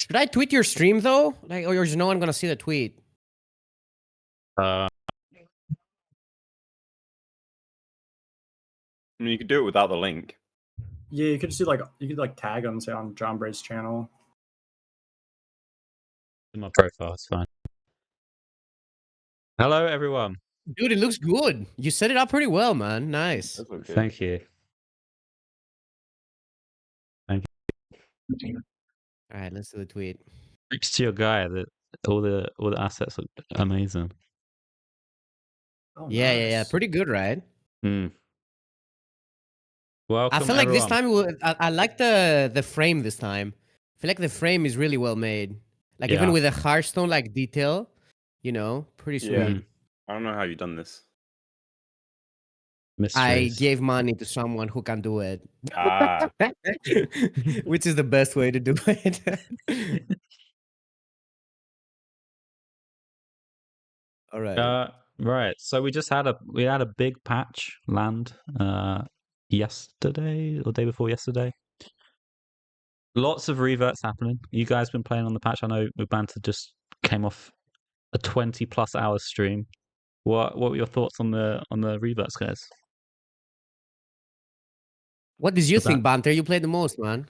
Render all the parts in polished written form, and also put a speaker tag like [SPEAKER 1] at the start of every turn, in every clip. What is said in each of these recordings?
[SPEAKER 1] Should I tweet your stream though? Like, or is no one gonna see the tweet?
[SPEAKER 2] I
[SPEAKER 3] mean, you could do it without the link.
[SPEAKER 4] Yeah, you could just do like tag them, say on John Bray's channel.
[SPEAKER 2] In my profile, it's fine. Hello, everyone.
[SPEAKER 1] Dude, it looks good. You set it up pretty well, man. Nice.
[SPEAKER 3] Okay.
[SPEAKER 2] Thank you. Thank you.
[SPEAKER 1] All right, let's do the tweet.
[SPEAKER 2] Thanks to your guy that all the assets look amazing.
[SPEAKER 4] Oh,
[SPEAKER 1] Yeah.
[SPEAKER 4] nice.
[SPEAKER 1] Pretty good, right?
[SPEAKER 2] Mm. Welcome,
[SPEAKER 1] I feel like
[SPEAKER 2] everyone.
[SPEAKER 1] this time I like the frame this time. I feel like the frame is really well made. Like even with a Hearthstone like detail, you know, pretty sweet.
[SPEAKER 3] Yeah. I don't know how you've done this.
[SPEAKER 1] I gave money to someone who can do it.
[SPEAKER 3] Ah.
[SPEAKER 1] Which is the best way to do it. All right.
[SPEAKER 2] Right. So we had a big patch land yesterday or day before yesterday. Lots of reverts happening. You guys been playing on the patch. I know Banter just came off a 20+ hours stream. What were your thoughts on the reverts, guys?
[SPEAKER 1] What did you think, Banter? You played the most, man.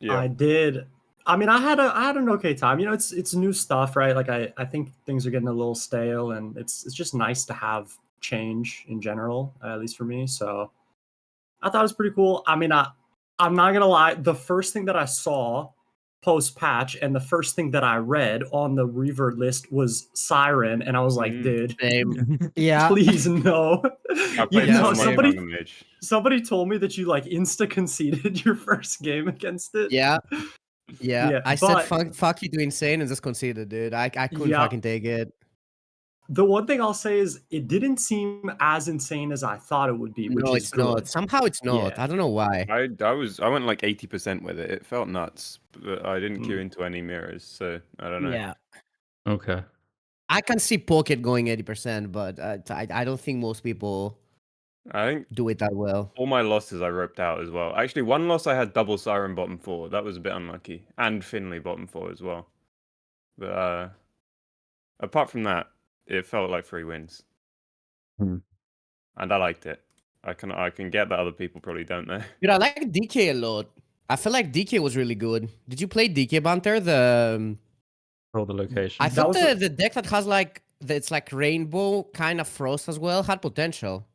[SPEAKER 4] Yeah. I did. I mean, I had an okay time. You know, it's new stuff, right? Like I think things are getting a little stale, and it's just nice to have change in general, at least for me. So I thought it was pretty cool. I mean, I'm not gonna lie. The first thing that I saw post patch and the first thing that I read on the revert list was Siren, and I was like, dude,
[SPEAKER 1] yeah,
[SPEAKER 4] please no. Somebody told me that you like insta conceded your first game against it.
[SPEAKER 1] Yeah. I said fuck you to insane and just conceded, dude. I couldn't fucking take it.
[SPEAKER 4] The one thing I'll say is it didn't seem as insane as I thought it would be, which is good.
[SPEAKER 1] Not. Somehow it's not. Yeah. I don't know why.
[SPEAKER 3] I went like 80% with it. It felt nuts, but I didn't queue into any mirrors, so I don't know.
[SPEAKER 1] Yeah.
[SPEAKER 2] Okay.
[SPEAKER 1] I can see Pocket going 80%, but I don't think most people do it that well.
[SPEAKER 3] All my losses I roped out as well. Actually, one loss I had double Siren bottom 4. That was a bit unlucky. And Finley bottom 4 as well. But apart from that, it felt like 3 wins. And I liked it. I can get that other people probably don't know.
[SPEAKER 1] Dude, I like DK a lot. I feel like DK was really good. Did you play DK Banter? The
[SPEAKER 2] location.
[SPEAKER 1] I thought the deck that has like it's like rainbow kind of frost as well had potential.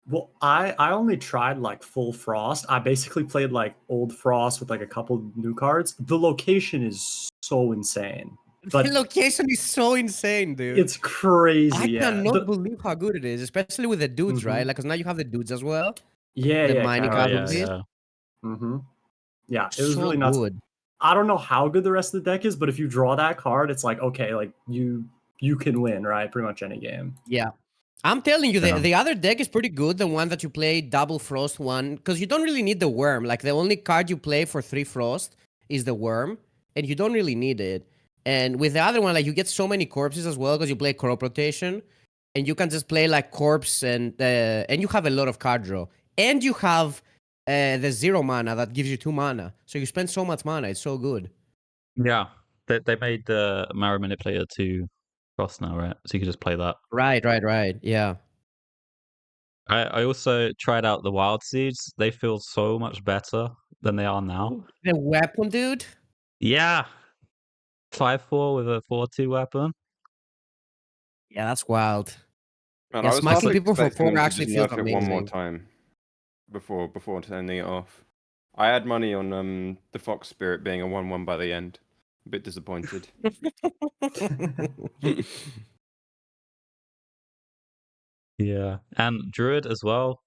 [SPEAKER 4] Well, I only tried like full frost. I basically played like old frost with like a couple new cards. The location is so insane. But
[SPEAKER 1] the location is so insane, dude.
[SPEAKER 4] It's crazy.
[SPEAKER 1] I cannot believe how good it is, especially with the dudes, right? Like, cause now you have the dudes as well.
[SPEAKER 4] Yeah,
[SPEAKER 1] mining cards.
[SPEAKER 4] Yeah, it was really nuts. Good. I don't know how good the rest of the deck is, but if you draw that card, it's like okay, like you can win, right? Pretty much any game.
[SPEAKER 1] Yeah. I'm telling you, the other deck is pretty good. The one that you play, double frost one, because you don't really need the worm. Like the only card you play for 3 frost is the worm, and you don't really need it. And with the other one, like you get so many corpses as well because you play crop rotation, and you can just play like corpse and you have a lot of card draw, and you have the 0 mana that gives you 2 mana. So you spend so much mana. It's so good.
[SPEAKER 2] Yeah, they made the Marrow Manipulator 2 frost now, right? So you can just play that.
[SPEAKER 1] Right. Yeah.
[SPEAKER 2] I also tried out the Wild Seeds. They feel so much better than they are now.
[SPEAKER 1] The weapon, dude?
[SPEAKER 2] Yeah. 5/4 with a 4/2 weapon.
[SPEAKER 1] Yeah, that's wild.
[SPEAKER 3] Man,
[SPEAKER 1] yeah, smacking people for 4 actually feels amazing.
[SPEAKER 3] One more time before turning it off. I had money on the Fox Spirit being a 1/1 by the end. A bit disappointed.
[SPEAKER 2] Yeah, and Druid as well.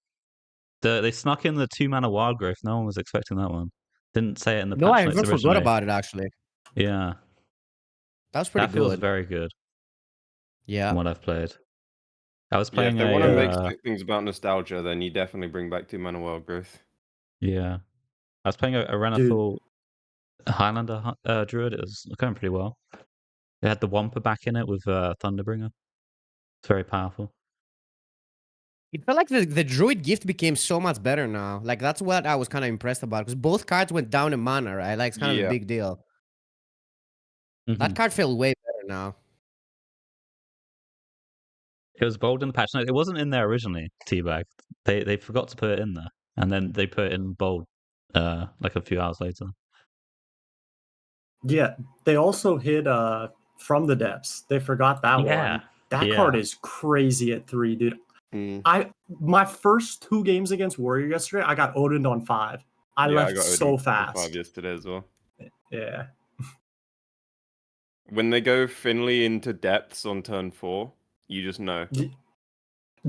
[SPEAKER 2] They snuck in the 2 mana Wild Growth. No one was expecting that one. Didn't say it in the patch notes originally.
[SPEAKER 1] No, I forgot about it actually.
[SPEAKER 2] Yeah,
[SPEAKER 1] that's pretty good.
[SPEAKER 2] That feels very good.
[SPEAKER 1] Yeah,
[SPEAKER 2] from what I've played. I was playing.
[SPEAKER 3] If they want to make things about nostalgia, then you definitely bring back 2 mana Wild Growth.
[SPEAKER 2] Yeah, I was playing a Renathal Highlander Druid. It was going pretty well. They had the Wampa back in it with Thunderbringer. It's very powerful.
[SPEAKER 1] It felt like the Druid gift became so much better now. Like, that's what I was kind of impressed about, because both cards went down in mana, right? Like, it's kind of a big deal. That card felt way better now.
[SPEAKER 2] It was bold in the patch. No, it wasn't in there originally, Teabag. They forgot to put it in there. And then they put it in bold like a few hours later.
[SPEAKER 4] Yeah, they also hid From the Depths. They forgot that
[SPEAKER 2] Yeah,
[SPEAKER 4] one. That
[SPEAKER 2] yeah.
[SPEAKER 4] card is crazy at 3, dude. My first 2 games against Warrior yesterday, I got Odined on 5. I left so fast.
[SPEAKER 3] 5 yesterday as well.
[SPEAKER 4] Yeah.
[SPEAKER 3] When they go Finley into depths on turn 4, you just know.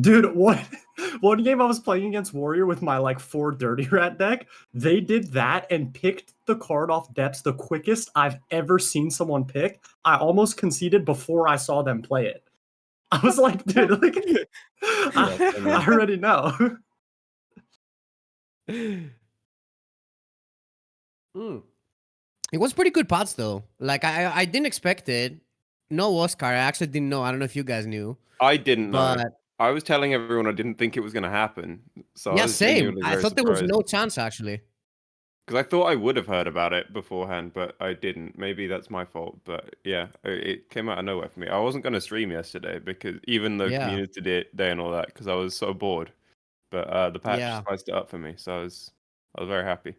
[SPEAKER 4] Dude, one game I was playing against Warrior with my like 4 Dirty Rat deck, they did that and picked the card off depths the quickest I've ever seen someone pick. I almost conceded before I saw them play it. I was like, dude, like, I already know.
[SPEAKER 1] It was pretty good pots though. Like I didn't expect it. No Oscar. I actually didn't know. I don't know if you guys knew.
[SPEAKER 3] I didn't know.
[SPEAKER 1] But
[SPEAKER 3] I was telling everyone I didn't think it was going to happen. So
[SPEAKER 1] yeah,
[SPEAKER 3] I was
[SPEAKER 1] same.
[SPEAKER 3] genuinely
[SPEAKER 1] I
[SPEAKER 3] very
[SPEAKER 1] thought there was
[SPEAKER 3] surprised.
[SPEAKER 1] no chance actually.
[SPEAKER 3] Because I thought I would have heard about it beforehand, but I didn't. Maybe that's my fault. But yeah, it came out of nowhere for me. I wasn't going to stream yesterday because even though community day and all that, because I was so bored. But the patch spiced it up for me, so I was very happy.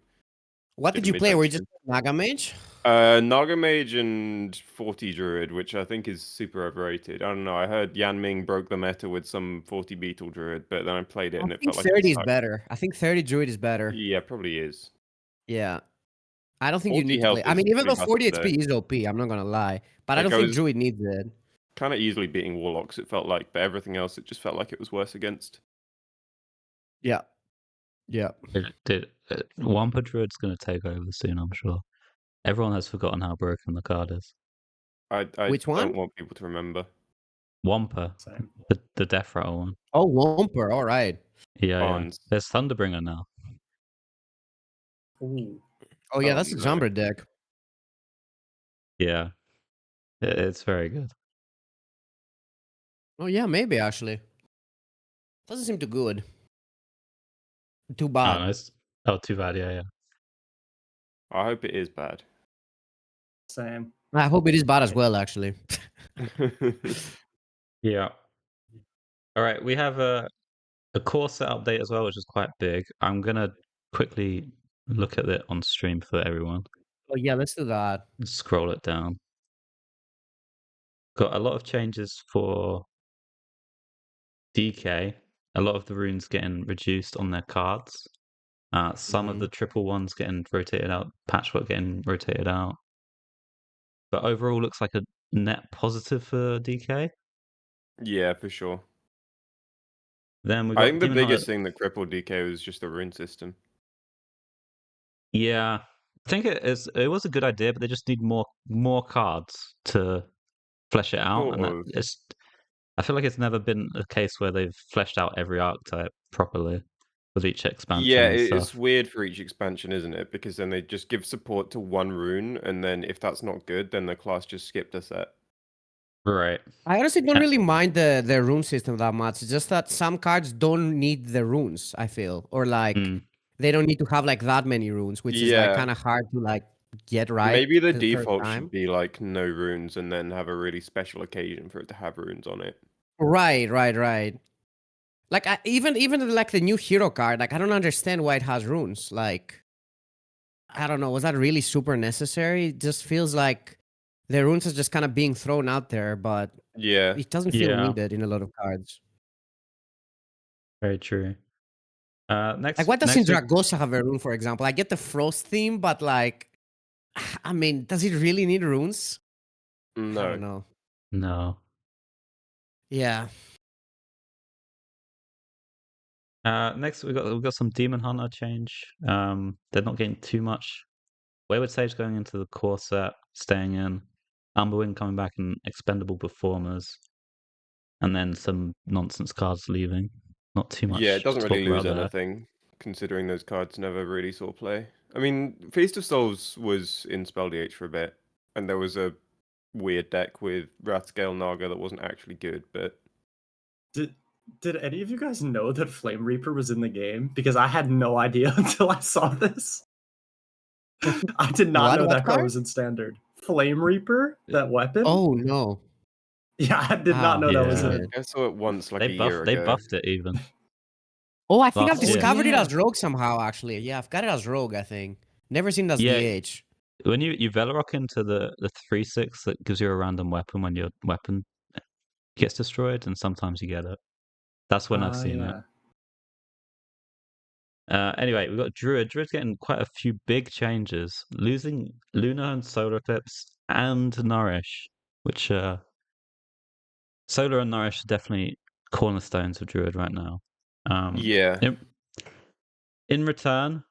[SPEAKER 1] What did you play? Were you just Naga Mage?
[SPEAKER 3] Naga Mage and 40 Druid, which I think is super overrated. I don't know. I heard Yan Ming broke the meta with some 40 Beetle Druid, but then I played it and it felt like
[SPEAKER 1] 30 is better. I think 30 Druid is better.
[SPEAKER 3] Yeah, probably is.
[SPEAKER 1] Yeah. I don't think you need to play. I mean, even though 40 HP is OP, I'm not gonna lie. But like I don't think Druid needs it.
[SPEAKER 3] Kind of easily beating Warlocks, it felt like, but everything else, it just felt like it was worse against.
[SPEAKER 1] Yeah. Yeah.
[SPEAKER 2] Wampa Druid's going to take over soon, I'm sure. Everyone has forgotten how broken the card is.
[SPEAKER 3] I
[SPEAKER 1] Which one?
[SPEAKER 3] don't want people to remember.
[SPEAKER 2] Wampa. The Death Rattle one.
[SPEAKER 1] Oh, Wampa. All right.
[SPEAKER 2] Yeah. There's Thunderbringer now.
[SPEAKER 4] Ooh.
[SPEAKER 1] Oh, yeah, that's a jumper deck.
[SPEAKER 2] Yeah. It's very good.
[SPEAKER 1] Oh, yeah, maybe, actually. Doesn't seem too good. Too bad.
[SPEAKER 2] Oh, too bad, yeah.
[SPEAKER 3] I hope it is bad.
[SPEAKER 4] Same.
[SPEAKER 1] I hope it is bad as well, actually.
[SPEAKER 2] Yeah. All right, we have a core set update as well, which is quite big. I'm going to quickly look at it on stream for everyone.
[SPEAKER 1] Oh, yeah, let's do that.
[SPEAKER 2] Scroll it down. Got a lot of changes for DK. A lot of the runes getting reduced on their cards. Some of the triple ones getting rotated out. Patchwork getting rotated out. But overall, looks like a net positive for DK.
[SPEAKER 3] Yeah, for sure.
[SPEAKER 2] Then we got
[SPEAKER 3] I think the biggest thing that crippled DK was just the rune system.
[SPEAKER 2] Yeah, I think it was a good idea, but they just need more cards to flesh it out. I feel like it's never been a case where they've fleshed out every archetype properly with each expansion.
[SPEAKER 3] Yeah,
[SPEAKER 2] and
[SPEAKER 3] it's
[SPEAKER 2] stuff.
[SPEAKER 3] weird for each expansion, isn't it? Because then they just give support to one rune, and then if that's not good, then the class just skipped a set.
[SPEAKER 2] Right.
[SPEAKER 1] I honestly don't really mind the rune system that much. It's just that some cards don't need the runes, I feel. Or like they don't need to have like that many runes, which is like kind of hard to like get right.
[SPEAKER 3] Maybe the default should be like no runes and then have a really special occasion for it to have runes on it.
[SPEAKER 1] Right. Like even like the new hero card, like I don't understand why it has runes. Like I don't know, was that really super necessary? It just feels like the runes is just kind of being thrown out there, but it doesn't feel needed in a lot of cards.
[SPEAKER 2] Very true. Next,
[SPEAKER 1] like, why doesn't Dragosha have a rune, for example? I get the Frost theme, but like, I mean, does it really need runes?
[SPEAKER 3] No.
[SPEAKER 1] I don't know.
[SPEAKER 2] No.
[SPEAKER 1] Yeah.
[SPEAKER 2] Next, we got some Demon Hunter change. They're not getting too much. Wayward Sage going into the core set, staying in. Umberwing coming back and Expendable Performers. And then some nonsense cards leaving. Not too much.
[SPEAKER 3] Yeah, it doesn't really lose anything, considering those cards never really saw play. I mean, Feast of Souls was in Spell DH for a bit, and there was a weird deck with Wrathscale Naga that wasn't actually good, but...
[SPEAKER 4] Did any of you guys know that Flame Reaper was in the game? Because I had no idea until I saw this. I did not know that card was in Standard. Flame Reaper, that weapon?
[SPEAKER 1] Oh no.
[SPEAKER 4] Yeah, I did not
[SPEAKER 1] Wow.
[SPEAKER 4] know that was
[SPEAKER 2] Yeah.
[SPEAKER 4] it.
[SPEAKER 3] I saw it once like a
[SPEAKER 2] They
[SPEAKER 3] year
[SPEAKER 2] buffed. They
[SPEAKER 3] ago.
[SPEAKER 2] buffed it even.
[SPEAKER 1] Oh, I think I've
[SPEAKER 2] Last year.
[SPEAKER 1] discovered it
[SPEAKER 4] yeah.
[SPEAKER 1] as rogue somehow. Actually, yeah, I've got it as rogue. I think never seen it as
[SPEAKER 2] Yeah.
[SPEAKER 1] DH.
[SPEAKER 2] When you Velorock into the 3/6, that gives you a random weapon when your weapon gets destroyed, and sometimes you get it. That's when I've seen it. Anyway, we've got Druid. Druid's getting quite a few big changes, losing Lunar and Solar Eclipse and Nourish, which Solar and Nourish are definitely cornerstones of Druid right now.
[SPEAKER 3] Yeah.
[SPEAKER 2] In return,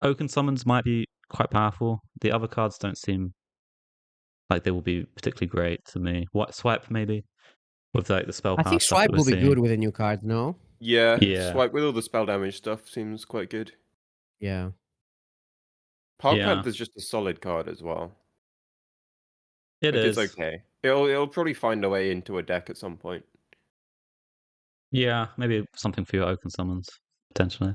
[SPEAKER 2] Oaken Summons might be quite powerful. The other cards don't seem like they will be particularly great to me. What Swipe maybe with like the spell
[SPEAKER 1] I
[SPEAKER 2] power
[SPEAKER 1] think
[SPEAKER 2] stuff that
[SPEAKER 1] Swipe
[SPEAKER 2] we're
[SPEAKER 1] will be
[SPEAKER 2] seeing.
[SPEAKER 1] good with a new card. No.
[SPEAKER 3] Yeah,
[SPEAKER 2] Yeah.
[SPEAKER 3] swipe with all the spell damage stuff seems quite good.
[SPEAKER 1] Yeah.
[SPEAKER 3] Parkant is just a solid card as well.
[SPEAKER 2] It
[SPEAKER 3] Like,
[SPEAKER 2] is.
[SPEAKER 3] it's okay. It'll probably find a way into a deck at some point.
[SPEAKER 2] Yeah, maybe something for your Oaken Summons potentially.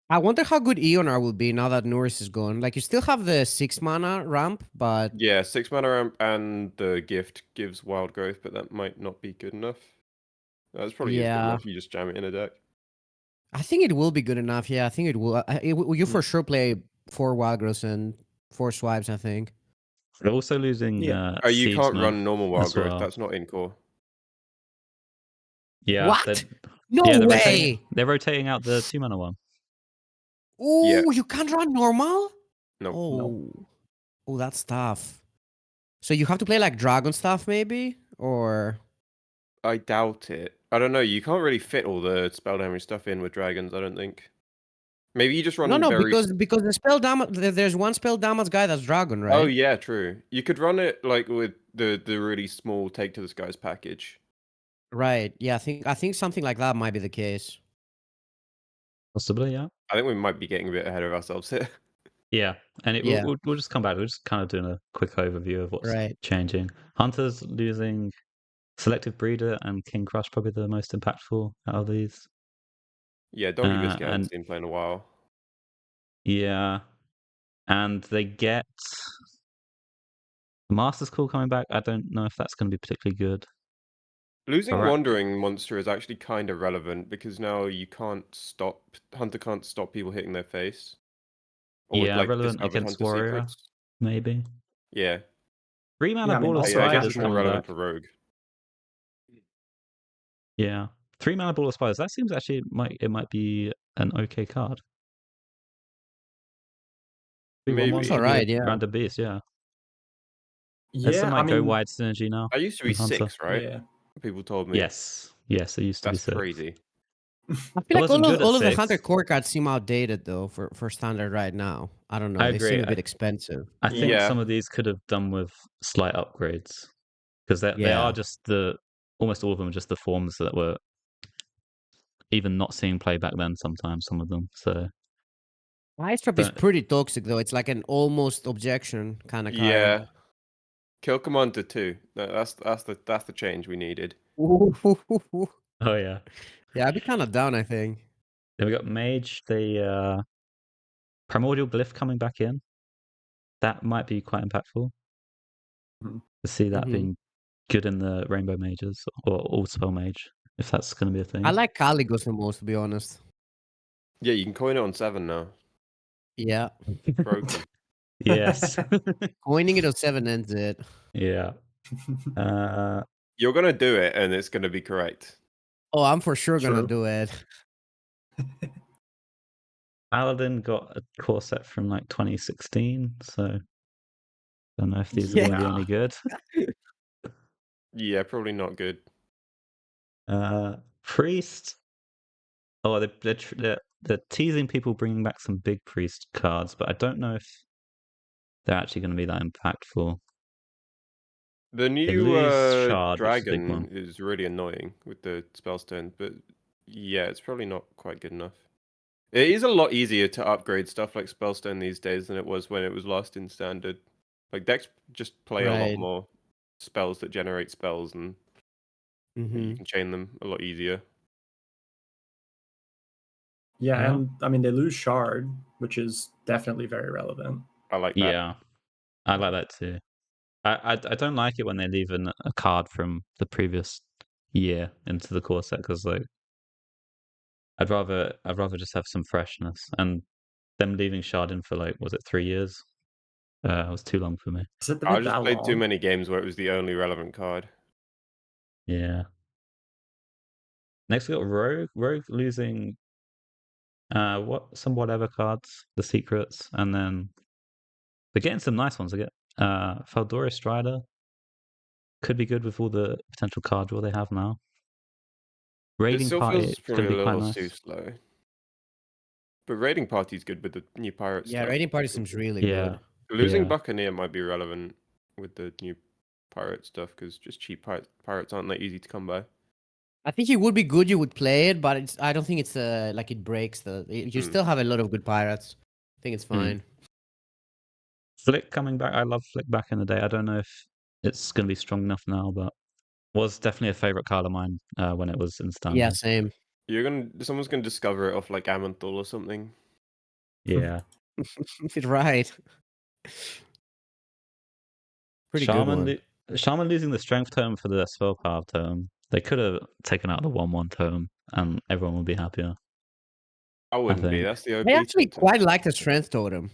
[SPEAKER 1] I wonder how good Eonar will be now that Norris is gone. Like you still have the 6 mana ramp, but
[SPEAKER 3] Yeah, 6 mana ramp and the gift gives wild growth, but that might not be good enough. That's probably is good
[SPEAKER 1] yeah,
[SPEAKER 3] enough. You just jam it in a deck.
[SPEAKER 1] I think it will be good enough. Yeah, I think it will. You
[SPEAKER 3] Hmm.
[SPEAKER 1] for sure play 4 wild growths and 4 swipes. I think.
[SPEAKER 2] They're also losing
[SPEAKER 4] Yeah.
[SPEAKER 3] Oh, you can't
[SPEAKER 2] Seedsmith
[SPEAKER 3] run normal wild
[SPEAKER 2] as
[SPEAKER 3] growth.
[SPEAKER 2] well.
[SPEAKER 3] That's not in core.
[SPEAKER 2] Yeah,
[SPEAKER 1] What? No
[SPEAKER 2] they're
[SPEAKER 1] way.
[SPEAKER 2] rotating. They're rotating out the 2 mana one.
[SPEAKER 1] Oh, you can't run normal.
[SPEAKER 3] No,
[SPEAKER 1] Oh, oh, that's tough. So you have to play like dragon stuff, maybe, or
[SPEAKER 3] I doubt it. I don't know. You can't really fit all the spell damage stuff in with dragons. I don't think. Maybe you just run
[SPEAKER 1] no,
[SPEAKER 3] very.
[SPEAKER 1] because the spell damage. There's one spell damage guy that's dragon, right?
[SPEAKER 3] Oh yeah, true. You could run it like with the really small Take to the Skies package.
[SPEAKER 1] Right. Yeah, I think something like that might be the case.
[SPEAKER 2] Possibly, yeah.
[SPEAKER 3] I think we might be getting a bit ahead of ourselves here.
[SPEAKER 2] Yeah, and
[SPEAKER 1] Yeah.
[SPEAKER 2] we'll just come back. We're just kind of doing a quick overview of what's
[SPEAKER 1] Right.
[SPEAKER 2] changing. Hunter's losing Selective Breeder and King Crush, probably the most impactful out of these.
[SPEAKER 3] Yeah, Donkey Biscuit
[SPEAKER 2] and-
[SPEAKER 3] hasn't seen play in a while.
[SPEAKER 2] Yeah, and they get Master's Call coming back. I don't know if that's going to be particularly good.
[SPEAKER 3] Losing
[SPEAKER 2] Alright.
[SPEAKER 3] Wandering Monster is actually kind of relevant because now you can't stop Hunter can't stop people hitting their face.
[SPEAKER 2] Yeah, relevant
[SPEAKER 3] discovered
[SPEAKER 2] against
[SPEAKER 3] Hunter
[SPEAKER 2] Warrior,
[SPEAKER 3] secrets.
[SPEAKER 2] maybe.
[SPEAKER 3] Yeah.
[SPEAKER 2] 3 mana
[SPEAKER 4] Yeah, I mean,
[SPEAKER 2] Ball of
[SPEAKER 4] also,
[SPEAKER 3] I
[SPEAKER 2] Spiders
[SPEAKER 3] guess it's more
[SPEAKER 2] coming
[SPEAKER 3] relevant
[SPEAKER 2] back.
[SPEAKER 3] for Rogue.
[SPEAKER 2] Yeah, 3 mana Ball of Spiders. That seems actually might be an okay card.
[SPEAKER 3] Maybe.
[SPEAKER 1] It's alright, yeah.
[SPEAKER 2] Random Beast, yeah.
[SPEAKER 4] Yeah,
[SPEAKER 2] might go wide synergy now.
[SPEAKER 3] I used to be
[SPEAKER 2] with Hunter.
[SPEAKER 3] 6, right?
[SPEAKER 4] Yeah.
[SPEAKER 3] People told me.
[SPEAKER 2] Yes, it used to
[SPEAKER 3] That's
[SPEAKER 2] be 6.
[SPEAKER 3] crazy.
[SPEAKER 1] I
[SPEAKER 2] It
[SPEAKER 1] feel like
[SPEAKER 2] wasn't good at
[SPEAKER 1] all of the
[SPEAKER 2] 6.
[SPEAKER 1] Hunter core cards seem outdated though for standard right now. I don't know.
[SPEAKER 2] I
[SPEAKER 1] They
[SPEAKER 2] agree.
[SPEAKER 1] seem a bit expensive.
[SPEAKER 2] I think
[SPEAKER 3] Yeah.
[SPEAKER 2] some of these could have done with slight upgrades because they
[SPEAKER 1] Yeah.
[SPEAKER 2] are just almost all of them are just the forms that were even not seeing play back then. Sometimes some of them. So
[SPEAKER 1] Ice Trap is
[SPEAKER 2] But-
[SPEAKER 1] pretty toxic though. It's like an almost objection kind of card.
[SPEAKER 3] Yeah. Kill Commander 2. That's the change we needed.
[SPEAKER 1] Ooh.
[SPEAKER 2] oh yeah.
[SPEAKER 1] Yeah, I'd be kind of down. I think.
[SPEAKER 2] Then we got Mage, the Primordial Glyph coming back in. That might be quite impactful.
[SPEAKER 4] Mhm.
[SPEAKER 2] To see that
[SPEAKER 1] Mhm.
[SPEAKER 2] being good in the Rainbow Mages or All Spell Mage, if that's going to be a thing.
[SPEAKER 1] I like Caligos the most, to be honest.
[SPEAKER 3] Yeah, you can coin it on 7 now.
[SPEAKER 1] Yeah,
[SPEAKER 3] Broken.
[SPEAKER 2] Yes.
[SPEAKER 1] coining it on 7 ends it.
[SPEAKER 2] yeah.
[SPEAKER 3] You're gonna do it, and it's gonna be correct.
[SPEAKER 1] Oh, I'm for sure gonna
[SPEAKER 4] True.
[SPEAKER 1] do it.
[SPEAKER 2] Paladin got a core set from like 2016, so I don't know if these are going to be any good.
[SPEAKER 3] Yeah, probably not good.
[SPEAKER 2] Priest. Oh, they're teasing people bringing back some big priest cards, but I don't know if they're actually going to be that impactful.
[SPEAKER 3] The new
[SPEAKER 2] lose Shard, which is a big
[SPEAKER 3] dragon
[SPEAKER 2] one.
[SPEAKER 3] is really annoying with the spellstone, but yeah, it's probably not quite good enough. It is a lot easier to upgrade stuff like spellstone these days than it was when it was last in standard. Like decks just play a lot
[SPEAKER 1] Right.
[SPEAKER 3] more spells that generate spells, and you can chain them a lot easier.
[SPEAKER 4] Yeah,
[SPEAKER 2] Yeah.
[SPEAKER 4] and I mean they lose Shard, which is definitely very relevant.
[SPEAKER 3] I like that.
[SPEAKER 2] Yeah. I like that too. I don't like it when they leave a card from the previous year into the core set because like I'd rather just have some freshness, and them leaving Shard in for like was it 3 years? It was too long for me.
[SPEAKER 4] Has it been
[SPEAKER 3] I
[SPEAKER 4] that
[SPEAKER 3] just played too
[SPEAKER 4] long?
[SPEAKER 3] many games where it was the only relevant card.
[SPEAKER 2] Yeah. Next we got Rogue. Rogue losing some whatever cards, the secrets, and then they're getting some nice ones. They get Faldora Strider. Could be good with all the potential card draw they have now.
[SPEAKER 3] It
[SPEAKER 2] Raiding
[SPEAKER 3] still
[SPEAKER 2] Party
[SPEAKER 3] feels
[SPEAKER 2] is
[SPEAKER 3] probably
[SPEAKER 2] going to
[SPEAKER 3] a
[SPEAKER 2] be quite
[SPEAKER 3] little
[SPEAKER 2] nice.
[SPEAKER 3] too slow. But Raiding Party's good with the new pirate
[SPEAKER 1] Yeah,
[SPEAKER 3] stuff.
[SPEAKER 1] Raiding Party seems really
[SPEAKER 2] Yeah.
[SPEAKER 1] good.
[SPEAKER 3] Losing
[SPEAKER 2] Yeah.
[SPEAKER 3] Buccaneer might be relevant with the new pirate stuff because just cheap pirates aren't that easy to come by.
[SPEAKER 1] I think it would be good. You would play it, but I don't think it's like it breaks you still have a lot of good pirates. I think it's fine.
[SPEAKER 2] Flick coming back. I love Flick back in the day. I don't know if it's going to be strong enough now, but was definitely a favorite card of mine when it was in standard.
[SPEAKER 1] Yeah, same.
[SPEAKER 3] Someone's gonna discover it off like Amanthul or something.
[SPEAKER 2] Yeah.
[SPEAKER 1] Right. Pretty good one.
[SPEAKER 2] Shaman losing the strength tome for the spell power tome. They could have taken out the 1/1 tome and everyone would be happier.
[SPEAKER 3] I wouldn't be.
[SPEAKER 2] think.
[SPEAKER 3] That's the OP
[SPEAKER 1] I actually
[SPEAKER 3] totem.
[SPEAKER 1] quite like the strength totem.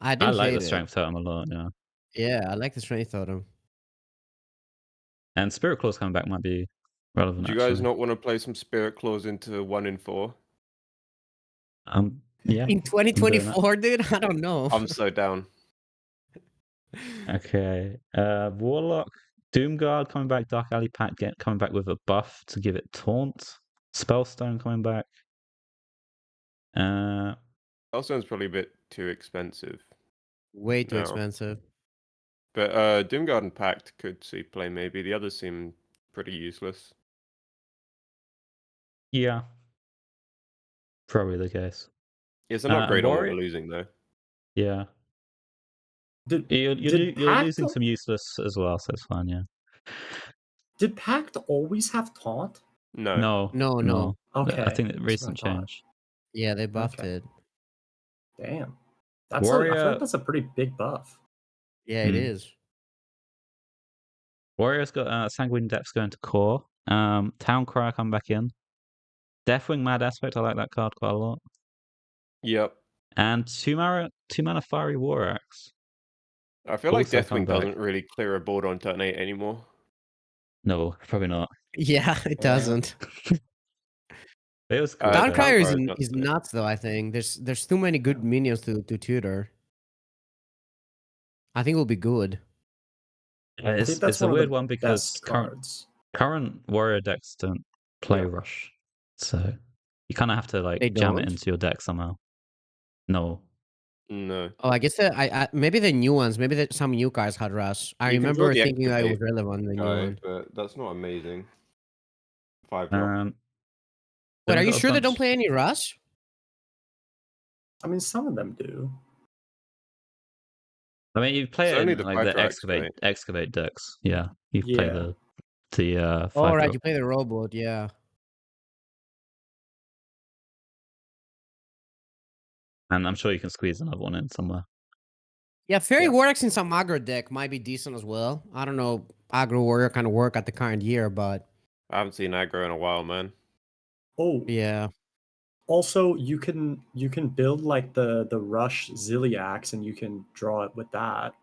[SPEAKER 1] I
[SPEAKER 2] I
[SPEAKER 1] didn't
[SPEAKER 2] like
[SPEAKER 1] hate
[SPEAKER 2] the
[SPEAKER 1] it.
[SPEAKER 2] strength totem a lot, yeah.
[SPEAKER 1] Yeah, I like the strength totem.
[SPEAKER 2] And Spirit Claws coming back might be relevant.
[SPEAKER 3] Do you guys
[SPEAKER 2] actually.
[SPEAKER 3] not want to play some Spirit Claws into 1 in 4?
[SPEAKER 2] Yeah.
[SPEAKER 1] In 2024, dude, I don't know.
[SPEAKER 3] I'm so down.
[SPEAKER 2] Okay. Warlock, Doomguard coming back, Dark Alley Pack coming back with a buff to give it taunt. Spellstone coming back.
[SPEAKER 3] Spellstone's probably a bit too expensive.
[SPEAKER 1] Way too
[SPEAKER 3] No.
[SPEAKER 1] expensive.
[SPEAKER 3] But Doomguard and Pact could see play maybe. The others seem pretty useless.
[SPEAKER 2] Yeah. Probably the case.
[SPEAKER 3] It's an upgrade on what
[SPEAKER 2] Warrior-
[SPEAKER 3] we're losing though.
[SPEAKER 2] Yeah. You're
[SPEAKER 4] Pact
[SPEAKER 2] losing some useless as well, so it's fine, yeah.
[SPEAKER 4] Did Pact always have taunt?
[SPEAKER 3] No.
[SPEAKER 1] No.
[SPEAKER 4] Okay.
[SPEAKER 2] I think
[SPEAKER 4] that's what
[SPEAKER 2] recent
[SPEAKER 4] I thought.
[SPEAKER 2] change.
[SPEAKER 1] Yeah, they buffed
[SPEAKER 4] Okay.
[SPEAKER 1] it.
[SPEAKER 4] Damn. I
[SPEAKER 2] Warrior-
[SPEAKER 4] feel like that's a pretty big buff.
[SPEAKER 1] Yeah, it is.
[SPEAKER 2] Warrior's got Sanguine Depths going to core. Town Crier coming back in. Deathwing Mad Aspect, I like that card quite a lot.
[SPEAKER 3] Yep.
[SPEAKER 2] And two mana Fiery War Axe.
[SPEAKER 3] I feel like
[SPEAKER 2] Also come
[SPEAKER 3] Deathwing
[SPEAKER 2] back.
[SPEAKER 3] doesn't really clear a board on turn 8 anymore.
[SPEAKER 2] No, probably not.
[SPEAKER 1] Yeah, it doesn't.
[SPEAKER 2] It was cool.
[SPEAKER 3] Town
[SPEAKER 2] though.
[SPEAKER 1] Towncrier
[SPEAKER 3] Crier
[SPEAKER 1] is
[SPEAKER 3] nuts.
[SPEAKER 1] nuts though, I think. There's too many good minions to tutor. I think it will be good.
[SPEAKER 2] Yeah,
[SPEAKER 4] I think that's
[SPEAKER 2] it's a
[SPEAKER 4] one of
[SPEAKER 2] weird
[SPEAKER 4] the
[SPEAKER 2] one because
[SPEAKER 4] best cards.
[SPEAKER 2] current Warrior decks don't play
[SPEAKER 4] Yeah.
[SPEAKER 2] Rush. So you kind of have to like
[SPEAKER 1] They
[SPEAKER 2] jam it
[SPEAKER 1] don't?
[SPEAKER 2] into your deck somehow. No.
[SPEAKER 3] No.
[SPEAKER 1] Oh, I guess maybe the new ones, maybe some new cards had rush. I
[SPEAKER 3] You can draw
[SPEAKER 1] remember
[SPEAKER 3] the
[SPEAKER 1] thinking that it was
[SPEAKER 3] Excavate
[SPEAKER 1] relevant, the new
[SPEAKER 3] guy,
[SPEAKER 1] one.
[SPEAKER 3] but that's not amazing. 5-drop.
[SPEAKER 2] Then
[SPEAKER 1] Wait, are
[SPEAKER 2] we
[SPEAKER 1] you
[SPEAKER 2] got a
[SPEAKER 1] sure they don't
[SPEAKER 2] bunch-
[SPEAKER 1] play any rush?
[SPEAKER 4] I mean, some of them do.
[SPEAKER 2] I mean, you play
[SPEAKER 3] It's
[SPEAKER 2] it
[SPEAKER 3] only
[SPEAKER 2] in
[SPEAKER 3] the
[SPEAKER 2] like
[SPEAKER 3] 5
[SPEAKER 2] the
[SPEAKER 3] draw
[SPEAKER 2] excavate decks. Yeah, you play
[SPEAKER 4] Yeah.
[SPEAKER 2] the
[SPEAKER 1] Oh,
[SPEAKER 2] 5
[SPEAKER 1] right,
[SPEAKER 2] drop.
[SPEAKER 1] you play the robot, yeah.
[SPEAKER 2] And I'm sure you can squeeze another one in somewhere.
[SPEAKER 1] Yeah, Fairy
[SPEAKER 4] Yeah.
[SPEAKER 1] Warlocks in some aggro deck might be decent as well. I don't know aggro warrior kind of work at the current year, but
[SPEAKER 3] I haven't seen aggro in a while, man.
[SPEAKER 4] Oh,
[SPEAKER 1] yeah.
[SPEAKER 4] also you can build like the rush Ziliax and you can draw it with that.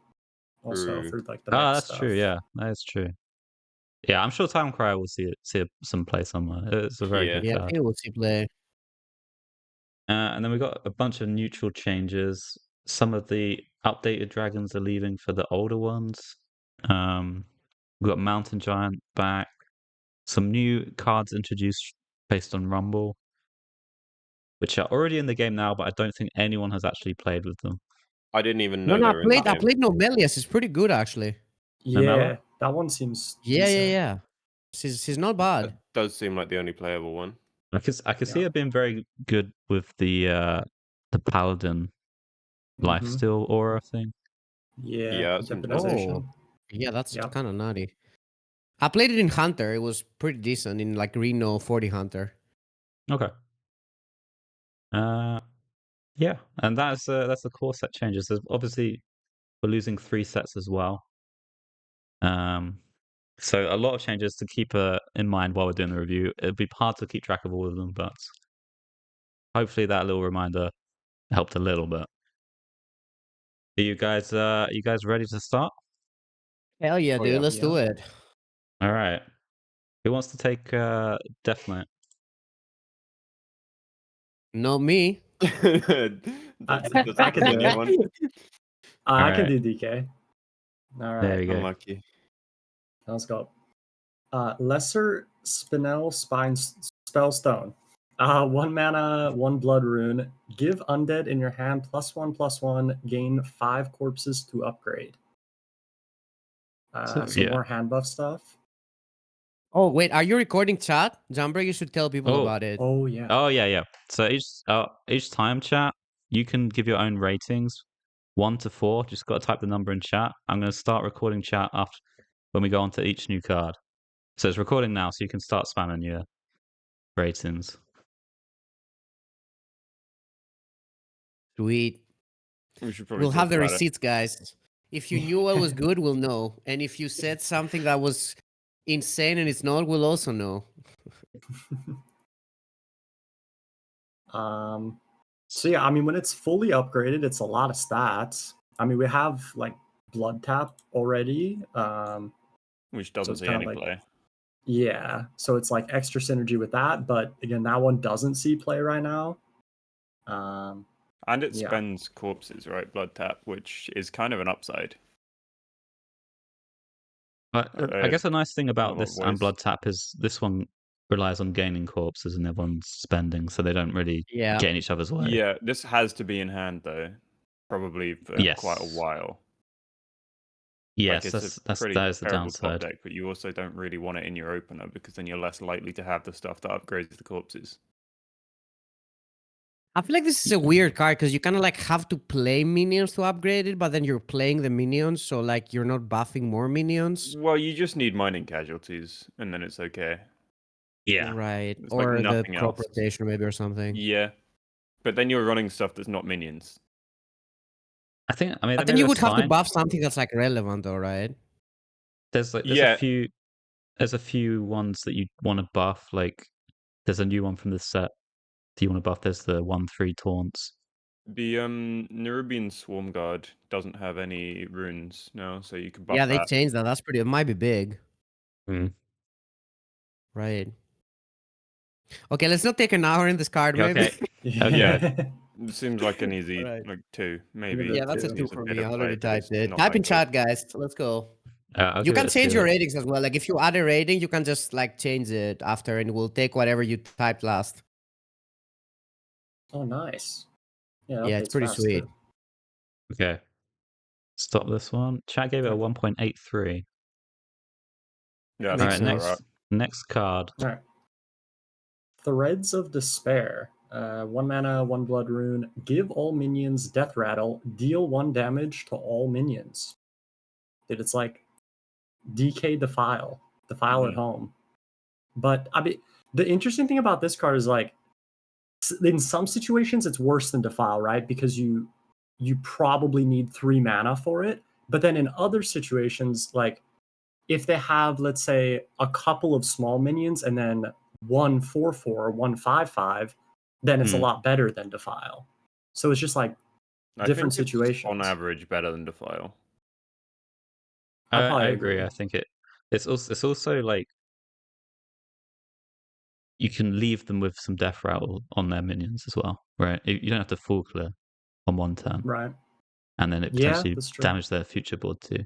[SPEAKER 4] Also
[SPEAKER 3] True.
[SPEAKER 4] for like the
[SPEAKER 2] Oh,
[SPEAKER 4] next
[SPEAKER 2] that's
[SPEAKER 4] stuff.
[SPEAKER 2] true. Yeah, that is true. Yeah, I'm sure Time Cry will see some play somewhere. It's a very
[SPEAKER 3] Yeah.
[SPEAKER 2] good
[SPEAKER 1] Yeah, I
[SPEAKER 2] card.
[SPEAKER 1] think we'll see play.
[SPEAKER 2] And then we got a bunch of neutral changes. Some of the updated dragons are leaving for the older ones. We got Mountain Giant back. Some new cards introduced based on Rumble, which are already in the game now, but I don't think anyone has actually played with them.
[SPEAKER 3] I didn't even know
[SPEAKER 1] No,
[SPEAKER 3] they were in the
[SPEAKER 1] I
[SPEAKER 3] game.
[SPEAKER 1] played Nomelius. It's pretty good actually.
[SPEAKER 4] Yeah,
[SPEAKER 2] Namella?
[SPEAKER 4] that one seems
[SPEAKER 1] Yeah.
[SPEAKER 4] decent.
[SPEAKER 1] She's not bad.
[SPEAKER 3] That does seem like the only playable one.
[SPEAKER 2] I could see
[SPEAKER 4] Yeah.
[SPEAKER 2] it being very good with the Paladin lifesteal aura thing.
[SPEAKER 3] Yeah, that seems
[SPEAKER 4] Deputization.
[SPEAKER 1] Yeah, that's
[SPEAKER 4] Yeah.
[SPEAKER 1] kind of nutty. I played it in Hunter. It was pretty decent in like Reno 40 Hunter.
[SPEAKER 2] Okay. Yeah, and that's the core set changes. There's obviously We're losing 3 sets as well. So a lot of changes to keep in mind while we're doing the review. It'd be hard to keep track of all of them, but hopefully that little reminder helped a little bit. Are you guys ready to start?
[SPEAKER 1] Hell yeah,
[SPEAKER 3] Oh,
[SPEAKER 1] dude.
[SPEAKER 3] yeah.
[SPEAKER 1] Let's do it.
[SPEAKER 2] All right. Who wants to take Death Knight?
[SPEAKER 1] Not me.
[SPEAKER 3] That's
[SPEAKER 4] I can do it.
[SPEAKER 3] one.
[SPEAKER 4] I can
[SPEAKER 2] Alright.
[SPEAKER 4] do DK. All
[SPEAKER 2] There
[SPEAKER 4] right,
[SPEAKER 2] we go.
[SPEAKER 3] Unlucky.
[SPEAKER 4] let's go. Lesser Spinel Spellstone. 1 mana, 1 blood rune. Give undead in your hand +1/+1. Gain 5 corpses to upgrade.
[SPEAKER 2] So,
[SPEAKER 4] So
[SPEAKER 2] yeah.
[SPEAKER 4] more hand buff stuff.
[SPEAKER 1] Oh, wait. Are you recording chat? Jumper, you should tell people
[SPEAKER 2] Oh.
[SPEAKER 1] about it.
[SPEAKER 4] Oh yeah.
[SPEAKER 2] Oh yeah. So each time chat, you can give your own ratings, 1 to 4. Just got to type the number in chat. I'm going to start recording chat after when we go on to each new card. So it's recording now, so you can start spamming your ratings.
[SPEAKER 1] Sweet.
[SPEAKER 3] We should probably
[SPEAKER 1] We'll
[SPEAKER 3] talk
[SPEAKER 1] have the
[SPEAKER 3] about it.
[SPEAKER 1] receipts, guys. If you knew what was good, we'll know. And if you said something that was insane and it's not, we'll also know.
[SPEAKER 4] So yeah, I mean, when it's fully upgraded, it's a lot of stats. I mean, we have like blood tap already.
[SPEAKER 3] Which
[SPEAKER 4] So
[SPEAKER 3] doesn't
[SPEAKER 4] it's
[SPEAKER 3] see
[SPEAKER 4] kind of
[SPEAKER 3] any
[SPEAKER 4] like-
[SPEAKER 3] play.
[SPEAKER 4] Yeah, so it's like extra synergy with that, but again, that one doesn't see play right now.
[SPEAKER 3] And it
[SPEAKER 4] Yeah.
[SPEAKER 3] spends corpses, right? Blood tap, which is kind of an upside.
[SPEAKER 2] But I guess a nice thing
[SPEAKER 3] a
[SPEAKER 2] about
[SPEAKER 3] lot
[SPEAKER 2] this
[SPEAKER 3] of
[SPEAKER 2] and
[SPEAKER 3] ways.
[SPEAKER 2] blood tap is this one relies on gaining corpses and everyone's spending, so they don't really
[SPEAKER 1] Yeah.
[SPEAKER 2] get in each other's way.
[SPEAKER 3] Yeah, this has to be in hand though, probably for quite a
[SPEAKER 2] Yes.
[SPEAKER 3] while.
[SPEAKER 2] Yes,
[SPEAKER 3] Like it's a
[SPEAKER 2] that
[SPEAKER 3] pretty
[SPEAKER 2] is the
[SPEAKER 3] terrible top
[SPEAKER 2] downside.
[SPEAKER 3] deck, but you also don't really want it in your opener because then you're less likely to have the stuff that upgrades the corpses.
[SPEAKER 1] I feel like this is a weird card because you kind of like have to play minions to upgrade it, but then you're playing the minions, so like you're not buffing more minions.
[SPEAKER 3] Well, you just need mining casualties, and then it's okay.
[SPEAKER 2] Yeah.
[SPEAKER 1] Right.
[SPEAKER 3] It's like
[SPEAKER 1] Or the
[SPEAKER 3] nothing
[SPEAKER 1] crop
[SPEAKER 3] else.
[SPEAKER 1] rotation maybe or something.
[SPEAKER 3] Yeah, but then you're running stuff that's not minions.
[SPEAKER 2] I mean,
[SPEAKER 1] But then
[SPEAKER 2] maybe
[SPEAKER 1] you would
[SPEAKER 2] that's
[SPEAKER 1] have to
[SPEAKER 2] fine.
[SPEAKER 1] buff something that's like relevant though, right?
[SPEAKER 2] There's
[SPEAKER 3] Yeah.
[SPEAKER 2] a few ones that you want to buff. Like there's a new one from this set. Do you want to buff? There's the 1/3 taunts.
[SPEAKER 3] The Nerubian Swarm Guard doesn't have any runes now, so you can buff
[SPEAKER 1] Yeah, they
[SPEAKER 3] that.
[SPEAKER 1] changed that. That's pretty. It might be big.
[SPEAKER 2] Mm.
[SPEAKER 1] Right. Okay, let's not take an hour in this card,
[SPEAKER 2] Yeah,
[SPEAKER 1] maybe.
[SPEAKER 2] okay.
[SPEAKER 3] Yeah. It seems like an easy
[SPEAKER 1] Alright.
[SPEAKER 3] like 2, maybe.
[SPEAKER 4] Yeah,
[SPEAKER 1] Yeah, that's a
[SPEAKER 4] It
[SPEAKER 1] 2
[SPEAKER 3] needs
[SPEAKER 1] for
[SPEAKER 3] bit
[SPEAKER 1] me.
[SPEAKER 3] of
[SPEAKER 1] I
[SPEAKER 3] play,
[SPEAKER 1] already
[SPEAKER 3] but it's
[SPEAKER 1] typed it.
[SPEAKER 3] not
[SPEAKER 1] Type
[SPEAKER 3] that
[SPEAKER 1] in
[SPEAKER 3] good.
[SPEAKER 1] chat, guys. Let's go.
[SPEAKER 2] I'll
[SPEAKER 1] You
[SPEAKER 2] give it
[SPEAKER 1] can
[SPEAKER 2] a
[SPEAKER 1] change
[SPEAKER 2] 2.
[SPEAKER 1] your ratings as well. Like if you add a rating, you can just like change it after, and we'll take whatever you typed last.
[SPEAKER 4] Oh, nice. Yeah,
[SPEAKER 1] Yeah, it's
[SPEAKER 4] update's
[SPEAKER 1] pretty
[SPEAKER 4] fast,
[SPEAKER 1] sweet.
[SPEAKER 4] too.
[SPEAKER 2] Okay. Stop this one. Chat gave it a
[SPEAKER 4] Okay.
[SPEAKER 2] 1.83.
[SPEAKER 3] Yeah,
[SPEAKER 1] Makes
[SPEAKER 2] All right,
[SPEAKER 1] sense.
[SPEAKER 2] next card.
[SPEAKER 4] All right. Threads of Despair. 1 mana, 1 blood rune. Give all minions Death Rattle. Deal 1 damage to all minions. Dude, it's like DK Defile. Defile at home. But I mean, the interesting thing about this card is like, in some situations it's worse than Defile, right? Because you probably need 3 mana for it. But then in other situations, like if they have, let's say, a couple of small minions and then 1 4/4 or 1 5/5, then it's a lot better than Defile. So it's just like different
[SPEAKER 3] I think it's
[SPEAKER 4] situations.
[SPEAKER 3] on average better than Defile.
[SPEAKER 4] I probably
[SPEAKER 2] I agree. I think it's also like you can leave them with some death rattle on their minions as well, right? You don't have to full clear on one turn,
[SPEAKER 4] Right.
[SPEAKER 2] and then it
[SPEAKER 4] Yeah,
[SPEAKER 2] potentially
[SPEAKER 4] that's true.
[SPEAKER 2] damage their future board too.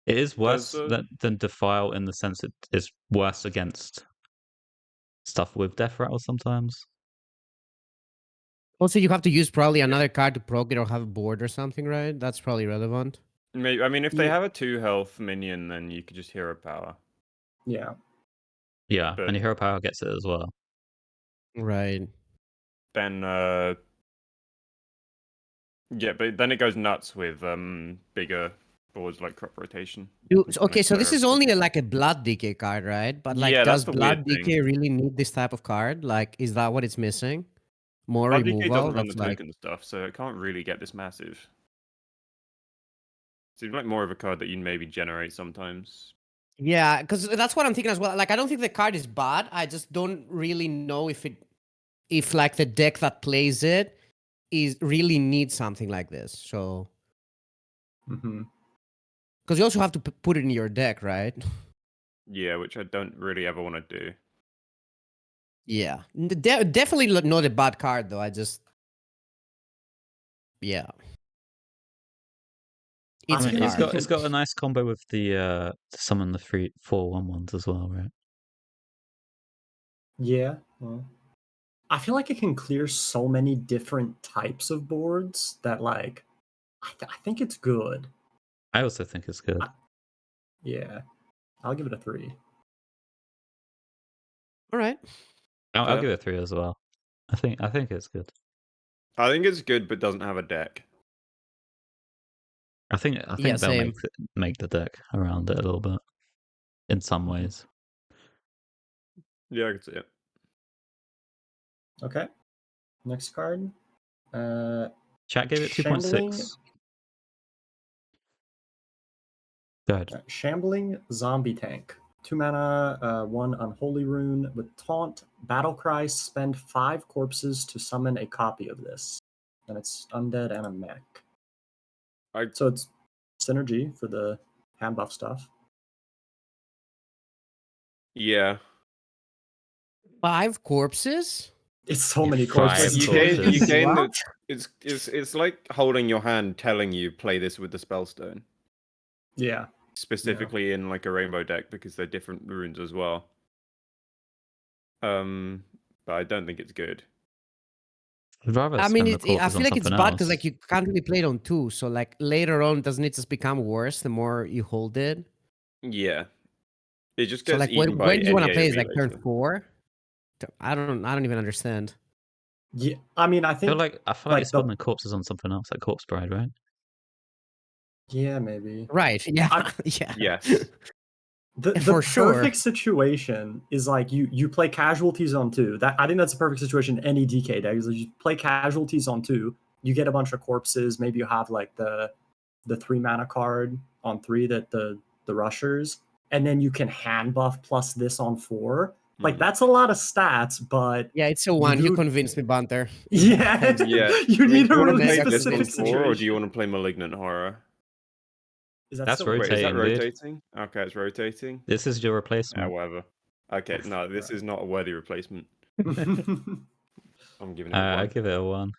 [SPEAKER 2] It is worse than Defile in the sense it is worse against stuff with death rattle sometimes.
[SPEAKER 1] Also, you have to use probably another card to proc it or have a board or something, right? That's probably relevant.
[SPEAKER 3] Maybe, I mean, if they
[SPEAKER 4] Yeah.
[SPEAKER 3] have a 2 health minion, then you could just hero power.
[SPEAKER 4] Yeah.
[SPEAKER 2] Yeah,
[SPEAKER 3] But-
[SPEAKER 2] and hero power gets it as well.
[SPEAKER 1] Right.
[SPEAKER 3] Then yeah, but then it goes nuts with bigger boards like crop rotation.
[SPEAKER 1] Okay, so this
[SPEAKER 3] Clear
[SPEAKER 1] is only like a blood DK card, right? But like,
[SPEAKER 3] Yeah, that's
[SPEAKER 1] does
[SPEAKER 3] the
[SPEAKER 1] blood
[SPEAKER 3] weird
[SPEAKER 1] DK
[SPEAKER 3] thing.
[SPEAKER 1] really need this type of card? Like, is that what it's missing? More
[SPEAKER 3] Blood DK
[SPEAKER 1] removal?
[SPEAKER 3] doesn't run the
[SPEAKER 1] That's like
[SPEAKER 3] token stuff, so it can't really get this massive. Seems like more of a card that you maybe generate sometimes.
[SPEAKER 1] Yeah, because that's what I'm thinking as well. Like, I don't think the card is bad. I just don't really know if like the deck that plays it is really needs something like this. So,
[SPEAKER 4] Mm-hmm.
[SPEAKER 1] because you also have to put it in your deck, right?
[SPEAKER 3] Yeah, which I don't really ever want to do.
[SPEAKER 1] Yeah, definitely not a bad card though. I just, yeah,
[SPEAKER 2] I
[SPEAKER 1] it's
[SPEAKER 2] mean,
[SPEAKER 1] a
[SPEAKER 2] it's
[SPEAKER 1] card.
[SPEAKER 2] got a nice combo with the to summon the 3/4/1 ones as well, right?
[SPEAKER 4] Yeah. Well, I feel like it can clear so many different types of boards that, like, I think it's good.
[SPEAKER 2] I also think it's good.
[SPEAKER 4] Yeah, I'll give it a 3.
[SPEAKER 1] All right.
[SPEAKER 2] I'll
[SPEAKER 3] Fair.
[SPEAKER 2] give it a 3 as well. I think it's good.
[SPEAKER 3] I think it's good, but doesn't have a deck.
[SPEAKER 2] I think
[SPEAKER 1] Yeah,
[SPEAKER 2] they'll
[SPEAKER 1] same.
[SPEAKER 2] make the deck around it a little bit in some ways.
[SPEAKER 3] Yeah, I can see it.
[SPEAKER 4] Okay. Next card.
[SPEAKER 2] Chat gave it 2.6. Go ahead.
[SPEAKER 4] Shambling Zombie Tank. 2 mana, 1 Unholy Rune with Taunt. Battle Cry, spend 5 corpses to summon a copy of this. And it's undead and a mech. So it's synergy for the hand buff stuff.
[SPEAKER 3] Yeah.
[SPEAKER 1] 5 corpses?
[SPEAKER 4] It's so
[SPEAKER 2] Yeah,
[SPEAKER 4] many
[SPEAKER 2] 5
[SPEAKER 4] corpses.
[SPEAKER 3] You
[SPEAKER 2] corpses.
[SPEAKER 3] gain
[SPEAKER 1] What?
[SPEAKER 3] it's like holding your hand telling you play this with the spellstone.
[SPEAKER 4] Yeah.
[SPEAKER 3] Specifically in like a rainbow deck because they're different runes as well. But I don't think it's good.
[SPEAKER 2] I'd rather
[SPEAKER 1] I mean,
[SPEAKER 2] spend the
[SPEAKER 1] I
[SPEAKER 2] corpses
[SPEAKER 1] feel
[SPEAKER 2] on
[SPEAKER 1] like it's
[SPEAKER 2] something
[SPEAKER 1] bad
[SPEAKER 2] else.
[SPEAKER 1] because like you can't really play it on 2. So like later on, doesn't it just become worse the more you hold it?
[SPEAKER 3] Yeah. It just
[SPEAKER 1] So
[SPEAKER 3] gets
[SPEAKER 1] like
[SPEAKER 3] eaten by
[SPEAKER 1] when do you want to
[SPEAKER 3] any
[SPEAKER 1] play? Is
[SPEAKER 3] AoE
[SPEAKER 1] like turn
[SPEAKER 3] later.
[SPEAKER 1] 4? I don't even understand.
[SPEAKER 4] Yeah. I mean, I
[SPEAKER 2] I feel
[SPEAKER 4] think.
[SPEAKER 2] like
[SPEAKER 4] like
[SPEAKER 2] you're spending the corpses on something else, like Corpse Bride, right?
[SPEAKER 4] Yeah, maybe.
[SPEAKER 1] Right? Yeah.
[SPEAKER 4] I-
[SPEAKER 1] Yeah.
[SPEAKER 3] Yes.
[SPEAKER 4] The
[SPEAKER 1] For sure.
[SPEAKER 4] perfect situation is like you play casualties on 2. That I think that's a perfect situation in any DK deck. Is like you play casualties on 2, you get a bunch of corpses. Maybe you have like the 3 mana card on 3 that the rushers, and then you can hand buff plus this on 4. Like that's a lot of stats, but
[SPEAKER 1] Yeah, it's a 1. You
[SPEAKER 4] do-
[SPEAKER 1] convinced me, Bunter.
[SPEAKER 4] yeah,
[SPEAKER 3] Yeah.
[SPEAKER 4] you need
[SPEAKER 3] do
[SPEAKER 4] a
[SPEAKER 3] you want to
[SPEAKER 4] really
[SPEAKER 3] play
[SPEAKER 1] mega
[SPEAKER 3] this on
[SPEAKER 4] specific
[SPEAKER 3] 4
[SPEAKER 4] situation.
[SPEAKER 3] or do you want to play Malignant Horror?
[SPEAKER 4] Is that
[SPEAKER 2] That's
[SPEAKER 4] still
[SPEAKER 3] Wait, is that
[SPEAKER 2] rotating, dude.
[SPEAKER 3] rotating? Okay, it's rotating.
[SPEAKER 2] This is your
[SPEAKER 3] Yeah,
[SPEAKER 2] replacement.
[SPEAKER 3] whatever. Okay, no, this is not a worthy replacement. I'm giving it a
[SPEAKER 2] I
[SPEAKER 3] 1.
[SPEAKER 2] give it a 1.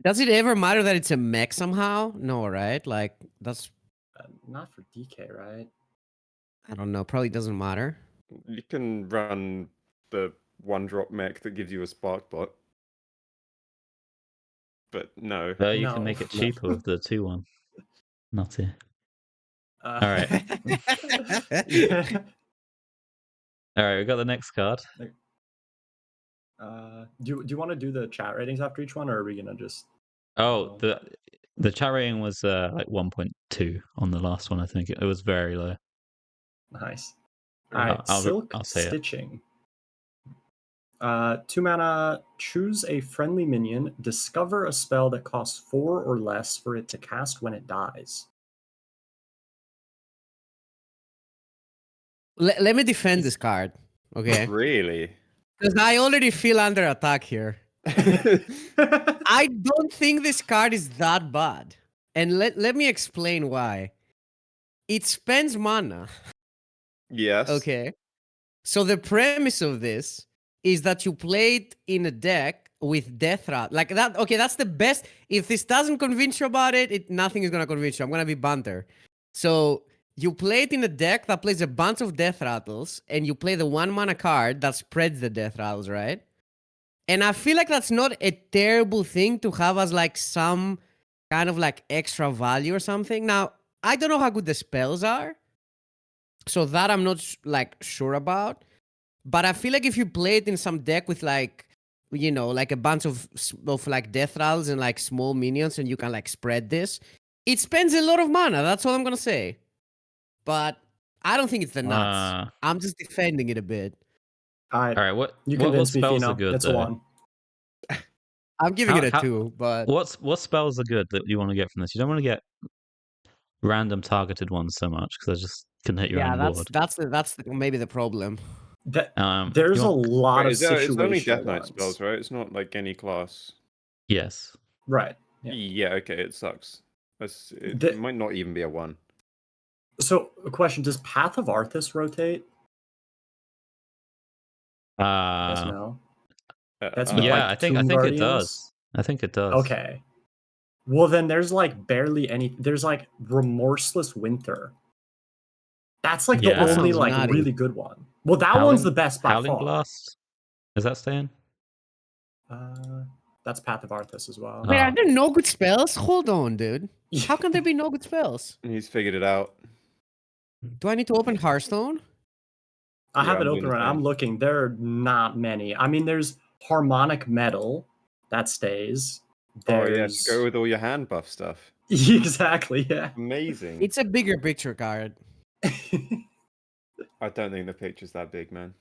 [SPEAKER 1] Does it ever matter that it's a mech somehow? No, right? Like that's
[SPEAKER 4] Not for DK, right?
[SPEAKER 1] I don't know. Probably doesn't matter.
[SPEAKER 3] You can run the 1-drop mech that gives you a spark bot. But no.
[SPEAKER 2] Though you
[SPEAKER 4] No.
[SPEAKER 2] can make it cheaper with the 2/1. Nutty.
[SPEAKER 4] All
[SPEAKER 2] right. All right, we got the next card.
[SPEAKER 4] Do you want to do the chat ratings after each one, or are we gonna just?
[SPEAKER 2] Oh, the chat rating was like 1.2 on the last one. I think it was very low.
[SPEAKER 4] Nice. All right,
[SPEAKER 2] I'll
[SPEAKER 4] Silk
[SPEAKER 2] say it.
[SPEAKER 4] Stitching. 2 mana, choose a friendly minion, discover a spell that costs 4 or less for it to cast when it dies.
[SPEAKER 1] Let me defend this card, okay?
[SPEAKER 3] Really?
[SPEAKER 1] Because I already feel under attack here. I don't think this card is that bad. And let me explain why. It spends mana.
[SPEAKER 3] Yes.
[SPEAKER 1] Okay. So the premise of this is that you play it in a deck with Death Rattle. Like that, okay, that's the best. If this doesn't convince you about it, nothing is gonna convince you. I'm gonna be banter. So you play it in a deck that plays a bunch of Death Rattles, and you play the 1 mana card that spreads the Death Rattles, right? And I feel like that's not a terrible thing to have as like some kind of like extra value or something. Now, I don't know how good the spells are, so that I'm not like sure about. But I feel like if you play it in some deck with like, you know, like a bunch of like death rattles and like small minions, and you can like spread this, it spends a lot of mana. That's all I'm gonna say. But I don't think it's the nuts. I'm just defending it a bit.
[SPEAKER 4] All
[SPEAKER 2] All right, what
[SPEAKER 4] you
[SPEAKER 2] what
[SPEAKER 4] convinced me,
[SPEAKER 2] spells
[SPEAKER 4] Fino.
[SPEAKER 2] are good
[SPEAKER 4] It's
[SPEAKER 2] though?
[SPEAKER 4] a 1.
[SPEAKER 1] I'm giving it a
[SPEAKER 2] How-
[SPEAKER 1] 2, but
[SPEAKER 2] What spells are good that you want to get from this? You don't want to get random targeted ones so much because they just can hit your
[SPEAKER 1] yeah,
[SPEAKER 2] own board.
[SPEAKER 1] that's maybe the problem.
[SPEAKER 4] There's
[SPEAKER 2] you
[SPEAKER 4] a
[SPEAKER 2] want-
[SPEAKER 4] lot of
[SPEAKER 3] It's only
[SPEAKER 4] situational
[SPEAKER 3] Death Knight
[SPEAKER 4] ones.
[SPEAKER 3] spells, right? It's not like any class.
[SPEAKER 2] Yes.
[SPEAKER 4] Right. Yeah.
[SPEAKER 3] Yeah, okay, it sucks. It
[SPEAKER 4] The-
[SPEAKER 3] might not even be a 1.
[SPEAKER 4] So, a question: does Path of Arthas rotate? I guess no. That's with,
[SPEAKER 2] yeah,
[SPEAKER 4] like,
[SPEAKER 2] I think
[SPEAKER 4] Tomb
[SPEAKER 2] it
[SPEAKER 4] Guardians?
[SPEAKER 2] does. I think it does.
[SPEAKER 4] Okay. Well, then there's like barely any. There's like Remorseless Winter. That's like
[SPEAKER 2] Yeah.
[SPEAKER 4] the only
[SPEAKER 1] Sounds
[SPEAKER 4] like
[SPEAKER 1] nutty.
[SPEAKER 4] really good one. Well, that one's the best by
[SPEAKER 2] Howling
[SPEAKER 4] far.
[SPEAKER 2] Blast. Is that staying?
[SPEAKER 4] That's Path of Arthas as well.
[SPEAKER 1] Wait, are there no good spells? Hold on, dude. How can there be no good spells?
[SPEAKER 3] He's figured it out.
[SPEAKER 1] Do I need to open Hearthstone?
[SPEAKER 4] I have
[SPEAKER 3] Yeah,
[SPEAKER 4] it
[SPEAKER 3] I'm
[SPEAKER 4] open
[SPEAKER 3] doing the
[SPEAKER 4] right now. I'm
[SPEAKER 3] same.
[SPEAKER 4] looking. There are not many. I mean, there's Harmonic Metal that stays.
[SPEAKER 3] Oh yeah,
[SPEAKER 4] There's
[SPEAKER 3] to go with all your hand buff stuff.
[SPEAKER 4] exactly, yeah.
[SPEAKER 3] Amazing.
[SPEAKER 1] It's a bigger picture card.
[SPEAKER 3] I don't think the picture's that big, man.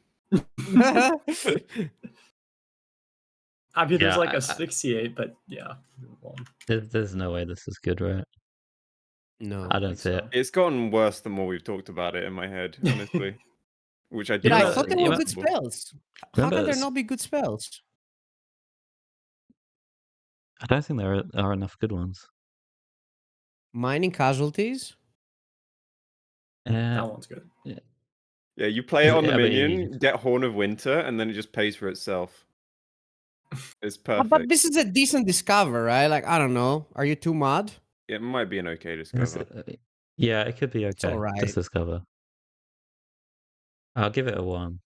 [SPEAKER 4] I mean, there's
[SPEAKER 2] Yeah,
[SPEAKER 4] like Asphyxiate, but yeah.
[SPEAKER 2] There's no way this is good, right?
[SPEAKER 1] No.
[SPEAKER 2] I don't see it.
[SPEAKER 3] It's gotten worse the more we've talked about it in my head, honestly. Which I do.
[SPEAKER 1] Dude, I
[SPEAKER 2] know,
[SPEAKER 1] thought there
[SPEAKER 2] you
[SPEAKER 1] were
[SPEAKER 2] know-
[SPEAKER 1] good spells. How
[SPEAKER 2] Remember
[SPEAKER 1] can there
[SPEAKER 2] this-
[SPEAKER 1] not be good spells?
[SPEAKER 2] I don't think there are enough good ones.
[SPEAKER 1] Mining Casualties?
[SPEAKER 4] That one's good.
[SPEAKER 3] Yeah, you play it on the
[SPEAKER 2] Yeah, but
[SPEAKER 3] minion, get Horn of Winter, and then it just pays for itself. It's perfect.
[SPEAKER 1] But this is a decent discover, right? Like, I don't know. Are you too mad?
[SPEAKER 3] It might be an okay discover.
[SPEAKER 2] Yeah, it could be okay.
[SPEAKER 1] all right.
[SPEAKER 2] Just discover. I'll give it a 1.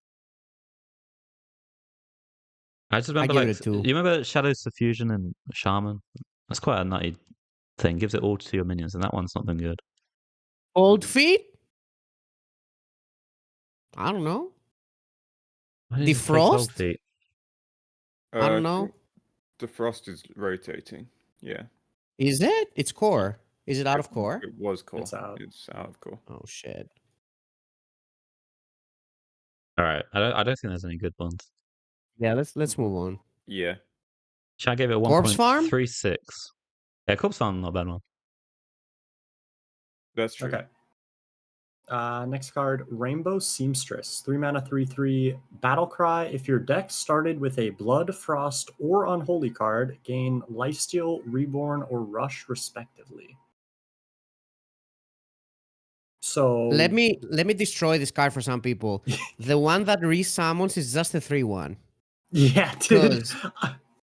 [SPEAKER 2] I just remember,
[SPEAKER 1] give
[SPEAKER 2] like,
[SPEAKER 1] it a 2.
[SPEAKER 2] you remember Shadow's Suffusion and Shaman? That's quite a nutty thing. Gives it all to your minions, and that one's not been good.
[SPEAKER 1] Cold Feet? I don't know.
[SPEAKER 2] Why did you play
[SPEAKER 1] Defrost?
[SPEAKER 2] Cold Feet?
[SPEAKER 1] I don't know.
[SPEAKER 3] The Frost is rotating. Yeah.
[SPEAKER 1] Is it? It's core. Is it out of core?
[SPEAKER 3] It was core.
[SPEAKER 4] It's out.
[SPEAKER 3] It's out of core.
[SPEAKER 1] Oh, shit.
[SPEAKER 2] All right, I don't think there's any good ones.
[SPEAKER 1] Yeah, let's move on.
[SPEAKER 3] Yeah.
[SPEAKER 2] I gave it a
[SPEAKER 1] Corpse Farm?
[SPEAKER 2] 1.36. Yeah, Corpse Farm, not a bad one.
[SPEAKER 3] That's true.
[SPEAKER 4] Okay. Next card, Rainbow Seamstress. 3 mana, 3/3. Battle Cry. If your deck started with a Blood, Frost, or Unholy card, gain Lifesteal, Reborn, or Rush, respectively. So
[SPEAKER 1] Let me destroy this card for some people. The one that resummons is just a 3/1.
[SPEAKER 4] Yeah, dude.
[SPEAKER 1] 'Cause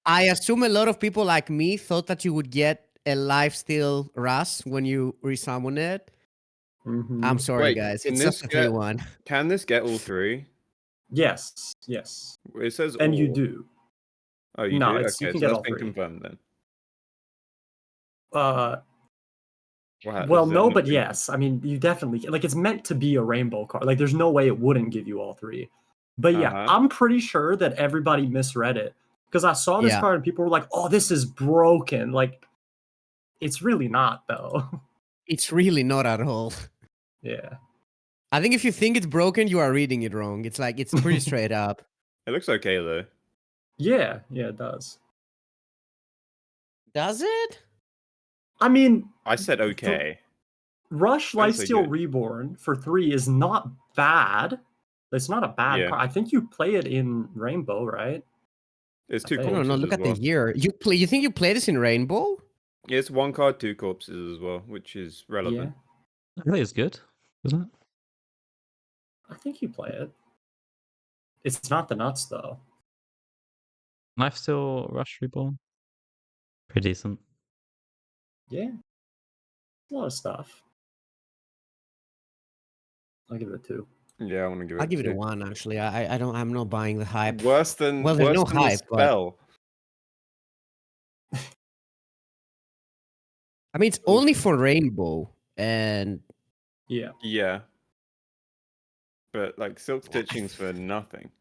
[SPEAKER 1] I assume a lot of people like me thought that you would get a Lifesteal Rush when you resummon it.
[SPEAKER 4] Mhm.
[SPEAKER 1] I'm sorry,
[SPEAKER 3] Wait,
[SPEAKER 1] guys.
[SPEAKER 3] can
[SPEAKER 1] It's
[SPEAKER 3] this
[SPEAKER 1] just a
[SPEAKER 3] get-
[SPEAKER 1] 3/1.
[SPEAKER 3] Can this get all 3?
[SPEAKER 4] Yes.
[SPEAKER 3] It says
[SPEAKER 4] And you
[SPEAKER 3] all.
[SPEAKER 4] do.
[SPEAKER 3] Oh, you
[SPEAKER 4] No,
[SPEAKER 3] do?
[SPEAKER 4] it's- you
[SPEAKER 3] Okay,
[SPEAKER 4] can
[SPEAKER 3] so
[SPEAKER 4] get
[SPEAKER 3] that's
[SPEAKER 4] all
[SPEAKER 3] been
[SPEAKER 4] 3.
[SPEAKER 3] confirmed then.
[SPEAKER 4] Well,
[SPEAKER 3] Does that
[SPEAKER 4] no,
[SPEAKER 3] not
[SPEAKER 4] but
[SPEAKER 3] mean-
[SPEAKER 4] yes. I mean, you definitely like it's meant to be a rainbow card. Like, there's no way it wouldn't give you all 3. But yeah,
[SPEAKER 3] Uh-huh.
[SPEAKER 4] I'm pretty sure that everybody misread it because I saw this
[SPEAKER 1] Yeah.
[SPEAKER 4] card and people were like, "Oh, this is broken." Like, it's really not though.
[SPEAKER 1] It's really not at all.
[SPEAKER 4] Yeah.
[SPEAKER 1] I think if you think it's broken, you are reading it wrong. It's like it's pretty straight up.
[SPEAKER 3] It looks okay though.
[SPEAKER 4] Yeah, it does.
[SPEAKER 1] Does it?
[SPEAKER 4] I mean,
[SPEAKER 3] I said okay.
[SPEAKER 4] Rush
[SPEAKER 3] I'd say
[SPEAKER 4] Lifesteal
[SPEAKER 3] good.
[SPEAKER 4] Reborn for 3 is not bad. It's not a bad
[SPEAKER 3] Yeah.
[SPEAKER 4] card. I think you play it in Rainbow, right?
[SPEAKER 3] It's
[SPEAKER 4] I
[SPEAKER 3] 2
[SPEAKER 4] think-
[SPEAKER 3] corpses
[SPEAKER 1] No, look
[SPEAKER 3] as
[SPEAKER 1] at
[SPEAKER 3] well.
[SPEAKER 1] the year. You think you play this in Rainbow?
[SPEAKER 3] Yeah, it's 1 card, 2 corpses as well, which is relevant.
[SPEAKER 2] I think it's good, isn't it?
[SPEAKER 4] I think you play it. It's not the nuts though.
[SPEAKER 2] Lifesteal Rush Reborn. Pretty decent.
[SPEAKER 4] Yeah. A lot of stuff. I'll give it a 2.
[SPEAKER 3] Yeah, I want to give it.
[SPEAKER 1] I'll give it a
[SPEAKER 3] 2.
[SPEAKER 1] 1. Actually, I'm not buying the hype.
[SPEAKER 3] Worse than
[SPEAKER 1] Well, there's
[SPEAKER 3] worse
[SPEAKER 1] no
[SPEAKER 3] than
[SPEAKER 1] hype,
[SPEAKER 3] the
[SPEAKER 1] but-
[SPEAKER 3] spell.
[SPEAKER 1] I mean, it's only for Rainbow, and
[SPEAKER 4] Yeah.
[SPEAKER 3] Yeah. But like silk stitching's for nothing.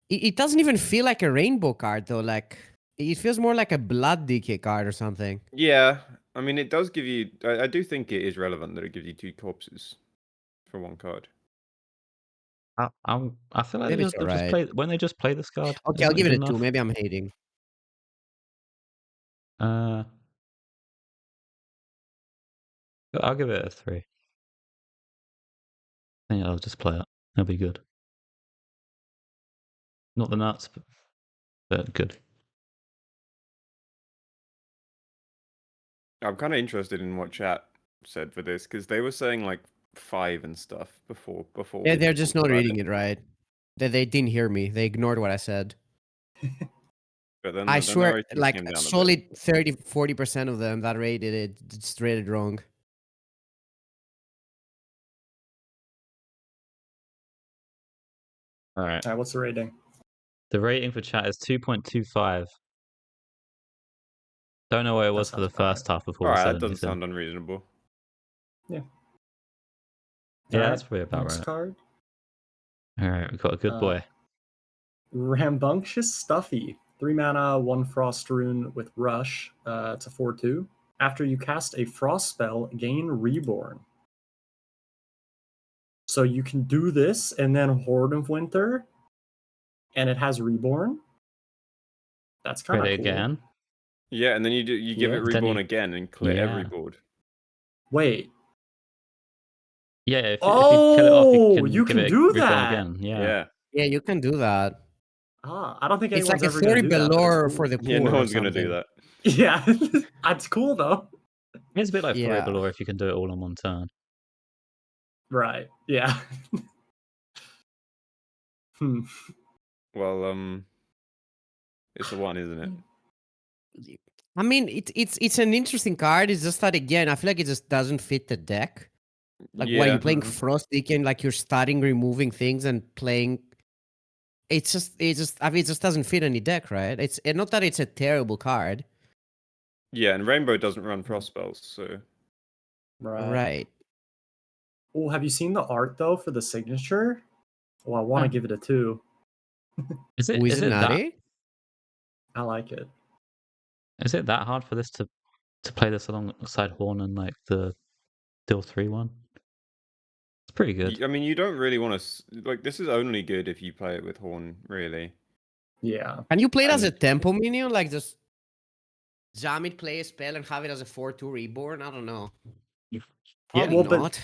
[SPEAKER 1] it doesn't even feel like a Rainbow card though. Like it feels more like a Blood DK card or something.
[SPEAKER 3] Yeah, I mean it does give you. I do think it is relevant that it gives you 2 corpses for 1 card.
[SPEAKER 2] I feel like
[SPEAKER 1] Maybe
[SPEAKER 2] they
[SPEAKER 1] it's
[SPEAKER 2] just
[SPEAKER 1] alright.
[SPEAKER 2] play when they just play this card.
[SPEAKER 1] Okay, I'll give it a 2. Maybe I'm hating.
[SPEAKER 2] I'll give it a 3. I think I'll just play it. It'll be good. Not the nuts, but good.
[SPEAKER 3] I'm kind of interested in what chat said for this because they were saying like 5 and stuff before.
[SPEAKER 1] Yeah,
[SPEAKER 3] we
[SPEAKER 1] they're just
[SPEAKER 3] talked
[SPEAKER 1] not
[SPEAKER 3] about
[SPEAKER 1] reading it right. They didn't hear me. They ignored what I said.
[SPEAKER 3] But then,
[SPEAKER 1] I
[SPEAKER 3] then the
[SPEAKER 1] swear,
[SPEAKER 3] ratings
[SPEAKER 1] like
[SPEAKER 3] came down a bit.
[SPEAKER 1] solid 30-40% of them that rated it just rated wrong.
[SPEAKER 2] All right.
[SPEAKER 4] All right, what's the rating?
[SPEAKER 2] The rating for chat is 2.25. Don't know what it was for the
[SPEAKER 4] sounds about
[SPEAKER 2] first half before
[SPEAKER 3] All
[SPEAKER 2] we
[SPEAKER 3] right,
[SPEAKER 2] said
[SPEAKER 3] that doesn't
[SPEAKER 2] anything.
[SPEAKER 3] sound unreasonable.
[SPEAKER 2] Yeah,
[SPEAKER 4] All
[SPEAKER 2] that's probably about
[SPEAKER 4] next
[SPEAKER 2] right.
[SPEAKER 4] card.
[SPEAKER 2] All right, we've got a good boy.
[SPEAKER 4] Rambunctious Stuffy. 3 mana, 1 Frost Rune with Rush. It's a 4/2. After you cast a Frost spell, gain Reborn. So you can do this and then Horde of Winter, and it has Reborn. That's kind
[SPEAKER 2] Try
[SPEAKER 4] of
[SPEAKER 2] it
[SPEAKER 4] cool.
[SPEAKER 2] again.
[SPEAKER 3] Yeah, and then you give
[SPEAKER 4] Yeah.
[SPEAKER 3] it
[SPEAKER 2] Then
[SPEAKER 3] reborn
[SPEAKER 2] you-
[SPEAKER 3] again and clear every
[SPEAKER 2] Yeah.
[SPEAKER 3] board.
[SPEAKER 4] Wait.
[SPEAKER 2] Yeah, if you kill it off,
[SPEAKER 4] Oh,
[SPEAKER 2] you can give it
[SPEAKER 4] do
[SPEAKER 2] reborn
[SPEAKER 4] that.
[SPEAKER 2] again.
[SPEAKER 3] Yeah.
[SPEAKER 1] Yeah, you can do that.
[SPEAKER 4] I don't think
[SPEAKER 1] It's
[SPEAKER 4] anyone's
[SPEAKER 1] like a
[SPEAKER 4] ever gonna
[SPEAKER 1] 30
[SPEAKER 4] do that. But
[SPEAKER 1] below
[SPEAKER 4] it's
[SPEAKER 1] for
[SPEAKER 4] cool.
[SPEAKER 1] the poor.
[SPEAKER 3] Yeah, no
[SPEAKER 1] or
[SPEAKER 3] one's gonna do
[SPEAKER 1] something.
[SPEAKER 3] that.
[SPEAKER 4] Yeah, that's cool though.
[SPEAKER 2] It's a bit like
[SPEAKER 1] Yeah.
[SPEAKER 2] Below if you can do it all in one turn.
[SPEAKER 4] Right. Yeah.
[SPEAKER 3] Well, it's a 1, isn't it?
[SPEAKER 1] I mean, it's an interesting card. It's just that again, I feel like it just doesn't fit the deck. Like while
[SPEAKER 3] Yeah.
[SPEAKER 1] you're playing
[SPEAKER 4] Mhm.
[SPEAKER 1] Frost Deacon, like you're starting removing things and playing. I mean, it just doesn't fit any deck, right? It's not that it's a terrible card.
[SPEAKER 3] Yeah, and Rainbow doesn't run frost spells, so
[SPEAKER 1] Right.
[SPEAKER 4] Oh, have you seen the art though for the signature? Oh, I want to give it a 2.
[SPEAKER 2] Is it
[SPEAKER 1] Wizard
[SPEAKER 2] that
[SPEAKER 1] Nutty?
[SPEAKER 4] I like it.
[SPEAKER 2] is it that hard for this to play this alongside Horn and like the Deal 3 one? It's pretty good.
[SPEAKER 3] I mean, you don't really want to like. This is only good if you play it with Horn, really.
[SPEAKER 4] Yeah.
[SPEAKER 1] Can you play it as a
[SPEAKER 3] And-
[SPEAKER 1] tempo minion? Like just jam it, play a spell, and have it as a 4/2 reborn? I don't know. Probably
[SPEAKER 4] Well,
[SPEAKER 1] not.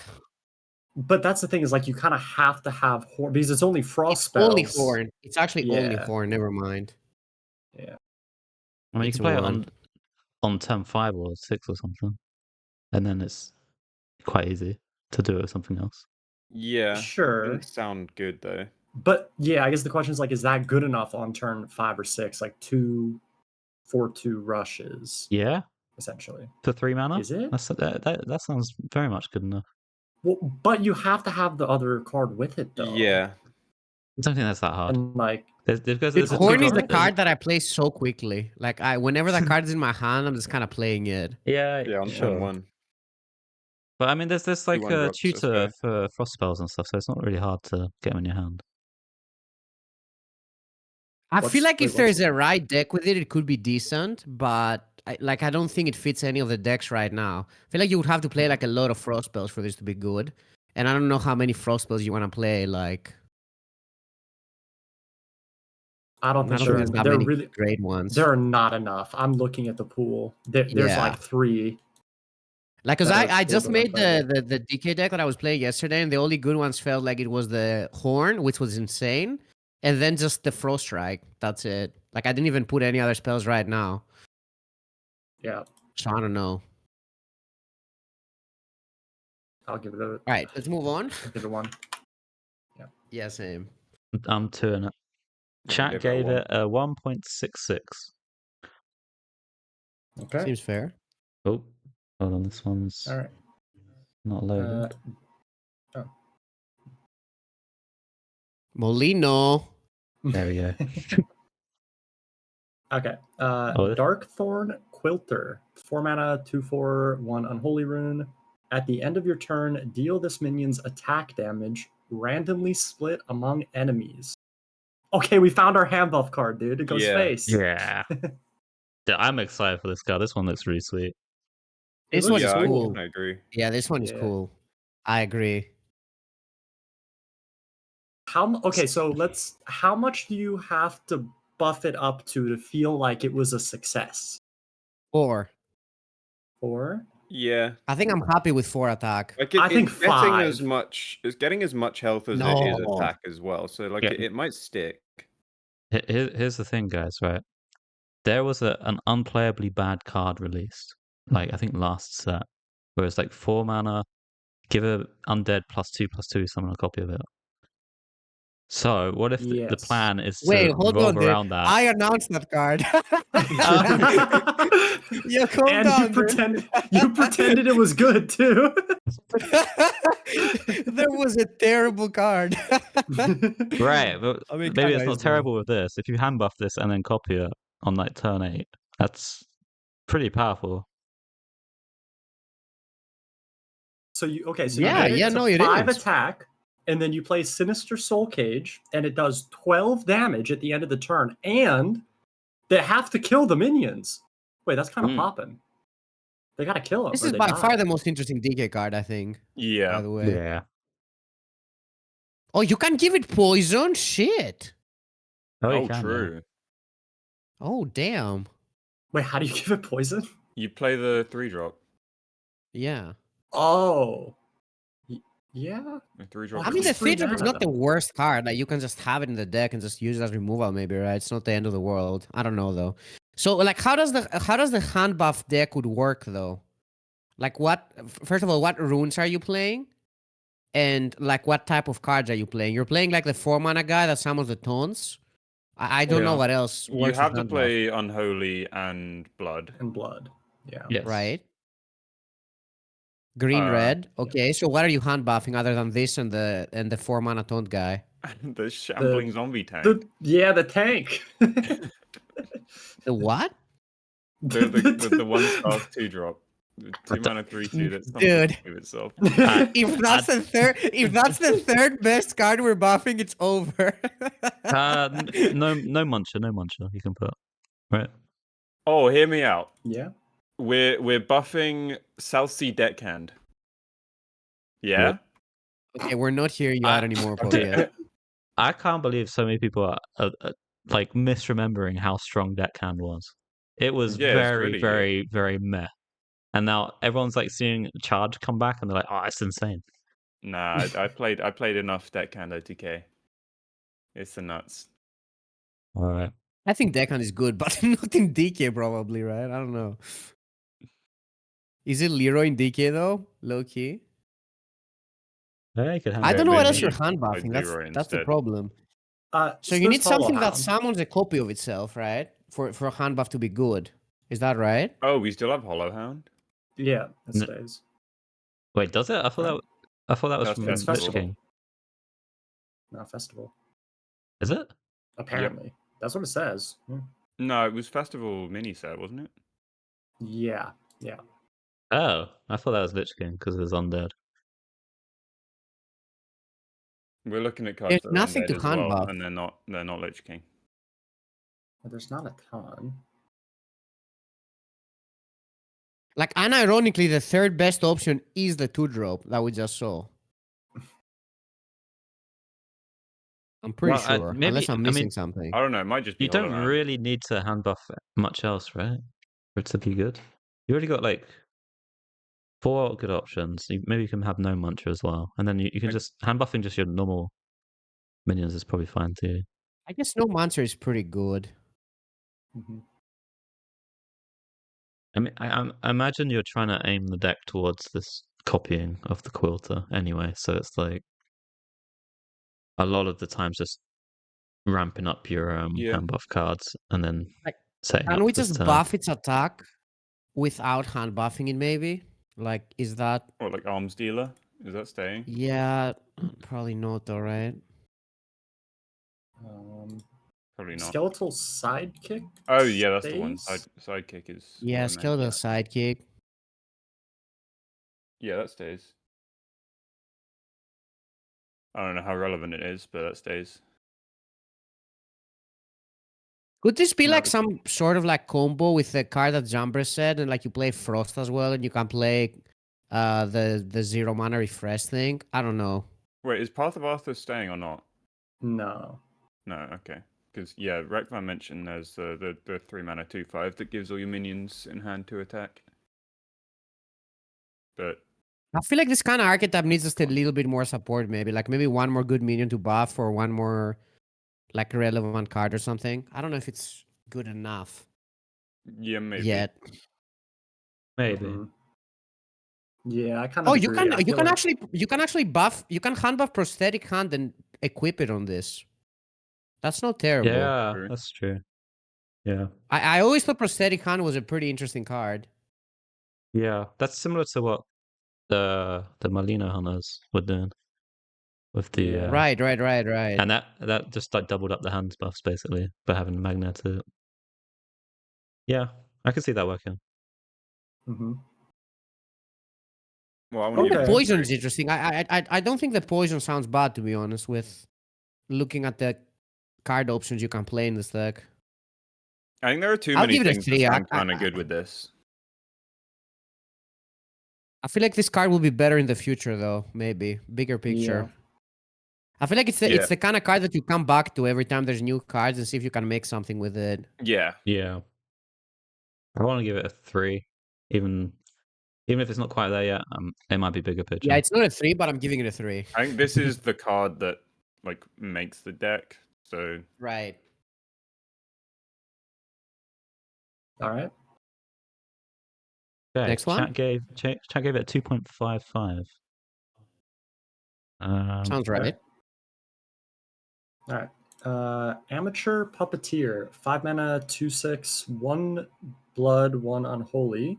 [SPEAKER 4] But that's the thing is like you kind of have to have Horn because it's only Frost
[SPEAKER 1] It's
[SPEAKER 4] spells.
[SPEAKER 1] only Horn. It's actually only
[SPEAKER 4] Yeah.
[SPEAKER 1] Horn. Never mind.
[SPEAKER 2] I mean, you
[SPEAKER 1] It's
[SPEAKER 2] can play it
[SPEAKER 1] one.
[SPEAKER 2] on turn 5 or 6 or something, and then it's quite easy to do it with something else.
[SPEAKER 3] Yeah,
[SPEAKER 4] Sure.
[SPEAKER 3] doesn't sound good though.
[SPEAKER 4] But yeah, I guess the question is like, is that good enough on turn 5 or 6? Like 2 4/2 rushes,
[SPEAKER 2] Yeah,
[SPEAKER 4] essentially.
[SPEAKER 2] for 3 mana.
[SPEAKER 4] Is it?
[SPEAKER 2] That sounds very much good enough.
[SPEAKER 4] Well, but you have to have the other card with it though.
[SPEAKER 3] Yeah,
[SPEAKER 2] I don't think that's that hard.
[SPEAKER 4] And like
[SPEAKER 2] There's
[SPEAKER 4] It's
[SPEAKER 2] a
[SPEAKER 1] Horn is the
[SPEAKER 4] There's-
[SPEAKER 1] card that I play so quickly. Like whenever that card is in my hand, I'm just kind of playing it.
[SPEAKER 2] Yeah,
[SPEAKER 3] yeah, on
[SPEAKER 2] sure.
[SPEAKER 3] turn 1.
[SPEAKER 2] But I mean, there's like
[SPEAKER 3] 2/1
[SPEAKER 2] a
[SPEAKER 3] drops, let's
[SPEAKER 2] tutor
[SPEAKER 3] go.
[SPEAKER 2] for frost spells and stuff, so it's not really hard to get them in your hand.
[SPEAKER 1] I
[SPEAKER 4] What's-
[SPEAKER 1] feel like if
[SPEAKER 4] wait,
[SPEAKER 1] there's
[SPEAKER 4] what's-
[SPEAKER 1] a right deck with it, it could be decent. But I don't think it fits any of the decks right now. I feel like you would have to play like a lot of frost spells for this to be good. And I don't know how many frost spells you want to play. Like
[SPEAKER 4] I don't
[SPEAKER 1] I
[SPEAKER 4] think
[SPEAKER 1] don't think there's that
[SPEAKER 4] they're
[SPEAKER 1] many
[SPEAKER 4] really
[SPEAKER 1] great ones.
[SPEAKER 4] there are not enough. I'm looking at the pool. There's
[SPEAKER 1] Yeah.
[SPEAKER 4] like 3.
[SPEAKER 1] Like, cause
[SPEAKER 4] that are
[SPEAKER 1] I just made
[SPEAKER 4] borderline
[SPEAKER 1] the DK deck that I was playing yesterday, and the only good ones felt like it was the Horn, which was insane, and then just the Frost Strike. That's it. Like I didn't even put any other spells right now,
[SPEAKER 4] Yeah,
[SPEAKER 1] so I don't know.
[SPEAKER 4] I'll give it a
[SPEAKER 1] All right, let's move on.
[SPEAKER 4] give it a 1.
[SPEAKER 1] Yeah, same.
[SPEAKER 2] I'm 2 in it.
[SPEAKER 3] I'll
[SPEAKER 2] Chat
[SPEAKER 3] give
[SPEAKER 2] gave
[SPEAKER 3] a 1.
[SPEAKER 2] it a 1.66.
[SPEAKER 4] Okay.
[SPEAKER 1] Seems fair.
[SPEAKER 2] Oh, hold on, this one's
[SPEAKER 4] All right.
[SPEAKER 2] not loaded.
[SPEAKER 1] Molino.
[SPEAKER 2] There we go.
[SPEAKER 4] Okay.
[SPEAKER 2] Oh,
[SPEAKER 4] Darkthorn Quilter. 4 mana, 2/4, 1 Unholy Rune. At the end of your turn, deal this minion's attack damage randomly split among enemies. Okay, we found our hand buff card, dude. It goes
[SPEAKER 3] Yeah.
[SPEAKER 4] face.
[SPEAKER 2] Yeah. Yeah, I'm excited for this card. This one looks really sweet.
[SPEAKER 1] This
[SPEAKER 4] looks
[SPEAKER 1] one is
[SPEAKER 3] Yeah,
[SPEAKER 1] cool.
[SPEAKER 3] I agree.
[SPEAKER 1] Yeah, this one is
[SPEAKER 4] Yeah.
[SPEAKER 1] cool. I agree.
[SPEAKER 4] Okay, so how much do you have to buff it up to feel like it was a success?
[SPEAKER 1] 4.
[SPEAKER 4] 4.
[SPEAKER 3] Yeah,
[SPEAKER 1] I think I'm happy with 4 attack.
[SPEAKER 3] like
[SPEAKER 4] I think
[SPEAKER 3] it's getting as
[SPEAKER 4] 5.
[SPEAKER 3] much. It's getting as much health as it is
[SPEAKER 1] No.
[SPEAKER 3] attack as well. So like
[SPEAKER 2] Yeah.
[SPEAKER 3] it might stick.
[SPEAKER 2] Here's the thing, guys. Right, there was an unplayably bad card released, like I think last set, where it's like 4 mana, give a undead +2/+2, summon a copy of it. So what if the
[SPEAKER 4] Yes.
[SPEAKER 2] plan is
[SPEAKER 1] Wait,
[SPEAKER 2] to
[SPEAKER 1] hold
[SPEAKER 2] revolve
[SPEAKER 1] on, dude.
[SPEAKER 2] around that?
[SPEAKER 1] I announced that card. Yeah, calm
[SPEAKER 4] And
[SPEAKER 1] down,
[SPEAKER 4] you pretended it was good too.
[SPEAKER 1] There was a terrible card.
[SPEAKER 2] Right, but
[SPEAKER 1] I mean,
[SPEAKER 2] maybe it's
[SPEAKER 1] kinda
[SPEAKER 2] not
[SPEAKER 1] is, though.
[SPEAKER 2] terrible with this. If you hand buff this and then copy it on like turn 8, that's pretty powerful.
[SPEAKER 4] So you
[SPEAKER 1] Yeah,
[SPEAKER 4] get it
[SPEAKER 1] yeah,
[SPEAKER 4] to
[SPEAKER 1] no, it
[SPEAKER 4] 5
[SPEAKER 1] is.
[SPEAKER 4] attack, and then you play Sinister Soul Cage, and it does 12 damage at the end of the turn, and they have to kill the minions. Wait, that's kind of popping. They gotta kill them.
[SPEAKER 1] This
[SPEAKER 4] or
[SPEAKER 1] is
[SPEAKER 4] they
[SPEAKER 1] by
[SPEAKER 4] die.
[SPEAKER 1] far the most interesting DK card, I think. By
[SPEAKER 3] Yeah,
[SPEAKER 1] the way.
[SPEAKER 2] Yeah.
[SPEAKER 1] Oh, you can give it poison? Shit.
[SPEAKER 2] Oh, you
[SPEAKER 3] oh,
[SPEAKER 2] can, yeah.
[SPEAKER 3] true.
[SPEAKER 1] Oh, damn.
[SPEAKER 4] Wait, how do you give it poison?
[SPEAKER 3] You play the 3-drop.
[SPEAKER 1] Yeah.
[SPEAKER 4] Oh. Yeah.
[SPEAKER 3] The 3-drop.
[SPEAKER 1] I mean, the
[SPEAKER 4] It's free
[SPEAKER 1] 3-drop is
[SPEAKER 4] mana,
[SPEAKER 1] not the worst card. Like, you can just have it in the deck and just use it as removal, maybe, right? It's not the end of the world. I don't know, though. So, like, how does the hand buff deck would work, though? Like, first of all, what runes are you playing? And, like, what type of cards are you playing? You're playing, like, the 4-mana guy that summons the taunts? I don't know
[SPEAKER 3] Yeah.
[SPEAKER 1] what else
[SPEAKER 3] You
[SPEAKER 1] works
[SPEAKER 3] have
[SPEAKER 1] with
[SPEAKER 3] to
[SPEAKER 1] hand buff,
[SPEAKER 3] play Unholy and Blood.
[SPEAKER 4] and blood. Yeah.
[SPEAKER 2] Yes.
[SPEAKER 1] right? Green, red. Okay, so what are you hand buffing other than this and the 4-mana taunt guy?
[SPEAKER 3] The shambling zombie tank.
[SPEAKER 4] The tank.
[SPEAKER 1] The what?
[SPEAKER 3] The 1-star 2-drop. The 2-mana 3/2 that
[SPEAKER 1] Dude.
[SPEAKER 3] with itself.
[SPEAKER 1] If that's the third best card we're buffing, it's over.
[SPEAKER 2] No muncher you can put. Right.
[SPEAKER 3] Oh, hear me out.
[SPEAKER 4] Yeah.
[SPEAKER 3] We're buffing South Sea Deckhand. Yeah?
[SPEAKER 1] Okay, we're not hearing you out anymore,
[SPEAKER 2] Okay.
[SPEAKER 1] yet.
[SPEAKER 2] I can't believe so many people are like misremembering how strong Deckhand was. It was
[SPEAKER 3] Yeah, it's
[SPEAKER 2] very,
[SPEAKER 3] really good.
[SPEAKER 2] very, very meh. And now everyone's like seeing Charge come back and they're like, oh, it's insane.
[SPEAKER 3] Nah, I played enough Deckhand OTK. It's the nuts.
[SPEAKER 2] All right.
[SPEAKER 1] I think Deckhand is good, but not in DK probably, right? I don't know. Is it Leroy in DK though? Low key.
[SPEAKER 2] Yeah, you could hand
[SPEAKER 1] I
[SPEAKER 2] it
[SPEAKER 1] don't know what
[SPEAKER 2] maybe.
[SPEAKER 1] else you're hand
[SPEAKER 3] I'd
[SPEAKER 1] buffing.
[SPEAKER 3] Leroy
[SPEAKER 1] That's the
[SPEAKER 3] instead.
[SPEAKER 1] problem. So
[SPEAKER 4] there's
[SPEAKER 1] you need something
[SPEAKER 4] Hollow
[SPEAKER 1] that
[SPEAKER 4] Hound.
[SPEAKER 1] summons a copy of itself, right? For a hand buff to be good. Is that right?
[SPEAKER 3] Oh, we still have Hollow Hound?
[SPEAKER 4] Yeah, it
[SPEAKER 2] No.
[SPEAKER 4] stays.
[SPEAKER 2] Wait, does it? I thought that was
[SPEAKER 3] That's
[SPEAKER 2] from
[SPEAKER 3] Festival.
[SPEAKER 2] Lich King.
[SPEAKER 4] Not festival.
[SPEAKER 2] Is it?
[SPEAKER 4] Apparently. That's what it says.
[SPEAKER 3] No, it was Festival mini set, wasn't it?
[SPEAKER 4] Yeah. Yeah.
[SPEAKER 2] Oh, I thought that was Lich King because it was undead.
[SPEAKER 3] We're looking at cards
[SPEAKER 1] There's
[SPEAKER 3] that are
[SPEAKER 1] nothing to
[SPEAKER 3] undead as
[SPEAKER 1] hand
[SPEAKER 3] well,
[SPEAKER 1] buff.
[SPEAKER 3] and they're not Lich King.
[SPEAKER 4] But there's not a ton.
[SPEAKER 1] Like, unironically, the third best option is the 2-drop that we just saw. I'm pretty
[SPEAKER 2] Well,
[SPEAKER 1] sure, unless I'm missing something.
[SPEAKER 3] I don't know. It might just be
[SPEAKER 2] You
[SPEAKER 3] Hollow
[SPEAKER 2] don't
[SPEAKER 3] Hound.
[SPEAKER 2] really need to hand buff much else, right? For it to be good. You already got like 4 good options. Maybe you can have no muncher as well. And then you can just hand buffing just your normal minions is probably fine too.
[SPEAKER 1] I guess no monster is pretty good.
[SPEAKER 4] Mm-hmm.
[SPEAKER 2] I mean, I imagine you're trying to aim the deck towards this copying of the quilter anyway, so it's like a lot of the times just ramping up your hand buff cards and then
[SPEAKER 1] Like,
[SPEAKER 2] setting up
[SPEAKER 1] Can we
[SPEAKER 2] this
[SPEAKER 1] just
[SPEAKER 2] turn.
[SPEAKER 1] buff its attack without hand buffing it, maybe? Like, is that...
[SPEAKER 3] Or like Arms Dealer? Is that staying?
[SPEAKER 1] Yeah, probably not, though, right?
[SPEAKER 3] Probably not.
[SPEAKER 4] Skeletal Sidekick?
[SPEAKER 3] Oh yeah, that's the one.
[SPEAKER 4] stays?
[SPEAKER 3] Sidekick is. what I
[SPEAKER 1] Yeah,
[SPEAKER 3] meant,
[SPEAKER 1] skeletal
[SPEAKER 3] yeah.
[SPEAKER 1] sidekick.
[SPEAKER 3] Yeah, that stays. I don't know how relevant it is, but that stays.
[SPEAKER 1] Could this be
[SPEAKER 4] No,
[SPEAKER 1] like
[SPEAKER 4] but-
[SPEAKER 1] some sort of like combo with the card that Jumper said, and like you play Frost as well, and you can play the 0-mana refresh thing? I don't know.
[SPEAKER 3] Wait, is Path of Arthur staying or not?
[SPEAKER 4] No.
[SPEAKER 3] No, okay. Because yeah, Rekvan mentioned there's the 3-mana 2/5 that gives all your minions in hand to attack. But
[SPEAKER 1] I feel like this kind of archetype needs just a little bit more support, maybe. Like maybe one more good minion to buff or one more like relevant card or something. I don't know if it's good enough
[SPEAKER 3] yeah, maybe.
[SPEAKER 1] yet.
[SPEAKER 2] Maybe.
[SPEAKER 4] Mhm. Yeah, I kind of
[SPEAKER 1] Oh,
[SPEAKER 4] agree. I feel like-
[SPEAKER 1] you can actually buff, you can hand buff prosthetic hand and equip it on this. That's not terrible.
[SPEAKER 2] Yeah,
[SPEAKER 3] True.
[SPEAKER 2] that's true. Yeah.
[SPEAKER 1] I always thought prosthetic hand was a pretty interesting card.
[SPEAKER 2] Yeah. That's similar to what the Molina hunters were doing with the
[SPEAKER 4] Yeah.
[SPEAKER 1] Right.
[SPEAKER 2] and that just like doubled up the hands buffs basically by having magnet. Yeah, I can see that working.
[SPEAKER 4] Mhm.
[SPEAKER 3] Well, I
[SPEAKER 1] I
[SPEAKER 3] want
[SPEAKER 1] think
[SPEAKER 3] to
[SPEAKER 1] the
[SPEAKER 4] Okay.
[SPEAKER 1] poison is interesting. I don't think the poison sounds bad, to be honest, with looking at the card options you can play in this deck.
[SPEAKER 3] I think there are too
[SPEAKER 1] I'll
[SPEAKER 3] many
[SPEAKER 1] give it a
[SPEAKER 3] things
[SPEAKER 1] 3.
[SPEAKER 3] that sound kind of good with this.
[SPEAKER 1] I feel like this card will be better in the future, though. Maybe bigger picture. I feel like it's
[SPEAKER 3] Yeah.
[SPEAKER 1] the kind of card that you come back to every time there's new cards and see if you can make something with it.
[SPEAKER 3] Yeah.
[SPEAKER 2] Yeah. I want to give it a 3, even if it's not quite there yet. It might be bigger picture.
[SPEAKER 1] Yeah, it's not a 3, but I'm giving it a 3.
[SPEAKER 3] I think this is the card that like makes the deck. So
[SPEAKER 1] Right.
[SPEAKER 4] All right.
[SPEAKER 2] Okay,
[SPEAKER 1] Next one?
[SPEAKER 2] Chat gave it 2.55.
[SPEAKER 1] Sounds right.
[SPEAKER 4] All right. Amateur Puppeteer, 5 mana, 2/6, 1 blood, 1 unholy.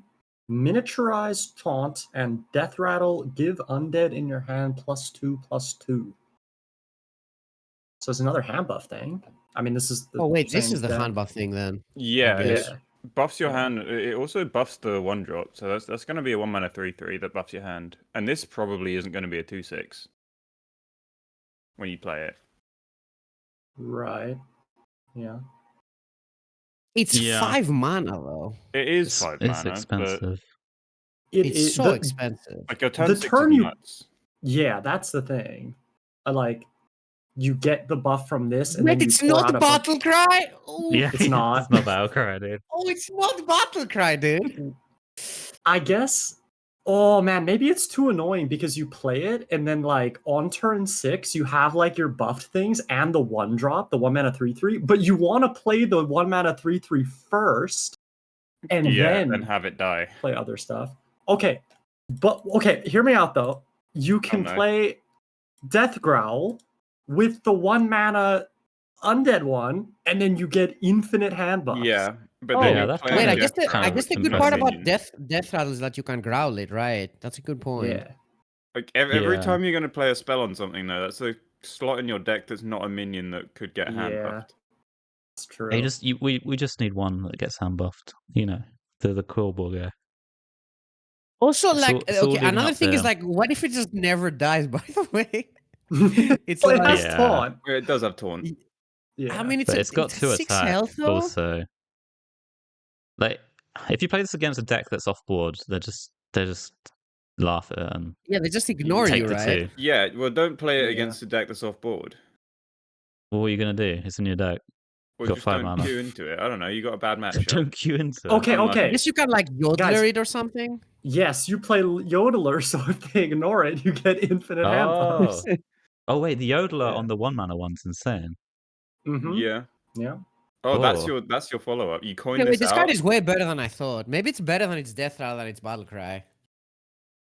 [SPEAKER 4] Miniaturized Taunt and Death Rattle. Give undead in your hand +2/+2. So it's another hand buff thing. I mean, this is the
[SPEAKER 1] Oh wait, this
[SPEAKER 4] same
[SPEAKER 1] is the
[SPEAKER 4] deck.
[SPEAKER 1] hand buff thing then.
[SPEAKER 3] yeah,
[SPEAKER 1] guess.
[SPEAKER 3] it buffs your
[SPEAKER 4] Yeah.
[SPEAKER 3] hand. It also buffs the 1-drop. So that's going to be a 1-mana 3/3 that buffs your hand. And this probably isn't going to be a 2/6 when you play it.
[SPEAKER 4] Right. Yeah.
[SPEAKER 1] It's
[SPEAKER 2] Yeah.
[SPEAKER 1] 5 mana though.
[SPEAKER 3] It is
[SPEAKER 2] It's
[SPEAKER 3] 5 mana, but
[SPEAKER 2] expensive.
[SPEAKER 1] It's so expensive.
[SPEAKER 3] like your turn
[SPEAKER 4] the
[SPEAKER 3] 6
[SPEAKER 4] turn
[SPEAKER 3] is
[SPEAKER 4] you-
[SPEAKER 3] nuts.
[SPEAKER 4] Yeah, that's the thing. Like, you get the buff from this, and
[SPEAKER 1] Wait,
[SPEAKER 4] then you
[SPEAKER 1] it's
[SPEAKER 4] pour
[SPEAKER 1] not
[SPEAKER 4] out a bunch-
[SPEAKER 1] Battle Cry? Oh,
[SPEAKER 2] Yeah,
[SPEAKER 4] It's not.
[SPEAKER 2] It's not Valkyrie, dude.
[SPEAKER 1] oh, it's not Battle Cry, dude.
[SPEAKER 4] I guess. Oh man, maybe it's too annoying because you play it, and then like on turn 6, you have like your buffed things and the 1-drop, the 1 mana 3/3, but you want to play the 1 mana 3/3 first, and
[SPEAKER 3] Yeah,
[SPEAKER 4] then
[SPEAKER 3] and have it die.
[SPEAKER 4] play other stuff. Okay, but okay, hear me out though. You can
[SPEAKER 3] no.
[SPEAKER 4] play Death Growl with the 1 mana undead one, and then you get infinite hand buffs.
[SPEAKER 3] Yeah, but
[SPEAKER 1] Oh,
[SPEAKER 3] then
[SPEAKER 2] yeah,
[SPEAKER 3] you're
[SPEAKER 2] that's
[SPEAKER 3] playing
[SPEAKER 1] Wait,
[SPEAKER 2] kinda
[SPEAKER 1] I
[SPEAKER 3] Death
[SPEAKER 1] guess
[SPEAKER 3] Growl
[SPEAKER 1] I
[SPEAKER 3] with
[SPEAKER 1] guess the
[SPEAKER 3] some
[SPEAKER 1] good
[SPEAKER 3] bad
[SPEAKER 1] part about
[SPEAKER 3] minions.
[SPEAKER 1] Death Rattle is that you can growl it, right? That's a good point.
[SPEAKER 4] Yeah.
[SPEAKER 3] Like every
[SPEAKER 2] Yeah.
[SPEAKER 3] time you're going to play a spell on something, though, that's a slot in your deck that's not a minion that could get hand
[SPEAKER 4] Yeah.
[SPEAKER 3] buffed.
[SPEAKER 4] It's true.
[SPEAKER 2] We just need one that gets hand buffed. You know, the cool ball guy.
[SPEAKER 1] Also,
[SPEAKER 2] It's
[SPEAKER 1] like,
[SPEAKER 2] all- it's all
[SPEAKER 1] okay,
[SPEAKER 2] leading
[SPEAKER 1] another
[SPEAKER 2] up
[SPEAKER 1] thing is
[SPEAKER 2] there.
[SPEAKER 1] like, what if it just never dies? By the way, it's
[SPEAKER 4] Well, it
[SPEAKER 1] like,
[SPEAKER 4] has
[SPEAKER 2] Yeah.
[SPEAKER 4] taunt.
[SPEAKER 3] It does have taunt.
[SPEAKER 4] Yeah.
[SPEAKER 1] I mean,
[SPEAKER 2] But it's got 2
[SPEAKER 1] 6
[SPEAKER 2] attack
[SPEAKER 1] health though.
[SPEAKER 2] also. Like, if you play this against a deck that's off board, they just laugh at it and
[SPEAKER 1] Yeah, they just ignore
[SPEAKER 2] take
[SPEAKER 1] you,
[SPEAKER 2] the
[SPEAKER 1] right?
[SPEAKER 2] 2.
[SPEAKER 3] Yeah, well, don't play it
[SPEAKER 4] Yeah.
[SPEAKER 3] against a deck that's off board.
[SPEAKER 2] Well, what are you gonna do? It's in your deck.
[SPEAKER 3] Or
[SPEAKER 2] Got
[SPEAKER 3] just
[SPEAKER 2] 5
[SPEAKER 3] don't
[SPEAKER 2] mana.
[SPEAKER 3] queue into it. I don't know. You got a bad matchup.
[SPEAKER 2] Don't queue into it.
[SPEAKER 4] Okay,
[SPEAKER 3] Unlucky.
[SPEAKER 1] I
[SPEAKER 4] okay.
[SPEAKER 1] guess you can like yodeler
[SPEAKER 4] Guys.
[SPEAKER 1] it or something.
[SPEAKER 4] Yes, you play Yodeler, so if they ignore it, you get infinite hand buffs.
[SPEAKER 2] Oh wait, the Yodeler
[SPEAKER 4] Yeah.
[SPEAKER 2] on the 1 mana one's insane.
[SPEAKER 4] Mm-hmm.
[SPEAKER 3] Yeah.
[SPEAKER 4] Yeah.
[SPEAKER 3] Oh, that's
[SPEAKER 2] Oh.
[SPEAKER 3] your follow up. You coined
[SPEAKER 1] Yeah, wait,
[SPEAKER 3] this
[SPEAKER 1] this
[SPEAKER 3] out.
[SPEAKER 1] card is way better than I thought. Maybe it's better than its Death Rattle than its Battle Cry.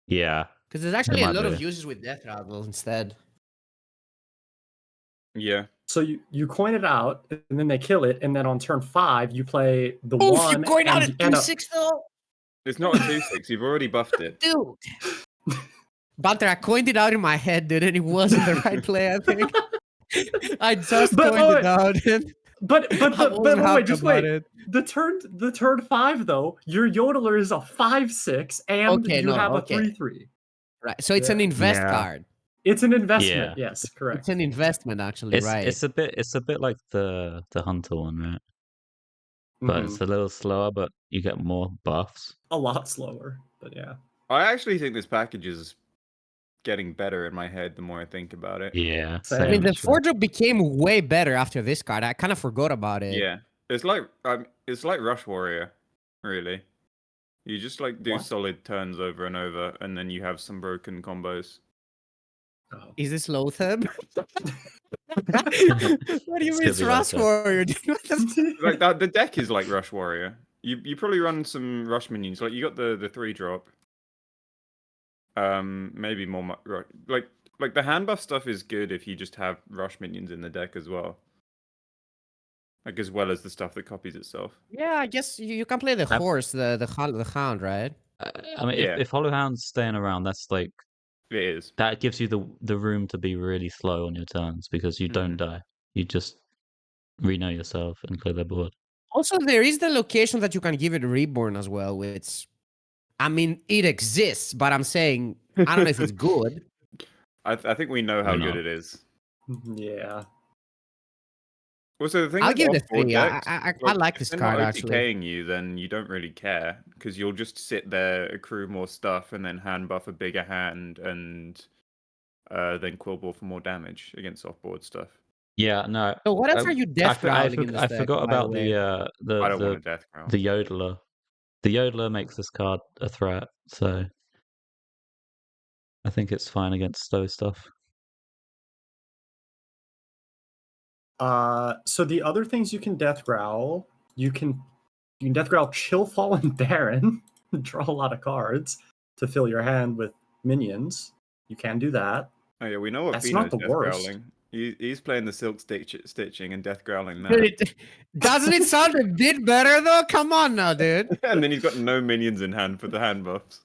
[SPEAKER 2] Yeah.
[SPEAKER 1] Because there's actually a
[SPEAKER 2] might
[SPEAKER 1] lot of
[SPEAKER 2] be.
[SPEAKER 1] uses with Death Rattle instead.
[SPEAKER 3] Yeah.
[SPEAKER 4] So you coin it out, and then they kill it, and then on turn 5, you play the
[SPEAKER 1] Oh,
[SPEAKER 4] one.
[SPEAKER 1] if you going out
[SPEAKER 4] and,
[SPEAKER 1] at
[SPEAKER 4] and a-
[SPEAKER 1] 2/6 though,
[SPEAKER 3] It's not a 2/6. You've already buffed it.
[SPEAKER 1] dude. Banter, I coined it out in my head, dude, and it wasn't the right play. I think I just
[SPEAKER 4] But
[SPEAKER 1] coined
[SPEAKER 4] wait.
[SPEAKER 1] it out. And
[SPEAKER 4] But
[SPEAKER 1] I wasn't
[SPEAKER 4] wait,
[SPEAKER 1] happy
[SPEAKER 4] just
[SPEAKER 1] about
[SPEAKER 4] wait.
[SPEAKER 1] it.
[SPEAKER 4] The turn 5 though, your Yodeler is a 5/6, and
[SPEAKER 1] Okay,
[SPEAKER 4] you
[SPEAKER 1] no,
[SPEAKER 4] have
[SPEAKER 1] okay.
[SPEAKER 4] a 3/3.
[SPEAKER 1] Right, so it's an
[SPEAKER 4] Yeah.
[SPEAKER 1] invest
[SPEAKER 2] Yeah.
[SPEAKER 1] card.
[SPEAKER 4] It's an investment.
[SPEAKER 2] Yeah.
[SPEAKER 4] Yes, correct.
[SPEAKER 1] It's an investment, actually. Right.
[SPEAKER 2] It's a bit like the Hunter one, right? But
[SPEAKER 4] Mhm.
[SPEAKER 2] it's a little slower, but you get more buffs.
[SPEAKER 4] A lot slower, but yeah.
[SPEAKER 3] I actually think this package is getting better in my head the more I think about it.
[SPEAKER 2] Yeah,
[SPEAKER 4] Same.
[SPEAKER 1] I mean, the
[SPEAKER 2] actually.
[SPEAKER 1] 4-drop became way better after this card. I kind of forgot about it.
[SPEAKER 3] Yeah, it's like Rush Warrior, really. You just like do
[SPEAKER 4] What?
[SPEAKER 3] solid turns over and over, and then you have some broken combos.
[SPEAKER 4] Oh.
[SPEAKER 1] Is this Lothar? What do you
[SPEAKER 2] This
[SPEAKER 1] mean
[SPEAKER 2] could
[SPEAKER 1] it's
[SPEAKER 2] be
[SPEAKER 1] Rush
[SPEAKER 2] Lothar.
[SPEAKER 1] Warrior? Dude? What the
[SPEAKER 3] Like that, the deck is like Rush Warrior. You probably run some Rush minions. Like you got the 3-drop. Maybe more like the hand buff stuff is good if you just have Rush minions in the deck as well. Like as well as the stuff that copies itself.
[SPEAKER 1] Yeah, I guess you can play the
[SPEAKER 2] I-
[SPEAKER 1] horse, the hound, right?
[SPEAKER 2] I mean,
[SPEAKER 3] Yeah.
[SPEAKER 2] if Hollow Hound's staying around, that's like
[SPEAKER 3] It is.
[SPEAKER 2] that gives you the room to be really slow on your turns because you don't die. You just re-know yourself and clear their board.
[SPEAKER 1] Also, there is the location that you can give it reborn as well, which, I mean, it exists, but I'm saying, I don't know if it's good.
[SPEAKER 3] I think we know how
[SPEAKER 2] Why
[SPEAKER 3] good
[SPEAKER 2] not?
[SPEAKER 3] it is.
[SPEAKER 4] Yeah.
[SPEAKER 3] Also, the thing
[SPEAKER 1] I'll
[SPEAKER 3] with
[SPEAKER 1] give it a
[SPEAKER 3] off-board
[SPEAKER 1] 3. I
[SPEAKER 3] decks,
[SPEAKER 1] like
[SPEAKER 3] if
[SPEAKER 1] this
[SPEAKER 3] they're
[SPEAKER 1] card,
[SPEAKER 3] not
[SPEAKER 1] actually.
[SPEAKER 3] OTKing you, then you don't really care because you'll just sit there, accrue more stuff, and then hand buff a bigger hand, and then quill ball for more damage against off-board stuff.
[SPEAKER 2] Yeah, no.
[SPEAKER 1] So what else are you death growling in this
[SPEAKER 2] I
[SPEAKER 1] deck,
[SPEAKER 2] forgot
[SPEAKER 1] by the
[SPEAKER 2] about
[SPEAKER 1] way?
[SPEAKER 2] the
[SPEAKER 3] I don't want a death growl.
[SPEAKER 2] the yodeler. The yodeler makes this card a threat, so I think it's fine against those stuff.
[SPEAKER 4] So the other things you can death growl, you can death growl Chill Fallen Baron, draw a lot of cards to fill your hand with minions. You can do that.
[SPEAKER 3] Oh yeah, we know what
[SPEAKER 4] That's
[SPEAKER 3] Fino's
[SPEAKER 4] not the
[SPEAKER 3] death
[SPEAKER 4] worst.
[SPEAKER 3] growling. He's playing the silk stitching and death growling now.
[SPEAKER 1] Dude, doesn't it sound a bit better, though? Come on now, dude.
[SPEAKER 3] And then he's got no minions in hand for the hand buffs.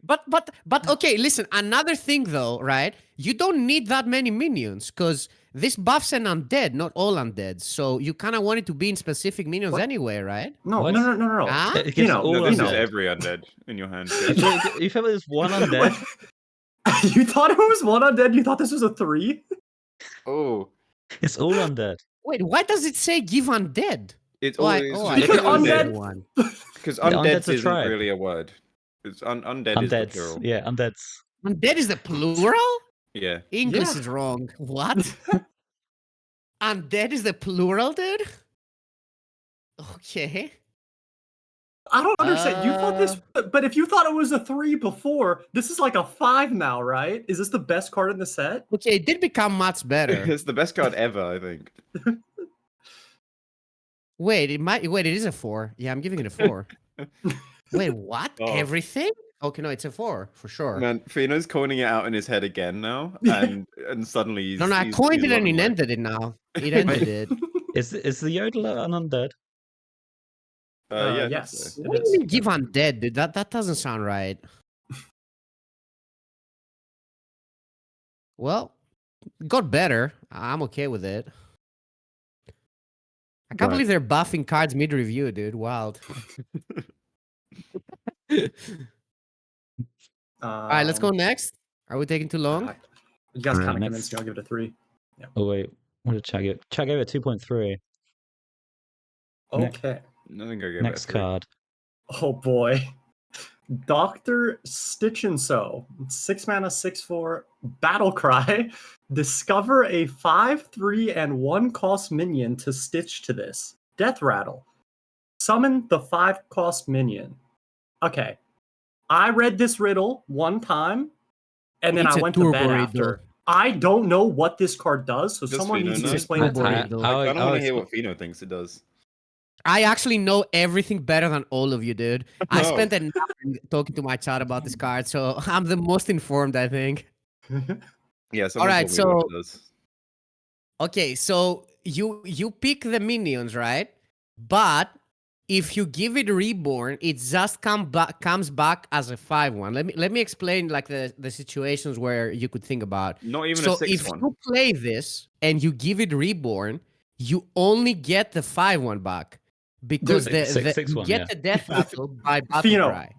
[SPEAKER 1] But okay, listen, another thing though, right? You don't need that many minions, because this buffs an undead, not all undead. So you kind of want it to be in specific minions
[SPEAKER 4] What?
[SPEAKER 1] anyway, right?
[SPEAKER 4] No,
[SPEAKER 2] What?
[SPEAKER 4] no.
[SPEAKER 1] Huh?
[SPEAKER 2] It gives
[SPEAKER 4] Fino,
[SPEAKER 2] all
[SPEAKER 3] No, this is
[SPEAKER 2] undead.
[SPEAKER 3] every undead in your hand.
[SPEAKER 2] You feel like there's one undead?
[SPEAKER 4] You thought it was one undead? You thought this was a 3?
[SPEAKER 3] Oh,
[SPEAKER 2] It's all undead.
[SPEAKER 1] Wait, why does it say give undead?
[SPEAKER 3] it's
[SPEAKER 1] Oh,
[SPEAKER 3] always
[SPEAKER 1] I
[SPEAKER 4] Because
[SPEAKER 1] thought it was
[SPEAKER 4] undead-
[SPEAKER 1] one.
[SPEAKER 3] Because
[SPEAKER 2] Yeah,
[SPEAKER 3] undead
[SPEAKER 2] undead's a
[SPEAKER 3] isn't
[SPEAKER 2] tribe.
[SPEAKER 3] really a word. It's undead is the
[SPEAKER 2] Undeads.
[SPEAKER 3] plural.
[SPEAKER 2] Yeah, undeads.
[SPEAKER 1] Undead is the plural?
[SPEAKER 3] Yeah.
[SPEAKER 1] English
[SPEAKER 4] Yeah.
[SPEAKER 1] is wrong. What? Undead is the plural, dude? Okay.
[SPEAKER 4] I don't understand. You thought this, but if you thought it was a 3 before, this is like a 5 now, right? Is this the best card in the set?
[SPEAKER 1] Okay, it did become much better.
[SPEAKER 3] It's the best card ever, I think.
[SPEAKER 1] Wait, it is a 4. Yeah, I'm giving it a 4. Wait, what?
[SPEAKER 3] Oh.
[SPEAKER 1] Everything? Okay, no, it's a 4 for sure.
[SPEAKER 3] Man, Fino's coining it out in his head again now, and suddenly he's.
[SPEAKER 1] No, I
[SPEAKER 3] he's-
[SPEAKER 1] coined
[SPEAKER 3] he's
[SPEAKER 1] it and
[SPEAKER 3] loving
[SPEAKER 1] it
[SPEAKER 3] life.
[SPEAKER 1] ended it now. It ended it.
[SPEAKER 2] Is the yodeler an undead?
[SPEAKER 3] Yeah, I think
[SPEAKER 4] yes.
[SPEAKER 3] so.
[SPEAKER 4] It
[SPEAKER 1] What do
[SPEAKER 4] is.
[SPEAKER 1] you mean give undead, dude? That doesn't sound right. Well, it got better. I'm okay with it. I can't
[SPEAKER 2] Right.
[SPEAKER 1] believe they're buffing cards mid-review, dude. Wild. All right, let's go next. Are we taking too long?
[SPEAKER 4] You guys
[SPEAKER 2] Alright,
[SPEAKER 4] kind of
[SPEAKER 2] next.
[SPEAKER 4] convinced me. I'll give it a 3.
[SPEAKER 2] Oh wait, what did Chad give? Chad gave it 2.3.
[SPEAKER 4] Okay.
[SPEAKER 3] I think I give
[SPEAKER 2] Next
[SPEAKER 3] it a 3.
[SPEAKER 2] card.
[SPEAKER 4] Oh boy. Dr. Stitch and Sew. 6 mana, 6/4. Battle Cry. Discover a 5/3 and 1 cost minion to stitch to this. Death Rattle. Summon the 5 cost minion. Okay. I read this riddle one time, and then
[SPEAKER 1] It's
[SPEAKER 4] I
[SPEAKER 1] a
[SPEAKER 4] went to
[SPEAKER 1] turbo
[SPEAKER 4] bed
[SPEAKER 1] riddle.
[SPEAKER 4] after. I don't know what this card does, so
[SPEAKER 3] Does
[SPEAKER 4] someone
[SPEAKER 3] Fino
[SPEAKER 4] needs to
[SPEAKER 3] know?
[SPEAKER 4] explain it to
[SPEAKER 1] I-
[SPEAKER 4] me.
[SPEAKER 3] I kind of want to hear what Fino thinks it does.
[SPEAKER 1] I actually know everything better than all of you, dude. I
[SPEAKER 3] Oh.
[SPEAKER 1] spent an hour talking to my chat about this card, so I'm the most informed, I think.
[SPEAKER 3] Yeah, someone
[SPEAKER 1] Alright,
[SPEAKER 3] told me what
[SPEAKER 1] so-
[SPEAKER 3] it does.
[SPEAKER 1] Okay, so you pick the minions, right? But if you give it reborn, it just comes back as a 5/1. Let me explain like the situations where you could think about.
[SPEAKER 3] Not even
[SPEAKER 1] So
[SPEAKER 3] a 6
[SPEAKER 1] if
[SPEAKER 3] one.
[SPEAKER 1] you play this and you give it reborn, you only get the 5/1 back because
[SPEAKER 2] Dude,
[SPEAKER 1] the
[SPEAKER 2] 6/6
[SPEAKER 1] you
[SPEAKER 2] one,
[SPEAKER 1] get
[SPEAKER 2] yeah.
[SPEAKER 1] the death battle by battle
[SPEAKER 4] Fino.
[SPEAKER 1] cry.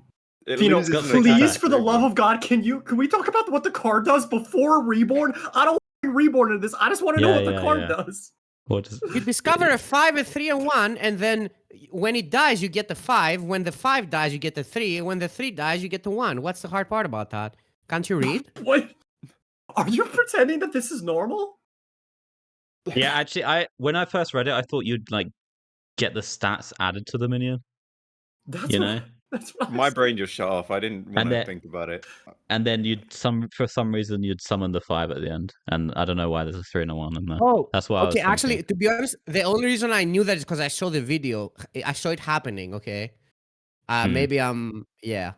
[SPEAKER 3] It
[SPEAKER 4] Fino,
[SPEAKER 3] loses
[SPEAKER 2] got
[SPEAKER 3] an
[SPEAKER 2] six
[SPEAKER 4] please,
[SPEAKER 3] attack
[SPEAKER 4] for the
[SPEAKER 3] for
[SPEAKER 4] love
[SPEAKER 3] reborn.
[SPEAKER 4] of God, can we talk about what the card does before reborn? I don't want to be reborn in this. I just want to know
[SPEAKER 2] Yeah,
[SPEAKER 4] what the
[SPEAKER 2] yeah,
[SPEAKER 4] card
[SPEAKER 2] yeah.
[SPEAKER 4] does.
[SPEAKER 2] What does
[SPEAKER 1] You discover a 5, a 3, and 1, and then when it dies, you get the 5. When the 5 dies, you get the 3. And when the 3 dies, you get the 1. What's the hard part about that? Can't you read?
[SPEAKER 4] What? Are you pretending that this is normal?
[SPEAKER 2] Yeah, actually, when I first read it, I thought you'd like get the stats added to the minion.
[SPEAKER 4] That's
[SPEAKER 2] You
[SPEAKER 4] what,
[SPEAKER 2] know,
[SPEAKER 4] that's what I
[SPEAKER 3] My
[SPEAKER 4] was
[SPEAKER 3] brain just shut off. I didn't want to
[SPEAKER 2] then-
[SPEAKER 3] think about it.
[SPEAKER 2] and then for some reason you'd summon the 5 at the end, and I don't know why there's a 3 and a 1 in there.
[SPEAKER 1] Oh,
[SPEAKER 2] That's why I was
[SPEAKER 1] okay. Actually,
[SPEAKER 2] thinking.
[SPEAKER 1] to be honest, the only reason I knew that is because I saw the video. I saw it happening. Okay. Maybe yeah.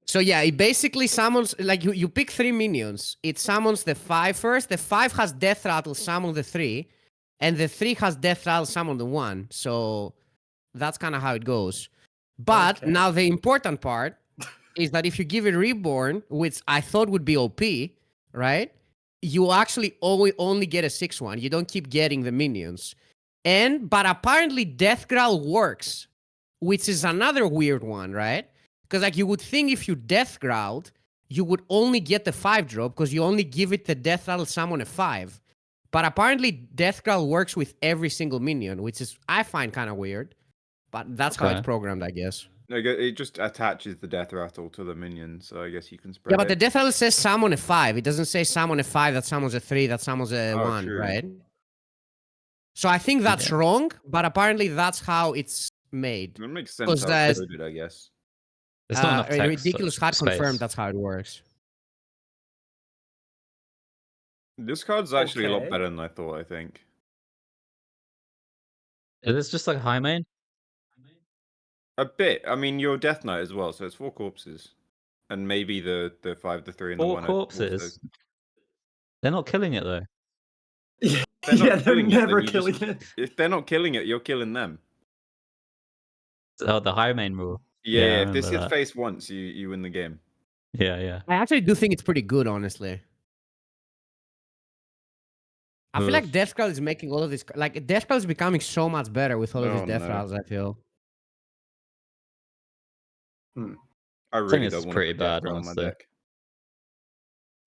[SPEAKER 1] So yeah, it basically summons like you pick 3 minions. It summons the 5 first. The 5 has death rattle, summon the 3, and the 3 has death rattle, summon the 1. So that's kind of how it goes. But
[SPEAKER 4] Okay.
[SPEAKER 1] now the important part is that if you give it reborn, which I thought would be OP, right? You actually only get a 6-1. You don't keep getting the minions. But apparently Death Growl works, which is another weird one, right? Because like you would think if you Death Growled, you would only get the 5 drop because you only give it the Death Rattle summon a 5. But apparently Death Growl works with every single minion, which is I find kind of weird. But that's how it's
[SPEAKER 2] Okay.
[SPEAKER 1] programmed, I guess.
[SPEAKER 3] No, it just attaches the death rattle to the minion, so I guess you can spread
[SPEAKER 1] Yeah, but the
[SPEAKER 3] it.
[SPEAKER 1] Death Rattle says summon a 5. It doesn't say summon a 5 that summons a 3 that summons a
[SPEAKER 3] Oh,
[SPEAKER 1] 1,
[SPEAKER 3] true.
[SPEAKER 1] right? So I think that's
[SPEAKER 2] Yeah.
[SPEAKER 1] wrong, but apparently that's how it's made.
[SPEAKER 3] It makes sense
[SPEAKER 1] 'Cause
[SPEAKER 3] how
[SPEAKER 1] there's-
[SPEAKER 3] it's coded, I guess.
[SPEAKER 2] There's not enough text.
[SPEAKER 1] Ridiculous had
[SPEAKER 2] space.
[SPEAKER 1] confirmed that's how it works.
[SPEAKER 3] This card's actually a lot
[SPEAKER 4] Okay.
[SPEAKER 3] better than I thought, I think.
[SPEAKER 2] Is this just like high main?
[SPEAKER 3] A bit. I mean, you're Death Knight as well, so it's 4 corpses. And maybe the 5, the 3, and the
[SPEAKER 2] 4
[SPEAKER 3] 1 are also-
[SPEAKER 2] corpses. They're not killing it though.
[SPEAKER 4] Yeah,
[SPEAKER 3] They're not
[SPEAKER 4] yeah, they're
[SPEAKER 3] killing it, then
[SPEAKER 4] never
[SPEAKER 3] you
[SPEAKER 4] killing
[SPEAKER 3] just-
[SPEAKER 4] it.
[SPEAKER 3] If they're not killing it, you're killing them.
[SPEAKER 2] Oh, the high main rule.
[SPEAKER 3] Yeah,
[SPEAKER 2] Yeah, I
[SPEAKER 3] if this
[SPEAKER 2] remember
[SPEAKER 3] hits
[SPEAKER 2] that.
[SPEAKER 3] face once, you win the game.
[SPEAKER 2] Yeah, yeah.
[SPEAKER 1] I actually do think it's pretty good, honestly. I feel like
[SPEAKER 2] Oof.
[SPEAKER 1] Death Growl is making all of this... Like, Death Growl is becoming so much better with all of
[SPEAKER 3] Oh,
[SPEAKER 1] these Death
[SPEAKER 3] no.
[SPEAKER 1] Growls, I feel.
[SPEAKER 3] I
[SPEAKER 2] think
[SPEAKER 3] really
[SPEAKER 2] it's
[SPEAKER 3] don't want to
[SPEAKER 2] pretty
[SPEAKER 3] put Death
[SPEAKER 2] bad,
[SPEAKER 3] Growl on my
[SPEAKER 2] honestly.
[SPEAKER 3] deck.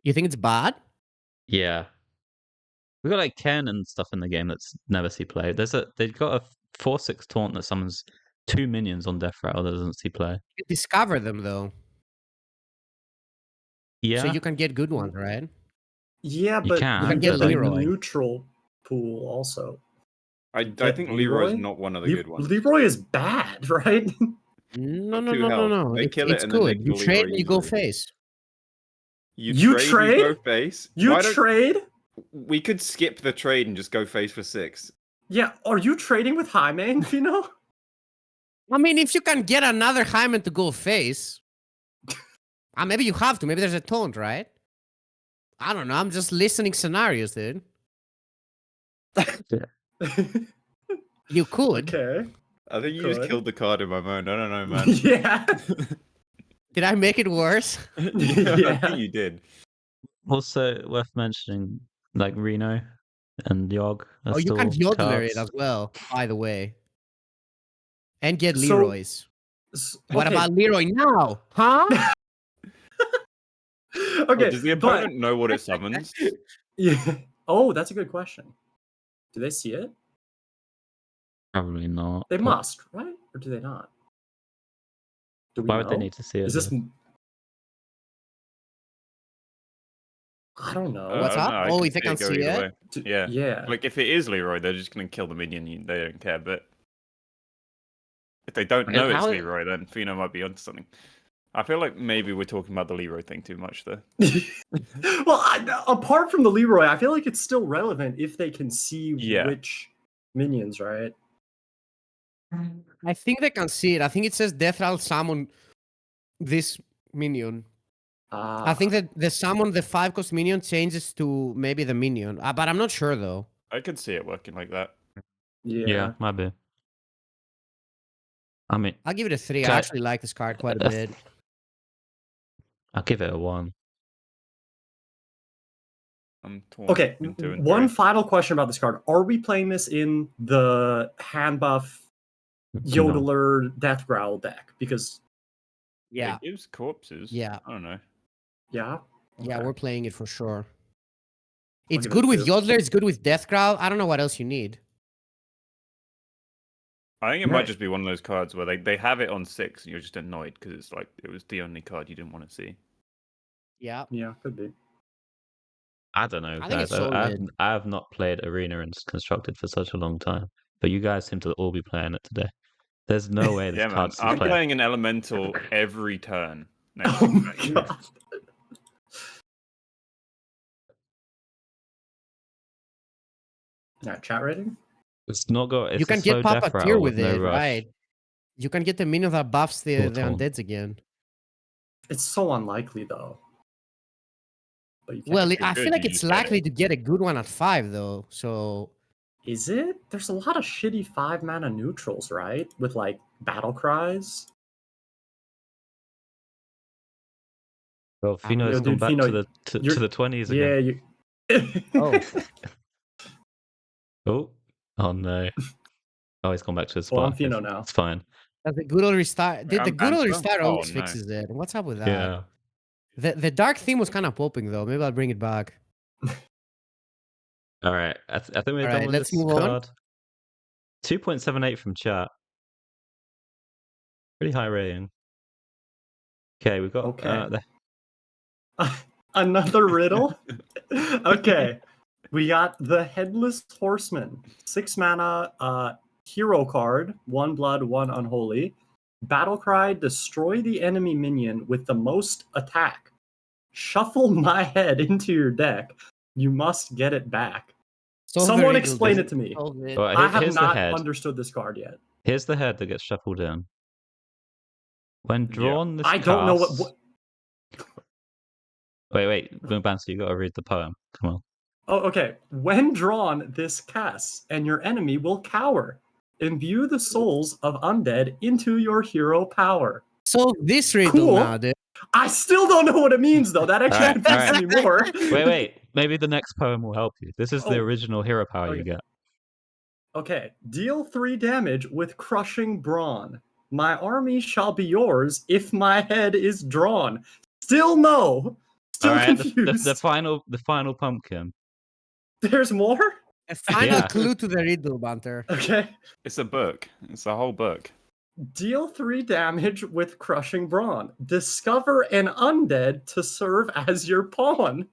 [SPEAKER 1] You think it's bad?
[SPEAKER 2] Yeah. We got like Ken and stuff in the game that's never see play. They've got a 4/6 taunt that summons 2 minions on Death Rattle that doesn't see play.
[SPEAKER 1] You discover them, though.
[SPEAKER 2] Yeah.
[SPEAKER 1] So you can get good ones, right?
[SPEAKER 4] Yeah,
[SPEAKER 2] You
[SPEAKER 4] but
[SPEAKER 2] can,
[SPEAKER 4] you can
[SPEAKER 1] but
[SPEAKER 4] get
[SPEAKER 1] like-
[SPEAKER 4] the
[SPEAKER 1] Leroy.
[SPEAKER 4] neutral pool also.
[SPEAKER 3] I
[SPEAKER 4] Get
[SPEAKER 3] think
[SPEAKER 4] Leroy?
[SPEAKER 3] Leroy's not one of the good ones.
[SPEAKER 4] Leroy is bad, right?
[SPEAKER 1] No,
[SPEAKER 3] Got
[SPEAKER 1] no,
[SPEAKER 3] 2
[SPEAKER 1] no, no,
[SPEAKER 3] health.
[SPEAKER 1] no.
[SPEAKER 3] They kill it
[SPEAKER 1] It's
[SPEAKER 3] and then they
[SPEAKER 1] good. You
[SPEAKER 3] kill
[SPEAKER 1] trade
[SPEAKER 3] Leroy
[SPEAKER 1] and you go
[SPEAKER 3] easily.
[SPEAKER 1] face.
[SPEAKER 4] You trade?
[SPEAKER 3] You go face.
[SPEAKER 4] You
[SPEAKER 3] Why don't-
[SPEAKER 4] trade?
[SPEAKER 3] We could skip the trade and just go face for 6.
[SPEAKER 4] Yeah, are you trading with Jaime, Fino?
[SPEAKER 1] I mean, if you can get another Hyman to go face, maybe you have to. Maybe there's a taunt, right? I don't know. I'm just listening scenarios, dude. You could.
[SPEAKER 4] Okay.
[SPEAKER 3] I think you just
[SPEAKER 4] Good.
[SPEAKER 3] killed the card in my mind. I don't know, man.
[SPEAKER 4] Yeah.
[SPEAKER 1] Did I make it worse?
[SPEAKER 3] Yeah, I
[SPEAKER 4] Yeah.
[SPEAKER 3] think you did.
[SPEAKER 2] Also worth mentioning, like Reno and Yogg. Are
[SPEAKER 1] Oh, you can
[SPEAKER 2] still
[SPEAKER 1] yodeler it
[SPEAKER 2] cards.
[SPEAKER 1] as well, by the way. And get
[SPEAKER 4] So-
[SPEAKER 1] Leroy's. What
[SPEAKER 4] Okay.
[SPEAKER 1] about Leroy now? Huh?
[SPEAKER 4] Okay.
[SPEAKER 3] Does the
[SPEAKER 4] but-
[SPEAKER 3] opponent know what it summons?
[SPEAKER 4] Yeah. Oh, that's a good question. Do they see it?
[SPEAKER 2] Probably not.
[SPEAKER 4] They
[SPEAKER 2] but
[SPEAKER 4] must, right? Or do they not? Do we
[SPEAKER 2] Why
[SPEAKER 4] know?
[SPEAKER 2] would they need to see it?
[SPEAKER 4] Is this?
[SPEAKER 2] though?
[SPEAKER 4] I don't know.
[SPEAKER 1] What's
[SPEAKER 3] I don't
[SPEAKER 1] up?
[SPEAKER 3] know, I
[SPEAKER 1] Oh,
[SPEAKER 3] can
[SPEAKER 1] if they
[SPEAKER 3] see
[SPEAKER 1] can
[SPEAKER 3] go
[SPEAKER 1] see
[SPEAKER 3] either
[SPEAKER 1] it?
[SPEAKER 3] way. Yeah.
[SPEAKER 4] Yeah.
[SPEAKER 3] Like, if it is Leroy, they're just going to kill the minion. They don't care. But if they don't know it's
[SPEAKER 2] How-
[SPEAKER 3] Leroy, then Fino might be onto something. I feel like maybe we're talking about the Leroy thing too much, though.
[SPEAKER 4] Well, apart from the Leroy, I feel like it's still relevant if they can see
[SPEAKER 3] Yeah.
[SPEAKER 4] which minions, right?
[SPEAKER 1] I think they can see it. I think it says Death Rattle summon this minion. I think that the summon the 5-cost minion changes to maybe the minion. But I'm not sure, though.
[SPEAKER 3] I could see it working like that.
[SPEAKER 2] Yeah, might be. I mean,
[SPEAKER 1] I'll give it a 3.
[SPEAKER 2] Okay.
[SPEAKER 1] I actually like this card quite a bit.
[SPEAKER 2] I'll give it a 1.
[SPEAKER 3] I'm torn
[SPEAKER 4] Okay,
[SPEAKER 3] between 2 and
[SPEAKER 4] one
[SPEAKER 3] 3.
[SPEAKER 4] final question about this card. Are we playing this in the hand buff
[SPEAKER 2] No.
[SPEAKER 4] Yodeler Death Growl deck? Because,
[SPEAKER 1] Yeah.
[SPEAKER 3] It gives corpses.
[SPEAKER 1] Yeah.
[SPEAKER 3] I don't know.
[SPEAKER 4] yeah.
[SPEAKER 1] Yeah,
[SPEAKER 4] Okay.
[SPEAKER 1] we're playing it for sure. It's
[SPEAKER 4] give it
[SPEAKER 1] good
[SPEAKER 4] a
[SPEAKER 1] with
[SPEAKER 4] 2.
[SPEAKER 1] Yodeler. It's good with Death Growl. I don't know what else you need.
[SPEAKER 3] I think it might
[SPEAKER 4] Right.
[SPEAKER 3] just be one of those cards where they have it on 6 and you're just annoyed because it's like it was the only card you didn't want to see.
[SPEAKER 1] Yeah.
[SPEAKER 4] Yeah, could be.
[SPEAKER 2] I don't know,
[SPEAKER 1] I think
[SPEAKER 2] guys.
[SPEAKER 1] it's solid.
[SPEAKER 2] I have not played Arena and Constructed for such a long time, but you guys seem to all be playing it today. There's no way this
[SPEAKER 3] Yeah, man.
[SPEAKER 2] card's
[SPEAKER 3] I'm
[SPEAKER 2] playing.
[SPEAKER 3] playing an elemental every turn. Next
[SPEAKER 4] Oh
[SPEAKER 3] week.
[SPEAKER 4] my god. Yeah, chat rating?
[SPEAKER 2] It's not got. It's
[SPEAKER 1] You
[SPEAKER 2] a
[SPEAKER 1] can
[SPEAKER 2] slow
[SPEAKER 1] get
[SPEAKER 2] death
[SPEAKER 1] Papa Tier
[SPEAKER 2] rattle with
[SPEAKER 1] with
[SPEAKER 2] no
[SPEAKER 1] it,
[SPEAKER 2] rush.
[SPEAKER 1] right? You can get the minion that buffs the
[SPEAKER 2] Or taunt.
[SPEAKER 1] undeads again.
[SPEAKER 4] It's so unlikely though. But you can't.
[SPEAKER 1] Well,
[SPEAKER 3] If you're
[SPEAKER 1] I feel
[SPEAKER 3] good,
[SPEAKER 1] like
[SPEAKER 3] you
[SPEAKER 1] it's
[SPEAKER 3] just get
[SPEAKER 1] likely
[SPEAKER 3] it.
[SPEAKER 1] to get a good one at 5 though. So
[SPEAKER 4] Is it? There's a lot of shitty 5-mana neutrals, right? With like battle cries.
[SPEAKER 2] Well,
[SPEAKER 1] I don't
[SPEAKER 2] Fino's
[SPEAKER 1] know.
[SPEAKER 4] Yo,
[SPEAKER 2] gone
[SPEAKER 4] dude,
[SPEAKER 2] back
[SPEAKER 4] Fino,
[SPEAKER 2] to the
[SPEAKER 4] you're-
[SPEAKER 2] to the 20s
[SPEAKER 4] Yeah,
[SPEAKER 2] again.
[SPEAKER 4] you.
[SPEAKER 1] Oh.
[SPEAKER 2] Oh no! Oh, he's gone back to his
[SPEAKER 4] Well,
[SPEAKER 2] spot.
[SPEAKER 4] I'm Fino now.
[SPEAKER 2] It's fine.
[SPEAKER 1] The good old restart. The
[SPEAKER 3] I'm
[SPEAKER 1] good old
[SPEAKER 3] Banter?
[SPEAKER 1] restart
[SPEAKER 3] Oh,
[SPEAKER 1] always
[SPEAKER 3] no.
[SPEAKER 1] fixes it. What's up with that?
[SPEAKER 2] Yeah.
[SPEAKER 1] The dark theme was kind of popping though. Maybe I'll bring it back.
[SPEAKER 2] All right. I think we're
[SPEAKER 1] All
[SPEAKER 2] done
[SPEAKER 1] right,
[SPEAKER 2] with
[SPEAKER 1] let's
[SPEAKER 2] this
[SPEAKER 1] move on.
[SPEAKER 2] card. 2.78 from chat. Pretty high rating. Okay, we've got
[SPEAKER 4] Okay.
[SPEAKER 2] the
[SPEAKER 4] Another riddle? Okay. We got the Headless Horseman. 6-mana hero card, 1 blood, 1 unholy. Battle cry, destroy the enemy minion with the most attack. Shuffle my head into your deck. You must get it back.
[SPEAKER 1] Solve the
[SPEAKER 4] Someone
[SPEAKER 1] riddle,
[SPEAKER 4] explain
[SPEAKER 1] dude.
[SPEAKER 4] it to me.
[SPEAKER 1] Solve it.
[SPEAKER 2] Well,
[SPEAKER 4] I have
[SPEAKER 2] here's the
[SPEAKER 4] not
[SPEAKER 2] head.
[SPEAKER 4] understood this card yet.
[SPEAKER 2] Here's the head that gets shuffled in. When drawn, this
[SPEAKER 4] I don't know
[SPEAKER 2] casts-
[SPEAKER 4] what.
[SPEAKER 2] Wait, Banster, you got to read the poem. Come on.
[SPEAKER 4] Oh, okay. When drawn, this casts, and your enemy will cower. Imbue the souls of undead into your hero power.
[SPEAKER 1] Solve this riddle
[SPEAKER 4] Cool.
[SPEAKER 1] now, dude.
[SPEAKER 4] I still don't know what it means, though. That actually confuses me more.
[SPEAKER 2] Wait. Maybe the next poem will help you. This is the
[SPEAKER 4] Oh.
[SPEAKER 2] original hero power you
[SPEAKER 4] Okay.
[SPEAKER 2] get.
[SPEAKER 4] Okay. Deal 3 damage with crushing brawn. My army shall be yours if my head is drawn. Still no. Still
[SPEAKER 2] All right,
[SPEAKER 4] confused.
[SPEAKER 2] the final pumpkin.
[SPEAKER 4] There's more?
[SPEAKER 1] A final
[SPEAKER 2] Yeah.
[SPEAKER 1] clue to the riddle, Banter.
[SPEAKER 4] Okay.
[SPEAKER 3] It's a book. It's a whole book.
[SPEAKER 4] Deal 3 damage with crushing brawn. Discover an undead to serve as your pawn.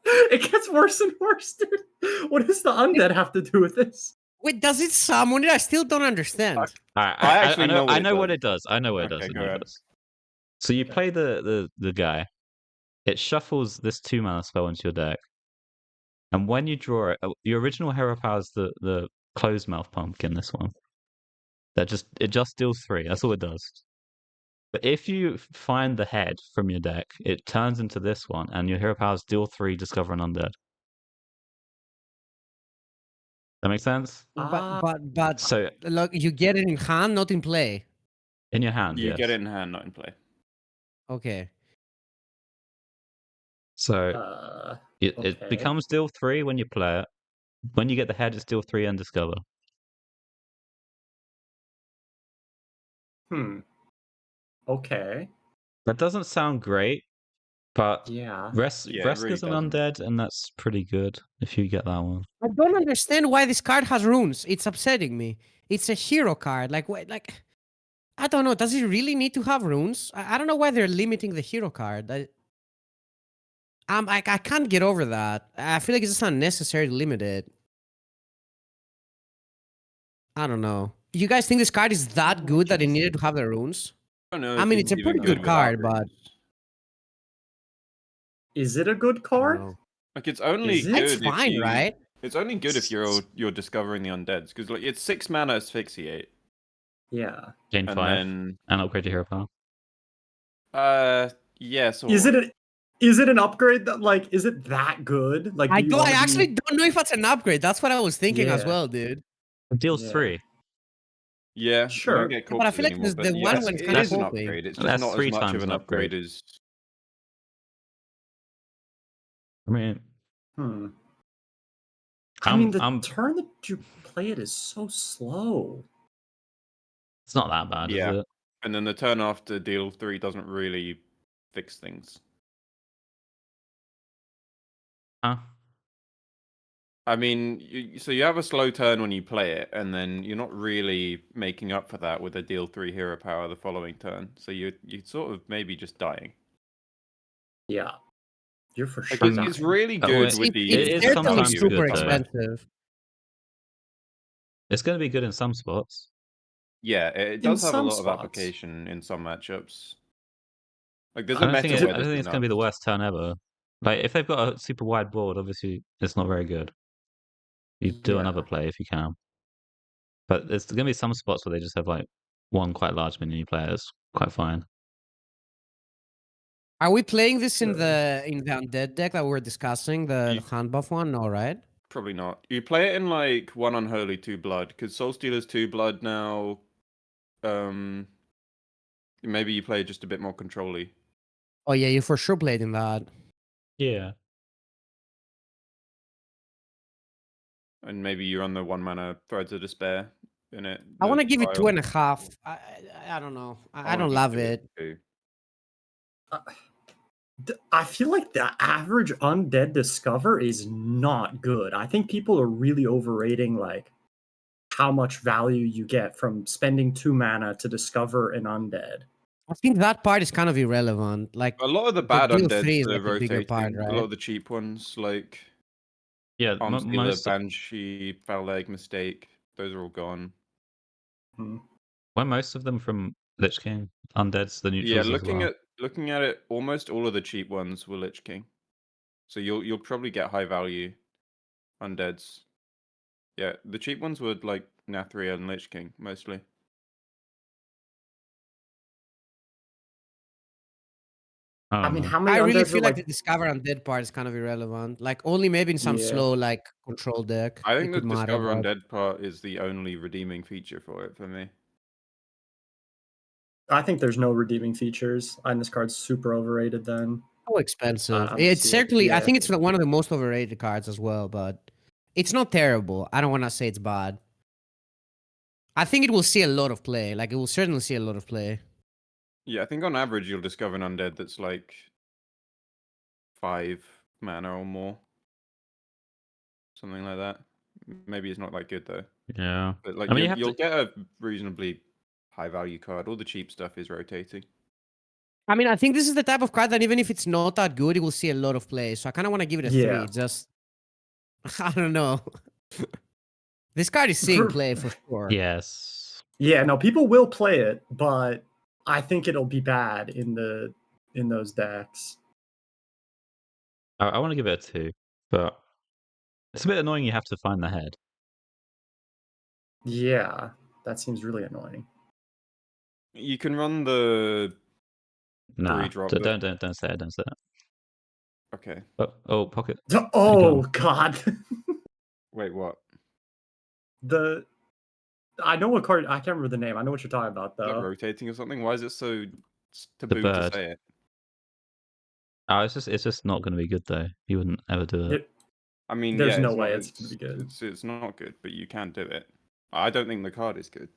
[SPEAKER 4] It gets worse and worse, dude. What does the undead have to do with this?
[SPEAKER 1] Wait, does it summon it? I still don't understand.
[SPEAKER 2] All right,
[SPEAKER 3] I actually know what
[SPEAKER 2] I
[SPEAKER 3] it
[SPEAKER 2] know what
[SPEAKER 3] does.
[SPEAKER 2] it does. I know what it
[SPEAKER 3] Okay,
[SPEAKER 2] does.
[SPEAKER 3] go ahead.
[SPEAKER 2] So you
[SPEAKER 4] Okay.
[SPEAKER 2] play the guy. It shuffles this 2-mana spell into your deck, and when you draw it, your original hero power is the closed mouth pumpkin. This one it just deals 3. That's all it does. But if you find the head from your deck, it turns into this one, and your hero powers deal 3, discover an undead. That makes sense?
[SPEAKER 1] But
[SPEAKER 2] So
[SPEAKER 1] look, you get it in hand, not in play.
[SPEAKER 2] in your hand,
[SPEAKER 3] You
[SPEAKER 2] yes.
[SPEAKER 3] get it in hand, not in play.
[SPEAKER 1] Okay.
[SPEAKER 2] So it
[SPEAKER 4] Okay.
[SPEAKER 2] becomes deal 3 when you play it. When you get the head, it's deal 3 and discover.
[SPEAKER 4] Okay.
[SPEAKER 2] That doesn't sound great, but
[SPEAKER 4] Yeah.
[SPEAKER 2] Resk
[SPEAKER 3] Yeah, it really
[SPEAKER 2] is an
[SPEAKER 3] doesn't.
[SPEAKER 2] undead, and that's pretty good if you get that one.
[SPEAKER 1] I don't understand why this card has runes. It's upsetting me. It's a hero card. I don't know. Does it really need to have runes? I don't know why they're limiting the hero card. I can't get over that. I feel like it's just unnecessary to limit it. I don't know. You guys think this card is that good that it needed to have the runes?
[SPEAKER 3] I don't know.
[SPEAKER 1] I
[SPEAKER 3] if
[SPEAKER 1] mean,
[SPEAKER 3] it's
[SPEAKER 1] it's a
[SPEAKER 3] even
[SPEAKER 1] pretty good
[SPEAKER 3] without
[SPEAKER 1] card, but
[SPEAKER 3] runes.
[SPEAKER 4] Is it a good
[SPEAKER 1] I don't
[SPEAKER 4] card?
[SPEAKER 1] know.
[SPEAKER 3] Like it's only
[SPEAKER 4] Is it?
[SPEAKER 3] good
[SPEAKER 1] It's
[SPEAKER 3] if
[SPEAKER 1] fine,
[SPEAKER 3] you.
[SPEAKER 1] right?
[SPEAKER 3] It's only good if you're discovering the undeads because like it's 6 mana asphyxiate
[SPEAKER 4] Yeah.
[SPEAKER 2] Gain
[SPEAKER 3] and
[SPEAKER 2] 5
[SPEAKER 3] then
[SPEAKER 2] and upgrade your hero power.
[SPEAKER 3] yeah. So
[SPEAKER 4] Is it an upgrade that is it that good? Like, do you
[SPEAKER 1] I
[SPEAKER 4] wanna
[SPEAKER 1] actually
[SPEAKER 4] be...
[SPEAKER 1] don't know if it's an upgrade. That's what I was thinking as
[SPEAKER 4] Yeah.
[SPEAKER 1] well, dude.
[SPEAKER 2] It deals
[SPEAKER 4] Yeah.
[SPEAKER 2] 3.
[SPEAKER 3] Yeah,
[SPEAKER 4] Sure.
[SPEAKER 3] you don't get
[SPEAKER 1] Yeah, but I
[SPEAKER 3] corpses
[SPEAKER 1] feel like
[SPEAKER 3] anymore,
[SPEAKER 1] the
[SPEAKER 3] yes,
[SPEAKER 1] one went
[SPEAKER 3] it
[SPEAKER 1] kinda
[SPEAKER 3] is an
[SPEAKER 1] popping.
[SPEAKER 3] upgrade. It's
[SPEAKER 2] And
[SPEAKER 3] just
[SPEAKER 2] that's
[SPEAKER 3] not
[SPEAKER 2] 3
[SPEAKER 3] as much
[SPEAKER 2] times
[SPEAKER 3] of an
[SPEAKER 2] an upgrade.
[SPEAKER 3] upgrade as.
[SPEAKER 2] I mean,
[SPEAKER 4] I mean, the
[SPEAKER 2] I'm
[SPEAKER 4] turn that you play it is so slow.
[SPEAKER 2] it's not that bad,
[SPEAKER 3] Yeah.
[SPEAKER 2] is it?
[SPEAKER 3] And then the turn after deal 3 doesn't really fix things.
[SPEAKER 2] Huh?
[SPEAKER 3] I mean, so you have a slow turn when you play it, and then you're not really making up for that with a deal 3 hero power the following turn. So you sort of maybe just dying.
[SPEAKER 4] Yeah, you're for
[SPEAKER 3] Like
[SPEAKER 4] sure.
[SPEAKER 3] it's really
[SPEAKER 2] Oh,
[SPEAKER 3] good
[SPEAKER 2] wait.
[SPEAKER 3] with
[SPEAKER 1] It,
[SPEAKER 3] the
[SPEAKER 2] It
[SPEAKER 1] it's
[SPEAKER 2] is
[SPEAKER 1] certainly
[SPEAKER 2] sometimes
[SPEAKER 1] super
[SPEAKER 2] good, though.
[SPEAKER 1] expensive.
[SPEAKER 2] It's going to be good in some spots.
[SPEAKER 3] Yeah, it
[SPEAKER 4] In
[SPEAKER 3] does have a
[SPEAKER 4] some
[SPEAKER 3] lot of
[SPEAKER 4] spots.
[SPEAKER 3] application in some matchups. Like there's
[SPEAKER 2] I
[SPEAKER 3] a
[SPEAKER 2] don't think
[SPEAKER 3] meta where
[SPEAKER 2] I don't
[SPEAKER 3] there's
[SPEAKER 2] think it's going to be the
[SPEAKER 3] nuts.
[SPEAKER 2] worst turn ever. Like if they've got a super wide board, obviously it's not very good. You do
[SPEAKER 4] Yeah.
[SPEAKER 2] another play if you can. But there's going to be some spots where they just have like one quite large minion player. It's quite fine.
[SPEAKER 1] Are we playing this in
[SPEAKER 4] Sure.
[SPEAKER 1] the undead deck that we were discussing, the
[SPEAKER 3] You-
[SPEAKER 1] hand buff one? No, right?
[SPEAKER 3] Probably not. You play it in like 1 Unholy 2 Blood, because Soul Stealer's 2 Blood now. Maybe you play just a bit more control-y.
[SPEAKER 1] Oh yeah, you for sure played in that.
[SPEAKER 2] Yeah.
[SPEAKER 3] And maybe you run the 1 mana Threads of Despair in it.
[SPEAKER 1] I want to
[SPEAKER 3] the
[SPEAKER 1] give it
[SPEAKER 3] trial.
[SPEAKER 1] 2.5. I don't know. I
[SPEAKER 3] wanna
[SPEAKER 1] don't
[SPEAKER 3] give
[SPEAKER 1] love
[SPEAKER 3] 2 or
[SPEAKER 1] it.
[SPEAKER 3] 2.
[SPEAKER 4] I feel like the average undead discover is not good. I think people are really overrating like how much value you get from spending 2 mana to discover an undead.
[SPEAKER 1] I think that part is kind of irrelevant. Like
[SPEAKER 3] A lot of the
[SPEAKER 1] the
[SPEAKER 3] bad
[SPEAKER 1] deal
[SPEAKER 3] undeads
[SPEAKER 1] 3 is
[SPEAKER 3] are
[SPEAKER 1] like the bigger part,
[SPEAKER 3] rotating. A lot
[SPEAKER 1] right?
[SPEAKER 3] of the cheap ones, like
[SPEAKER 2] Yeah,
[SPEAKER 3] Armstealer,
[SPEAKER 2] most
[SPEAKER 3] Banshee, Foul Leg, Mistake, those are all gone.
[SPEAKER 4] Hmm.
[SPEAKER 2] when most of them from Lich King, Undead's, the
[SPEAKER 3] Yeah,
[SPEAKER 2] neutrals as well.
[SPEAKER 3] looking at it, almost all of the cheap ones were Lich King. So you'll probably get high value undeads. Yeah, the cheap ones were like Nathria and Lich King mostly.
[SPEAKER 2] I
[SPEAKER 4] I
[SPEAKER 2] don't
[SPEAKER 4] mean,
[SPEAKER 2] know.
[SPEAKER 4] how many
[SPEAKER 1] I really
[SPEAKER 4] undeads are
[SPEAKER 1] feel like
[SPEAKER 4] like
[SPEAKER 1] the discover undead part is kind of irrelevant. Like only maybe in some
[SPEAKER 4] Yeah.
[SPEAKER 1] slow like control deck
[SPEAKER 3] I
[SPEAKER 1] it
[SPEAKER 3] think the
[SPEAKER 1] could matter.
[SPEAKER 3] Discover
[SPEAKER 1] But
[SPEAKER 3] Undead part is the only redeeming feature for it for me.
[SPEAKER 4] I think there's no redeeming features. And this card's super overrated then.
[SPEAKER 1] so expensive.
[SPEAKER 4] I don't
[SPEAKER 1] It's
[SPEAKER 4] see it.
[SPEAKER 1] certainly. I
[SPEAKER 4] Yeah.
[SPEAKER 1] think it's one of the most overrated cards as well. But it's not terrible. I don't want to say it's bad. I think it will see a lot of play. Like it will certainly see a lot of play.
[SPEAKER 3] Yeah, I think on average you'll discover an undead that's like 5 mana or more. Something like that. Maybe it's not that good though.
[SPEAKER 2] Yeah.
[SPEAKER 3] But like
[SPEAKER 2] I mean, you have
[SPEAKER 3] you'll
[SPEAKER 2] to.
[SPEAKER 3] get a reasonably high value card. All the cheap stuff is rotating.
[SPEAKER 1] I mean, I think this is the type of card that even if it's not that good, it will see a lot of play. So I kind of want to give it a
[SPEAKER 4] Yeah.
[SPEAKER 1] 3. Just I don't know. This card is seeing play for sure.
[SPEAKER 2] Yes.
[SPEAKER 4] Yeah, no, people will play it, but I think it'll be bad in those decks.
[SPEAKER 2] I want to give it a 2, but it's a bit annoying you have to find the head.
[SPEAKER 4] Yeah, that seems really annoying.
[SPEAKER 3] You can run the
[SPEAKER 2] Nah,
[SPEAKER 3] 3-drop.
[SPEAKER 2] don't say it. Don't say it.
[SPEAKER 3] Okay.
[SPEAKER 2] Oh, pocket.
[SPEAKER 4] Oh God.
[SPEAKER 3] Wait, what?
[SPEAKER 4] I know what card. I can't remember the name. I know what you're talking about
[SPEAKER 3] Is that
[SPEAKER 4] though.
[SPEAKER 3] rotating or something? Why is it so taboo to
[SPEAKER 2] bird.
[SPEAKER 3] say it?
[SPEAKER 2] Oh, it's just not going to be good though. You wouldn't ever do it.
[SPEAKER 3] I mean,
[SPEAKER 4] There's
[SPEAKER 3] yeah,
[SPEAKER 4] no
[SPEAKER 3] it's
[SPEAKER 4] way
[SPEAKER 3] not,
[SPEAKER 4] it's gonna be good.
[SPEAKER 3] It's not good, but you can do it. I don't think the card is good.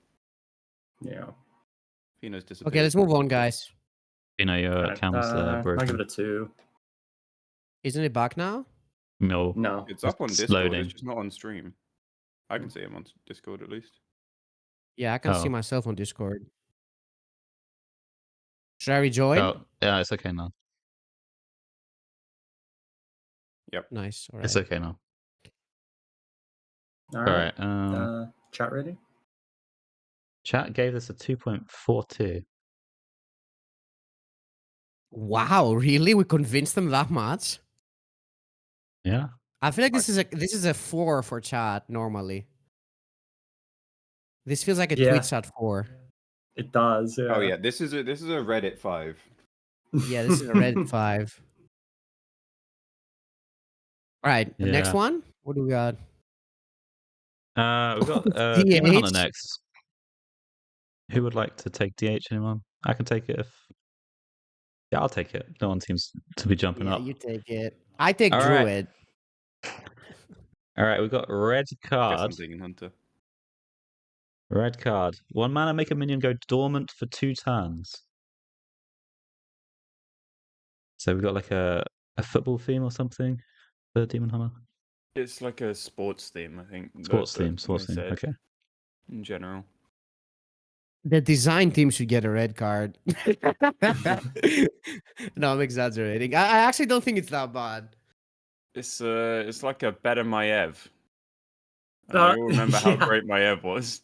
[SPEAKER 4] Yeah.
[SPEAKER 3] Pino's disappeared.
[SPEAKER 1] Okay, let's move on, guys.
[SPEAKER 2] You know, your
[SPEAKER 4] Alright,
[SPEAKER 2] account's
[SPEAKER 4] I'll give
[SPEAKER 2] broken.
[SPEAKER 4] it a 2.
[SPEAKER 1] Isn't it back now?
[SPEAKER 2] No,
[SPEAKER 4] No.
[SPEAKER 3] It's up on
[SPEAKER 2] It's
[SPEAKER 3] Discord.
[SPEAKER 2] loading.
[SPEAKER 3] It's just not on stream. I can see him on Discord at least.
[SPEAKER 1] Yeah, I can see
[SPEAKER 2] Oh.
[SPEAKER 1] myself on Discord. Should I rejoin?
[SPEAKER 2] Oh, yeah, it's okay now.
[SPEAKER 3] Yep.
[SPEAKER 1] Nice. All right.
[SPEAKER 2] It's okay now.
[SPEAKER 4] All
[SPEAKER 2] All
[SPEAKER 4] right.
[SPEAKER 2] right.
[SPEAKER 4] Chat ready?
[SPEAKER 2] Chat gave this a 2.42.
[SPEAKER 1] Wow, really? We convinced them that much?
[SPEAKER 2] Yeah.
[SPEAKER 1] I feel like this is a 4 for chat normally. This feels like a
[SPEAKER 4] Yeah.
[SPEAKER 1] tweet chat 4.
[SPEAKER 4] It does. Yeah.
[SPEAKER 3] Oh yeah, this is a Reddit 5.
[SPEAKER 1] Yeah, this is a Reddit 5. All right, the next
[SPEAKER 2] Yeah.
[SPEAKER 1] one. What do we got?
[SPEAKER 2] We've got Demon Hunter
[SPEAKER 1] DH?
[SPEAKER 2] next. Who would like to take DH? Anyone? I can take it if. Yeah, I'll take it. No one seems to be jumping
[SPEAKER 1] Yeah,
[SPEAKER 2] up.
[SPEAKER 1] you take it. I take
[SPEAKER 2] All right.
[SPEAKER 1] Druid.
[SPEAKER 2] All right, we've got red
[SPEAKER 3] Guess
[SPEAKER 2] card.
[SPEAKER 3] I'm taking Hunter.
[SPEAKER 2] Red card. 1 mana, make a minion go dormant for 2 turns. So we've got like a football theme or something for Demon Hunter.
[SPEAKER 3] It's like a sports theme, I think.
[SPEAKER 2] Sports
[SPEAKER 3] that
[SPEAKER 2] theme. Sports
[SPEAKER 3] they
[SPEAKER 2] theme.
[SPEAKER 3] said
[SPEAKER 2] Okay.
[SPEAKER 3] in general.
[SPEAKER 1] The design team should get a red card. No, I'm exaggerating. I actually don't think it's that bad.
[SPEAKER 3] It's like a better Maev. And we all remember how
[SPEAKER 4] yeah.
[SPEAKER 3] great Maev was.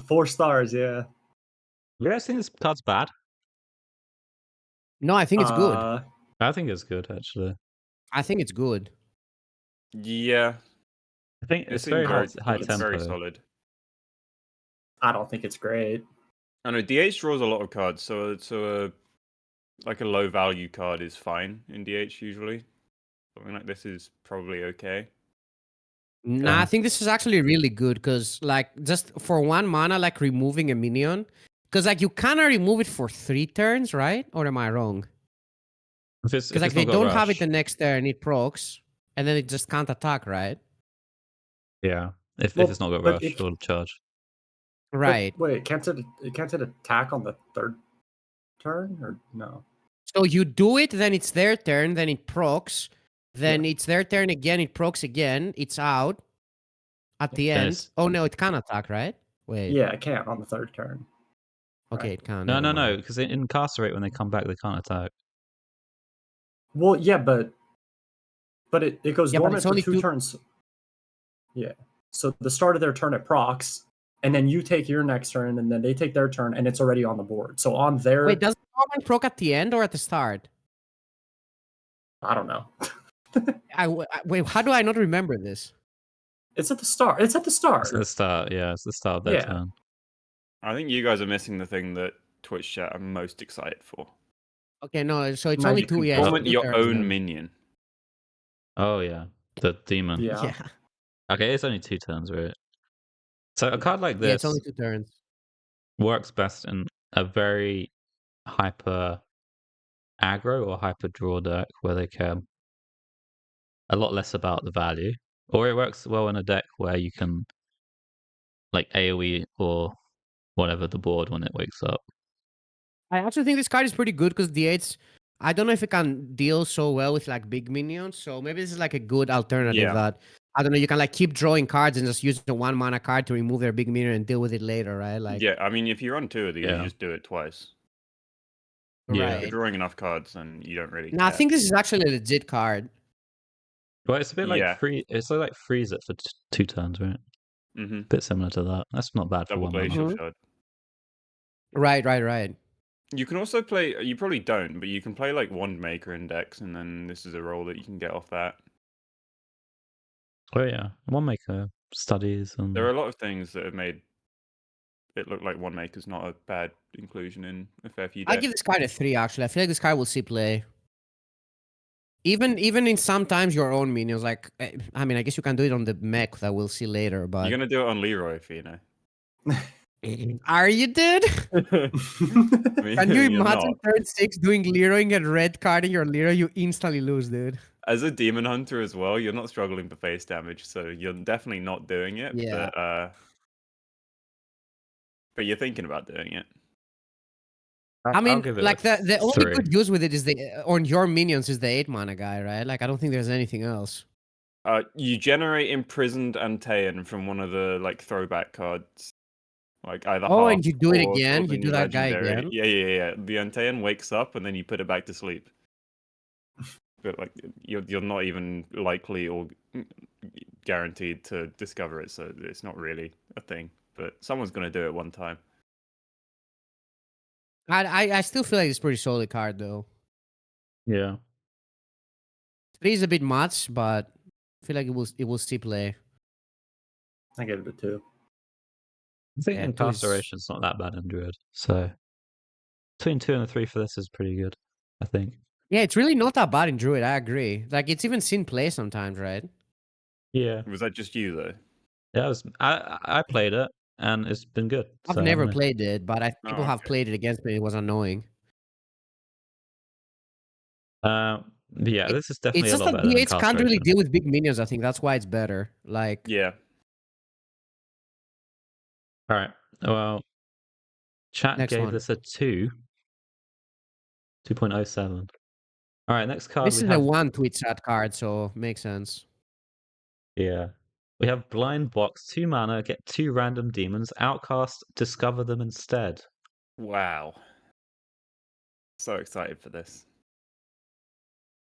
[SPEAKER 4] 4 stars, yeah.
[SPEAKER 2] You guys think this card's bad?
[SPEAKER 1] No, I think it's good.
[SPEAKER 2] I think it's good actually.
[SPEAKER 1] I think it's good.
[SPEAKER 3] Yeah,
[SPEAKER 2] I think
[SPEAKER 3] it
[SPEAKER 2] it's
[SPEAKER 3] seemed
[SPEAKER 2] very high,
[SPEAKER 4] think
[SPEAKER 2] high
[SPEAKER 3] it's
[SPEAKER 2] tempo.
[SPEAKER 3] very solid.
[SPEAKER 4] I don't think it's great.
[SPEAKER 3] I know DH draws a lot of cards, so like a low value card is fine in DH usually. Something like this is probably okay.
[SPEAKER 1] Nah,
[SPEAKER 2] Yeah.
[SPEAKER 1] I think this is actually really good because, like, just for 1 mana, like removing a minion, because like you cannot remove it for 3 turns, right? Or am I wrong?
[SPEAKER 2] If it's
[SPEAKER 1] Because like
[SPEAKER 2] not
[SPEAKER 1] they
[SPEAKER 2] got
[SPEAKER 1] don't have it
[SPEAKER 2] rush.
[SPEAKER 1] the next turn, it procs, and then it just can't attack, right?
[SPEAKER 2] Yeah. If
[SPEAKER 4] Well,
[SPEAKER 2] it's not got
[SPEAKER 4] but
[SPEAKER 2] rush
[SPEAKER 4] it-
[SPEAKER 2] or charge.
[SPEAKER 1] Right.
[SPEAKER 4] But wait, can't it attack on the 3rd turn or no?
[SPEAKER 1] So you do it, then it's their turn, then it procs, then it's their turn again, it procs again, it's out at the
[SPEAKER 2] Then
[SPEAKER 1] end.
[SPEAKER 2] it's-
[SPEAKER 1] Oh no, it can attack, right? Wait.
[SPEAKER 4] Yeah, it can't on the 3rd turn.
[SPEAKER 1] Okay,
[SPEAKER 4] right.
[SPEAKER 1] it can.
[SPEAKER 2] No,
[SPEAKER 1] never
[SPEAKER 2] no,
[SPEAKER 1] mind.
[SPEAKER 2] because in Incarcerate when they come back they can't attack.
[SPEAKER 4] Well, yeah, but it goes
[SPEAKER 1] Yeah, but
[SPEAKER 4] dormant
[SPEAKER 1] it's
[SPEAKER 4] for
[SPEAKER 1] only
[SPEAKER 4] 2
[SPEAKER 1] two-
[SPEAKER 4] turns. Yeah. So the start of their turn it procs, and then you take your next turn, and then they take their turn, and it's already on the board. So on their
[SPEAKER 1] Wait, does the proc at the end or at the start?
[SPEAKER 4] I don't know.
[SPEAKER 1] Wait, how do I not remember this?
[SPEAKER 4] It's at the start. It's at the start.
[SPEAKER 2] It's the start, yeah, it's the start of their
[SPEAKER 4] Yeah.
[SPEAKER 2] turn.
[SPEAKER 3] I think you guys are missing the thing that Twitch chat are most excited for.
[SPEAKER 1] Okay, no, so it's
[SPEAKER 4] No,
[SPEAKER 1] only
[SPEAKER 4] you
[SPEAKER 1] 2
[SPEAKER 4] can
[SPEAKER 1] yeah, it's
[SPEAKER 3] Dormant
[SPEAKER 1] two
[SPEAKER 3] your
[SPEAKER 1] turns
[SPEAKER 3] own
[SPEAKER 1] then.
[SPEAKER 3] minion.
[SPEAKER 2] Oh yeah. The demon.
[SPEAKER 4] Yeah.
[SPEAKER 1] Yeah.
[SPEAKER 2] Okay, it's only 2 turns, right? So a card like
[SPEAKER 1] Yeah, it's
[SPEAKER 2] this
[SPEAKER 1] only 2 turns.
[SPEAKER 2] works best in a very hyper aggro or hyper draw deck where they care a lot less about the value. Or it works well in a deck where you can like AoE or whatever the board when it wakes up.
[SPEAKER 1] I actually think this card is pretty good because D8's. I don't know if it can deal so well with like big minions, so maybe this is like a good alternative
[SPEAKER 3] Yeah.
[SPEAKER 1] that I don't know. You can like keep drawing cards and just use the 1 mana card to remove their big minion and deal with it later, right? Like,
[SPEAKER 3] Yeah, I mean, if you run 2 of these,
[SPEAKER 2] Yeah.
[SPEAKER 3] you just do it twice.
[SPEAKER 2] Yeah.
[SPEAKER 3] If
[SPEAKER 1] right.
[SPEAKER 3] you're drawing enough cards, then you don't really
[SPEAKER 1] Now I
[SPEAKER 3] care.
[SPEAKER 1] think this is actually a legit card.
[SPEAKER 2] Well, it's a bit like
[SPEAKER 3] Yeah.
[SPEAKER 2] it's like freeze it for 2 turns, right?
[SPEAKER 3] Mm-hmm.
[SPEAKER 2] Bit similar to that. That's not bad for
[SPEAKER 3] Double
[SPEAKER 2] 1 mana.
[SPEAKER 3] Glacial
[SPEAKER 1] Mhm.
[SPEAKER 3] Shard.
[SPEAKER 1] Right.
[SPEAKER 3] You can also play. You probably don't, but you can play like Wand Maker Index, and then this is a roll that you can get off that.
[SPEAKER 2] Oh yeah, One Maker studies and
[SPEAKER 3] There are a lot of things that have made it look like Wand Maker's not a bad inclusion in a fair few
[SPEAKER 1] I
[SPEAKER 3] decks.
[SPEAKER 1] give this card a 3. Actually, I feel like this card will see play. Even in sometimes your own minions, like I mean, I guess you can do it on the mech that we'll see later. But
[SPEAKER 3] You're gonna do it on Leroy, if you know.
[SPEAKER 1] are you, dude?
[SPEAKER 3] I mean,
[SPEAKER 1] Can you
[SPEAKER 3] you're
[SPEAKER 1] imagine
[SPEAKER 3] not.
[SPEAKER 1] turn 6 doing Leroying and red carding your Leroy? You instantly lose, dude.
[SPEAKER 3] As a demon hunter as well, you're not struggling for face damage, so you're definitely not doing it.
[SPEAKER 1] Yeah.
[SPEAKER 3] But you're thinking about doing it.
[SPEAKER 1] I mean,
[SPEAKER 2] I'll give it
[SPEAKER 1] like
[SPEAKER 2] a
[SPEAKER 1] the only
[SPEAKER 2] 3.
[SPEAKER 1] good use with it is on your minions is the 8 mana guy, right? Like I don't think there's anything else.
[SPEAKER 3] You generate Imprisoned Antaean from one of the like throwback cards, like either
[SPEAKER 1] Oh,
[SPEAKER 3] half
[SPEAKER 1] and you do it
[SPEAKER 3] or
[SPEAKER 1] again.
[SPEAKER 3] the
[SPEAKER 1] You do
[SPEAKER 3] new
[SPEAKER 1] that guy
[SPEAKER 3] legendary.
[SPEAKER 1] again.
[SPEAKER 3] Yeah. The Antaean wakes up and then you put it back to sleep. But like you're not even likely or guaranteed to discover it, so it's not really a thing. But someone's gonna do it one time.
[SPEAKER 1] I still feel like it's a pretty solid card though.
[SPEAKER 2] Yeah.
[SPEAKER 1] 3 is a bit much, but I feel like it will still play.
[SPEAKER 4] I give it a 2.
[SPEAKER 2] I think
[SPEAKER 1] Yeah, 2 is-
[SPEAKER 2] Incarceration's not that bad in Druid. So between 2 and a 3 for this is pretty good, I think.
[SPEAKER 1] Yeah, it's really not that bad in Druid. I agree. Like it's even seen play sometimes, right?
[SPEAKER 2] Yeah.
[SPEAKER 3] Was that just you though?
[SPEAKER 2] Yeah, I played it and it's been good.
[SPEAKER 1] I've
[SPEAKER 2] so,
[SPEAKER 1] never
[SPEAKER 2] I don't know.
[SPEAKER 1] played it, but people have
[SPEAKER 3] okay.
[SPEAKER 1] played it against me. It was annoying.
[SPEAKER 2] But yeah, this is definitely
[SPEAKER 1] It's
[SPEAKER 2] a
[SPEAKER 1] just
[SPEAKER 2] lot
[SPEAKER 1] that
[SPEAKER 2] better than
[SPEAKER 1] D8s can't really
[SPEAKER 2] Incarceration.
[SPEAKER 1] deal with big minions. I think that's why it's better. Like,
[SPEAKER 3] Yeah.
[SPEAKER 2] All right. Well, chat
[SPEAKER 1] Next
[SPEAKER 2] gave
[SPEAKER 1] one.
[SPEAKER 2] this a 2. 2.07. All right, next card
[SPEAKER 1] this
[SPEAKER 2] we
[SPEAKER 1] is
[SPEAKER 2] have.
[SPEAKER 1] a 1 tweet chat card, so makes sense.
[SPEAKER 2] Yeah. We have Blind Box, 2 mana, get 2 random demons, outcast, discover them instead.
[SPEAKER 3] Wow. So excited for this.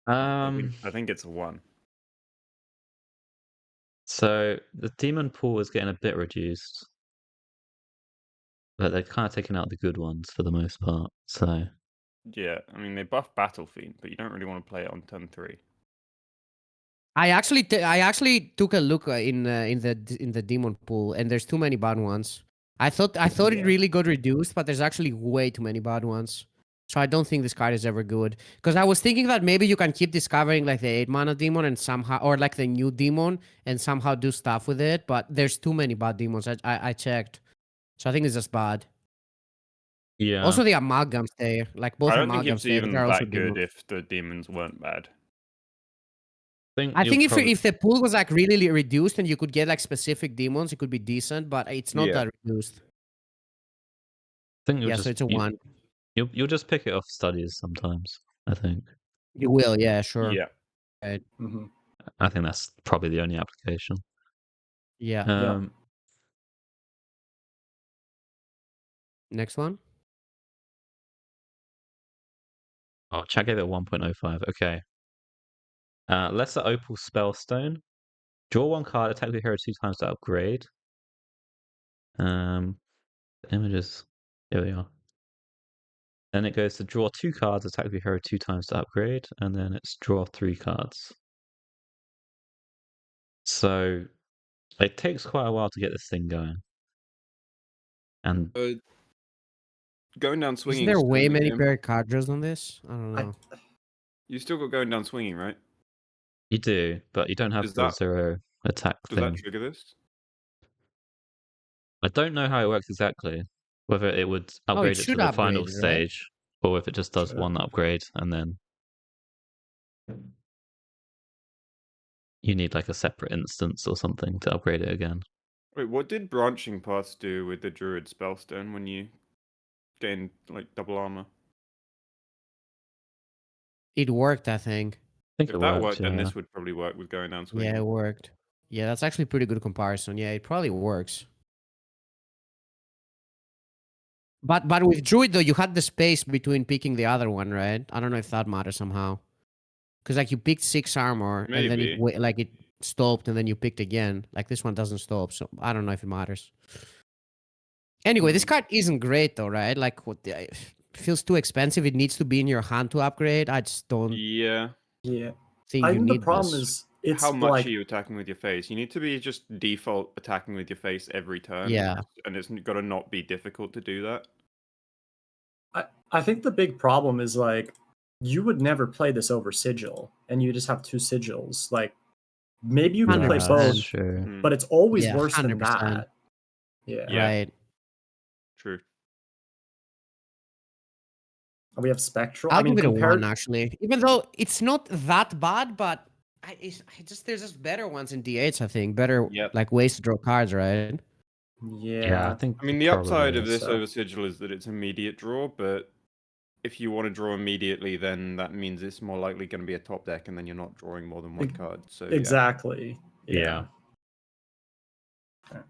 [SPEAKER 3] I think it's a 1.
[SPEAKER 2] So the demon pool is getting a bit reduced. But they're kind of taking out the good ones for the most part. So
[SPEAKER 3] Yeah, I mean they buff Battle Fiend, but you don't really want to play it on turn 3.
[SPEAKER 1] I actually took a look in the demon pool, and there's too many bad ones. I thought it really got reduced, but there's actually way too many bad ones. So I don't think this card is ever good. Because I was thinking that maybe you can keep discovering like the 8 mana demon and somehow, or like the new demon, and somehow do stuff with it. But there's too many bad demons. I checked, so I think it's just bad.
[SPEAKER 2] yeah.
[SPEAKER 1] Also, the amalgams there, like both
[SPEAKER 3] I don't think
[SPEAKER 1] amalgams
[SPEAKER 3] it's
[SPEAKER 1] there,
[SPEAKER 3] even
[SPEAKER 1] they're also
[SPEAKER 3] that good
[SPEAKER 1] demons.
[SPEAKER 3] if the demons weren't bad.
[SPEAKER 1] I think if the pool was like really reduced and you could get like specific demons, it could be decent, but it's not that reduced.
[SPEAKER 2] I think you'll
[SPEAKER 1] Yeah,
[SPEAKER 2] just
[SPEAKER 1] so it's a 1.
[SPEAKER 2] You'll just pick it off studies sometimes, I think.
[SPEAKER 1] You will, yeah, sure.
[SPEAKER 3] Yeah.
[SPEAKER 1] Right.
[SPEAKER 4] Mm-hmm.
[SPEAKER 2] I think that's probably the only application.
[SPEAKER 1] Yeah. Next one.
[SPEAKER 2] Oh, chat gave it 1.05. Okay. Lesser Opal Spellstone. Draw 1 card, attack the hero 2 times to upgrade. Images. Here we are. Then it goes to draw 2 cards, attack the hero 2 times to upgrade, and then it's draw 3 cards. So it takes quite a while to get this thing going. And
[SPEAKER 3] going down
[SPEAKER 1] Is
[SPEAKER 3] swinging.
[SPEAKER 1] there
[SPEAKER 3] still
[SPEAKER 1] way
[SPEAKER 3] in the
[SPEAKER 1] many
[SPEAKER 3] game.
[SPEAKER 1] paired card draws on this? I don't know.
[SPEAKER 3] You still got going down swinging, right?
[SPEAKER 2] you do, but you don't have
[SPEAKER 3] Is
[SPEAKER 2] the
[SPEAKER 3] that-
[SPEAKER 2] 0 attack
[SPEAKER 3] Does
[SPEAKER 2] thing.
[SPEAKER 3] that trigger this?
[SPEAKER 2] I don't know how it works exactly. Whether it would upgrade it to
[SPEAKER 1] should
[SPEAKER 2] the final
[SPEAKER 1] upgrade, right?
[SPEAKER 2] stage, or if it just does
[SPEAKER 4] Should
[SPEAKER 2] one upgrade and then you need like a separate instance or something to upgrade it again.
[SPEAKER 3] Wait, what did branching paths do with the Druid Spellstone when you gained like double armor?
[SPEAKER 1] It worked, I think.
[SPEAKER 2] I think
[SPEAKER 3] If
[SPEAKER 2] it
[SPEAKER 3] that
[SPEAKER 2] worked,
[SPEAKER 3] worked, then
[SPEAKER 2] yeah.
[SPEAKER 3] this would probably work with going down swinging.
[SPEAKER 1] Yeah, it worked. Yeah, that's actually pretty good comparison. Yeah, it probably works. But with Druid though, you had the space between picking the other one, right? I don't know if that matters somehow. Because like you picked 6 armor and then
[SPEAKER 3] Maybe.
[SPEAKER 1] it stopped and then you picked again. Like this one doesn't stop, so I don't know if it matters. Anyway, this card isn't great though, right? Like it feels too expensive. It needs to be in your hand to upgrade. I just don't
[SPEAKER 3] Yeah.
[SPEAKER 1] think
[SPEAKER 4] I
[SPEAKER 1] you
[SPEAKER 4] think the
[SPEAKER 1] need
[SPEAKER 4] problem
[SPEAKER 1] this.
[SPEAKER 4] is it's
[SPEAKER 3] How much
[SPEAKER 4] like
[SPEAKER 3] are you attacking with your face? You need to be just default attacking with your face every turn.
[SPEAKER 1] Yeah.
[SPEAKER 3] And it's got to not be difficult to do that.
[SPEAKER 4] I think the big problem is like you would never play this over sigil, and you just have 2 sigils. Like maybe you can play
[SPEAKER 1] 100%.
[SPEAKER 4] both,
[SPEAKER 2] Sure.
[SPEAKER 4] but it's always
[SPEAKER 1] Yeah,
[SPEAKER 4] worse than
[SPEAKER 1] 100%.
[SPEAKER 4] that. Yeah.
[SPEAKER 1] Right.
[SPEAKER 3] True.
[SPEAKER 4] We have spectral.
[SPEAKER 1] I'll
[SPEAKER 4] I mean,
[SPEAKER 1] give it a 1
[SPEAKER 4] compared.
[SPEAKER 1] actually. Even though it's not that bad, but there's just better ones in DH. I think better
[SPEAKER 3] Yep.
[SPEAKER 1] like ways to draw cards, right?
[SPEAKER 2] Yeah, I
[SPEAKER 4] Yeah.
[SPEAKER 2] think
[SPEAKER 3] I mean, the
[SPEAKER 2] probably
[SPEAKER 3] upside of
[SPEAKER 2] is.
[SPEAKER 3] this
[SPEAKER 4] so.
[SPEAKER 3] over sigil is that it's immediate draw, but if you want to draw immediately, then that means it's more likely going to be a top deck, and then you're not drawing more than 1 card. So yeah.
[SPEAKER 4] Exactly.
[SPEAKER 2] Yeah. I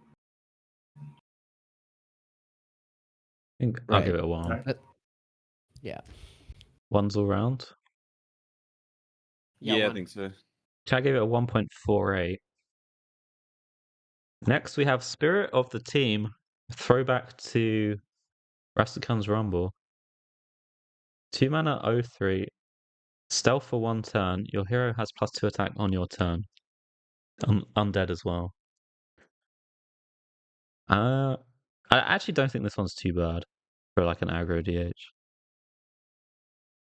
[SPEAKER 2] think I'll
[SPEAKER 1] Right.
[SPEAKER 2] give it a 1.
[SPEAKER 4] Right.
[SPEAKER 1] Yeah.
[SPEAKER 2] 1's all round.
[SPEAKER 1] Yeah,
[SPEAKER 3] Yeah, I
[SPEAKER 1] 1.
[SPEAKER 3] think so.
[SPEAKER 2] Chat gave it a 1.48. Next, we have Spirit of the Team, throwback to Rastikan's Rumble. 2 mana 0/3. Stealth for 1 turn. Your hero has +2 attack on your turn. Undead as well. I actually don't think this one's too bad for like an aggro DH.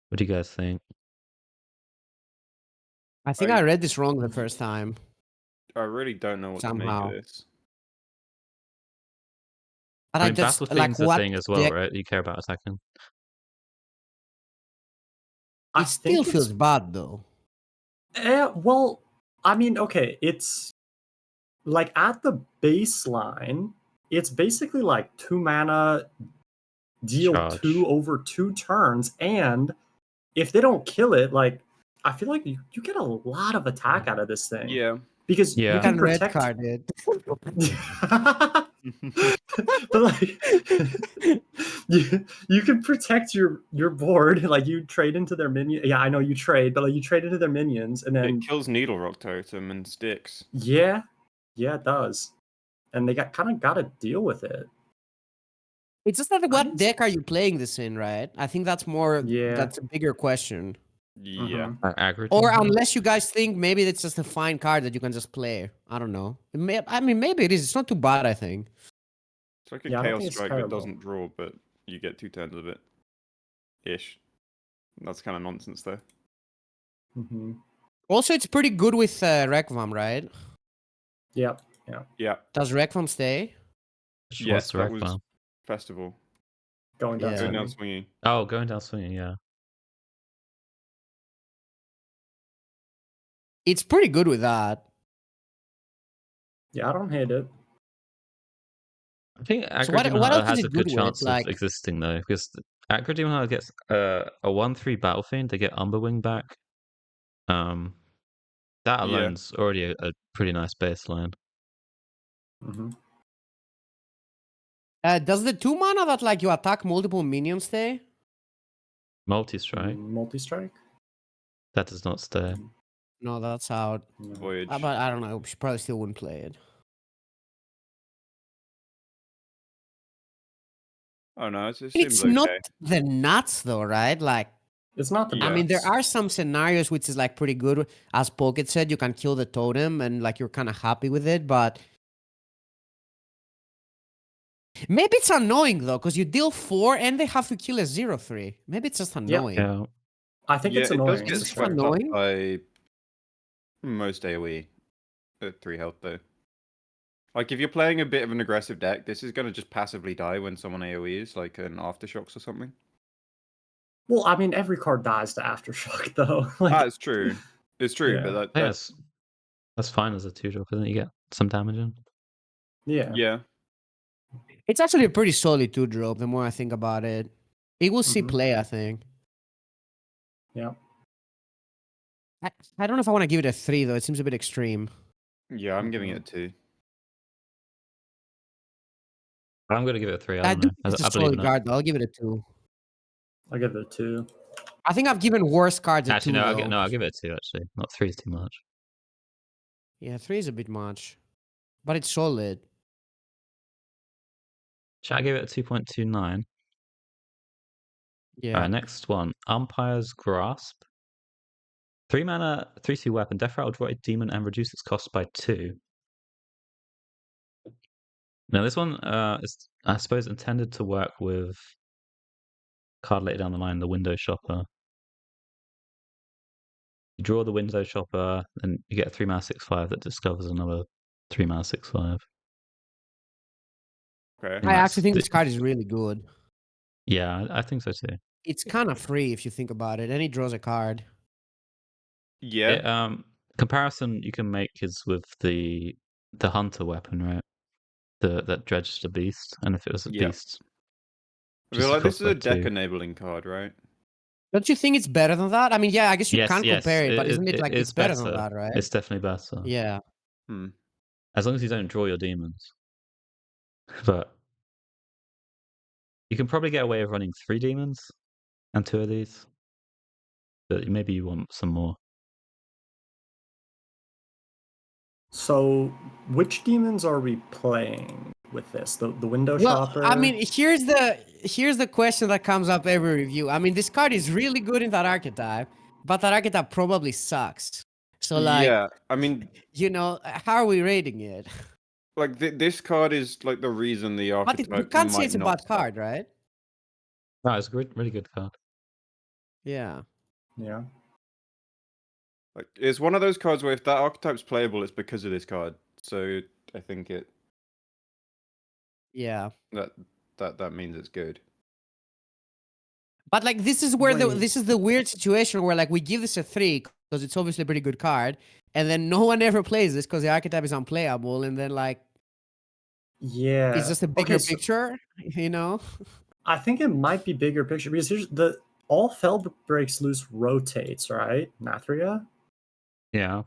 [SPEAKER 2] What do you guys think?
[SPEAKER 1] I think I read this wrong the first time.
[SPEAKER 3] I really don't know what to make
[SPEAKER 1] Somehow.
[SPEAKER 3] of this.
[SPEAKER 1] But
[SPEAKER 2] I mean,
[SPEAKER 1] just
[SPEAKER 2] Battle
[SPEAKER 1] like
[SPEAKER 2] Fiend's the
[SPEAKER 1] what
[SPEAKER 2] thing as well,
[SPEAKER 1] deck-
[SPEAKER 2] right? You care about attacking.
[SPEAKER 4] I
[SPEAKER 1] It still
[SPEAKER 4] think
[SPEAKER 1] feels bad though.
[SPEAKER 4] well, I mean, okay, it's like at the baseline, it's basically like 2 mana, deal
[SPEAKER 2] Charge.
[SPEAKER 4] 2 over 2 turns, and if they don't kill it, like I feel like you get a lot of attack out of this thing.
[SPEAKER 3] Yeah.
[SPEAKER 4] because
[SPEAKER 2] Yeah.
[SPEAKER 4] you can
[SPEAKER 1] Can red
[SPEAKER 4] protect.
[SPEAKER 1] card it.
[SPEAKER 4] But like, you can protect your board. Like you trade into their minion. Yeah, I know you trade, but like you trade into their minions, and then
[SPEAKER 3] It kills Needle Rock Totem and sticks.
[SPEAKER 4] yeah, it does. And they kind of got to deal with it.
[SPEAKER 1] It's just that
[SPEAKER 4] I
[SPEAKER 1] what
[SPEAKER 4] didn't
[SPEAKER 1] deck are you playing this in, right? I think that's more.
[SPEAKER 4] Yeah.
[SPEAKER 1] That's a bigger question.
[SPEAKER 3] Yeah.
[SPEAKER 4] Mhm.
[SPEAKER 2] Aggro
[SPEAKER 1] Or
[SPEAKER 2] demon?
[SPEAKER 1] unless you guys think maybe it's just a fine card that you can just play. I don't know. I mean, maybe it is. It's not too bad, I think.
[SPEAKER 3] It's like a
[SPEAKER 4] Yeah, I don't
[SPEAKER 3] Chaos
[SPEAKER 4] think it's
[SPEAKER 3] Strike that
[SPEAKER 4] terrible.
[SPEAKER 3] doesn't draw, but you get 2 turns of it. Ish. That's kind of nonsense, though.
[SPEAKER 4] Mhm.
[SPEAKER 1] Also, it's pretty good with Rekvam, right?
[SPEAKER 4] Yep.
[SPEAKER 3] Yeah.
[SPEAKER 1] Does Rekvam stay?
[SPEAKER 2] Which
[SPEAKER 3] Yes,
[SPEAKER 2] was the
[SPEAKER 3] that
[SPEAKER 2] rec
[SPEAKER 3] was
[SPEAKER 2] farm?
[SPEAKER 3] Festival.
[SPEAKER 4] Going down.
[SPEAKER 1] Yeah.
[SPEAKER 3] Going down
[SPEAKER 4] swinging.
[SPEAKER 3] swinging.
[SPEAKER 2] Oh, going down swinging, yeah.
[SPEAKER 1] It's pretty good with that.
[SPEAKER 4] Yeah, I don't hate it.
[SPEAKER 2] I think Aggro
[SPEAKER 1] what-
[SPEAKER 2] Demon
[SPEAKER 1] what
[SPEAKER 2] Hunter
[SPEAKER 1] else is
[SPEAKER 2] has
[SPEAKER 1] it
[SPEAKER 2] a good
[SPEAKER 1] good with?
[SPEAKER 2] chance
[SPEAKER 1] Like-
[SPEAKER 2] of existing though, because Aggro Demon Hunter gets a 1/3 Battle Fiend. They get Umberwing back. That
[SPEAKER 3] Yeah.
[SPEAKER 2] alone's already a pretty nice baseline.
[SPEAKER 4] Hmm.
[SPEAKER 1] Does the 2 mana that like you attack multiple minions stay?
[SPEAKER 2] Multi-strike,
[SPEAKER 4] Multi-strike.
[SPEAKER 2] that does not stay.
[SPEAKER 1] No, that's out.
[SPEAKER 4] No.
[SPEAKER 3] Voyage.
[SPEAKER 1] But I don't know. She probably still wouldn't play it.
[SPEAKER 3] Oh no, it seems
[SPEAKER 1] It's
[SPEAKER 3] okay.
[SPEAKER 1] not the nuts though, right? Like,
[SPEAKER 4] It's not the.
[SPEAKER 3] Yeah.
[SPEAKER 1] I mean, there
[SPEAKER 4] best.
[SPEAKER 1] are some scenarios which is like pretty good. As Pocket said, you can kill the totem and like you're kind of happy with it, but maybe it's annoying though because you deal 4 and they have to kill a 0/3. Maybe it's just annoying.
[SPEAKER 2] Yeah,
[SPEAKER 4] I think
[SPEAKER 3] Yeah,
[SPEAKER 4] it's
[SPEAKER 3] it does
[SPEAKER 4] annoying.
[SPEAKER 3] get
[SPEAKER 1] It's
[SPEAKER 4] for
[SPEAKER 1] just
[SPEAKER 4] sure.
[SPEAKER 3] swept up
[SPEAKER 1] annoying.
[SPEAKER 3] by most AoE at 3 health though. Like if you're playing a bit of an aggressive deck, this is gonna just passively die when someone AoEs, like an Aftershocks or something.
[SPEAKER 4] Well, I mean, every card dies to Aftershock, though. Like,
[SPEAKER 3] It's true. It's true,
[SPEAKER 4] Yeah.
[SPEAKER 3] but
[SPEAKER 2] I think that's fine as a 2-drop, isn't it? You get some damage in.
[SPEAKER 4] yeah.
[SPEAKER 1] It's actually a pretty solid 2-drop the more I think about it. It will see
[SPEAKER 4] Mhm.
[SPEAKER 1] play, I think.
[SPEAKER 4] Yeah.
[SPEAKER 1] I don't know if I want to give it a 3 though. It seems a bit extreme.
[SPEAKER 3] Yeah, I'm giving it a 2.
[SPEAKER 2] I'm gonna give it a 3. I
[SPEAKER 1] I
[SPEAKER 2] don't
[SPEAKER 1] do
[SPEAKER 2] know.
[SPEAKER 1] think it's
[SPEAKER 2] I
[SPEAKER 1] a
[SPEAKER 2] believe
[SPEAKER 1] solid
[SPEAKER 2] in it.
[SPEAKER 1] card though. I'll give it a 2.
[SPEAKER 4] I'll give it a 2.
[SPEAKER 1] I think I've given worse cards a 2
[SPEAKER 2] Actually, no,
[SPEAKER 1] though.
[SPEAKER 2] I'll give it a 2. Actually, not 3 is too much.
[SPEAKER 1] Yeah, 3 is a bit much. But it's solid.
[SPEAKER 2] Shall I give it a 2.29?
[SPEAKER 1] Yeah.
[SPEAKER 2] Alright, next one. Umpire's Grasp. 3 mana, 3/2 weapon. Death Rattle, draw a demon and reduce its cost by 2. Now, this one is, I suppose, intended to work with card later down the line, the Window Shopper. You draw the Window Shopper, and you get a 3 mana 6/5 that discovers another 3 mana 6/5.
[SPEAKER 3] Okay.
[SPEAKER 2] And
[SPEAKER 1] I
[SPEAKER 2] that's
[SPEAKER 1] actually think
[SPEAKER 2] the-
[SPEAKER 1] this card is really good.
[SPEAKER 2] Yeah, I think so too.
[SPEAKER 1] It's kind of free if you think about it, and it draws a card.
[SPEAKER 3] Yeah.
[SPEAKER 2] Comparison you can make is with the hunter weapon, right? That dredged a beast, and if it was a
[SPEAKER 3] Yeah.
[SPEAKER 2] beast,
[SPEAKER 3] I
[SPEAKER 2] just
[SPEAKER 3] feel like this
[SPEAKER 2] cost
[SPEAKER 3] is a
[SPEAKER 2] by
[SPEAKER 3] deck
[SPEAKER 2] 2.
[SPEAKER 3] enabling card, right?
[SPEAKER 1] Don't you think it's better than that? I mean, yeah, I guess you
[SPEAKER 2] Yes,
[SPEAKER 1] can't
[SPEAKER 2] yes,
[SPEAKER 1] compare it, but isn't it like
[SPEAKER 2] is
[SPEAKER 1] it's better than that, right?
[SPEAKER 2] It's definitely better.
[SPEAKER 1] Yeah.
[SPEAKER 3] Hmm.
[SPEAKER 2] As long as you don't draw your demons. But you can probably get away with running 3 demons and 2 of these. But maybe you want some more.
[SPEAKER 4] So, which demons are we playing with this? The Window
[SPEAKER 1] Well,
[SPEAKER 4] Shopper?
[SPEAKER 1] I mean, here's the question that comes up every review. I mean, this card is really good in that archetype, but that archetype probably sucks. So, like,
[SPEAKER 3] Yeah, I mean,
[SPEAKER 1] you know, how are we rating it?
[SPEAKER 3] like this card is like the reason the
[SPEAKER 1] But
[SPEAKER 3] archetype
[SPEAKER 1] you can't say
[SPEAKER 3] might
[SPEAKER 1] it's a
[SPEAKER 3] not
[SPEAKER 1] bad
[SPEAKER 3] suck.
[SPEAKER 1] card, right?
[SPEAKER 2] No, it's a really good card.
[SPEAKER 1] Yeah.
[SPEAKER 4] Yeah.
[SPEAKER 3] Like it's one of those cards where if that archetype's playable, it's because of this card. So I think
[SPEAKER 1] Yeah.
[SPEAKER 3] that means it's good.
[SPEAKER 1] But like this is where
[SPEAKER 4] Wait.
[SPEAKER 1] this is the weird situation where like we give this a 3 because it's obviously a pretty good card, and then no one ever plays this because the archetype is unplayable, and then like
[SPEAKER 4] Yeah.
[SPEAKER 1] it's just a bigger
[SPEAKER 4] Okay, so
[SPEAKER 1] picture, you know?
[SPEAKER 4] I think it might be bigger picture because here's all Fell Breaks Loose rotates, right? Nathria?
[SPEAKER 2] Yeah.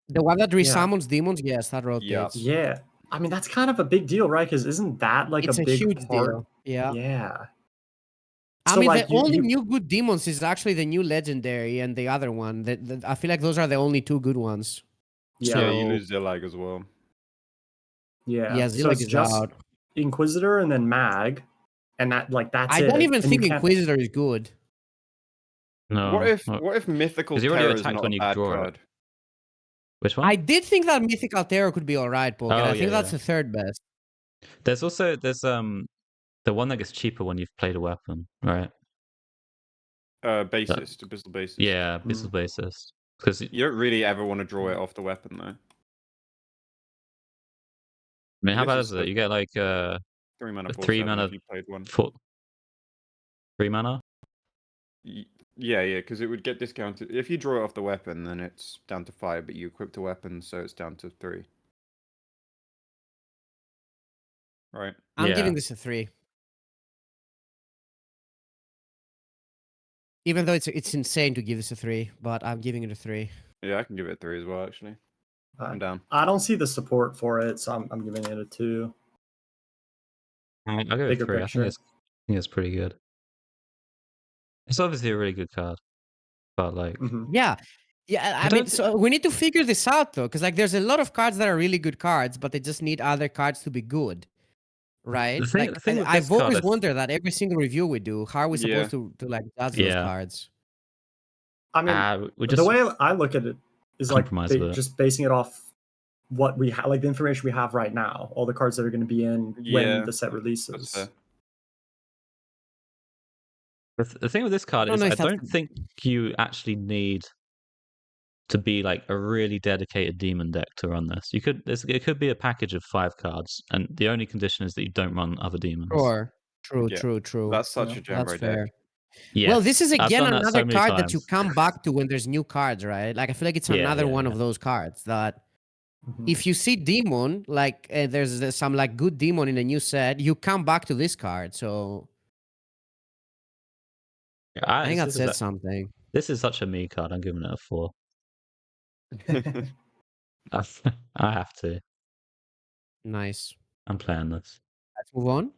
[SPEAKER 1] The one that resummons demons, yes, that rotates.
[SPEAKER 4] Yeah. I mean, that's kind of a big deal, right? Because isn't that like
[SPEAKER 1] It's
[SPEAKER 4] a
[SPEAKER 1] a
[SPEAKER 4] big
[SPEAKER 1] huge
[SPEAKER 4] part?
[SPEAKER 1] deal. Yeah.
[SPEAKER 4] Yeah.
[SPEAKER 1] I
[SPEAKER 4] So
[SPEAKER 1] mean,
[SPEAKER 4] like
[SPEAKER 1] the
[SPEAKER 4] you,
[SPEAKER 1] only
[SPEAKER 4] you
[SPEAKER 1] new good demons is actually the new legendary and the other one. I feel like those are the only two good ones.
[SPEAKER 4] yeah.
[SPEAKER 3] Yeah, you
[SPEAKER 1] So
[SPEAKER 3] lose Zillag as well.
[SPEAKER 4] Yeah. So
[SPEAKER 1] Zillag
[SPEAKER 4] it's
[SPEAKER 1] is
[SPEAKER 4] just
[SPEAKER 1] out.
[SPEAKER 4] Inquisitor and then Mag, and that's
[SPEAKER 1] I don't
[SPEAKER 4] it.
[SPEAKER 1] even
[SPEAKER 4] And you
[SPEAKER 1] think
[SPEAKER 4] can't.
[SPEAKER 1] Inquisitor is good.
[SPEAKER 2] No.
[SPEAKER 3] What if Mythical
[SPEAKER 2] 'Cause you already
[SPEAKER 3] Terror is
[SPEAKER 2] attacked
[SPEAKER 3] not
[SPEAKER 2] when
[SPEAKER 3] a
[SPEAKER 2] you
[SPEAKER 3] bad
[SPEAKER 2] draw it.
[SPEAKER 3] card?
[SPEAKER 2] Which one?
[SPEAKER 1] I did think that Mythical Terror could be alright, Poker.
[SPEAKER 2] Oh,
[SPEAKER 1] I think
[SPEAKER 2] yeah,
[SPEAKER 1] that's
[SPEAKER 2] yeah.
[SPEAKER 1] the third best.
[SPEAKER 2] There's the one that gets cheaper when you've played a weapon, right?
[SPEAKER 3] Bassist, Abyssal Bassist.
[SPEAKER 2] Yeah, Abyssal Bassist. Because
[SPEAKER 3] You don't really ever want to draw it off the weapon, though.
[SPEAKER 2] I mean, how
[SPEAKER 3] This
[SPEAKER 2] bad
[SPEAKER 3] is
[SPEAKER 2] is it?
[SPEAKER 3] like
[SPEAKER 2] You get like
[SPEAKER 3] 3 mana,
[SPEAKER 2] a
[SPEAKER 3] 4/7
[SPEAKER 2] 3 mana
[SPEAKER 3] if you played one.
[SPEAKER 2] 3 mana.
[SPEAKER 3] Yeah, because it would get discounted. If you draw it off the weapon, then it's down to 5, but you equip the weapon, so it's down to 3. Right.
[SPEAKER 1] I'm
[SPEAKER 2] Yeah.
[SPEAKER 1] giving this a 3. Even though it's insane to give this a 3, but I'm giving it a 3.
[SPEAKER 3] Yeah, I can give it a 3 as well, actually. I'm down.
[SPEAKER 4] I don't see the support for it, so I'm giving it a 2.
[SPEAKER 2] I'll go with
[SPEAKER 4] Bigger
[SPEAKER 2] 3. I
[SPEAKER 4] picture.
[SPEAKER 2] think it's pretty good. It's obviously a really good card, but like,
[SPEAKER 1] Yeah. Yeah, I mean, so we need to figure this out, though, because like there's a lot of cards that are really good cards, but they just need other cards to be good, right?
[SPEAKER 2] The thing with this
[SPEAKER 1] I've
[SPEAKER 2] card,
[SPEAKER 1] always wondered that every single review we do, how are we
[SPEAKER 3] Yeah.
[SPEAKER 1] supposed to like judge those
[SPEAKER 2] Yeah.
[SPEAKER 1] cards?
[SPEAKER 4] I mean,
[SPEAKER 2] we
[SPEAKER 4] the
[SPEAKER 2] just
[SPEAKER 4] way I look at it is like
[SPEAKER 2] compromise with it.
[SPEAKER 4] just basing it off what we have, like the information we have right now, all the cards that are going to be in
[SPEAKER 3] Yeah,
[SPEAKER 4] when the set
[SPEAKER 3] that's
[SPEAKER 4] releases.
[SPEAKER 3] fair.
[SPEAKER 2] The thing with this card
[SPEAKER 1] don't
[SPEAKER 2] is
[SPEAKER 1] know
[SPEAKER 2] I
[SPEAKER 1] if that's-
[SPEAKER 2] don't think you actually need to be like a really dedicated demon deck to run this. It could be a package of 5 cards, and the only condition is that you don't run other demons.
[SPEAKER 1] Sure.
[SPEAKER 3] Yeah.
[SPEAKER 1] True.
[SPEAKER 3] That's such
[SPEAKER 4] Yeah,
[SPEAKER 3] a jam
[SPEAKER 1] That's
[SPEAKER 3] right
[SPEAKER 1] fair.
[SPEAKER 3] deck.
[SPEAKER 2] Yes.
[SPEAKER 1] Well, this is
[SPEAKER 2] I've
[SPEAKER 1] again
[SPEAKER 2] done that so
[SPEAKER 1] another
[SPEAKER 2] many
[SPEAKER 1] card that you
[SPEAKER 2] times.
[SPEAKER 1] come back to when there's new cards, right? Like I feel like it's
[SPEAKER 2] Yeah,
[SPEAKER 1] another
[SPEAKER 2] yeah,
[SPEAKER 1] one
[SPEAKER 2] yeah.
[SPEAKER 1] of those cards that
[SPEAKER 4] Mhm.
[SPEAKER 1] if you see demon, like there's some like good demon in a new set, you come back to this card. So I think that says something.
[SPEAKER 2] This is such a me card. I'm giving it a 4. I have to.
[SPEAKER 1] Nice.
[SPEAKER 2] I'm playing this.
[SPEAKER 1] Let's move on.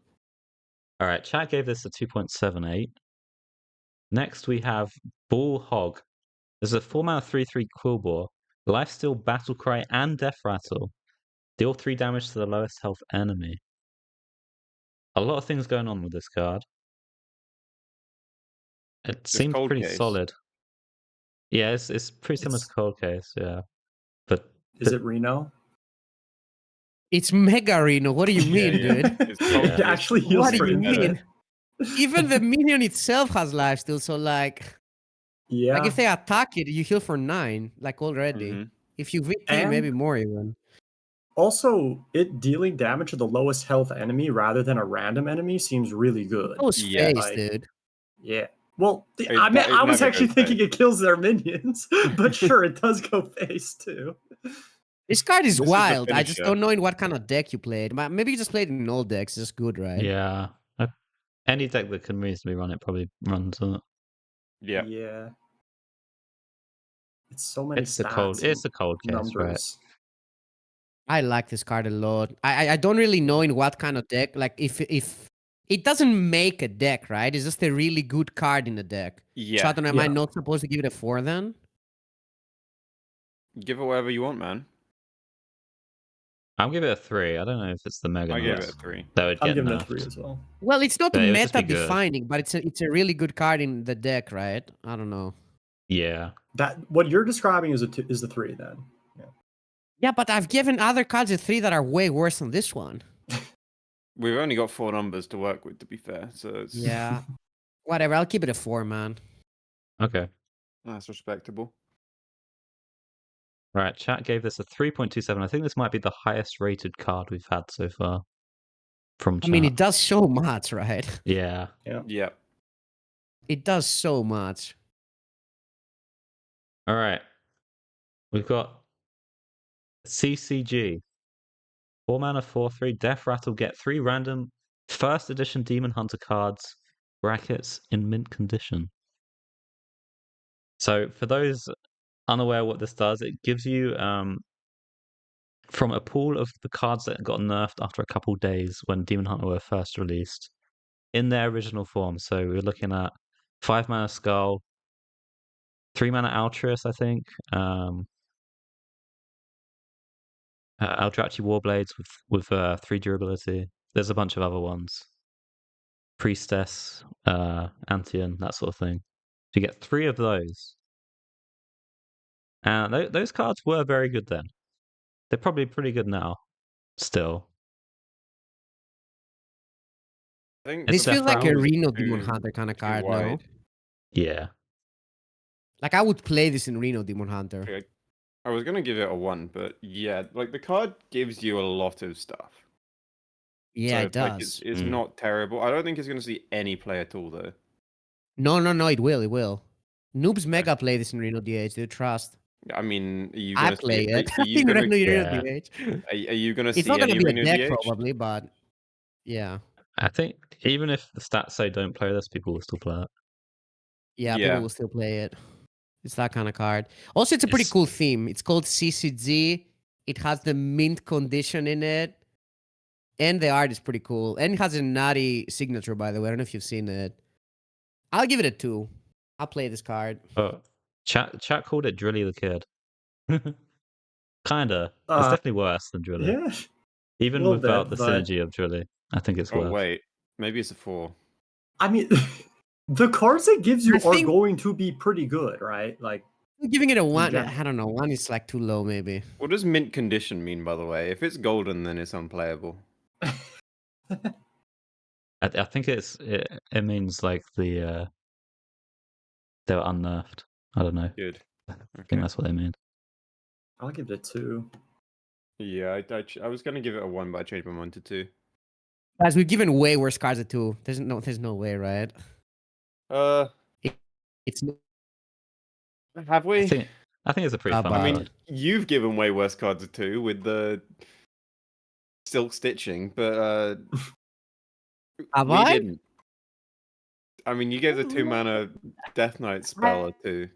[SPEAKER 2] All right, chat gave this a 2.78. Next, we have Bull Hog. There's a 4-mana 3/3 Quillbore, Lifesteal, Battlecry, and Death Rattle. Deal 3 damage to the lowest health enemy. A lot of things going on with this card. It seems
[SPEAKER 3] Cold
[SPEAKER 2] pretty
[SPEAKER 3] Case.
[SPEAKER 2] solid. Yeah, it's pretty similar to Cold Case, yeah. But
[SPEAKER 4] Is it Reno?
[SPEAKER 1] It's Mega Reno. What do you mean, dude?
[SPEAKER 3] It's Cold
[SPEAKER 4] It
[SPEAKER 3] Case.
[SPEAKER 4] actually heals
[SPEAKER 1] What do
[SPEAKER 4] for
[SPEAKER 1] you
[SPEAKER 4] infinite.
[SPEAKER 1] mean? Even the minion itself has lifesteal, so like
[SPEAKER 4] Yeah.
[SPEAKER 1] if they attack it, you heal for 9, like already.
[SPEAKER 3] Mhm.
[SPEAKER 1] If you VP,
[SPEAKER 4] And-
[SPEAKER 1] maybe more even.
[SPEAKER 4] Also, it dealing damage to the lowest health enemy rather than a random enemy seems really good.
[SPEAKER 1] Those
[SPEAKER 3] Yeah,
[SPEAKER 1] face,
[SPEAKER 4] like-
[SPEAKER 1] dude.
[SPEAKER 4] Yeah. Well,
[SPEAKER 3] It
[SPEAKER 4] I mean, I was
[SPEAKER 3] never
[SPEAKER 4] actually
[SPEAKER 3] goes
[SPEAKER 4] thinking
[SPEAKER 3] face.
[SPEAKER 4] it kills their minions, but sure, it does go face too.
[SPEAKER 1] This card is
[SPEAKER 3] This is the
[SPEAKER 1] wild. I just
[SPEAKER 3] finisher.
[SPEAKER 1] don't know in what kind of deck you played. Maybe you just played in old decks. It's good, right?
[SPEAKER 2] yeah, any deck that can reasonably run it probably runs it.
[SPEAKER 3] Yeah.
[SPEAKER 4] Yeah. It's so many
[SPEAKER 2] It's a
[SPEAKER 4] stats.
[SPEAKER 2] cold case, right?
[SPEAKER 4] numbers.
[SPEAKER 1] I like this card a lot. I don't really know in what kind of deck. Like if it doesn't make a deck, right? It's just a really good card in the deck.
[SPEAKER 3] Yeah.
[SPEAKER 1] So I don't know, am I
[SPEAKER 4] Yeah.
[SPEAKER 1] not supposed to give it a 4 then?
[SPEAKER 3] Give it whatever you want, man.
[SPEAKER 2] I'll give it a 3. I don't know if it's the mega
[SPEAKER 3] I gave
[SPEAKER 2] nerfs
[SPEAKER 3] it a 3.
[SPEAKER 2] that would
[SPEAKER 4] I'm
[SPEAKER 2] get
[SPEAKER 4] giving it
[SPEAKER 2] nerfed.
[SPEAKER 4] a 3 as well.
[SPEAKER 1] Well, it's not
[SPEAKER 2] But it would just be
[SPEAKER 1] meta defining, but it's a really good card in the deck, right? I don't know.
[SPEAKER 2] Yeah.
[SPEAKER 4] That what you're describing is is the 3 then.
[SPEAKER 1] Yeah, but I've given other cards a 3 that are way worse than this one.
[SPEAKER 3] We've only got 4 numbers to work with, to be fair. So it's
[SPEAKER 1] Yeah. Whatever, I'll keep it a 4, man.
[SPEAKER 2] Okay.
[SPEAKER 3] that's respectable.
[SPEAKER 2] Right. Chat gave this a 3.27. I think this might be the highest rated card we've had so far from chat.
[SPEAKER 1] I mean, it does so much, right?
[SPEAKER 2] Yeah.
[SPEAKER 3] Yeah.
[SPEAKER 1] It does so much.
[SPEAKER 2] All right. We've got CCG. 4-mana 4/3 Death Rattle. Get 3 random first edition Demon Hunter cards brackets in mint condition. So for those unaware what this does, it gives you from a pool of the cards that got nerfed after a couple days when Demon Hunter were first released in their original form. So we're looking at 5 mana Skull, 3 mana Altruist, I think. Eldrachi Warblades with 3 durability. There's a bunch of other ones. Priestess, Antian, that sort of thing. You get 3 of those. And those cards were very good then. They're probably pretty good now, still.
[SPEAKER 3] I think
[SPEAKER 1] This
[SPEAKER 3] the
[SPEAKER 1] feels like a
[SPEAKER 3] brown was
[SPEAKER 1] Reno Demon
[SPEAKER 3] too-
[SPEAKER 1] Hunter kind of
[SPEAKER 3] too
[SPEAKER 1] card, no?
[SPEAKER 3] wide.
[SPEAKER 2] Yeah.
[SPEAKER 1] Like I would play this in Reno Demon Hunter.
[SPEAKER 3] Okay, I was gonna give it a 1, but yeah, like the card gives you a lot of stuff.
[SPEAKER 1] Yeah,
[SPEAKER 3] So,
[SPEAKER 1] it
[SPEAKER 3] like,
[SPEAKER 1] does.
[SPEAKER 3] it's not terrible. I don't think it's gonna see any play at all though.
[SPEAKER 1] No, it will, Noobs mega play this in Reno DH, dude, trust.
[SPEAKER 3] I mean, are you
[SPEAKER 1] I
[SPEAKER 3] gonna
[SPEAKER 1] play
[SPEAKER 3] see?
[SPEAKER 1] it
[SPEAKER 3] Are you
[SPEAKER 1] in
[SPEAKER 3] gonna?
[SPEAKER 1] Reno
[SPEAKER 2] Yeah.
[SPEAKER 1] DH.
[SPEAKER 3] Are you gonna
[SPEAKER 1] It's
[SPEAKER 3] see
[SPEAKER 1] not gonna
[SPEAKER 3] any
[SPEAKER 1] be a
[SPEAKER 3] Reno
[SPEAKER 1] deck
[SPEAKER 3] DH?
[SPEAKER 1] probably, but yeah.
[SPEAKER 2] I think even if the stats say don't play this, people will still play it.
[SPEAKER 1] Yeah,
[SPEAKER 3] Yeah.
[SPEAKER 1] people will still play it. It's that kind of card. Also, it's a pretty
[SPEAKER 2] It's-
[SPEAKER 1] cool theme. It's called CCG. It has the mint condition in it. And the art is pretty cool. And it has a nutty signature, by the way. I don't know if you've seen it. I'll give it a 2. I'll play this card.
[SPEAKER 2] Oh, chat called it Drilly the Kid. Kinda. It's
[SPEAKER 4] Uh,
[SPEAKER 2] definitely worse than Drilly.
[SPEAKER 4] Yeah,
[SPEAKER 2] Even
[SPEAKER 4] little
[SPEAKER 2] without
[SPEAKER 4] bit,
[SPEAKER 2] the
[SPEAKER 4] but-
[SPEAKER 2] synergy of Drilly, I think it's
[SPEAKER 3] Oh
[SPEAKER 2] worse.
[SPEAKER 3] wait, maybe it's a 4.
[SPEAKER 4] I mean, the cards it gives you
[SPEAKER 1] I
[SPEAKER 4] are
[SPEAKER 1] think-
[SPEAKER 4] going to be pretty good, right? Like,
[SPEAKER 1] I'm giving it a 1.
[SPEAKER 4] general.
[SPEAKER 1] I don't know. 1 is like too low, maybe.
[SPEAKER 3] What does mint condition mean, by the way? If it's golden, then it's unplayable.
[SPEAKER 2] I think it means like they were unnerfed. I don't know.
[SPEAKER 3] Good.
[SPEAKER 2] I
[SPEAKER 3] Okay.
[SPEAKER 2] think that's what they mean.
[SPEAKER 4] I'll give it a 2.
[SPEAKER 3] Yeah, I was gonna give it a 1, but I changed my mind to 2.
[SPEAKER 1] Guys, we've given way worse cards at 2. There's no way, right? It's
[SPEAKER 3] Have we?
[SPEAKER 2] I think it's a pretty fun
[SPEAKER 1] but-
[SPEAKER 3] I mean,
[SPEAKER 2] card.
[SPEAKER 3] you've given way worse cards at 2 with the silk stitching, but
[SPEAKER 1] Have
[SPEAKER 3] we
[SPEAKER 1] I?
[SPEAKER 3] didn't. I mean, you gave the 2 mana Death Knight spell a 2.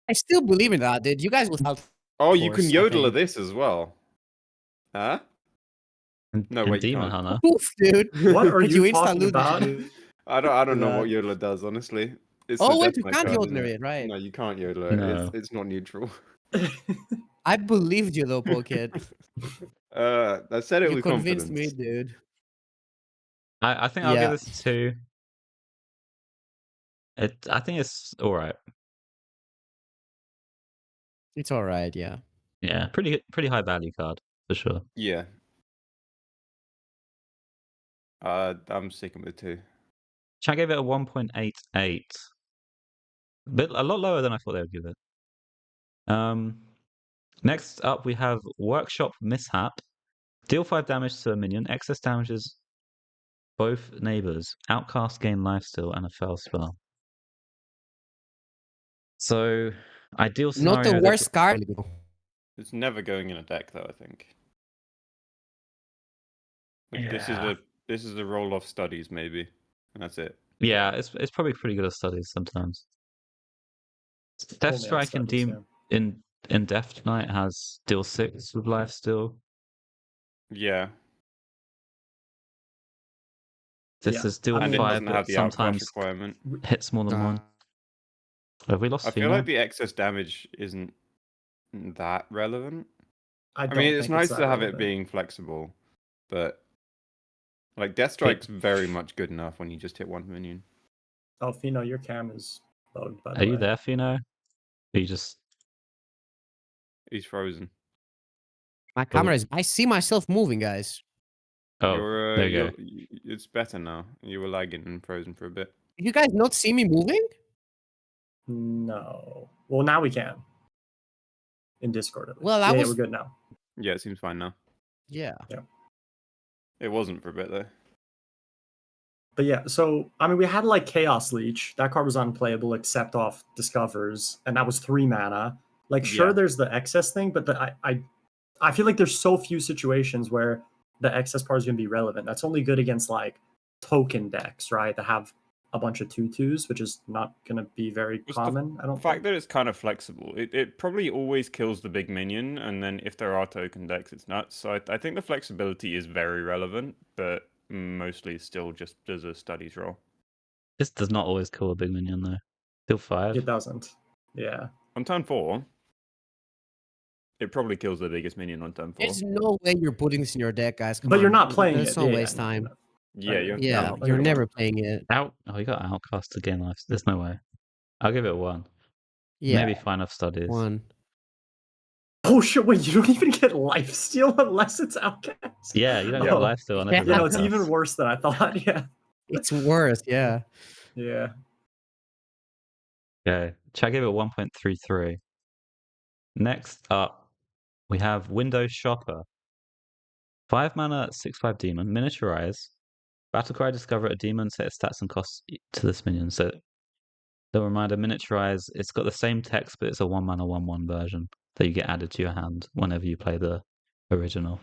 [SPEAKER 1] I still believe in that, dude. You guys will help.
[SPEAKER 3] Oh, you
[SPEAKER 1] course,
[SPEAKER 3] can
[SPEAKER 1] I
[SPEAKER 3] yodel
[SPEAKER 1] think.
[SPEAKER 3] this as well. Huh? No, wait, you
[SPEAKER 2] Demon
[SPEAKER 3] can't.
[SPEAKER 2] Hunter.
[SPEAKER 1] Oof, dude.
[SPEAKER 4] What are
[SPEAKER 1] You
[SPEAKER 4] you
[SPEAKER 1] insta
[SPEAKER 4] talking
[SPEAKER 1] lose
[SPEAKER 4] about?
[SPEAKER 1] this.
[SPEAKER 3] I don't know what
[SPEAKER 1] Yeah.
[SPEAKER 3] yodeler does, honestly. It's
[SPEAKER 1] Oh,
[SPEAKER 3] the
[SPEAKER 1] wait,
[SPEAKER 3] Death
[SPEAKER 1] you
[SPEAKER 3] Knight
[SPEAKER 1] can't
[SPEAKER 3] card,
[SPEAKER 1] yodeler
[SPEAKER 3] isn't
[SPEAKER 1] it, right?
[SPEAKER 3] No, you can't yodeler it.
[SPEAKER 2] No.
[SPEAKER 3] It's not neutral.
[SPEAKER 1] I believed you though, Pokid.
[SPEAKER 3] I said it
[SPEAKER 1] You
[SPEAKER 3] with
[SPEAKER 1] convinced
[SPEAKER 3] confidence.
[SPEAKER 1] me, dude.
[SPEAKER 2] I think I'll
[SPEAKER 1] Yeah.
[SPEAKER 2] give this a 2. I think it's all right.
[SPEAKER 1] It's all right, yeah.
[SPEAKER 2] Yeah, pretty high value card for sure.
[SPEAKER 3] Yeah. I'm sticking with 2.
[SPEAKER 2] Chat gave it a 1.88. A lot lower than I thought they would give it. Next up we have Workshop Mishap. Deal 5 damage to a minion. Excess damages both neighbors. Outcast gain lifesteal and a fell spell. So, ideal scenario.
[SPEAKER 1] Not the
[SPEAKER 2] they've-
[SPEAKER 1] worst card.
[SPEAKER 3] It's never going in a deck, though. I think. Like,
[SPEAKER 2] Yeah.
[SPEAKER 3] This is a roll off studies, maybe, and that's it.
[SPEAKER 2] Yeah, it's probably pretty good at studies sometimes. Death
[SPEAKER 4] Only on
[SPEAKER 2] Strike in
[SPEAKER 4] studies,
[SPEAKER 2] in Death Knight has deal 6 with lifesteal.
[SPEAKER 3] Yeah,
[SPEAKER 2] This
[SPEAKER 4] Yeah.
[SPEAKER 2] is deal
[SPEAKER 3] and it
[SPEAKER 2] 5,
[SPEAKER 3] doesn't
[SPEAKER 2] but
[SPEAKER 3] have the outcast
[SPEAKER 2] sometimes
[SPEAKER 3] requirement.
[SPEAKER 2] hits more than one. Have we lost
[SPEAKER 3] I feel
[SPEAKER 2] Fino?
[SPEAKER 3] like the excess damage isn't that relevant.
[SPEAKER 4] I,
[SPEAKER 3] I
[SPEAKER 4] don't
[SPEAKER 3] mean, it's
[SPEAKER 4] think
[SPEAKER 3] nice
[SPEAKER 4] that
[SPEAKER 3] to have it
[SPEAKER 4] relevant.
[SPEAKER 3] being flexible, but like Death Strike's very much good enough when you just hit one minion.
[SPEAKER 4] Oh, Fino, your cam is bugged, by the
[SPEAKER 2] Are
[SPEAKER 4] way.
[SPEAKER 2] you there, Fino? Are you just...
[SPEAKER 3] He's frozen.
[SPEAKER 1] My camera is. I see myself moving, guys.
[SPEAKER 2] Oh, there you go.
[SPEAKER 3] It's better now. You were lagging and frozen for a bit.
[SPEAKER 1] Did you guys not see me moving?
[SPEAKER 4] No. Well, now we can. In Discord, at least.
[SPEAKER 1] Well, I
[SPEAKER 4] yeah,
[SPEAKER 1] was-
[SPEAKER 4] we're good now.
[SPEAKER 3] Yeah, it seems fine now.
[SPEAKER 1] Yeah.
[SPEAKER 3] It wasn't for a bit though.
[SPEAKER 4] But yeah, so I mean, we had like Chaos Leech. That card was unplayable except off Discovers, and that was 3 mana. Like, sure,
[SPEAKER 3] Yeah.
[SPEAKER 4] there's the excess thing, but I feel like there's so few situations where the excess part is going to be relevant. That's only good against like token decks, right? That have a bunch of 2/2s, which is not going to be very
[SPEAKER 3] Just the
[SPEAKER 4] common. I don't
[SPEAKER 3] The fact
[SPEAKER 4] think.
[SPEAKER 3] that it's kind of flexible, it probably always kills the big minion, and then if there are token decks, it's nuts. So I think the flexibility is very relevant, but mostly still just as a studies role.
[SPEAKER 2] This does not always kill a big minion though. Still 5.
[SPEAKER 4] It doesn't. Yeah.
[SPEAKER 3] On turn 4, it probably kills the biggest minion on turn 4.
[SPEAKER 1] There's no way you're putting this in your deck, guys. Come
[SPEAKER 4] But you're
[SPEAKER 1] on.
[SPEAKER 4] not playing
[SPEAKER 1] There's
[SPEAKER 4] it.
[SPEAKER 1] no
[SPEAKER 4] Yeah,
[SPEAKER 1] waste
[SPEAKER 4] no,
[SPEAKER 1] time.
[SPEAKER 4] no.
[SPEAKER 3] Yeah, you have to
[SPEAKER 1] Yeah,
[SPEAKER 3] kill it.
[SPEAKER 1] you're never playing it.
[SPEAKER 2] Out. Oh, you got outcast to gain life. There's no way. I'll give it a 1.
[SPEAKER 1] Yeah,
[SPEAKER 2] Maybe fine enough studies.
[SPEAKER 1] 1.
[SPEAKER 4] Oh shit! Wait, you don't even get lifesteal unless it's outcast.
[SPEAKER 2] Yeah, you don't
[SPEAKER 3] Yeah.
[SPEAKER 2] get lifesteal unless
[SPEAKER 1] Yeah.
[SPEAKER 2] it's
[SPEAKER 4] You know, it's
[SPEAKER 2] outcast.
[SPEAKER 4] even worse than I thought. Yeah.
[SPEAKER 1] It's worse. Yeah.
[SPEAKER 4] Yeah.
[SPEAKER 2] Okay, I give it 1.33. Next up, we have Window Shopper. 5 mana, 6/5 demon, miniaturize. Battlecry, discover a demon, set its stats and costs to this minion. So, the reminder, miniaturize, it's got the same text, but it's a 1 mana, 1/1 version that you get added to your hand whenever you play the original.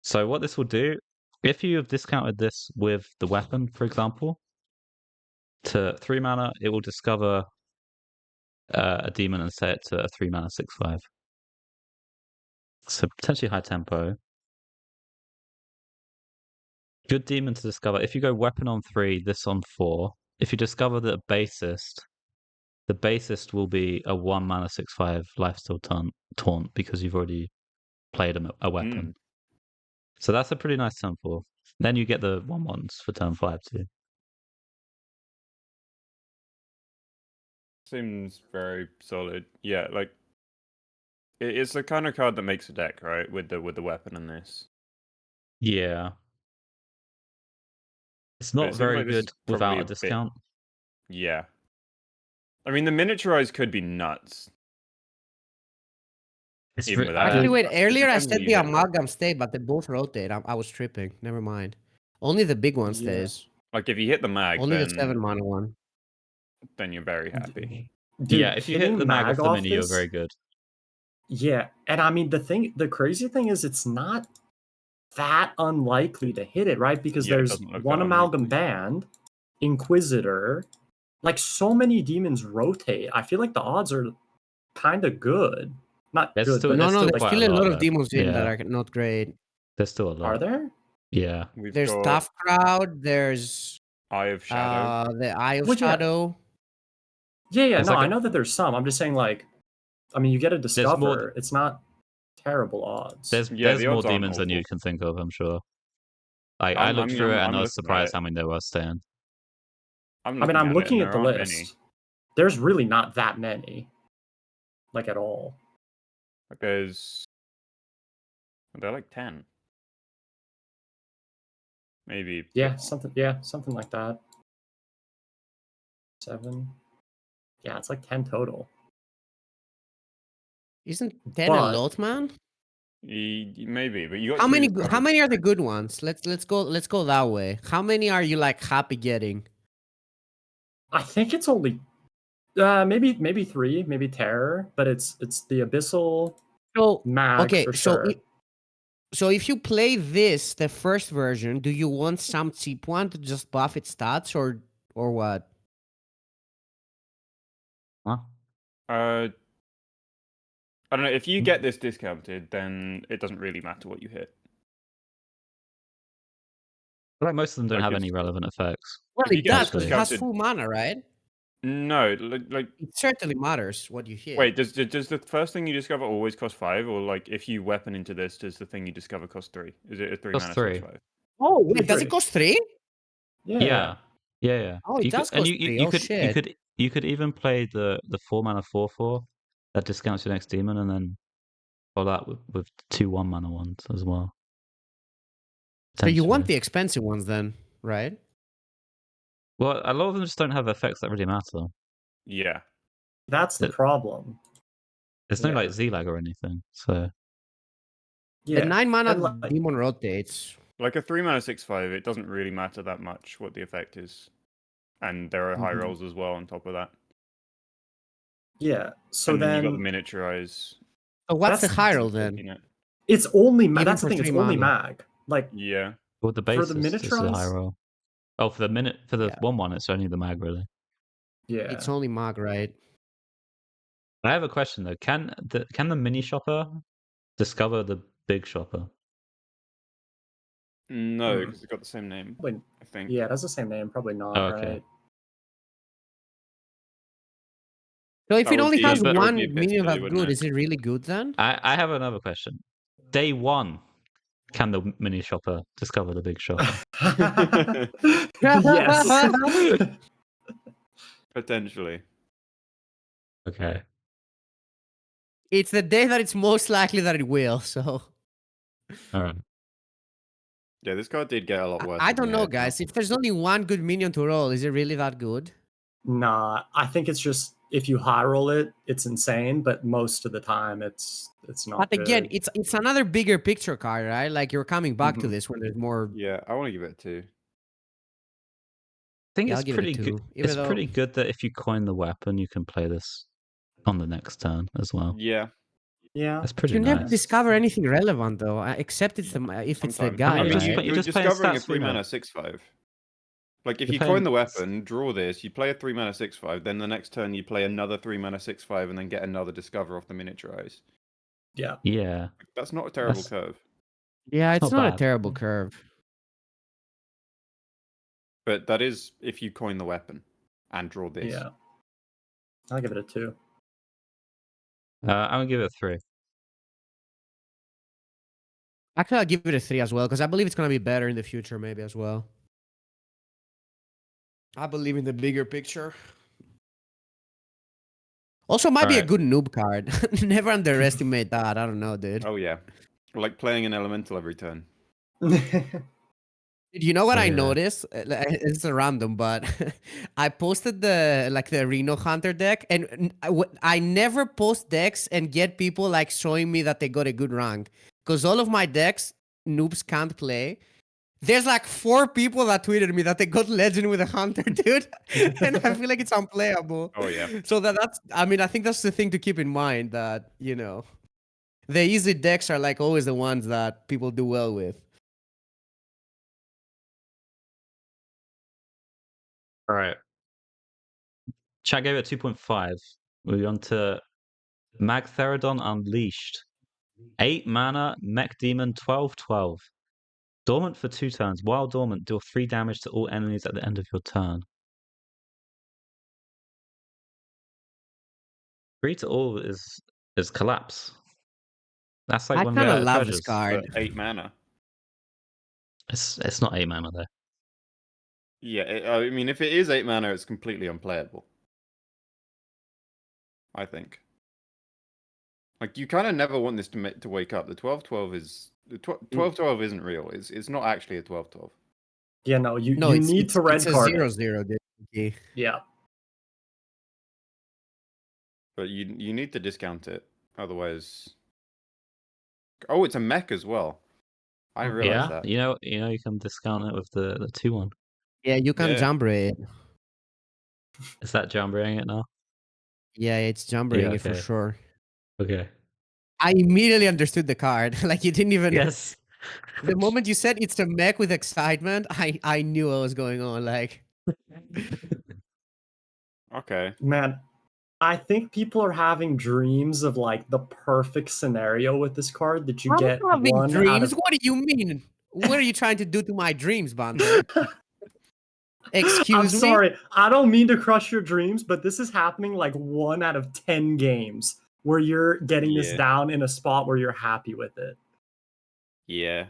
[SPEAKER 2] So, what this will do, if you have discounted this with the weapon, for example, to 3 mana, it will discover a demon and set it to a 3 mana 6/5. So potentially high tempo. Good demon to discover. If you go weapon on 3, this on 4. If you discover the bassist will be a 1 mana 6/5 lifesteal taunt because you've already played a weapon. So that's a pretty nice turn 4. Then you get the 1/1s for turn 5 too.
[SPEAKER 3] Seems very solid. Yeah, like it's the kind of card that makes a deck, right? With the weapon and this.
[SPEAKER 2] Yeah. It's
[SPEAKER 3] But
[SPEAKER 2] not
[SPEAKER 3] it seems
[SPEAKER 2] very
[SPEAKER 3] like this is
[SPEAKER 2] good without
[SPEAKER 3] probably
[SPEAKER 2] a
[SPEAKER 3] a bit-
[SPEAKER 2] discount.
[SPEAKER 3] Yeah. I mean, the miniaturize could be nuts.
[SPEAKER 2] It's
[SPEAKER 3] Even
[SPEAKER 2] re-
[SPEAKER 3] without
[SPEAKER 1] Actually,
[SPEAKER 3] it.
[SPEAKER 1] wait.
[SPEAKER 3] It
[SPEAKER 1] Earlier I
[SPEAKER 3] depends what
[SPEAKER 1] said
[SPEAKER 3] you
[SPEAKER 1] the
[SPEAKER 3] hit.
[SPEAKER 1] amalgam stayed, but they both rotate. I was tripping. Never mind. Only the big one
[SPEAKER 4] Yeah.
[SPEAKER 1] stays.
[SPEAKER 3] Like if you hit the mag,
[SPEAKER 1] Only
[SPEAKER 3] then,
[SPEAKER 1] the 7 mana one.
[SPEAKER 3] then you're very happy.
[SPEAKER 4] Dude,
[SPEAKER 2] yeah, if you hit
[SPEAKER 4] hitting
[SPEAKER 2] the mag off the mini, you're
[SPEAKER 4] this-
[SPEAKER 2] very good.
[SPEAKER 4] Yeah, and I mean the crazy thing is it's not that unlikely to hit it, right? Because
[SPEAKER 3] Yeah, it
[SPEAKER 4] there's
[SPEAKER 3] doesn't look
[SPEAKER 4] one
[SPEAKER 3] that
[SPEAKER 4] amalgam
[SPEAKER 3] unlikely.
[SPEAKER 4] band, Inquisitor, like so many demons rotate. I feel like the odds are kind of good. Not
[SPEAKER 2] There's
[SPEAKER 4] good,
[SPEAKER 2] still-
[SPEAKER 4] but
[SPEAKER 1] No,
[SPEAKER 2] there's
[SPEAKER 1] no,
[SPEAKER 2] still
[SPEAKER 1] there's
[SPEAKER 2] quite
[SPEAKER 1] still
[SPEAKER 2] a
[SPEAKER 1] a lot
[SPEAKER 2] lot
[SPEAKER 1] of demons in that
[SPEAKER 2] Yeah.
[SPEAKER 1] are not great.
[SPEAKER 2] There's still a lot.
[SPEAKER 4] are there?
[SPEAKER 2] Yeah.
[SPEAKER 3] We've
[SPEAKER 1] There's
[SPEAKER 3] got
[SPEAKER 1] Tough Crowd. There's
[SPEAKER 3] Eye of Shadow.
[SPEAKER 1] the Eye of
[SPEAKER 4] Well, yeah.
[SPEAKER 1] Shadow.
[SPEAKER 4] Yeah,
[SPEAKER 2] There's
[SPEAKER 4] no,
[SPEAKER 2] like
[SPEAKER 4] I know that there's some. I'm just saying, like, I mean, you get a
[SPEAKER 2] more
[SPEAKER 4] discover. It's not terrible odds.
[SPEAKER 2] There's
[SPEAKER 3] Yeah, the
[SPEAKER 2] more
[SPEAKER 3] odds aren't
[SPEAKER 2] demons than you
[SPEAKER 3] awful.
[SPEAKER 2] can think of, I'm sure. Like I
[SPEAKER 3] I'm-
[SPEAKER 2] looked
[SPEAKER 3] I mean,
[SPEAKER 2] through it
[SPEAKER 3] I'm
[SPEAKER 2] and I was
[SPEAKER 3] looking at
[SPEAKER 2] surprised
[SPEAKER 3] it.
[SPEAKER 2] how many there was staying.
[SPEAKER 4] I mean, I'm
[SPEAKER 3] it,
[SPEAKER 4] looking
[SPEAKER 3] and
[SPEAKER 4] at the
[SPEAKER 3] there aren't
[SPEAKER 4] list.
[SPEAKER 3] many.
[SPEAKER 4] There's really not that many, like at all.
[SPEAKER 3] Like there's they're like 10. Maybe.
[SPEAKER 4] Yeah, something like that. 7. Yeah, it's like 10 total.
[SPEAKER 1] Isn't 10 a
[SPEAKER 4] But-
[SPEAKER 1] lot, man?
[SPEAKER 3] Maybe, but you got
[SPEAKER 1] How
[SPEAKER 3] two
[SPEAKER 1] many?
[SPEAKER 3] discovers.
[SPEAKER 1] How many are the good ones? Let's go that way. How many are you like happy getting?
[SPEAKER 4] I think it's only maybe 3, maybe Terror, but it's the Abyssal
[SPEAKER 1] So
[SPEAKER 4] Mag
[SPEAKER 1] okay,
[SPEAKER 4] for
[SPEAKER 1] so
[SPEAKER 4] sure.
[SPEAKER 1] so if you play this, the first version, do you want some cheap one to just buff its stats, or what?
[SPEAKER 2] Huh?
[SPEAKER 3] I don't know. If you get this discounted, then it doesn't really matter what you hit.
[SPEAKER 2] Like most of them don't
[SPEAKER 3] Like
[SPEAKER 2] have
[SPEAKER 3] it's-
[SPEAKER 2] any relevant effects.
[SPEAKER 1] Well,
[SPEAKER 3] If you
[SPEAKER 1] it
[SPEAKER 3] get
[SPEAKER 1] does
[SPEAKER 2] this
[SPEAKER 1] because it has
[SPEAKER 3] discounted-
[SPEAKER 1] full mana, right?
[SPEAKER 3] No, like
[SPEAKER 1] It certainly matters what you hit.
[SPEAKER 3] wait. Does the first thing you discover always cost 5, or like if you weapon into this, does the thing you discover cost 3? Is it a 3
[SPEAKER 2] Costs
[SPEAKER 3] mana
[SPEAKER 2] 3.
[SPEAKER 3] 6/5?
[SPEAKER 1] Oh wait, does it
[SPEAKER 4] 3.
[SPEAKER 1] cost 3?
[SPEAKER 2] Yeah.
[SPEAKER 1] Oh, it
[SPEAKER 2] You
[SPEAKER 1] does
[SPEAKER 2] could, and
[SPEAKER 1] cost
[SPEAKER 2] you,
[SPEAKER 1] 3.
[SPEAKER 2] you
[SPEAKER 1] Oh
[SPEAKER 2] could
[SPEAKER 1] shit.
[SPEAKER 2] you could even play the 4 mana 4/4 that discounts your next demon, and then follow that with 2 1 mana ones as well.
[SPEAKER 1] So you want
[SPEAKER 2] Potentially.
[SPEAKER 1] the expensive ones then, right?
[SPEAKER 2] Well, a lot of them just don't have effects that really matter.
[SPEAKER 3] Yeah.
[SPEAKER 4] That's the
[SPEAKER 2] The-
[SPEAKER 4] problem.
[SPEAKER 2] There's no
[SPEAKER 4] Yeah.
[SPEAKER 2] like Z-lag or anything, so
[SPEAKER 4] Yeah.
[SPEAKER 1] The 9 mana
[SPEAKER 4] and, like-
[SPEAKER 1] demon rotates.
[SPEAKER 3] Like a 3 mana 6/5, it doesn't really matter that much what the effect is, and there are high
[SPEAKER 4] Mhm.
[SPEAKER 3] rolls as well on top of that.
[SPEAKER 4] Yeah. So
[SPEAKER 3] and then you got
[SPEAKER 4] then
[SPEAKER 3] the miniaturize.
[SPEAKER 1] So what's the
[SPEAKER 4] That's-
[SPEAKER 1] high roll then?
[SPEAKER 3] You know?
[SPEAKER 4] it's only
[SPEAKER 1] Even
[SPEAKER 4] that's the
[SPEAKER 1] for
[SPEAKER 4] thing. It's
[SPEAKER 1] 3
[SPEAKER 4] only
[SPEAKER 1] mana.
[SPEAKER 4] mag. Like
[SPEAKER 3] Yeah.
[SPEAKER 2] well, the
[SPEAKER 4] For
[SPEAKER 2] basis
[SPEAKER 4] the
[SPEAKER 2] is a high
[SPEAKER 4] miniaturize-
[SPEAKER 2] roll. Oh, for the
[SPEAKER 1] Yeah.
[SPEAKER 2] 1/1, it's only the mag, really.
[SPEAKER 4] Yeah.
[SPEAKER 1] It's only Mog, right?
[SPEAKER 2] I have a question though. Can the mini shopper discover the big shopper?
[SPEAKER 3] No,
[SPEAKER 4] Hmm.
[SPEAKER 3] because it's got the same name.
[SPEAKER 4] Probably,
[SPEAKER 3] I think.
[SPEAKER 4] yeah, that's the same name. Probably not,
[SPEAKER 2] Oh, okay.
[SPEAKER 4] right?
[SPEAKER 1] So if
[SPEAKER 3] That
[SPEAKER 1] it
[SPEAKER 3] would
[SPEAKER 1] only
[SPEAKER 3] be-
[SPEAKER 1] has
[SPEAKER 3] that would
[SPEAKER 1] one
[SPEAKER 3] be a bit
[SPEAKER 1] minion
[SPEAKER 3] silly,
[SPEAKER 1] that's
[SPEAKER 3] wouldn't
[SPEAKER 1] good,
[SPEAKER 3] it?
[SPEAKER 1] is it really good then?
[SPEAKER 2] I have another question. Day 1, can the mini shopper discover the big shopper?
[SPEAKER 4] Yes.
[SPEAKER 3] Potentially.
[SPEAKER 2] Okay.
[SPEAKER 1] It's the day that it's most likely that it will, so...
[SPEAKER 2] All right.
[SPEAKER 3] Yeah, this card did get a lot worse.
[SPEAKER 1] I
[SPEAKER 3] with
[SPEAKER 1] don't
[SPEAKER 3] the
[SPEAKER 1] know,
[SPEAKER 3] head, though.
[SPEAKER 1] guys. If there's only one good minion to roll, is it really that good?
[SPEAKER 4] Nah, I think it's just if you high roll it, it's insane. But most of the time, it's not.
[SPEAKER 1] But again,
[SPEAKER 4] good.
[SPEAKER 1] it's another bigger picture card, right? Like you're coming back to
[SPEAKER 4] Mhm.
[SPEAKER 1] this when there's more...
[SPEAKER 3] Yeah, I want to give it a 2.
[SPEAKER 2] I think
[SPEAKER 1] Yeah, I'll
[SPEAKER 2] it's
[SPEAKER 1] give it a
[SPEAKER 2] pretty good.
[SPEAKER 1] 2. Even
[SPEAKER 2] It's
[SPEAKER 1] though...
[SPEAKER 2] pretty good that if you coin the weapon, you can play this on the next turn as well.
[SPEAKER 3] Yeah,
[SPEAKER 4] Yeah.
[SPEAKER 2] That's pretty
[SPEAKER 1] You never
[SPEAKER 2] nice.
[SPEAKER 1] discover anything relevant though, except if it's the
[SPEAKER 3] sometimes.
[SPEAKER 1] guy,
[SPEAKER 2] I mean,
[SPEAKER 3] I
[SPEAKER 2] just
[SPEAKER 3] mean,
[SPEAKER 1] right?
[SPEAKER 2] you're
[SPEAKER 3] you're
[SPEAKER 2] just playing
[SPEAKER 3] discovering a
[SPEAKER 2] stats
[SPEAKER 3] 3
[SPEAKER 2] winner.
[SPEAKER 3] mana 6/5. Like if
[SPEAKER 2] You're
[SPEAKER 3] you
[SPEAKER 2] playing
[SPEAKER 3] coin the weapon, draw this, you play a 3 mana 6/5, then the next turn you play another 3 mana 6/5, and then get another discover off the miniaturize.
[SPEAKER 4] Yeah.
[SPEAKER 2] Yeah,
[SPEAKER 3] That's not a terrible
[SPEAKER 2] That's-
[SPEAKER 3] curve.
[SPEAKER 1] Yeah,
[SPEAKER 2] It's
[SPEAKER 1] it's
[SPEAKER 2] not
[SPEAKER 1] not a
[SPEAKER 2] bad.
[SPEAKER 1] terrible curve.
[SPEAKER 3] But that is if you coin the weapon and draw this.
[SPEAKER 4] Yeah. I'll give it a 2.
[SPEAKER 2] I'm gonna give it a 3.
[SPEAKER 1] Actually, I'll give it a 3 as well, because I believe it's going to be better in the future, maybe as well. I believe in the bigger picture. Also, might be a
[SPEAKER 2] Alright.
[SPEAKER 1] good noob card. Never underestimate that. I don't know, dude.
[SPEAKER 3] Oh yeah, like playing an elemental every turn.
[SPEAKER 1] You know what
[SPEAKER 2] Oh,
[SPEAKER 1] I
[SPEAKER 2] yeah.
[SPEAKER 1] noticed? It's a random, but I posted the Reno Hunter deck, and I never post decks and get people like showing me that they got a good rank, because all of my decks noobs can't play. There's like 4 people that tweeted me that they got legend with a hunter, dude, and I feel like it's unplayable.
[SPEAKER 3] Oh yeah.
[SPEAKER 1] So that's I mean I think that's the thing to keep in mind, that the easy decks are like always the ones that people do well with.
[SPEAKER 2] All right. Chat gave it 2.5. Moving on to Magtheridon Unleashed. 8 mana, Mech Demon, 12/12. Dormant for 2 turns. While dormant, deal 3 damage to all enemies at the end of your turn. 3 to all is collapse. That's like
[SPEAKER 1] I
[SPEAKER 2] one of
[SPEAKER 1] kind of
[SPEAKER 2] the
[SPEAKER 1] love
[SPEAKER 2] treasures.
[SPEAKER 1] this card.
[SPEAKER 3] But 8 mana.
[SPEAKER 2] It's not 8 mana though.
[SPEAKER 3] Yeah, I mean, if it is 8 mana, it's completely unplayable. I think. Like you kind of never want this to wake up. The 12/12 is the 12/12 isn't real. It's not actually a 12/12.
[SPEAKER 4] Yeah, no, you
[SPEAKER 1] No,
[SPEAKER 4] need to red
[SPEAKER 1] it's a
[SPEAKER 4] card
[SPEAKER 1] 0/0,
[SPEAKER 4] it.
[SPEAKER 1] dude.
[SPEAKER 4] Yeah.
[SPEAKER 3] But you need to discount it, otherwise. Oh, it's a mech as well. I didn't realize
[SPEAKER 2] Yeah,
[SPEAKER 3] that.
[SPEAKER 2] you can discount it with the 2/1.
[SPEAKER 1] Yeah, you can
[SPEAKER 3] Yeah.
[SPEAKER 1] jump it.
[SPEAKER 2] Is that jambreing it now?
[SPEAKER 1] Yeah, it's jumbering it for
[SPEAKER 2] okay.
[SPEAKER 1] sure.
[SPEAKER 2] Okay.
[SPEAKER 1] I immediately understood the card. Like you didn't even.
[SPEAKER 2] Yes.
[SPEAKER 1] The moment you said it's a mech with excitement, I knew what was going on. Like.
[SPEAKER 3] Okay.
[SPEAKER 4] Man, I think people are having dreams of like the perfect scenario with this card that you
[SPEAKER 1] I'm
[SPEAKER 4] get
[SPEAKER 1] having
[SPEAKER 4] one
[SPEAKER 1] dreams.
[SPEAKER 4] out of.
[SPEAKER 1] What do you mean? What are you trying to do to my dreams, Banter? Excuse
[SPEAKER 4] I'm
[SPEAKER 1] me.
[SPEAKER 4] sorry, I don't mean to crush your dreams, but this is happening like 1 out of 10 games where you're getting this
[SPEAKER 3] Yeah.
[SPEAKER 4] down in a spot where you're happy with it.
[SPEAKER 3] Yeah.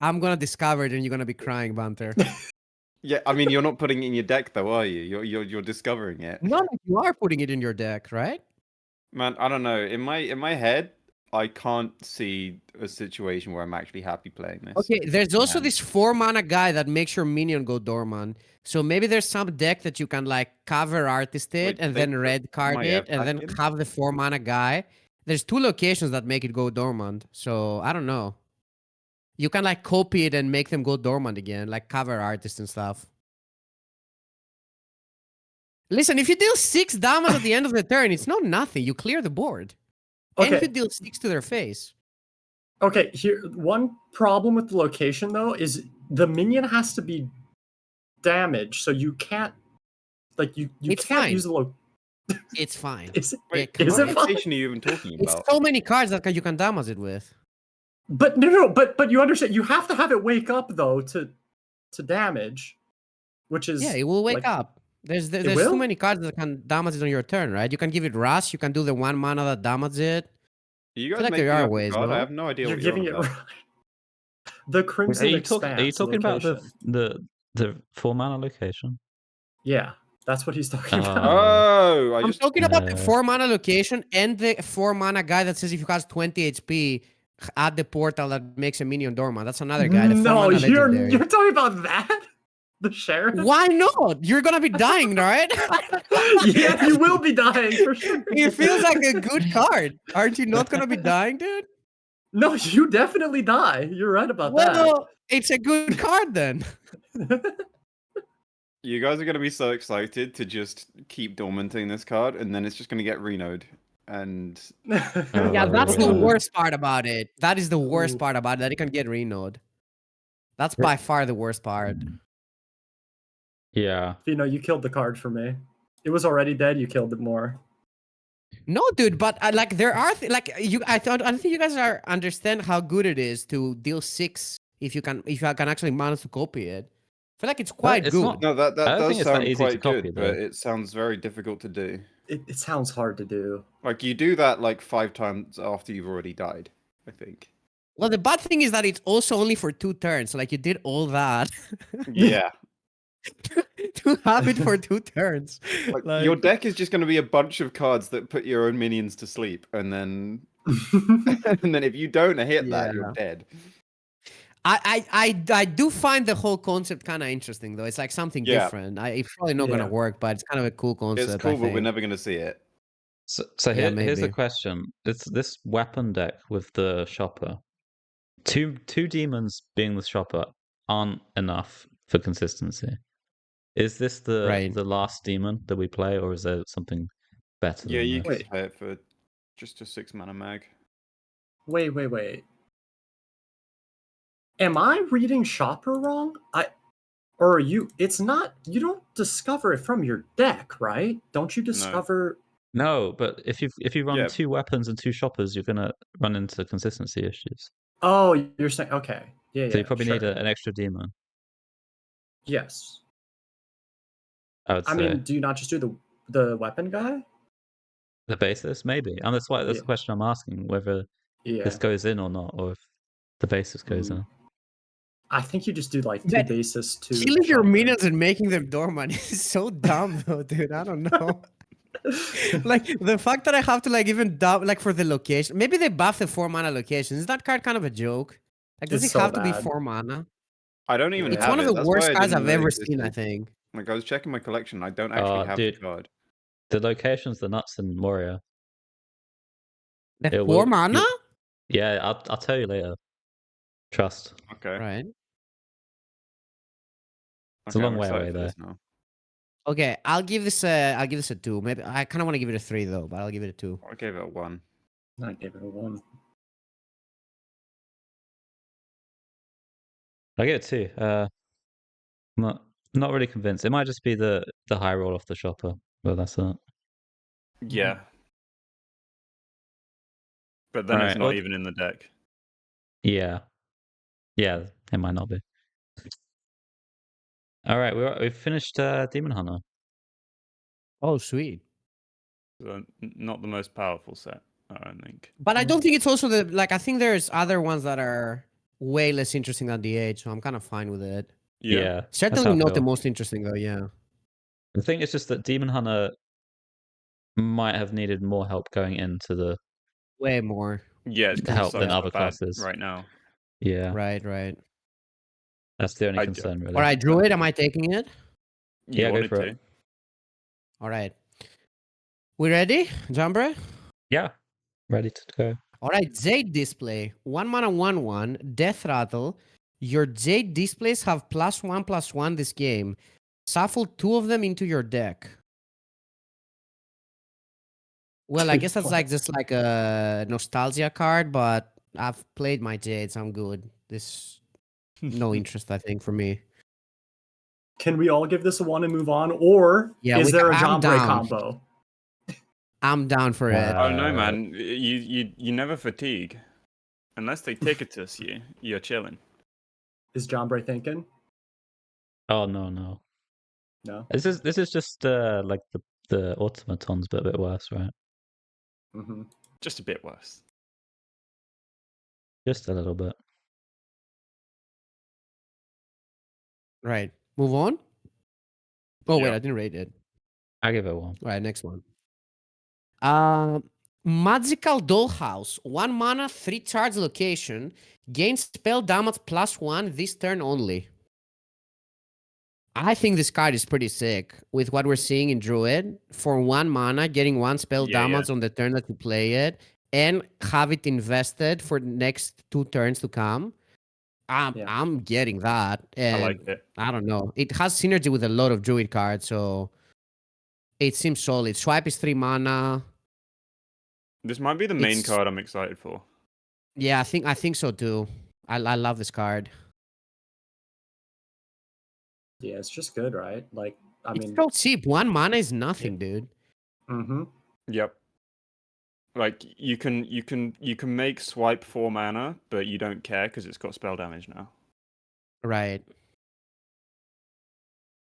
[SPEAKER 1] I'm gonna discover it, and you're gonna be crying, Banter.
[SPEAKER 3] Yeah. I mean, you're not putting it in your deck, though, are you? You're discovering it.
[SPEAKER 1] No, you are putting it in your deck, right?
[SPEAKER 3] Man, I don't know. In my head, I can't see a situation where I'm actually happy playing this.
[SPEAKER 1] Okay, there's also
[SPEAKER 3] Man.
[SPEAKER 1] this 4 mana guy that makes your minion go dormant. So maybe there's some deck that you can like cover artist it
[SPEAKER 3] Wait,
[SPEAKER 1] and
[SPEAKER 3] they
[SPEAKER 1] then
[SPEAKER 3] put
[SPEAKER 1] red card
[SPEAKER 3] my
[SPEAKER 1] it and then
[SPEAKER 3] back in?
[SPEAKER 1] have the 4 mana guy. There's 2 locations that make it go dormant. So I don't know. You can like copy it and make them go dormant again, like cover artist and stuff. Listen, if you deal 6 damage at the end of the turn, it's not nothing. You clear the board. And
[SPEAKER 4] Okay.
[SPEAKER 1] you deal 6 to their face.
[SPEAKER 4] Okay, here one problem with the location though is the minion has to be damage, so you can't like you
[SPEAKER 1] It's
[SPEAKER 4] can't
[SPEAKER 1] fine.
[SPEAKER 4] use the
[SPEAKER 1] It's fine.
[SPEAKER 4] Is it,
[SPEAKER 3] Wait,
[SPEAKER 1] come
[SPEAKER 4] is
[SPEAKER 3] what
[SPEAKER 4] it fine?
[SPEAKER 3] location are you even talking
[SPEAKER 1] It's
[SPEAKER 3] about?
[SPEAKER 1] so many cards that you can damage it with.
[SPEAKER 4] But no, but you understand you have to have it wake up though to damage, which is
[SPEAKER 1] Yeah, it will wake
[SPEAKER 4] like,
[SPEAKER 1] up. There's
[SPEAKER 4] will?
[SPEAKER 1] too many cards that can damage it on your turn, right? You can give it Rush. You can do the 1 mana that damages it.
[SPEAKER 3] Are you
[SPEAKER 1] feel
[SPEAKER 3] guys
[SPEAKER 1] like there
[SPEAKER 3] making
[SPEAKER 1] are
[SPEAKER 3] up a
[SPEAKER 1] ways,
[SPEAKER 3] card? I
[SPEAKER 1] no?
[SPEAKER 3] have no idea
[SPEAKER 4] You're
[SPEAKER 3] what you're on
[SPEAKER 4] giving it
[SPEAKER 3] about.
[SPEAKER 4] the
[SPEAKER 2] Are
[SPEAKER 4] Crimson
[SPEAKER 2] you
[SPEAKER 4] Expanse
[SPEAKER 2] talking about
[SPEAKER 4] location.
[SPEAKER 2] the 4 mana location?
[SPEAKER 4] Yeah, that's what he's talking about.
[SPEAKER 3] Oh,
[SPEAKER 1] I'm talking about the 4 mana location and the 4 mana guy that says if you has 20 HP, add the portal that makes a minion dormant. That's another guy. The 4
[SPEAKER 4] No,
[SPEAKER 1] mana
[SPEAKER 4] you're
[SPEAKER 1] legendary.
[SPEAKER 4] talking about that? The sheriff?
[SPEAKER 1] Why not? You're gonna be dying, right?
[SPEAKER 4] Yeah, you will be dying for sure.
[SPEAKER 1] It feels like a good card. Aren't you not gonna be dying, dude?
[SPEAKER 4] No, you definitely die. You're right about
[SPEAKER 1] Well, it's a good card then.
[SPEAKER 4] that.
[SPEAKER 3] You guys are going to be so excited to just keep dormanting this card, and then it's just going to get renode. And
[SPEAKER 1] Yeah, that's the worst part about it. That is the worst
[SPEAKER 4] Ooh.
[SPEAKER 1] part about it, that it can get renode. That's by far the worst part.
[SPEAKER 2] Yeah.
[SPEAKER 4] You killed the card for me. It was already dead. You killed it more.
[SPEAKER 1] No, dude, but like there are I don't think you guys understand how good it is to deal 6 if you can actually manage to copy it. I feel like it's quite
[SPEAKER 2] it's
[SPEAKER 1] good.
[SPEAKER 2] not-
[SPEAKER 3] no, that
[SPEAKER 2] I don't
[SPEAKER 3] does
[SPEAKER 2] think it's that
[SPEAKER 3] sound
[SPEAKER 2] easy to
[SPEAKER 3] quite
[SPEAKER 2] copy,
[SPEAKER 3] good,
[SPEAKER 2] though.
[SPEAKER 3] but it sounds very difficult to do.
[SPEAKER 4] It sounds hard to do.
[SPEAKER 3] Like you do that like 5 times after you've already died, I think.
[SPEAKER 1] Well, the bad thing is that it's also only for 2 turns. So like you did all that
[SPEAKER 3] Yeah.
[SPEAKER 1] to have it for 2 turns.
[SPEAKER 3] Like, your deck is just going to be a bunch of cards that put your own minions to sleep, and then if you don't hit that, you're dead.
[SPEAKER 1] I do find the whole concept kind of interesting though. It's like something different. It's probably not gonna work, but it's kind of a cool concept.
[SPEAKER 3] It's cool,
[SPEAKER 1] I
[SPEAKER 3] but we're
[SPEAKER 1] think.
[SPEAKER 3] never going to see it.
[SPEAKER 2] So
[SPEAKER 1] Yeah,
[SPEAKER 2] here's the
[SPEAKER 1] maybe.
[SPEAKER 2] question: It's this weapon deck with the shopper. Two demons being the shopper aren't enough for consistency. Is this the last demon that we play, or is there something better?
[SPEAKER 3] Yeah,
[SPEAKER 2] than
[SPEAKER 3] you
[SPEAKER 2] this?
[SPEAKER 3] can play it for just a 6 mana mag.
[SPEAKER 4] Wait. Am I reading Shopper wrong? Or are you? It's not. You don't discover it from your deck, right? Don't you discover?
[SPEAKER 2] No, but if you run
[SPEAKER 3] Yeah.
[SPEAKER 2] 2 weapons and 2 shoppers, you're gonna run into consistency issues.
[SPEAKER 4] Oh, you're saying okay. Yeah.
[SPEAKER 2] So you probably need
[SPEAKER 4] sure.
[SPEAKER 2] an extra demon.
[SPEAKER 4] Yes.
[SPEAKER 2] I would say.
[SPEAKER 4] I mean, do you not just do the weapon guy?
[SPEAKER 2] The basis, maybe, and that's the question I'm asking: whether this goes in or not, or if the basis goes in.
[SPEAKER 4] I think you just do like 2 bases, 2.
[SPEAKER 1] Killing your minions and making them dormant is so dumb, though, dude. I don't know. Like the fact that I have to like even like for the location. Maybe they buff the 4 mana location. Is that card kind of a joke? Like, does it have to be 4 mana?
[SPEAKER 3] I don't even.
[SPEAKER 1] It's
[SPEAKER 3] have
[SPEAKER 1] one of
[SPEAKER 3] it.
[SPEAKER 1] the
[SPEAKER 3] That's
[SPEAKER 1] worst
[SPEAKER 3] why I
[SPEAKER 1] cards
[SPEAKER 3] didn't
[SPEAKER 1] I've
[SPEAKER 3] know it
[SPEAKER 1] ever seen. I
[SPEAKER 3] existed.
[SPEAKER 1] think.
[SPEAKER 3] Like I was checking my collection, I don't actually have the card.
[SPEAKER 2] The location's the nuts in Moria.
[SPEAKER 1] The 4 mana?
[SPEAKER 2] Yeah, I'll tell you later. Trust.
[SPEAKER 3] Okay.
[SPEAKER 1] Right.
[SPEAKER 2] It's a long way away though.
[SPEAKER 1] Okay, I'll give this a 2. Maybe I kind of want to give it a 3 though, but I'll give it a 2.
[SPEAKER 3] I gave it a 1.
[SPEAKER 4] I gave it a 1.
[SPEAKER 2] I get it 2. Not really convinced. It might just be the high roll off the shopper, but that's it.
[SPEAKER 3] Yeah. But then it's not even in the deck.
[SPEAKER 2] Yeah, it might not be. All right, we've finished Demon Hunter.
[SPEAKER 1] Oh, sweet.
[SPEAKER 3] Not the most powerful set, I don't think.
[SPEAKER 1] But I don't think it's also I think there's other ones that are way less interesting than the 8, so I'm kind of fine with it.
[SPEAKER 2] Yeah.
[SPEAKER 1] Certainly not the most interesting though, yeah.
[SPEAKER 2] The thing is just that Demon Hunter might have needed more help going into the
[SPEAKER 1] way more.
[SPEAKER 3] Yeah, it's
[SPEAKER 2] help than other classes
[SPEAKER 3] right now.
[SPEAKER 2] Yeah.
[SPEAKER 1] Right.
[SPEAKER 2] That's the only concern, really.
[SPEAKER 1] All right, Druid, am I taking it?
[SPEAKER 2] Yeah, go for it.
[SPEAKER 1] All right. We ready, Jambre?
[SPEAKER 2] Yeah, ready to go.
[SPEAKER 1] All right, Jade Display. 1 mana, 1/1, Death Rattle. Your Jade displays have +1/+1 this game. Shuffle 2 of them into your deck. Well, I guess that's just like a nostalgia card, but I've played my Jades. I'm good. This no interest, I think, for me.
[SPEAKER 4] Can we all give this a 1 and move on, or
[SPEAKER 1] Yeah,
[SPEAKER 4] is there a
[SPEAKER 1] I'm
[SPEAKER 4] Jombre
[SPEAKER 1] down.
[SPEAKER 4] combo?
[SPEAKER 1] I'm down for it.
[SPEAKER 3] Oh no, man! You never fatigue, unless they ticketus you. You're chilling.
[SPEAKER 4] Is Jombre thinking?
[SPEAKER 2] Oh no.
[SPEAKER 4] No.
[SPEAKER 2] This is just like the automatons, but a bit worse, right?
[SPEAKER 4] Mm-hmm.
[SPEAKER 3] Just a bit worse.
[SPEAKER 2] Just a little bit.
[SPEAKER 1] Right. Move on. Oh wait,
[SPEAKER 3] Yeah.
[SPEAKER 1] I didn't rate it.
[SPEAKER 2] I give it 1.
[SPEAKER 1] All right, next one. Magical Dollhouse. 1 mana, 3 charge location. Gains spell damage +1 this turn only. I think this card is pretty sick with what we're seeing in Druid. For 1 mana, getting 1 spell
[SPEAKER 3] Yeah,
[SPEAKER 1] damage on the turn that you play it, and have it invested for the next 2 turns to come. I'm getting that. And
[SPEAKER 3] I like it.
[SPEAKER 1] I don't know. It has synergy with a lot of Druid cards, so it seems solid. Swipe is 3 mana.
[SPEAKER 3] This might be the main
[SPEAKER 1] It's-
[SPEAKER 3] card I'm excited for.
[SPEAKER 1] Yeah, I think so too. I love this card.
[SPEAKER 4] Yeah, it's just good, right? Like, I
[SPEAKER 1] It's
[SPEAKER 4] mean,
[SPEAKER 1] so cheap. 1 mana is nothing, dude.
[SPEAKER 4] mm-hmm.
[SPEAKER 3] Yep. Like you can make swipe 4 mana, but you don't care because it's got spell damage now.
[SPEAKER 1] Right.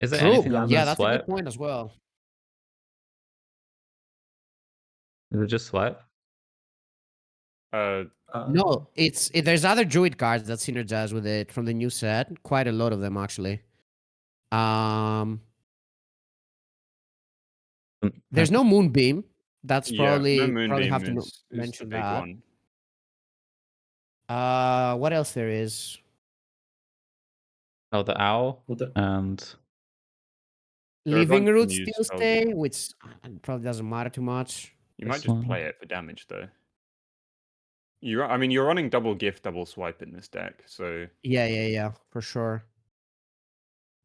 [SPEAKER 2] Is there
[SPEAKER 1] True.
[SPEAKER 2] anything other
[SPEAKER 1] Yeah,
[SPEAKER 2] than
[SPEAKER 1] that's a
[SPEAKER 2] swipe?
[SPEAKER 1] good point as well.
[SPEAKER 2] Is it just swipe?
[SPEAKER 1] No, there's other Druid cards that synergize with it from the new set. Quite a lot of them actually. There's no Moonbeam. That's
[SPEAKER 3] Yeah,
[SPEAKER 1] probably
[SPEAKER 3] no
[SPEAKER 1] probably
[SPEAKER 3] Moonbeam
[SPEAKER 1] have to
[SPEAKER 3] is the
[SPEAKER 1] mention
[SPEAKER 3] big
[SPEAKER 1] that.
[SPEAKER 3] one.
[SPEAKER 1] What else there is?
[SPEAKER 2] Oh, the owl
[SPEAKER 4] Well,
[SPEAKER 2] and
[SPEAKER 3] There are a
[SPEAKER 1] Living
[SPEAKER 3] bunch of
[SPEAKER 1] Root
[SPEAKER 3] new
[SPEAKER 1] still
[SPEAKER 3] spells.
[SPEAKER 1] stay, which probably doesn't matter too much.
[SPEAKER 3] You might
[SPEAKER 2] this
[SPEAKER 3] just
[SPEAKER 2] one.
[SPEAKER 3] play it for damage though. You're running double gift, double swipe in this deck, so
[SPEAKER 1] Yeah, for sure.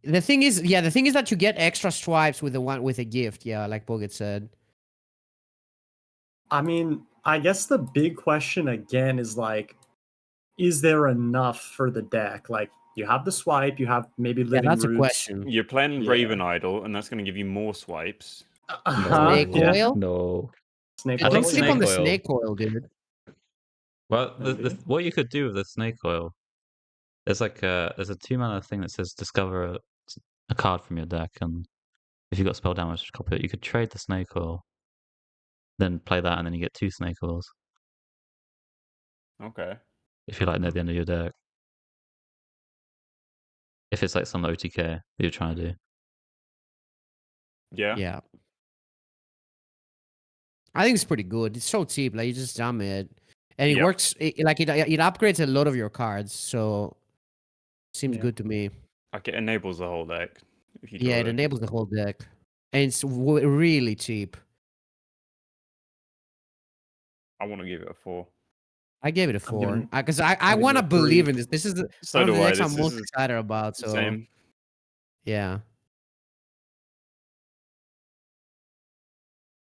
[SPEAKER 1] The thing is that you get extra swipes with the one with a gift. Yeah, like Bogut said.
[SPEAKER 4] I mean, I guess the big question again is like, is there enough for the deck? Like, you have the swipe, you have maybe
[SPEAKER 1] Yeah,
[SPEAKER 4] living
[SPEAKER 1] that's a
[SPEAKER 4] roots.
[SPEAKER 1] question.
[SPEAKER 3] you're playing
[SPEAKER 4] Yeah.
[SPEAKER 3] Raven Idol, and that's going to give you more swipes.
[SPEAKER 1] Snake
[SPEAKER 4] Yeah.
[SPEAKER 1] Oil?
[SPEAKER 2] No.
[SPEAKER 4] Snake
[SPEAKER 2] I
[SPEAKER 1] Don't
[SPEAKER 2] think
[SPEAKER 4] oil,
[SPEAKER 1] sleep on
[SPEAKER 2] snake
[SPEAKER 1] the
[SPEAKER 2] oil.
[SPEAKER 1] snake oil, dude.
[SPEAKER 2] Well,
[SPEAKER 4] Maybe.
[SPEAKER 2] what you could do with the snake oil, there's a 2 mana thing that says discover a card from your deck, and if you got spell damage, copy it. You could trade the snake oil, then play that, and then you get 2 snake oils
[SPEAKER 3] Okay.
[SPEAKER 2] if you're like near the end of your deck. If it's like some OTK that you're trying to do.
[SPEAKER 3] Yeah.
[SPEAKER 1] Yeah. I think it's pretty good. It's so cheap. Like you just jam it, and it
[SPEAKER 3] Yep.
[SPEAKER 1] works. It upgrades a lot of your cards. So seems
[SPEAKER 4] Yeah.
[SPEAKER 1] good to me.
[SPEAKER 3] Like it enables the whole deck. If you
[SPEAKER 1] Yeah,
[SPEAKER 3] draw
[SPEAKER 1] it
[SPEAKER 3] it.
[SPEAKER 1] enables the whole deck, and it's really cheap.
[SPEAKER 3] I want to give it a 4.
[SPEAKER 1] I gave it a
[SPEAKER 4] I'm
[SPEAKER 1] 4
[SPEAKER 4] giving-
[SPEAKER 1] because I
[SPEAKER 4] I'm giving
[SPEAKER 1] want to
[SPEAKER 4] it a 3.
[SPEAKER 1] believe in this. This is
[SPEAKER 3] So
[SPEAKER 1] one of
[SPEAKER 3] do
[SPEAKER 1] the
[SPEAKER 3] I.
[SPEAKER 1] decks I'm
[SPEAKER 3] This
[SPEAKER 1] most
[SPEAKER 3] is
[SPEAKER 1] excited about. So
[SPEAKER 3] Same.
[SPEAKER 1] yeah.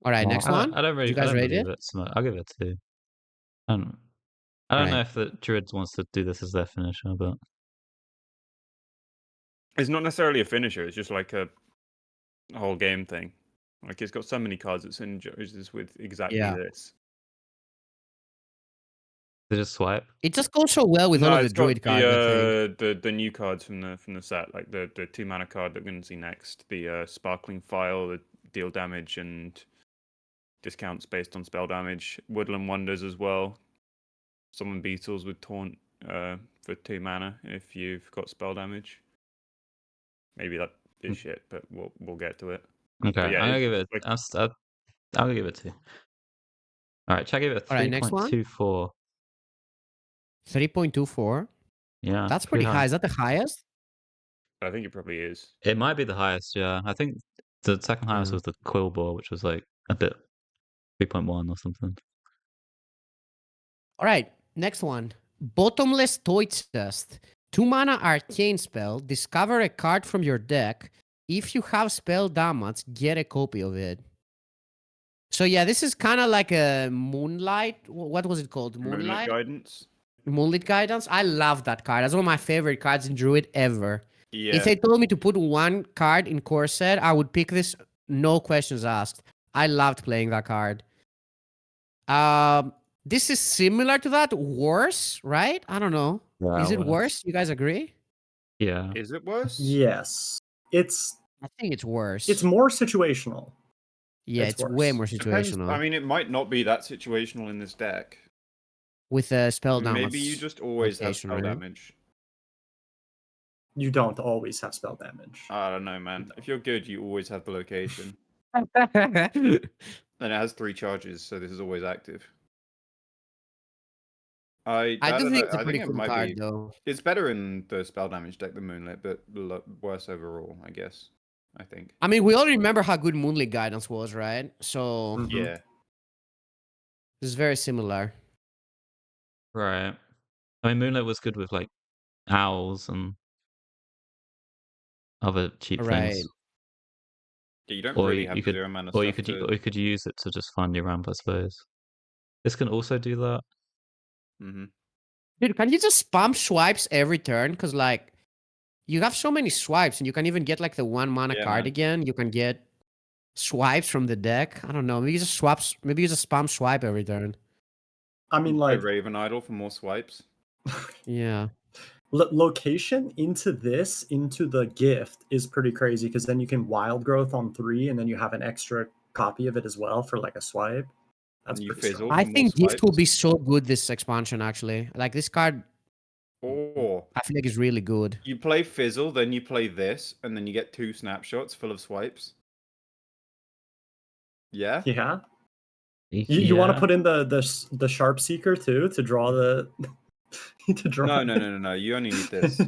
[SPEAKER 1] All right,
[SPEAKER 2] Well,
[SPEAKER 1] next one.
[SPEAKER 2] I don't
[SPEAKER 1] Did you
[SPEAKER 2] really
[SPEAKER 1] guys rate
[SPEAKER 2] believe
[SPEAKER 1] it?
[SPEAKER 2] it. So I'll give it 2. I don't know
[SPEAKER 1] Right.
[SPEAKER 2] if the Druid wants to do this as their finisher, but
[SPEAKER 3] It's not necessarily a finisher. It's just like a whole game thing. Like it's got so many cards that synergizes with exactly
[SPEAKER 1] Yeah.
[SPEAKER 3] this.
[SPEAKER 2] they just swipe.
[SPEAKER 1] It just goes so well with all of the
[SPEAKER 3] it's got
[SPEAKER 1] Druid cards. I think.
[SPEAKER 3] the new cards from the set, like the 2 mana card that we're going to see next, the Sparkling File, that deal damage and discounts based on spell damage. Woodland Wonders as well. Summon Beetles with Taunt for 2 mana if you've got spell damage. Maybe that is shit, but we'll get to it.
[SPEAKER 2] Okay,
[SPEAKER 3] yeah,
[SPEAKER 2] I'm gonna
[SPEAKER 3] it's
[SPEAKER 2] give it.
[SPEAKER 3] like-
[SPEAKER 2] I'll give it 2. All right, check. I give it a
[SPEAKER 1] All right, next one.
[SPEAKER 2] 3.24.
[SPEAKER 1] 3.24.
[SPEAKER 2] Yeah,
[SPEAKER 1] That's pretty high. Is that the highest?
[SPEAKER 3] I think it probably is.
[SPEAKER 2] It might be the highest. Yeah, I think the second highest
[SPEAKER 1] Yeah.
[SPEAKER 2] was the Quill Ball, which was like a bit 3.1 or something.
[SPEAKER 1] All right, next one. Bottomless Toy Chest. 2 mana arcane spell. Discover a card from your deck. If you have spell damage, get a copy of it. So yeah, this is kind of like a Moonlight. What was it called?
[SPEAKER 3] Moonlit Guidance.
[SPEAKER 1] Moonlit Guidance. I love that card. That's one of my favorite cards in Druid ever.
[SPEAKER 3] Yeah.
[SPEAKER 1] If they told me to put one card in core set, I would pick this, no questions asked. I loved playing that card. This is similar to that, worse, right? I don't know.
[SPEAKER 2] Yeah,
[SPEAKER 1] Is it
[SPEAKER 2] worse.
[SPEAKER 1] worse? You guys agree?
[SPEAKER 2] Yeah.
[SPEAKER 3] Is it worse?
[SPEAKER 4] Yes, it's
[SPEAKER 1] I think it's worse.
[SPEAKER 4] it's more situational.
[SPEAKER 1] yeah,
[SPEAKER 4] it's
[SPEAKER 1] it's way
[SPEAKER 4] worse.
[SPEAKER 1] more
[SPEAKER 3] Depends.
[SPEAKER 1] situational.
[SPEAKER 3] I mean, it might not be that situational in this deck.
[SPEAKER 1] With a spell damage.
[SPEAKER 3] Maybe you just always have
[SPEAKER 1] location,
[SPEAKER 3] spell
[SPEAKER 1] right?
[SPEAKER 3] damage.
[SPEAKER 4] You don't always have spell damage.
[SPEAKER 3] I don't know, man. If you're good, you always have the location.
[SPEAKER 1] I
[SPEAKER 3] And it has 3 charges, so this is always active. I
[SPEAKER 1] do
[SPEAKER 3] don't
[SPEAKER 1] think
[SPEAKER 3] know.
[SPEAKER 1] it's a
[SPEAKER 3] I
[SPEAKER 1] pretty
[SPEAKER 3] think it
[SPEAKER 1] cool
[SPEAKER 3] might
[SPEAKER 1] card,
[SPEAKER 3] be.
[SPEAKER 1] though.
[SPEAKER 3] It's better in the spell damage deck than Moonlit, but worse overall, I guess. I think.
[SPEAKER 1] I mean, we all remember how good Moonlit Guidance was, right? So
[SPEAKER 4] Mhm.
[SPEAKER 3] Yeah.
[SPEAKER 1] it's very similar.
[SPEAKER 2] Right. I mean, Moonlight was good with like owls and other cheap
[SPEAKER 1] Right.
[SPEAKER 2] things.
[SPEAKER 3] Yeah, you don't
[SPEAKER 2] Or
[SPEAKER 3] really
[SPEAKER 2] you
[SPEAKER 3] have
[SPEAKER 2] could,
[SPEAKER 3] 0 mana
[SPEAKER 2] or
[SPEAKER 3] stuff to...
[SPEAKER 2] you could use it to just find your ramp, I suppose. This can also do that.
[SPEAKER 3] Mm-hmm.
[SPEAKER 1] Dude, can you just spam swipes every turn? Because, like, you have so many swipes, and you can even get, like, the 1 mana
[SPEAKER 3] Yeah,
[SPEAKER 1] card
[SPEAKER 3] man.
[SPEAKER 1] again. You can get swipes from the deck. I don't know. Maybe you just maybe you just spam swipe every turn.
[SPEAKER 4] I mean,
[SPEAKER 3] Play
[SPEAKER 4] like
[SPEAKER 3] Raven Idol for more swipes.
[SPEAKER 1] Yeah.
[SPEAKER 4] location into the gift is pretty crazy because then you can wild growth on 3, and then you have an extra copy of it as well for like a swipe. That's
[SPEAKER 3] And you
[SPEAKER 4] pretty
[SPEAKER 3] fizzle.
[SPEAKER 4] strong.
[SPEAKER 1] I
[SPEAKER 3] for more
[SPEAKER 1] think Gift will
[SPEAKER 3] swipes.
[SPEAKER 1] be so good this expansion, actually. Like, this card,
[SPEAKER 3] Or
[SPEAKER 1] I feel like is really good.
[SPEAKER 3] you play Fizzle, then you play this, and then you get 2 snapshots full of swipes. Yeah?
[SPEAKER 4] Yeah. You want to
[SPEAKER 2] Yeah.
[SPEAKER 4] put in the sharp seeker too to draw the to draw.
[SPEAKER 3] No. You only need this.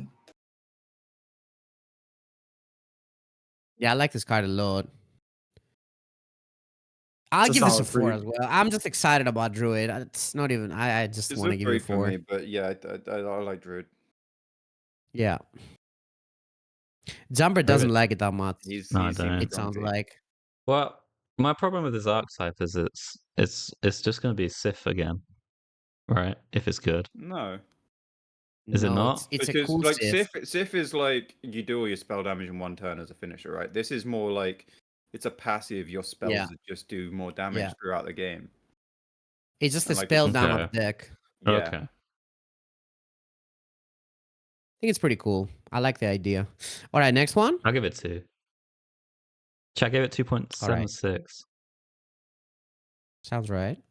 [SPEAKER 1] Yeah, I like this card a lot. I'll
[SPEAKER 4] It's a
[SPEAKER 1] give this a
[SPEAKER 4] solid
[SPEAKER 1] 4
[SPEAKER 4] 3.
[SPEAKER 1] as well. I'm just excited about Druid. It's not even. I just
[SPEAKER 3] It's
[SPEAKER 1] want
[SPEAKER 3] a
[SPEAKER 1] to give it
[SPEAKER 3] 3
[SPEAKER 1] a
[SPEAKER 3] for
[SPEAKER 1] 4.
[SPEAKER 3] me, but yeah, I like Druid.
[SPEAKER 1] Yeah. Jumper doesn't like it that much.
[SPEAKER 2] No, I
[SPEAKER 3] He seems
[SPEAKER 2] don't.
[SPEAKER 1] It sounds
[SPEAKER 3] grumpy.
[SPEAKER 1] like.
[SPEAKER 2] Well, my problem with this archetype is it's just going to be Sif again, right? If it's good,
[SPEAKER 3] No.
[SPEAKER 2] Is it
[SPEAKER 1] No,
[SPEAKER 2] not?
[SPEAKER 1] it's a
[SPEAKER 3] Because
[SPEAKER 1] cool
[SPEAKER 3] like
[SPEAKER 1] Sith.
[SPEAKER 3] Sif is like you do all your spell damage in 1 turn as a finisher, right? This is more like it's a passive. Your spells
[SPEAKER 1] Yeah.
[SPEAKER 3] that just do more damage
[SPEAKER 1] Yeah.
[SPEAKER 3] throughout the game.
[SPEAKER 1] It's just a
[SPEAKER 3] And, like,
[SPEAKER 1] spell
[SPEAKER 3] it's-
[SPEAKER 1] damage
[SPEAKER 2] Okay.
[SPEAKER 1] deck.
[SPEAKER 3] Yeah.
[SPEAKER 2] Okay.
[SPEAKER 1] I think it's pretty cool. I like the idea. All right, next one.
[SPEAKER 2] I'll give it 2. Chat gave it 2.76.
[SPEAKER 1] Sounds right.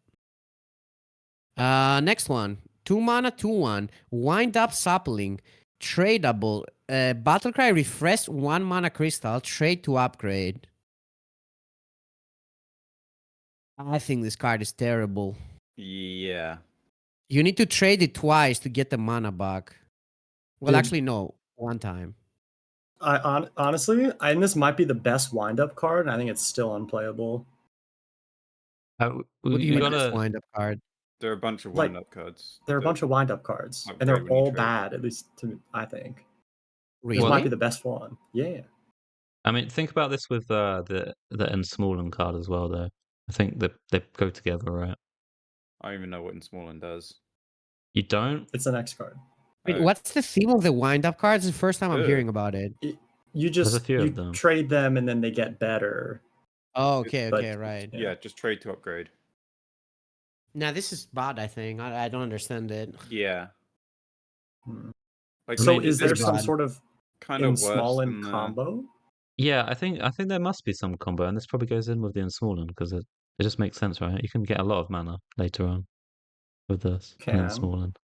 [SPEAKER 1] Next one. 2 mana, 2/1. Wind up sapling. Tradable. Battlecry refresh 1 mana crystal. Trade to upgrade. I think this card is terrible.
[SPEAKER 3] Yeah.
[SPEAKER 1] You need to trade it twice to get the mana back. Well,
[SPEAKER 4] Dude.
[SPEAKER 1] actually, no. 1 time.
[SPEAKER 4] Honestly, and this might be the best wind up card, and I think it's still unplayable.
[SPEAKER 1] What do you
[SPEAKER 2] You
[SPEAKER 1] mean
[SPEAKER 2] gotta.
[SPEAKER 1] this wind up card?
[SPEAKER 3] There are a bunch of
[SPEAKER 4] Like,
[SPEAKER 3] wind up cards.
[SPEAKER 4] There are a
[SPEAKER 3] that-
[SPEAKER 4] bunch of wind up cards, and
[SPEAKER 3] upgrade
[SPEAKER 4] they're
[SPEAKER 3] when you
[SPEAKER 4] all
[SPEAKER 3] trade.
[SPEAKER 4] bad, at least to me, I think.
[SPEAKER 1] Really?
[SPEAKER 4] This might be the best one. Yeah.
[SPEAKER 2] I mean, think about this with the Ensmallen card as well, though. I think they go together, right?
[SPEAKER 3] I don't even know what Ensmallen does.
[SPEAKER 2] You don't?
[SPEAKER 4] It's the next card.
[SPEAKER 1] Wait,
[SPEAKER 3] Oh,
[SPEAKER 1] what's the theme of the wind up cards? It's the first time I'm
[SPEAKER 3] Ugh.
[SPEAKER 1] hearing about it.
[SPEAKER 4] You
[SPEAKER 2] There's a
[SPEAKER 4] just
[SPEAKER 2] few
[SPEAKER 4] you
[SPEAKER 2] of them.
[SPEAKER 4] trade them, and then they get better.
[SPEAKER 1] Oh, okay,
[SPEAKER 4] But-
[SPEAKER 1] okay, right.
[SPEAKER 3] yeah, just trade to upgrade.
[SPEAKER 1] Now this is bad, I think. I don't understand it.
[SPEAKER 3] Yeah.
[SPEAKER 4] Hmm.
[SPEAKER 3] Like,
[SPEAKER 4] So
[SPEAKER 3] Mage
[SPEAKER 4] is there
[SPEAKER 1] pretty
[SPEAKER 4] some
[SPEAKER 1] bad.
[SPEAKER 4] sort of
[SPEAKER 3] kind of worse
[SPEAKER 4] Ensmallen
[SPEAKER 3] than the...
[SPEAKER 4] combo?
[SPEAKER 2] Yeah, I think there must be some combo, and this probably goes in with the Ensmallen because it just makes sense, right? You can get a lot of mana later on with this
[SPEAKER 4] Can.
[SPEAKER 2] Ensmallen.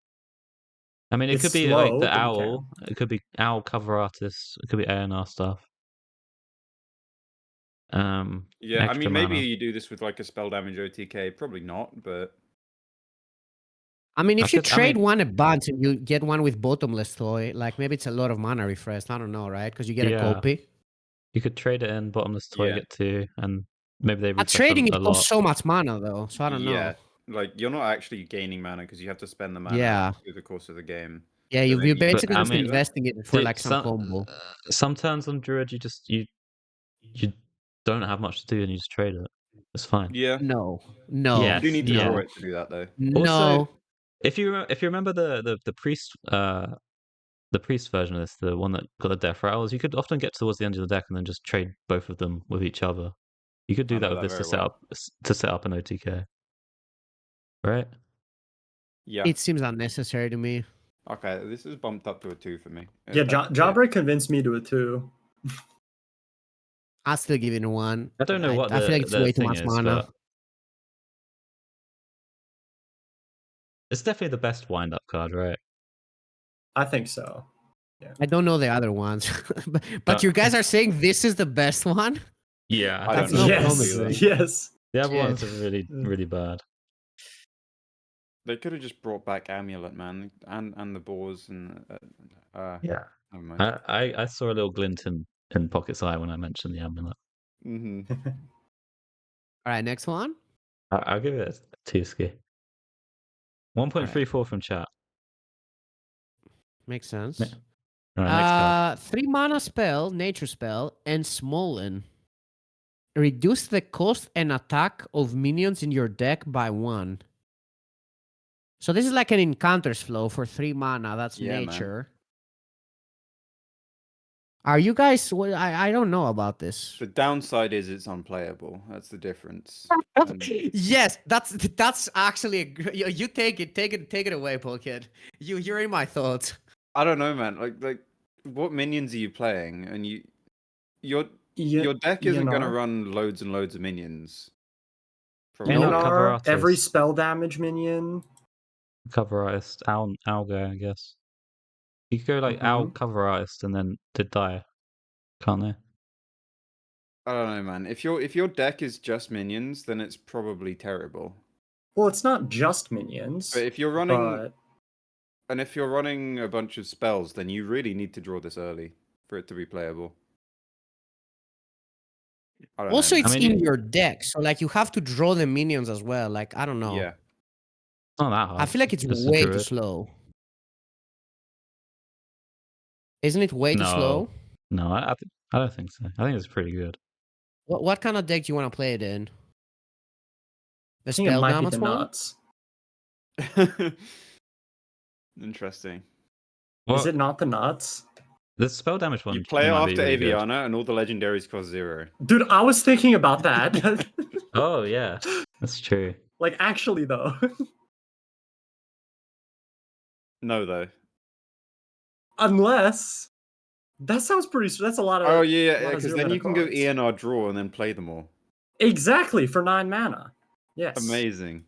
[SPEAKER 2] I mean, it
[SPEAKER 4] It's
[SPEAKER 2] could be
[SPEAKER 4] slow,
[SPEAKER 2] like the
[SPEAKER 4] but you
[SPEAKER 2] owl. It could be owl cover artists. It could be A&R stuff.
[SPEAKER 3] Yeah, I
[SPEAKER 2] extra
[SPEAKER 3] mean, maybe
[SPEAKER 2] mana.
[SPEAKER 3] you do this with like a spell damage OTK. Probably not, but
[SPEAKER 1] I mean, if you
[SPEAKER 2] I
[SPEAKER 1] trade
[SPEAKER 2] mean-
[SPEAKER 1] one a bunch and you get one with bottomless toy, like maybe it's a lot of mana refresh. I don't know, right? Because you get a
[SPEAKER 2] Yeah.
[SPEAKER 1] copy.
[SPEAKER 2] You could trade it in bottomless toy,
[SPEAKER 3] Yeah.
[SPEAKER 2] get 2, and maybe they refresh
[SPEAKER 1] Trading
[SPEAKER 2] a
[SPEAKER 1] it
[SPEAKER 2] lot.
[SPEAKER 1] costs so much mana though, so I don't
[SPEAKER 3] yeah,
[SPEAKER 1] know.
[SPEAKER 3] like you're not actually gaining mana because you have to spend the mana
[SPEAKER 1] Yeah.
[SPEAKER 3] through the course of the game.
[SPEAKER 1] Yeah,
[SPEAKER 3] So
[SPEAKER 1] you're
[SPEAKER 3] then you can
[SPEAKER 1] basically
[SPEAKER 2] I
[SPEAKER 1] just
[SPEAKER 2] mean-
[SPEAKER 1] investing it for
[SPEAKER 2] Dude,
[SPEAKER 1] like some combo.
[SPEAKER 2] Some turns on Druid, you don't have much to do and you just trade it. It's fine.
[SPEAKER 3] Yeah,
[SPEAKER 1] No,
[SPEAKER 3] you
[SPEAKER 1] no,
[SPEAKER 3] do need to
[SPEAKER 2] yeah.
[SPEAKER 3] draw it to do that though.
[SPEAKER 1] no.
[SPEAKER 2] Also, if you remember the priest the priest version of this, the one that got the death rattles, you could often get towards the end of the deck and then just trade both of them with each other. You could do
[SPEAKER 3] I
[SPEAKER 2] that
[SPEAKER 3] know
[SPEAKER 2] with
[SPEAKER 3] that
[SPEAKER 2] this to
[SPEAKER 3] very well.
[SPEAKER 2] set up an OTK, right?
[SPEAKER 3] Yeah.
[SPEAKER 1] It seems unnecessary to me.
[SPEAKER 3] Okay, this is bumped up to a 2 for me.
[SPEAKER 4] Yeah, Jawbreak convinced me to a 2.
[SPEAKER 1] I'll still give it a 1.
[SPEAKER 2] I don't know what
[SPEAKER 1] I feel like it's
[SPEAKER 2] the
[SPEAKER 1] way too
[SPEAKER 2] thing
[SPEAKER 1] much
[SPEAKER 2] is,
[SPEAKER 1] mana.
[SPEAKER 2] but it's definitely the best wind-up card, right?
[SPEAKER 4] I think so.
[SPEAKER 1] I don't know the other ones, but you guys are saying this is the best one?
[SPEAKER 2] Yeah,
[SPEAKER 3] I
[SPEAKER 1] That's
[SPEAKER 3] don't know.
[SPEAKER 1] no
[SPEAKER 4] Yes,
[SPEAKER 1] promising.
[SPEAKER 4] yes.
[SPEAKER 2] the other
[SPEAKER 1] Shit.
[SPEAKER 2] ones are really, really bad.
[SPEAKER 3] They could have just brought back Amulet, man, and the boars and
[SPEAKER 2] Yeah.
[SPEAKER 3] never mind.
[SPEAKER 2] I saw a little glint in Pocket's eye when I mentioned the amulet.
[SPEAKER 3] Mm-hmm.
[SPEAKER 1] All right, next one.
[SPEAKER 2] I'll give it a 2 ski. 1.34 from chat.
[SPEAKER 1] Makes sense.
[SPEAKER 2] Yeah. All right, next card.
[SPEAKER 1] 3 mana spell, nature spell, and Smollen. Reduce the cost and attack of minions in your deck by 1. So this is like an Encounters flow for 3 mana. That's
[SPEAKER 3] Yeah, man.
[SPEAKER 1] nature. Are you guys? I don't know about this.
[SPEAKER 3] The downside is it's unplayable. That's the difference.
[SPEAKER 1] Yes, that's actually you take it away, Polkid. You're in my thoughts.
[SPEAKER 3] I don't know, man. Like, what minions are you playing? And your deck isn't going to run loads and loads of minions. Probably.
[SPEAKER 2] Cover
[SPEAKER 4] Enar,
[SPEAKER 2] artist.
[SPEAKER 4] every spell damage minion.
[SPEAKER 2] Cover artist, owl guy, I guess. You could go like owl cover artist and then did die, can't they?
[SPEAKER 3] I don't know, man. If your deck is just minions, then it's probably terrible.
[SPEAKER 4] Well, it's not just minions.
[SPEAKER 3] But if you're running a bunch of spells, then you really need to draw this early for it to be playable. I don't
[SPEAKER 1] Also,
[SPEAKER 3] know,
[SPEAKER 1] it's
[SPEAKER 2] I mean,
[SPEAKER 1] in your deck, so like you have to draw the minions as well. Like I don't know.
[SPEAKER 3] Yeah.
[SPEAKER 2] It's not that hard.
[SPEAKER 1] I feel like it's
[SPEAKER 2] Just a
[SPEAKER 1] way too
[SPEAKER 2] druid.
[SPEAKER 1] slow. Isn't it way too
[SPEAKER 2] No.
[SPEAKER 1] slow?
[SPEAKER 2] No, I don't think so. I think it's pretty good.
[SPEAKER 1] What kind of deck do you want to play it in? The
[SPEAKER 4] I think it
[SPEAKER 1] spell
[SPEAKER 4] might be
[SPEAKER 1] damage
[SPEAKER 4] the
[SPEAKER 1] one?
[SPEAKER 4] nuts.
[SPEAKER 3] Interesting.
[SPEAKER 4] Is it not the nuts?
[SPEAKER 2] The spell damage one?
[SPEAKER 3] You play
[SPEAKER 2] might be
[SPEAKER 3] after
[SPEAKER 2] really good.
[SPEAKER 3] Aviana, and all the legendaries cost 0.
[SPEAKER 4] Dude, I was thinking about that.
[SPEAKER 2] Oh yeah, that's true.
[SPEAKER 4] Like, actually, though.
[SPEAKER 3] No, though.
[SPEAKER 4] Unless... That sounds pretty... That's a lot of...
[SPEAKER 3] Oh, yeah,
[SPEAKER 4] lot of
[SPEAKER 3] because
[SPEAKER 4] zero
[SPEAKER 3] then
[SPEAKER 4] mana
[SPEAKER 3] you can go
[SPEAKER 4] cards.
[SPEAKER 3] ENR draw and then play them all.
[SPEAKER 4] Exactly, for 9 mana. Yes.
[SPEAKER 3] Amazing.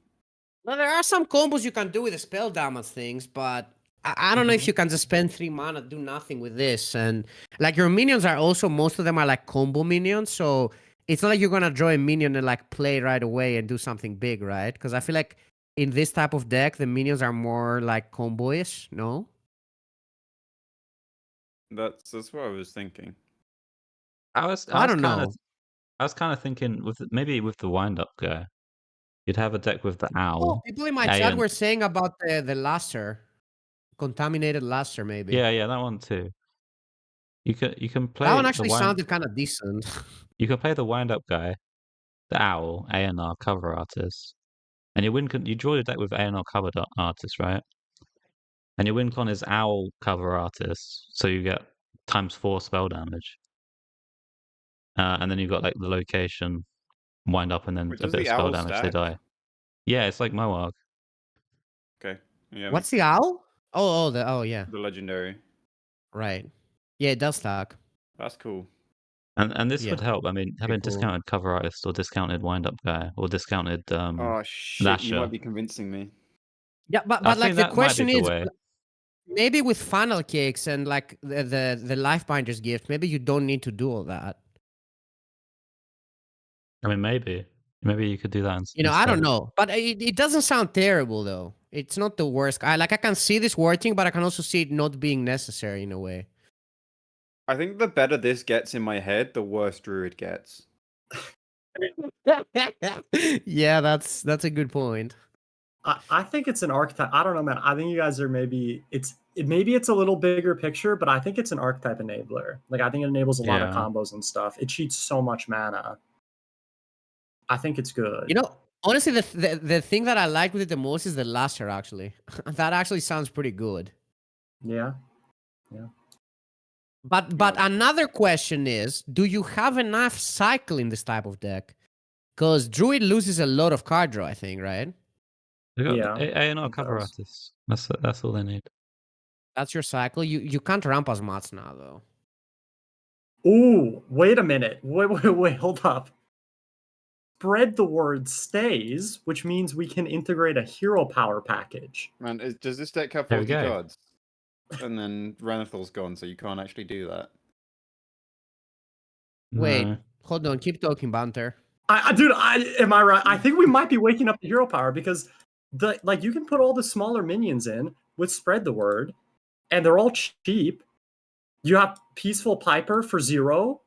[SPEAKER 1] Well, there are some combos you can do with the spell damage things, but I don't know if you can just spend 3 mana do nothing with this. And like your minions are also, most of them are like combo minions, so it's not like you're gonna draw a minion and like play right away and do something big, right? Because I feel like in this type of deck, the minions are more like combo-ish, no?
[SPEAKER 3] That's what I was thinking.
[SPEAKER 2] I don't know. I was kind of thinking maybe with the wind up guy, you'd have a deck with the owl.
[SPEAKER 1] People in my chat were saying about the Lacer. Contaminated Lacer, maybe.
[SPEAKER 2] Yeah, that one too. You can play
[SPEAKER 1] that one actually sounded kind of decent.
[SPEAKER 2] You can play the wind up guy, the owl, ANR cover artist, and you draw your deck with ANR cover artist, right? And your win con is owl cover artist, so you get ×4 spell damage. And then you've got like the location, wind up, and then a bit of spell damage. They die. Yeah, it's like Moarg.
[SPEAKER 3] Okay. Yeah.
[SPEAKER 1] What's the owl? Yeah.
[SPEAKER 3] The legendary.
[SPEAKER 1] Right. Yeah, it does stack.
[SPEAKER 3] That's cool.
[SPEAKER 2] And this would help. I mean, having
[SPEAKER 1] cool.
[SPEAKER 2] discounted cover artist or discounted wind up guy or discounted
[SPEAKER 3] Oh shit!
[SPEAKER 2] Lasher.
[SPEAKER 3] You might be convincing me.
[SPEAKER 1] Yeah, but like the question is, maybe with funnel cakes and like the Lifebinder's gift, maybe you don't need to do all that.
[SPEAKER 2] I mean, maybe you could do that.
[SPEAKER 1] Instead. I don't know, but it doesn't sound terrible though. It's not the worst. I can see this working, but I can also see it not being necessary in a way.
[SPEAKER 3] I think the better this gets in my head, the worse Druid gets.
[SPEAKER 1] Yeah, that's a good point.
[SPEAKER 4] I think it's an archetype. I don't know, man. I think you guys are maybe it's a little bigger picture, but I think it's an archetype enabler. Like I think it enables a lot of combos and stuff. It cheats so much mana. I think it's good.
[SPEAKER 1] Honestly, the thing that I like with it the most is the Lacer. Actually, that actually sounds pretty good.
[SPEAKER 4] Yeah.
[SPEAKER 1] But another question is, do you have enough cycle in this type of deck? Because Druid loses a lot of card draw, I think, right?
[SPEAKER 2] They got
[SPEAKER 4] Yeah,
[SPEAKER 2] A&R
[SPEAKER 4] it
[SPEAKER 2] cover
[SPEAKER 4] does.
[SPEAKER 2] artists. That's all they need.
[SPEAKER 1] That's your cycle. You can't ramp as much now, though.
[SPEAKER 4] Ooh, wait a minute. Wait, hold up. Spread the word stays, which means we can integrate a hero power package.
[SPEAKER 5] Man, does this deck have
[SPEAKER 2] There we
[SPEAKER 5] 40
[SPEAKER 2] go.
[SPEAKER 5] cards? And then Renathal's gone, so you can't actually do that.
[SPEAKER 1] Wait,
[SPEAKER 2] No.
[SPEAKER 1] hold on. Keep talking, Banter.
[SPEAKER 4] Dude, am I right? I think we might be waking up the hero power because you can put all the smaller minions in with spread the word, and they're all cheap. You have Peaceful Piper for 0.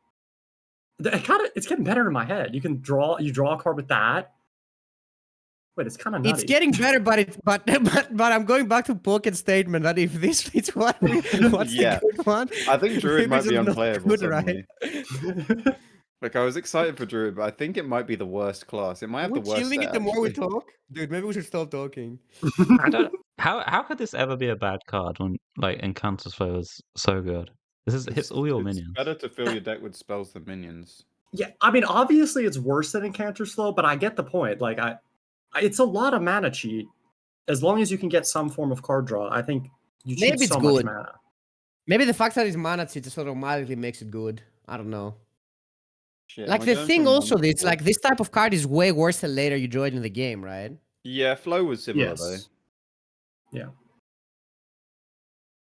[SPEAKER 4] It's getting better in my head. You draw a card with that. Wait, it's kind of nutty.
[SPEAKER 1] It's getting better, but I'm going back to Pocket's statement that if this fits one, what's
[SPEAKER 5] Yeah.
[SPEAKER 1] the good one?
[SPEAKER 5] I think Druid
[SPEAKER 1] Maybe
[SPEAKER 5] might
[SPEAKER 1] it's
[SPEAKER 5] be
[SPEAKER 1] not
[SPEAKER 5] unplayable
[SPEAKER 1] good,
[SPEAKER 5] suddenly.
[SPEAKER 1] right?
[SPEAKER 5] Like, I was excited for Druid, but I think it might be the worst class. It might have
[SPEAKER 1] We're
[SPEAKER 5] the worst
[SPEAKER 1] killing
[SPEAKER 5] set,
[SPEAKER 1] it the more we
[SPEAKER 5] actually.
[SPEAKER 1] talk. Dude, maybe we should stop talking.
[SPEAKER 2] I don't. How could this ever be a bad card when Encounter's Flow is so good? It hits all your
[SPEAKER 5] It's
[SPEAKER 2] minions.
[SPEAKER 5] better to fill your deck with spells than minions.
[SPEAKER 4] Yeah, I mean, obviously it's worse than Encounter Slow, but I get the point. Like, it's a lot of mana cheat. As long as you can get some form of card draw, I think you cheat
[SPEAKER 1] Maybe it's
[SPEAKER 4] so much
[SPEAKER 1] good.
[SPEAKER 4] mana.
[SPEAKER 1] Maybe the fact that it's mana cheat just automatically makes it good. I don't know.
[SPEAKER 5] Shit,
[SPEAKER 1] Like
[SPEAKER 5] am I
[SPEAKER 1] the
[SPEAKER 5] going
[SPEAKER 1] thing
[SPEAKER 5] from
[SPEAKER 1] also,
[SPEAKER 5] one to
[SPEAKER 1] it's
[SPEAKER 5] four?
[SPEAKER 1] like this type of card is way worse the later you join in the game, right?
[SPEAKER 5] Yeah, Flow was similar, though.
[SPEAKER 4] Yes. Yeah.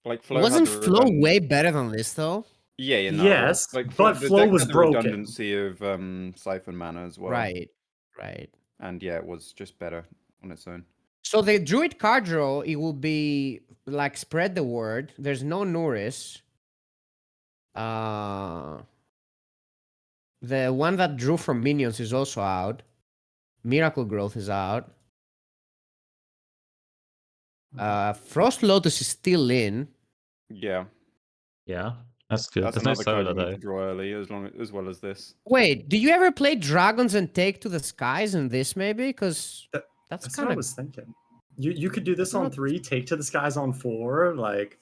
[SPEAKER 5] Like, Flow
[SPEAKER 1] Wasn't
[SPEAKER 5] had the
[SPEAKER 1] Flow
[SPEAKER 5] redundant-
[SPEAKER 1] way better than this though?
[SPEAKER 5] Yeah, no.
[SPEAKER 4] Yes,
[SPEAKER 5] Like,
[SPEAKER 4] but
[SPEAKER 5] the
[SPEAKER 4] Flow
[SPEAKER 5] deck
[SPEAKER 4] was
[SPEAKER 5] had the
[SPEAKER 4] broken.
[SPEAKER 5] redundancy of Siphon mana as well.
[SPEAKER 1] Right.
[SPEAKER 5] And yeah, it was just better on its own.
[SPEAKER 1] So the Druid card draw, it will be like spread the word. There's no Nourish. The one that drew from minions is also out. Miracle Growth is out. Frost Lotus is still in.
[SPEAKER 5] Yeah.
[SPEAKER 2] Yeah, that's good.
[SPEAKER 5] That's
[SPEAKER 2] There's no
[SPEAKER 5] another card
[SPEAKER 2] solar
[SPEAKER 5] you need
[SPEAKER 2] though.
[SPEAKER 5] to draw early, as well as this.
[SPEAKER 1] Wait, do you ever play Dragons and Take to the Skies in this maybe? Because that's
[SPEAKER 4] That's what
[SPEAKER 1] kind
[SPEAKER 4] I
[SPEAKER 1] of...
[SPEAKER 4] was thinking. You could do this on
[SPEAKER 1] not-
[SPEAKER 4] 3, take to the skies on 4. Like,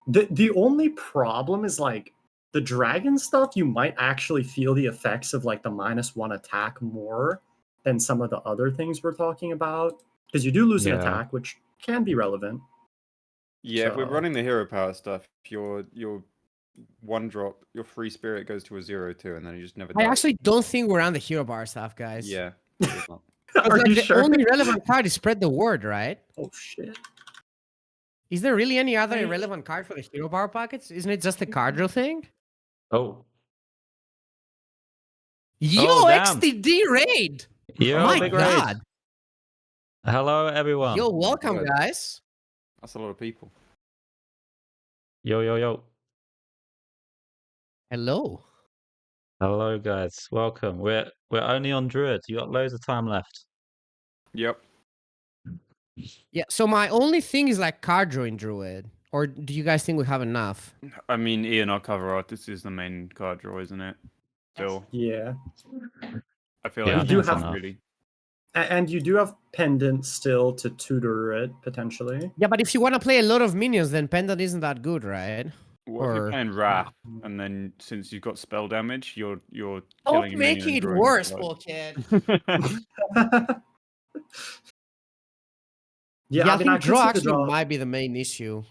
[SPEAKER 4] the only problem is like the dragon stuff. You might actually feel the effects of like the -1 attack more than some of the other things we're talking about, because you do lose an
[SPEAKER 2] Yeah.
[SPEAKER 4] attack, which can be relevant.
[SPEAKER 5] Yeah, if we're
[SPEAKER 4] So-
[SPEAKER 5] running the hero power stuff, your 1-drop, your free spirit goes to a 0/2, and then you just never.
[SPEAKER 1] I
[SPEAKER 5] die.
[SPEAKER 1] actually don't think we're on the hero bar stuff, guys.
[SPEAKER 5] Yeah. it's not.
[SPEAKER 1] 'Cause,
[SPEAKER 4] Are
[SPEAKER 1] like,
[SPEAKER 4] you
[SPEAKER 1] the
[SPEAKER 4] sure?
[SPEAKER 1] only relevant card is spread the word, right?
[SPEAKER 4] Oh shit!
[SPEAKER 1] Is there really any other irrelevant card for the hero bar pockets? Isn't it just the card draw thing?
[SPEAKER 2] Oh,
[SPEAKER 1] Yo,
[SPEAKER 2] Oh, damn.
[SPEAKER 1] XTD raid!
[SPEAKER 2] yo,
[SPEAKER 1] My
[SPEAKER 2] big
[SPEAKER 1] god!
[SPEAKER 2] raid. Hello, everyone.
[SPEAKER 1] Yo, welcome,
[SPEAKER 5] God.
[SPEAKER 1] guys.
[SPEAKER 5] That's a lot of people.
[SPEAKER 2] Yo.
[SPEAKER 1] Hello.
[SPEAKER 2] Hello, guys. Welcome. We're only on Druid. You got loads of time left.
[SPEAKER 5] Yep.
[SPEAKER 1] Yeah, so my only thing is like card drawing Druid. Or do you guys think we have enough?
[SPEAKER 3] I mean, Ian, our cover artist is the main card draw, isn't it? Still,
[SPEAKER 4] Yeah,
[SPEAKER 3] I feel
[SPEAKER 2] Yeah,
[SPEAKER 3] like
[SPEAKER 2] I
[SPEAKER 3] you
[SPEAKER 2] think
[SPEAKER 3] do
[SPEAKER 2] that's
[SPEAKER 3] have
[SPEAKER 2] enough.
[SPEAKER 3] really.
[SPEAKER 4] and you do have pendant still to tutor it potentially.
[SPEAKER 1] Yeah, but if you want to play a lot of minions, then Pendant isn't that good, right?
[SPEAKER 3] What if you're
[SPEAKER 1] Or-
[SPEAKER 3] playing Wrath, and then since you've got spell damage, you're
[SPEAKER 1] Stop
[SPEAKER 3] killing a minion
[SPEAKER 1] making
[SPEAKER 3] and
[SPEAKER 1] it
[SPEAKER 3] drawing a
[SPEAKER 1] worse,
[SPEAKER 3] card.
[SPEAKER 1] Pocket.
[SPEAKER 4] Yeah,
[SPEAKER 1] I
[SPEAKER 4] I mean,
[SPEAKER 1] think
[SPEAKER 4] I could
[SPEAKER 1] draw
[SPEAKER 4] see the
[SPEAKER 1] actually
[SPEAKER 4] draw.
[SPEAKER 1] might be the main issue.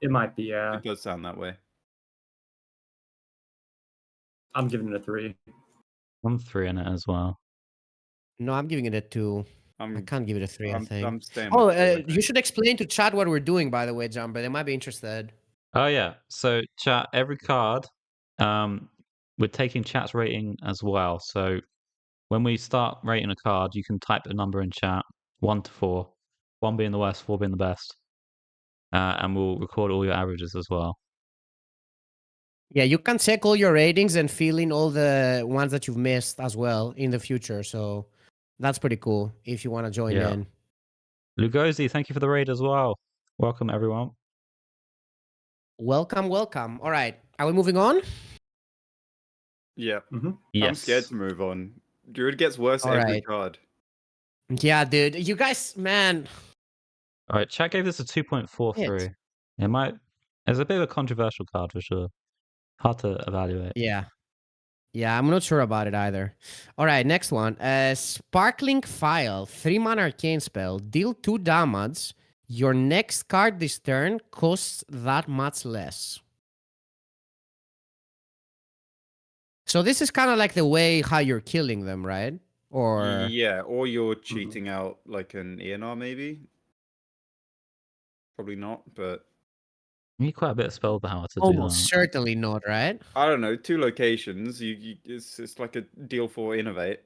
[SPEAKER 4] It might be. Yeah,
[SPEAKER 5] It does sound that way.
[SPEAKER 4] I'm giving it a 3.
[SPEAKER 2] I'm 3 in it as well.
[SPEAKER 1] No, I'm giving it a 2. I
[SPEAKER 5] I'm
[SPEAKER 1] can't give it a 3, I think.
[SPEAKER 5] I'm staying.
[SPEAKER 1] Oh,
[SPEAKER 5] with two, I think.
[SPEAKER 1] you should explain to chat what we're doing, by the way, Jumper. They might be interested.
[SPEAKER 2] Oh yeah. So chat, every card, we're taking chat's rating as well. So when we start rating a card, you can type a number in chat, 1 to 4, 1 being the worst, 4 being the best, and we'll record all your averages as well.
[SPEAKER 1] Yeah, you can check all your ratings and fill in all the ones that you've missed as well in the future. So that's pretty cool if you want to join
[SPEAKER 2] Yeah.
[SPEAKER 1] in.
[SPEAKER 2] Lugosi, thank you for the raid as well. Welcome everyone.
[SPEAKER 1] Welcome. All right. Are we moving on?
[SPEAKER 5] Yeah.
[SPEAKER 2] Yes.
[SPEAKER 5] I'm scared to move on. Druid gets worse
[SPEAKER 1] All
[SPEAKER 5] every
[SPEAKER 1] right.
[SPEAKER 5] card.
[SPEAKER 1] Yeah, dude. You guys, man.
[SPEAKER 2] All right, chat gave this a 2.43. It It's a bit of a controversial card for sure. Hard to evaluate.
[SPEAKER 1] Yeah. Yeah, I'm not sure about it either. All right, next one. Sparkling File, 3-mana arcane spell. Deal 2 damage. Your next card this turn costs that much less. So this is kind of like the way how you're killing them, right? Or
[SPEAKER 5] Yeah, or you're cheating out like an ENR maybe. Probably not, but
[SPEAKER 2] You need quite a bit of spell power to do
[SPEAKER 1] almost
[SPEAKER 2] that.
[SPEAKER 1] certainly not, right?
[SPEAKER 5] I don't know. 2 locations. It's like a deal for innovate.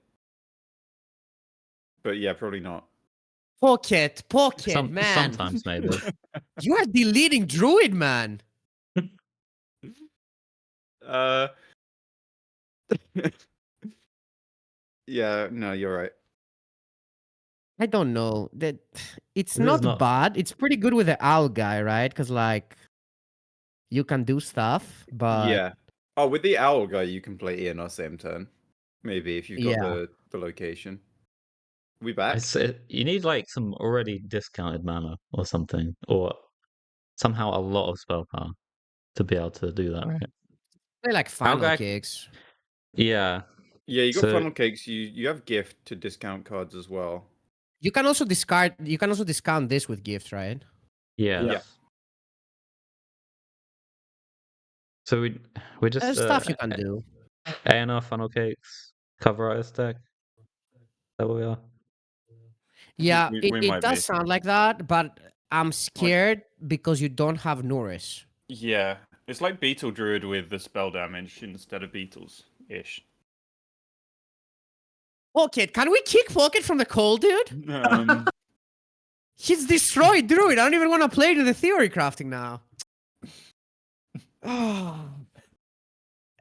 [SPEAKER 5] But yeah, probably not.
[SPEAKER 1] Pocket, man.
[SPEAKER 2] Sometimes maybe.
[SPEAKER 1] You are deleting Druid, man.
[SPEAKER 5] Uh. Yeah, no, you're right.
[SPEAKER 1] I don't know. That it's
[SPEAKER 2] This is
[SPEAKER 1] not
[SPEAKER 2] not-
[SPEAKER 1] bad. It's pretty good with the owl guy, right? Because like you can do stuff, but
[SPEAKER 5] Yeah. Oh, with the owl guy, you can play ENR same turn. Maybe if you've got
[SPEAKER 1] Yeah.
[SPEAKER 5] the location. We back?
[SPEAKER 2] You need like some already discounted mana or something, or somehow a lot of spell power to be able to do that, right?
[SPEAKER 1] play like
[SPEAKER 2] Owl
[SPEAKER 1] final
[SPEAKER 2] guy-
[SPEAKER 1] kicks.
[SPEAKER 2] Yeah.
[SPEAKER 5] Yeah, you got
[SPEAKER 2] So-
[SPEAKER 5] funnel cakes. You have gift to discount cards as well.
[SPEAKER 1] You can also discard. You can also discount this with gifts, right?
[SPEAKER 2] Yeah.
[SPEAKER 5] Yeah.
[SPEAKER 2] So we're just
[SPEAKER 1] There's stuff you can do.
[SPEAKER 2] A&R funnel cakes, cover artist deck. Is that what we are?
[SPEAKER 1] Yeah,
[SPEAKER 3] We
[SPEAKER 1] it
[SPEAKER 3] might
[SPEAKER 1] does
[SPEAKER 3] be.
[SPEAKER 1] sound like that, but I'm scared because you don't have Nourish.
[SPEAKER 3] Yeah, it's like Beetle Druid with the spell damage instead of Beetles ish.
[SPEAKER 1] Pocket, can we kick Pocket from the cold, dude? He's destroyed Druid. I don't even want to play to the theory crafting now. Oh,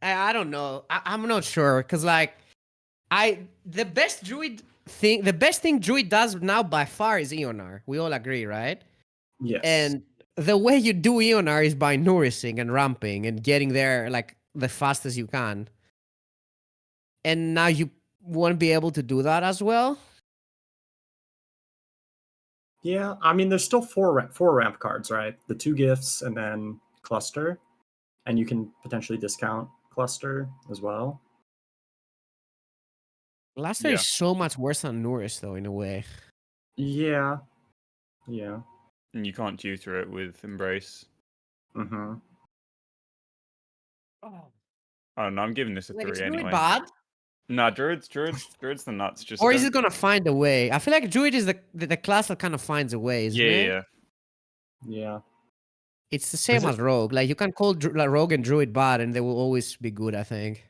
[SPEAKER 1] I don't know. I'm not sure because like the best thing Druid does now by far is Eonar. We all agree, right?
[SPEAKER 4] Yes.
[SPEAKER 1] And the way you do Eonar is by nourishing and ramping and getting there like the fastest you can. And now you won't be able to do that as well.
[SPEAKER 4] Yeah, I mean, there's still four ramp cards, right? The 2 gifts and then cluster, and you can potentially discount cluster as well.
[SPEAKER 1] Blaster
[SPEAKER 3] Yeah.
[SPEAKER 1] is so much worse than Nourish, though, in a way.
[SPEAKER 4] Yeah, yeah.
[SPEAKER 3] And you can't tutor it with Embrace.
[SPEAKER 4] Mm-hmm.
[SPEAKER 3] Oh no, I'm giving this a
[SPEAKER 1] Wait,
[SPEAKER 3] 3
[SPEAKER 1] is Druid
[SPEAKER 3] anyway.
[SPEAKER 1] bad?
[SPEAKER 3] Nah, Druid's the nuts. Just
[SPEAKER 1] Or is
[SPEAKER 3] don't-
[SPEAKER 1] it gonna find a way? I feel like Druid is the class that kind of finds a way, isn't
[SPEAKER 3] Yeah,
[SPEAKER 1] it?
[SPEAKER 3] yeah.
[SPEAKER 4] Yeah.
[SPEAKER 1] It's the same
[SPEAKER 2] it-
[SPEAKER 1] as Rogue. Like you can call like, Rogue and Druid bad, and they will always be good. I think.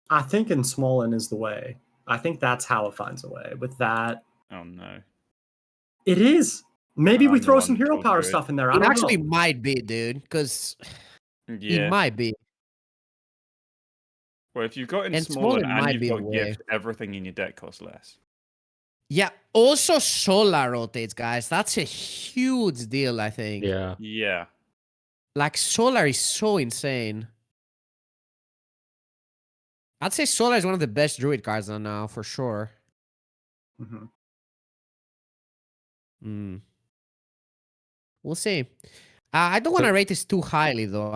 [SPEAKER 4] I think in Smolin is the way. I think that's how it finds a way. With that,
[SPEAKER 3] Oh no.
[SPEAKER 4] it is. Maybe we
[SPEAKER 3] I'm the
[SPEAKER 4] throw
[SPEAKER 3] one
[SPEAKER 4] some
[SPEAKER 3] to
[SPEAKER 4] hero
[SPEAKER 3] talk
[SPEAKER 4] power
[SPEAKER 3] to it.
[SPEAKER 4] stuff in there. I
[SPEAKER 1] It
[SPEAKER 4] don't
[SPEAKER 1] actually
[SPEAKER 4] know.
[SPEAKER 1] might be, dude, because
[SPEAKER 3] Yeah.
[SPEAKER 1] it might be.
[SPEAKER 3] Well, if you've got in
[SPEAKER 1] And
[SPEAKER 3] Smolin
[SPEAKER 1] Smolin
[SPEAKER 3] and
[SPEAKER 1] might
[SPEAKER 3] you've
[SPEAKER 1] be
[SPEAKER 3] got
[SPEAKER 1] the way.
[SPEAKER 3] gift, everything in your deck costs less.
[SPEAKER 1] Yeah. Also, Solar rotates, guys. That's a huge deal. I think.
[SPEAKER 2] Yeah.
[SPEAKER 3] Yeah.
[SPEAKER 1] Like Solar is so insane. I'd say Solar is one of the best Druid cards on now for sure.
[SPEAKER 4] Mhm.
[SPEAKER 1] Mm. We'll see. I don't want to
[SPEAKER 2] So-
[SPEAKER 1] rate this too highly though.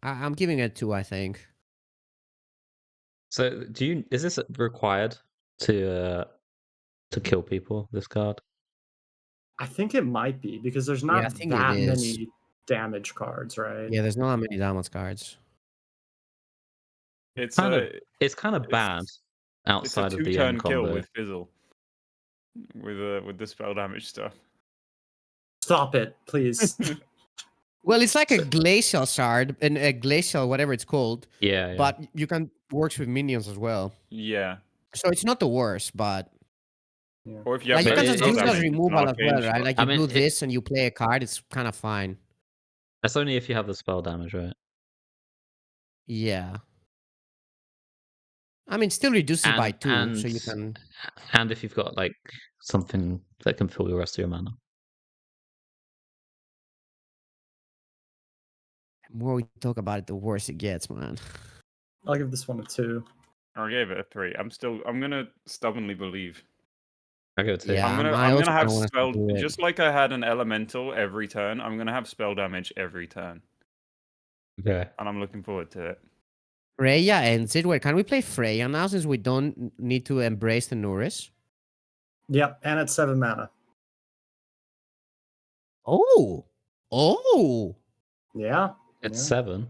[SPEAKER 1] I'm giving it 2. I think.
[SPEAKER 2] So is this required to kill people, this card?
[SPEAKER 4] I think it might be because there's
[SPEAKER 1] Yeah, I
[SPEAKER 4] not
[SPEAKER 1] think it
[SPEAKER 4] that
[SPEAKER 1] is.
[SPEAKER 4] many damage cards, right?
[SPEAKER 1] Yeah, there's not that many damage cards.
[SPEAKER 3] It's
[SPEAKER 2] Kind of-
[SPEAKER 3] a
[SPEAKER 2] It's kind of bad
[SPEAKER 3] it's a
[SPEAKER 2] outside of the end
[SPEAKER 3] 2-turn kill
[SPEAKER 2] combo.
[SPEAKER 3] with Fizzle. With the spell damage stuff.
[SPEAKER 4] Stop it, please.
[SPEAKER 1] Well, it's like a glacial shard and a glacial whatever it's called,
[SPEAKER 2] Yeah, yeah.
[SPEAKER 1] but you can works with minions as well.
[SPEAKER 3] Yeah.
[SPEAKER 1] So it's not the worst, but
[SPEAKER 3] Or if you
[SPEAKER 1] like
[SPEAKER 3] have
[SPEAKER 1] you
[SPEAKER 2] but
[SPEAKER 1] can
[SPEAKER 3] no
[SPEAKER 1] just
[SPEAKER 2] it-
[SPEAKER 3] spell
[SPEAKER 1] use it
[SPEAKER 2] it's-
[SPEAKER 1] as
[SPEAKER 3] damage, it's an
[SPEAKER 1] removal as
[SPEAKER 3] arcane
[SPEAKER 1] well, right?
[SPEAKER 3] shot.
[SPEAKER 1] Like you
[SPEAKER 2] I mean,
[SPEAKER 1] do
[SPEAKER 2] it-
[SPEAKER 1] this and you play a card, it's kind of fine.
[SPEAKER 2] That's only if you have the spell damage, right?
[SPEAKER 1] Yeah. I mean, still reduces by 2, so you can.
[SPEAKER 2] And if you've got like something that can fill the rest of your mana.
[SPEAKER 1] The more we talk about it, the worse it gets, man.
[SPEAKER 4] I'll give this one a 2.
[SPEAKER 3] I gave it a 3. I'm gonna stubbornly believe.
[SPEAKER 2] I go to
[SPEAKER 1] Yeah.
[SPEAKER 3] I'm
[SPEAKER 1] I
[SPEAKER 3] gonna
[SPEAKER 1] also
[SPEAKER 3] have
[SPEAKER 1] kinda wanna
[SPEAKER 3] spell
[SPEAKER 1] do it.
[SPEAKER 3] just like I had an elemental every turn. I'm gonna have spell damage every turn.
[SPEAKER 2] Okay.
[SPEAKER 3] and I'm looking forward to it.
[SPEAKER 1] Freya ends it. Wait, can we play Freya now since we don't need to embrace the Norris?
[SPEAKER 4] Yep, and it's 7 mana.
[SPEAKER 1] Oh. Oh.
[SPEAKER 4] Yeah.
[SPEAKER 2] It's
[SPEAKER 4] yeah.
[SPEAKER 2] 7.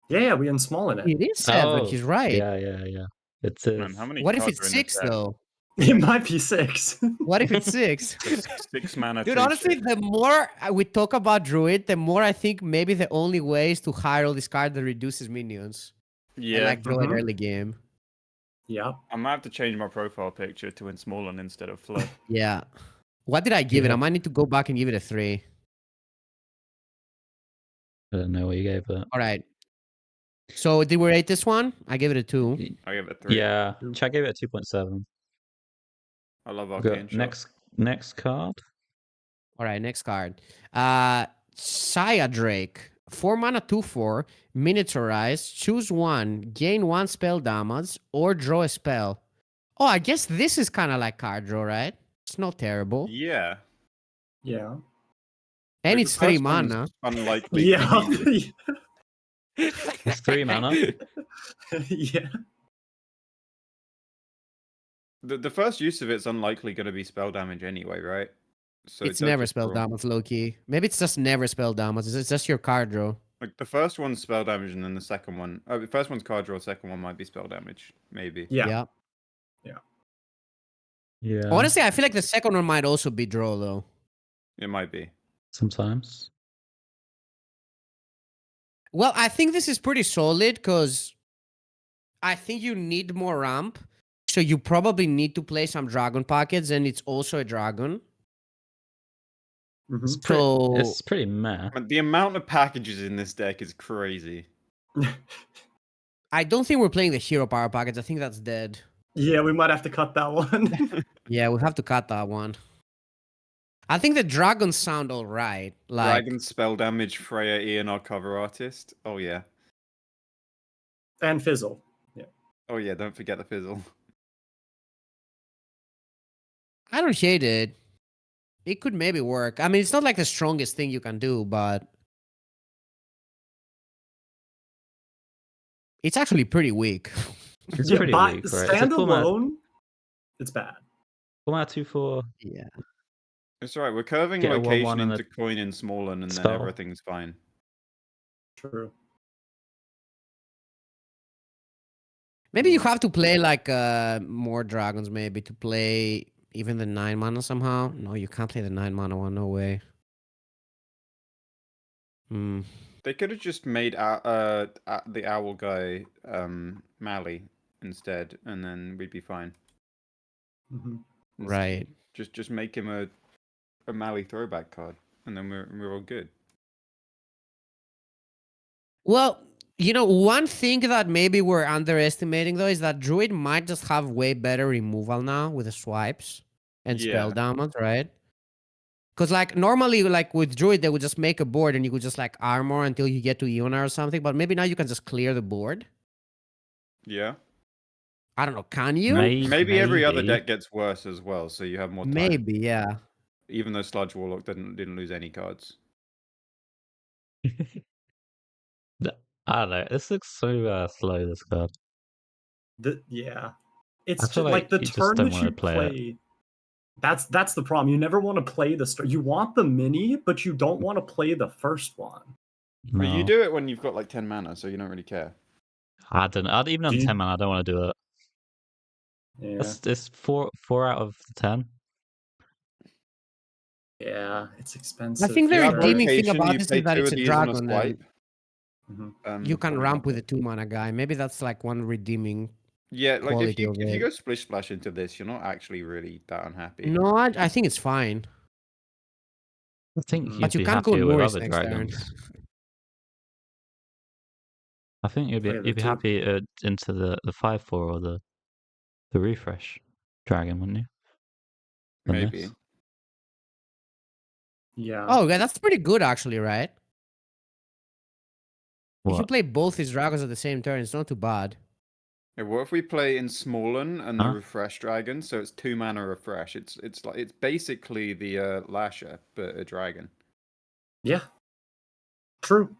[SPEAKER 4] Yeah, we unsmall in it.
[SPEAKER 1] It is 7. He's right.
[SPEAKER 2] Yeah. It is.
[SPEAKER 3] Man, how many
[SPEAKER 1] What if
[SPEAKER 3] cards
[SPEAKER 1] it's
[SPEAKER 3] are in
[SPEAKER 1] 6
[SPEAKER 3] this deck?
[SPEAKER 1] though?
[SPEAKER 4] It might be 6.
[SPEAKER 1] What if it's 6?
[SPEAKER 3] It's 6 mana.
[SPEAKER 1] Dude,
[SPEAKER 3] 2/6.
[SPEAKER 1] honestly, the more we talk about Druid, the more I think maybe the only way is to hire all this card that reduces minions. And
[SPEAKER 3] Yeah,
[SPEAKER 1] like draw it
[SPEAKER 4] Mhm.
[SPEAKER 1] early game.
[SPEAKER 4] Yep.
[SPEAKER 3] I might have to change my profile picture to Ensmallen instead of Flood.
[SPEAKER 1] Yeah. What did I give it?
[SPEAKER 2] Yeah.
[SPEAKER 1] I might need to go back and give it a 3.
[SPEAKER 2] I don't know what you gave it.
[SPEAKER 1] All right. So did we rate this one? I gave it a 2.
[SPEAKER 3] I give it a 3.
[SPEAKER 2] Yeah, Chad gave it a 2.7.
[SPEAKER 3] I love
[SPEAKER 2] We
[SPEAKER 3] Arcane
[SPEAKER 2] got
[SPEAKER 3] Shot.
[SPEAKER 2] next card.
[SPEAKER 1] All right, next card. Saya Drake. 4 mana, 2/4. Miniaturize. Choose one. Gain 1 spell damage or draw a spell. Oh, I guess this is kind of like card draw, right? It's not terrible.
[SPEAKER 3] Yeah.
[SPEAKER 4] Yeah.
[SPEAKER 1] And
[SPEAKER 3] Like,
[SPEAKER 1] it's
[SPEAKER 3] the
[SPEAKER 1] 3
[SPEAKER 3] first one's
[SPEAKER 1] mana.
[SPEAKER 3] Unlikely.
[SPEAKER 4] Yeah.
[SPEAKER 2] It's 3 mana.
[SPEAKER 4] yeah.
[SPEAKER 3] The first use of it's unlikely going to be spell damage anyway, right? So
[SPEAKER 1] It's
[SPEAKER 3] it does
[SPEAKER 1] never
[SPEAKER 3] just
[SPEAKER 1] spell
[SPEAKER 3] draw.
[SPEAKER 1] damage, low-key. Maybe it's just never spell damage. It's just your card draw.
[SPEAKER 3] Like the first one's spell damage, and then the second one. Oh, the first one's card draw. Second one might be spell damage, maybe.
[SPEAKER 4] Yeah.
[SPEAKER 2] Yeah.
[SPEAKER 1] Honestly, I feel like the second one might also be draw, though.
[SPEAKER 3] It might be.
[SPEAKER 2] Sometimes.
[SPEAKER 1] Well, I think this is pretty solid because I think you need more ramp. So you probably need to play some dragon pockets, and it's also a dragon.
[SPEAKER 4] Mhm.
[SPEAKER 2] It's pretty meh.
[SPEAKER 3] The amount of packages in this deck is crazy.
[SPEAKER 1] I don't think we're playing the hero power packets. I think that's dead.
[SPEAKER 4] Yeah, we might have to cut that one.
[SPEAKER 1] Yeah, we have to cut that one. I think the dragons sound all right. Like,
[SPEAKER 3] Dragon spell damage, Freya, Ian, our cover artist. Oh yeah.
[SPEAKER 4] And Fizzle.
[SPEAKER 3] Oh yeah. Don't forget the fizzle.
[SPEAKER 1] I don't hate it. It could maybe work. I mean, it's not like the strongest thing you can do, but it's actually pretty weak.
[SPEAKER 2] It's pretty weak, right? It's a
[SPEAKER 4] Standalone, it's bad.
[SPEAKER 2] 4 mana 2/4.
[SPEAKER 1] Yeah.
[SPEAKER 3] It's alright. We're curving
[SPEAKER 2] Get a 1/1
[SPEAKER 3] location
[SPEAKER 2] and a
[SPEAKER 3] into coin in Smallen, and then
[SPEAKER 2] spell.
[SPEAKER 3] everything's fine.
[SPEAKER 4] True.
[SPEAKER 1] Maybe you have to play like more dragons, maybe to play even the 9 mana somehow. No, you can't play the 9 mana one. No way. Hmm.
[SPEAKER 3] They could have just made the owl guy Mally instead, and then we'd be fine.
[SPEAKER 4] hmm
[SPEAKER 1] Right.
[SPEAKER 3] Just make him a Mally throwback card, and then we're all good.
[SPEAKER 1] Well, you know, one thing that maybe we're underestimating though is that Druid might just have way better removal now with the swipes and spell
[SPEAKER 3] Yeah.
[SPEAKER 1] damage, right? Because like normally, like with Druid, they would just make a board and you could just like armor until you get to Iona or something. But maybe now you can just clear the board.
[SPEAKER 3] Yeah.
[SPEAKER 1] I don't know. Can you?
[SPEAKER 3] Maybe every other deck gets worse as well, so you have more time.
[SPEAKER 1] Maybe, yeah.
[SPEAKER 3] Even though Sludge Warlock didn't lose any cards.
[SPEAKER 2] I don't know. This looks so slow, this card.
[SPEAKER 4] Yeah. It's
[SPEAKER 2] I
[SPEAKER 4] just
[SPEAKER 2] feel
[SPEAKER 4] like
[SPEAKER 2] like
[SPEAKER 4] the
[SPEAKER 2] you just
[SPEAKER 4] turn
[SPEAKER 2] don't
[SPEAKER 4] that
[SPEAKER 2] wanna
[SPEAKER 4] you
[SPEAKER 2] play it.
[SPEAKER 4] play. That's the problem. You never want to play you want the mini, but you don't want to play the first one.
[SPEAKER 3] But you
[SPEAKER 2] No.
[SPEAKER 3] do it when you've got like 10 mana, so you don't really care.
[SPEAKER 2] I don't know. Even on
[SPEAKER 4] Do you-
[SPEAKER 2] 10 mana, I don't want to do it.
[SPEAKER 4] Yeah.
[SPEAKER 2] It's 4 out of 10.
[SPEAKER 4] Yeah, it's expensive.
[SPEAKER 1] I think the
[SPEAKER 3] You have
[SPEAKER 1] redeeming thing
[SPEAKER 3] rotation,
[SPEAKER 1] about
[SPEAKER 3] you
[SPEAKER 1] this
[SPEAKER 3] play
[SPEAKER 1] is that
[SPEAKER 3] two
[SPEAKER 1] it's
[SPEAKER 3] of
[SPEAKER 1] a
[SPEAKER 3] these on
[SPEAKER 1] dragon. And
[SPEAKER 3] swipe.
[SPEAKER 4] Mhm.
[SPEAKER 1] you can
[SPEAKER 3] probably
[SPEAKER 1] ramp
[SPEAKER 3] not
[SPEAKER 1] with a
[SPEAKER 3] good.
[SPEAKER 1] 2 mana guy. Maybe that's like one redeeming.
[SPEAKER 3] Yeah, like if
[SPEAKER 1] quality
[SPEAKER 3] you
[SPEAKER 1] of
[SPEAKER 3] if you
[SPEAKER 1] it.
[SPEAKER 3] go splish splash into this, you're not actually really that unhappy.
[SPEAKER 1] No, I think it's fine.
[SPEAKER 2] I think
[SPEAKER 4] Mhm.
[SPEAKER 2] you'd
[SPEAKER 1] But you
[SPEAKER 2] be
[SPEAKER 1] can't go
[SPEAKER 2] happier with
[SPEAKER 1] Norris
[SPEAKER 2] other
[SPEAKER 1] next turn.
[SPEAKER 2] dragons. I think
[SPEAKER 4] Play
[SPEAKER 2] you'd
[SPEAKER 4] the
[SPEAKER 2] be
[SPEAKER 4] two.
[SPEAKER 2] happy into the 5/4 or the refresh dragon, wouldn't you? Than
[SPEAKER 3] Maybe.
[SPEAKER 2] this.
[SPEAKER 4] Yeah.
[SPEAKER 1] Oh, yeah, that's pretty good actually, right? If you
[SPEAKER 2] What?
[SPEAKER 1] play both these dragons at the same turn, it's not too bad.
[SPEAKER 3] Yeah, what if we play in Smallen and the
[SPEAKER 2] Huh?
[SPEAKER 3] refresh dragon? So it's 2 mana refresh. It's basically the Lasher, but a dragon.
[SPEAKER 4] Yeah. True.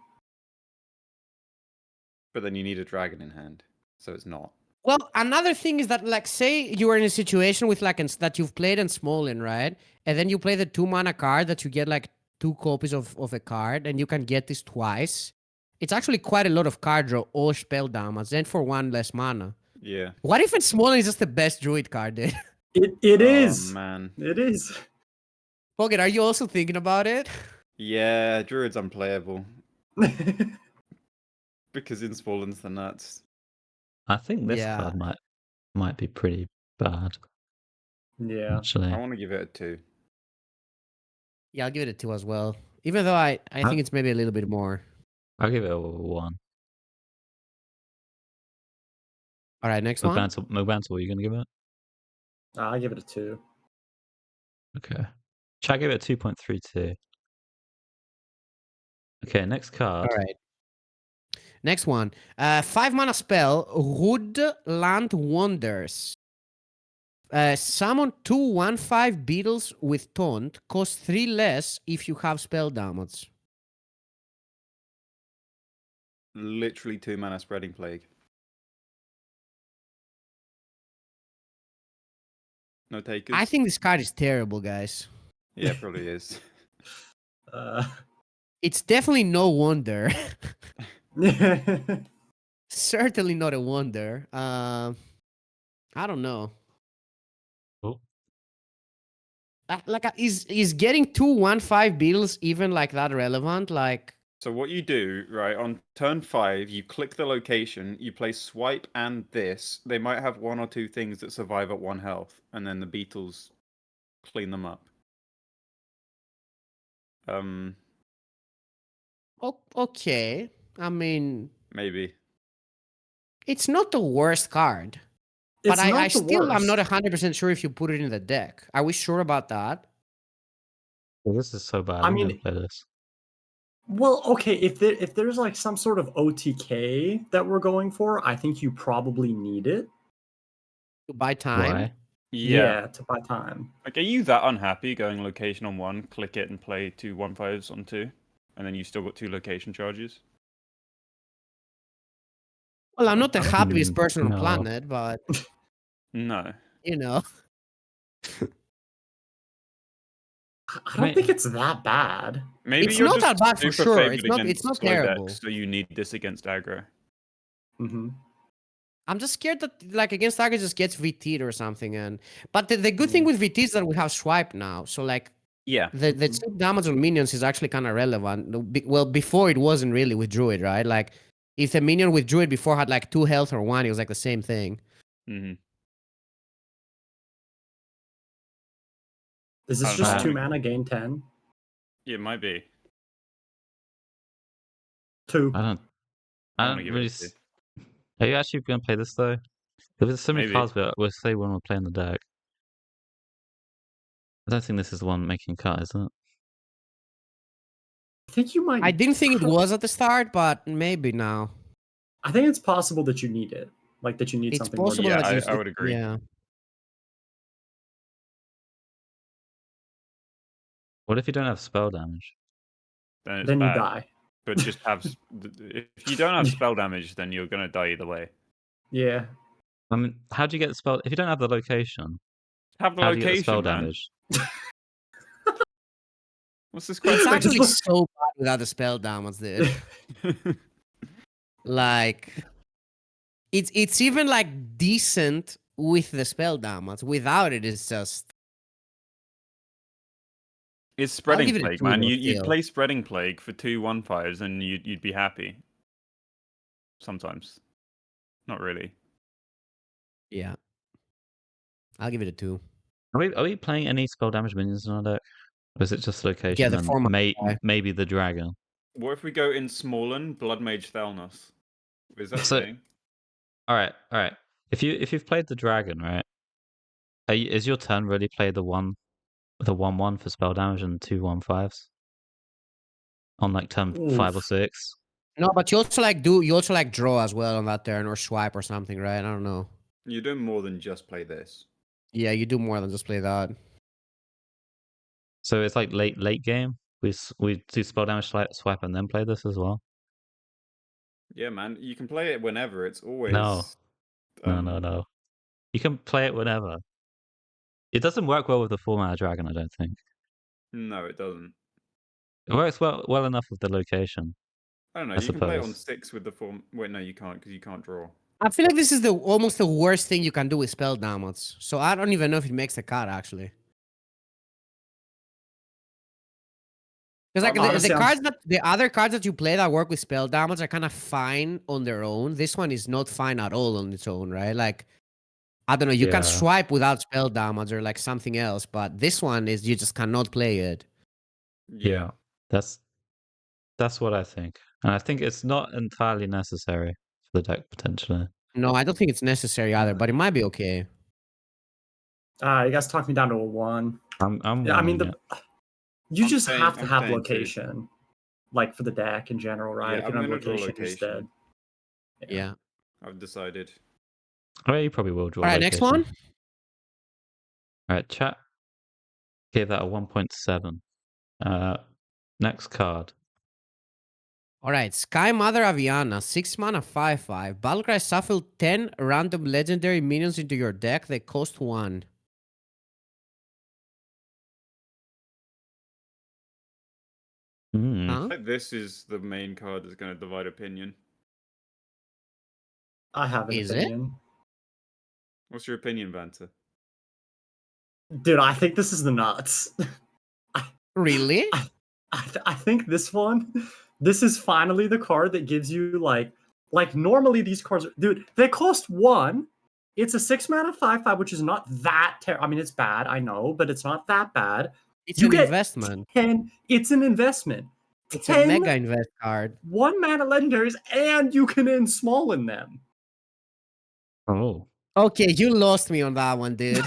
[SPEAKER 5] But then you need a dragon in hand, so it's not.
[SPEAKER 1] Well, another thing is that, like, say you are in a situation with like that you've played Ensmolin, right? And then you play the 2-mana card that you get like 2 copies of a card, and you can get this twice. It's actually quite a lot of card draw or spell damage, and for 1 less mana.
[SPEAKER 5] Yeah.
[SPEAKER 1] What if Ensmolin is just the best druid card, dude?
[SPEAKER 4] It is.
[SPEAKER 5] Oh man.
[SPEAKER 4] It is.
[SPEAKER 1] Pocket, are you also thinking about it?
[SPEAKER 5] Yeah, Druid's unplayable because Inspolen's the nuts.
[SPEAKER 2] I think this
[SPEAKER 1] Yeah.
[SPEAKER 2] card might be pretty bad.
[SPEAKER 4] Yeah.
[SPEAKER 2] Actually,
[SPEAKER 5] I want to give it a 2.
[SPEAKER 1] Yeah, I'll give it a 2 as well. Even though I think it's maybe a little bit more.
[SPEAKER 2] I'll give it a 1.
[SPEAKER 1] All right, next one.
[SPEAKER 2] Mobanto, what are you gonna give it?
[SPEAKER 4] I give it a 2.
[SPEAKER 2] Okay. Should I give it a 2.32? Okay, next card.
[SPEAKER 1] All right. Next one. 5-mana spell, Woodland Wonders. Summon 2 1/5 beetles with taunt. Cost 3 less if you have spell damage.
[SPEAKER 5] Literally 2 mana spreading plague. No takers.
[SPEAKER 1] I think this card is terrible, guys.
[SPEAKER 5] Yeah, it probably is.
[SPEAKER 1] It's definitely no wonder. Certainly not a wonder. I don't know.
[SPEAKER 2] Oh.
[SPEAKER 1] Is getting 2 1/5 beetles even like that relevant? Like,
[SPEAKER 5] So what you do, right, on turn 5, you click the location, you play swipe and this. They might have 1 or 2 things that survive at 1 health, and then the beetles clean them up.
[SPEAKER 1] okay. I mean,
[SPEAKER 5] Maybe.
[SPEAKER 1] it's not the worst card.
[SPEAKER 4] It's
[SPEAKER 1] But I
[SPEAKER 4] not the
[SPEAKER 1] still, I'm
[SPEAKER 4] worst.
[SPEAKER 1] not 100% sure if you put it in the deck. Are we sure about that?
[SPEAKER 2] Well, this is so bad.
[SPEAKER 4] I
[SPEAKER 2] I'm
[SPEAKER 4] mean-
[SPEAKER 2] gonna play this.
[SPEAKER 4] Well, okay, if there's like some sort of OTK that we're going for, I think you probably need it.
[SPEAKER 1] To buy time?
[SPEAKER 2] Why?
[SPEAKER 5] Yeah.
[SPEAKER 4] To buy time.
[SPEAKER 3] Like, are you that unhappy going location on 1, click it, and play 2 1/5s on 2, and then you still got 2 location charges?
[SPEAKER 1] Well, I'm not the happiest
[SPEAKER 2] Mm,
[SPEAKER 1] person on
[SPEAKER 2] no.
[SPEAKER 1] planet, but,
[SPEAKER 3] No.
[SPEAKER 1] you know.
[SPEAKER 4] I don't think it's that bad.
[SPEAKER 3] Maybe
[SPEAKER 1] It's
[SPEAKER 3] you're
[SPEAKER 1] not
[SPEAKER 3] just
[SPEAKER 1] that bad for
[SPEAKER 3] super
[SPEAKER 1] sure.
[SPEAKER 3] favored
[SPEAKER 1] It's not
[SPEAKER 3] against slow
[SPEAKER 1] terrible.
[SPEAKER 3] decks, so you need this against aggro.
[SPEAKER 4] Hmm.
[SPEAKER 1] I'm just scared that, like, against Target just gets VT'd or something. But the good thing with VT is that we have swipe now. So, like,
[SPEAKER 3] Yeah.
[SPEAKER 1] the cheap damage on minions is actually kind of relevant. Well, before it wasn't really with Druid, right? Like, if a minion with Druid before had like 2 health or 1, it was like the same thing.
[SPEAKER 3] Hmm.
[SPEAKER 4] Is
[SPEAKER 3] I
[SPEAKER 4] this
[SPEAKER 3] don't
[SPEAKER 4] just
[SPEAKER 2] know.
[SPEAKER 4] 2 mana, gain 10?
[SPEAKER 3] Yeah, it might be.
[SPEAKER 4] 2.
[SPEAKER 2] I don't
[SPEAKER 3] wanna give it
[SPEAKER 2] really.
[SPEAKER 3] a 2.
[SPEAKER 2] Are you actually gonna play this though? There's so many
[SPEAKER 3] Maybe.
[SPEAKER 2] cards we'll say when we're playing the deck. I don't think this is the one making cut, is it?
[SPEAKER 4] I think you might.
[SPEAKER 1] I didn't think it was at the start, but maybe now.
[SPEAKER 4] I think it's possible that you need it. Like that you need
[SPEAKER 1] It's
[SPEAKER 4] something more.
[SPEAKER 1] possible
[SPEAKER 3] Yeah,
[SPEAKER 1] that you
[SPEAKER 3] I would agree.
[SPEAKER 1] Yeah.
[SPEAKER 2] What if you don't have spell damage?
[SPEAKER 3] Then it's
[SPEAKER 4] Then
[SPEAKER 3] bad.
[SPEAKER 4] you die.
[SPEAKER 3] But just have. If you don't have spell damage, then you're gonna die either way.
[SPEAKER 4] Yeah.
[SPEAKER 2] I mean, how do you get the spell if you don't have the location?
[SPEAKER 3] Have the
[SPEAKER 2] How do you get the
[SPEAKER 3] location,
[SPEAKER 2] spell
[SPEAKER 3] man.
[SPEAKER 2] damage?
[SPEAKER 3] What's this
[SPEAKER 1] It's
[SPEAKER 3] question?
[SPEAKER 1] actually so bad without the spell damage, dude. Like, it's even like decent with the spell damage. Without it, it's just.
[SPEAKER 3] It's
[SPEAKER 1] give
[SPEAKER 3] spreading
[SPEAKER 1] it a
[SPEAKER 3] plague,
[SPEAKER 1] 2
[SPEAKER 3] man.
[SPEAKER 1] though,
[SPEAKER 3] You'd
[SPEAKER 1] still.
[SPEAKER 3] play spreading plague for 2 1/5s, and you'd be happy. Sometimes, not really.
[SPEAKER 1] Yeah. I'll give it a 2.
[SPEAKER 2] Are we playing any spell damage minions in our deck? Or is it just location
[SPEAKER 1] Yeah, the
[SPEAKER 2] and
[SPEAKER 1] 4-mana guy.
[SPEAKER 2] maybe the dragon?
[SPEAKER 3] What if we go in Smallen, Blood Mage Thalnos? Is that
[SPEAKER 2] So-
[SPEAKER 3] thing?
[SPEAKER 2] Alright. If you've played the dragon, right? Is your turn really play the 1/1 for spell damage and 2 1/5s? On like turn 5 or
[SPEAKER 4] Oof.
[SPEAKER 2] 6?
[SPEAKER 1] No, but you also like draw as well on that turn or swipe or something, right? I don't know.
[SPEAKER 5] You're doing more than just play this.
[SPEAKER 1] Yeah, you do more than just play that.
[SPEAKER 2] So it's like late game. We do spell damage swipe and then play this as well.
[SPEAKER 5] Yeah, man. You can play it whenever. It's always
[SPEAKER 2] No. No. You can play it whenever. It doesn't work well with the 4-mana dragon, I don't think.
[SPEAKER 5] No, it doesn't.
[SPEAKER 2] It works well enough with the location.
[SPEAKER 5] I don't know.
[SPEAKER 2] I
[SPEAKER 5] You can play it on
[SPEAKER 2] suppose.
[SPEAKER 5] 6 with the 4. Wait, no, you can't because you can't draw.
[SPEAKER 1] I feel like this is almost the worst thing you can do with spell damage. So I don't even know if it makes the cut actually. Because like
[SPEAKER 4] Honestly,
[SPEAKER 1] the other cards that you play that work with spell damage are kind of fine on their own. This one is not fine at all on its own, right? Like I don't know, you can
[SPEAKER 2] Yeah.
[SPEAKER 1] swipe without spell damage or like something else, but this one is you just cannot play it.
[SPEAKER 2] Yeah. That's what I think. And I think it's not entirely necessary for the deck potentially.
[SPEAKER 1] No, I don't think it's necessary either, but it might be okay.
[SPEAKER 4] You guys talked me down to a 1.
[SPEAKER 2] I'm
[SPEAKER 4] Yeah, I mean,
[SPEAKER 2] wanting it.
[SPEAKER 4] you
[SPEAKER 5] I'm
[SPEAKER 4] just
[SPEAKER 5] staying-
[SPEAKER 4] have to
[SPEAKER 5] I'm
[SPEAKER 4] have
[SPEAKER 5] staying too.
[SPEAKER 4] location, like for the deck in general, right?
[SPEAKER 5] Yeah,
[SPEAKER 4] If you
[SPEAKER 5] I'm
[SPEAKER 4] don't have
[SPEAKER 5] gonna draw
[SPEAKER 4] location, you're just dead.
[SPEAKER 5] location.
[SPEAKER 1] Yeah.
[SPEAKER 5] I've decided.
[SPEAKER 2] Oh, you probably will draw.
[SPEAKER 1] All right, next
[SPEAKER 2] location.
[SPEAKER 1] one.
[SPEAKER 2] All right, chat. Gave that a 1.7. Next card.
[SPEAKER 1] All right, Sky Mother Aviana, 6 mana, 5/5. Battlecry shuffle 10 random legendary minions into your deck. They cost 1.
[SPEAKER 2] Mm.
[SPEAKER 1] Huh?
[SPEAKER 5] Like, this is the main card that's going to divide opinion.
[SPEAKER 4] I have an
[SPEAKER 1] Is it?
[SPEAKER 4] opinion.
[SPEAKER 5] What's your opinion, Vanta?
[SPEAKER 4] Dude, I think this is the nuts.
[SPEAKER 1] Really?
[SPEAKER 4] I think this one, this is finally the card that gives you like normally these cards, dude, they cost 1. It's a 6 mana 5/5, which is not that terrible. I mean, it's bad, I know, but it's not that bad.
[SPEAKER 1] It's
[SPEAKER 4] You
[SPEAKER 1] an
[SPEAKER 4] get
[SPEAKER 1] investment.
[SPEAKER 4] 10. It's an investment.
[SPEAKER 1] It's
[SPEAKER 4] 10
[SPEAKER 1] a mega invest card.
[SPEAKER 4] 1 mana legendaries, and you can end small in them.
[SPEAKER 2] Oh.
[SPEAKER 1] Okay, you lost me on that one, dude.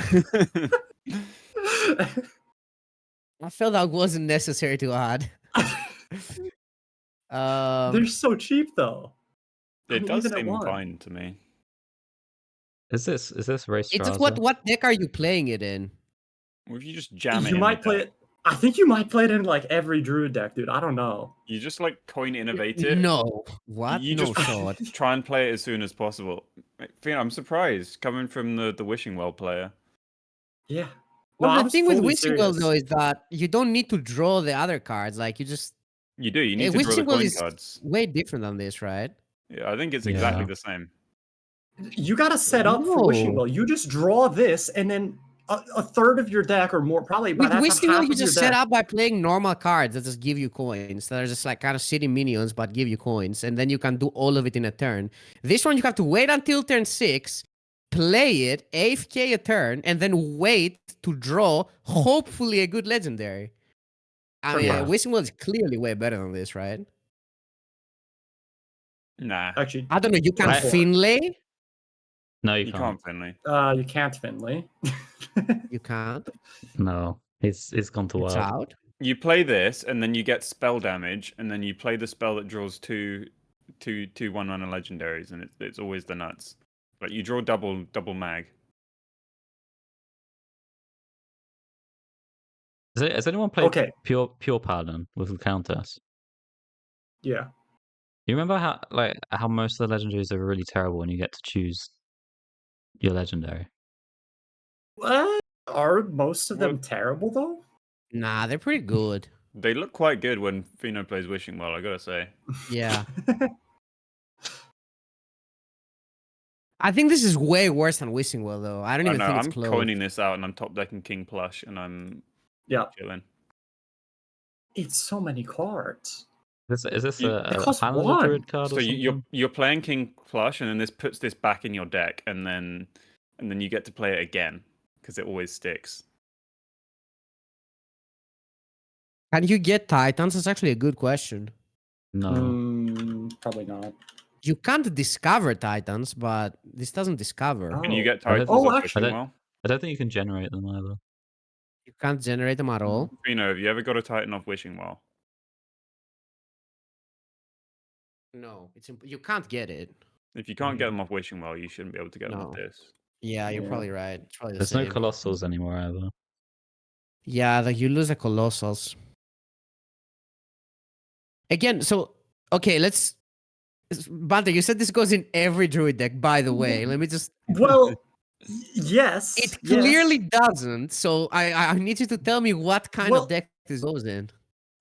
[SPEAKER 1] I felt that wasn't necessary to add.
[SPEAKER 4] They're so cheap though. I
[SPEAKER 5] It
[SPEAKER 4] mean,
[SPEAKER 5] does
[SPEAKER 4] even at
[SPEAKER 5] seem
[SPEAKER 4] 1.
[SPEAKER 5] fine to me.
[SPEAKER 2] Is this race
[SPEAKER 1] It's just
[SPEAKER 2] Straza?
[SPEAKER 1] what deck are you playing it in?
[SPEAKER 5] Well, if you just jam it
[SPEAKER 4] You
[SPEAKER 5] in
[SPEAKER 4] might
[SPEAKER 5] the
[SPEAKER 4] play
[SPEAKER 5] deck,
[SPEAKER 4] it. I think you might play it in like every Druid deck, dude. I don't know.
[SPEAKER 5] you just like coin innovate it.
[SPEAKER 1] No. What?
[SPEAKER 5] You
[SPEAKER 1] No
[SPEAKER 5] just
[SPEAKER 1] shot.
[SPEAKER 5] try and play it as soon as possible. Fiona, I'm surprised coming from the Wishing Well player.
[SPEAKER 4] Yeah.
[SPEAKER 1] Well,
[SPEAKER 4] No, I
[SPEAKER 1] the
[SPEAKER 4] was
[SPEAKER 1] thing with
[SPEAKER 4] fully
[SPEAKER 1] Wishing Well,
[SPEAKER 4] serious.
[SPEAKER 1] though, is that you don't need to draw the other cards. Like, you just...
[SPEAKER 5] You do. You need to draw the
[SPEAKER 1] Wishing Well
[SPEAKER 5] coin
[SPEAKER 1] is
[SPEAKER 5] cards.
[SPEAKER 1] way different than this, right?
[SPEAKER 5] Yeah, I think it's exactly
[SPEAKER 2] Yeah.
[SPEAKER 5] the same.
[SPEAKER 4] You got to set up for Wishing
[SPEAKER 1] No.
[SPEAKER 4] Well. You just draw this, and then a third of your deck, or more, probably by
[SPEAKER 1] With
[SPEAKER 4] that time,
[SPEAKER 1] Wishing Well,
[SPEAKER 4] half
[SPEAKER 1] you
[SPEAKER 4] of your
[SPEAKER 1] just set
[SPEAKER 4] deck.
[SPEAKER 1] up by playing normal cards that just give you coins. That are just like kind of shitty minions, but give you coins. And then you can do all of it in a turn. This one, you have to wait until turn 6, play it, AFK a turn, and then wait to draw, hopefully, a good legendary. I mean,
[SPEAKER 2] Yeah.
[SPEAKER 1] Wishing Well is clearly way better than this, right?
[SPEAKER 5] Nah,
[SPEAKER 4] Actually,
[SPEAKER 1] I don't know. You can
[SPEAKER 2] I-
[SPEAKER 1] Finlay.
[SPEAKER 2] No,
[SPEAKER 5] you can't, Finley.
[SPEAKER 4] you can't Finley.
[SPEAKER 1] You can't.
[SPEAKER 2] No, it's gone to
[SPEAKER 1] It's
[SPEAKER 2] wild.
[SPEAKER 1] out.
[SPEAKER 5] You play this, and then you get spell damage, and then you play the spell that draws two 1-mana legendaries, and it's always the nuts. Like you draw double mag.
[SPEAKER 2] Has anyone played
[SPEAKER 4] Okay.
[SPEAKER 2] pure Paladin with the Countess?
[SPEAKER 4] Yeah.
[SPEAKER 2] You remember how most of the legendaries are really terrible when you get to choose your legendary?
[SPEAKER 4] What? Are most of them
[SPEAKER 5] Well-
[SPEAKER 4] terrible though?
[SPEAKER 1] Nah, they're pretty good.
[SPEAKER 5] They look quite good when Fino plays Wishing Well, I gotta say.
[SPEAKER 1] Yeah. I think this is way worse than Wishing Well, though. I don't
[SPEAKER 5] I
[SPEAKER 1] even
[SPEAKER 5] know,
[SPEAKER 1] think
[SPEAKER 5] I'm
[SPEAKER 1] it's close.
[SPEAKER 5] coining this out, and I'm top decking King Plush, and I'm
[SPEAKER 4] Yeah.
[SPEAKER 5] chilling.
[SPEAKER 4] It's so many cards.
[SPEAKER 2] Is this
[SPEAKER 5] You-
[SPEAKER 2] a
[SPEAKER 4] costs
[SPEAKER 2] Paladin
[SPEAKER 4] 1.
[SPEAKER 2] Druid card
[SPEAKER 5] So
[SPEAKER 2] or something?
[SPEAKER 5] you're playing King Plush, and then this puts this back in your deck, and then you get to play it again because it always sticks.
[SPEAKER 1] Can you get Titans? That's actually a good question.
[SPEAKER 2] No.
[SPEAKER 4] Probably not.
[SPEAKER 1] You can't discover Titans, but this doesn't discover.
[SPEAKER 4] Oh.
[SPEAKER 5] Can you get
[SPEAKER 2] I don't-
[SPEAKER 5] Titans
[SPEAKER 4] Oh,
[SPEAKER 5] off
[SPEAKER 4] actually-
[SPEAKER 5] Wishing Well?
[SPEAKER 2] I don't think you can generate them either.
[SPEAKER 1] You can't generate them at all.
[SPEAKER 5] Fino, have you ever got a Titan off Wishing Well?
[SPEAKER 1] No, you can't get it.
[SPEAKER 5] If you can't get them off Wishing Well, you shouldn't be able to get them off
[SPEAKER 1] No.
[SPEAKER 5] this.
[SPEAKER 1] Yeah, you're
[SPEAKER 4] Yeah.
[SPEAKER 1] probably right. It's probably the
[SPEAKER 2] There's
[SPEAKER 1] same.
[SPEAKER 2] no Colossals anymore either.
[SPEAKER 1] Yeah, like you lose the Colossals. Again, so okay, let's Bante, you said this goes in every Druid deck, by the way. Let me just...
[SPEAKER 4] Well, yes.
[SPEAKER 1] It
[SPEAKER 4] yes.
[SPEAKER 1] clearly doesn't, so I need you to tell me what kind
[SPEAKER 4] Well,
[SPEAKER 1] of deck this goes in.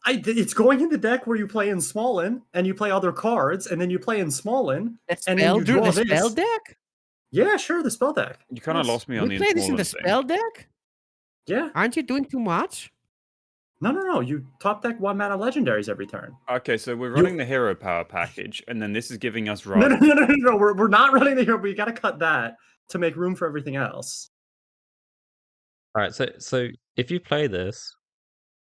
[SPEAKER 4] It's going in the deck where you play in Smolin and you play other cards, and then you play in Smolin, and then you draw
[SPEAKER 1] The
[SPEAKER 4] this.
[SPEAKER 1] spell deck?
[SPEAKER 4] Yeah, sure, the spell deck.
[SPEAKER 3] You kind of
[SPEAKER 4] Yes.
[SPEAKER 3] lost me on
[SPEAKER 1] We
[SPEAKER 3] the
[SPEAKER 1] play this in the
[SPEAKER 3] Enthralment thing.
[SPEAKER 1] spell deck?
[SPEAKER 4] Yeah.
[SPEAKER 1] Aren't you doing too much?
[SPEAKER 4] No. You top deck 1-mana legendaries every turn.
[SPEAKER 3] Okay, so we're running the hero power package, and then this is giving us
[SPEAKER 4] No.
[SPEAKER 3] Raj.
[SPEAKER 4] We're not running the hero, but you got to cut that to make room for everything else.
[SPEAKER 2] All right, so if you play this,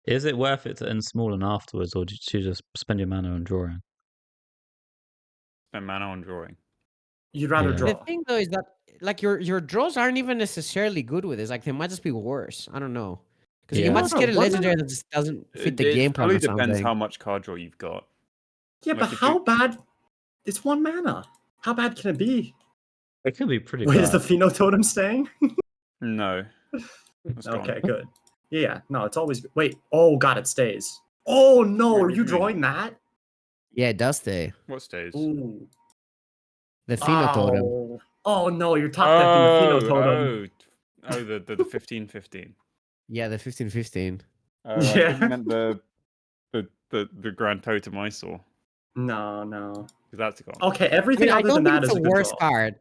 [SPEAKER 2] is it worth it to end small and afterwards, or do you just spend your mana on drawing?
[SPEAKER 3] Spend mana on drawing.
[SPEAKER 4] You'd rather
[SPEAKER 2] Yeah.
[SPEAKER 4] draw.
[SPEAKER 1] The thing though is that like your draws aren't even necessarily good with this. Like they might just be worse. I don't know. Because you
[SPEAKER 2] Yeah.
[SPEAKER 1] might just get a
[SPEAKER 4] No, what
[SPEAKER 1] legendary
[SPEAKER 4] mana-
[SPEAKER 1] that just doesn't fit the
[SPEAKER 3] It
[SPEAKER 1] game plan
[SPEAKER 3] probably
[SPEAKER 1] or something.
[SPEAKER 3] depends how much card draw you've got.
[SPEAKER 4] Yeah,
[SPEAKER 3] Like,
[SPEAKER 4] but
[SPEAKER 3] if
[SPEAKER 4] how
[SPEAKER 3] you-
[SPEAKER 4] bad? It's 1 mana. How bad can it be?
[SPEAKER 2] It could be pretty
[SPEAKER 4] Wait, is the
[SPEAKER 2] bad.
[SPEAKER 4] Pheno Totem staying?
[SPEAKER 3] No. It's gone.
[SPEAKER 4] Okay, good. Yeah, no, it's always. Wait, oh god, it stays. Oh no,
[SPEAKER 3] Wait,
[SPEAKER 4] are
[SPEAKER 3] what do
[SPEAKER 4] you
[SPEAKER 3] you mean?
[SPEAKER 4] drawing that?
[SPEAKER 1] Yeah, it does stay.
[SPEAKER 3] What stays?
[SPEAKER 4] Ooh.
[SPEAKER 1] The Pheno Totem.
[SPEAKER 4] Oh no, you're top decking the Pheno Totem.
[SPEAKER 3] The 15-15.
[SPEAKER 1] Yeah, the 15/15.
[SPEAKER 3] I thought
[SPEAKER 4] Yeah.
[SPEAKER 3] you meant the Grand Totem I saw.
[SPEAKER 4] No.
[SPEAKER 3] 'Cause that's gone.
[SPEAKER 4] Okay,
[SPEAKER 1] I
[SPEAKER 4] everything
[SPEAKER 1] mean, I
[SPEAKER 4] other
[SPEAKER 1] don't
[SPEAKER 4] than
[SPEAKER 1] think
[SPEAKER 4] that
[SPEAKER 1] it's
[SPEAKER 4] is
[SPEAKER 1] a
[SPEAKER 4] a good
[SPEAKER 1] worse
[SPEAKER 4] draw.
[SPEAKER 1] card.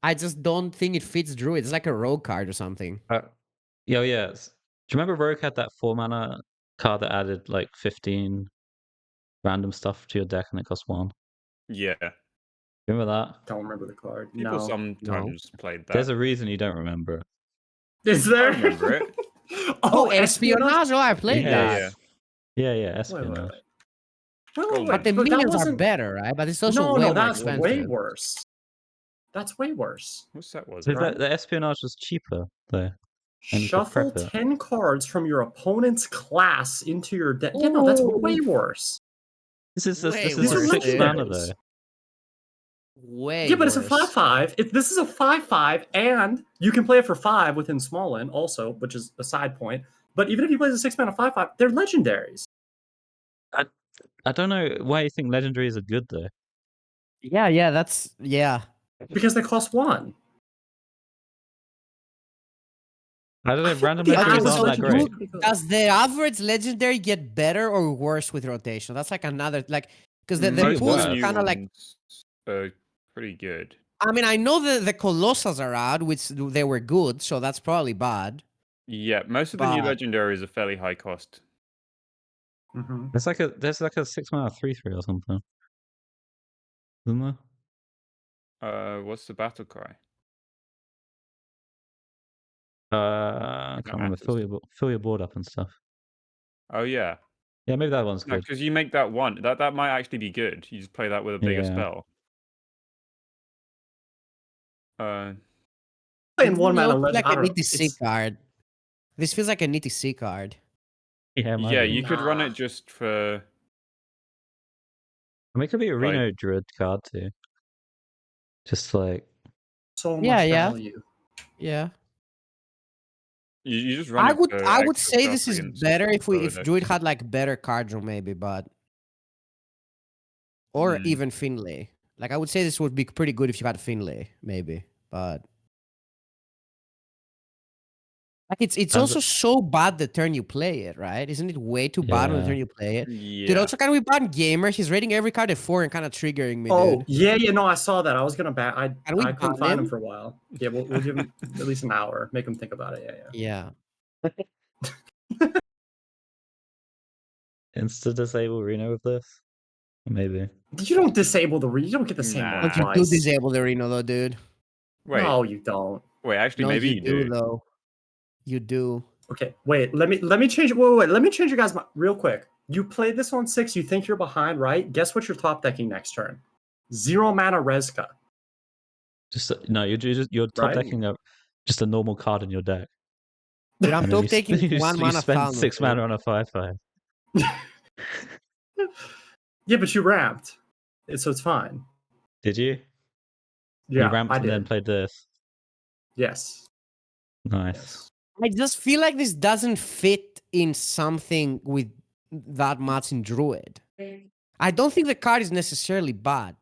[SPEAKER 1] I just don't think it fits Druid. It's like a rogue card or something.
[SPEAKER 2] Yeah. Do you remember Rogue had that 4-mana card that added like 15 random stuff to your deck and it cost 1?
[SPEAKER 3] Yeah.
[SPEAKER 2] Remember that?
[SPEAKER 4] Don't remember the card.
[SPEAKER 3] People
[SPEAKER 4] No.
[SPEAKER 3] sometimes played that.
[SPEAKER 2] There's a reason you don't remember it.
[SPEAKER 4] Is there?
[SPEAKER 3] I remember it.
[SPEAKER 1] Oh, Espionage! Oh, I played
[SPEAKER 2] Yeah,
[SPEAKER 1] that.
[SPEAKER 2] Yeah,
[SPEAKER 4] Wait.
[SPEAKER 2] espionage.
[SPEAKER 1] But the
[SPEAKER 4] that
[SPEAKER 1] minions are
[SPEAKER 4] wasn't-
[SPEAKER 1] better, right? But it's also
[SPEAKER 4] No,
[SPEAKER 1] way more
[SPEAKER 4] that's
[SPEAKER 1] expensive.
[SPEAKER 4] way worse. That's way worse.
[SPEAKER 3] What set was
[SPEAKER 2] So
[SPEAKER 3] it?
[SPEAKER 4] Right.
[SPEAKER 2] the espionage was cheaper though. And you could
[SPEAKER 4] Shuffle
[SPEAKER 2] prep it.
[SPEAKER 4] 10 cards from your opponent's class into your deck. Yeah, no, that's way worse.
[SPEAKER 2] This is
[SPEAKER 1] Way
[SPEAKER 2] a
[SPEAKER 4] worse.
[SPEAKER 2] 6 mana
[SPEAKER 4] Legendaries.
[SPEAKER 2] though.
[SPEAKER 1] Way
[SPEAKER 4] Yeah, but it's a
[SPEAKER 1] worse.
[SPEAKER 4] 5/5. If this is a 5/5, and you can play it for 5 within Smolin also, which is a side point. But even if you play as a 6-mana 5/5, they're legendaries.
[SPEAKER 2] I don't know why you think legendaries are good though.
[SPEAKER 1] Yeah, that's
[SPEAKER 4] Because they cost 1.
[SPEAKER 2] I don't know.
[SPEAKER 4] I think
[SPEAKER 2] Random
[SPEAKER 4] the
[SPEAKER 2] legendaries
[SPEAKER 4] average
[SPEAKER 2] aren't that
[SPEAKER 4] legendary
[SPEAKER 2] great.
[SPEAKER 4] is pretty good.
[SPEAKER 1] Does the average legendary get better or worse with rotation? That's like another because the
[SPEAKER 2] Maybe
[SPEAKER 1] pools
[SPEAKER 2] worse.
[SPEAKER 1] are kind of like.
[SPEAKER 3] Pretty good.
[SPEAKER 1] I mean, I know the colossals are out, which they were good, so that's probably bad.
[SPEAKER 3] Yeah, most of the new
[SPEAKER 1] But-
[SPEAKER 3] legendaries are fairly high cost.
[SPEAKER 4] Mhm.
[SPEAKER 2] There's like a 6-mana 3/3 or something. Isn't there?
[SPEAKER 3] What's the battle cry?
[SPEAKER 2] I
[SPEAKER 3] That
[SPEAKER 2] can't remember.
[SPEAKER 3] matters.
[SPEAKER 2] Fill your board up and stuff.
[SPEAKER 3] Oh yeah,
[SPEAKER 2] Yeah, maybe that one's good.
[SPEAKER 3] because you make that one. That might actually be good. You just play that with a bigger
[SPEAKER 2] Yeah.
[SPEAKER 3] spell.
[SPEAKER 4] Playing 1-mana
[SPEAKER 1] Looks
[SPEAKER 4] legend.
[SPEAKER 1] like
[SPEAKER 4] I
[SPEAKER 1] a
[SPEAKER 4] don't know.
[SPEAKER 1] ETC
[SPEAKER 4] It's-
[SPEAKER 1] card. This feels like an ETC card.
[SPEAKER 2] Yeah,
[SPEAKER 3] Yeah,
[SPEAKER 2] maybe.
[SPEAKER 3] you could run
[SPEAKER 4] Nah.
[SPEAKER 3] it just for.
[SPEAKER 2] I mean, it could be a
[SPEAKER 3] like-
[SPEAKER 2] Reno Druid card too. Just like
[SPEAKER 4] so much
[SPEAKER 1] Yeah.
[SPEAKER 4] value.
[SPEAKER 1] Yeah,
[SPEAKER 3] You just run.
[SPEAKER 1] I
[SPEAKER 3] it
[SPEAKER 1] would
[SPEAKER 3] for
[SPEAKER 1] I would
[SPEAKER 3] extra
[SPEAKER 1] say
[SPEAKER 3] stuff
[SPEAKER 1] this is
[SPEAKER 3] against
[SPEAKER 1] better if
[SPEAKER 3] Druid
[SPEAKER 1] Druid
[SPEAKER 3] decks.
[SPEAKER 1] had like better card draw maybe, but or
[SPEAKER 3] Hmm.
[SPEAKER 1] even Finlay. Like I would say this would be pretty good if you had Finlay maybe, but like it's
[SPEAKER 2] And
[SPEAKER 1] also so bad the turn you play it, right? Isn't it way too bad on the
[SPEAKER 2] Yeah.
[SPEAKER 1] turn you play it?
[SPEAKER 3] Yeah.
[SPEAKER 1] Dude, also kind of bad gamer. He's rating every card at 4 and kind of triggering me,
[SPEAKER 4] Oh,
[SPEAKER 1] dude.
[SPEAKER 4] yeah, no, I saw that. I was gonna bat.
[SPEAKER 1] Can we
[SPEAKER 4] I couldn't
[SPEAKER 1] ban
[SPEAKER 4] find him
[SPEAKER 1] him?
[SPEAKER 4] for a while. Yeah, we'll give him at least an hour. Make him think about it. Yeah.
[SPEAKER 2] insta disable Reno with this. Maybe.
[SPEAKER 4] You don't disable you don't get the same
[SPEAKER 3] Nah.
[SPEAKER 4] one
[SPEAKER 1] But you do
[SPEAKER 4] twice.
[SPEAKER 1] disable the Reno though, dude.
[SPEAKER 3] Wait,
[SPEAKER 4] No, you don't.
[SPEAKER 3] actually,
[SPEAKER 1] No,
[SPEAKER 3] maybe
[SPEAKER 1] you
[SPEAKER 3] you
[SPEAKER 1] do
[SPEAKER 3] do.
[SPEAKER 1] though. You do.
[SPEAKER 4] Okay, wait. Let me change. Wait. Let me change your guys' real quick. You played this on 6. You think you're behind, right? Guess what you're top decking next turn? 0 mana Rezka.
[SPEAKER 2] Just no, you're top
[SPEAKER 4] Right.
[SPEAKER 2] decking just a normal card in your deck.
[SPEAKER 1] Dude, I'm
[SPEAKER 2] And then
[SPEAKER 1] top taking
[SPEAKER 2] you
[SPEAKER 1] 1
[SPEAKER 2] you
[SPEAKER 1] mana
[SPEAKER 2] spend
[SPEAKER 1] Falmouth,
[SPEAKER 2] 6
[SPEAKER 1] dude.
[SPEAKER 2] mana on a 5/5.
[SPEAKER 4] Yeah, but you ramped, so it's fine.
[SPEAKER 2] Did you?
[SPEAKER 4] Yeah,
[SPEAKER 2] You ramped
[SPEAKER 4] I
[SPEAKER 2] and
[SPEAKER 4] did.
[SPEAKER 2] then played this.
[SPEAKER 4] Yes.
[SPEAKER 2] Nice.
[SPEAKER 4] Yes.
[SPEAKER 1] I just feel like this doesn't fit in something with that much in Druid. I don't think the card is necessarily bad.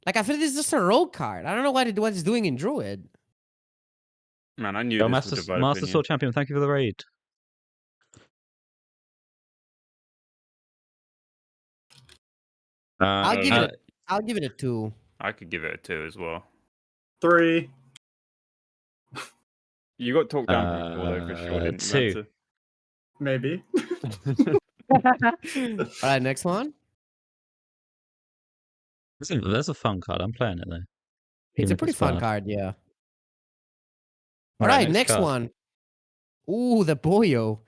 [SPEAKER 1] Like I feel this is just a rogue card. I don't know what it's doing in Druid.
[SPEAKER 3] Man, I knew
[SPEAKER 2] Yo,
[SPEAKER 3] this would develop
[SPEAKER 2] Master
[SPEAKER 3] in you.
[SPEAKER 2] Sword Champion, thank you for the raid.
[SPEAKER 1] I'll give
[SPEAKER 3] uh,
[SPEAKER 1] it. I'll give it a 2.
[SPEAKER 3] I could give it a 2 as well.
[SPEAKER 4] 3.
[SPEAKER 3] You got talked down from 4 though, for sure, didn't you,
[SPEAKER 2] 2.
[SPEAKER 3] Manta?
[SPEAKER 4] Maybe.
[SPEAKER 1] All right, next one.
[SPEAKER 2] There's a fun card. I'm playing it though.
[SPEAKER 1] It's
[SPEAKER 2] Even
[SPEAKER 1] a
[SPEAKER 2] if
[SPEAKER 1] pretty fun
[SPEAKER 2] bad.
[SPEAKER 1] card, yeah.
[SPEAKER 2] All
[SPEAKER 1] All right,
[SPEAKER 2] next
[SPEAKER 1] next
[SPEAKER 2] card.
[SPEAKER 1] one. Ooh, the Boyo.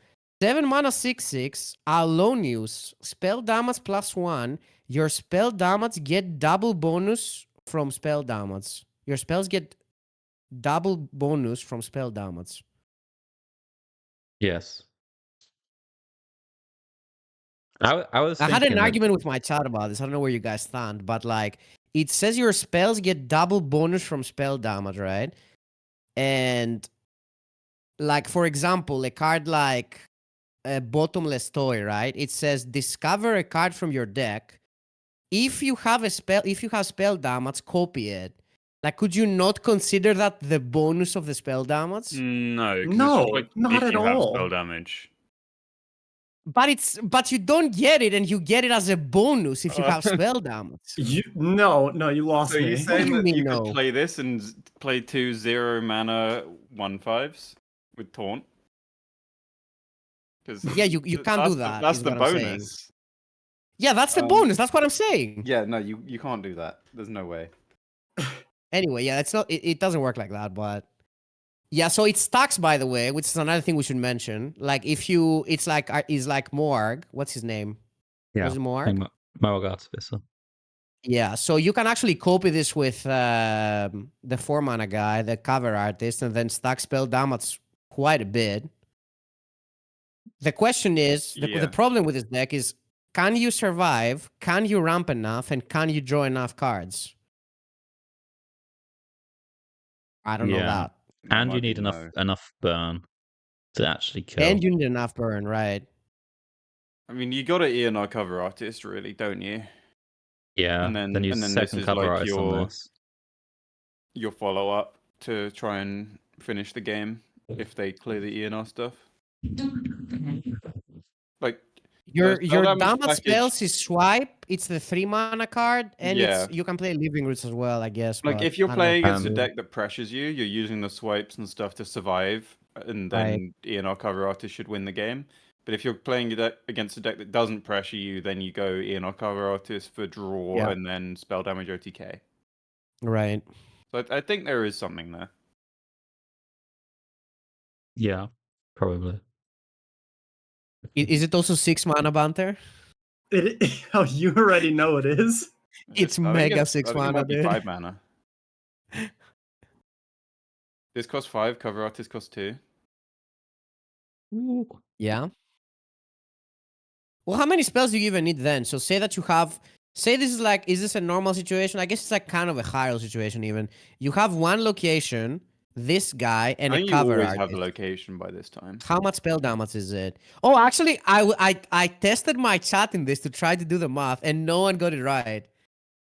[SPEAKER 1] 7 mana 6/6. Alonius. Spell damage +1. Your spell damage get double bonus from spell damage. Your spells get double bonus from spell damage.
[SPEAKER 2] Yes. I was
[SPEAKER 1] I had
[SPEAKER 2] thinking
[SPEAKER 1] an
[SPEAKER 2] that,
[SPEAKER 1] argument with my chat about this. I don't know where you guys stand, but like it says your spells get double bonus from spell damage, right? And like for example, a card like a Bottomless Toy, right? It says discover a card from your deck. If you have spell damage, copy it. Like, could you not consider that the bonus of the spell damage?
[SPEAKER 3] No, 'cause it's
[SPEAKER 4] No,
[SPEAKER 3] just like
[SPEAKER 4] not
[SPEAKER 3] if
[SPEAKER 4] at
[SPEAKER 3] you have
[SPEAKER 4] all.
[SPEAKER 3] spell damage.
[SPEAKER 1] But you don't get it, and you get it as a bonus if you have spell damage.
[SPEAKER 4] No, you lost
[SPEAKER 3] So
[SPEAKER 4] me.
[SPEAKER 3] you're saying
[SPEAKER 1] do you
[SPEAKER 3] that
[SPEAKER 1] mean
[SPEAKER 3] you
[SPEAKER 1] no?
[SPEAKER 3] could play this and play 2 0 mana 1/5s with taunt?
[SPEAKER 1] Yeah, you can't do that.
[SPEAKER 3] That's
[SPEAKER 1] is
[SPEAKER 3] the
[SPEAKER 1] what I'm saying.
[SPEAKER 3] bonus.
[SPEAKER 1] Yeah, that's the bonus. That's what I'm saying.
[SPEAKER 5] Yeah, no, you can't do that. There's no way.
[SPEAKER 1] Anyway, yeah, it's not. It doesn't work like that, but yeah. So it stacks, by the way, which is another thing we should mention. Like if you, it's like Morg. What's his name?
[SPEAKER 2] yeah,
[SPEAKER 1] Was it Morg?
[SPEAKER 2] Morg Artificer.
[SPEAKER 1] Yeah. So you can actually copy this with the 4 mana guy, the cover artist, and then stack spell damage quite a bit. The question is, the problem with this deck is, can you survive? Can you ramp enough? And can you draw enough cards? I don't know that.
[SPEAKER 2] And you need enough burn to actually kill.
[SPEAKER 1] And you need enough burn, right?
[SPEAKER 3] I mean, you got to ENR cover artist, really, don't you?
[SPEAKER 2] Yeah.
[SPEAKER 3] And then
[SPEAKER 2] use
[SPEAKER 3] this
[SPEAKER 2] second
[SPEAKER 3] is
[SPEAKER 2] cover
[SPEAKER 3] like
[SPEAKER 2] artist on this.
[SPEAKER 3] your follow up to try and finish the game if they clear the ENR stuff. Like
[SPEAKER 1] Your
[SPEAKER 3] damage
[SPEAKER 1] damage
[SPEAKER 3] package-
[SPEAKER 1] spells is swipe. It's the 3 mana card, and
[SPEAKER 3] Yeah.
[SPEAKER 1] you can play Living Roots as well, I guess.
[SPEAKER 3] Like
[SPEAKER 1] but
[SPEAKER 3] if you're
[SPEAKER 1] I don't know
[SPEAKER 3] playing
[SPEAKER 1] if
[SPEAKER 3] against a
[SPEAKER 1] you-
[SPEAKER 3] deck that pressures you, you're using the swipes and stuff to survive, and then ENR cover artist should win the game. But if you're playing against a deck that doesn't pressure you, then you go ENR cover artist for draw
[SPEAKER 1] Yeah.
[SPEAKER 3] and then spell damage OTK.
[SPEAKER 1] right.
[SPEAKER 3] So I think there is something there.
[SPEAKER 2] Yeah, probably.
[SPEAKER 1] Is it also 6 mana banter?
[SPEAKER 4] Oh, you already know it is.
[SPEAKER 1] It's
[SPEAKER 3] I think
[SPEAKER 1] mega
[SPEAKER 3] it's-
[SPEAKER 1] 6
[SPEAKER 3] I think it
[SPEAKER 1] mana,
[SPEAKER 3] might be
[SPEAKER 1] dude.
[SPEAKER 3] 5 mana. This costs 5, cover artist costs 2.
[SPEAKER 1] Yeah. Well, how many spells do you even need then? So say that you have, say this is like, is this a normal situation? I guess it's like kind of a high situation even. You have one location, this guy, and
[SPEAKER 3] I
[SPEAKER 1] a
[SPEAKER 3] think you
[SPEAKER 1] cover
[SPEAKER 3] always
[SPEAKER 1] artist.
[SPEAKER 3] have the location by this time.
[SPEAKER 1] How much spell damage is it? Oh, actually, I tested my chat in this to try to do the math, and no one got it right.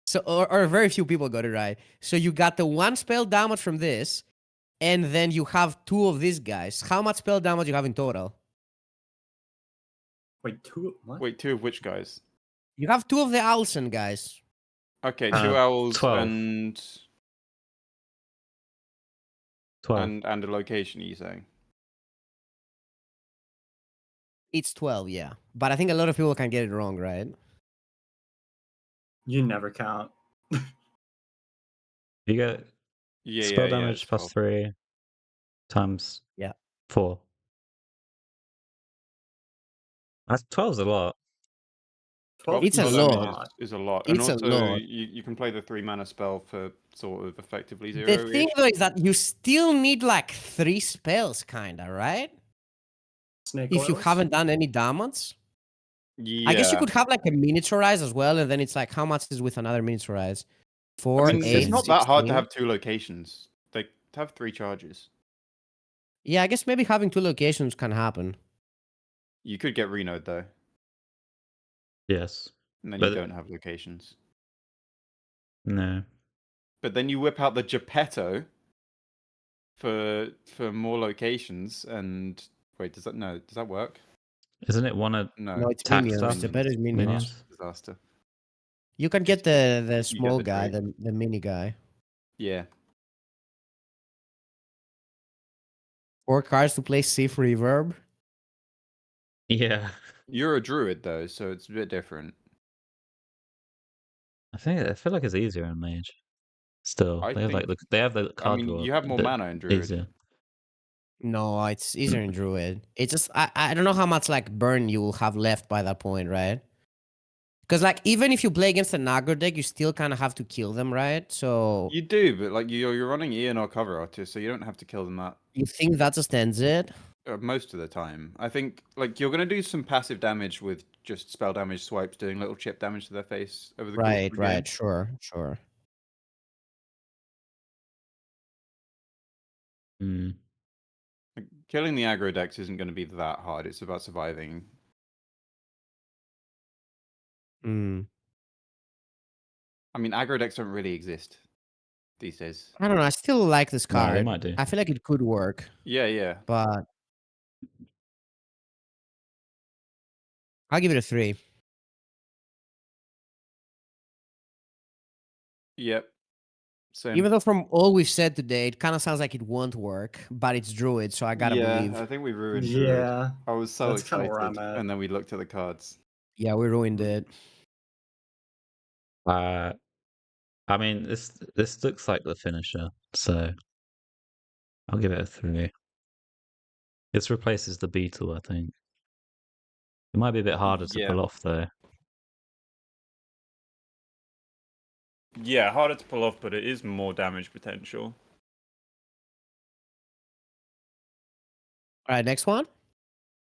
[SPEAKER 1] So, or very few people got it right. So you got the 1 spell damage from this, and then you have 2 of these guys. How much spell damage you have in total?
[SPEAKER 4] Wait, 2? What?
[SPEAKER 3] Wait, 2 of which guys?
[SPEAKER 1] You have 2 of the Alson guys.
[SPEAKER 3] Okay, 2 owls
[SPEAKER 2] 12.
[SPEAKER 3] and
[SPEAKER 2] 12.
[SPEAKER 3] and a location. Are you saying?
[SPEAKER 1] It's 12, yeah. But I think a lot of people can get it wrong, right?
[SPEAKER 4] You never count.
[SPEAKER 2] You get
[SPEAKER 3] Yeah,
[SPEAKER 2] spell
[SPEAKER 3] yeah,
[SPEAKER 2] damage
[SPEAKER 3] it's
[SPEAKER 2] plus
[SPEAKER 3] 12.
[SPEAKER 2] 3 times 4. That's 12's a lot.
[SPEAKER 4] 12
[SPEAKER 1] It's a
[SPEAKER 4] is
[SPEAKER 1] lot.
[SPEAKER 3] Is a lot,
[SPEAKER 1] It's a
[SPEAKER 3] and also
[SPEAKER 1] lot.
[SPEAKER 3] you can play the 3 mana spell for sort of effectively
[SPEAKER 1] The
[SPEAKER 3] 0.
[SPEAKER 1] thing though is that you still need like 3 spells, kinda, right?
[SPEAKER 4] Snake
[SPEAKER 1] If you
[SPEAKER 4] oils?
[SPEAKER 1] haven't done any damage.
[SPEAKER 3] Yeah,
[SPEAKER 1] I guess you could have like a miniaturize as well, and then it's like how much is with another miniaturize? 4,
[SPEAKER 3] I mean,
[SPEAKER 1] 8,
[SPEAKER 3] it's not that hard to
[SPEAKER 1] 16?
[SPEAKER 3] have 2 locations. They have 3 charges.
[SPEAKER 1] Yeah, I guess maybe having 2 locations can happen.
[SPEAKER 3] You could get Renode though,
[SPEAKER 2] Yes.
[SPEAKER 3] and then
[SPEAKER 2] But-
[SPEAKER 3] you don't have locations.
[SPEAKER 2] No.
[SPEAKER 5] but then you whip out the Geppetto for more locations. And wait, does that work?
[SPEAKER 2] Isn't it one of
[SPEAKER 5] No,
[SPEAKER 1] No, it's
[SPEAKER 2] attack
[SPEAKER 1] minions.
[SPEAKER 2] stuff?
[SPEAKER 1] The better is minions.
[SPEAKER 2] Minions?
[SPEAKER 5] disaster.
[SPEAKER 1] You can get the small
[SPEAKER 5] the
[SPEAKER 1] guy,
[SPEAKER 5] trait.
[SPEAKER 1] the mini guy.
[SPEAKER 5] Yeah.
[SPEAKER 1] 4 cards to play Sif Reverb.
[SPEAKER 2] Yeah.
[SPEAKER 5] You're a druid though, so it's a bit different.
[SPEAKER 2] I feel like it's easier in Mage. Still,
[SPEAKER 5] I
[SPEAKER 2] they have
[SPEAKER 5] think-
[SPEAKER 2] they have the
[SPEAKER 5] I
[SPEAKER 2] card
[SPEAKER 5] mean,
[SPEAKER 2] draw
[SPEAKER 5] you have
[SPEAKER 2] a
[SPEAKER 5] more
[SPEAKER 2] bit
[SPEAKER 5] mana in druid.
[SPEAKER 2] easier.
[SPEAKER 1] No, it's easier in Druid. It's just I don't know how much like burn you will have left by that point, right? Because like even if you play against an aggro deck, you still kind of have to kill them, right? So
[SPEAKER 5] You do, but like you're running Ian or cover artist, so you don't have to kill them that
[SPEAKER 1] you think that just ends it?
[SPEAKER 5] most of the time. I think like you're gonna do some passive damage with just spell damage swipes, doing little chip damage to their face over the course of the game.
[SPEAKER 1] Sure, sure.
[SPEAKER 2] Hmm.
[SPEAKER 5] Like, killing the aggro decks isn't going to be that hard. It's about surviving.
[SPEAKER 1] Mm.
[SPEAKER 5] I mean, aggro decks don't really exist these days.
[SPEAKER 1] I don't know. I still like this
[SPEAKER 2] No, they
[SPEAKER 1] card.
[SPEAKER 2] might do.
[SPEAKER 1] I feel like it could work,
[SPEAKER 5] Yeah, yeah.
[SPEAKER 1] but I'll give it a 3.
[SPEAKER 5] Yep. Same.
[SPEAKER 1] Even though from all we've said today, it kind of sounds like it won't work, but it's Druid, so I gotta believe.
[SPEAKER 5] I think we ruined Druid.
[SPEAKER 4] Yeah,
[SPEAKER 5] I was so
[SPEAKER 4] that's kinda where
[SPEAKER 5] excited,
[SPEAKER 4] I'm at.
[SPEAKER 5] and then we looked at the cards.
[SPEAKER 1] Yeah, we ruined it.
[SPEAKER 2] I mean, this looks like the finisher, so I'll give it a 3. This replaces the Beetle, I think. It might be a bit harder to
[SPEAKER 5] Yeah.
[SPEAKER 2] pull off, though.
[SPEAKER 3] Yeah, harder to pull off, but it is more damage potential.
[SPEAKER 1] All right, next one.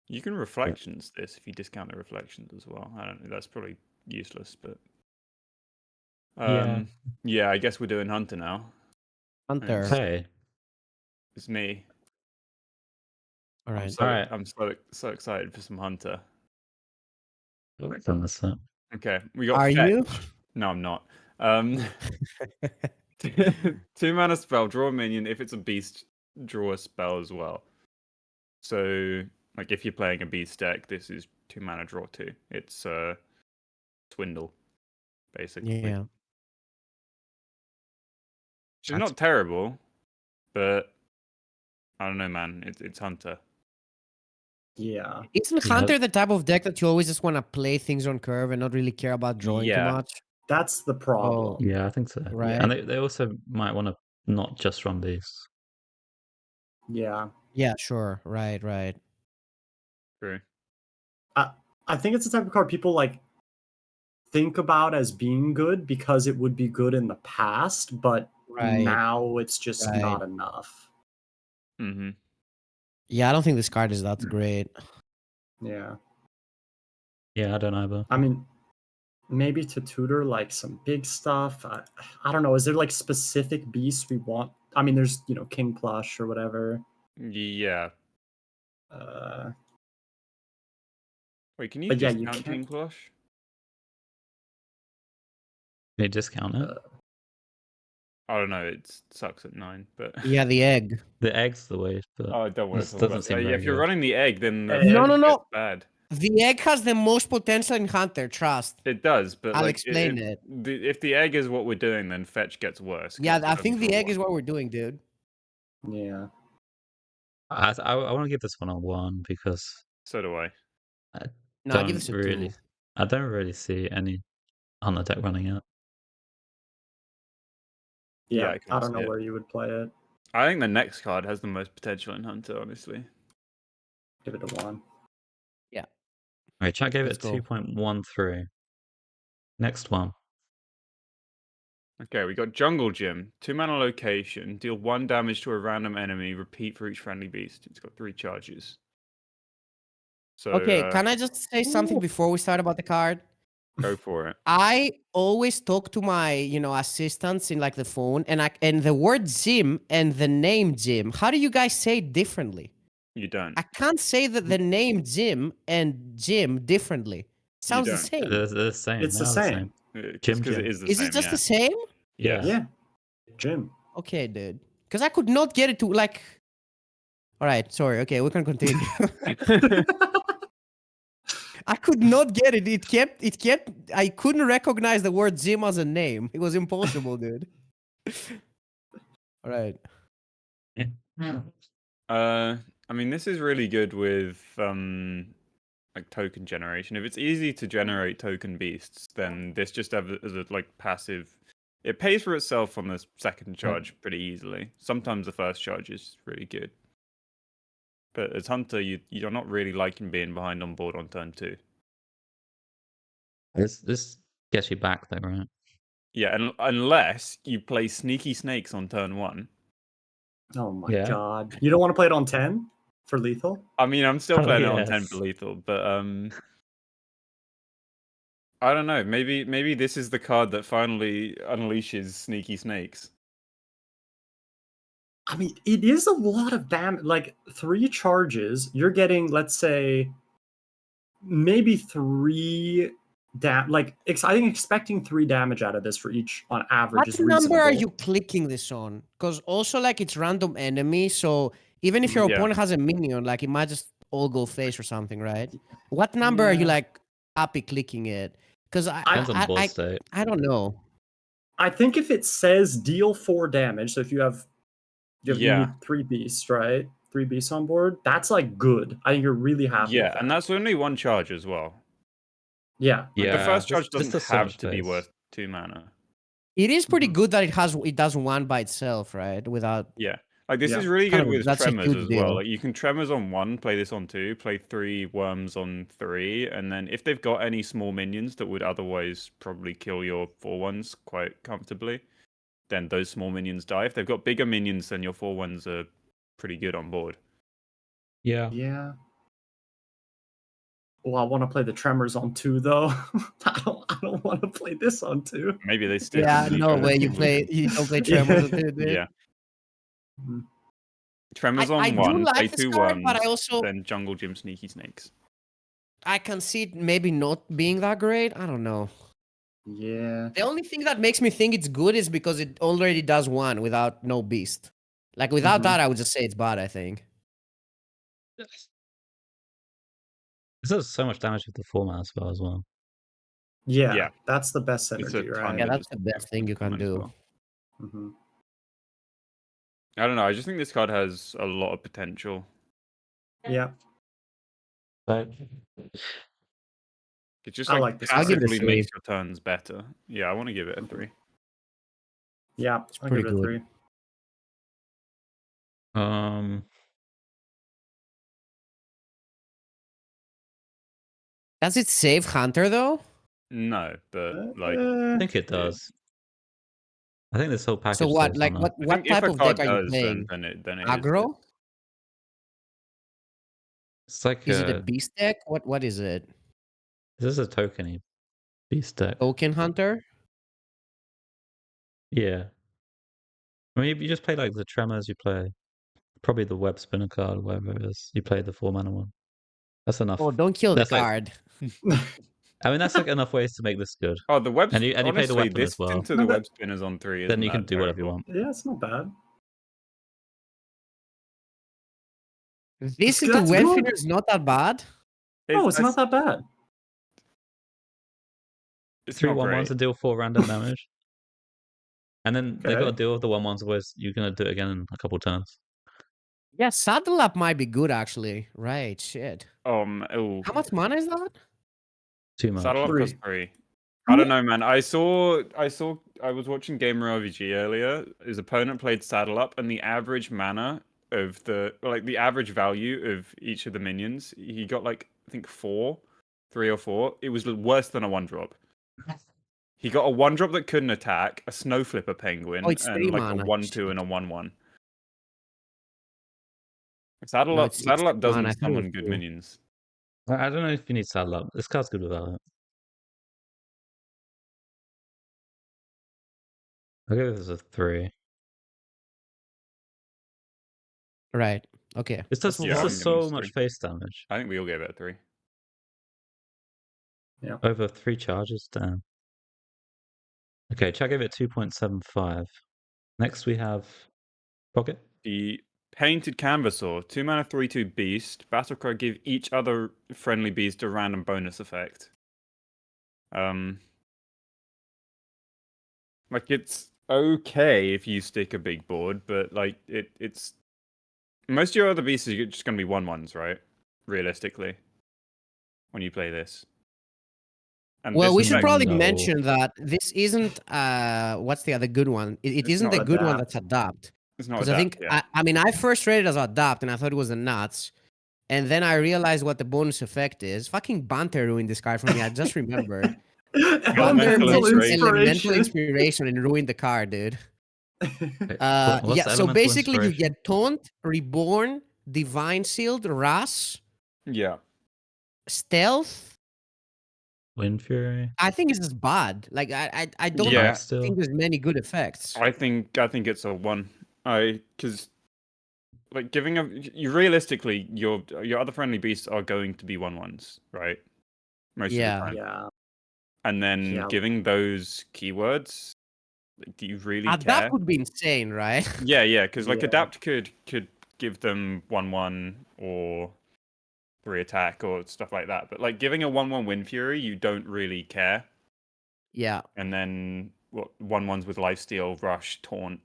[SPEAKER 3] You can reflections this if you discount the reflections as well. I don't know. That's probably useless, but yeah. I guess we're doing Hunter now.
[SPEAKER 1] Hunter.
[SPEAKER 2] Okay.
[SPEAKER 3] It's me.
[SPEAKER 1] All right.
[SPEAKER 3] I'm so excited for some Hunter.
[SPEAKER 2] Done this up.
[SPEAKER 3] Okay, we got.
[SPEAKER 1] Are you?
[SPEAKER 3] No, I'm not. 2 mana spell, draw a minion. If it's a beast, draw a spell as well. So, like, if you're playing a beast deck, this is 2 mana, draw 2. It's Swindle, basically.
[SPEAKER 1] Yeah.
[SPEAKER 3] Which is not terrible, but I don't know, man. It's Hunter.
[SPEAKER 4] Yeah.
[SPEAKER 1] Isn't Hunter the type of deck that you always just want to play things on curve and not really care about drawing too
[SPEAKER 3] Yeah.
[SPEAKER 1] much?
[SPEAKER 4] That's the problem.
[SPEAKER 2] Yeah, I think so.
[SPEAKER 1] Right.
[SPEAKER 2] And they also might want to not just run beasts.
[SPEAKER 4] Yeah.
[SPEAKER 1] Yeah, sure. Right.
[SPEAKER 3] True.
[SPEAKER 4] I think it's the type of card people like think about as being good because it would be good in the past, but
[SPEAKER 1] Right.
[SPEAKER 4] now it's just
[SPEAKER 1] Right.
[SPEAKER 4] not enough.
[SPEAKER 3] Mm-hmm.
[SPEAKER 1] Yeah, I don't think this card is that great.
[SPEAKER 4] Yeah.
[SPEAKER 2] Yeah, I don't either.
[SPEAKER 4] I mean, maybe to tutor like some big stuff. I don't know. Is there like specific beasts we want? I mean, there's, King Plush or whatever.
[SPEAKER 3] Yeah. Wait, can you
[SPEAKER 4] But yeah,
[SPEAKER 3] discount
[SPEAKER 4] you
[SPEAKER 3] King
[SPEAKER 4] can't-
[SPEAKER 3] Plush?
[SPEAKER 2] They discount it.
[SPEAKER 3] I don't know. It sucks at 9, but
[SPEAKER 1] Yeah, the egg.
[SPEAKER 2] The egg's the way, but
[SPEAKER 3] oh, I don't want
[SPEAKER 2] this
[SPEAKER 3] to talk
[SPEAKER 2] doesn't
[SPEAKER 3] about
[SPEAKER 2] seem
[SPEAKER 3] that. Yeah,
[SPEAKER 2] very
[SPEAKER 3] if you're
[SPEAKER 2] good.
[SPEAKER 3] running the egg, then the
[SPEAKER 4] No,
[SPEAKER 3] fetch
[SPEAKER 1] no.
[SPEAKER 3] gets bad.
[SPEAKER 1] The egg has the most potential in Hunter, trust.
[SPEAKER 3] It does, but
[SPEAKER 1] I'll
[SPEAKER 3] like,
[SPEAKER 1] explain it.
[SPEAKER 3] If the egg is what we're doing, then fetch gets worse.
[SPEAKER 1] Yeah,
[SPEAKER 3] 'cause
[SPEAKER 1] I
[SPEAKER 3] it
[SPEAKER 1] think
[SPEAKER 3] doesn't
[SPEAKER 1] the
[SPEAKER 3] draw
[SPEAKER 1] egg is
[SPEAKER 3] one.
[SPEAKER 1] what we're doing, dude.
[SPEAKER 4] Yeah.
[SPEAKER 2] I want to give this one a 1 because
[SPEAKER 3] So do I.
[SPEAKER 1] No, I'll give this a 2.
[SPEAKER 2] I don't really see any on the deck running it.
[SPEAKER 3] Yeah,
[SPEAKER 4] Yeah.
[SPEAKER 3] I can
[SPEAKER 4] I don't
[SPEAKER 3] see
[SPEAKER 4] know
[SPEAKER 3] it.
[SPEAKER 4] where you would play it.
[SPEAKER 3] I think the next card has the most potential in Hunter, honestly.
[SPEAKER 4] Give it a 1.
[SPEAKER 2] All right, chat gave
[SPEAKER 1] Let's
[SPEAKER 2] it
[SPEAKER 1] go.
[SPEAKER 2] 2.13. Next one.
[SPEAKER 3] Okay, we got Jungle Gym. 2 mana location. Deal 1 damage to a random enemy. Repeat for each friendly beast. It's got 3 charges. So
[SPEAKER 1] Okay, can I just say something before we start about the card?
[SPEAKER 3] go for it.
[SPEAKER 1] I always talk to my, assistants in like the phone, and the word gym and the name gym. How do you guys say it differently?
[SPEAKER 3] You don't.
[SPEAKER 1] I can't say that the name gym and gym differently. Sounds the
[SPEAKER 3] don't.
[SPEAKER 1] same.
[SPEAKER 2] They're the same.
[SPEAKER 4] It's the
[SPEAKER 2] they are
[SPEAKER 4] same.
[SPEAKER 3] It's
[SPEAKER 2] Gym
[SPEAKER 3] because
[SPEAKER 2] Gym.
[SPEAKER 3] it is the
[SPEAKER 1] Is
[SPEAKER 3] same.
[SPEAKER 1] it just
[SPEAKER 3] yeah.
[SPEAKER 1] the same?
[SPEAKER 2] Yeah.
[SPEAKER 4] Yeah. Jim.
[SPEAKER 1] Okay, dude. Because I could not get it to like. All right, sorry. Okay, we can continue. I could not get it. It kept. I couldn't recognize the word Jim as a name. It was impossible, dude. All right.
[SPEAKER 3] I mean, this is really good with like token generation. If it's easy to generate token beasts, then this just as a like passive. It pays for itself on the second charge pretty easily. Sometimes the first charge is really good. But as Hunter, you're not really liking being behind on board on turn 2.
[SPEAKER 2] This gets you back though, right?
[SPEAKER 3] Yeah, and unless you play Sneaky Snakes on turn 1.
[SPEAKER 4] Oh my
[SPEAKER 2] Yeah.
[SPEAKER 4] god. You don't want to play it on 10 for lethal?
[SPEAKER 3] I mean, I'm still
[SPEAKER 2] Oh,
[SPEAKER 3] playing it on 10
[SPEAKER 2] yes.
[SPEAKER 3] for lethal, but I don't know. Maybe this is the card that finally unleashes Sneaky Snakes.
[SPEAKER 4] I mean, it is a lot of damage. Like 3 charges, you're getting, let's say, maybe 3 like I think expecting 3 damage out of this for each on average
[SPEAKER 1] What
[SPEAKER 4] is
[SPEAKER 1] number
[SPEAKER 4] reasonable.
[SPEAKER 1] are you clicking this on? Because also like it's random enemy, so even if your
[SPEAKER 3] Yeah.
[SPEAKER 1] opponent has a minion, like it might just all go face or something, right? What number are you
[SPEAKER 4] Yeah.
[SPEAKER 1] like happy clicking it? Because
[SPEAKER 2] Depends on board state.
[SPEAKER 1] I don't know.
[SPEAKER 4] I think if it says deal 4 damage, so if you
[SPEAKER 3] Yeah.
[SPEAKER 4] need 3 beasts, right? 3 beasts on board, that's like good. I think you're really happy with
[SPEAKER 3] Yeah,
[SPEAKER 4] that.
[SPEAKER 3] and that's only 1 charge as well.
[SPEAKER 4] Yeah.
[SPEAKER 3] Like, the first
[SPEAKER 2] this
[SPEAKER 3] charge doesn't
[SPEAKER 2] does so
[SPEAKER 3] have
[SPEAKER 2] much
[SPEAKER 3] to be
[SPEAKER 2] face.
[SPEAKER 3] worth 2 mana.
[SPEAKER 1] It is pretty
[SPEAKER 4] Mhm.
[SPEAKER 1] good that it does one by itself, right? Without
[SPEAKER 3] Yeah. Like, this
[SPEAKER 4] Yeah.
[SPEAKER 3] is really
[SPEAKER 1] Kind
[SPEAKER 3] good
[SPEAKER 1] of-
[SPEAKER 3] with
[SPEAKER 1] that's a
[SPEAKER 3] Tremors
[SPEAKER 1] huge
[SPEAKER 3] as well.
[SPEAKER 1] deal.
[SPEAKER 3] Like, you can Tremors on 1, play this on 2, play 3 Worms on 3, and then if they've got any small minions that would otherwise probably kill your 4/1s quite comfortably, then those small minions die. If they've got bigger minions, then your 4/1s are pretty good on board.
[SPEAKER 2] Yeah.
[SPEAKER 4] Yeah. Well, I want to play the Tremors on 2 though. I don't want to play this on 2.
[SPEAKER 3] Maybe they stick
[SPEAKER 1] yeah,
[SPEAKER 3] in the
[SPEAKER 1] no way
[SPEAKER 3] Tremors.
[SPEAKER 1] you don't play Tremors with it, dude.
[SPEAKER 3] Yeah.
[SPEAKER 4] Mhm.
[SPEAKER 3] Tremors
[SPEAKER 1] I
[SPEAKER 3] on
[SPEAKER 1] do
[SPEAKER 3] 1, play
[SPEAKER 1] like this
[SPEAKER 3] 2
[SPEAKER 1] card, but I
[SPEAKER 3] Worms,
[SPEAKER 1] also
[SPEAKER 3] then Jungle Gym Sneaky Snakes.
[SPEAKER 1] I can see it maybe not being that great. I don't know.
[SPEAKER 4] Yeah.
[SPEAKER 1] The only thing that makes me think it's good is because it already does one without no beast. Like without
[SPEAKER 4] Mhm.
[SPEAKER 1] that, I would just say it's bad, I think.
[SPEAKER 2] This does so much damage with the format as well.
[SPEAKER 4] Yeah.
[SPEAKER 3] Yeah.
[SPEAKER 4] That's the best
[SPEAKER 3] It's a
[SPEAKER 4] synergy,
[SPEAKER 3] ton
[SPEAKER 4] right?
[SPEAKER 1] Yeah,
[SPEAKER 3] of
[SPEAKER 1] that's
[SPEAKER 3] just
[SPEAKER 1] the best thing you can
[SPEAKER 3] common as
[SPEAKER 1] do.
[SPEAKER 3] well.
[SPEAKER 4] hmm
[SPEAKER 3] I don't know. I just think this card has a lot of potential.
[SPEAKER 4] Yeah.
[SPEAKER 2] But
[SPEAKER 3] It just
[SPEAKER 4] I
[SPEAKER 3] like
[SPEAKER 4] like this card.
[SPEAKER 1] I'll give it a
[SPEAKER 3] passively
[SPEAKER 1] 3.
[SPEAKER 3] makes your turns better. Yeah, I want to give it a 3.
[SPEAKER 4] Yeah.
[SPEAKER 1] It's
[SPEAKER 4] I'll
[SPEAKER 1] pretty
[SPEAKER 4] give it a
[SPEAKER 1] good.
[SPEAKER 4] 3.
[SPEAKER 1] Does it save Hunter though?
[SPEAKER 3] No, but like
[SPEAKER 2] I think it does. I think this whole package.
[SPEAKER 1] So what?
[SPEAKER 2] saves
[SPEAKER 1] Like
[SPEAKER 2] on
[SPEAKER 1] what?
[SPEAKER 3] I
[SPEAKER 1] What
[SPEAKER 3] think if
[SPEAKER 1] type
[SPEAKER 3] a
[SPEAKER 1] of deck
[SPEAKER 3] card
[SPEAKER 1] are you
[SPEAKER 3] does,
[SPEAKER 1] playing?
[SPEAKER 3] then it is
[SPEAKER 1] Aggro?
[SPEAKER 3] this.
[SPEAKER 2] It's like
[SPEAKER 1] Is it a beast deck? What is it?
[SPEAKER 2] this is a tokeny beast deck.
[SPEAKER 1] Token Hunter?
[SPEAKER 2] Yeah. I mean, you just play like the Tremors. You play probably the Web Spinner card, or whatever it is. You play the 4-mana one. That's enough.
[SPEAKER 1] Oh, don't kill the
[SPEAKER 2] That's like-
[SPEAKER 1] card.
[SPEAKER 2] I mean, that's like enough ways to make this good.
[SPEAKER 3] Oh, the web.
[SPEAKER 2] And you play the
[SPEAKER 3] honestly,
[SPEAKER 2] weapon
[SPEAKER 3] this
[SPEAKER 2] as well.
[SPEAKER 3] into
[SPEAKER 4] No,
[SPEAKER 3] the
[SPEAKER 4] but-
[SPEAKER 3] web spinners on 3
[SPEAKER 2] Then
[SPEAKER 3] isn't
[SPEAKER 2] you can
[SPEAKER 3] that
[SPEAKER 2] do whatever you
[SPEAKER 3] terrible.
[SPEAKER 2] want.
[SPEAKER 4] Yeah, it's not bad.
[SPEAKER 1] This is the
[SPEAKER 4] That's
[SPEAKER 1] web
[SPEAKER 4] good.
[SPEAKER 1] spinner is not that bad.
[SPEAKER 4] No, it's not that bad.
[SPEAKER 3] It's
[SPEAKER 2] 3
[SPEAKER 3] not
[SPEAKER 2] 1-1s
[SPEAKER 3] great.
[SPEAKER 2] to deal 4 random damage. And then they've got to
[SPEAKER 4] Okay.
[SPEAKER 2] deal with the 1-1s, otherwise you're going to do it again in a couple turns.
[SPEAKER 1] Yeah, Saddle Up might be good actually. Right, shit.
[SPEAKER 3] Oh,
[SPEAKER 1] How much mana is that?
[SPEAKER 2] Too much.
[SPEAKER 3] Saddle Up
[SPEAKER 4] 3.
[SPEAKER 3] costs 3. I don't know, man. I was watching Gamer RVG earlier. His opponent played Saddle Up, and the average mana of the average value of each of the minions, he got like I think 3 or 4. It was worse than a 1-drop. He got a 1-drop that couldn't attack, a Snow Flipper Penguin,
[SPEAKER 1] Oh, it's
[SPEAKER 3] and
[SPEAKER 1] 3
[SPEAKER 3] like
[SPEAKER 1] mana.
[SPEAKER 3] a 1/2 and a 1/1. Saddle
[SPEAKER 1] No,
[SPEAKER 3] Up,
[SPEAKER 1] it's
[SPEAKER 3] Saddle Up doesn't
[SPEAKER 1] mana. I thought it was
[SPEAKER 3] summon good
[SPEAKER 1] 2.
[SPEAKER 3] minions.
[SPEAKER 2] I don't know if you need Saddle Up. This card's good without it. I'll give this a 3.
[SPEAKER 1] Right. Okay.
[SPEAKER 2] This does,
[SPEAKER 1] Let's move
[SPEAKER 3] Yeah,
[SPEAKER 2] this
[SPEAKER 3] I'm
[SPEAKER 1] on.
[SPEAKER 2] does
[SPEAKER 3] giving
[SPEAKER 2] so
[SPEAKER 3] this
[SPEAKER 2] much
[SPEAKER 3] 3.
[SPEAKER 2] face damage.
[SPEAKER 3] I think we all gave it a 3.
[SPEAKER 2] Over 3 charges, damn. Okay, Chuck gave it 2.75. Next we have Pocket.
[SPEAKER 3] The Painted Canvassaur, 2 mana 3/2 beast. Battlecry give each other friendly beast a random bonus effect. Like it's okay if you stick a big board, but like it's most of your other beasts are just gonna be 1/1s, right? Realistically, when you play this. And
[SPEAKER 1] Well,
[SPEAKER 3] this
[SPEAKER 1] we should
[SPEAKER 3] effect-
[SPEAKER 1] probably
[SPEAKER 2] No.
[SPEAKER 1] mention that this isn't what's the other good one? It
[SPEAKER 4] It's
[SPEAKER 1] isn't
[SPEAKER 4] not
[SPEAKER 1] the good one
[SPEAKER 4] adapt.
[SPEAKER 1] that's adapt.
[SPEAKER 3] It's not
[SPEAKER 1] Because I
[SPEAKER 3] adapt,
[SPEAKER 1] think
[SPEAKER 3] yeah.
[SPEAKER 1] I mean I first read it as adapt and I thought it was a nuts. And then I realized what the bonus effect is. Fucking Banter ruined this card for me. I just remembered. Banter
[SPEAKER 3] Elemental
[SPEAKER 1] mentioned
[SPEAKER 3] Inspiration.
[SPEAKER 1] elemental inspiration and ruined the card, dude.
[SPEAKER 2] What's
[SPEAKER 1] Yeah, so
[SPEAKER 2] Elemental
[SPEAKER 1] basically you
[SPEAKER 2] Inspiration?
[SPEAKER 1] get Taunt, Reborn, Divine Sealed, Ras,
[SPEAKER 3] Yeah.
[SPEAKER 1] Stealth.
[SPEAKER 2] Wind Fury.
[SPEAKER 1] I think it's just bad. Like I don't
[SPEAKER 3] Yeah.
[SPEAKER 2] Still.
[SPEAKER 1] think there's many good effects.
[SPEAKER 3] I think it's a 1. Because like giving a you realistically your other friendly beasts are going to be 1/1s, right? Most
[SPEAKER 1] Yeah.
[SPEAKER 3] of the time.
[SPEAKER 4] Yeah.
[SPEAKER 3] And then
[SPEAKER 4] Yeah.
[SPEAKER 3] giving those keywords, like, do you really care?
[SPEAKER 1] Adapt would be insane, right?
[SPEAKER 3] Yeah, because like
[SPEAKER 4] Yeah.
[SPEAKER 3] adapt could give them 1/1 or 3 attack or stuff like that. But like giving a 1/1 Wind Fury, you don't really care.
[SPEAKER 1] Yeah.
[SPEAKER 3] And then what 1/1s with Lifesteal, Rush, Taunt,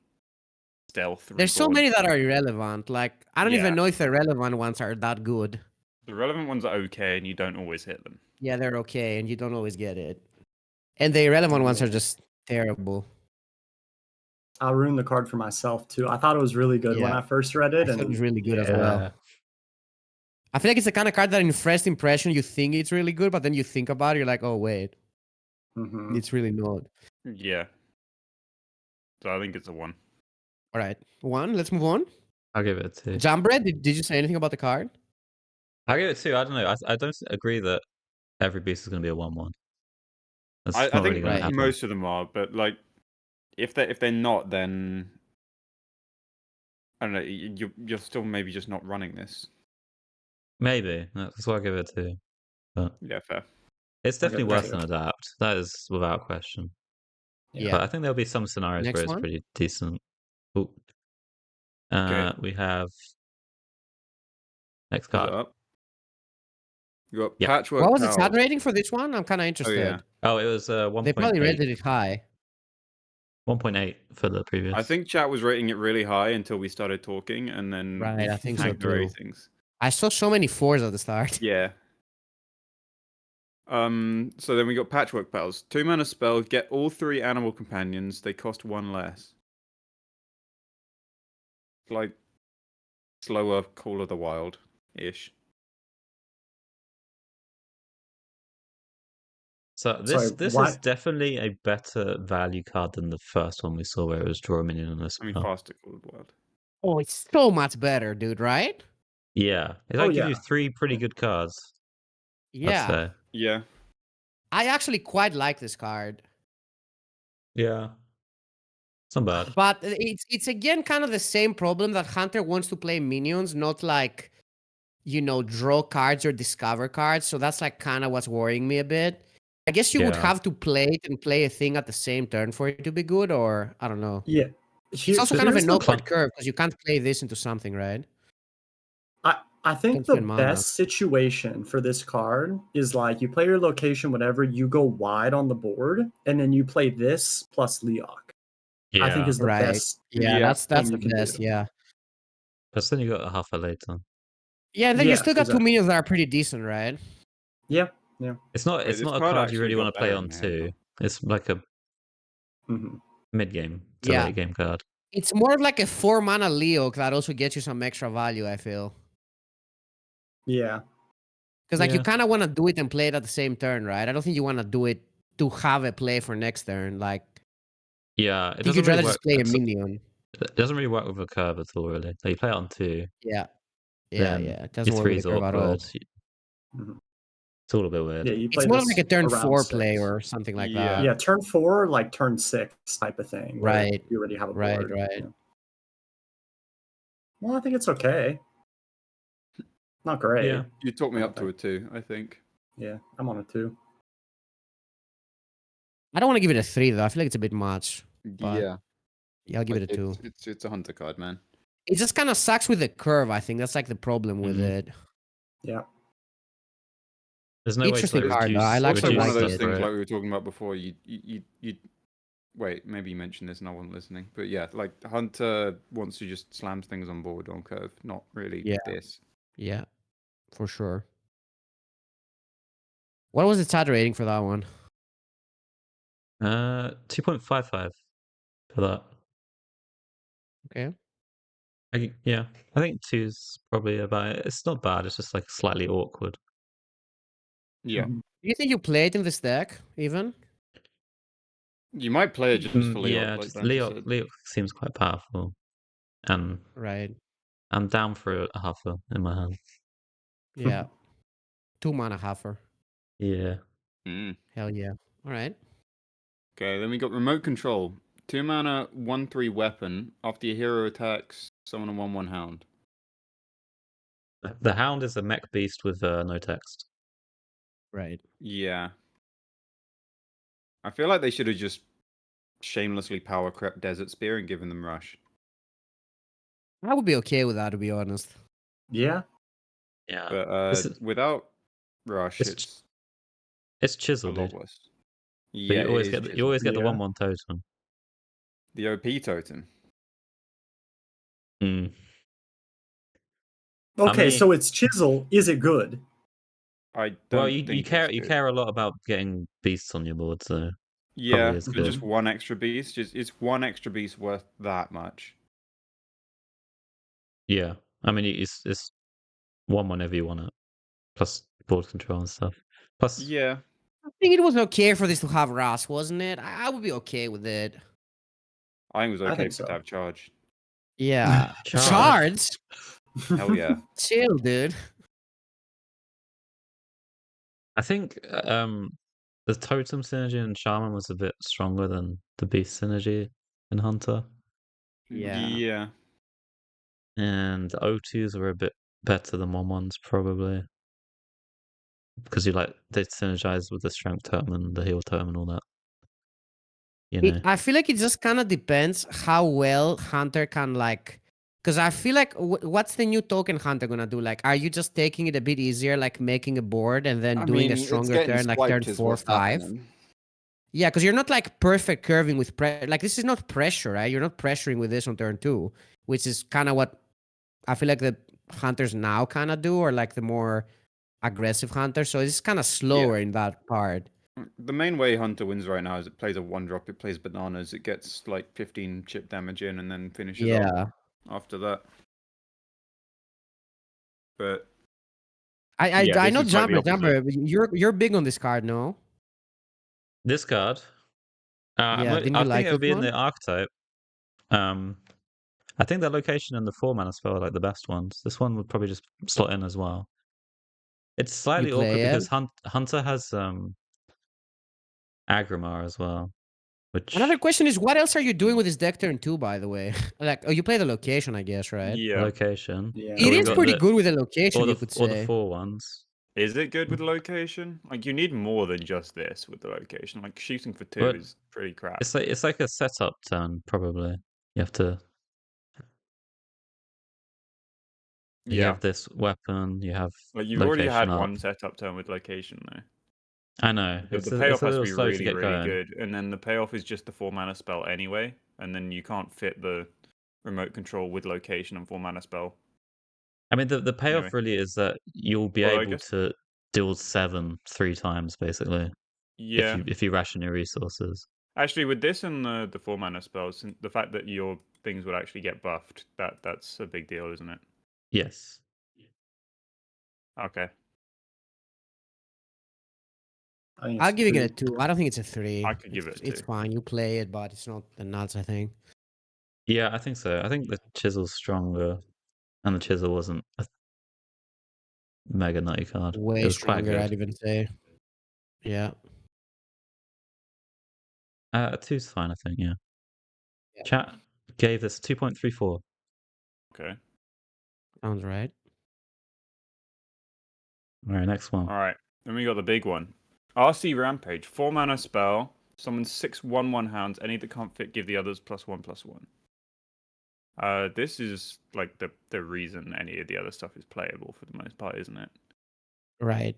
[SPEAKER 3] Stealth.
[SPEAKER 1] There's so
[SPEAKER 3] Reborn.
[SPEAKER 1] many that are irrelevant. Like I don't
[SPEAKER 3] Yeah.
[SPEAKER 1] even know if the relevant ones are that good.
[SPEAKER 3] The relevant ones are okay, and you don't always hit them.
[SPEAKER 1] Yeah, they're okay, and you don't always get it. And the irrelevant ones are just terrible.
[SPEAKER 4] I ruined the card for myself too. I thought it was really good when
[SPEAKER 1] Yeah.
[SPEAKER 4] I first read it,
[SPEAKER 1] I
[SPEAKER 4] and
[SPEAKER 1] thought it was really good as
[SPEAKER 4] yeah.
[SPEAKER 1] well. I feel like it's the kind of card that in first impression you think it's really good, but then you think about it, you're like, oh wait,
[SPEAKER 4] Mhm.
[SPEAKER 1] it's really not.
[SPEAKER 3] Yeah. So I think it's a 1.
[SPEAKER 1] All right, 1. Let's move on.
[SPEAKER 2] I'll give it a 2.
[SPEAKER 1] Jambred, did you say anything about the card?
[SPEAKER 2] I'll give it 2. I don't know. I don't agree that every beast is going to be a 1/1. That's
[SPEAKER 3] I
[SPEAKER 2] not really
[SPEAKER 3] think
[SPEAKER 2] going
[SPEAKER 1] Right.
[SPEAKER 2] to happen.
[SPEAKER 3] most of them are, but like if they're not, then I don't know. You're still maybe just not running this.
[SPEAKER 2] Maybe. That's why I'll give it a 2. But
[SPEAKER 3] Yeah, fair.
[SPEAKER 2] it's
[SPEAKER 4] I'll give
[SPEAKER 2] definitely
[SPEAKER 4] it a
[SPEAKER 2] worse
[SPEAKER 4] 2.
[SPEAKER 2] than Adapt. That is without question.
[SPEAKER 1] Yeah.
[SPEAKER 2] But I think there'll be some scenarios
[SPEAKER 1] Next
[SPEAKER 2] where it's
[SPEAKER 1] one?
[SPEAKER 2] pretty decent. Ooh.
[SPEAKER 3] Okay.
[SPEAKER 2] We have next
[SPEAKER 3] Is it
[SPEAKER 2] card.
[SPEAKER 3] up? You got
[SPEAKER 2] Yeah.
[SPEAKER 3] Patchwork
[SPEAKER 1] What was the
[SPEAKER 3] Pals.
[SPEAKER 1] chat rating for this one? I'm kind of interested.
[SPEAKER 3] yeah.
[SPEAKER 2] Oh, it was
[SPEAKER 1] They probably
[SPEAKER 2] 1.8.
[SPEAKER 1] rated it high.
[SPEAKER 2] 1.8 for the previous.
[SPEAKER 3] I think chat was rating it really high until we started talking, and then
[SPEAKER 1] Right, I think so
[SPEAKER 3] tanked the
[SPEAKER 1] too.
[SPEAKER 3] ratings.
[SPEAKER 1] I saw so many 4s at the start.
[SPEAKER 3] Yeah. So then we got Patchwork Pals. 2 mana spell. Get all 3 animal companions. They cost 1 less. Like slower Call of the Wild ish.
[SPEAKER 2] So
[SPEAKER 4] Sorry,
[SPEAKER 2] this
[SPEAKER 4] why-
[SPEAKER 2] is definitely a better value card than the first one we saw where it was draw a minion on this.
[SPEAKER 3] I mean, faster Call of the Wild.
[SPEAKER 1] Oh, it's so much better, dude, right?
[SPEAKER 2] Yeah. It
[SPEAKER 4] Oh,
[SPEAKER 2] like give you
[SPEAKER 4] yeah.
[SPEAKER 2] 3 pretty good cards.
[SPEAKER 1] Yeah.
[SPEAKER 2] I'd say.
[SPEAKER 3] Yeah.
[SPEAKER 1] I actually quite like this card.
[SPEAKER 2] Yeah. It's not bad.
[SPEAKER 1] But it's again kind of the same problem that Hunter wants to play minions, not like, you know, draw cards or discover cards. So that's like kind of what's worrying me a bit. I guess you would
[SPEAKER 2] Yeah.
[SPEAKER 1] have to play it and play a thing at the same turn for it to be good, or I don't know.
[SPEAKER 4] Yeah.
[SPEAKER 1] It's also kind of
[SPEAKER 4] Here's
[SPEAKER 1] an
[SPEAKER 4] the-
[SPEAKER 1] awkward curve because you can't play this into something, right?
[SPEAKER 4] I think
[SPEAKER 1] Don't
[SPEAKER 4] the
[SPEAKER 1] spend mana.
[SPEAKER 4] best situation for this card is like you play your location, whatever, you go wide on the board, and then you play this plus Leok. I think is the
[SPEAKER 1] Right.
[SPEAKER 4] best.
[SPEAKER 1] Yeah,
[SPEAKER 3] Yeah,
[SPEAKER 1] that's
[SPEAKER 4] thing
[SPEAKER 1] the
[SPEAKER 4] you can
[SPEAKER 1] best.
[SPEAKER 4] do.
[SPEAKER 1] Yeah.
[SPEAKER 2] But then you got a half a later.
[SPEAKER 1] Yeah, and then you
[SPEAKER 4] Yeah,
[SPEAKER 1] still got 2
[SPEAKER 4] exactly.
[SPEAKER 1] minions that are pretty decent, right?
[SPEAKER 4] Yeah.
[SPEAKER 2] It's not
[SPEAKER 3] Wait,
[SPEAKER 2] it's
[SPEAKER 3] this
[SPEAKER 2] not a
[SPEAKER 3] card
[SPEAKER 2] card you
[SPEAKER 3] actually
[SPEAKER 2] really
[SPEAKER 3] got
[SPEAKER 2] want to play
[SPEAKER 3] better
[SPEAKER 2] on
[SPEAKER 3] in hand,
[SPEAKER 2] 2. It's like a
[SPEAKER 4] Mhm.
[SPEAKER 2] mid game to
[SPEAKER 1] Yeah.
[SPEAKER 2] late game card.
[SPEAKER 1] It's more of like a 4 mana Leok that also gets you some extra value, I feel.
[SPEAKER 4] Yeah.
[SPEAKER 1] Because like you
[SPEAKER 2] Yeah.
[SPEAKER 1] kind of want to do it and play it at the same turn, right? I don't think you want to do it to have a play for next turn. Like,
[SPEAKER 2] Yeah.
[SPEAKER 1] I
[SPEAKER 2] It
[SPEAKER 1] think
[SPEAKER 2] doesn't
[SPEAKER 1] you'd
[SPEAKER 2] really
[SPEAKER 1] rather
[SPEAKER 2] work.
[SPEAKER 1] just play a
[SPEAKER 2] It
[SPEAKER 1] minion.
[SPEAKER 2] doesn't really work with a curve at all, really. Like you play it on 2.
[SPEAKER 1] Yeah.
[SPEAKER 2] Then
[SPEAKER 1] It doesn't
[SPEAKER 2] your
[SPEAKER 1] work
[SPEAKER 2] 3
[SPEAKER 1] with
[SPEAKER 2] is
[SPEAKER 1] the curve at all.
[SPEAKER 2] awkward.
[SPEAKER 4] Mhm.
[SPEAKER 2] It's all a bit weird.
[SPEAKER 4] Yeah, you play
[SPEAKER 1] It's more
[SPEAKER 4] this
[SPEAKER 1] like a turn
[SPEAKER 4] around
[SPEAKER 1] 4
[SPEAKER 4] 6.
[SPEAKER 1] play or something like
[SPEAKER 3] Yeah.
[SPEAKER 1] that.
[SPEAKER 4] Yeah, turn 4, like turn 6 type of thing. where
[SPEAKER 1] Right.
[SPEAKER 4] You already have a
[SPEAKER 1] Right,
[SPEAKER 4] board.
[SPEAKER 1] right.
[SPEAKER 4] Yeah. Well, I think it's okay. Not great.
[SPEAKER 2] Yeah.
[SPEAKER 3] You talked me
[SPEAKER 4] I
[SPEAKER 3] up
[SPEAKER 4] don't
[SPEAKER 3] to a 2, I think.
[SPEAKER 4] Yeah, I'm on a 2.
[SPEAKER 1] I don't want to give it a 3, though. I feel like it's a bit much. But-
[SPEAKER 5] Yeah.
[SPEAKER 1] Yeah, I'll give it a
[SPEAKER 5] Like,
[SPEAKER 1] 2.
[SPEAKER 5] it's a hunter card, man.
[SPEAKER 1] It just kind of sucks with the curve. I think that's like the problem with it.
[SPEAKER 4] Yeah.
[SPEAKER 2] There's no way to
[SPEAKER 1] Interesting
[SPEAKER 2] like
[SPEAKER 1] card, though.
[SPEAKER 2] reduce,
[SPEAKER 1] I like
[SPEAKER 5] Also,
[SPEAKER 1] it.
[SPEAKER 5] one of
[SPEAKER 1] Like
[SPEAKER 5] those
[SPEAKER 1] it.
[SPEAKER 5] things
[SPEAKER 2] for
[SPEAKER 5] like
[SPEAKER 2] it.
[SPEAKER 5] we were talking about before. You wait, maybe you mentioned this and I wasn't listening. But yeah, like hunter wants to just slams things on board on curve, not really
[SPEAKER 1] Yeah.
[SPEAKER 5] this.
[SPEAKER 1] Yeah, for sure. What was the TAD rating for that one?
[SPEAKER 2] 2.55 for that.
[SPEAKER 1] Okay.
[SPEAKER 2] Yeah, I think 2's probably about it. It's not bad. It's just like slightly awkward.
[SPEAKER 5] Yeah,
[SPEAKER 4] Mhm.
[SPEAKER 1] Do you think you play it in this deck, even?
[SPEAKER 5] you might play it just for Leok,
[SPEAKER 2] Yeah,
[SPEAKER 5] like
[SPEAKER 2] just
[SPEAKER 5] Banter
[SPEAKER 2] Leok.
[SPEAKER 5] said.
[SPEAKER 2] Leok seems quite powerful, and
[SPEAKER 1] Right.
[SPEAKER 2] I'm down for a huffer in my hand.
[SPEAKER 1] Yeah. 2 mana huffer.
[SPEAKER 2] Yeah.
[SPEAKER 5] Mm.
[SPEAKER 1] Hell yeah. All right.
[SPEAKER 5] Okay, then we got remote control. 2 mana, 1/3 weapon. After your hero attacks, summon a 1/1 hound.
[SPEAKER 2] The Hound is a mech beast with no text.
[SPEAKER 1] Right.
[SPEAKER 5] Yeah. I feel like they should have just shamelessly power crept Desert Spear and given them rush.
[SPEAKER 1] I would be okay with that, to be honest.
[SPEAKER 4] Yeah.
[SPEAKER 2] Yeah.
[SPEAKER 5] But without rush,
[SPEAKER 2] it's
[SPEAKER 5] it's a
[SPEAKER 2] chisel,
[SPEAKER 5] lot
[SPEAKER 2] dude.
[SPEAKER 5] worse.
[SPEAKER 2] But
[SPEAKER 5] Yeah,
[SPEAKER 2] you always
[SPEAKER 5] it
[SPEAKER 2] get
[SPEAKER 5] is
[SPEAKER 2] you always get the
[SPEAKER 4] Yeah.
[SPEAKER 2] 1/1 totem.
[SPEAKER 5] the OP totem.
[SPEAKER 2] Mm.
[SPEAKER 4] Okay,
[SPEAKER 2] mean-
[SPEAKER 4] so it's chisel. Is it good?
[SPEAKER 5] I don't
[SPEAKER 2] Well, you
[SPEAKER 5] think
[SPEAKER 2] care
[SPEAKER 5] it's
[SPEAKER 2] you
[SPEAKER 5] good.
[SPEAKER 2] care a lot about getting beasts on your board, so
[SPEAKER 5] Yeah,
[SPEAKER 2] is
[SPEAKER 5] but
[SPEAKER 2] good.
[SPEAKER 5] just one extra beast. It's one extra beast worth that much.
[SPEAKER 2] Yeah. I mean, it's 1 whenever you want it, plus board control and stuff. Plus,
[SPEAKER 5] Yeah,
[SPEAKER 1] I think it was okay for this to have Ras, wasn't it? I would be okay with it.
[SPEAKER 5] I think it was
[SPEAKER 4] I
[SPEAKER 5] okay
[SPEAKER 4] think
[SPEAKER 5] for
[SPEAKER 4] so.
[SPEAKER 5] to have charge.
[SPEAKER 1] Yeah.
[SPEAKER 2] Charge.
[SPEAKER 1] Shards?
[SPEAKER 5] Hell yeah.
[SPEAKER 1] Chill, dude.
[SPEAKER 2] I think the totem synergy in Shaman was a bit stronger than the beast synergy in Hunter,
[SPEAKER 1] Yeah.
[SPEAKER 5] Yeah.
[SPEAKER 2] and the O2s were a bit better than 1/1s probably, because they synergize with the strength totem and the heal totem and all that. You know.
[SPEAKER 1] I feel like it just kind of depends how well Hunter can like. Because I feel like what's the new token Hunter gonna do? Like, are you just taking it a bit easier, like making a board and then doing a stronger turn, like turn 4, 5? Yeah, because you're not like perfect curving with like this is not pressure, right? You're not pressuring with this on turn 2, which is kind of what I feel like the hunters now kind of do, or like the more aggressive hunters. So it's kind of slower in that part.
[SPEAKER 5] The main way Hunter wins right now is it plays a 1-drop, it plays bananas, it gets like 15 chip damage in and then finishes off after that. But
[SPEAKER 1] I
[SPEAKER 5] this
[SPEAKER 1] know
[SPEAKER 5] is like the
[SPEAKER 1] Jumper.
[SPEAKER 5] opposite.
[SPEAKER 1] You're big on this card, no?
[SPEAKER 2] This card,
[SPEAKER 1] Yeah, didn't
[SPEAKER 2] I
[SPEAKER 1] you
[SPEAKER 2] think
[SPEAKER 1] like
[SPEAKER 2] it'll
[SPEAKER 1] this
[SPEAKER 2] be in
[SPEAKER 1] one?
[SPEAKER 2] the archetype. I think the location and the 4 mana spell are like the best ones. This one would probably just slot in as well. It's slightly awkward
[SPEAKER 1] play it?
[SPEAKER 2] because Hunter has Agrimar as well, which
[SPEAKER 1] Another question is, what else are you doing with this deck turn 2, by the way? Like, oh, you play the location, I guess, right?
[SPEAKER 5] Yeah.
[SPEAKER 2] location.
[SPEAKER 4] Yeah.
[SPEAKER 1] It
[SPEAKER 2] we
[SPEAKER 1] is
[SPEAKER 2] got
[SPEAKER 1] pretty
[SPEAKER 2] the-
[SPEAKER 1] good with the location,
[SPEAKER 2] or
[SPEAKER 1] you could
[SPEAKER 2] or the
[SPEAKER 1] say.
[SPEAKER 2] 4 ones.
[SPEAKER 3] Is it good with location? Like you need more than just this with the location. Like shooting for 2
[SPEAKER 2] But
[SPEAKER 3] is pretty crap.
[SPEAKER 2] It's like a setup turn probably. You have to. You
[SPEAKER 3] Yeah.
[SPEAKER 2] have this weapon. You have
[SPEAKER 3] Like you've already
[SPEAKER 2] location
[SPEAKER 3] had
[SPEAKER 2] up.
[SPEAKER 3] one setup turn with location though.
[SPEAKER 2] I know
[SPEAKER 3] The
[SPEAKER 2] it's
[SPEAKER 3] payoff
[SPEAKER 2] a
[SPEAKER 3] has to
[SPEAKER 2] little
[SPEAKER 3] be
[SPEAKER 2] slow to
[SPEAKER 3] really,
[SPEAKER 2] get
[SPEAKER 3] really
[SPEAKER 2] going.
[SPEAKER 3] good. And then the payoff is just the 4 mana spell anyway. And then you can't fit the remote control with location and 4 mana spell.
[SPEAKER 2] I mean, the payoff
[SPEAKER 3] Anyway.
[SPEAKER 2] really is that you'll be
[SPEAKER 3] Well, I
[SPEAKER 2] able
[SPEAKER 3] guess-
[SPEAKER 2] to deal 7 3 times basically
[SPEAKER 3] Yeah.
[SPEAKER 2] if you ration your resources.
[SPEAKER 3] Actually, with this and the 4 mana spells, the fact that your things would actually get buffed, that's a big deal, isn't it?
[SPEAKER 2] Yes.
[SPEAKER 3] Okay.
[SPEAKER 1] I'll give it a 2. I don't think it's a 3.
[SPEAKER 3] I could give it a
[SPEAKER 1] It's
[SPEAKER 3] 2.
[SPEAKER 1] fine. You play it, but it's not the nuts, I think.
[SPEAKER 2] Yeah, I think so. I think the chisel's stronger, and the chisel wasn't a mega nutty card.
[SPEAKER 1] Way
[SPEAKER 2] It was quite
[SPEAKER 1] stronger, I'd
[SPEAKER 2] good.
[SPEAKER 1] even say. Yeah.
[SPEAKER 2] A 2's fine, I think. Yeah.
[SPEAKER 1] Yeah.
[SPEAKER 2] Chat gave this 2.34.
[SPEAKER 3] Okay.
[SPEAKER 1] Sounds right.
[SPEAKER 2] All right, next one.
[SPEAKER 3] All right. Then we got the big one. RC Rampage. 4 mana spell. Summon 6/1/1 hounds. Any that can't fit, give the others +1/+1. This is like the reason any of the other stuff is playable for the most part, isn't it?
[SPEAKER 1] Right.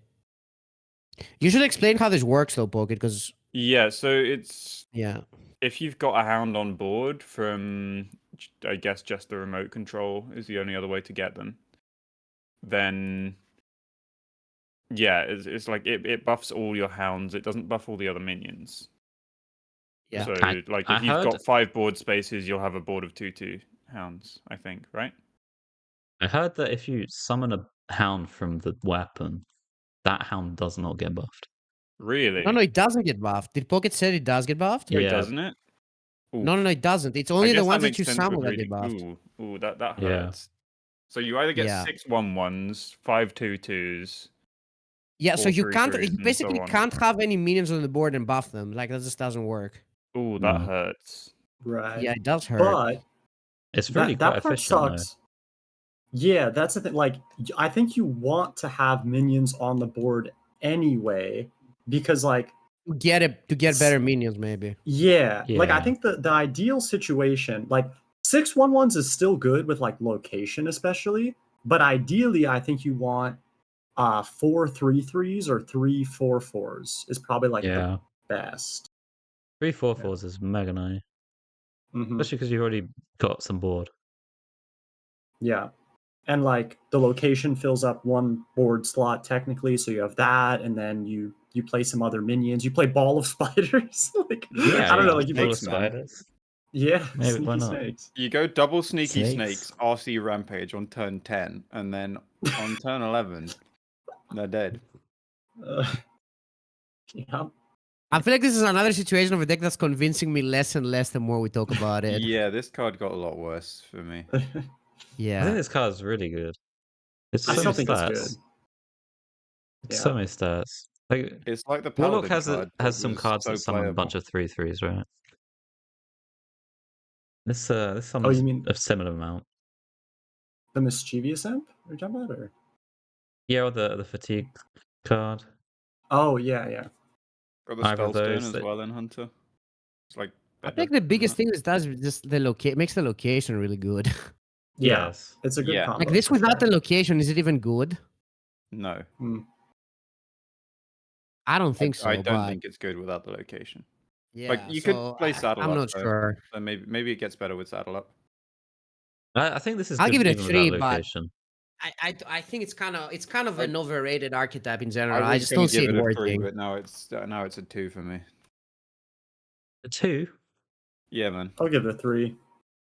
[SPEAKER 1] You should explain how this works though, Pocket, because
[SPEAKER 3] Yeah, so it's
[SPEAKER 1] yeah.
[SPEAKER 3] if you've got a hound on board from, I guess, just the remote control is the only other way to get them, then yeah, it's like it buffs all your hounds. It doesn't buff all the other minions.
[SPEAKER 1] Yeah.
[SPEAKER 3] So
[SPEAKER 2] I
[SPEAKER 3] if you've
[SPEAKER 2] heard
[SPEAKER 3] got 5 board spaces, you'll have a board of 2/2 hounds, I think, right?
[SPEAKER 2] that if you summon a hound from the weapon, that hound does not get buffed.
[SPEAKER 3] Really?
[SPEAKER 1] No, it doesn't get buffed. Did Pocket say it does get buffed?
[SPEAKER 3] Wait,
[SPEAKER 2] Yeah.
[SPEAKER 3] doesn't it?
[SPEAKER 1] No, it doesn't. It's
[SPEAKER 3] I
[SPEAKER 1] only the
[SPEAKER 3] guess
[SPEAKER 1] ones that
[SPEAKER 3] makes
[SPEAKER 1] you
[SPEAKER 3] sense
[SPEAKER 1] summon
[SPEAKER 3] with
[SPEAKER 1] that get
[SPEAKER 3] reading.
[SPEAKER 1] buffed.
[SPEAKER 3] Ooh, that
[SPEAKER 2] Yeah.
[SPEAKER 3] hurts. So you either get
[SPEAKER 1] Yeah.
[SPEAKER 3] 6 1/1s, 5 2/2s.
[SPEAKER 1] Yeah, so
[SPEAKER 3] 4
[SPEAKER 1] you can't.
[SPEAKER 3] 3/3s,
[SPEAKER 1] You
[SPEAKER 3] and
[SPEAKER 1] basically
[SPEAKER 3] so on.
[SPEAKER 1] can't have any minions on the board and buff them. Like that just doesn't work.
[SPEAKER 3] Ooh, that
[SPEAKER 2] No.
[SPEAKER 3] hurts.
[SPEAKER 4] Right.
[SPEAKER 1] Yeah, it does hurt.
[SPEAKER 4] But
[SPEAKER 2] It's really
[SPEAKER 4] that
[SPEAKER 2] quite
[SPEAKER 4] part
[SPEAKER 2] efficient though.
[SPEAKER 4] sucks. Yeah, that's the thing. Like, I think you want to have minions on the board anyway, because like
[SPEAKER 1] To get better minions, maybe.
[SPEAKER 4] yeah, like I
[SPEAKER 2] Yeah.
[SPEAKER 4] think the ideal situation, like 6/1/1s is still good with like location especially, but ideally I think you want 4 3/3s or 3 4/4s is probably like
[SPEAKER 2] Yeah.
[SPEAKER 4] the best.
[SPEAKER 2] 3 4/4s is mega nice.
[SPEAKER 4] Mhm.
[SPEAKER 2] Especially because you've already got some board.
[SPEAKER 4] Yeah. And like the location fills up one board slot technically, so you have that, and then you play some other minions. You play Ball of Spiders. Like
[SPEAKER 2] Yeah,
[SPEAKER 4] I don't know,
[SPEAKER 2] yeah.
[SPEAKER 4] like you
[SPEAKER 2] Full
[SPEAKER 4] play
[SPEAKER 2] of
[SPEAKER 3] Snakes, man.
[SPEAKER 2] spiders.
[SPEAKER 4] yeah,
[SPEAKER 2] Maybe,
[SPEAKER 4] sneaky
[SPEAKER 2] why not?
[SPEAKER 4] snakes.
[SPEAKER 3] You go double sneaky
[SPEAKER 2] Snakes.
[SPEAKER 3] snakes, RC rampage on turn 10, and then on turn 11, they're dead.
[SPEAKER 4] Yeah.
[SPEAKER 1] I feel like this is another situation of a deck that's convincing me less and less the more we talk about it.
[SPEAKER 3] Yeah, this card got a lot worse for me.
[SPEAKER 2] I
[SPEAKER 1] Yeah.
[SPEAKER 2] think this card is really good. It's
[SPEAKER 4] I
[SPEAKER 2] so
[SPEAKER 4] still
[SPEAKER 2] many
[SPEAKER 4] think it's
[SPEAKER 2] stats.
[SPEAKER 4] good.
[SPEAKER 2] It's
[SPEAKER 4] Yeah.
[SPEAKER 2] so many stats. Like
[SPEAKER 3] It's like the
[SPEAKER 2] Warlock
[SPEAKER 3] Paladin
[SPEAKER 2] has
[SPEAKER 3] card that
[SPEAKER 2] has some
[SPEAKER 3] was
[SPEAKER 2] cards
[SPEAKER 3] so
[SPEAKER 2] that summon a bunch
[SPEAKER 3] playable.
[SPEAKER 2] of 3/3s, right? This
[SPEAKER 4] Oh,
[SPEAKER 2] summons
[SPEAKER 4] you mean
[SPEAKER 2] a similar amount.
[SPEAKER 4] the Mischievous Imp? Are you talking about, or?
[SPEAKER 2] Yeah, or the fatigue card.
[SPEAKER 4] Oh yeah.
[SPEAKER 3] Got the
[SPEAKER 2] Either of
[SPEAKER 3] Spellstone
[SPEAKER 2] those.
[SPEAKER 3] as well in Hunter. It's like
[SPEAKER 1] I
[SPEAKER 3] better
[SPEAKER 1] think the
[SPEAKER 3] than
[SPEAKER 1] biggest
[SPEAKER 3] that.
[SPEAKER 1] thing this does is just the makes the location really good.
[SPEAKER 4] Yeah.
[SPEAKER 2] Yes.
[SPEAKER 4] It's a good
[SPEAKER 3] Yeah.
[SPEAKER 4] combo.
[SPEAKER 1] Like this
[SPEAKER 4] for
[SPEAKER 1] without the
[SPEAKER 4] sure.
[SPEAKER 1] location, is it even good?
[SPEAKER 3] No.
[SPEAKER 1] I don't think so.
[SPEAKER 3] I don't
[SPEAKER 1] but
[SPEAKER 3] think it's good without the location.
[SPEAKER 1] yeah,
[SPEAKER 3] Like you
[SPEAKER 1] so
[SPEAKER 3] could play Saddle
[SPEAKER 1] I'm
[SPEAKER 3] Up
[SPEAKER 1] not
[SPEAKER 3] though,
[SPEAKER 1] sure.
[SPEAKER 3] so maybe it gets better with Saddle Up.
[SPEAKER 2] I think this is
[SPEAKER 1] I'll
[SPEAKER 2] good
[SPEAKER 1] give it a
[SPEAKER 2] even
[SPEAKER 1] 3,
[SPEAKER 2] without
[SPEAKER 1] but
[SPEAKER 2] location.
[SPEAKER 1] I think it's kind of
[SPEAKER 3] I-
[SPEAKER 1] an overrated archetype in
[SPEAKER 3] I
[SPEAKER 1] general. I
[SPEAKER 3] was
[SPEAKER 1] just
[SPEAKER 3] gonna
[SPEAKER 1] don't see
[SPEAKER 3] give
[SPEAKER 1] it
[SPEAKER 3] it a 3,
[SPEAKER 1] working.
[SPEAKER 3] but now it's a 2 for me.
[SPEAKER 2] A 2?
[SPEAKER 3] Yeah, man.
[SPEAKER 4] I'll give it a 3.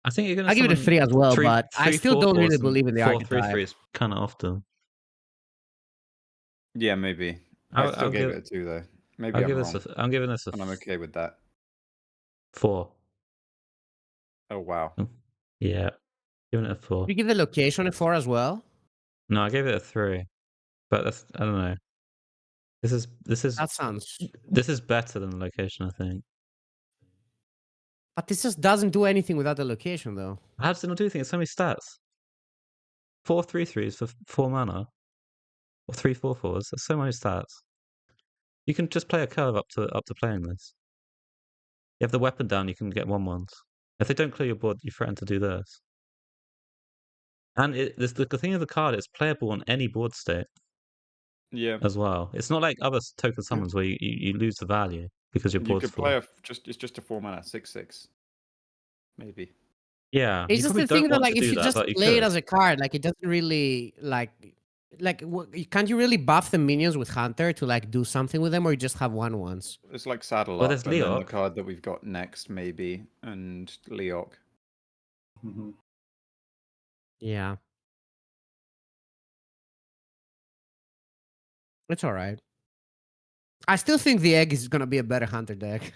[SPEAKER 2] I think you're gonna
[SPEAKER 1] I'll give it a
[SPEAKER 2] summon
[SPEAKER 1] 3 as well,
[SPEAKER 2] three,
[SPEAKER 1] but I
[SPEAKER 2] three
[SPEAKER 1] still don't
[SPEAKER 2] 4/4s
[SPEAKER 1] really
[SPEAKER 2] and
[SPEAKER 1] believe in the
[SPEAKER 2] 4
[SPEAKER 1] archetype.
[SPEAKER 2] 3/3s kind of often.
[SPEAKER 3] Yeah, maybe. I
[SPEAKER 2] I'll
[SPEAKER 3] still gave
[SPEAKER 2] give
[SPEAKER 3] it a 2 though. Maybe
[SPEAKER 2] I'll
[SPEAKER 3] I'm
[SPEAKER 2] give
[SPEAKER 3] wrong,
[SPEAKER 2] this I'm giving this a
[SPEAKER 3] and I'm okay with that.
[SPEAKER 2] 4.
[SPEAKER 3] Oh wow.
[SPEAKER 2] Yeah, giving it a 4.
[SPEAKER 1] You give the location a 4 as well?
[SPEAKER 2] No, I gave it a 3, but that's I don't know. This is
[SPEAKER 1] That sounds.
[SPEAKER 2] better than the location, I think.
[SPEAKER 1] But this just doesn't do anything without the location, though.
[SPEAKER 2] How does it not do anything? It's so many stats. 4 3/3s for 4 mana, or 3 4/4s. That's so many stats. You can just play a curve up to playing this. You have the weapon down, you can get 1/1s. If they don't clear your board, you threaten to do this. And the thing of the card is playable on any board state
[SPEAKER 3] Yeah.
[SPEAKER 2] as well. It's not like other token summons where you lose the value because your
[SPEAKER 3] You
[SPEAKER 2] board's
[SPEAKER 3] could
[SPEAKER 2] full.
[SPEAKER 3] play it's just a 4 mana 6/6. Maybe.
[SPEAKER 2] Yeah,
[SPEAKER 1] It's
[SPEAKER 2] you
[SPEAKER 1] just
[SPEAKER 2] probably
[SPEAKER 1] the
[SPEAKER 2] don't
[SPEAKER 1] thing that,
[SPEAKER 2] want
[SPEAKER 1] like,
[SPEAKER 2] to
[SPEAKER 1] if
[SPEAKER 2] do
[SPEAKER 1] you
[SPEAKER 2] that,
[SPEAKER 1] just
[SPEAKER 2] but you
[SPEAKER 1] play it
[SPEAKER 2] could.
[SPEAKER 1] as a card, like, it doesn't really, can't you really buff the minions with Hunter to, like, do something with them, or you just have 1/1s?
[SPEAKER 3] It's like Saddle
[SPEAKER 2] Well,
[SPEAKER 3] Up,
[SPEAKER 2] there's
[SPEAKER 3] and then the
[SPEAKER 2] Leok.
[SPEAKER 3] card that we've got next maybe, and Leok.
[SPEAKER 4] Mhm.
[SPEAKER 1] Yeah. It's alright. I still think the egg is gonna be a better Hunter deck.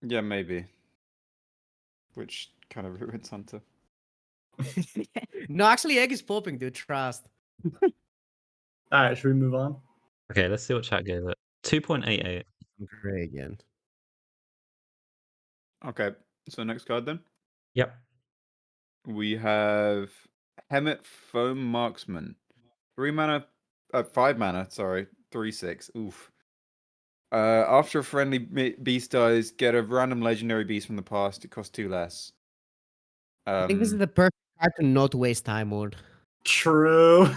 [SPEAKER 3] Yeah, maybe. Which kind of ruins Hunter.
[SPEAKER 1] No, actually, egg is popping, dude. Trust.
[SPEAKER 4] All right, should we move on?
[SPEAKER 2] Okay, let's see what chat gave it. 2.88.
[SPEAKER 1] Great again.
[SPEAKER 3] Okay, so next card then.
[SPEAKER 2] Yep.
[SPEAKER 3] We have Hemet Foam Marksman. 5 mana, sorry. 3/6. Oof. After a friendly beast dies, get a random legendary beast from the past. It costs 2 less.
[SPEAKER 1] I think this is the perfect card to not waste time on.
[SPEAKER 4] True.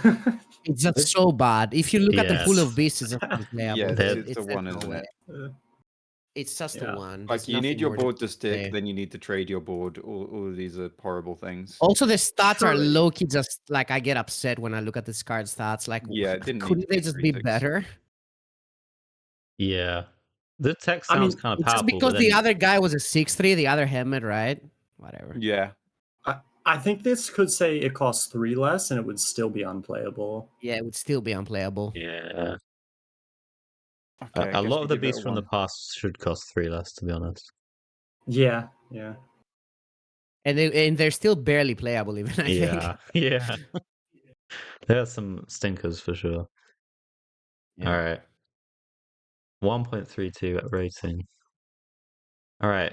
[SPEAKER 1] It's just so bad. If you look at the pool
[SPEAKER 2] Yes.
[SPEAKER 1] of beasts, it's just unplayable.
[SPEAKER 5] Yeah,
[SPEAKER 2] They're-
[SPEAKER 5] it's a
[SPEAKER 1] there's
[SPEAKER 5] one,
[SPEAKER 1] no
[SPEAKER 5] isn't
[SPEAKER 1] way.
[SPEAKER 5] it?
[SPEAKER 1] It's just a
[SPEAKER 4] Yeah.
[SPEAKER 1] one.
[SPEAKER 5] Like
[SPEAKER 1] There's
[SPEAKER 5] you need
[SPEAKER 1] nothing
[SPEAKER 5] your
[SPEAKER 1] more
[SPEAKER 5] board to
[SPEAKER 1] play.
[SPEAKER 5] stick, then you need to trade your board. All of these are horrible things.
[SPEAKER 1] Also, the stats are
[SPEAKER 4] Surely.
[SPEAKER 1] low key. Just like I get upset when I look at this card stats. Like,
[SPEAKER 5] Yeah, it didn't need
[SPEAKER 1] couldn't
[SPEAKER 5] to
[SPEAKER 1] they
[SPEAKER 5] be
[SPEAKER 1] just be
[SPEAKER 5] 3/6.
[SPEAKER 1] better?
[SPEAKER 2] Yeah. The text
[SPEAKER 4] I
[SPEAKER 2] sounds
[SPEAKER 4] mean,
[SPEAKER 2] kind of
[SPEAKER 1] It's just
[SPEAKER 2] powerful,
[SPEAKER 1] because
[SPEAKER 2] but
[SPEAKER 1] the
[SPEAKER 2] then
[SPEAKER 1] other guy was a 6/3, the other Helmet, right? Whatever.
[SPEAKER 5] Yeah.
[SPEAKER 4] I think this could say it costs 3 less and it would still be unplayable.
[SPEAKER 1] Yeah, it would still be unplayable.
[SPEAKER 2] yeah.
[SPEAKER 5] Okay, I
[SPEAKER 2] A
[SPEAKER 5] guess
[SPEAKER 2] lot
[SPEAKER 5] we
[SPEAKER 2] of the
[SPEAKER 5] give it a
[SPEAKER 2] beasts from the
[SPEAKER 5] 1.
[SPEAKER 2] past should cost 3 less, to be honest.
[SPEAKER 4] Yeah.
[SPEAKER 1] And they're still barely playable, even, I think.
[SPEAKER 2] Yeah. There are some stinkers for sure.
[SPEAKER 1] Yeah.
[SPEAKER 2] All right. 1.32 at rating. All right.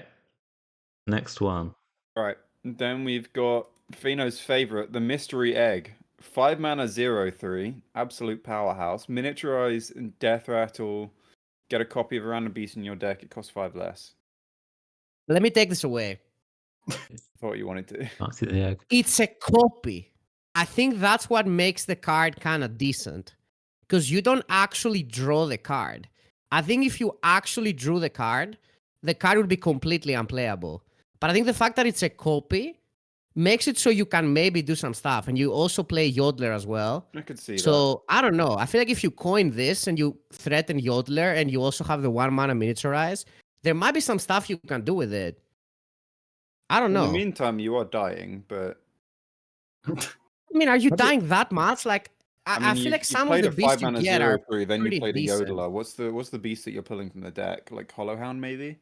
[SPEAKER 2] Next one.
[SPEAKER 5] Right. Then we've got Fino's favorite, the Mystery Egg. 5 mana 0/3, absolute powerhouse. Miniaturize and death rattle. Get a copy of a random beast in your deck. It costs 5 less.
[SPEAKER 1] Let me take this away.
[SPEAKER 5] Thought you wanted to.
[SPEAKER 2] Can't see the egg.
[SPEAKER 1] It's a copy. I think that's what makes the card kind of decent. Because you don't actually draw the card. I think if you actually drew the card would be completely unplayable. But I think the fact that it's a copy makes it so you can maybe do some stuff. And you also play Yodeler as well.
[SPEAKER 5] I could see that.
[SPEAKER 1] So, I don't know. I feel like if you coin this and you threaten Yodeler and you also have the 1 mana miniaturize, there might be some stuff you can do with it. I don't know.
[SPEAKER 5] In the meantime, you are dying, but
[SPEAKER 1] I mean, are you
[SPEAKER 2] What do you-
[SPEAKER 1] dying that much? Like, I feel like some of the beasts you get are
[SPEAKER 5] 5 mana 0/3, then you
[SPEAKER 1] pretty
[SPEAKER 5] played a
[SPEAKER 1] decent.
[SPEAKER 5] Yodeler. What's the beast that you're pulling from the deck? Like Hollowhound, maybe?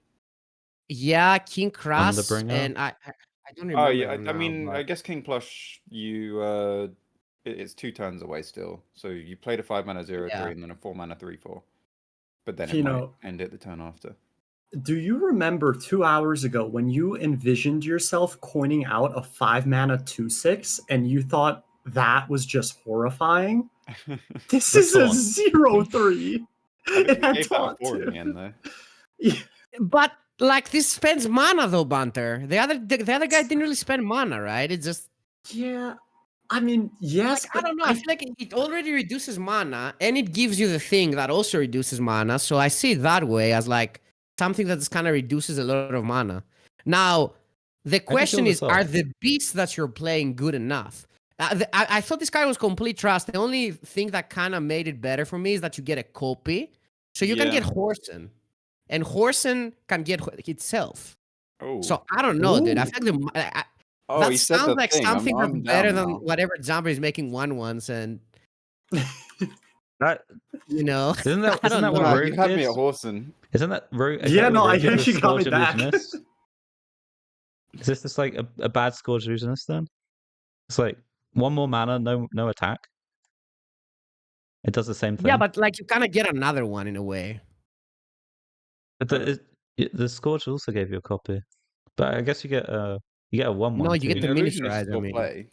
[SPEAKER 1] Yeah, King Kras,
[SPEAKER 2] Underbringer?
[SPEAKER 1] and I don't remember.
[SPEAKER 5] Oh yeah,
[SPEAKER 1] them
[SPEAKER 5] I
[SPEAKER 1] now,
[SPEAKER 5] mean, I
[SPEAKER 1] but-
[SPEAKER 5] guess King Plush, it's 2 turns away still. So you played a 5 mana 0/3
[SPEAKER 1] Yeah.
[SPEAKER 5] and then a 4 mana 3/4. But then it
[SPEAKER 4] Fino,
[SPEAKER 5] might end it the turn after.
[SPEAKER 4] do you remember 2 hours ago when you envisioned yourself coining out a 5 mana 2/6 and you thought that was just horrifying? This
[SPEAKER 2] The
[SPEAKER 4] is a
[SPEAKER 2] taunt.
[SPEAKER 4] 0/3. It had
[SPEAKER 5] Gave that a
[SPEAKER 4] taunt
[SPEAKER 5] 4 in
[SPEAKER 4] too.
[SPEAKER 5] the end though.
[SPEAKER 4] Yeah.
[SPEAKER 1] But like this spends mana though, Bunter. The other guy didn't really spend mana, right? It's just
[SPEAKER 4] Yeah. I mean, yes,
[SPEAKER 1] like, I
[SPEAKER 4] but
[SPEAKER 1] don't know. I feel like it already reduces mana, and it gives you the thing that also reduces mana. So I see it that way as like something that kind of reduces a lot of mana. Now, the question
[SPEAKER 2] kill
[SPEAKER 1] is,
[SPEAKER 2] this
[SPEAKER 1] are
[SPEAKER 2] off.
[SPEAKER 1] the beasts that you're playing good enough? I thought this card was complete trust. The only thing that kind of made it better for me is that you get a copy. So you can
[SPEAKER 5] Yeah.
[SPEAKER 1] get Horsen. And Horsen can get itself.
[SPEAKER 5] Oh.
[SPEAKER 1] So I don't know, dude. I
[SPEAKER 4] Ooh.
[SPEAKER 1] feel like
[SPEAKER 5] Oh,
[SPEAKER 1] that
[SPEAKER 5] he said
[SPEAKER 1] sounds
[SPEAKER 5] the
[SPEAKER 1] like
[SPEAKER 5] thing.
[SPEAKER 1] something
[SPEAKER 5] I'm
[SPEAKER 1] that's better
[SPEAKER 5] down
[SPEAKER 1] than
[SPEAKER 5] now.
[SPEAKER 1] whatever Jumper is making 1/1s, and
[SPEAKER 2] That,
[SPEAKER 1] you know.
[SPEAKER 2] isn't that,
[SPEAKER 1] I
[SPEAKER 2] isn't
[SPEAKER 1] don't
[SPEAKER 2] that what
[SPEAKER 1] know.
[SPEAKER 2] Rogue
[SPEAKER 5] you had me
[SPEAKER 2] did?
[SPEAKER 5] at Horsen.
[SPEAKER 2] Isn't that Rogue? is
[SPEAKER 4] Yeah,
[SPEAKER 2] that
[SPEAKER 4] no,
[SPEAKER 2] what
[SPEAKER 4] I
[SPEAKER 2] Rogue did with
[SPEAKER 4] actually got me
[SPEAKER 2] Scourge
[SPEAKER 4] back.
[SPEAKER 2] Illusionist? Is this just like a bad Scourge Illusionist then? It's like 1 more mana, no attack. It does the same thing.
[SPEAKER 1] Yeah, but like you kind of get another one in a way.
[SPEAKER 2] But the Scourge also gave you a copy. But I guess you get a 1/1.
[SPEAKER 1] No, you
[SPEAKER 2] too.
[SPEAKER 1] get the
[SPEAKER 5] Illusionist
[SPEAKER 1] miniaturize, I
[SPEAKER 5] still
[SPEAKER 1] mean.
[SPEAKER 5] play.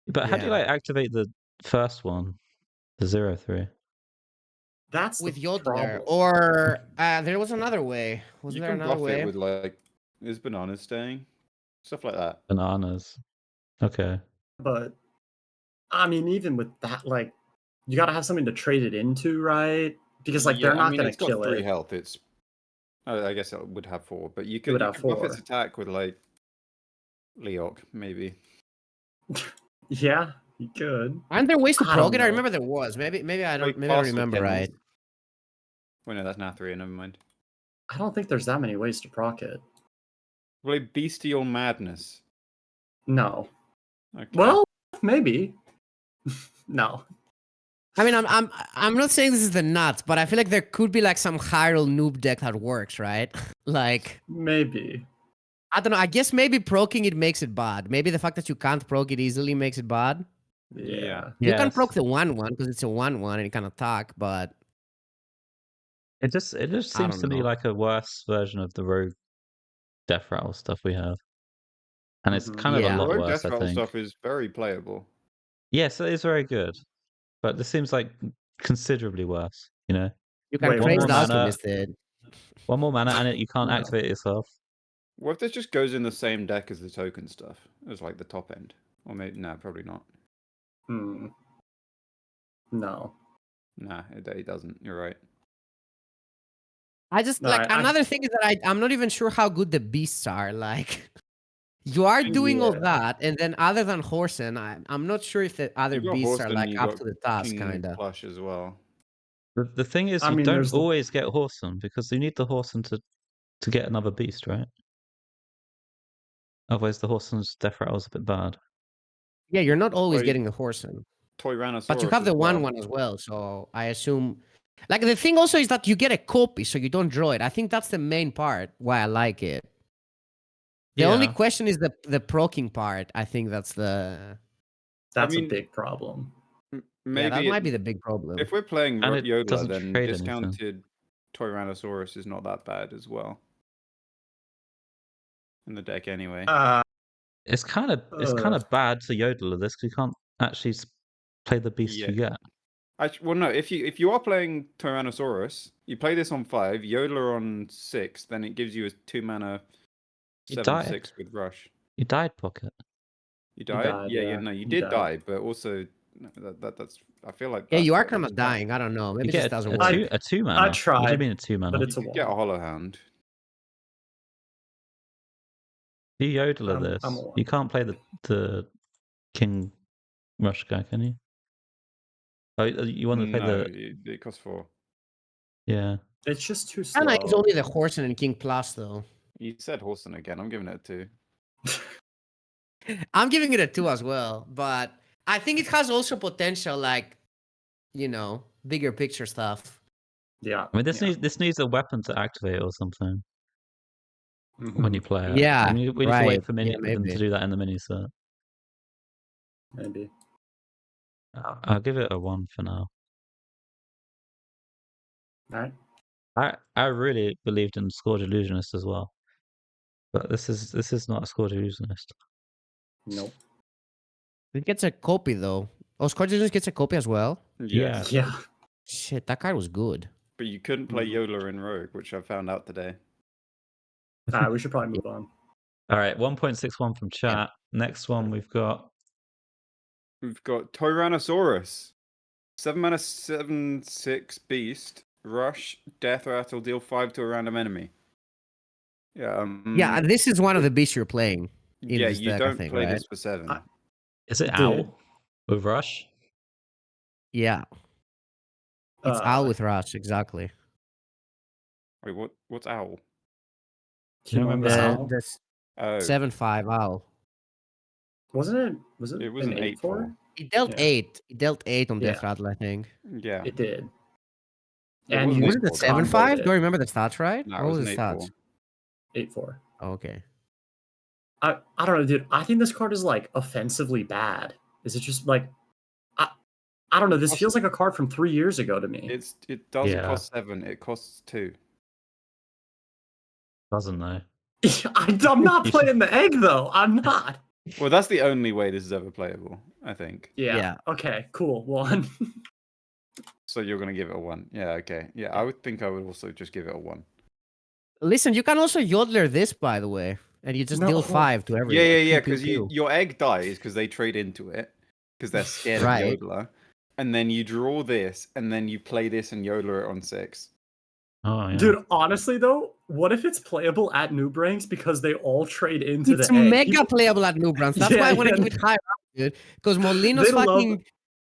[SPEAKER 2] But how do you
[SPEAKER 1] Yeah.
[SPEAKER 2] like activate the first one, the 0/3?
[SPEAKER 4] that's
[SPEAKER 1] With
[SPEAKER 4] the
[SPEAKER 1] Yodeler.
[SPEAKER 4] problem.
[SPEAKER 1] Or there was another way. Was
[SPEAKER 5] You
[SPEAKER 1] there
[SPEAKER 5] can
[SPEAKER 1] another
[SPEAKER 5] buff
[SPEAKER 1] way?
[SPEAKER 5] it with like is bananas staying? Stuff like that.
[SPEAKER 2] Bananas. Okay.
[SPEAKER 4] But I mean, even with that, like, you got to have something to trade it into, right? Because like
[SPEAKER 5] Yeah,
[SPEAKER 4] they're not
[SPEAKER 5] I mean,
[SPEAKER 4] going
[SPEAKER 5] it's
[SPEAKER 4] to
[SPEAKER 5] got
[SPEAKER 4] kill
[SPEAKER 5] 3
[SPEAKER 4] it.
[SPEAKER 5] health. It's I guess it would have 4, but you
[SPEAKER 4] It
[SPEAKER 5] could,
[SPEAKER 4] would
[SPEAKER 5] you
[SPEAKER 4] have
[SPEAKER 5] could buff its
[SPEAKER 4] 4.
[SPEAKER 5] attack with like Leok, maybe.
[SPEAKER 4] Yeah, you could.
[SPEAKER 1] Aren't there ways to
[SPEAKER 4] I
[SPEAKER 1] prog
[SPEAKER 4] don't
[SPEAKER 1] it? I
[SPEAKER 4] know.
[SPEAKER 1] remember there was. Maybe I don't.
[SPEAKER 5] Like
[SPEAKER 1] Maybe I don't
[SPEAKER 5] Castle
[SPEAKER 1] remember
[SPEAKER 5] Kennels.
[SPEAKER 1] right.
[SPEAKER 5] Well, no, that's now 3. Never mind.
[SPEAKER 4] I don't think there's that many ways to proc it.
[SPEAKER 5] Well, Bestial Madness.
[SPEAKER 4] No.
[SPEAKER 5] Okay.
[SPEAKER 4] Well, maybe. No.
[SPEAKER 1] I mean, I'm not saying this is the nuts, but I feel like there could be like some Hyrule noob deck that works, right? Like,
[SPEAKER 4] Maybe.
[SPEAKER 1] I don't know. I guess maybe proking it makes it bad. Maybe the fact that you can't proc it easily makes it bad.
[SPEAKER 4] Yeah.
[SPEAKER 1] You can
[SPEAKER 2] Yes.
[SPEAKER 1] proc the 1/1 because it's a 1/1 and it can attack, but
[SPEAKER 2] It just
[SPEAKER 1] I
[SPEAKER 2] seems to
[SPEAKER 1] don't
[SPEAKER 2] me
[SPEAKER 1] know.
[SPEAKER 2] like a worse version of the Rogue Death Rattle stuff we have. And it's
[SPEAKER 4] Mhm.
[SPEAKER 2] kind of a
[SPEAKER 1] Yeah.
[SPEAKER 2] lot
[SPEAKER 5] Rogue
[SPEAKER 2] worse,
[SPEAKER 5] Death
[SPEAKER 2] I
[SPEAKER 5] Rattle
[SPEAKER 2] think.
[SPEAKER 5] stuff is very playable.
[SPEAKER 2] Yes, it is very good. But this seems like considerably worse, you know?
[SPEAKER 1] you can
[SPEAKER 4] Wait,
[SPEAKER 1] praise
[SPEAKER 2] more
[SPEAKER 1] the
[SPEAKER 2] mana.
[SPEAKER 1] alchemist.
[SPEAKER 2] 1 more mana and you can't
[SPEAKER 4] No.
[SPEAKER 2] activate it yourself.
[SPEAKER 5] What if this just goes in the same deck as the token stuff? As like the top end, or maybe probably not.
[SPEAKER 4] Hmm. No.
[SPEAKER 5] Nah, it doesn't. You're right.
[SPEAKER 1] I just
[SPEAKER 4] No,
[SPEAKER 1] like
[SPEAKER 4] I-
[SPEAKER 1] another thing is that I'm not even sure how good the beasts are. Like, you are doing all
[SPEAKER 4] Yeah.
[SPEAKER 1] that, and then other than Horsen, I'm not sure if the other
[SPEAKER 5] You got
[SPEAKER 1] beasts
[SPEAKER 5] horse
[SPEAKER 1] are
[SPEAKER 5] and
[SPEAKER 1] like
[SPEAKER 5] you
[SPEAKER 1] up
[SPEAKER 5] got
[SPEAKER 1] to the task,
[SPEAKER 5] king
[SPEAKER 1] kinda.
[SPEAKER 5] plush as well.
[SPEAKER 2] The thing is,
[SPEAKER 4] I
[SPEAKER 2] you
[SPEAKER 4] mean,
[SPEAKER 2] don't
[SPEAKER 4] there's the-
[SPEAKER 2] always get Horsen because you need the Horsen to get another beast, right? Otherwise, the Horsen's death rattle is a bit bad.
[SPEAKER 1] Yeah, you're not always
[SPEAKER 5] Toy-
[SPEAKER 1] getting the Horsen,
[SPEAKER 5] Tyrannosaurus.
[SPEAKER 1] but you have
[SPEAKER 5] as
[SPEAKER 1] the
[SPEAKER 5] well.
[SPEAKER 1] one as well. So I assume, like the thing also is that you get a copy, so you don't draw it. I think that's the main part why I like it. The only
[SPEAKER 2] Yeah.
[SPEAKER 1] question is the proccing part. I think that's the
[SPEAKER 4] That's
[SPEAKER 5] mean,
[SPEAKER 4] a big problem.
[SPEAKER 5] Maybe
[SPEAKER 1] yeah, that might be the big problem.
[SPEAKER 5] if we're playing
[SPEAKER 2] And it
[SPEAKER 5] Yodeler,
[SPEAKER 2] doesn't
[SPEAKER 5] then
[SPEAKER 2] trade anything.
[SPEAKER 5] discounted Tyrannosaurus is not that bad as well. In the deck anyway.
[SPEAKER 2] It's kind of bad to Yodeler this because you can't actually play the beast
[SPEAKER 5] Yeah.
[SPEAKER 2] you get.
[SPEAKER 5] Well, no. If you are playing Tyrannosaurus, you play this on 5, Yodeler on 6, then it gives you a 2 mana
[SPEAKER 2] You
[SPEAKER 5] 7/6 with rush.
[SPEAKER 2] You died, Pocket.
[SPEAKER 5] You died?
[SPEAKER 4] died,
[SPEAKER 5] Yeah,
[SPEAKER 4] yeah.
[SPEAKER 5] no, you
[SPEAKER 4] You
[SPEAKER 5] did
[SPEAKER 4] died.
[SPEAKER 5] die, but also that's. I feel like
[SPEAKER 1] Yeah,
[SPEAKER 5] that's
[SPEAKER 1] you are
[SPEAKER 5] better
[SPEAKER 1] kind
[SPEAKER 5] as
[SPEAKER 1] of
[SPEAKER 5] well.
[SPEAKER 1] dying. I don't know. Maybe
[SPEAKER 2] You
[SPEAKER 1] it just
[SPEAKER 2] get
[SPEAKER 1] doesn't
[SPEAKER 2] a
[SPEAKER 1] work.
[SPEAKER 2] two mana. What do you
[SPEAKER 4] tried,
[SPEAKER 2] mean a 2 mana?
[SPEAKER 4] but it's a
[SPEAKER 5] You could get a
[SPEAKER 4] wall.
[SPEAKER 5] Hollow Hound.
[SPEAKER 2] You Yodeler
[SPEAKER 4] I'm
[SPEAKER 2] this.
[SPEAKER 4] a one.
[SPEAKER 2] You can't play the King Rush guy, can you? Oh, you want to play
[SPEAKER 5] No,
[SPEAKER 2] the
[SPEAKER 5] it costs 4.
[SPEAKER 2] yeah.
[SPEAKER 4] It's just too
[SPEAKER 1] Anna
[SPEAKER 4] slow.
[SPEAKER 1] is only the Horsen and King Plus, though.
[SPEAKER 5] You said Horsen again. I'm giving it a 2.
[SPEAKER 1] I'm giving it a 2 as well, but I think it has also potential, like, you know, bigger picture stuff.
[SPEAKER 4] Yeah.
[SPEAKER 2] I mean, this
[SPEAKER 4] yeah.
[SPEAKER 2] needs a weapon to activate or something
[SPEAKER 4] Mhm.
[SPEAKER 2] when you play it.
[SPEAKER 1] Yeah,
[SPEAKER 2] we need to
[SPEAKER 1] right.
[SPEAKER 2] wait for them
[SPEAKER 1] Yeah, maybe.
[SPEAKER 2] to do that in the mini set.
[SPEAKER 4] Maybe.
[SPEAKER 2] I'll give it a 1 for now.
[SPEAKER 4] All right.
[SPEAKER 2] I really believed in Scourge Illusionist as well, but this is not a Scourge Illusionist.
[SPEAKER 4] Nope.
[SPEAKER 1] It gets a copy, though. Oh, Scourge gets a copy as well?
[SPEAKER 2] Yeah.
[SPEAKER 4] Yeah.
[SPEAKER 1] Shit, that card was good.
[SPEAKER 5] But you couldn't play
[SPEAKER 4] Mhm.
[SPEAKER 5] Yodeler in Rogue, which I found out today.
[SPEAKER 4] All right, we should probably move on.
[SPEAKER 2] All right, 1.61 from chat. Next one we've got
[SPEAKER 5] We've got Tyrannosaurus. 7 mana 7/6 beast. Rush, death rattle, deal 5 to a random enemy. Yeah.
[SPEAKER 1] Yeah, and this is one of the beasts you're playing in
[SPEAKER 5] yeah,
[SPEAKER 1] this
[SPEAKER 5] you
[SPEAKER 1] deck, I
[SPEAKER 5] don't
[SPEAKER 1] think,
[SPEAKER 5] play
[SPEAKER 1] right?
[SPEAKER 5] this for 7.
[SPEAKER 2] is it
[SPEAKER 4] Dude.
[SPEAKER 2] Owl with Rush?
[SPEAKER 1] Yeah. It's Owl with Rush, exactly.
[SPEAKER 5] Wait, what's Owl?
[SPEAKER 4] You
[SPEAKER 2] remember
[SPEAKER 4] remember
[SPEAKER 2] Owl?
[SPEAKER 4] Owl?
[SPEAKER 1] The
[SPEAKER 5] Oh,
[SPEAKER 1] 7/5 Owl.
[SPEAKER 4] Wasn't it? Was it?
[SPEAKER 5] it was an 8/4.
[SPEAKER 1] It dealt
[SPEAKER 4] Yeah.
[SPEAKER 1] 8. It dealt 8 on Death
[SPEAKER 4] Yeah.
[SPEAKER 1] Rattle, I think.
[SPEAKER 5] Yeah.
[SPEAKER 4] It did.
[SPEAKER 5] It
[SPEAKER 4] And
[SPEAKER 5] wasn't
[SPEAKER 4] you
[SPEAKER 1] Was it the
[SPEAKER 5] 8/4,
[SPEAKER 1] 7/5?
[SPEAKER 4] comboed
[SPEAKER 1] Do I
[SPEAKER 4] it.
[SPEAKER 1] remember the stats right?
[SPEAKER 5] No, it
[SPEAKER 1] What
[SPEAKER 5] was
[SPEAKER 1] was
[SPEAKER 5] an
[SPEAKER 1] the stats?
[SPEAKER 4] 8/4.
[SPEAKER 1] Oh, okay.
[SPEAKER 4] I don't know, dude. I think this card is like offensively bad. Is it just like I don't know. This feels like a card from 3 years ago to me.
[SPEAKER 5] It doesn't
[SPEAKER 2] Yeah.
[SPEAKER 5] cost 7. It costs 2.
[SPEAKER 2] Doesn't know.
[SPEAKER 4] I'm not playing the egg though. I'm not.
[SPEAKER 5] Well, that's the only way this is ever playable, I think.
[SPEAKER 4] Yeah.
[SPEAKER 1] Yeah.
[SPEAKER 4] Okay. Cool. 1.
[SPEAKER 5] So you're gonna give it a 1. Yeah. Okay. Yeah, I would think I would also just give it a 1.
[SPEAKER 1] Listen, you can also Yodeler this, by the way. And you just
[SPEAKER 4] No.
[SPEAKER 1] deal 5 to everyone.
[SPEAKER 5] Yeah.
[SPEAKER 1] Pew, pew,
[SPEAKER 5] Because
[SPEAKER 1] pew.
[SPEAKER 5] your egg dies because they trade into it because they're scared
[SPEAKER 1] Right.
[SPEAKER 5] of Yodeler, and then you draw this, and then you play this and Yodeler it on 6.
[SPEAKER 2] Oh yeah.
[SPEAKER 4] Dude, honestly though, what if it's playable at noob ranks because they all trade into
[SPEAKER 1] It's
[SPEAKER 4] the egg?
[SPEAKER 1] mega playable at New Brands. That's why I want to give it high, dude. Because Molino's
[SPEAKER 4] They love-
[SPEAKER 1] fucking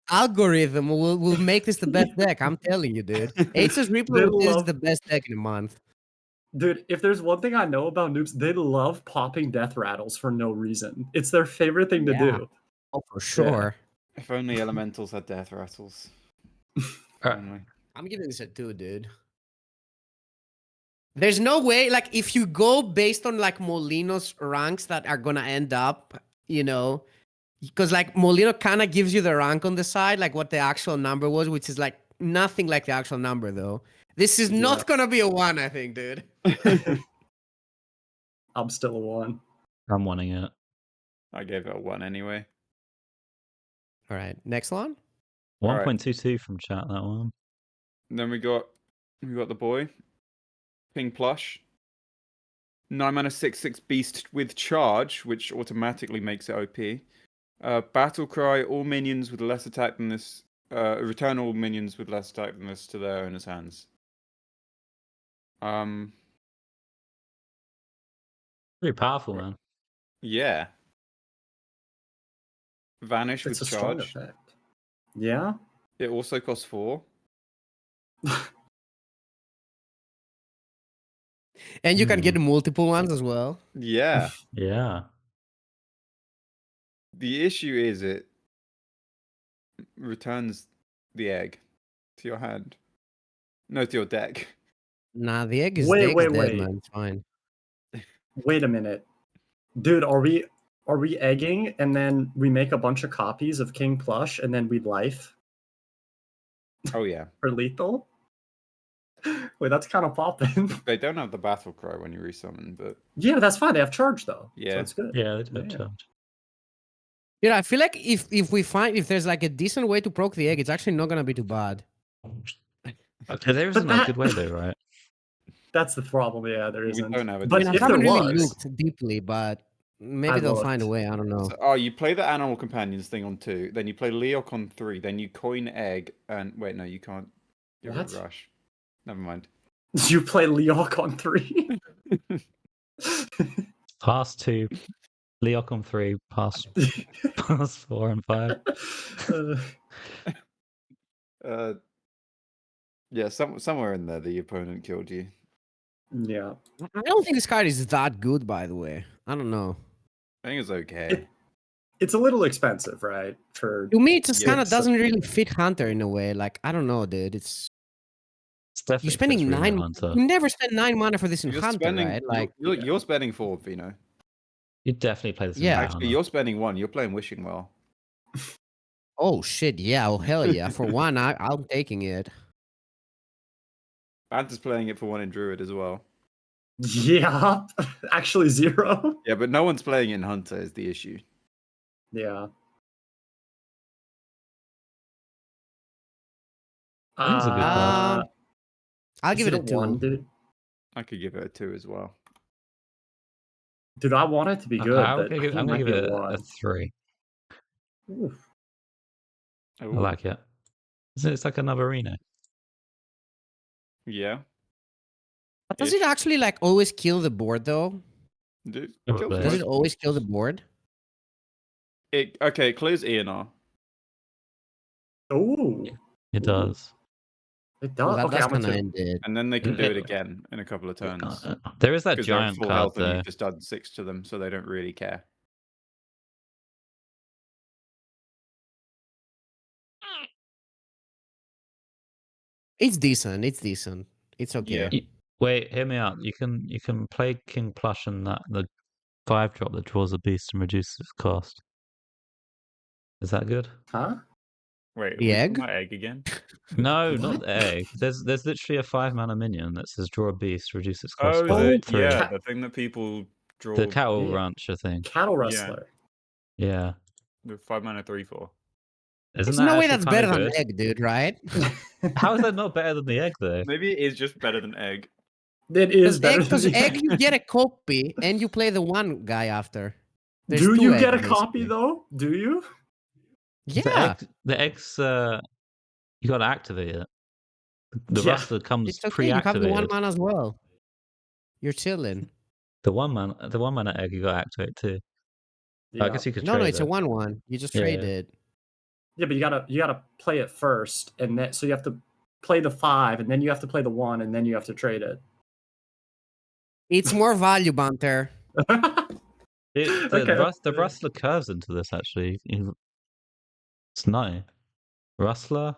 [SPEAKER 1] algorithm will make this the best deck. I'm telling you, dude. Aces Reaper
[SPEAKER 4] They
[SPEAKER 1] is
[SPEAKER 4] love-
[SPEAKER 1] the best deck in a month.
[SPEAKER 4] Dude, if there's one thing I know about noobs, they love popping death rattles for no reason. It's their favorite thing to
[SPEAKER 1] Yeah.
[SPEAKER 4] do.
[SPEAKER 1] Oh, for sure.
[SPEAKER 5] If only elementals had death rattles.
[SPEAKER 2] Alright.
[SPEAKER 5] Only.
[SPEAKER 1] I'm giving this a 2, dude. There's no way, like, if you go based on, like, Molino's ranks that are gonna end up, you know, because, like, Molino kind of gives you the rank on the side, like, what the actual number was, which is, like, nothing like the actual number, though. This is not gonna be a 1, I think, dude.
[SPEAKER 4] I'm still a 1.
[SPEAKER 2] I'm wanting it.
[SPEAKER 5] I gave it a 1 anyway.
[SPEAKER 1] All right, next one?
[SPEAKER 5] Alright.
[SPEAKER 2] 1.22 from chat, that one.
[SPEAKER 5] And then we got the boy, King Plush. 9 mana 6/6 beast with charge, which automatically makes it OP. Battle cry, all minions with less attack than this. Return all minions with less attack than this to their owner's hands.
[SPEAKER 2] Pretty powerful, man.
[SPEAKER 5] Yeah. Vanish
[SPEAKER 4] It's
[SPEAKER 5] with
[SPEAKER 4] a strong
[SPEAKER 5] charge.
[SPEAKER 4] effect. Yeah.
[SPEAKER 5] It also costs 4.
[SPEAKER 1] And you can get multiple ones as well.
[SPEAKER 5] Yeah.
[SPEAKER 2] Yeah.
[SPEAKER 5] The issue is it returns the egg to your hand. No, to your deck.
[SPEAKER 1] Nah, the egg is
[SPEAKER 4] Wait,
[SPEAKER 1] the egg is
[SPEAKER 4] wait,
[SPEAKER 1] dead,
[SPEAKER 4] wait.
[SPEAKER 1] man. It's fine.
[SPEAKER 4] Wait a minute, dude. Are we egging and then we make a bunch of copies of King Plush and then we life
[SPEAKER 5] Oh yeah.
[SPEAKER 4] for lethal? Wait, that's kind of popping.
[SPEAKER 5] They don't have the battle cry when you resummon, but
[SPEAKER 4] Yeah, that's fine. They have charge though.
[SPEAKER 5] Yeah.
[SPEAKER 4] So it's good.
[SPEAKER 2] Yeah, they do have
[SPEAKER 4] Yeah.
[SPEAKER 2] charge.
[SPEAKER 1] You know, I feel like if there's like a decent way to proc the egg, it's actually not gonna be too bad.
[SPEAKER 2] Okay, there isn't a
[SPEAKER 4] that-
[SPEAKER 2] good way though, right?
[SPEAKER 4] That's the problem. Yeah, there
[SPEAKER 5] we
[SPEAKER 4] isn't.
[SPEAKER 5] don't have a
[SPEAKER 4] But
[SPEAKER 1] I mean, I
[SPEAKER 4] if
[SPEAKER 1] haven't
[SPEAKER 4] there
[SPEAKER 1] really
[SPEAKER 4] was,
[SPEAKER 1] looked deeply, but maybe
[SPEAKER 4] I
[SPEAKER 1] they'll
[SPEAKER 4] looked.
[SPEAKER 1] find a way. I don't know.
[SPEAKER 5] So, you play the animal companions thing on 2, then you play Leok on 3, then you coin egg and wait, no, you can't get rid of
[SPEAKER 4] What?
[SPEAKER 5] rush. Never mind.
[SPEAKER 4] you play Leok on 3.
[SPEAKER 2] Pass 2, Leok on 3, pass 4 and 5.
[SPEAKER 5] Yeah, somewhere in there the opponent killed you.
[SPEAKER 4] yeah.
[SPEAKER 1] I don't think this card is that good, by the way. I don't know.
[SPEAKER 5] I think it's okay.
[SPEAKER 4] It's a little expensive, right? For
[SPEAKER 1] To me, it just
[SPEAKER 5] Yeah,
[SPEAKER 1] kind of
[SPEAKER 4] it's-
[SPEAKER 1] doesn't really fit Hunter in a way. Like, I don't know, dude. It's
[SPEAKER 2] It's definitely
[SPEAKER 1] you're spending
[SPEAKER 2] fits Reno
[SPEAKER 1] 9.
[SPEAKER 2] Hunter.
[SPEAKER 1] You never spend 9 mana for this in
[SPEAKER 5] You're
[SPEAKER 1] Hunter,
[SPEAKER 5] spending,
[SPEAKER 1] right? Like,
[SPEAKER 5] you're spending 4, Vino.
[SPEAKER 2] You definitely play this.
[SPEAKER 1] Yeah.
[SPEAKER 2] in
[SPEAKER 5] Actually,
[SPEAKER 2] Hunter.
[SPEAKER 5] you're spending 1. You're playing Wishing Well.
[SPEAKER 1] oh shit, yeah, oh hell yeah. For one, I'm taking it.
[SPEAKER 5] Banter's playing it for 1 in Druid as well.
[SPEAKER 4] yeah, actually 0.
[SPEAKER 5] Yeah, but no one's playing it in Hunter is the issue.
[SPEAKER 4] Yeah.
[SPEAKER 2] I think it's a good card.
[SPEAKER 1] I'll give it a
[SPEAKER 4] 1,
[SPEAKER 1] 2.
[SPEAKER 4] dude.
[SPEAKER 5] I could give it a 2 as well.
[SPEAKER 4] Dude, I want it to be good,
[SPEAKER 2] I'm
[SPEAKER 4] but
[SPEAKER 2] gonna
[SPEAKER 4] I
[SPEAKER 2] give,
[SPEAKER 4] think
[SPEAKER 2] I'm
[SPEAKER 4] it
[SPEAKER 2] gonna
[SPEAKER 4] might
[SPEAKER 2] give
[SPEAKER 4] be
[SPEAKER 2] it
[SPEAKER 4] a
[SPEAKER 2] a
[SPEAKER 4] 1.
[SPEAKER 2] 3.
[SPEAKER 4] Oof.
[SPEAKER 2] I like it. It's like another Reno.
[SPEAKER 5] Yeah.
[SPEAKER 1] But does it actually like always kill the board though?
[SPEAKER 5] Dude,
[SPEAKER 2] Probably.
[SPEAKER 5] kills
[SPEAKER 1] Does it
[SPEAKER 5] most-
[SPEAKER 1] always kill the board?
[SPEAKER 5] It clears ENR.
[SPEAKER 4] Oh,
[SPEAKER 2] It does.
[SPEAKER 4] it
[SPEAKER 1] Well,
[SPEAKER 4] does.
[SPEAKER 1] that,
[SPEAKER 4] Okay,
[SPEAKER 1] that's
[SPEAKER 4] I'm
[SPEAKER 1] kind of
[SPEAKER 4] gonna.
[SPEAKER 1] ended.
[SPEAKER 5] And then they can do it
[SPEAKER 2] Yeah.
[SPEAKER 5] again in a couple of turns.
[SPEAKER 2] There is that
[SPEAKER 5] Because they're at
[SPEAKER 2] giant
[SPEAKER 5] full
[SPEAKER 2] card
[SPEAKER 5] health and
[SPEAKER 2] though.
[SPEAKER 5] you've just done 6 to them, so they don't really care.
[SPEAKER 1] It's decent. It's decent. It's okay.
[SPEAKER 5] Yeah.
[SPEAKER 2] Wait, hear me out. You can play King Plush and that the 5-drop that draws a beast and reduces its cost. Is that good?
[SPEAKER 4] Huh?
[SPEAKER 3] Wait,
[SPEAKER 1] The
[SPEAKER 3] we talking
[SPEAKER 1] egg?
[SPEAKER 3] about egg again?
[SPEAKER 2] No, not
[SPEAKER 4] What?
[SPEAKER 2] the egg. There's literally a 5-mana minion that says draw a beast, reduce its cost
[SPEAKER 3] Oh,
[SPEAKER 2] by
[SPEAKER 3] the,
[SPEAKER 2] 3.
[SPEAKER 3] yeah, the thing that people draw.
[SPEAKER 2] The cattle
[SPEAKER 4] Yeah.
[SPEAKER 2] rancher thing.
[SPEAKER 4] Cattle Rustler.
[SPEAKER 2] Yeah.
[SPEAKER 3] The 5 mana 3/4.
[SPEAKER 2] Isn't
[SPEAKER 1] There's
[SPEAKER 2] that
[SPEAKER 1] no way
[SPEAKER 2] actually
[SPEAKER 1] that's
[SPEAKER 2] kinda
[SPEAKER 1] better than
[SPEAKER 2] good?
[SPEAKER 1] egg, dude, right?
[SPEAKER 2] How is that not better than the egg though?
[SPEAKER 3] Maybe it is just better than egg.
[SPEAKER 4] It is better
[SPEAKER 1] Because
[SPEAKER 4] than the
[SPEAKER 1] egg, you get a copy and you play the one guy after. There's
[SPEAKER 4] Do
[SPEAKER 1] 2
[SPEAKER 4] you
[SPEAKER 1] egg,
[SPEAKER 4] get a copy
[SPEAKER 1] basically.
[SPEAKER 4] though? Do you?
[SPEAKER 1] Yeah,
[SPEAKER 2] The egg's you gotta activate it. The
[SPEAKER 4] Yeah.
[SPEAKER 2] rustler comes
[SPEAKER 1] it's okay. You have the 1
[SPEAKER 2] pre-activated.
[SPEAKER 1] mana as well. You're chilling.
[SPEAKER 2] The one mana egg you gotta activate too. I
[SPEAKER 4] Yeah.
[SPEAKER 2] guess you could
[SPEAKER 1] No,
[SPEAKER 2] trade
[SPEAKER 1] it's a
[SPEAKER 2] it.
[SPEAKER 1] 1/1. You just
[SPEAKER 2] Yeah,
[SPEAKER 1] trade
[SPEAKER 2] yeah.
[SPEAKER 1] it.
[SPEAKER 4] Yeah, but you gotta play it first, and then so you have to play the 5, and then you have to play the 1, and then you have to trade it.
[SPEAKER 1] It's more value, Bunter.
[SPEAKER 4] Okay.
[SPEAKER 2] The rustler curves into this actually. It's nice. Rustler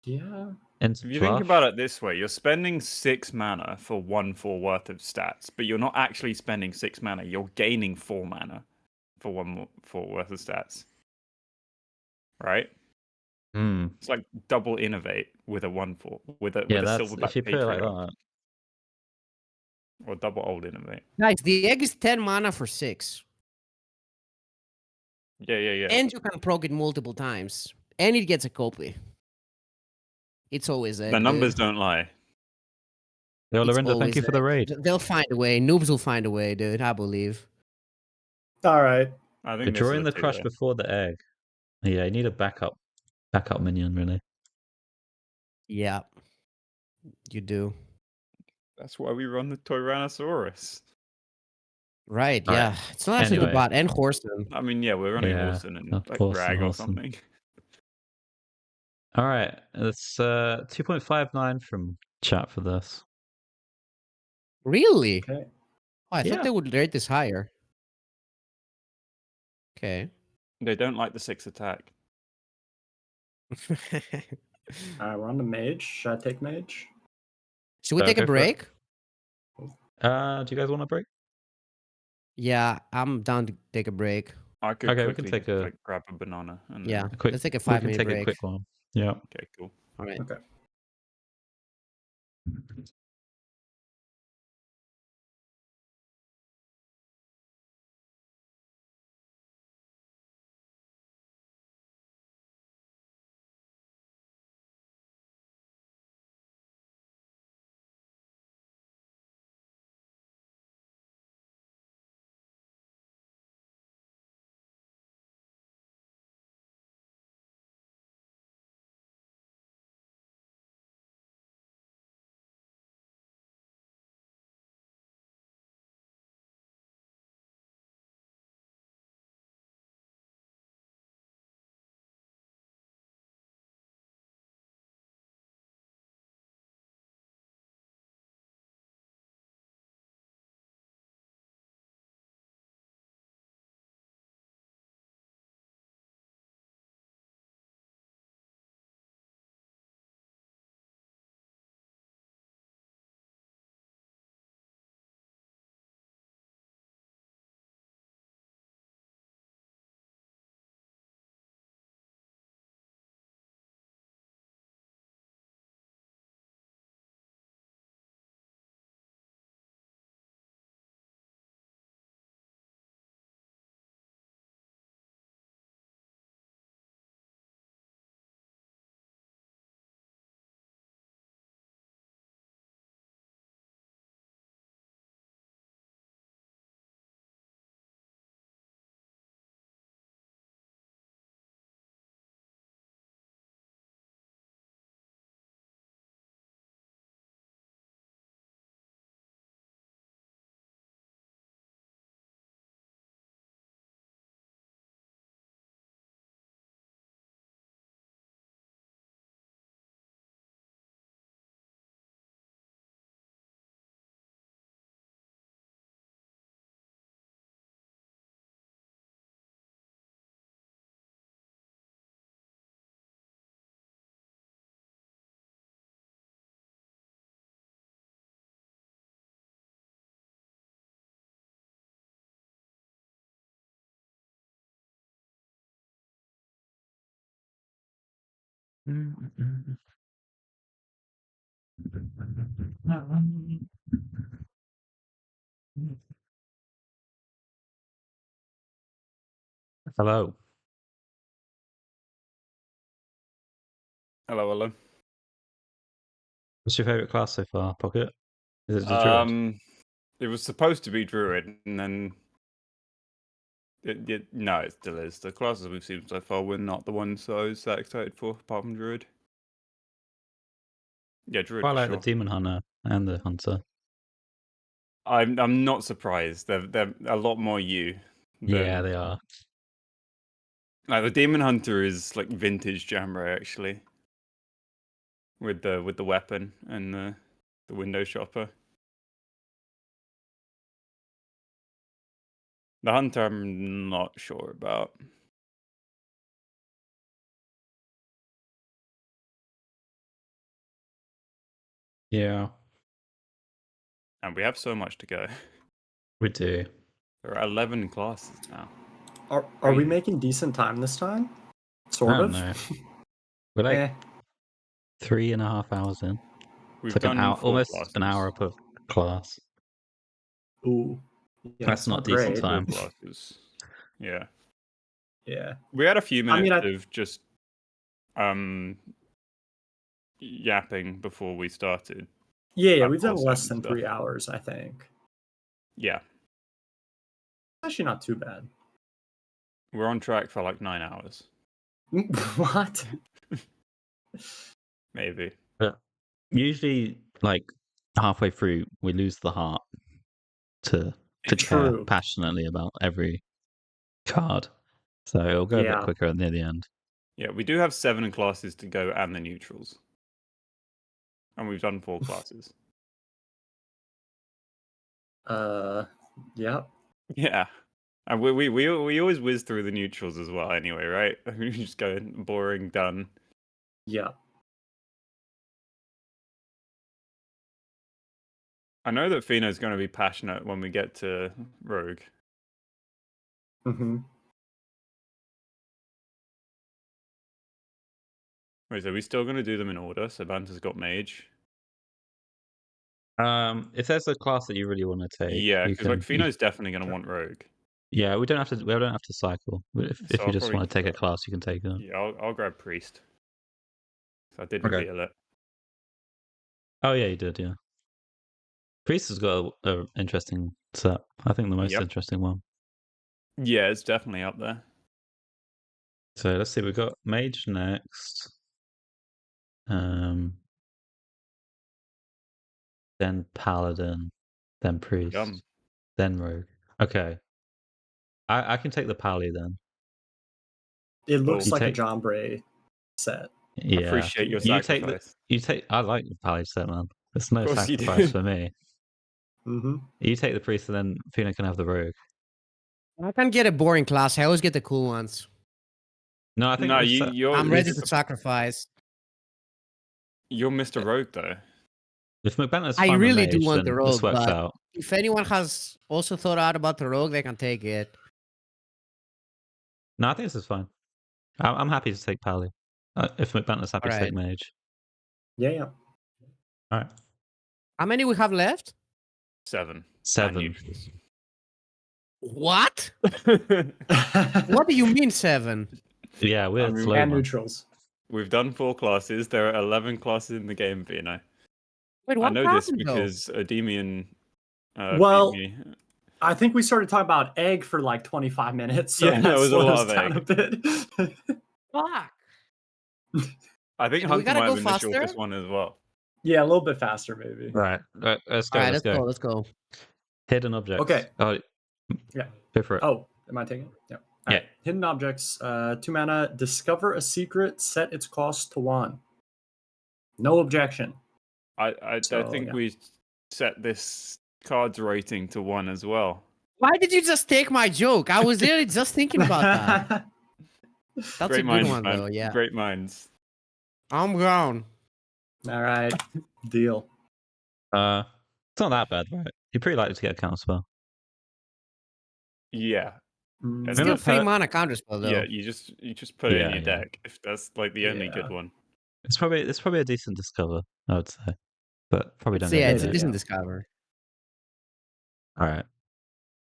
[SPEAKER 4] Yeah.
[SPEAKER 2] into
[SPEAKER 3] If you
[SPEAKER 2] plush.
[SPEAKER 3] think about it this way, you're spending 6 mana for 1/4 worth of stats, but you're not actually spending 6 mana. You're gaining 4 mana for 1/4 worth of stats. Right?
[SPEAKER 2] Hmm.
[SPEAKER 3] It's like double innovate with a 1/4 with a
[SPEAKER 2] Yeah,
[SPEAKER 3] with a
[SPEAKER 2] that's
[SPEAKER 3] silverback
[SPEAKER 2] if you put it like
[SPEAKER 3] Patriot,
[SPEAKER 2] that.
[SPEAKER 3] or double old innovate.
[SPEAKER 1] Guys, the egg is 10 mana for 6.
[SPEAKER 3] Yeah.
[SPEAKER 1] And you can proc it multiple times. And it gets a copy. It's always egg.
[SPEAKER 3] The numbers
[SPEAKER 1] dude.
[SPEAKER 3] don't lie.
[SPEAKER 2] Yo,
[SPEAKER 1] It's
[SPEAKER 2] Lorinda, thank
[SPEAKER 1] always
[SPEAKER 2] you for the
[SPEAKER 1] egg.
[SPEAKER 2] raid.
[SPEAKER 1] They'll find a way. Noobs will find a way, dude. I believe.
[SPEAKER 4] All right.
[SPEAKER 3] I
[SPEAKER 2] You're
[SPEAKER 3] think this is
[SPEAKER 2] drawing
[SPEAKER 3] a
[SPEAKER 2] the crush
[SPEAKER 3] 2-way.
[SPEAKER 2] before the egg. Yeah, you need a backup minion, really.
[SPEAKER 1] Yeah, you do.
[SPEAKER 3] That's why we run the Tyrannosaurus.
[SPEAKER 1] Right,
[SPEAKER 2] All right.
[SPEAKER 1] yeah. It's not actually the
[SPEAKER 2] Anyway.
[SPEAKER 1] bot and Horseman.
[SPEAKER 3] I mean, yeah, we're running
[SPEAKER 2] Yeah,
[SPEAKER 3] Orson and
[SPEAKER 2] of
[SPEAKER 3] like
[SPEAKER 2] course,
[SPEAKER 3] Rag or
[SPEAKER 2] Orson.
[SPEAKER 3] something.
[SPEAKER 2] All right, it's 2.59 from chat for this.
[SPEAKER 1] Really?
[SPEAKER 4] Okay.
[SPEAKER 1] Oh, I
[SPEAKER 2] Yeah.
[SPEAKER 1] thought they would rate this higher. Okay.
[SPEAKER 3] They don't like the 6 attack.
[SPEAKER 4] All right, we're on the Mage. Should I take Mage?
[SPEAKER 1] Should we take a
[SPEAKER 2] Go for it.
[SPEAKER 1] break?
[SPEAKER 2] Do you guys want a break?
[SPEAKER 1] Yeah, I'm down to take a break.
[SPEAKER 3] I could
[SPEAKER 2] Okay, we
[SPEAKER 3] quickly
[SPEAKER 2] can take
[SPEAKER 3] just,
[SPEAKER 2] a-
[SPEAKER 3] like, grab a banana and
[SPEAKER 1] Yeah,
[SPEAKER 3] then...
[SPEAKER 2] A quick,
[SPEAKER 1] let's take a
[SPEAKER 2] we can
[SPEAKER 1] 5-minute
[SPEAKER 2] take
[SPEAKER 1] break.
[SPEAKER 2] a quick one. Yeah.
[SPEAKER 3] Okay, cool.
[SPEAKER 1] All right.
[SPEAKER 4] Okay.
[SPEAKER 2] Hello.
[SPEAKER 3] Hello, hello.
[SPEAKER 2] What's your favorite class so far, Pocket? Is it the Druid?
[SPEAKER 3] It was supposed to be Druid, and then... No, it still is. The classes we've seen so far were not the ones I was that excited for, apart from Druid. Yeah, Druid
[SPEAKER 2] I
[SPEAKER 3] for
[SPEAKER 2] like
[SPEAKER 3] sure.
[SPEAKER 2] the Demon Hunter and the Hunter.
[SPEAKER 3] I'm not surprised. They're a lot more you.
[SPEAKER 2] Yeah,
[SPEAKER 3] Than...
[SPEAKER 2] they are.
[SPEAKER 3] Like the Demon Hunter is like vintage Jamray actually, with the weapon and the window shopper. The Hunter I'm not sure about.
[SPEAKER 2] Yeah,
[SPEAKER 3] And we have so much to go.
[SPEAKER 2] we do.
[SPEAKER 3] There are 11 classes now.
[SPEAKER 4] Are we
[SPEAKER 3] Crazy.
[SPEAKER 4] making decent time this time?
[SPEAKER 2] I
[SPEAKER 4] Sort
[SPEAKER 2] don't
[SPEAKER 4] of.
[SPEAKER 2] know. We're like
[SPEAKER 4] Eh.
[SPEAKER 2] 3.5 hours in.
[SPEAKER 3] We've
[SPEAKER 2] It's like an
[SPEAKER 3] done
[SPEAKER 2] hour,
[SPEAKER 3] 4
[SPEAKER 2] almost
[SPEAKER 3] classes.
[SPEAKER 2] an hour per class.
[SPEAKER 4] Ooh. Yeah,
[SPEAKER 2] That's
[SPEAKER 4] it's
[SPEAKER 2] not decent
[SPEAKER 4] great.
[SPEAKER 2] time.
[SPEAKER 3] 4 classes. Yeah.
[SPEAKER 4] Yeah.
[SPEAKER 3] We had a few
[SPEAKER 4] I mean,
[SPEAKER 3] minutes of just yapping before we started.
[SPEAKER 4] Yeah,
[SPEAKER 3] At
[SPEAKER 4] we've done
[SPEAKER 3] 4-7
[SPEAKER 4] less than
[SPEAKER 3] stuff.
[SPEAKER 4] 3 hours, I think.
[SPEAKER 3] Yeah,
[SPEAKER 4] Actually, not too bad.
[SPEAKER 3] we're on track for like 9 hours,
[SPEAKER 4] What?
[SPEAKER 3] maybe.
[SPEAKER 2] But usually, like halfway through, we lose the heart to care
[SPEAKER 4] True.
[SPEAKER 2] passionately about every card. So it'll go a bit
[SPEAKER 4] Yeah.
[SPEAKER 2] quicker near the end.
[SPEAKER 3] Yeah, we do have 7 classes to go and the neutrals, and we've done 4 classes.
[SPEAKER 4] Yeah.
[SPEAKER 3] Yeah, and we always whiz through the neutrals as well. Anyway, right? We just go boring, done.
[SPEAKER 4] Yeah.
[SPEAKER 3] I know that Fino's going to be passionate when we get to Rogue.
[SPEAKER 4] Mm-hmm.
[SPEAKER 3] Wait, are we still going to do them in order? So Banter's got Mage.
[SPEAKER 2] If there's a class that you really want to take,
[SPEAKER 3] Yeah,
[SPEAKER 2] you
[SPEAKER 3] because like
[SPEAKER 2] can.
[SPEAKER 3] Fino's definitely going to want Rogue.
[SPEAKER 2] Yeah, we don't have to cycle. If
[SPEAKER 3] So
[SPEAKER 2] you
[SPEAKER 3] I'll
[SPEAKER 2] just
[SPEAKER 3] probably
[SPEAKER 2] want to take a
[SPEAKER 3] grab-
[SPEAKER 2] class, you can take it.
[SPEAKER 3] Yeah, I'll grab Priest. So I did
[SPEAKER 2] Okay.
[SPEAKER 3] reveal it.
[SPEAKER 2] Oh yeah, you did. Yeah, Priest has got a interesting set. I think the most
[SPEAKER 3] Yep.
[SPEAKER 2] interesting one.
[SPEAKER 3] Yeah, it's definitely up there.
[SPEAKER 2] So let's see. We've got Mage next. Then Paladin, then Priest,
[SPEAKER 3] Yum.
[SPEAKER 2] then Rogue. Okay. I can take the Pally then.
[SPEAKER 4] It looks
[SPEAKER 3] Oh.
[SPEAKER 4] like
[SPEAKER 2] take-
[SPEAKER 4] a Jombre set.
[SPEAKER 2] Yeah.
[SPEAKER 3] Appreciate your
[SPEAKER 2] You take
[SPEAKER 3] sacrifice.
[SPEAKER 2] I like the Pally set, man. It's no
[SPEAKER 3] course you
[SPEAKER 2] sacrifice
[SPEAKER 3] do.
[SPEAKER 2] for me.
[SPEAKER 4] Mm-hmm.
[SPEAKER 2] You take the Priest and then Fina can have the Rogue.
[SPEAKER 1] I can get a boring class. I always get the cool ones.
[SPEAKER 2] No, I think
[SPEAKER 3] No,
[SPEAKER 2] this
[SPEAKER 3] you,
[SPEAKER 2] set-
[SPEAKER 3] you're
[SPEAKER 1] I'm ready
[SPEAKER 3] this-
[SPEAKER 1] to sacrifice.
[SPEAKER 3] You're Mr. Rogue though.
[SPEAKER 2] if McBennett's
[SPEAKER 1] I
[SPEAKER 2] fine with
[SPEAKER 1] really do
[SPEAKER 2] Mage,
[SPEAKER 1] want
[SPEAKER 2] then
[SPEAKER 1] the
[SPEAKER 2] this
[SPEAKER 1] Rogue,
[SPEAKER 2] works
[SPEAKER 1] but
[SPEAKER 2] out.
[SPEAKER 1] if anyone has also thought out about the Rogue, they can take it.
[SPEAKER 2] No, I think this is fine. I'm happy to take Pally. If McBennett's happy to take
[SPEAKER 1] Alright.
[SPEAKER 2] Mage.
[SPEAKER 4] Yeah.
[SPEAKER 2] All right.
[SPEAKER 1] How many we have left?
[SPEAKER 3] 7. And
[SPEAKER 2] 7.
[SPEAKER 3] neutrals.
[SPEAKER 1] What? What do you mean 7?
[SPEAKER 2] Yeah, we're
[SPEAKER 3] I mean,
[SPEAKER 2] slow.
[SPEAKER 4] And
[SPEAKER 2] man.
[SPEAKER 4] neutrals.
[SPEAKER 3] We've done 4 classes. There are 11 classes in the game, Vino.
[SPEAKER 1] Wait,
[SPEAKER 3] I
[SPEAKER 1] what
[SPEAKER 3] know
[SPEAKER 1] happened
[SPEAKER 3] this
[SPEAKER 1] though?
[SPEAKER 3] because Ademian beat
[SPEAKER 4] Well,
[SPEAKER 3] me.
[SPEAKER 4] I think we started talking about egg for like 25 minutes. So
[SPEAKER 3] Yeah,
[SPEAKER 4] that
[SPEAKER 3] there was a
[SPEAKER 4] slowed
[SPEAKER 3] lot
[SPEAKER 4] us
[SPEAKER 3] of
[SPEAKER 4] down
[SPEAKER 3] egg.
[SPEAKER 4] a bit.
[SPEAKER 1] Fuck.
[SPEAKER 3] I think
[SPEAKER 1] We
[SPEAKER 3] Hunter
[SPEAKER 1] gotta
[SPEAKER 3] might
[SPEAKER 1] go
[SPEAKER 3] have been the shortest
[SPEAKER 1] faster?
[SPEAKER 3] one as well.
[SPEAKER 4] Yeah, a little bit faster, maybe.
[SPEAKER 2] Right. Let's go.
[SPEAKER 1] Alright,
[SPEAKER 2] let's go.
[SPEAKER 1] let's go.
[SPEAKER 2] Hidden objects.
[SPEAKER 4] Okay.
[SPEAKER 2] Oh,
[SPEAKER 4] Yeah.
[SPEAKER 2] go for it.
[SPEAKER 4] Oh, am I taking it? Yeah.
[SPEAKER 2] Yeah.
[SPEAKER 4] Alright. Hidden objects. 2 mana. Discover a secret. Set its cost to 1. No objection.
[SPEAKER 3] I
[SPEAKER 4] So,
[SPEAKER 3] think
[SPEAKER 4] yeah.
[SPEAKER 3] we set this card's rating to 1 as well.
[SPEAKER 1] Why did you just take my joke? I was literally just thinking about that. That's
[SPEAKER 3] Great
[SPEAKER 1] a good
[SPEAKER 3] minds,
[SPEAKER 1] one
[SPEAKER 3] man.
[SPEAKER 1] though, yeah.
[SPEAKER 3] Great minds.
[SPEAKER 1] I'm gone.
[SPEAKER 4] All right. Deal.
[SPEAKER 2] It's not that bad, right? You're pretty likely to get a counter spell.
[SPEAKER 3] Yeah.
[SPEAKER 4] Mm,
[SPEAKER 3] And
[SPEAKER 1] Still
[SPEAKER 2] Remember
[SPEAKER 1] 3
[SPEAKER 2] per-
[SPEAKER 1] mana counterspell though.
[SPEAKER 3] Yeah, you just put it in
[SPEAKER 2] Yeah,
[SPEAKER 3] your
[SPEAKER 2] yeah.
[SPEAKER 3] deck if that's like the only
[SPEAKER 4] Yeah.
[SPEAKER 3] good one.
[SPEAKER 2] It's probably a decent discover, I would say, but probably don't.
[SPEAKER 1] So yeah,
[SPEAKER 2] get
[SPEAKER 1] it's a
[SPEAKER 2] it.
[SPEAKER 1] decent
[SPEAKER 4] Yeah.
[SPEAKER 1] discover.
[SPEAKER 2] All right.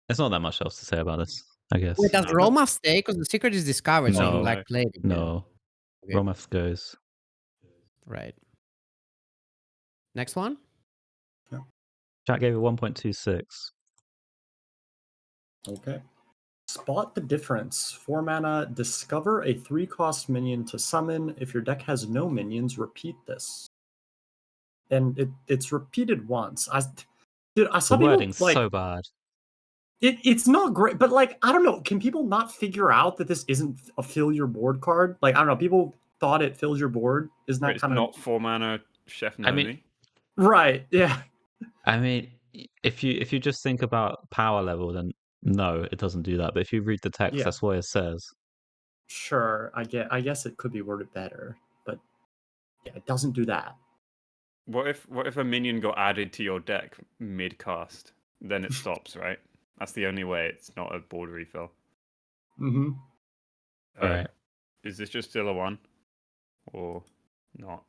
[SPEAKER 2] There's not that much else to say about this, I guess.
[SPEAKER 1] Wait, does
[SPEAKER 3] No.
[SPEAKER 1] Roma stay? Because the secret is discovered, so you
[SPEAKER 2] No.
[SPEAKER 1] can like play it again.
[SPEAKER 2] No.
[SPEAKER 1] Okay.
[SPEAKER 2] Romath goes.
[SPEAKER 1] Right. Next one?
[SPEAKER 2] Jack gave it 1.26.
[SPEAKER 4] Okay. Spot the difference. 4 mana. Discover a 3-cost minion to summon. If your deck has no minions, repeat this. And it's repeated once. I saw
[SPEAKER 2] The
[SPEAKER 4] people
[SPEAKER 2] wording's
[SPEAKER 4] like
[SPEAKER 2] so bad.
[SPEAKER 4] it's not great, but like I don't know. Can people not figure out that this isn't a fill your board card? Like I don't know. People thought it fills your board. Isn't that
[SPEAKER 3] It's
[SPEAKER 4] kind of
[SPEAKER 3] not 4 mana Chef
[SPEAKER 2] I mean-
[SPEAKER 3] Nomi.
[SPEAKER 4] right? Yeah.
[SPEAKER 2] I mean, if you just think about power level, then no, it doesn't do that. But if you read the text,
[SPEAKER 4] Yeah.
[SPEAKER 2] that's what it says.
[SPEAKER 4] Sure. I guess it could be worded better, but yeah, it doesn't do that.
[SPEAKER 3] What if a minion got added to your deck mid cast? Then it stops, right? That's the only way it's not a board refill.
[SPEAKER 4] Mm-hmm.
[SPEAKER 2] Right.
[SPEAKER 3] Is this just still a 1? Or not?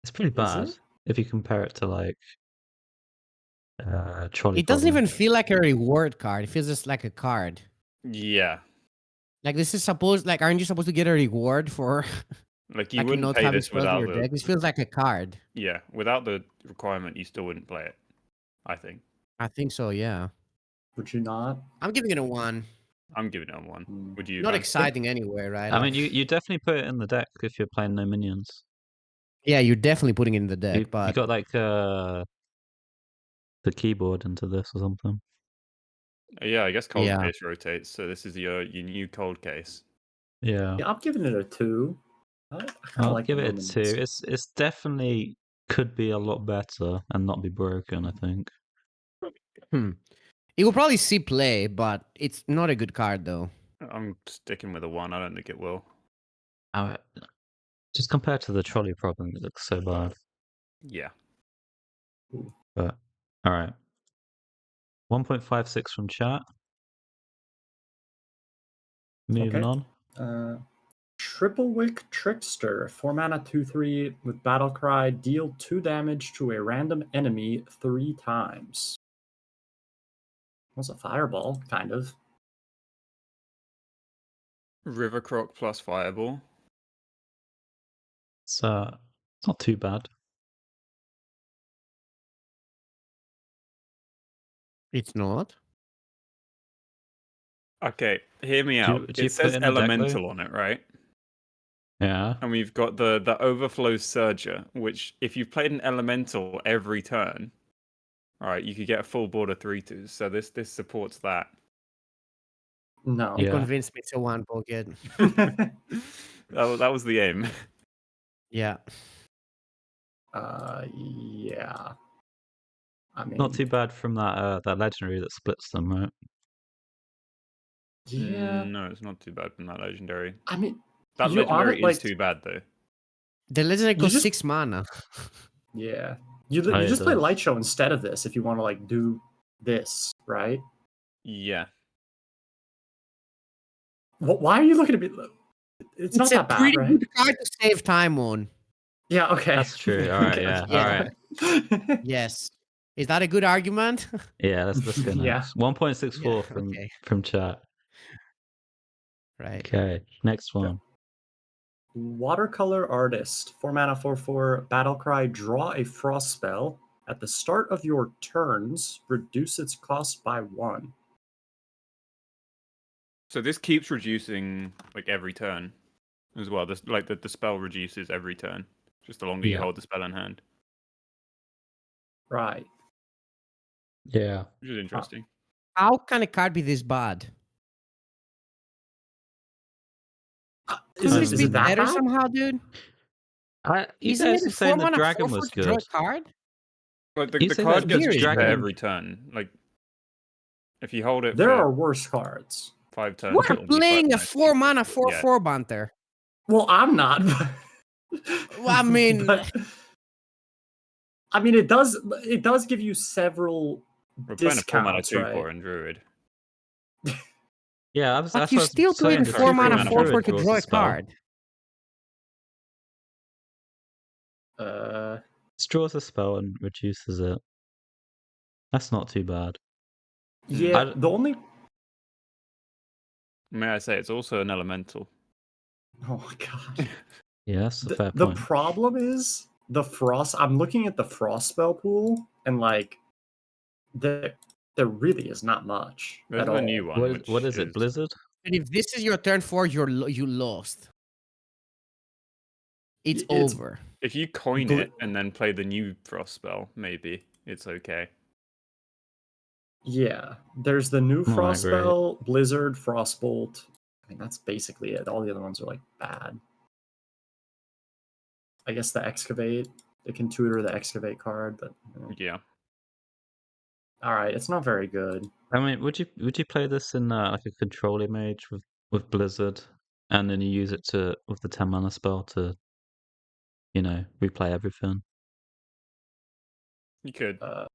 [SPEAKER 2] It's pretty bad
[SPEAKER 4] it?
[SPEAKER 2] if you compare it to like trolley.
[SPEAKER 1] It doesn't
[SPEAKER 2] Problem.
[SPEAKER 1] even feel like a reward card. It feels just like a card.
[SPEAKER 3] Yeah.
[SPEAKER 1] Like this is supposed, like, aren't you supposed to get a reward for
[SPEAKER 3] Like you
[SPEAKER 1] Like
[SPEAKER 3] wouldn't
[SPEAKER 1] not
[SPEAKER 3] pay
[SPEAKER 1] having
[SPEAKER 3] this
[SPEAKER 1] spells in
[SPEAKER 3] without
[SPEAKER 1] your
[SPEAKER 3] the
[SPEAKER 1] deck. This feels like a card.
[SPEAKER 3] yeah, without the requirement, you still wouldn't play it. I think.
[SPEAKER 1] I think so. Yeah.
[SPEAKER 4] Would you not?
[SPEAKER 1] I'm giving it a 1.
[SPEAKER 3] I'm giving it a 1.
[SPEAKER 4] Hmm.
[SPEAKER 3] Would you?
[SPEAKER 1] Not
[SPEAKER 3] Van?
[SPEAKER 1] exciting anyway, right?
[SPEAKER 2] I mean,
[SPEAKER 1] Like,
[SPEAKER 2] you definitely put it in the deck if you're playing no minions.
[SPEAKER 1] yeah, you're definitely putting it in the deck,
[SPEAKER 2] You
[SPEAKER 1] but
[SPEAKER 2] got like the keyboard into this or something.
[SPEAKER 3] Yeah, I guess cold
[SPEAKER 1] Yeah.
[SPEAKER 3] case rotates. So this is your new cold case.
[SPEAKER 2] Yeah,
[SPEAKER 4] Yeah, I'm giving it a 2. I kind of
[SPEAKER 2] I'll
[SPEAKER 4] like
[SPEAKER 2] give
[SPEAKER 4] the
[SPEAKER 2] it a
[SPEAKER 4] luminance.
[SPEAKER 2] 2. It's definitely could be a lot better and not be broken. I think.
[SPEAKER 1] it will probably see play, but it's not a good card though.
[SPEAKER 3] I'm sticking with a 1. I don't think it will.
[SPEAKER 2] Just compared to the trolley problem, it looks so bad.
[SPEAKER 3] Yeah.
[SPEAKER 2] But all right, 1.56 from chat. Moving
[SPEAKER 4] Okay.
[SPEAKER 2] on.
[SPEAKER 4] Triple Wick Trickster, 4 mana 2/3 with Battle Cry, deal 2 damage to a random enemy 3 times. What's a fireball, kind of.
[SPEAKER 3] River Croc plus Fireball.
[SPEAKER 2] It's not too bad.
[SPEAKER 1] It's not.
[SPEAKER 3] Okay, hear me
[SPEAKER 2] Do
[SPEAKER 3] out.
[SPEAKER 2] you
[SPEAKER 3] It
[SPEAKER 2] put it
[SPEAKER 3] says
[SPEAKER 2] in the deck, though?
[SPEAKER 3] Elemental on it, right?
[SPEAKER 2] Yeah.
[SPEAKER 3] And we've got the Overflow Surger, which if you've played an Elemental every turn, all right, you could get a full board of 3/2s. So this supports that.
[SPEAKER 4] No.
[SPEAKER 1] You
[SPEAKER 2] Yeah.
[SPEAKER 1] convinced me to 1 pocket.
[SPEAKER 3] That was the aim.
[SPEAKER 1] Yeah.
[SPEAKER 4] Yeah. I mean,
[SPEAKER 2] Not too bad from that legendary that splits them, right?
[SPEAKER 4] yeah.
[SPEAKER 3] No, it's not too bad from that legendary.
[SPEAKER 4] I mean,
[SPEAKER 3] That
[SPEAKER 4] you
[SPEAKER 3] legendary
[SPEAKER 4] honest, like,
[SPEAKER 3] is too bad though.
[SPEAKER 1] The legendary
[SPEAKER 4] You
[SPEAKER 1] costs
[SPEAKER 4] just-
[SPEAKER 1] 6 mana.
[SPEAKER 4] yeah. You
[SPEAKER 2] Oh, it
[SPEAKER 4] just play
[SPEAKER 2] does.
[SPEAKER 4] Light Show instead of this if you want to like do this, right?
[SPEAKER 3] Yeah.
[SPEAKER 4] Why are you looking at me? It's not
[SPEAKER 1] a
[SPEAKER 4] that bad,
[SPEAKER 1] pretty
[SPEAKER 4] right?
[SPEAKER 1] good card to save time on.
[SPEAKER 4] Yeah. Okay.
[SPEAKER 2] That's true. All right. Yeah.
[SPEAKER 1] Yeah.
[SPEAKER 2] All right.
[SPEAKER 1] Yes. Is that a good argument?
[SPEAKER 2] Yeah. Let's go next.
[SPEAKER 4] Yeah.
[SPEAKER 2] 1.64
[SPEAKER 1] Yeah,
[SPEAKER 2] from
[SPEAKER 1] okay.
[SPEAKER 2] from chat.
[SPEAKER 1] Right.
[SPEAKER 2] Okay. Next one.
[SPEAKER 4] Watercolor Artist, 4 mana 4/4 Battle Cry, draw a frost spell. At the start of your turns, reduce its cost by 1.
[SPEAKER 3] So this keeps reducing like every turn as well. This like the spell reduces every turn. Just the longer you
[SPEAKER 2] Yeah.
[SPEAKER 3] hold the spell in hand.
[SPEAKER 4] Right.
[SPEAKER 2] Yeah.
[SPEAKER 3] Which is interesting.
[SPEAKER 1] How can a card be this bad?
[SPEAKER 4] Is
[SPEAKER 1] Couldn't
[SPEAKER 4] it,
[SPEAKER 1] this
[SPEAKER 4] is
[SPEAKER 1] be
[SPEAKER 4] it that
[SPEAKER 1] better
[SPEAKER 4] bad?
[SPEAKER 1] somehow, dude?
[SPEAKER 2] You
[SPEAKER 1] Isn't
[SPEAKER 2] guys
[SPEAKER 1] it
[SPEAKER 2] are
[SPEAKER 1] a
[SPEAKER 2] saying
[SPEAKER 1] 4
[SPEAKER 2] the
[SPEAKER 1] mana
[SPEAKER 2] dragon
[SPEAKER 1] 4/4
[SPEAKER 2] was
[SPEAKER 1] to draw
[SPEAKER 2] good.
[SPEAKER 1] a card?
[SPEAKER 3] Like
[SPEAKER 2] You
[SPEAKER 3] the
[SPEAKER 2] say
[SPEAKER 3] card
[SPEAKER 2] that's
[SPEAKER 3] gets
[SPEAKER 1] weird.
[SPEAKER 3] cheaper
[SPEAKER 2] dragon.
[SPEAKER 3] every turn. Like if you hold it
[SPEAKER 4] There
[SPEAKER 3] for
[SPEAKER 4] are worse cards.
[SPEAKER 3] 5 turns,
[SPEAKER 1] We're
[SPEAKER 3] it'll be
[SPEAKER 1] playing
[SPEAKER 3] 5
[SPEAKER 1] a
[SPEAKER 3] minutes
[SPEAKER 1] 4
[SPEAKER 3] cheaper.
[SPEAKER 1] mana
[SPEAKER 3] Yeah.
[SPEAKER 1] 4/4 banter.
[SPEAKER 4] Well, I'm not.
[SPEAKER 1] Well, I mean,
[SPEAKER 4] But, I mean, it does give you several
[SPEAKER 3] We're playing a 4 mana
[SPEAKER 4] discounts,
[SPEAKER 3] 2/4
[SPEAKER 4] right?
[SPEAKER 3] in Druid.
[SPEAKER 2] Yeah.
[SPEAKER 1] but
[SPEAKER 2] That's
[SPEAKER 1] you
[SPEAKER 2] what I was
[SPEAKER 1] still
[SPEAKER 2] saying.
[SPEAKER 1] playing
[SPEAKER 2] The
[SPEAKER 1] 4
[SPEAKER 2] 2/3
[SPEAKER 1] mana
[SPEAKER 3] mana
[SPEAKER 1] 4/4
[SPEAKER 2] Druid
[SPEAKER 1] to
[SPEAKER 2] draws
[SPEAKER 1] draw
[SPEAKER 2] a
[SPEAKER 1] a
[SPEAKER 2] spell.
[SPEAKER 1] card.
[SPEAKER 2] It draws a spell and reduces it. That's not too bad.
[SPEAKER 4] Yeah, the only.
[SPEAKER 3] May I say it's also an elemental.
[SPEAKER 4] Oh my god.
[SPEAKER 2] Yeah, that's a fair
[SPEAKER 4] The
[SPEAKER 2] point.
[SPEAKER 4] problem is the frost. I'm looking at the frost spell pool, and like, there really is not much
[SPEAKER 3] There's
[SPEAKER 4] at
[SPEAKER 3] a
[SPEAKER 4] all.
[SPEAKER 3] new one.
[SPEAKER 2] What is it? Blizzard?
[SPEAKER 1] And if this is your turn 4, you lost. It's
[SPEAKER 4] It's-
[SPEAKER 1] over.
[SPEAKER 3] If you coin
[SPEAKER 4] Bl-
[SPEAKER 3] it and then play the new frost spell, maybe it's okay.
[SPEAKER 4] Yeah, there's the new
[SPEAKER 2] Oh, I
[SPEAKER 4] frost
[SPEAKER 2] agree.
[SPEAKER 4] spell, Blizzard, Frostbolt. I mean, that's basically it. All the other ones are like bad. I guess the excavate. It can tutor the excavate card, but
[SPEAKER 3] Yeah.
[SPEAKER 4] all right, it's not very good.
[SPEAKER 2] I mean, would you play this in like a controlling mage with Blizzard, and then you use it with the 10 mana spell to, replay everything?
[SPEAKER 3] You could.
[SPEAKER 2] That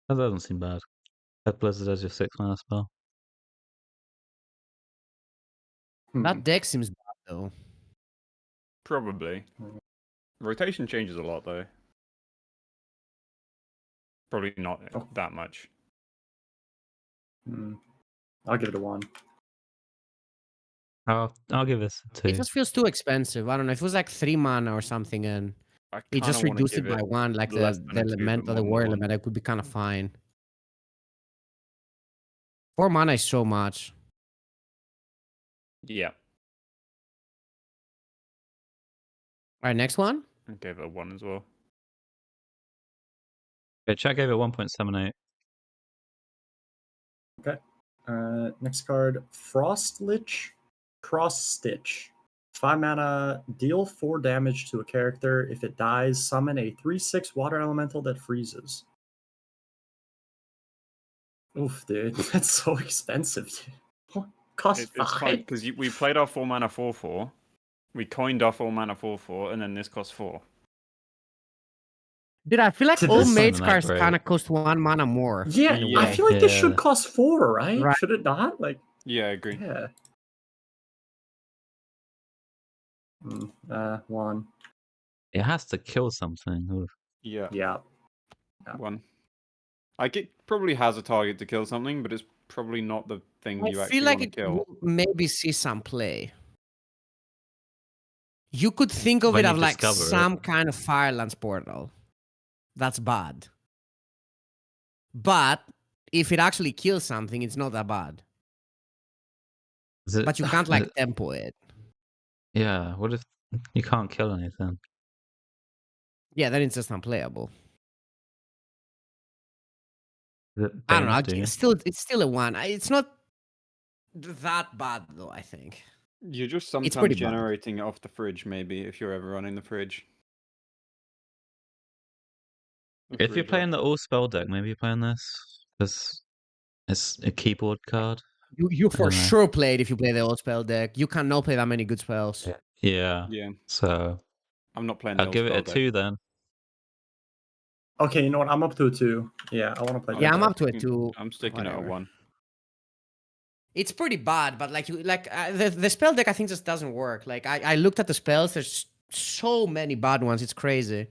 [SPEAKER 2] doesn't seem bad. Have Blizzard as your 6 mana spell.
[SPEAKER 1] That deck seems bad though.
[SPEAKER 3] Probably. Rotation changes a lot though. Probably not that much.
[SPEAKER 4] I'll give it a 1.
[SPEAKER 2] I'll give this a 2.
[SPEAKER 1] It just feels too expensive. I don't know. If it was like 3 mana or something and
[SPEAKER 3] I
[SPEAKER 1] it
[SPEAKER 3] kind
[SPEAKER 1] just
[SPEAKER 3] of want to
[SPEAKER 1] reduced
[SPEAKER 3] give
[SPEAKER 1] it by 1, like
[SPEAKER 3] less
[SPEAKER 1] the
[SPEAKER 3] than a 2,
[SPEAKER 1] element
[SPEAKER 3] but
[SPEAKER 1] or the
[SPEAKER 3] more
[SPEAKER 1] war
[SPEAKER 3] than a 1.
[SPEAKER 1] element, it could be kind of fine. 4 mana is so much.
[SPEAKER 3] Yeah,
[SPEAKER 1] All right, next one.
[SPEAKER 3] I gave it a 1 as well.
[SPEAKER 2] Okay, chat gave it 1.78.
[SPEAKER 4] Okay. Next card, Frostlich Cross Stitch. 5 mana, deal 4 damage to a character. If it dies, summon a 3/6 water elemental that freezes. Oof, dude, that's so expensive, dude. Cost
[SPEAKER 3] It's fine
[SPEAKER 4] 5.
[SPEAKER 3] because we played our 4 mana 4/4. We coined our 4 mana 4/4, and then this costs 4.
[SPEAKER 1] Dude, I feel like
[SPEAKER 4] To
[SPEAKER 1] all
[SPEAKER 4] this-
[SPEAKER 1] mage
[SPEAKER 2] Not
[SPEAKER 1] cards
[SPEAKER 2] great.
[SPEAKER 1] kind of cost 1 mana more.
[SPEAKER 4] Yeah,
[SPEAKER 1] in a
[SPEAKER 3] Yeah.
[SPEAKER 4] I
[SPEAKER 1] way.
[SPEAKER 4] feel like this should
[SPEAKER 2] Yeah.
[SPEAKER 4] cost 4, right?
[SPEAKER 1] Right.
[SPEAKER 4] Should it not? Like,
[SPEAKER 3] Yeah, I agree.
[SPEAKER 4] yeah. 1.
[SPEAKER 2] It has to kill something. Oof.
[SPEAKER 3] Yeah,
[SPEAKER 4] Yeah.
[SPEAKER 3] 1. Like it probably has a target to kill something, but it's probably not the thing you
[SPEAKER 1] I
[SPEAKER 3] actually
[SPEAKER 1] feel like
[SPEAKER 3] want
[SPEAKER 1] it
[SPEAKER 3] to kill.
[SPEAKER 1] will maybe see some play. You could think of
[SPEAKER 2] When
[SPEAKER 1] it
[SPEAKER 2] you
[SPEAKER 1] as like
[SPEAKER 2] discover it.
[SPEAKER 1] some kind of Firelands portal. That's bad. But if it actually kills something, it's not that bad.
[SPEAKER 2] Is it,
[SPEAKER 1] But you can't like tempo it.
[SPEAKER 2] yeah, what if you can't kill anything?
[SPEAKER 1] Yeah, then it's just unplayable.
[SPEAKER 2] Is it
[SPEAKER 1] I don't know.
[SPEAKER 2] Danish,
[SPEAKER 1] It's still a 1. It's not that bad though, I think.
[SPEAKER 3] You're just
[SPEAKER 1] pretty
[SPEAKER 3] sometimes
[SPEAKER 1] bad.
[SPEAKER 3] generating it off the fridge, maybe, if you're ever running the fridge. The
[SPEAKER 2] If you're
[SPEAKER 3] fridge
[SPEAKER 2] playing the all spell deck, maybe you're playing this because it's a keyboard card.
[SPEAKER 1] You for
[SPEAKER 2] don't know.
[SPEAKER 1] sure play it if you play the old spell deck. You cannot play that many good spells.
[SPEAKER 2] Yeah.
[SPEAKER 3] Yeah,
[SPEAKER 2] So
[SPEAKER 3] I'm not playing the
[SPEAKER 2] I'll give it a
[SPEAKER 3] old spell
[SPEAKER 2] 2 then.
[SPEAKER 4] Okay, you know what? I'm up to a 2. Yeah, I want to play
[SPEAKER 3] deck.
[SPEAKER 1] Yeah,
[SPEAKER 4] that
[SPEAKER 1] I'm
[SPEAKER 4] deck.
[SPEAKER 1] up to it too.
[SPEAKER 3] I'm sticking at a
[SPEAKER 1] Whatever.
[SPEAKER 3] 1.
[SPEAKER 1] It's pretty bad, but like the spell deck I think just doesn't work. Like I looked at the spells. There's so many bad ones. It's crazy.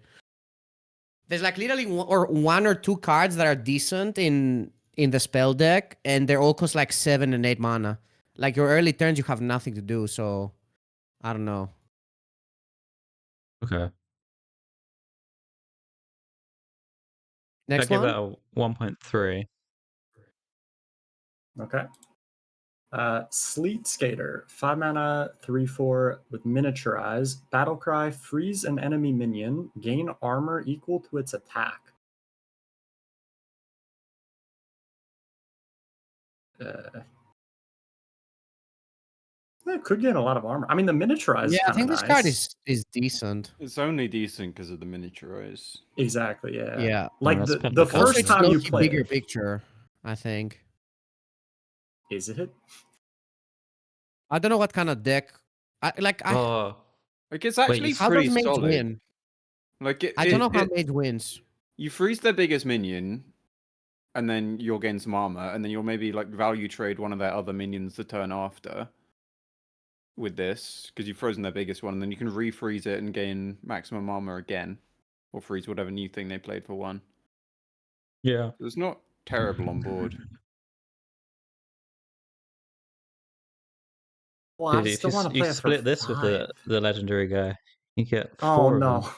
[SPEAKER 1] There's like literally one or two cards that are decent in the spell deck, and they're all cost like 7 and 8 mana. Like your early turns, you have nothing to do. So I don't know.
[SPEAKER 2] Okay.
[SPEAKER 1] Next
[SPEAKER 2] I give
[SPEAKER 1] one.
[SPEAKER 2] it a 1.3.
[SPEAKER 4] Okay. Sleet Skater, 5 mana, 3/4 with miniaturize. Battlecry, freeze an enemy minion, gain armor equal to its attack. It could gain a lot of armor. I mean, the miniaturize.
[SPEAKER 1] Yeah, I
[SPEAKER 4] is
[SPEAKER 1] think
[SPEAKER 4] kinda
[SPEAKER 1] this card
[SPEAKER 4] nice.
[SPEAKER 1] is decent.
[SPEAKER 3] It's only decent because of the miniaturize.
[SPEAKER 4] Exactly. Yeah.
[SPEAKER 1] Yeah.
[SPEAKER 4] Like
[SPEAKER 2] that's
[SPEAKER 4] the
[SPEAKER 2] Pepper
[SPEAKER 1] Also,
[SPEAKER 4] first
[SPEAKER 1] it's
[SPEAKER 4] time you
[SPEAKER 1] low-key
[SPEAKER 4] play
[SPEAKER 1] bigger
[SPEAKER 4] it,
[SPEAKER 1] picture. I think.
[SPEAKER 4] is it?
[SPEAKER 1] I don't know what kind of deck. I
[SPEAKER 2] Oh,
[SPEAKER 3] Like it's
[SPEAKER 2] Wait,
[SPEAKER 3] actually
[SPEAKER 2] you-
[SPEAKER 1] how
[SPEAKER 3] pretty
[SPEAKER 1] does Mage
[SPEAKER 3] solid.
[SPEAKER 1] win?
[SPEAKER 3] Like
[SPEAKER 1] I don't know how Mage wins.
[SPEAKER 3] you freeze their biggest minion, and then you'll gain some armor, and then you'll maybe like value trade one of their other minions the turn after. With this, because you've frozen their biggest one, and then you can refreeze it and gain maximum armor again, or freeze whatever new thing they played for 1.
[SPEAKER 2] yeah.
[SPEAKER 3] It's not terrible on board.
[SPEAKER 4] Well, I
[SPEAKER 2] Dude, if
[SPEAKER 4] still want to
[SPEAKER 2] you
[SPEAKER 4] play it for
[SPEAKER 2] split this with
[SPEAKER 4] 5.
[SPEAKER 2] the legendary guy, you get 4
[SPEAKER 4] Oh
[SPEAKER 2] of
[SPEAKER 4] no.
[SPEAKER 2] them.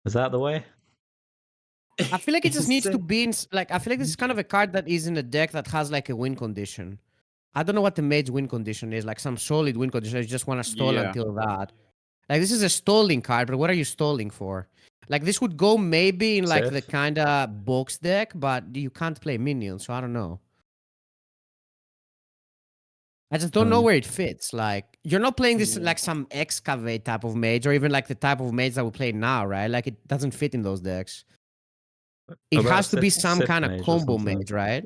[SPEAKER 2] Is that the way?
[SPEAKER 1] I feel like it just needs to
[SPEAKER 4] Insane.
[SPEAKER 1] be in, like I feel like this is kind of a card that is in a deck that has like a win condition. I don't know what the Mage win condition is, like some solid win condition. You just want to stall
[SPEAKER 3] Yeah.
[SPEAKER 1] until that. Like this is a stalling card, but what are you stalling for? Like this would go maybe in like the
[SPEAKER 2] Sith?
[SPEAKER 1] kind of box deck, but you can't play minions, so I don't know. I just don't know where it fits. Like you're not playing this
[SPEAKER 4] Yeah.
[SPEAKER 1] like some excavate type of mage, or even like the type of mage that we play now, right? Like it doesn't fit in those decks. It
[SPEAKER 2] About
[SPEAKER 1] has to be
[SPEAKER 2] Sith-
[SPEAKER 1] some
[SPEAKER 2] Sith
[SPEAKER 1] kind of
[SPEAKER 2] mage or
[SPEAKER 1] combo
[SPEAKER 2] something.
[SPEAKER 1] mage, right?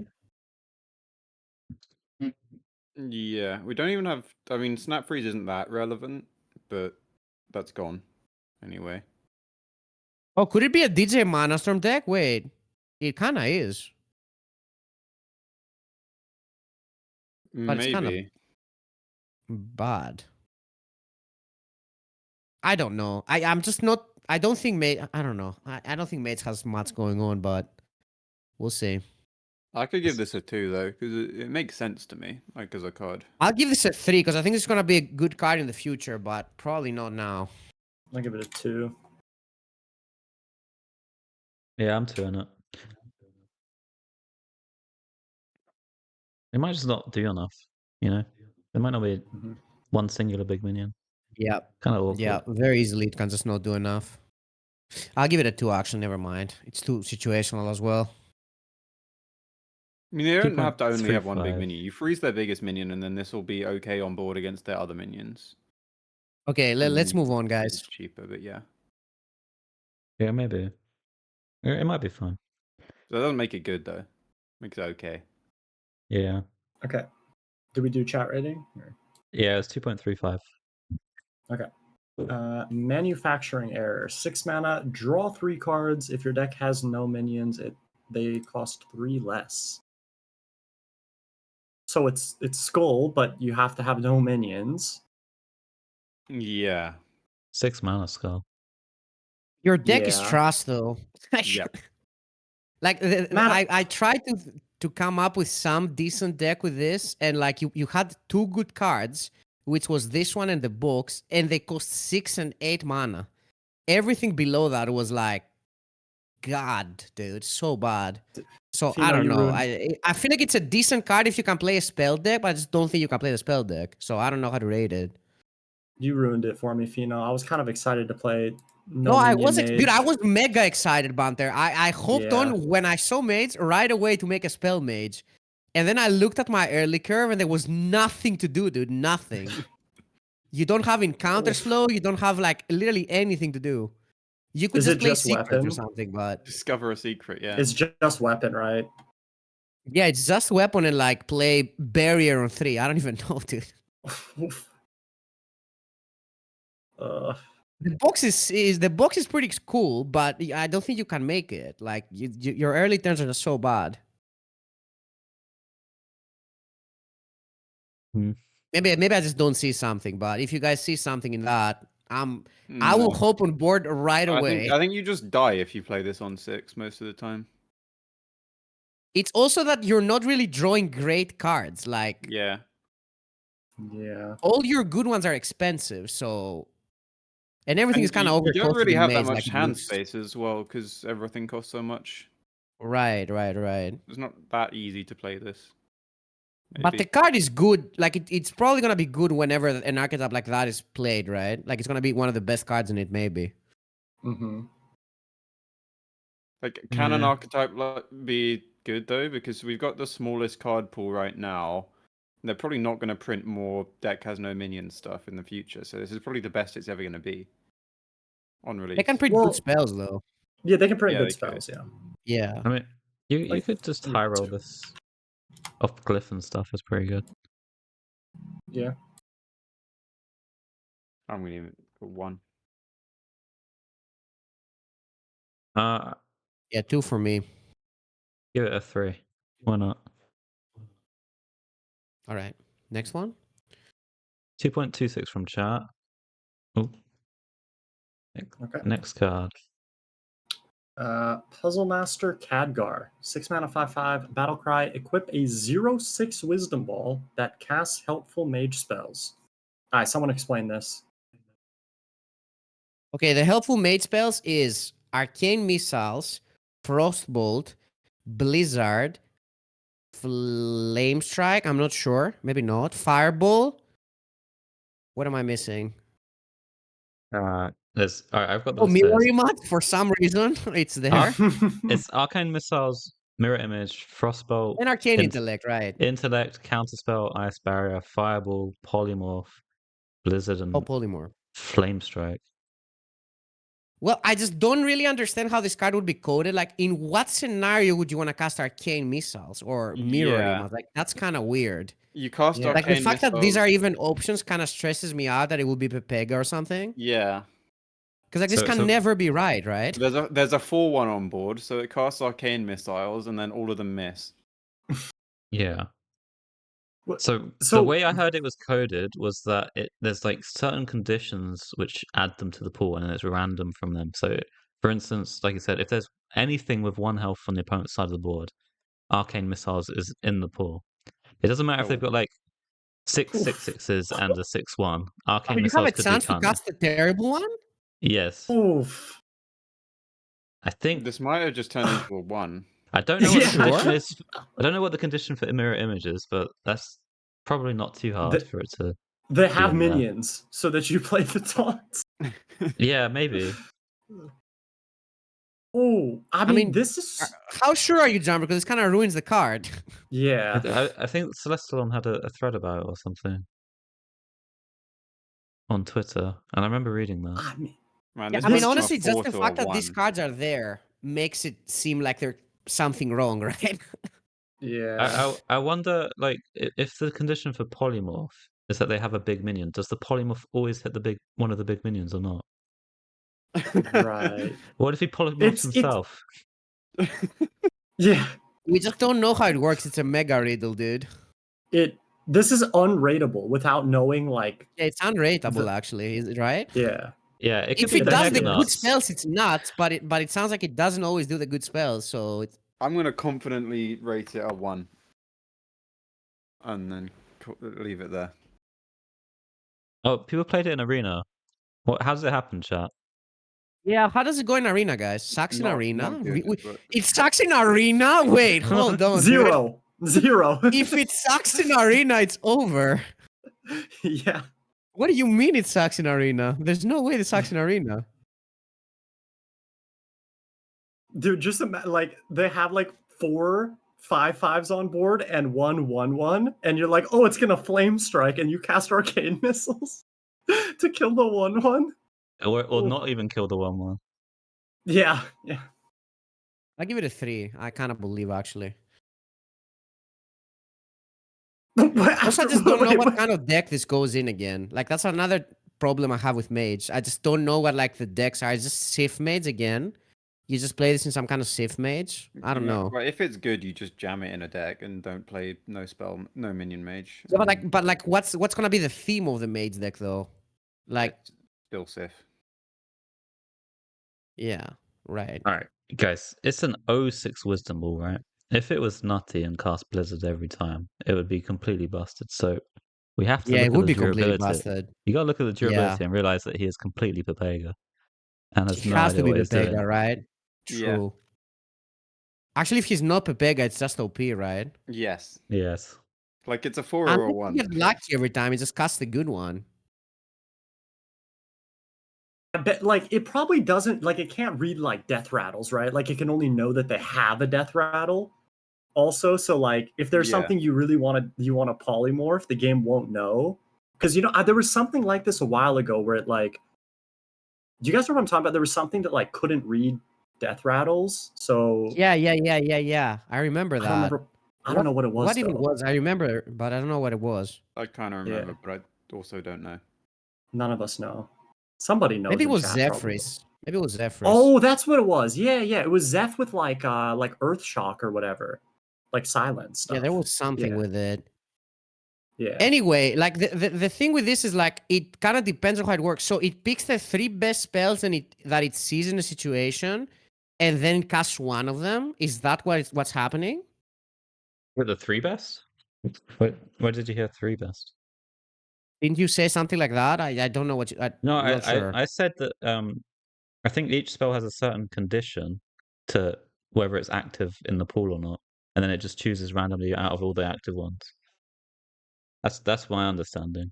[SPEAKER 3] Yeah, we don't even have. I mean, Snap Freeze isn't that relevant, but that's gone anyway.
[SPEAKER 1] Oh, could it be a DJ Mana Storm deck? Wait, it kind of is. But it's kind of
[SPEAKER 3] Maybe.
[SPEAKER 1] bad. I don't know. I'm just not. I don't think Mage. I don't know. I don't think Mage has much going on, but we'll see.
[SPEAKER 3] I could give this a 2 though, because it makes sense to me, like as a card.
[SPEAKER 1] I'll give this a 3 because I think it's gonna be a good card in the future, but probably not now.
[SPEAKER 4] I'll give it a 2.
[SPEAKER 2] Yeah, I'm 2 on it. It might just not do enough, you know? There might not be
[SPEAKER 4] Mhm.
[SPEAKER 2] one singular big minion.
[SPEAKER 1] Yeah,
[SPEAKER 2] Kind of awkward.
[SPEAKER 1] yeah, very easily it can just not do enough. I'll give it a 2 actually, never mind. It's too situational as well.
[SPEAKER 3] I mean, they don't have to only have one big
[SPEAKER 2] 2.35.
[SPEAKER 3] minion. You freeze their biggest minion, and then this will be okay on board against their other minions.
[SPEAKER 1] Okay,
[SPEAKER 3] And then
[SPEAKER 1] let's
[SPEAKER 3] you
[SPEAKER 1] move
[SPEAKER 3] can
[SPEAKER 1] on,
[SPEAKER 3] make it
[SPEAKER 1] guys.
[SPEAKER 3] cheaper, but yeah.
[SPEAKER 2] Yeah, maybe. It might be fun.
[SPEAKER 3] So that doesn't make it good though. Makes it okay.
[SPEAKER 2] Yeah.
[SPEAKER 4] Okay. Did we do chat rating? Or-
[SPEAKER 2] Yeah, it's 2.35.
[SPEAKER 4] Okay. Manufacturing error. 6 mana, draw 3 cards. If your deck has no minions, they cost 3 less. So it's Skull, but you have to have no minions.
[SPEAKER 3] Yeah.
[SPEAKER 2] 6 mana skull.
[SPEAKER 1] Your deck is
[SPEAKER 4] Yeah.
[SPEAKER 1] trash though.
[SPEAKER 3] Yep.
[SPEAKER 1] Like
[SPEAKER 4] Man-
[SPEAKER 1] I tried to come up with some decent deck with this, and like you had 2 good cards, which was this one and the books, and they cost 6 and 8 mana. Everything below that was like, God, dude, so bad. So
[SPEAKER 4] Fino,
[SPEAKER 1] I don't
[SPEAKER 4] you
[SPEAKER 1] know.
[SPEAKER 4] ruined-
[SPEAKER 1] I feel like it's a decent card if you can play a spell deck, but I just don't think you can play the spell deck. So I don't know how to rate it.
[SPEAKER 4] You ruined it for me, Fino. I was kind of excited to play
[SPEAKER 1] No, I
[SPEAKER 4] minion
[SPEAKER 1] was dude. I
[SPEAKER 4] mage.
[SPEAKER 1] was mega excited, Banter. I hoped
[SPEAKER 4] Yeah.
[SPEAKER 1] on when I saw mage right away to make a spell mage, and then I looked at my early curve and there was nothing to do, dude. Nothing. You don't have encounters
[SPEAKER 4] Oof.
[SPEAKER 1] flow. You don't have like literally anything to do. You could
[SPEAKER 4] Is
[SPEAKER 1] just
[SPEAKER 4] it
[SPEAKER 1] play
[SPEAKER 4] just
[SPEAKER 1] secrets
[SPEAKER 4] weapon?
[SPEAKER 1] or something, but
[SPEAKER 3] Discover a secret, yeah.
[SPEAKER 4] It's just weapon, right?
[SPEAKER 1] yeah, it's just weapon and like play barrier on 3. I don't even know, dude.
[SPEAKER 4] Oof.
[SPEAKER 1] The box is pretty cool, but I don't think you can make it. Like your early turns are just so bad.
[SPEAKER 2] Hmm.
[SPEAKER 1] Maybe I just don't see something. But if you guys see something in that, I will
[SPEAKER 3] No.
[SPEAKER 1] hop on board right away.
[SPEAKER 3] I think you just die if you play this on 6 most of the time.
[SPEAKER 1] It's also that you're not really drawing great cards. Like
[SPEAKER 3] Yeah.
[SPEAKER 4] Yeah.
[SPEAKER 1] all your good ones are expensive, so and everything
[SPEAKER 3] And
[SPEAKER 1] is kind of
[SPEAKER 3] you don't
[SPEAKER 1] overcosted
[SPEAKER 3] really
[SPEAKER 1] in
[SPEAKER 3] have that
[SPEAKER 1] Mage,
[SPEAKER 3] much
[SPEAKER 1] like it
[SPEAKER 3] hand
[SPEAKER 1] looks.
[SPEAKER 3] space as well, because everything costs so much.
[SPEAKER 1] Right.
[SPEAKER 3] It's not that easy to play this.
[SPEAKER 1] But the
[SPEAKER 3] Maybe.
[SPEAKER 1] card is good. Like it's probably gonna be good whenever an archetype like that is played, right? Like it's gonna be one of the best cards in it, maybe.
[SPEAKER 4] Mm-hmm.
[SPEAKER 3] Like, can an
[SPEAKER 2] Yeah.
[SPEAKER 3] archetype be good though? Because we've got the smallest card pool right now. They're probably not going to print more deck has no minion stuff in the future. So this is probably the best it's ever going to be on release.
[SPEAKER 1] They can print
[SPEAKER 4] Well-
[SPEAKER 1] good spells though.
[SPEAKER 4] Yeah, they can print
[SPEAKER 3] Yeah,
[SPEAKER 4] good
[SPEAKER 3] they could.
[SPEAKER 4] spells, yeah.
[SPEAKER 1] Yeah.
[SPEAKER 2] I mean, you
[SPEAKER 4] Like,
[SPEAKER 2] could just
[SPEAKER 4] 3,
[SPEAKER 2] high roll
[SPEAKER 4] 2.
[SPEAKER 2] this off glyph and stuff. It's pretty good.
[SPEAKER 4] Yeah.
[SPEAKER 3] I'm going to put 1.
[SPEAKER 1] Yeah, 2 for me.
[SPEAKER 2] Give it a 3. Why not?
[SPEAKER 1] All right. Next one.
[SPEAKER 2] 2.26 from chat. Oh.
[SPEAKER 4] Okay.
[SPEAKER 2] Next card.
[SPEAKER 4] Puzzle Master Khadgar. 6 mana, 5/5. Battle Cry. Equip a 0/6 Wisdom Ball that casts helpful mage spells. Alright, someone explain this.
[SPEAKER 1] Okay, the helpful mage spells is Arcane Missiles, Frostbolt, Blizzard, Flame Strike. I'm not sure. Maybe not. Fireball. What am I missing?
[SPEAKER 2] There's. All right, I've got the
[SPEAKER 1] Oh,
[SPEAKER 2] list here.
[SPEAKER 1] Mirror Image. For some reason, it's there.
[SPEAKER 2] It's Arcane Missiles, Mirror Image, Frostbolt,
[SPEAKER 1] And Arcane
[SPEAKER 2] Int-
[SPEAKER 1] Intellect, right?
[SPEAKER 2] Intellect, Counterspell, Ice Barrier, Fireball, Polymorph, Blizzard, and
[SPEAKER 1] Oh, Polymorph.
[SPEAKER 2] Flame Strike.
[SPEAKER 1] Well, I just don't really understand how this card would be coded. Like, in what scenario would you want to cast Arcane Missiles or Mirror
[SPEAKER 3] Yeah.
[SPEAKER 1] Image? Like, that's kind of weird.
[SPEAKER 3] You cast
[SPEAKER 4] Yeah.
[SPEAKER 1] Like,
[SPEAKER 3] Arcane
[SPEAKER 1] the fact that these
[SPEAKER 3] Missiles-
[SPEAKER 1] are even options kind of stresses me out that it would be Pepega or something.
[SPEAKER 3] Yeah.
[SPEAKER 1] Because, like, this can never be right?
[SPEAKER 3] There's a 4/1 on board, so it casts Arcane Missiles, and then all of them miss.
[SPEAKER 2] Yeah.
[SPEAKER 4] What-
[SPEAKER 2] So
[SPEAKER 4] so-
[SPEAKER 2] the way I heard it was coded was that there's like certain conditions which add them to the pool, and then it's random from them. So, for instance, like I said, if there's anything with 1 health on the opponent's side of the board, arcane missiles is in the pool. It doesn't matter if they've got like 6/6/6s and a 6/1. Arcane
[SPEAKER 1] Oh, you have
[SPEAKER 2] missiles
[SPEAKER 1] a
[SPEAKER 2] could be
[SPEAKER 1] chance to
[SPEAKER 2] counted.
[SPEAKER 1] cast a terrible one?
[SPEAKER 2] Yes,
[SPEAKER 4] Oof.
[SPEAKER 2] I think.
[SPEAKER 5] This might have just turned into a 1.
[SPEAKER 2] I don't know what the
[SPEAKER 4] Yeah.
[SPEAKER 2] condition is. I don't know what the condition for mirror image is, but that's probably not too hard for it to.
[SPEAKER 4] They have
[SPEAKER 2] in there.
[SPEAKER 4] minions so that you play the taunts.
[SPEAKER 2] Yeah, maybe.
[SPEAKER 4] Oh, I mean, this is
[SPEAKER 1] How sure are you, John? Because this kind of ruins the card.
[SPEAKER 4] yeah.
[SPEAKER 2] I think Celestalon had a thread about it or something on Twitter, and I remember reading that.
[SPEAKER 4] I mean,
[SPEAKER 5] Man,
[SPEAKER 1] Yeah,
[SPEAKER 5] this
[SPEAKER 1] I mean,
[SPEAKER 5] went from a
[SPEAKER 1] honestly, just
[SPEAKER 5] 4
[SPEAKER 1] the
[SPEAKER 5] to a
[SPEAKER 1] fact that these
[SPEAKER 5] 1.
[SPEAKER 1] cards are there makes it seem like there's something wrong, right?
[SPEAKER 4] yeah.
[SPEAKER 2] I wonder, like, if the condition for polymorph is that they have a big minion, does the polymorph always hit one of the big minions or not?
[SPEAKER 4] Right.
[SPEAKER 2] What if he polymorphs himself?
[SPEAKER 4] Yeah.
[SPEAKER 1] We just don't know how it works. It's a mega riddle, dude.
[SPEAKER 4] This is unrateable without knowing like
[SPEAKER 1] Yeah, it's unrateable, actually, is it right?
[SPEAKER 4] yeah.
[SPEAKER 2] Yeah, it could
[SPEAKER 1] If
[SPEAKER 2] be
[SPEAKER 1] it does
[SPEAKER 2] mega
[SPEAKER 1] the good
[SPEAKER 2] nuts.
[SPEAKER 1] spells, it's nuts, but it sounds like it doesn't always do the good spells, so it's...
[SPEAKER 5] I'm going to confidently rate it a 1. And then leave it there.
[SPEAKER 2] Oh, people played it in Arena. How does it happen, chat?
[SPEAKER 1] Yeah, how does it go in Arena, guys? Sucks in
[SPEAKER 5] Not
[SPEAKER 1] Arena?
[SPEAKER 5] good, but-
[SPEAKER 1] It sucks in Arena? Wait, hold on. dude.
[SPEAKER 4] Zero.
[SPEAKER 1] If it sucks in Arena, it's over.
[SPEAKER 4] Yeah.
[SPEAKER 1] What do you mean it sucks in Arena? There's no way it sucks in Arena.
[SPEAKER 4] Dude, just like they have like 4 5/5s on board and 1/1/1, and you're like, oh, it's gonna flame strike, and you cast arcane missiles to kill the 1/1.
[SPEAKER 2] Or not even kill the 1/1.
[SPEAKER 4] Yeah.
[SPEAKER 1] I give it a 3. I kind of believe, actually. Also, I just don't know what kind of deck this goes in again. Like, that's another problem I have with Mage. I just don't know what, like, the decks are. It's just Sith Mage again. You just play this in some kind of Sith Mage? I don't know.
[SPEAKER 5] Right, if it's good, you just jam it in a deck and don't play no minion mage.
[SPEAKER 1] Yeah, but like, what's gonna be the theme of the Mage deck, though? Like,
[SPEAKER 5] Still Sith.
[SPEAKER 1] yeah, right.
[SPEAKER 2] All right, guys, it's an 06 Wisdom Ball, right? If it was nutty and cast Blizzard every time, it would be completely busted. So we have to
[SPEAKER 1] Yeah,
[SPEAKER 2] look
[SPEAKER 1] it
[SPEAKER 2] at
[SPEAKER 1] would
[SPEAKER 2] the
[SPEAKER 1] be completely
[SPEAKER 2] durability.
[SPEAKER 1] busted.
[SPEAKER 2] You gotta look at the durability
[SPEAKER 1] Yeah.
[SPEAKER 2] and realize that he is completely Pepega. And has
[SPEAKER 1] He
[SPEAKER 2] no
[SPEAKER 1] has
[SPEAKER 2] idea
[SPEAKER 1] to be
[SPEAKER 2] what he's doing.
[SPEAKER 1] Pepega, right?
[SPEAKER 5] Yeah.
[SPEAKER 1] True. Actually, if he's not Pepega, it's just OP, right?
[SPEAKER 5] Yes.
[SPEAKER 2] Yes.
[SPEAKER 5] Like it's a 4
[SPEAKER 1] And
[SPEAKER 5] or a
[SPEAKER 1] he
[SPEAKER 5] 1.
[SPEAKER 1] get lucky every time. He just casts the good one.
[SPEAKER 4] I bet like it probably doesn't like it can't read like death rattles, right? Like it can only know that they have a death rattle. Also, so like if there's
[SPEAKER 5] Yeah.
[SPEAKER 4] something you really want to polymorph, the game won't know. Because there was something like this a while ago where it like, do you guys know what I'm talking about? There was something that like couldn't read death rattles. So
[SPEAKER 1] Yeah. I remember that.
[SPEAKER 4] I don't know what it was.
[SPEAKER 1] What even
[SPEAKER 4] though.
[SPEAKER 1] was? I remember, but I don't know what it was.
[SPEAKER 5] I kind of remember, but I also don't know.
[SPEAKER 4] None of us know. Somebody knows.
[SPEAKER 1] Maybe it
[SPEAKER 4] in
[SPEAKER 1] was
[SPEAKER 4] chat, probably.
[SPEAKER 1] Zephyrs. Maybe it was Zephyrs.
[SPEAKER 4] Oh, that's what it was. Yeah. It was Zeph with like Earth Shock or whatever, like silence stuff.
[SPEAKER 1] yeah, there was something
[SPEAKER 4] Yeah.
[SPEAKER 1] with it.
[SPEAKER 4] Yeah.
[SPEAKER 1] Anyway, like the thing with this is like it kind of depends on how it works. So it picks the 3 best spells that it sees in the situation, and then it casts one of them. Is that what's happening?
[SPEAKER 2] Were the 3 best? Where did you hear 3 best?
[SPEAKER 1] Didn't you say something like that? I don't know what you.
[SPEAKER 2] No,
[SPEAKER 1] I'm not sure.
[SPEAKER 2] I said that I think each spell has a certain condition to whether it's active in the pool or not, and then it just chooses randomly out of all the active ones. That's my understanding.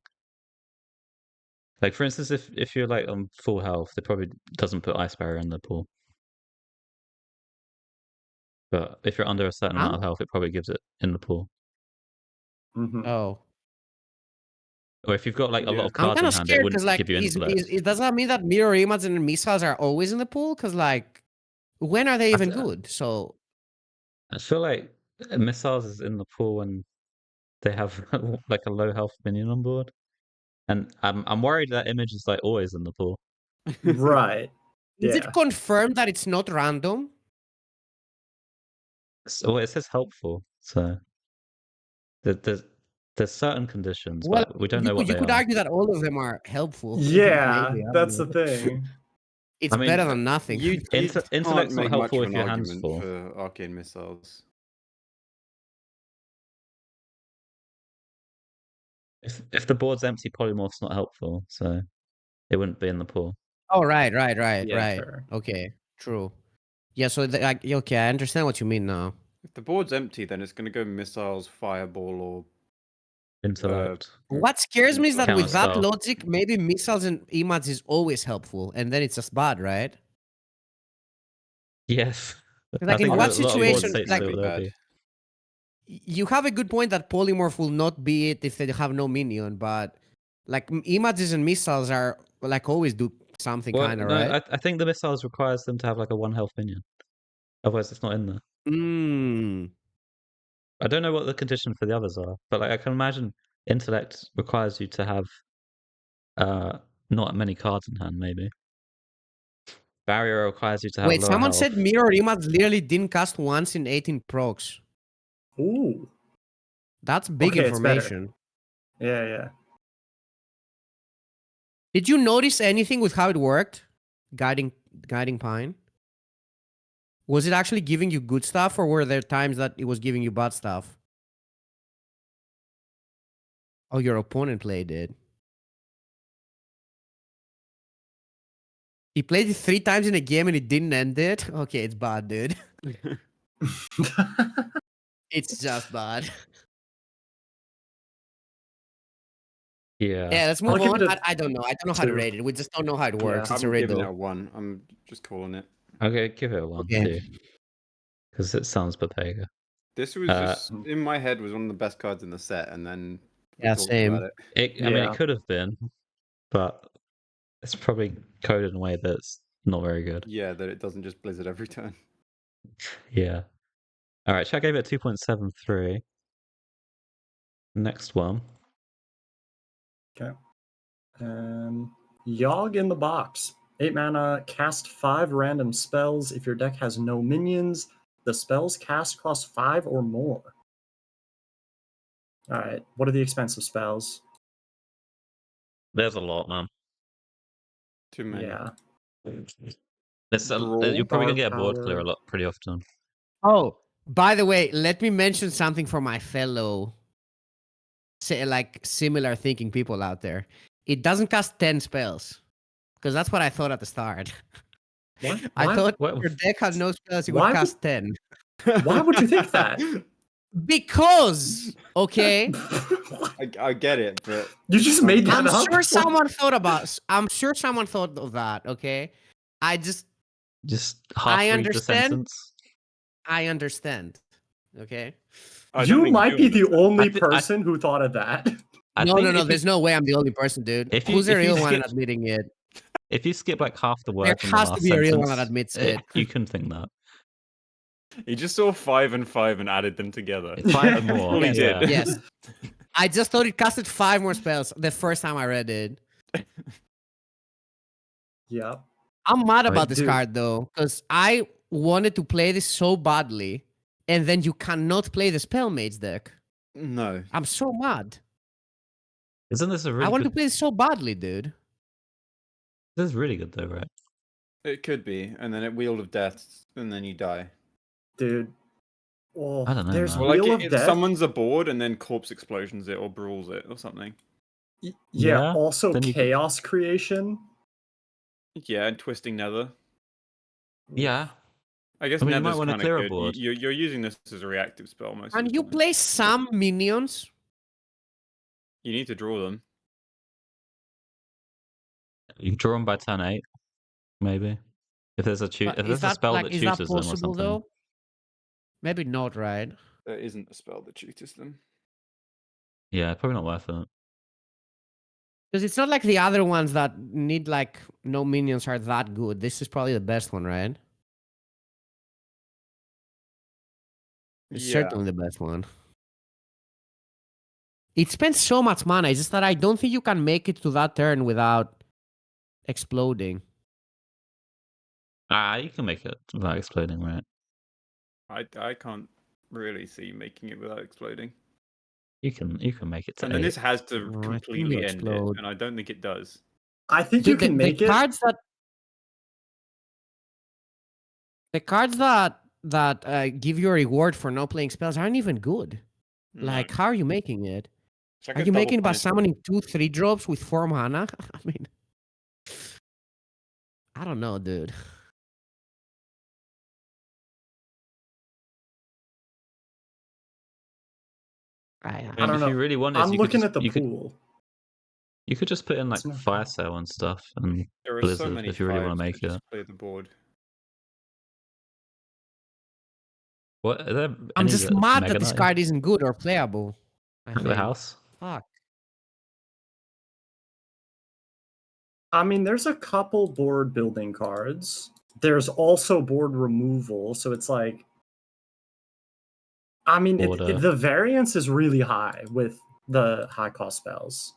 [SPEAKER 2] Like for instance, if you're like on full health, it probably doesn't put Ice Barrier in the pool. But if you're under a certain amount of health, it probably gives it in the pool.
[SPEAKER 4] Mm-hmm.
[SPEAKER 1] Oh.
[SPEAKER 2] Or if you've got like a lot of
[SPEAKER 1] I'm
[SPEAKER 2] cards
[SPEAKER 1] kind
[SPEAKER 2] in
[SPEAKER 1] of
[SPEAKER 2] hand, it
[SPEAKER 1] scared
[SPEAKER 2] wouldn't
[SPEAKER 1] because, like,
[SPEAKER 2] give you intellect.
[SPEAKER 1] does that mean that mirror image and missiles are always in the pool? Because, like, when are they even good? So
[SPEAKER 2] I feel like missiles is in the pool when they have like a low health minion on board, and I'm worried that image is like always in the pool.
[SPEAKER 4] Right.
[SPEAKER 1] is
[SPEAKER 4] Yeah.
[SPEAKER 1] it confirmed that it's not random?
[SPEAKER 2] So it says helpful, so there's certain conditions,
[SPEAKER 1] Well,
[SPEAKER 2] but we don't know what
[SPEAKER 1] you
[SPEAKER 2] they
[SPEAKER 1] could
[SPEAKER 2] are.
[SPEAKER 1] argue that all of them are helpful.
[SPEAKER 4] Yeah,
[SPEAKER 1] Maybe, I don't
[SPEAKER 4] that's the
[SPEAKER 1] know.
[SPEAKER 4] thing.
[SPEAKER 1] It's
[SPEAKER 2] I mean,
[SPEAKER 1] better than nothing.
[SPEAKER 5] You
[SPEAKER 2] Intellect's
[SPEAKER 5] can't
[SPEAKER 2] not
[SPEAKER 5] make much
[SPEAKER 2] helpful
[SPEAKER 5] of
[SPEAKER 2] if
[SPEAKER 5] an
[SPEAKER 2] your hand's
[SPEAKER 5] argument
[SPEAKER 2] full.
[SPEAKER 5] for arcane missiles.
[SPEAKER 2] If the board's empty, polymorph's not helpful, so it wouldn't be in the pool.
[SPEAKER 1] Oh, right.
[SPEAKER 5] Yeah,
[SPEAKER 4] sure.
[SPEAKER 1] Okay, true. Yeah, so okay, I understand what you mean now.
[SPEAKER 3] If the board's empty, then it's going to go missiles, fireball, or
[SPEAKER 2] Intellect.
[SPEAKER 1] What scares me is that
[SPEAKER 2] Counter
[SPEAKER 1] with that
[SPEAKER 2] spell.
[SPEAKER 1] logic, maybe missiles and emotes is always helpful, and then it's just bad, right?
[SPEAKER 2] Yes.
[SPEAKER 1] Like,
[SPEAKER 2] I think
[SPEAKER 1] in what
[SPEAKER 2] a lot of board
[SPEAKER 1] situation,
[SPEAKER 2] states
[SPEAKER 1] like-
[SPEAKER 2] feel they'll
[SPEAKER 5] Bad.
[SPEAKER 2] be.
[SPEAKER 1] You have a good point that polymorph will not be it if they have no minion, but like images and missiles are like always do something
[SPEAKER 2] Well,
[SPEAKER 1] kind of,
[SPEAKER 2] no,
[SPEAKER 1] right?
[SPEAKER 2] I think the missiles requires them to have like a 1 health minion. Otherwise, it's not in there.
[SPEAKER 1] Mm.
[SPEAKER 2] I don't know what the condition for the others are, but like I can imagine intellect requires you to have not many cards in hand, maybe. Barrier requires you to have
[SPEAKER 1] Wait,
[SPEAKER 2] lower
[SPEAKER 1] someone
[SPEAKER 2] health.
[SPEAKER 1] said mirror image literally didn't cast once in 18 procs.
[SPEAKER 4] Ooh.
[SPEAKER 1] That's big
[SPEAKER 4] Okay, it's better.
[SPEAKER 1] information.
[SPEAKER 4] Yeah.
[SPEAKER 1] Did you notice anything with how it worked? Guiding Pine? Was it actually giving you good stuff, or were there times that it was giving you bad stuff? Oh, your opponent played it. He played it 3 times in a game and it didn't end it? Okay, it's bad, dude. It's just bad.
[SPEAKER 2] Yeah.
[SPEAKER 1] Yeah, let's
[SPEAKER 4] I'll
[SPEAKER 1] move
[SPEAKER 4] give
[SPEAKER 1] on.
[SPEAKER 4] it a
[SPEAKER 1] I don't know. I don't know how to
[SPEAKER 4] 2.
[SPEAKER 1] rate it. We just don't know how it works.
[SPEAKER 4] Yeah.
[SPEAKER 1] It's
[SPEAKER 5] I'm
[SPEAKER 1] a
[SPEAKER 5] giving it
[SPEAKER 1] riddle.
[SPEAKER 5] a 1. I'm just calling it.
[SPEAKER 2] Okay, give it a 1
[SPEAKER 1] Okay.
[SPEAKER 2] too. Because it sounds Papega.
[SPEAKER 5] This was just in my head was one of the best cards in the set, and then we
[SPEAKER 1] Yeah,
[SPEAKER 5] talked
[SPEAKER 1] same.
[SPEAKER 5] about it.
[SPEAKER 2] I mean,
[SPEAKER 4] Yeah.
[SPEAKER 2] it could have been, but it's probably coded in a way that's not very good.
[SPEAKER 5] Yeah, that it doesn't just blizzard every turn.
[SPEAKER 2] Yeah. All right, Chat gave it 2.73. Next one.
[SPEAKER 4] Okay. Yogg in the box. 8 mana, cast 5 random spells. If your deck has no minions, the spells cast cost 5 or more. Alright, what are the expensive spells?
[SPEAKER 2] There's a lot, man.
[SPEAKER 5] Too many.
[SPEAKER 4] Yeah.
[SPEAKER 2] You're probably gonna get a board
[SPEAKER 4] Power.
[SPEAKER 2] clear a lot pretty often.
[SPEAKER 1] Oh, by the way, let me mention something for my fellow, say, like similar thinking people out there. It doesn't cast 10 spells, because that's what I thought at the start.
[SPEAKER 4] What?
[SPEAKER 1] I
[SPEAKER 4] Why-
[SPEAKER 1] thought
[SPEAKER 2] What-
[SPEAKER 1] your deck had no spells, it
[SPEAKER 4] Why
[SPEAKER 1] would
[SPEAKER 4] would-
[SPEAKER 1] cast 10.
[SPEAKER 4] Why would you think that?
[SPEAKER 1] Because, okay,
[SPEAKER 5] I get it, but
[SPEAKER 4] You just made that
[SPEAKER 1] I'm
[SPEAKER 4] up.
[SPEAKER 1] sure someone thought of that, okay?
[SPEAKER 2] Just half
[SPEAKER 1] I
[SPEAKER 2] read the
[SPEAKER 1] understand.
[SPEAKER 2] sentence.
[SPEAKER 1] I understand, okay?
[SPEAKER 3] I don't
[SPEAKER 4] You
[SPEAKER 3] think
[SPEAKER 4] might be the
[SPEAKER 3] understand.
[SPEAKER 4] only
[SPEAKER 2] I-
[SPEAKER 4] person who thought of that.
[SPEAKER 2] I
[SPEAKER 1] No,
[SPEAKER 2] think
[SPEAKER 1] no,
[SPEAKER 2] if you-
[SPEAKER 1] there's no way I'm the only person, dude.
[SPEAKER 2] if you-
[SPEAKER 1] Who's the
[SPEAKER 2] if you
[SPEAKER 1] real one
[SPEAKER 2] skip-
[SPEAKER 1] admitting it?
[SPEAKER 2] If you skip like half the
[SPEAKER 1] There
[SPEAKER 2] words in the
[SPEAKER 1] has
[SPEAKER 2] last
[SPEAKER 1] to be a real one
[SPEAKER 2] sentence,
[SPEAKER 1] that admits it.
[SPEAKER 2] you can think that.
[SPEAKER 3] He just saw 5 and 5 and added them together.
[SPEAKER 2] 5 and more.
[SPEAKER 3] All he
[SPEAKER 2] yeah.
[SPEAKER 3] did.
[SPEAKER 1] Yes. I just thought it casted 5 more spells the first time I read it.
[SPEAKER 4] Yep.
[SPEAKER 1] I'm mad
[SPEAKER 2] I mean,
[SPEAKER 1] about this
[SPEAKER 4] dude.
[SPEAKER 1] card though, because I wanted to play this so badly, and then you cannot play the Spell Mage deck.
[SPEAKER 5] no.
[SPEAKER 1] I'm so mad.
[SPEAKER 2] Isn't this a
[SPEAKER 1] I
[SPEAKER 2] really
[SPEAKER 1] wanted to
[SPEAKER 2] good?
[SPEAKER 1] play this so badly, dude.
[SPEAKER 2] This is really good though, right?
[SPEAKER 5] It could be, and then it Wheel of Death, and then you die.
[SPEAKER 4] Dude. Oh,
[SPEAKER 2] I don't know,
[SPEAKER 4] there's
[SPEAKER 2] man.
[SPEAKER 3] Well, like
[SPEAKER 4] Wheel of
[SPEAKER 3] it
[SPEAKER 4] Death.
[SPEAKER 3] summons a board and then corpse explosions it or brawls it or something.
[SPEAKER 4] Yeah,
[SPEAKER 2] Yeah,
[SPEAKER 4] also
[SPEAKER 2] then you could-
[SPEAKER 4] Chaos Creation.
[SPEAKER 3] Yeah, and twisting nether.
[SPEAKER 2] Yeah.
[SPEAKER 3] I guess
[SPEAKER 2] I mean, you might
[SPEAKER 3] nether's
[SPEAKER 2] wanna
[SPEAKER 3] kind
[SPEAKER 2] clear a
[SPEAKER 3] of good.
[SPEAKER 2] board.
[SPEAKER 3] You're using this as a reactive spell most of
[SPEAKER 1] And
[SPEAKER 3] the
[SPEAKER 1] you
[SPEAKER 3] time.
[SPEAKER 1] play some minions.
[SPEAKER 3] You need to draw them.
[SPEAKER 2] You draw them by turn 8, maybe. If there's a
[SPEAKER 1] But
[SPEAKER 2] if
[SPEAKER 1] is
[SPEAKER 2] there's a spell that
[SPEAKER 1] is that
[SPEAKER 2] chooses them or
[SPEAKER 1] possible
[SPEAKER 2] something.
[SPEAKER 1] though? Maybe not, right?
[SPEAKER 3] There isn't a spell that tutors them.
[SPEAKER 2] Yeah, probably not worth it.
[SPEAKER 1] Because it's not like the other ones that need like no minions are that good. This is probably the best one, right? It's
[SPEAKER 3] Yeah.
[SPEAKER 1] certainly the best one. It spends so much mana. It's just that I don't think you can make it to that turn without exploding.
[SPEAKER 2] You can make it without exploding, right?
[SPEAKER 3] I can't really see making it without exploding.
[SPEAKER 2] You can make it to
[SPEAKER 3] And then
[SPEAKER 2] 8.
[SPEAKER 3] this has to
[SPEAKER 1] No, I think you
[SPEAKER 3] completely end it,
[SPEAKER 1] explode.
[SPEAKER 3] and I don't think it does.
[SPEAKER 4] I think you
[SPEAKER 1] Dude,
[SPEAKER 4] can make it.
[SPEAKER 1] The cards that give you a reward for not playing spells aren't even good.
[SPEAKER 3] No.
[SPEAKER 1] Like, how are you making it?
[SPEAKER 3] It's like
[SPEAKER 1] Are
[SPEAKER 3] a
[SPEAKER 1] you
[SPEAKER 3] double
[SPEAKER 1] making by
[SPEAKER 3] punish.
[SPEAKER 1] summoning 2/3 drops with 4 mana? I mean, I don't know, dude.
[SPEAKER 2] I
[SPEAKER 4] I
[SPEAKER 2] mean,
[SPEAKER 4] don't
[SPEAKER 2] if you
[SPEAKER 4] know.
[SPEAKER 2] really wanted,
[SPEAKER 4] I'm
[SPEAKER 2] you could
[SPEAKER 4] looking
[SPEAKER 2] just
[SPEAKER 4] at the pool.
[SPEAKER 2] you could just put in like
[SPEAKER 4] It's not
[SPEAKER 2] fire
[SPEAKER 4] bad.
[SPEAKER 2] sale and stuff and
[SPEAKER 3] There are so
[SPEAKER 2] Blizzard
[SPEAKER 3] many
[SPEAKER 2] if you really want
[SPEAKER 3] fives
[SPEAKER 2] to
[SPEAKER 3] that
[SPEAKER 2] make it.
[SPEAKER 3] just play the board.
[SPEAKER 2] What are there?
[SPEAKER 1] I'm
[SPEAKER 2] any
[SPEAKER 1] just
[SPEAKER 2] that
[SPEAKER 1] mad
[SPEAKER 2] Mega
[SPEAKER 1] that this
[SPEAKER 2] Knight?
[SPEAKER 1] card isn't good or playable. I
[SPEAKER 2] At the
[SPEAKER 1] think.
[SPEAKER 2] house.
[SPEAKER 1] Fuck.
[SPEAKER 4] I mean, there's a couple board building cards. There's also board removal, so it's like, I mean,
[SPEAKER 2] Border.
[SPEAKER 4] the variance is really high with the high cost spells.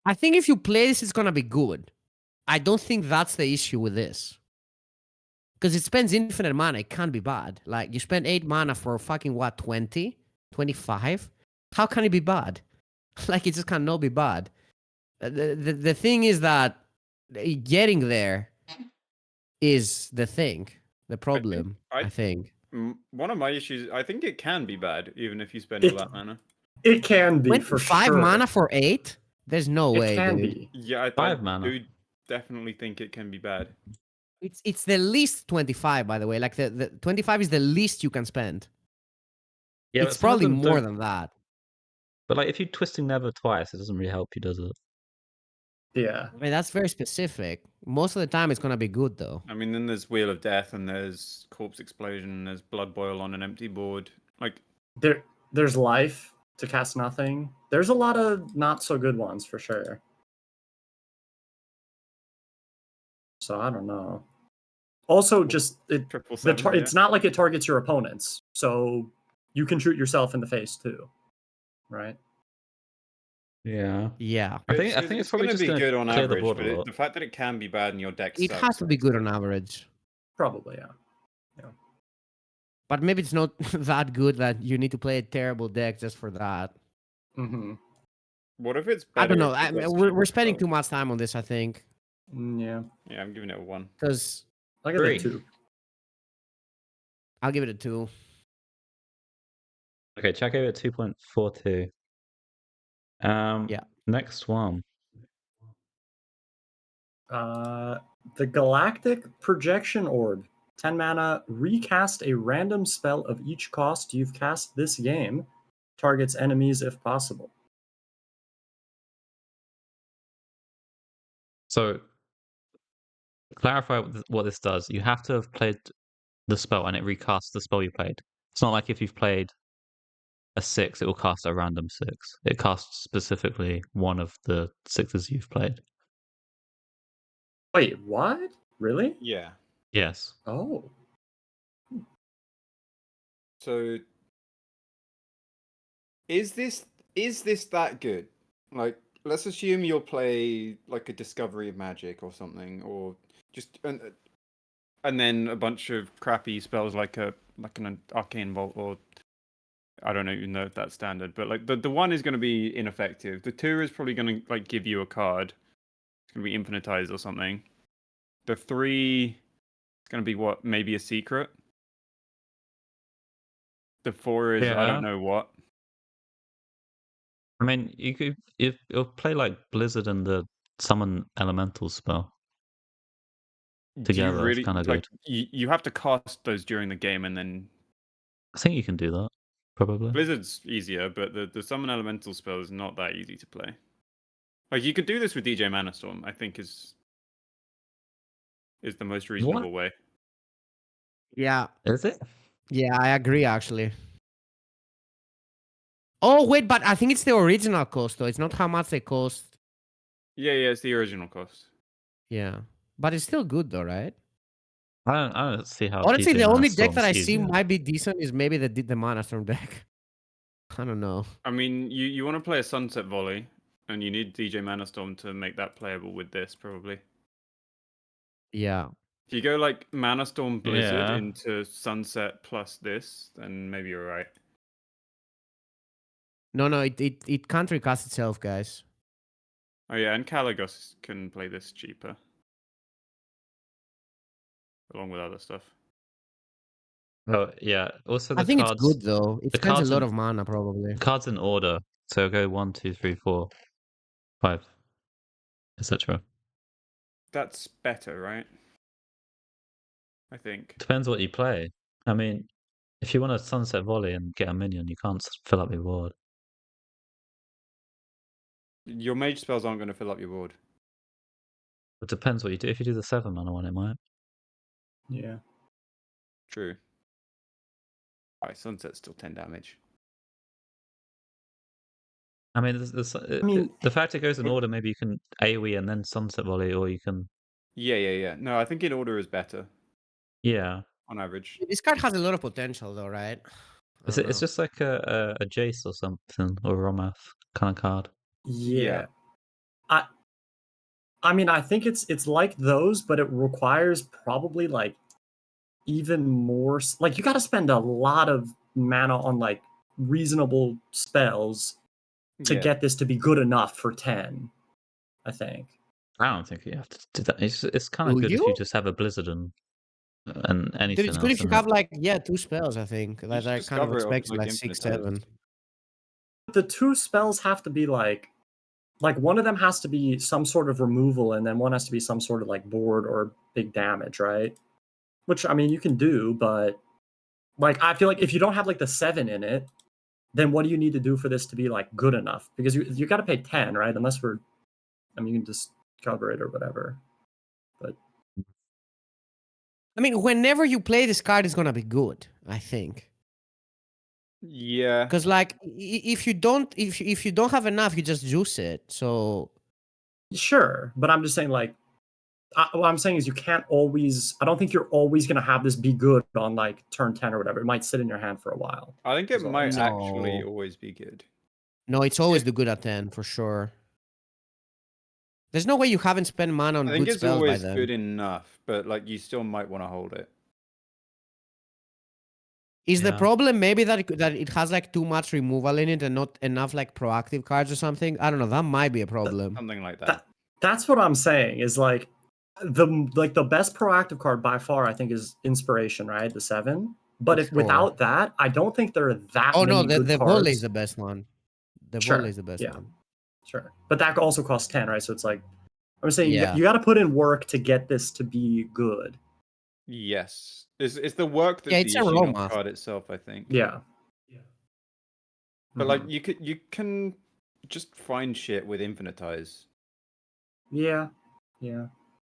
[SPEAKER 1] I think if you play this, it's gonna be good. I don't think that's the issue with this. Because it spends infinite mana, it can't be bad. Like, you spend 8 mana for fucking what, 20? 25? How can it be bad? Like, it just cannot be bad. The thing is that getting there is the thing, the problem, I think.
[SPEAKER 3] One of my issues, I think it can be bad, even if you spend all that mana.
[SPEAKER 4] It can be, for
[SPEAKER 1] 5
[SPEAKER 4] sure.
[SPEAKER 1] mana for 8? There's no
[SPEAKER 4] It
[SPEAKER 1] way,
[SPEAKER 4] can
[SPEAKER 1] dude.
[SPEAKER 4] be.
[SPEAKER 3] Yeah, I
[SPEAKER 2] 5 mana.
[SPEAKER 3] do definitely think it can be bad.
[SPEAKER 1] It's the least 25, by the way. Like, the 25 is the least you can spend.
[SPEAKER 2] Yeah,
[SPEAKER 1] It's
[SPEAKER 2] but some of
[SPEAKER 1] probably
[SPEAKER 2] them
[SPEAKER 1] more
[SPEAKER 2] don't-
[SPEAKER 1] than that.
[SPEAKER 2] But like, if you're twisting Never twice, it doesn't really help you, does it?
[SPEAKER 4] Yeah.
[SPEAKER 1] I mean, that's very specific. Most of the time, it's gonna be good, though.
[SPEAKER 3] I mean, then there's Wheel of Death, and there's Corpse Explosion, and there's Blood Boil on an empty board. Like,
[SPEAKER 4] There's life to cast nothing. There's a lot of not so good ones for sure. So I don't know. Also, just
[SPEAKER 3] triple seven,
[SPEAKER 4] it's not like it targets your opponents, so you can shoot yourself in the face too, right?
[SPEAKER 2] Yeah.
[SPEAKER 1] Yeah.
[SPEAKER 2] I think it's probably
[SPEAKER 3] gonna
[SPEAKER 2] just
[SPEAKER 3] be
[SPEAKER 2] gonna
[SPEAKER 3] good on
[SPEAKER 2] clear the
[SPEAKER 3] average,
[SPEAKER 2] board
[SPEAKER 3] but
[SPEAKER 2] a lot.
[SPEAKER 3] the fact that it can be bad in your deck
[SPEAKER 1] It
[SPEAKER 3] sucks.
[SPEAKER 1] has to be good on average.
[SPEAKER 4] Probably, yeah.
[SPEAKER 1] But maybe it's not that good that you need to play a terrible deck just for that.
[SPEAKER 4] Mm-hmm.
[SPEAKER 3] What if it's
[SPEAKER 1] I
[SPEAKER 3] better?
[SPEAKER 1] don't know.
[SPEAKER 3] if it gets
[SPEAKER 1] We're
[SPEAKER 3] cheaper
[SPEAKER 1] spending
[SPEAKER 3] spells?
[SPEAKER 1] too much time on this, I think.
[SPEAKER 4] Yeah.
[SPEAKER 3] Yeah, I'm giving it a 1.
[SPEAKER 1] Because
[SPEAKER 4] I give
[SPEAKER 2] Three.
[SPEAKER 4] it 2.
[SPEAKER 1] I'll give it a 2.
[SPEAKER 2] Okay, check over at 2.42.
[SPEAKER 1] Yeah.
[SPEAKER 2] Next one.
[SPEAKER 4] The Galactic Projection Orb. 10 mana, recast a random spell of each cost you've cast this game. Targets enemies if possible.
[SPEAKER 2] So, clarify what this does. You have to have played the spell and it recasts the spell you played. It's not like if you've played a 6, it will cast a random 6. It casts specifically one of the 6s you've played.
[SPEAKER 4] Wait, what? Really?
[SPEAKER 3] Yeah.
[SPEAKER 2] Yes.
[SPEAKER 4] Oh.
[SPEAKER 3] So, is this that good? Like, let's assume you'll play like a Discovery of Magic or something, or just and then a bunch of crappy spells like an Arcane Vault, or I don't even know if that's standard, but like the 1 is going to be ineffective. The 2 is probably going to like give you a card. It's going to be Infinitize or something. The 3 is going to be what? Maybe a secret. The 4 is I
[SPEAKER 2] Yeah.
[SPEAKER 3] don't know what.
[SPEAKER 2] I mean, you'll play like Blizzard and the Summon Elemental spell
[SPEAKER 3] Do you
[SPEAKER 2] together. It's
[SPEAKER 3] really
[SPEAKER 2] kind of
[SPEAKER 3] like
[SPEAKER 2] good.
[SPEAKER 3] you have to cast those during the game, and then
[SPEAKER 2] I think you can do that, probably.
[SPEAKER 3] Blizzard's easier, but the Summon Elemental spell is not that easy to play. Like, you could do this with DJ Manastorm, I think is the most reasonable way.
[SPEAKER 1] Yeah.
[SPEAKER 2] Is it?
[SPEAKER 1] Yeah, I agree, actually. Oh, wait, but I think it's the original cost, though. It's not how much they cost.
[SPEAKER 3] Yeah, it's the original cost.
[SPEAKER 1] Yeah. But it's still good, though, right?
[SPEAKER 2] I don't see how.
[SPEAKER 1] Honestly,
[SPEAKER 2] DJ
[SPEAKER 1] the only deck
[SPEAKER 2] Manastorm's
[SPEAKER 1] that I see
[SPEAKER 2] easier.
[SPEAKER 1] might be decent is maybe the Mana Storm deck. I don't know.
[SPEAKER 3] I mean, you want to play a Sunset Volley, and you need DJ Manastorm to make that playable with this, probably.
[SPEAKER 1] Yeah.
[SPEAKER 3] If you go like Manastorm Blizzard
[SPEAKER 2] Yeah.
[SPEAKER 3] into Sunset plus this, then maybe you're right.
[SPEAKER 1] No, it can't recast itself, guys.
[SPEAKER 3] Oh yeah, and Caligos can play this cheaper. Along with other stuff.
[SPEAKER 2] Oh yeah. Also,
[SPEAKER 1] I
[SPEAKER 2] the
[SPEAKER 1] think
[SPEAKER 2] cards.
[SPEAKER 1] it's good though. It
[SPEAKER 2] the
[SPEAKER 1] spends a
[SPEAKER 2] cards
[SPEAKER 1] lot
[SPEAKER 2] in-
[SPEAKER 1] of mana probably.
[SPEAKER 2] Cards in order. So go 1, 2, 3, 4, 5, etc.
[SPEAKER 3] That's better, right? I think.
[SPEAKER 2] Depends what you play. I mean, if you want a Sunset Volley and get a minion, you can't fill up your board.
[SPEAKER 3] Your mage spells aren't going to fill up your board.
[SPEAKER 2] It depends what you do. If you do the 7 mana one, it might.
[SPEAKER 4] Yeah.
[SPEAKER 3] True. Alright, Sunset's still 10 damage.
[SPEAKER 2] I mean,
[SPEAKER 4] mean,
[SPEAKER 2] the fact it goes in order, maybe you can AoE and then Sunset Volley, or you can.
[SPEAKER 3] Yeah. No, I think in order is better
[SPEAKER 2] Yeah.
[SPEAKER 3] on average.
[SPEAKER 1] This card has a lot of potential though, right?
[SPEAKER 2] It's just like a Jace or something, or Romath kind of card.
[SPEAKER 4] Yeah. I mean, I think it's like those, but it requires probably like even more. Like you got to spend a lot of mana on like reasonable spells to get this to be good enough for 10. I think.
[SPEAKER 2] I don't think you have to do that. It's kind of
[SPEAKER 1] Do
[SPEAKER 2] good if
[SPEAKER 1] you?
[SPEAKER 2] you just have a Blizzard and anything
[SPEAKER 1] Dude, it's good
[SPEAKER 2] else.
[SPEAKER 1] if you have like 2 spells. I think that
[SPEAKER 3] just
[SPEAKER 1] I kind of
[SPEAKER 3] discover it off,
[SPEAKER 1] expect
[SPEAKER 3] like,
[SPEAKER 1] like 6,
[SPEAKER 3] Infinite
[SPEAKER 1] 7.
[SPEAKER 4] The 2 spells have to be like one of them has to be some sort of removal, and then one has to be some sort of like board or big damage, right? Which I mean you can do, but like I feel like if you don't have like the 7 in it, then what do you need to do for this to be like good enough? Because you got to pay 10, right? Unless you can just cover it or whatever. But
[SPEAKER 1] I mean, whenever you play this card, it's gonna be good. I think.
[SPEAKER 3] Yeah.
[SPEAKER 1] Because like, if you don't have enough, you just juice it. So
[SPEAKER 4] sure, but I'm just saying like what I'm saying is you can't always. I don't think you're always gonna have this be good on like turn 10 or whatever. It might sit in your hand for a while.
[SPEAKER 3] I think it might
[SPEAKER 1] No.
[SPEAKER 3] actually always be good.
[SPEAKER 1] no, it's always the good at 10 for sure. There's no way you haven't spent mana on
[SPEAKER 3] I think
[SPEAKER 1] good
[SPEAKER 3] it's
[SPEAKER 1] spells by
[SPEAKER 3] always
[SPEAKER 1] then.
[SPEAKER 3] good enough, but like you still might want to hold it.
[SPEAKER 1] Is the
[SPEAKER 2] Yeah.
[SPEAKER 1] problem maybe that it has like too much removal in it and not enough like proactive cards or something? I don't know. That might be a problem.
[SPEAKER 3] Something like that.
[SPEAKER 4] That's what I'm saying. Is like the best proactive card by far. I think is Inspiration, right? The 7. But
[SPEAKER 1] For
[SPEAKER 4] if
[SPEAKER 1] sure.
[SPEAKER 4] without that, I don't think there are that
[SPEAKER 1] Oh
[SPEAKER 4] many
[SPEAKER 1] no,
[SPEAKER 4] good
[SPEAKER 1] the
[SPEAKER 4] cards.
[SPEAKER 1] volley is the best one. The
[SPEAKER 4] Sure,
[SPEAKER 1] volley is the best
[SPEAKER 4] yeah.
[SPEAKER 1] one.
[SPEAKER 4] Sure, but that also costs 10, right? So it's like I'm saying
[SPEAKER 1] Yeah.
[SPEAKER 4] you got to put in work to get this to be good.
[SPEAKER 3] Yes. It's the work that's
[SPEAKER 1] Yeah, it's
[SPEAKER 3] the
[SPEAKER 1] a
[SPEAKER 3] issue, not the
[SPEAKER 1] Romath.
[SPEAKER 3] card itself, I think.
[SPEAKER 4] Yeah.
[SPEAKER 3] But
[SPEAKER 4] Mhm.
[SPEAKER 3] like you can just find shit with Infinitize.
[SPEAKER 4] Yeah.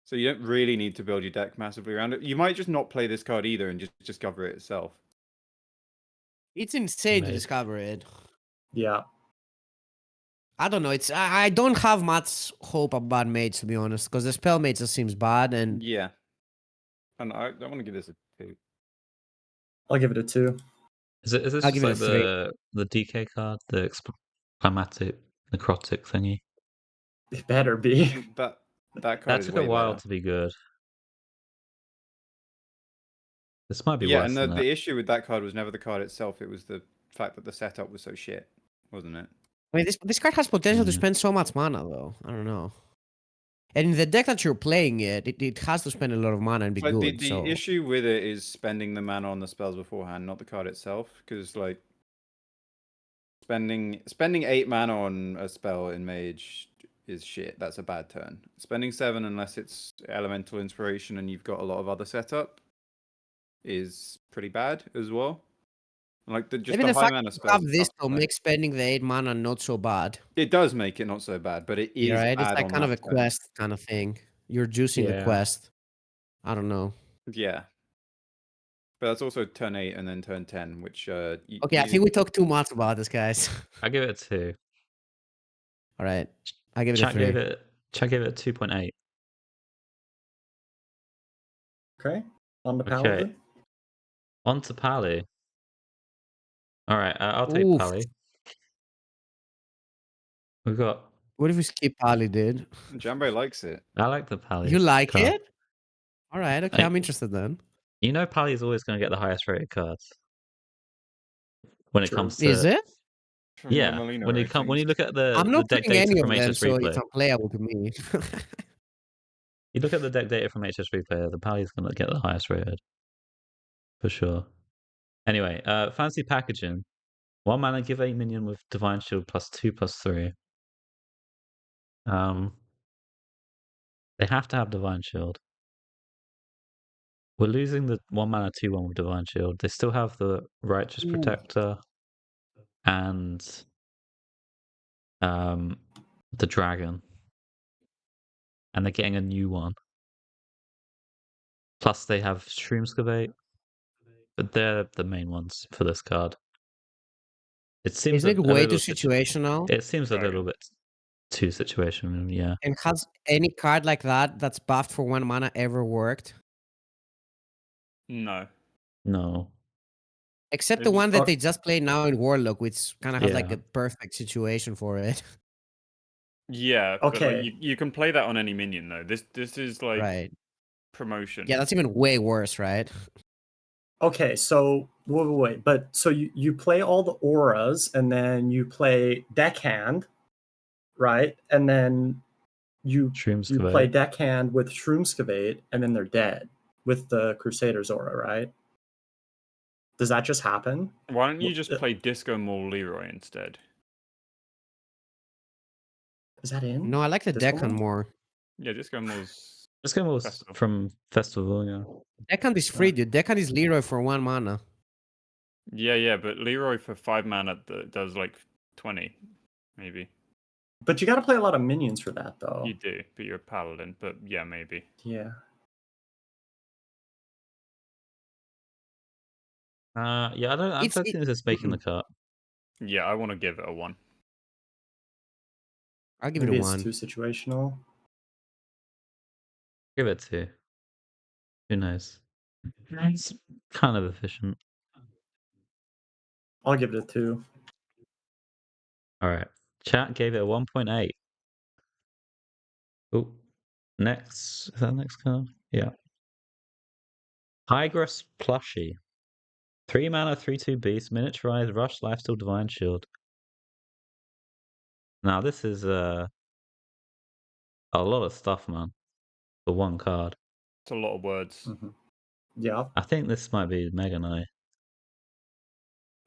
[SPEAKER 3] So you don't really need to build your deck massively around it. You might just not play this card either and just discover it itself.
[SPEAKER 1] It's insane to
[SPEAKER 2] Maybe.
[SPEAKER 1] discover it.
[SPEAKER 4] Yeah.
[SPEAKER 1] I don't know. I don't have much hope about Mage, to be honest, because the spell Mage just seems bad, and
[SPEAKER 3] Yeah. And I want to give this a 2.
[SPEAKER 4] I'll give it a 2.
[SPEAKER 2] Is this
[SPEAKER 1] I'll
[SPEAKER 2] just
[SPEAKER 1] give it
[SPEAKER 2] like
[SPEAKER 1] a 3.
[SPEAKER 2] the DK card, the climatic necrotic thingy?
[SPEAKER 4] It better be.
[SPEAKER 3] That card
[SPEAKER 2] That
[SPEAKER 3] is
[SPEAKER 2] took
[SPEAKER 3] way
[SPEAKER 2] a while
[SPEAKER 3] better.
[SPEAKER 2] to be good. This might be
[SPEAKER 3] Yeah,
[SPEAKER 2] worse
[SPEAKER 3] and
[SPEAKER 2] than that.
[SPEAKER 3] the issue with that card was never the card itself. It was the fact that the setup was so shit, wasn't it?
[SPEAKER 1] I mean, this card has potential to
[SPEAKER 2] Yeah.
[SPEAKER 1] spend so much mana, though. I don't know. And in the deck that you're playing it has to spend a lot of mana and be
[SPEAKER 3] Like
[SPEAKER 1] good.
[SPEAKER 3] the
[SPEAKER 1] so
[SPEAKER 3] issue with it is spending the mana on the spells beforehand, not the card itself. Because like spending 8 mana on a spell in Mage is shit. That's a bad turn. Spending 7 unless it's Elemental Inspiration and you've got a lot of other setup is pretty bad as well. Like just
[SPEAKER 1] maybe
[SPEAKER 3] the
[SPEAKER 1] the
[SPEAKER 3] high
[SPEAKER 1] fact
[SPEAKER 3] mana
[SPEAKER 1] that you
[SPEAKER 3] spells.
[SPEAKER 1] have
[SPEAKER 3] are
[SPEAKER 1] this
[SPEAKER 3] tough to
[SPEAKER 1] to
[SPEAKER 3] play.
[SPEAKER 1] make spending the 8 mana not so bad.
[SPEAKER 3] It does make it not so bad, but it is
[SPEAKER 1] Right?
[SPEAKER 3] bad
[SPEAKER 1] It's like
[SPEAKER 3] on
[SPEAKER 1] kind of a
[SPEAKER 3] that turn.
[SPEAKER 1] quest kind of thing. You're juicing the
[SPEAKER 2] Yeah.
[SPEAKER 1] quest. I don't know.
[SPEAKER 3] Yeah. But that's also turn 8 and then turn 10, which
[SPEAKER 1] Okay, I think we talked too much about this, guys.
[SPEAKER 2] I give it a 2.
[SPEAKER 1] All right, I give it a
[SPEAKER 2] Chat
[SPEAKER 1] 3.
[SPEAKER 2] gave it a 2.8.
[SPEAKER 4] Okay. On the
[SPEAKER 2] Okay.
[SPEAKER 4] Paladin.
[SPEAKER 2] On to Pally. All right, I'll take
[SPEAKER 1] Oof.
[SPEAKER 2] Pally. We've got.
[SPEAKER 1] What if we skip Pali, dude?
[SPEAKER 3] Jambo likes it.
[SPEAKER 2] I like the Pally.
[SPEAKER 1] You like
[SPEAKER 2] card.
[SPEAKER 1] it? All right, okay, I'm interested then.
[SPEAKER 2] You know, Pally is always going to get the highest rated cards when it
[SPEAKER 4] True.
[SPEAKER 2] comes to.
[SPEAKER 1] Is it?
[SPEAKER 3] From the
[SPEAKER 2] Yeah,
[SPEAKER 3] Molina
[SPEAKER 2] when you
[SPEAKER 3] ratings.
[SPEAKER 2] look at the
[SPEAKER 1] I'm not
[SPEAKER 2] deck
[SPEAKER 1] putting
[SPEAKER 2] data
[SPEAKER 1] any
[SPEAKER 2] from
[SPEAKER 1] of them,
[SPEAKER 2] HS
[SPEAKER 1] so
[SPEAKER 2] Replay,
[SPEAKER 1] it's unplayable to me.
[SPEAKER 2] you look at the deck data from HS Replay, the Pally is going to get the highest rated for sure. Anyway, fancy packaging. 1 mana, give a minion with Divine Shield +2/+3. They have to have Divine Shield. We're losing the 1 mana 2/1 with Divine Shield. They still have the Righteous
[SPEAKER 4] Ooh.
[SPEAKER 2] Protector and the Dragon. And they're getting a new one. Plus they have Shroomscavate. But they're the main ones for this card. It seems
[SPEAKER 1] Isn't it
[SPEAKER 2] a
[SPEAKER 1] way too
[SPEAKER 2] little
[SPEAKER 1] situational?
[SPEAKER 2] It seems a little
[SPEAKER 3] Dragon.
[SPEAKER 2] bit too situational, yeah.
[SPEAKER 1] And has any card like that that's buffed for 1 mana ever worked?
[SPEAKER 3] No.
[SPEAKER 2] No.
[SPEAKER 1] Except the
[SPEAKER 3] It's-
[SPEAKER 1] one that they just played now in Warlock, which kind of has like
[SPEAKER 2] Yeah.
[SPEAKER 1] a perfect situation for it.
[SPEAKER 3] Yeah. But
[SPEAKER 4] Okay.
[SPEAKER 3] like, you can play that on any minion though. This is like
[SPEAKER 1] Right.
[SPEAKER 3] promotion.
[SPEAKER 1] Yeah, that's even way worse, right?
[SPEAKER 4] Okay, so wait. But so you play all the auras, and then you play deckhand, right? And then you
[SPEAKER 2] Shroomscavate.
[SPEAKER 4] play deckhand with Shroomscavate, and then they're dead with the Crusader's aura, right? Does that just happen?
[SPEAKER 3] Why don't you just
[SPEAKER 4] Well,
[SPEAKER 3] play Disco Maul Leroy instead?
[SPEAKER 4] Is that in?
[SPEAKER 1] No, I like the
[SPEAKER 4] Disco
[SPEAKER 1] Deckhand
[SPEAKER 4] Maul?
[SPEAKER 1] more.
[SPEAKER 3] Yeah, Disco Maul's
[SPEAKER 2] This game was
[SPEAKER 3] Festival.
[SPEAKER 2] from Festival, yeah.
[SPEAKER 1] Deckhand is free, dude. Deckhand is Leroy for 1 mana.
[SPEAKER 3] Yeah, but Leroy for 5 mana does like 20, maybe.
[SPEAKER 4] But you got to play a lot of minions for that, though.
[SPEAKER 3] You do, but you're a paladin. But yeah, maybe.
[SPEAKER 4] Yeah.
[SPEAKER 2] Yeah, I don't think this is making the cut.
[SPEAKER 3] Yeah, I want to give it a 1.
[SPEAKER 1] I'll give
[SPEAKER 4] Maybe
[SPEAKER 1] it a
[SPEAKER 4] it's
[SPEAKER 1] 1.
[SPEAKER 4] too situational.
[SPEAKER 2] Give it 2. Who knows? It's kind of efficient.
[SPEAKER 4] I'll give it a 2.
[SPEAKER 2] Alright. Chat gave it a 1.8. Oh. Next. Is that the next card? Yeah. Hygress Plushie. 3 mana, 3/2 beast, miniaturized, rush, lifesteal, divine shield. Now this is a lot of stuff, man. For 1 card.
[SPEAKER 3] It's a lot of words.
[SPEAKER 4] Mm-hmm. Yeah.
[SPEAKER 2] I think this might be Mega Knight.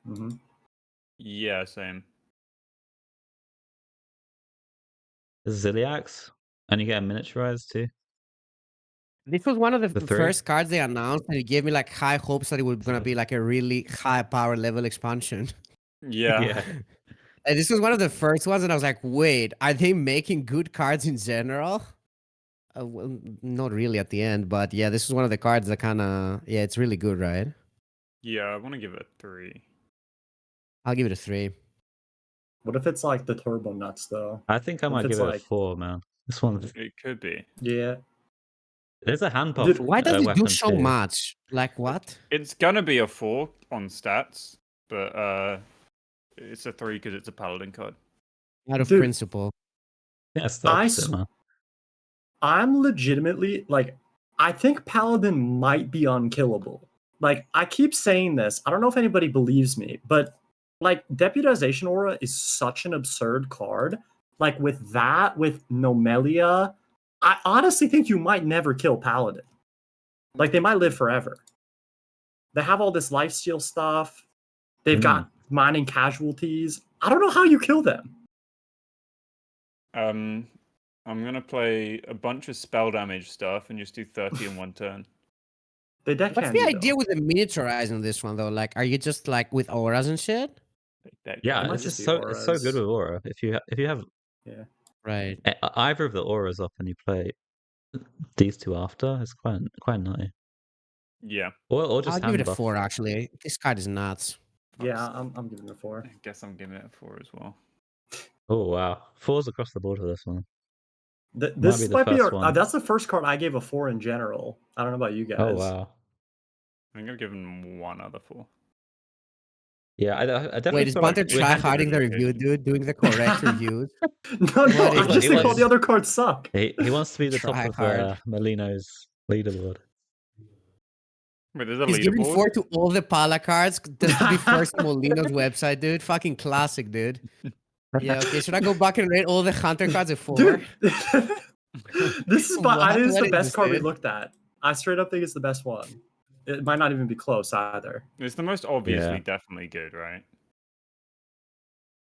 [SPEAKER 4] Mm-hmm.
[SPEAKER 3] Yeah, same.
[SPEAKER 2] Ziliax. And you get a miniaturized too.
[SPEAKER 1] This was one of the
[SPEAKER 2] The 3?
[SPEAKER 1] first cards they announced, and it gave me like high hopes that it was gonna be like a really high power level expansion.
[SPEAKER 3] Yeah.
[SPEAKER 1] And this was one of the first ones, and I was like, wait, are they making good cards in general? Well, not really at the end, but yeah, this is one of the cards that kind of, yeah, it's really good, right?
[SPEAKER 3] Yeah, I want to give it a 3.
[SPEAKER 1] I'll give it a 3.
[SPEAKER 4] What if it's like the Turbo Nuts, though?
[SPEAKER 2] I think I
[SPEAKER 4] What
[SPEAKER 2] might
[SPEAKER 4] if
[SPEAKER 2] give
[SPEAKER 4] it's
[SPEAKER 2] it a
[SPEAKER 4] like-
[SPEAKER 2] 4, man. This one.
[SPEAKER 3] It could be.
[SPEAKER 4] Yeah.
[SPEAKER 2] There's a hand buff.
[SPEAKER 4] Dude,
[SPEAKER 1] Why does it do
[SPEAKER 2] weapon
[SPEAKER 1] so
[SPEAKER 2] too.
[SPEAKER 1] much? Like what?
[SPEAKER 3] It's gonna be a 4 on stats, but it's a 3 because it's a paladin card.
[SPEAKER 1] Out of
[SPEAKER 4] Dude.
[SPEAKER 1] principle.
[SPEAKER 2] Yeah, it's the
[SPEAKER 4] I
[SPEAKER 2] opposite,
[SPEAKER 4] s-
[SPEAKER 2] man.
[SPEAKER 4] I'm legitimately like, I think Paladin might be unkillable. Like, I keep saying this. I don't know if anybody believes me, but like, Deputization Aura is such an absurd card. Like, with that, with Nomelia, I honestly think you might never kill Paladin. Like, they might live forever. They have all this lifesteal stuff. They've got mining casualties. I don't know how you kill them.
[SPEAKER 3] I'm gonna play a bunch of spell damage stuff and just do 30 in 1 turn.
[SPEAKER 4] They deck
[SPEAKER 1] What's
[SPEAKER 4] hand
[SPEAKER 1] the
[SPEAKER 4] you,
[SPEAKER 1] idea
[SPEAKER 4] though.
[SPEAKER 1] with the miniaturizing this one though? Like, are you just like with auras and shit?
[SPEAKER 3] That
[SPEAKER 2] Yeah,
[SPEAKER 4] might
[SPEAKER 2] it's
[SPEAKER 4] just
[SPEAKER 2] just
[SPEAKER 4] be
[SPEAKER 2] it's so good
[SPEAKER 4] auras.
[SPEAKER 2] with aura. If you have
[SPEAKER 1] Right.
[SPEAKER 2] either of the auras up and you play these 2 after, it's quite nutty.
[SPEAKER 3] Yeah,
[SPEAKER 2] Or just
[SPEAKER 1] I'll give
[SPEAKER 2] hand
[SPEAKER 1] it a
[SPEAKER 2] buff.
[SPEAKER 1] 4 actually. This card is nuts.
[SPEAKER 4] Yeah, I'm giving it a 4.
[SPEAKER 3] I guess I'm giving it a 4 as well.
[SPEAKER 2] Oh wow, 4s across the board for this one.
[SPEAKER 4] This
[SPEAKER 2] be the
[SPEAKER 4] might be
[SPEAKER 2] first one.
[SPEAKER 4] that's the first card I gave a 4 in general. I don't know about you guys.
[SPEAKER 2] Oh wow.
[SPEAKER 3] I'm gonna give him 1 other 4.
[SPEAKER 2] Yeah, I definitely
[SPEAKER 1] Wait, is
[SPEAKER 2] feel like
[SPEAKER 1] Bunter
[SPEAKER 2] we
[SPEAKER 1] try
[SPEAKER 2] had-
[SPEAKER 1] harding the review, dude? Doing the correct reviews?
[SPEAKER 4] No,
[SPEAKER 1] What
[SPEAKER 4] I
[SPEAKER 1] is
[SPEAKER 4] just
[SPEAKER 2] it?
[SPEAKER 4] think all
[SPEAKER 2] He
[SPEAKER 4] the other cards suck.
[SPEAKER 2] He wants to be the top
[SPEAKER 1] Try
[SPEAKER 2] of
[SPEAKER 1] hard.
[SPEAKER 2] Melino's leaderboard.
[SPEAKER 3] Wait, there's a
[SPEAKER 1] He's giving
[SPEAKER 3] leaderboard.
[SPEAKER 1] 4 to all the Pala cards just to be first on Molino's website, dude. Fucking classic, dude. Yeah, okay. Should I go back and rate all the Hunter cards at 4?
[SPEAKER 4] Dude, this is I think it's
[SPEAKER 1] What
[SPEAKER 4] the
[SPEAKER 1] is
[SPEAKER 4] best
[SPEAKER 1] this,
[SPEAKER 4] card we
[SPEAKER 1] dude?
[SPEAKER 4] looked at. I straight up think it's the best one. It might not even be close either.
[SPEAKER 3] It's the most obviously
[SPEAKER 2] Yeah.
[SPEAKER 3] definitely good, right?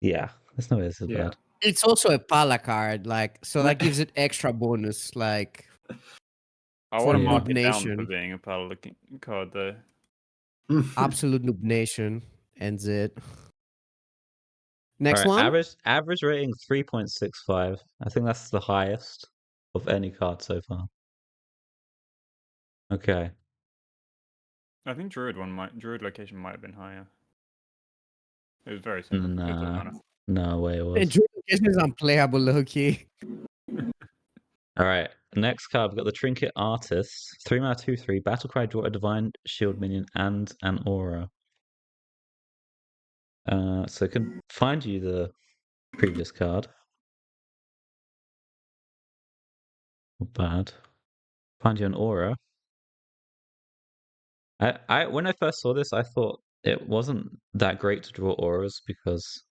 [SPEAKER 2] Yeah, there's no way this is
[SPEAKER 4] Yeah.
[SPEAKER 2] bad.
[SPEAKER 1] It's also a Pala card, like, so that gives it extra bonus, like,
[SPEAKER 3] I
[SPEAKER 1] For
[SPEAKER 3] want to
[SPEAKER 2] Yeah.
[SPEAKER 3] mark
[SPEAKER 1] Noob
[SPEAKER 3] it down for
[SPEAKER 1] Nation.
[SPEAKER 3] being a Paladin card, though.
[SPEAKER 1] absolute noob nation. Ends it. Next
[SPEAKER 2] All right,
[SPEAKER 1] one?
[SPEAKER 2] average rating 3.65. I think that's the highest of any card so far. Okay.
[SPEAKER 3] I think Druid location might have been higher. It was very similar. It doesn't
[SPEAKER 2] Nah,
[SPEAKER 3] matter.
[SPEAKER 2] no way it
[SPEAKER 1] And
[SPEAKER 2] was.
[SPEAKER 1] Druid Location is unplayable, low-key.
[SPEAKER 2] All right, next card we've got the Trinket Artist. 3 mana 2/3. Battlecry, draw a Divine Shield minion and an aura. So it can find you the previous card. Not bad. Find you an aura. I when I first saw this, I thought it wasn't that great to draw auras because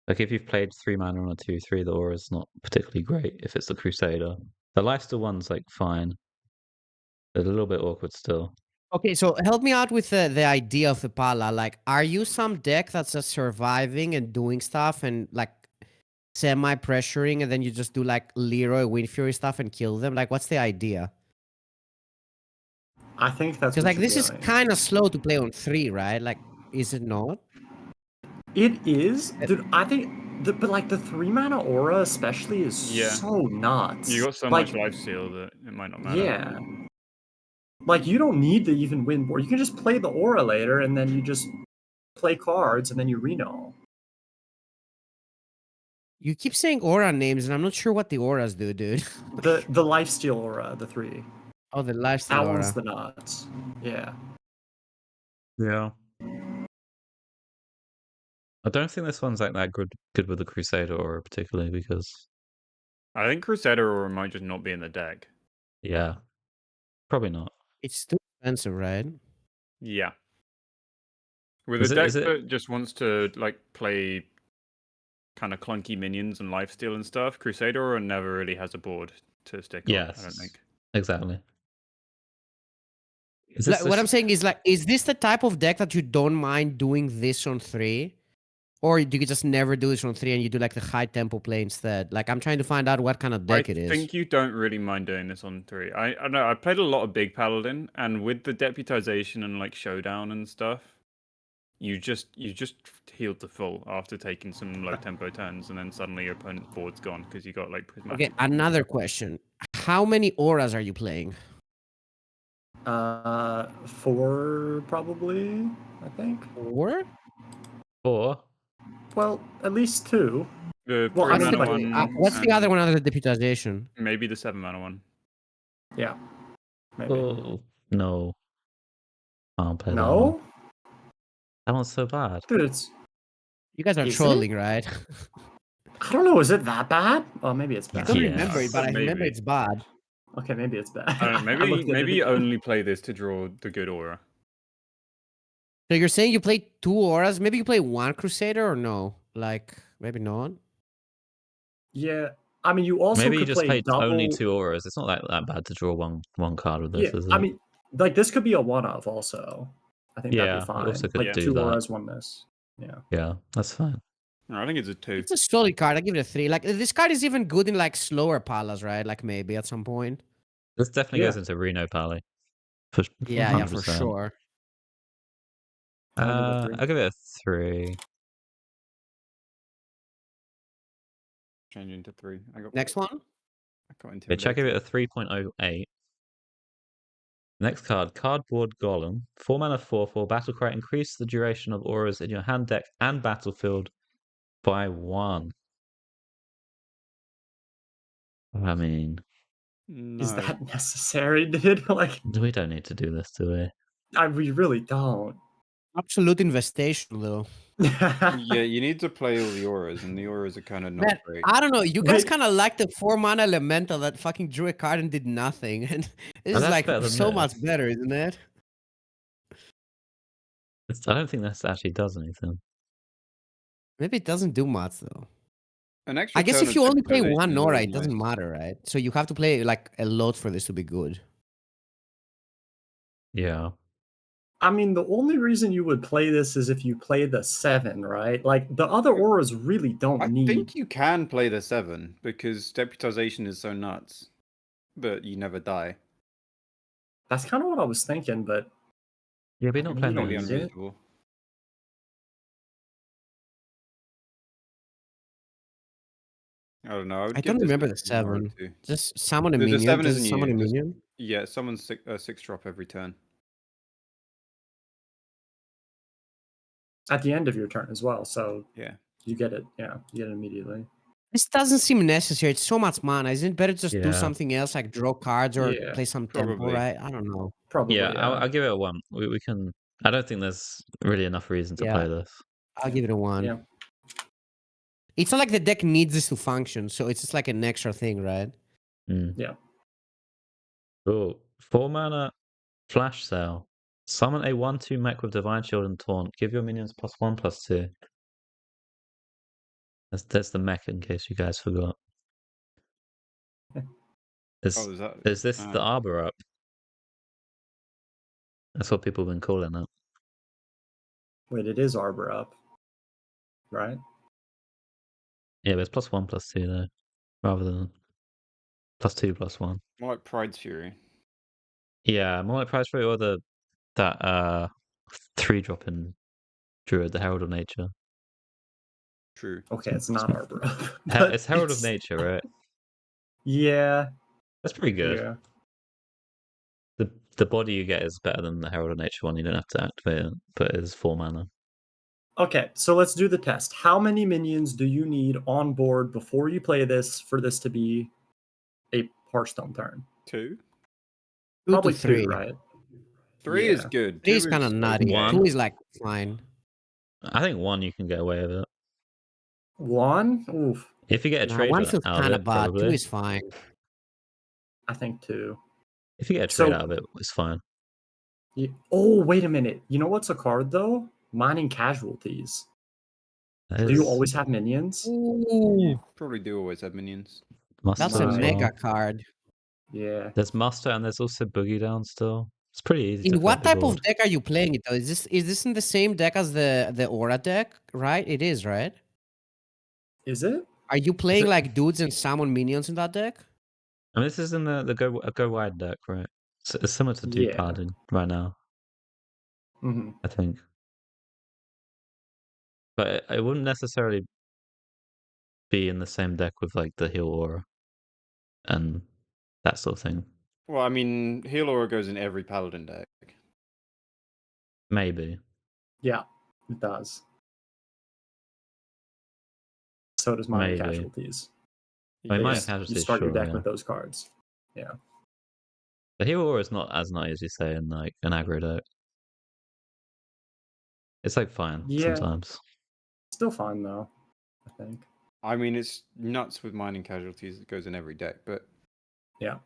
[SPEAKER 2] like if you've played 3 mana on a 2/3, the aura's not particularly great if it's the Crusader. The lifesteal one's like fine. They're a little bit awkward still.
[SPEAKER 1] Okay, so help me out with the idea of the Pala. Like, are you some deck that's just surviving and doing stuff and like semi-pressuring, and then you just do like Leroy Wind Fury stuff and kill them? Like, what's the idea?
[SPEAKER 4] I think that's
[SPEAKER 1] Because
[SPEAKER 4] what
[SPEAKER 1] like
[SPEAKER 4] you're
[SPEAKER 1] this is
[SPEAKER 4] doing.
[SPEAKER 1] kind of slow to play on 3, right? Like, is it not?
[SPEAKER 4] It is, dude. I think, but like the 3 mana aura especially is
[SPEAKER 3] Yeah.
[SPEAKER 4] so nuts.
[SPEAKER 3] You got so
[SPEAKER 4] like,
[SPEAKER 3] much lifesteal that it might not matter.
[SPEAKER 4] Yeah. Like you don't need to even win board. You can just play the aura later, and then you just play cards, and then you reno.
[SPEAKER 1] You keep saying aura names, and I'm not sure what the auras do, dude.
[SPEAKER 4] The lifesteal aura, the 3.
[SPEAKER 1] Oh, the lifesteal
[SPEAKER 4] That
[SPEAKER 1] aura.
[SPEAKER 4] one's the nuts. Yeah.
[SPEAKER 2] Yeah. I don't think this one's like that good with the Crusader aura particularly because
[SPEAKER 3] I think Crusader Aura might just not be in the deck.
[SPEAKER 2] yeah. Probably not.
[SPEAKER 1] It's too expensive, right?
[SPEAKER 3] Yeah. With
[SPEAKER 2] Is
[SPEAKER 3] a
[SPEAKER 2] it-
[SPEAKER 3] deck
[SPEAKER 2] is it-
[SPEAKER 3] that just wants to like play kind of clunky minions and lifesteal and stuff, Crusader Aura never really has a board to stick on, I don't
[SPEAKER 2] Yes.
[SPEAKER 3] think.
[SPEAKER 2] Exactly. Is
[SPEAKER 1] Like,
[SPEAKER 2] this
[SPEAKER 1] what I'm saying is like, is this the type of deck that you don't mind doing this on 3? Or do you just never do this on 3 and you do like the high tempo play instead? Like, I'm trying to find out what kind of deck it
[SPEAKER 3] I
[SPEAKER 1] is.
[SPEAKER 3] think you don't really mind doing this on 3. I don't know. I played a lot of big Paladin, and with the deputization and like showdown and stuff, you just healed to full after taking some low tempo turns, and then suddenly your opponent's board's gone because you got like prismatic.
[SPEAKER 1] Okay, another question. How many auras are you playing?
[SPEAKER 4] 4 probably, I think.
[SPEAKER 1] 4?
[SPEAKER 2] 4?
[SPEAKER 4] Well, at least 2.
[SPEAKER 3] The
[SPEAKER 4] Well,
[SPEAKER 3] 3
[SPEAKER 4] I mean,
[SPEAKER 3] mana
[SPEAKER 4] like,
[SPEAKER 3] one.
[SPEAKER 1] What's the other
[SPEAKER 3] and
[SPEAKER 1] one under the deputization?
[SPEAKER 3] Maybe the 7 mana one.
[SPEAKER 4] Yeah. Maybe.
[SPEAKER 2] Oh no. I don't play that one.
[SPEAKER 4] No?
[SPEAKER 2] That one's so bad.
[SPEAKER 4] Dude, it's
[SPEAKER 1] You guys are
[SPEAKER 4] Is it?
[SPEAKER 1] trolling, right?
[SPEAKER 4] I don't know, is it that bad? Oh, maybe it's
[SPEAKER 1] I
[SPEAKER 4] bad.
[SPEAKER 1] don't
[SPEAKER 2] Yeah.
[SPEAKER 1] remember it, but I remember
[SPEAKER 3] Maybe.
[SPEAKER 1] it's bad.
[SPEAKER 4] Okay, maybe it's bad.
[SPEAKER 3] I don't know,
[SPEAKER 4] I looked at
[SPEAKER 3] maybe
[SPEAKER 4] it
[SPEAKER 3] you
[SPEAKER 4] again.
[SPEAKER 3] only play this to draw the good aura.
[SPEAKER 1] So you're saying you play 2 auras? Maybe you play 1 Crusader or no? Like, maybe not?
[SPEAKER 4] Yeah, I mean, you also
[SPEAKER 2] Maybe you
[SPEAKER 4] could
[SPEAKER 2] just
[SPEAKER 4] play
[SPEAKER 2] played
[SPEAKER 4] double.
[SPEAKER 2] only 2 auras. It's not that bad to draw one card with this,
[SPEAKER 4] Yeah,
[SPEAKER 2] is it?
[SPEAKER 4] I mean, like this could be a one of also. I think
[SPEAKER 2] Yeah,
[SPEAKER 4] that'd
[SPEAKER 2] it
[SPEAKER 4] be fine.
[SPEAKER 2] also could
[SPEAKER 4] Like
[SPEAKER 2] do
[SPEAKER 4] 2
[SPEAKER 2] that.
[SPEAKER 4] auras, 1 miss. Yeah.
[SPEAKER 2] Yeah, that's fine.
[SPEAKER 3] I think it's a 2.
[SPEAKER 1] It's a solid card. I give it a 3. Like, this card is even good in like slower Palas, right? Like, maybe at some point.
[SPEAKER 2] This definitely
[SPEAKER 4] Yeah.
[SPEAKER 2] goes into Reno Pally. For
[SPEAKER 1] Yeah, for
[SPEAKER 2] 100%.
[SPEAKER 1] sure.
[SPEAKER 4] I'll give it a 3.
[SPEAKER 2] I'll give it a 3.
[SPEAKER 3] Changing to 3.
[SPEAKER 1] Next one?
[SPEAKER 3] I got
[SPEAKER 2] Okay, check
[SPEAKER 3] intimidated.
[SPEAKER 2] it at 3.08. Next card, Cardboard Golem. 4 mana 4/4 Battlecry. Increase the duration of auras in your hand deck and battlefield by 1. I mean,
[SPEAKER 4] Is
[SPEAKER 3] No.
[SPEAKER 4] that necessary, dude? Like,
[SPEAKER 2] we don't need to do this, do we?
[SPEAKER 4] we really don't.
[SPEAKER 1] Absolute investation, though.
[SPEAKER 5] Yeah, you need to play all the auras, and the auras are kind of not
[SPEAKER 1] Man,
[SPEAKER 5] great.
[SPEAKER 1] I don't know. You guys
[SPEAKER 4] Wait.
[SPEAKER 1] kind of like the 4 mana elemental that fucking drew a card and did nothing. And this is
[SPEAKER 2] that's
[SPEAKER 1] like
[SPEAKER 2] better than
[SPEAKER 1] so
[SPEAKER 2] this.
[SPEAKER 1] much better, isn't it?
[SPEAKER 2] I don't think this actually does anything.
[SPEAKER 1] Maybe it doesn't do much, though.
[SPEAKER 5] An extra
[SPEAKER 1] I guess
[SPEAKER 5] turn
[SPEAKER 1] if
[SPEAKER 5] of
[SPEAKER 1] you only play
[SPEAKER 5] deputization
[SPEAKER 1] 1
[SPEAKER 5] is
[SPEAKER 1] aura,
[SPEAKER 5] always
[SPEAKER 1] it doesn't
[SPEAKER 5] nice.
[SPEAKER 1] matter, right? So you have to play like a lot for this to be good.
[SPEAKER 2] Yeah.
[SPEAKER 4] I mean, the only reason you would play this is if you play the 7, right? Like, the other auras really don't
[SPEAKER 5] I
[SPEAKER 4] need...
[SPEAKER 5] think you can play the 7 because deputization is so nuts that you never die.
[SPEAKER 4] That's kind of what I was thinking, but...
[SPEAKER 2] Yeah, we're not
[SPEAKER 4] You
[SPEAKER 2] playing
[SPEAKER 4] don't
[SPEAKER 5] Really
[SPEAKER 4] need
[SPEAKER 2] those.
[SPEAKER 4] it.
[SPEAKER 5] unreasonable. I don't know. I would
[SPEAKER 1] I
[SPEAKER 5] give
[SPEAKER 1] don't
[SPEAKER 5] this
[SPEAKER 1] remember
[SPEAKER 5] a
[SPEAKER 1] the
[SPEAKER 5] 1 or
[SPEAKER 1] 7.
[SPEAKER 5] 2.
[SPEAKER 1] Just summon a
[SPEAKER 5] The
[SPEAKER 1] minion.
[SPEAKER 5] 7
[SPEAKER 1] Just
[SPEAKER 5] isn't
[SPEAKER 1] summon a
[SPEAKER 5] new.
[SPEAKER 1] minion.
[SPEAKER 5] Yeah, summons 6 drop every turn.
[SPEAKER 4] At the end of your turn as well, so
[SPEAKER 5] Yeah.
[SPEAKER 4] you get it. Yeah, you get it immediately.
[SPEAKER 1] This doesn't seem necessary. It's so much mana. Isn't it better to just do
[SPEAKER 2] Yeah.
[SPEAKER 1] something else, like draw cards or
[SPEAKER 4] Yeah,
[SPEAKER 1] play some tempo,
[SPEAKER 5] probably.
[SPEAKER 1] right? I don't know.
[SPEAKER 4] Probably,
[SPEAKER 2] Yeah, I'll give it a 1. We can. I don't think there's really enough reason to
[SPEAKER 1] Yeah.
[SPEAKER 2] play this.
[SPEAKER 1] I'll give it a 1.
[SPEAKER 4] Yeah.
[SPEAKER 1] It's not like the deck needs this to function, so it's just like an extra thing, right?
[SPEAKER 2] Mm.
[SPEAKER 4] Yeah.
[SPEAKER 2] Oh, 4 mana flash sale. Summon a 1/2 mech with Divine Shield and Taunt. Give your minions +1/+2. That's the mech, in case you guys forgot. Is
[SPEAKER 5] Oh, is that?
[SPEAKER 2] is this the Arbor up? That's what people have been calling it.
[SPEAKER 4] Wait, it is Arbor up, right?
[SPEAKER 2] Yeah, but it's +1/+2 though, rather than +2/+1.
[SPEAKER 5] More like Pride's Fury.
[SPEAKER 2] Yeah, more like Prize Free or that 3-drop in Druid, the Herald of Nature.
[SPEAKER 5] True.
[SPEAKER 4] Okay, it's not Arbor up. but
[SPEAKER 2] It's Herald of Nature, right?
[SPEAKER 4] Yeah.
[SPEAKER 2] That's pretty good.
[SPEAKER 4] Yeah.
[SPEAKER 2] The body you get is better than the Herald of Nature one. You don't have to activate it, but it's 4 mana.
[SPEAKER 4] Okay, so let's do the test. How many minions do you need on board before you play this for this to be a Hearthstone turn?
[SPEAKER 5] 2?
[SPEAKER 1] 2
[SPEAKER 4] Probably
[SPEAKER 1] to 3.
[SPEAKER 4] 2, right?
[SPEAKER 5] 3 is
[SPEAKER 4] Yeah.
[SPEAKER 5] good.
[SPEAKER 1] 3 is
[SPEAKER 5] 2
[SPEAKER 1] kind of nutty.
[SPEAKER 2] One.
[SPEAKER 1] 2 is like fine.
[SPEAKER 2] I think 1 you can get away with it.
[SPEAKER 4] 1? Oof.
[SPEAKER 2] If you get a
[SPEAKER 1] Nah,
[SPEAKER 2] trade
[SPEAKER 1] 1
[SPEAKER 2] out
[SPEAKER 1] feels
[SPEAKER 2] of
[SPEAKER 1] kind
[SPEAKER 2] it,
[SPEAKER 1] of bad. 2
[SPEAKER 2] probably.
[SPEAKER 1] is fine.
[SPEAKER 4] I think 2.
[SPEAKER 2] If you get a
[SPEAKER 4] So-
[SPEAKER 2] trade out of it, it's fine.
[SPEAKER 4] Oh, wait a minute. You know what's a card, though? Mining Casualties.
[SPEAKER 2] That
[SPEAKER 4] Do you
[SPEAKER 2] is
[SPEAKER 4] always have minions?
[SPEAKER 1] Ooh,
[SPEAKER 5] Probably do always have minions.
[SPEAKER 2] Muster
[SPEAKER 1] that's a
[SPEAKER 2] as
[SPEAKER 1] mega
[SPEAKER 2] well.
[SPEAKER 1] card.
[SPEAKER 4] Yeah.
[SPEAKER 2] There's Muster and there's also Boogie Down still. It's pretty easy to
[SPEAKER 1] In what
[SPEAKER 2] collect the
[SPEAKER 1] type
[SPEAKER 2] board.
[SPEAKER 1] of deck are you playing it though? Is this in the same deck as the Aura deck? Right? It is, right?
[SPEAKER 4] Is it?
[SPEAKER 1] Are you playing
[SPEAKER 2] it-
[SPEAKER 1] like dudes and summon minions in that deck?
[SPEAKER 2] I mean, this is in the go wide deck, right? It's similar to Dude
[SPEAKER 4] Yeah.
[SPEAKER 2] Paladin right now,
[SPEAKER 4] Mm-hmm.
[SPEAKER 2] I think. But it wouldn't necessarily be in the same deck with like the Heal Aura and that sort of thing.
[SPEAKER 5] Well, I mean, Heal Aura goes in every Paladin deck.
[SPEAKER 2] Maybe.
[SPEAKER 4] Yeah, it does. So does Mining
[SPEAKER 2] Maybe.
[SPEAKER 4] Casualties.
[SPEAKER 2] I mean, Mining
[SPEAKER 4] Yes,
[SPEAKER 2] Casualties,
[SPEAKER 4] you start your
[SPEAKER 2] sure,
[SPEAKER 4] deck
[SPEAKER 2] yeah.
[SPEAKER 4] with those cards.
[SPEAKER 2] The Heal Aura is not as nutty as you say in like an aggro deck. It's like fine
[SPEAKER 4] Yeah.
[SPEAKER 2] sometimes.
[SPEAKER 4] Still fine, though, I think.
[SPEAKER 5] I mean, it's nuts with Mining Casualties. It goes in every deck, but
[SPEAKER 4] Yeah.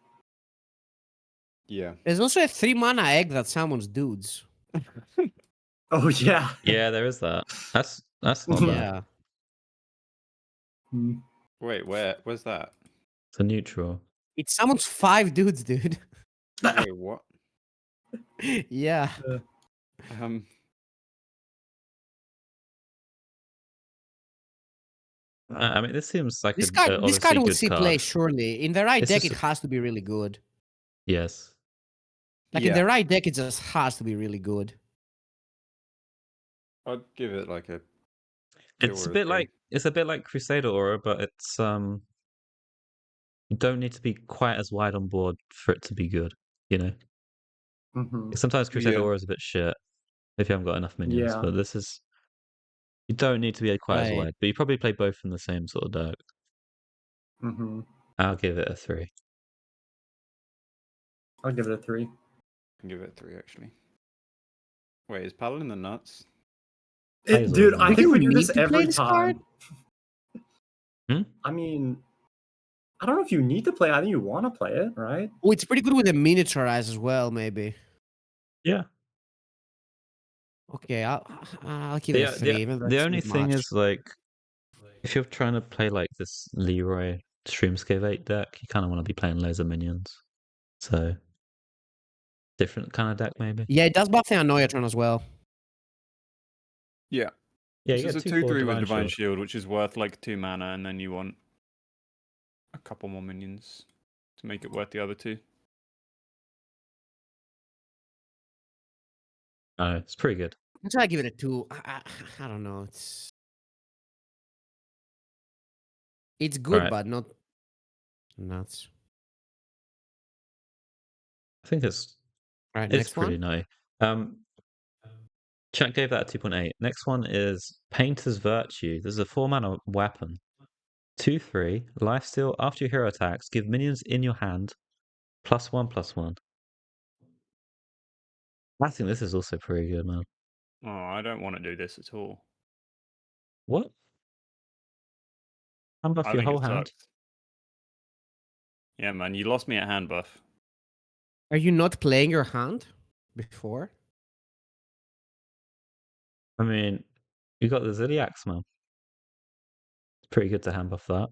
[SPEAKER 5] yeah.
[SPEAKER 1] There's also a 3 mana egg that summons dudes.
[SPEAKER 4] Oh, yeah.
[SPEAKER 2] Yeah, there is that. That's not bad.
[SPEAKER 1] Yeah.
[SPEAKER 4] Hmm.
[SPEAKER 5] Wait, where's that?
[SPEAKER 2] It's a neutral.
[SPEAKER 1] It summons 5 dudes, dude.
[SPEAKER 5] Wait, what?
[SPEAKER 1] Yeah.
[SPEAKER 2] I mean, this seems like
[SPEAKER 1] This
[SPEAKER 2] a
[SPEAKER 1] card
[SPEAKER 2] honestly
[SPEAKER 1] will
[SPEAKER 2] good
[SPEAKER 1] see
[SPEAKER 2] card.
[SPEAKER 1] play surely. In the right
[SPEAKER 2] It's
[SPEAKER 1] deck,
[SPEAKER 2] just
[SPEAKER 1] it has to be really good.
[SPEAKER 2] Yes.
[SPEAKER 1] Like in the right deck, it just has to be really good.
[SPEAKER 5] I'd give it like a.
[SPEAKER 2] It's a bit like Crusader Aura, but it's you don't need to be quite as wide on board for it to be good, you know?
[SPEAKER 4] Mm-hmm.
[SPEAKER 2] Sometimes Crusader
[SPEAKER 5] Yeah.
[SPEAKER 2] Aura is a bit shit if you haven't got enough minions,
[SPEAKER 4] Yeah.
[SPEAKER 2] but this is you don't need to be quite as
[SPEAKER 1] Right.
[SPEAKER 2] wide, but you probably play both in the same sort of deck.
[SPEAKER 4] Mm-hmm.
[SPEAKER 2] I'll give it a 3.
[SPEAKER 4] I'll give it a 3.
[SPEAKER 5] I can give it a 3 actually. Wait, is Paladin the nuts?
[SPEAKER 2] Plays
[SPEAKER 4] Dude,
[SPEAKER 2] all
[SPEAKER 4] I
[SPEAKER 2] the
[SPEAKER 4] think we
[SPEAKER 1] You
[SPEAKER 4] do this
[SPEAKER 1] need to play
[SPEAKER 4] every
[SPEAKER 1] this
[SPEAKER 4] time.
[SPEAKER 1] card?
[SPEAKER 2] Hmm?
[SPEAKER 4] I mean, I don't know if you need to play. I think you want to play it, right?
[SPEAKER 1] Oh, it's pretty good with the miniaturize as well, maybe.
[SPEAKER 2] Yeah.
[SPEAKER 1] Okay, I'll give it a 3. even though
[SPEAKER 2] The
[SPEAKER 1] it's
[SPEAKER 2] only
[SPEAKER 1] not
[SPEAKER 2] thing
[SPEAKER 1] much.
[SPEAKER 2] is like if you're trying to play like this Leroy Streamscape 8 deck, you kind of want to be playing loads of minions. So different kind of deck, maybe.
[SPEAKER 1] Yeah, it does buff the Annoyatron as well.
[SPEAKER 5] Yeah.
[SPEAKER 2] Yeah,
[SPEAKER 5] It's
[SPEAKER 2] you
[SPEAKER 5] just
[SPEAKER 2] get
[SPEAKER 5] a
[SPEAKER 2] 2/4
[SPEAKER 5] 2/3 with
[SPEAKER 2] Divine
[SPEAKER 5] Divine
[SPEAKER 2] Shield.
[SPEAKER 5] Shield, which is worth like 2 mana, and then you want a couple more minions to make it worth the other 2.
[SPEAKER 2] Oh, it's pretty good.
[SPEAKER 1] I'm trying to give it a 2. I don't know. It's good,
[SPEAKER 2] Right.
[SPEAKER 1] but not nuts.
[SPEAKER 2] I think it's
[SPEAKER 1] Right,
[SPEAKER 2] it's
[SPEAKER 1] next
[SPEAKER 2] pretty
[SPEAKER 1] one.
[SPEAKER 2] nutty. Chat gave that a 2.8. Next one is Painter's Virtue. This is a 4-mana weapon. 2/3 lifesteal. After your hero attacks, give minions in your hand +1/+1. I think this is also pretty good, man.
[SPEAKER 3] Oh, I don't want to do this at all.
[SPEAKER 2] What? I'm buff
[SPEAKER 3] I
[SPEAKER 2] your
[SPEAKER 3] think
[SPEAKER 2] whole
[SPEAKER 3] it
[SPEAKER 2] hand.
[SPEAKER 3] sucks. Yeah, man, you lost me at hand buff.
[SPEAKER 1] Are you not playing your hand before?
[SPEAKER 2] I mean, you got the Zodiacs, man. It's pretty good to hand buff that.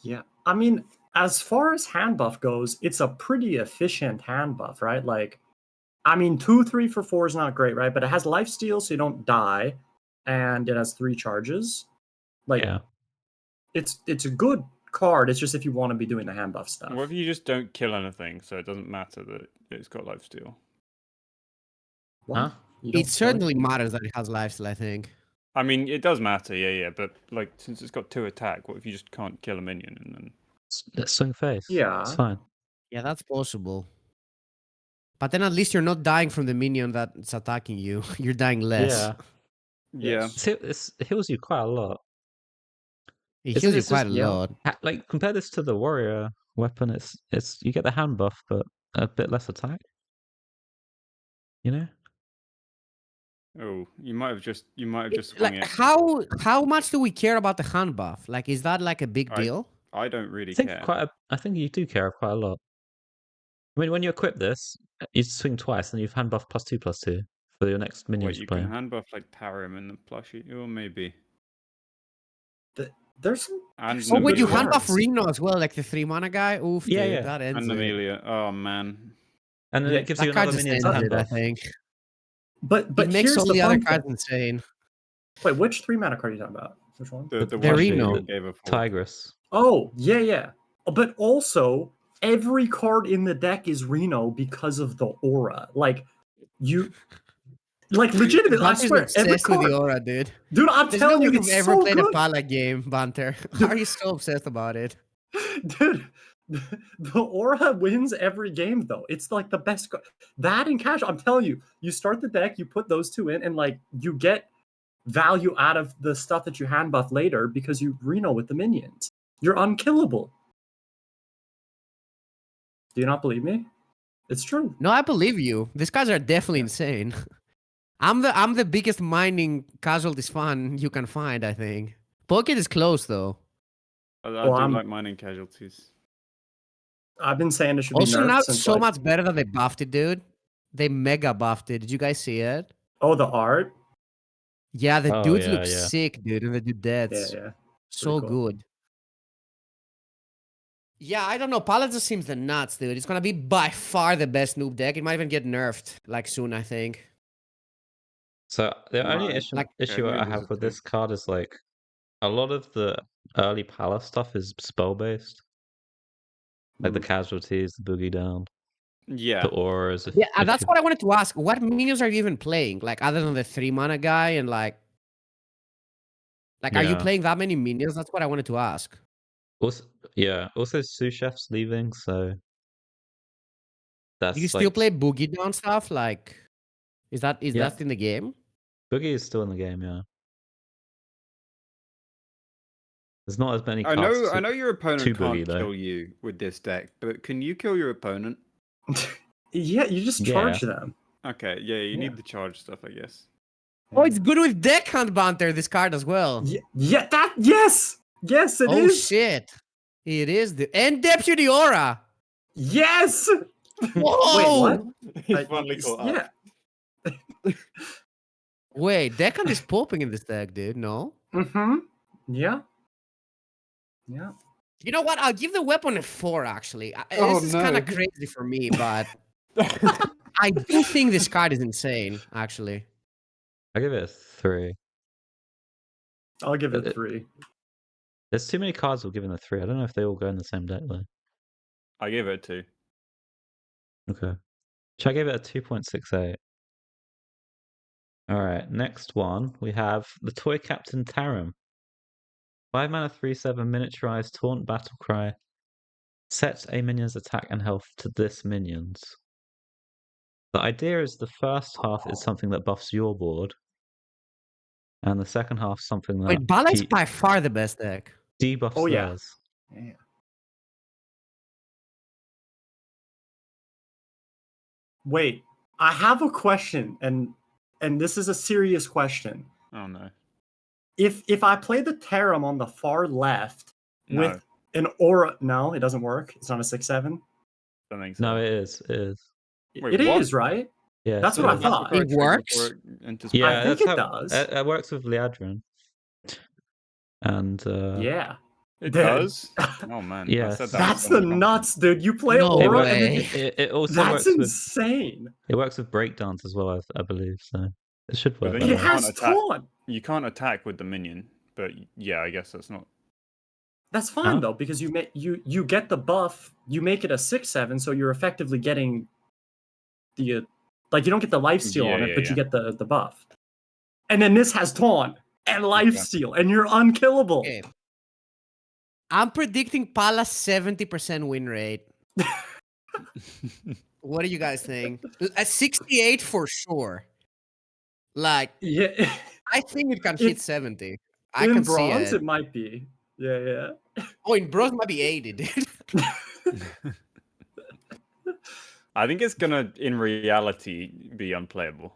[SPEAKER 4] Yeah. I mean, as far as hand buff goes, it's a pretty efficient hand buff, right? Like, I mean, 2, 3 for 4 is not great, right? But it has lifesteal, so you don't die, and it has 3 charges. Like,
[SPEAKER 2] Yeah.
[SPEAKER 4] it's a good card. It's just if you want to be doing the hand buff stuff.
[SPEAKER 3] What if you just don't kill anything, so it doesn't matter that it's got lifesteal?
[SPEAKER 4] What?
[SPEAKER 2] Huh?
[SPEAKER 4] You don't
[SPEAKER 1] It
[SPEAKER 4] kill
[SPEAKER 1] certainly
[SPEAKER 4] anything?
[SPEAKER 1] matters that it has lifesteal, I think.
[SPEAKER 3] I mean, it does matter, yeah, but like since it's got 2 attack, what if you just can't kill a minion and then?
[SPEAKER 2] Let's swing face.
[SPEAKER 4] Yeah.
[SPEAKER 2] It's fine.
[SPEAKER 1] Yeah, that's possible. But then at least you're not dying from the minion that's attacking you. You're dying less.
[SPEAKER 2] Yeah.
[SPEAKER 5] Yeah.
[SPEAKER 2] It heals you quite a lot.
[SPEAKER 1] It
[SPEAKER 2] Isn't
[SPEAKER 1] heals you
[SPEAKER 2] this
[SPEAKER 1] quite
[SPEAKER 2] just-
[SPEAKER 1] a
[SPEAKER 4] yeah.
[SPEAKER 1] lot.
[SPEAKER 2] Like compare this to the warrior weapon. It's you get the hand buff, but a bit less attack. You know?
[SPEAKER 3] Oh, you might have just swung
[SPEAKER 1] Like
[SPEAKER 3] it.
[SPEAKER 1] how much do we care about the hand buff? Like, is that like a big deal?
[SPEAKER 3] I don't really
[SPEAKER 2] I think
[SPEAKER 3] care.
[SPEAKER 2] I think you do care quite a lot. I mean, when you equip this, you swing twice, and you've hand buff +2/+2 for your next minion
[SPEAKER 3] Wait,
[SPEAKER 2] you
[SPEAKER 3] you
[SPEAKER 2] play.
[SPEAKER 3] can hand buff like Tarim and the plushie, or maybe.
[SPEAKER 4] There's some.
[SPEAKER 3] And
[SPEAKER 4] there's
[SPEAKER 1] Oh
[SPEAKER 4] some
[SPEAKER 1] wait, you
[SPEAKER 4] good
[SPEAKER 1] hand buff
[SPEAKER 4] ones.
[SPEAKER 1] Reno as well, like the 3-mana guy. Oof,
[SPEAKER 2] Yeah,
[SPEAKER 1] dude,
[SPEAKER 2] yeah.
[SPEAKER 1] that ends
[SPEAKER 3] And
[SPEAKER 1] it.
[SPEAKER 3] Amelia. Oh man.
[SPEAKER 2] And then
[SPEAKER 4] Yeah,
[SPEAKER 2] it gives
[SPEAKER 1] That
[SPEAKER 2] you
[SPEAKER 1] card
[SPEAKER 2] another
[SPEAKER 1] just
[SPEAKER 2] minion
[SPEAKER 1] ends
[SPEAKER 2] to hand
[SPEAKER 1] it, I
[SPEAKER 2] buff.
[SPEAKER 1] think.
[SPEAKER 4] But
[SPEAKER 1] It makes
[SPEAKER 4] here's
[SPEAKER 1] all
[SPEAKER 4] the
[SPEAKER 1] the other
[SPEAKER 4] fun
[SPEAKER 1] cards
[SPEAKER 4] thing.
[SPEAKER 1] insane.
[SPEAKER 4] Wait, which 3-mana card are you talking about? Which one?
[SPEAKER 3] The
[SPEAKER 1] The
[SPEAKER 3] one
[SPEAKER 1] Reno.
[SPEAKER 3] that gave her 4.
[SPEAKER 2] Tigress.
[SPEAKER 4] Oh, yeah. But also, every card in the deck is Reno because of the aura. Like, you. Like, legitimately, I
[SPEAKER 1] Banter's
[SPEAKER 4] swear, every
[SPEAKER 1] obsessed with the
[SPEAKER 4] card.
[SPEAKER 1] aura, dude.
[SPEAKER 4] Dude, I'm
[SPEAKER 1] There's
[SPEAKER 4] telling
[SPEAKER 1] no
[SPEAKER 4] you,
[SPEAKER 1] way
[SPEAKER 4] it's
[SPEAKER 1] you've ever
[SPEAKER 4] so
[SPEAKER 1] played a
[SPEAKER 4] good.
[SPEAKER 1] Pala game, Banter. How are you so obsessed about it?
[SPEAKER 4] Dude, the aura wins every game, though. It's like the best. That and cash, I'm telling you, you start the deck, you put those 2 in, and like you get value out of the stuff that you hand buff later because you Reno with the minions. You're unkillable. Do you not believe me? It's true.
[SPEAKER 1] No, I believe you. These guys are definitely insane. I'm the biggest mining casualties fan you can find, I think. Pocket is close though.
[SPEAKER 3] I
[SPEAKER 4] Well,
[SPEAKER 3] do
[SPEAKER 4] I'm-
[SPEAKER 3] like mining casualties.
[SPEAKER 4] I've been saying it should
[SPEAKER 1] Also
[SPEAKER 4] be nerfed
[SPEAKER 1] now it's
[SPEAKER 4] since
[SPEAKER 1] so
[SPEAKER 4] like,
[SPEAKER 1] much better that they buffed it, dude. They mega buffed it. Did you guys see it?
[SPEAKER 4] oh, the art.
[SPEAKER 1] Yeah, the
[SPEAKER 2] Oh,
[SPEAKER 1] dudes
[SPEAKER 2] yeah,
[SPEAKER 1] look
[SPEAKER 2] yeah.
[SPEAKER 1] sick, dude, and the dude deads.
[SPEAKER 4] Yeah.
[SPEAKER 1] So
[SPEAKER 4] Pretty cool.
[SPEAKER 1] good. Yeah, I don't know. Paladin seems the nuts, dude. It's gonna be by far the best noob deck. It might even get nerfed like soon, I think.
[SPEAKER 2] So the only
[SPEAKER 4] Right.
[SPEAKER 2] issue
[SPEAKER 1] Like-
[SPEAKER 2] issue I
[SPEAKER 3] noob is
[SPEAKER 2] have
[SPEAKER 3] a
[SPEAKER 2] with
[SPEAKER 3] thing.
[SPEAKER 2] this card is like a lot of the early Palace stuff is spell based. Like the casualties, the boogie down,
[SPEAKER 3] Yeah.
[SPEAKER 2] the auras.
[SPEAKER 1] Yeah, that's what I wanted to ask. What minions are you even playing? Like other than the 3-mana guy and like are you
[SPEAKER 2] Yeah.
[SPEAKER 1] playing that many minions? That's what I wanted to ask.
[SPEAKER 2] Also, yeah. Also, sous chef's leaving, so that's
[SPEAKER 1] Do you still
[SPEAKER 2] like
[SPEAKER 1] play boogie down stuff? Like, is
[SPEAKER 2] Yeah.
[SPEAKER 1] that in the game?
[SPEAKER 2] boogie is still in the game. Yeah. There's not as many
[SPEAKER 5] I
[SPEAKER 2] cards.
[SPEAKER 5] know your opponent
[SPEAKER 2] to
[SPEAKER 5] can't
[SPEAKER 2] boogie, though.
[SPEAKER 5] kill you with this deck, but can you kill your opponent?
[SPEAKER 4] Yeah, you just
[SPEAKER 2] Yeah.
[SPEAKER 4] charge them.
[SPEAKER 3] Okay, yeah, you
[SPEAKER 4] Yeah.
[SPEAKER 3] need the charge stuff, I guess.
[SPEAKER 1] Oh, it's good with deck hunt banter, this card as well.
[SPEAKER 4] Yeah, yes, it
[SPEAKER 1] Oh
[SPEAKER 4] is.
[SPEAKER 1] shit. It is and Deputy Aura.
[SPEAKER 4] Yes.
[SPEAKER 1] Whoa!
[SPEAKER 4] Wait, what?
[SPEAKER 3] He's finally caught up.
[SPEAKER 4] Yeah.
[SPEAKER 1] Wait, deck hunt is popping in this deck, dude. No?
[SPEAKER 4] Mm-hmm. Yeah.
[SPEAKER 1] You know what? I'll give the weapon a 4, actually.
[SPEAKER 5] Oh,
[SPEAKER 1] This is kind
[SPEAKER 5] no.
[SPEAKER 1] of crazy for me, but I do think this card is insane, actually.
[SPEAKER 2] I give it a 3.
[SPEAKER 4] I'll give it
[SPEAKER 2] It-
[SPEAKER 4] 3.
[SPEAKER 2] There's too many cards we're giving a 3. I don't know if they all go in the same deck though.
[SPEAKER 3] I gave it a 2.
[SPEAKER 2] Okay. Should I give it a 2.68? Alright, next one we have the Toy Captain Tarim. 5 mana 3/7 miniaturized taunt battle cry. Set a minion's attack and health to this minion's. The idea is the first half is something that buffs your board, and the second half something that
[SPEAKER 1] Wait, Bala is by far the best deck.
[SPEAKER 2] debuffs
[SPEAKER 4] Oh, yeah.
[SPEAKER 2] theirs.
[SPEAKER 4] Yeah. Wait, I have a question, and this is a serious question.
[SPEAKER 3] Oh no.
[SPEAKER 4] If I play the Tarim on the far left
[SPEAKER 3] No.
[SPEAKER 4] with an aura, no, it doesn't work. It's not a 6/7.
[SPEAKER 3] Don't think so.
[SPEAKER 2] No, it is. It is.
[SPEAKER 3] Wait,
[SPEAKER 4] It
[SPEAKER 3] what?
[SPEAKER 4] is, right?
[SPEAKER 2] Yeah,
[SPEAKER 4] That's
[SPEAKER 2] it
[SPEAKER 4] what I
[SPEAKER 2] is.
[SPEAKER 4] thought.
[SPEAKER 1] It works?
[SPEAKER 2] Yeah,
[SPEAKER 4] I think
[SPEAKER 2] that's
[SPEAKER 4] it
[SPEAKER 2] how,
[SPEAKER 4] does.
[SPEAKER 2] It works with Liadrin. And
[SPEAKER 4] Yeah.
[SPEAKER 3] It
[SPEAKER 4] Dude.
[SPEAKER 3] does? Oh man. I
[SPEAKER 2] Yes.
[SPEAKER 3] said that
[SPEAKER 4] That's
[SPEAKER 3] so
[SPEAKER 4] the
[SPEAKER 3] many times.
[SPEAKER 4] nuts, dude. You play
[SPEAKER 1] No
[SPEAKER 4] aura
[SPEAKER 1] way.
[SPEAKER 4] and then
[SPEAKER 2] it also
[SPEAKER 4] that's
[SPEAKER 2] works with
[SPEAKER 4] insane.
[SPEAKER 2] breakdance as well, I believe. So it should
[SPEAKER 3] But
[SPEAKER 2] work.
[SPEAKER 3] then
[SPEAKER 4] It
[SPEAKER 3] you
[SPEAKER 2] that way.
[SPEAKER 3] can't
[SPEAKER 4] has
[SPEAKER 3] attack.
[SPEAKER 4] taunt.
[SPEAKER 3] You can't attack with the minion, but yeah, I guess that's not.
[SPEAKER 4] That's fine
[SPEAKER 2] Huh?
[SPEAKER 4] though, because you get the buff, you make it a 6/7, so you're effectively getting the like you don't get the life steal
[SPEAKER 3] Yeah,
[SPEAKER 4] on it,
[SPEAKER 3] yeah,
[SPEAKER 4] but
[SPEAKER 3] yeah.
[SPEAKER 4] you get the buff. And then this has taunt and life steal, and you're unkillable.
[SPEAKER 1] Okay. I'm predicting Pala's 70% win rate. What do you guys think? A 68 for sure. Like,
[SPEAKER 4] Yeah.
[SPEAKER 1] I think it can hit 70. I
[SPEAKER 4] In
[SPEAKER 1] can see
[SPEAKER 4] bronze,
[SPEAKER 1] it.
[SPEAKER 4] it might be. Yeah.
[SPEAKER 1] Oh, in bronze might be 80, dude.
[SPEAKER 3] I think it's gonna, in reality, be unplayable.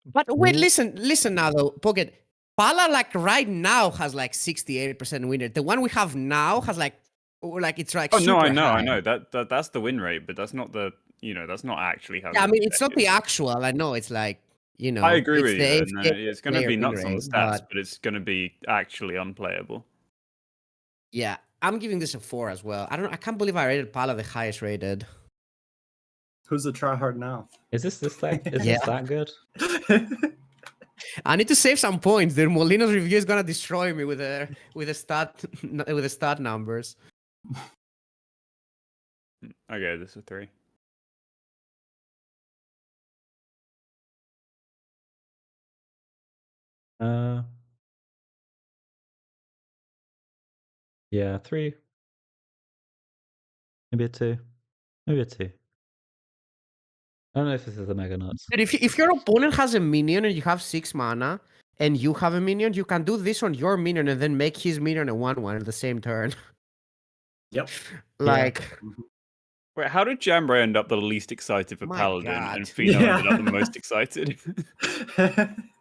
[SPEAKER 1] But wait, listen now though, Pocket. Pala like right now has like 68% win rate. The one we have now has like it's like
[SPEAKER 3] Oh no,
[SPEAKER 1] super
[SPEAKER 3] I
[SPEAKER 1] high.
[SPEAKER 3] know. That's the win rate, but that's not the. That's not actually how.
[SPEAKER 1] Yeah, I
[SPEAKER 3] good
[SPEAKER 1] mean
[SPEAKER 3] the
[SPEAKER 1] it's
[SPEAKER 3] deck
[SPEAKER 1] not the
[SPEAKER 3] is.
[SPEAKER 1] actual. I know it's like
[SPEAKER 3] I agree
[SPEAKER 1] it's
[SPEAKER 3] with you.
[SPEAKER 1] the
[SPEAKER 3] No,
[SPEAKER 1] AFK
[SPEAKER 3] it's gonna
[SPEAKER 1] player
[SPEAKER 3] be
[SPEAKER 1] win
[SPEAKER 3] nuts on the
[SPEAKER 1] rate,
[SPEAKER 3] stats,
[SPEAKER 1] but
[SPEAKER 3] but it's gonna be actually unplayable.
[SPEAKER 1] yeah, I'm giving this a 4 as well. I can't believe I rated Pala the highest rated.
[SPEAKER 4] Who's the tryhard now?
[SPEAKER 2] Is this deck? Is
[SPEAKER 1] Yeah.
[SPEAKER 2] this that good?
[SPEAKER 1] I need to save some points. The Molino's review is gonna destroy me with the stat numbers.
[SPEAKER 3] Okay, this is a 3.
[SPEAKER 2] Yeah, 3. Maybe a 2. Maybe a 2. I don't know if this is a mega nuts.
[SPEAKER 1] But if your opponent has a minion and you have 6 mana and you have a minion, you can do this on your minion and then make his minion a 1/1 at the same turn.
[SPEAKER 4] Yep.
[SPEAKER 1] Like,
[SPEAKER 3] Wait, how did Jambray end up the least excited for
[SPEAKER 1] My
[SPEAKER 3] Paladin,
[SPEAKER 1] God.
[SPEAKER 3] and Pheno
[SPEAKER 4] Yeah.
[SPEAKER 3] ended up the most excited?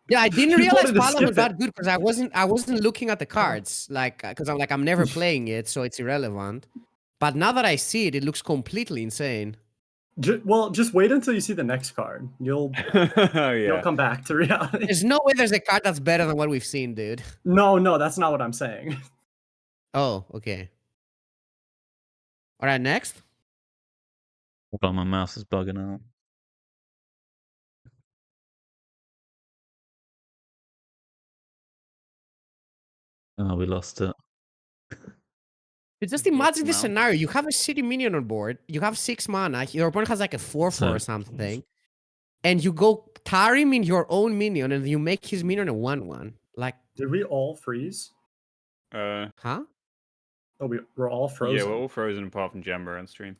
[SPEAKER 1] yeah, I didn't
[SPEAKER 4] You
[SPEAKER 1] realize
[SPEAKER 4] wanted to
[SPEAKER 1] Pala
[SPEAKER 4] skip
[SPEAKER 1] was that good because I wasn't looking at the cards, like because I'm never playing it, so it's irrelevant. But now that I see it, it looks completely insane.
[SPEAKER 4] Well, just wait until you see the next card. You'll
[SPEAKER 3] Oh yeah.
[SPEAKER 4] come back to reality.
[SPEAKER 1] There's no way there's a card that's better than what we've seen, dude.
[SPEAKER 4] No, that's not what I'm saying.
[SPEAKER 1] Oh, okay. All right, next.
[SPEAKER 2] Hold on, my mouse is bugging out. Oh, we lost it.
[SPEAKER 1] But just
[SPEAKER 3] What's
[SPEAKER 1] imagine this
[SPEAKER 3] now?
[SPEAKER 1] scenario. You have a city minion on board. You have 6 mana. Your opponent has like a 4/4 or
[SPEAKER 2] So-
[SPEAKER 1] something. And you go Tarim in your own minion and you make his minion a 1/1. Like,
[SPEAKER 4] Did we all freeze?
[SPEAKER 3] Uh,
[SPEAKER 1] huh?
[SPEAKER 4] Oh, we're all frozen.
[SPEAKER 3] yeah, we're all frozen apart from Jambray on stream.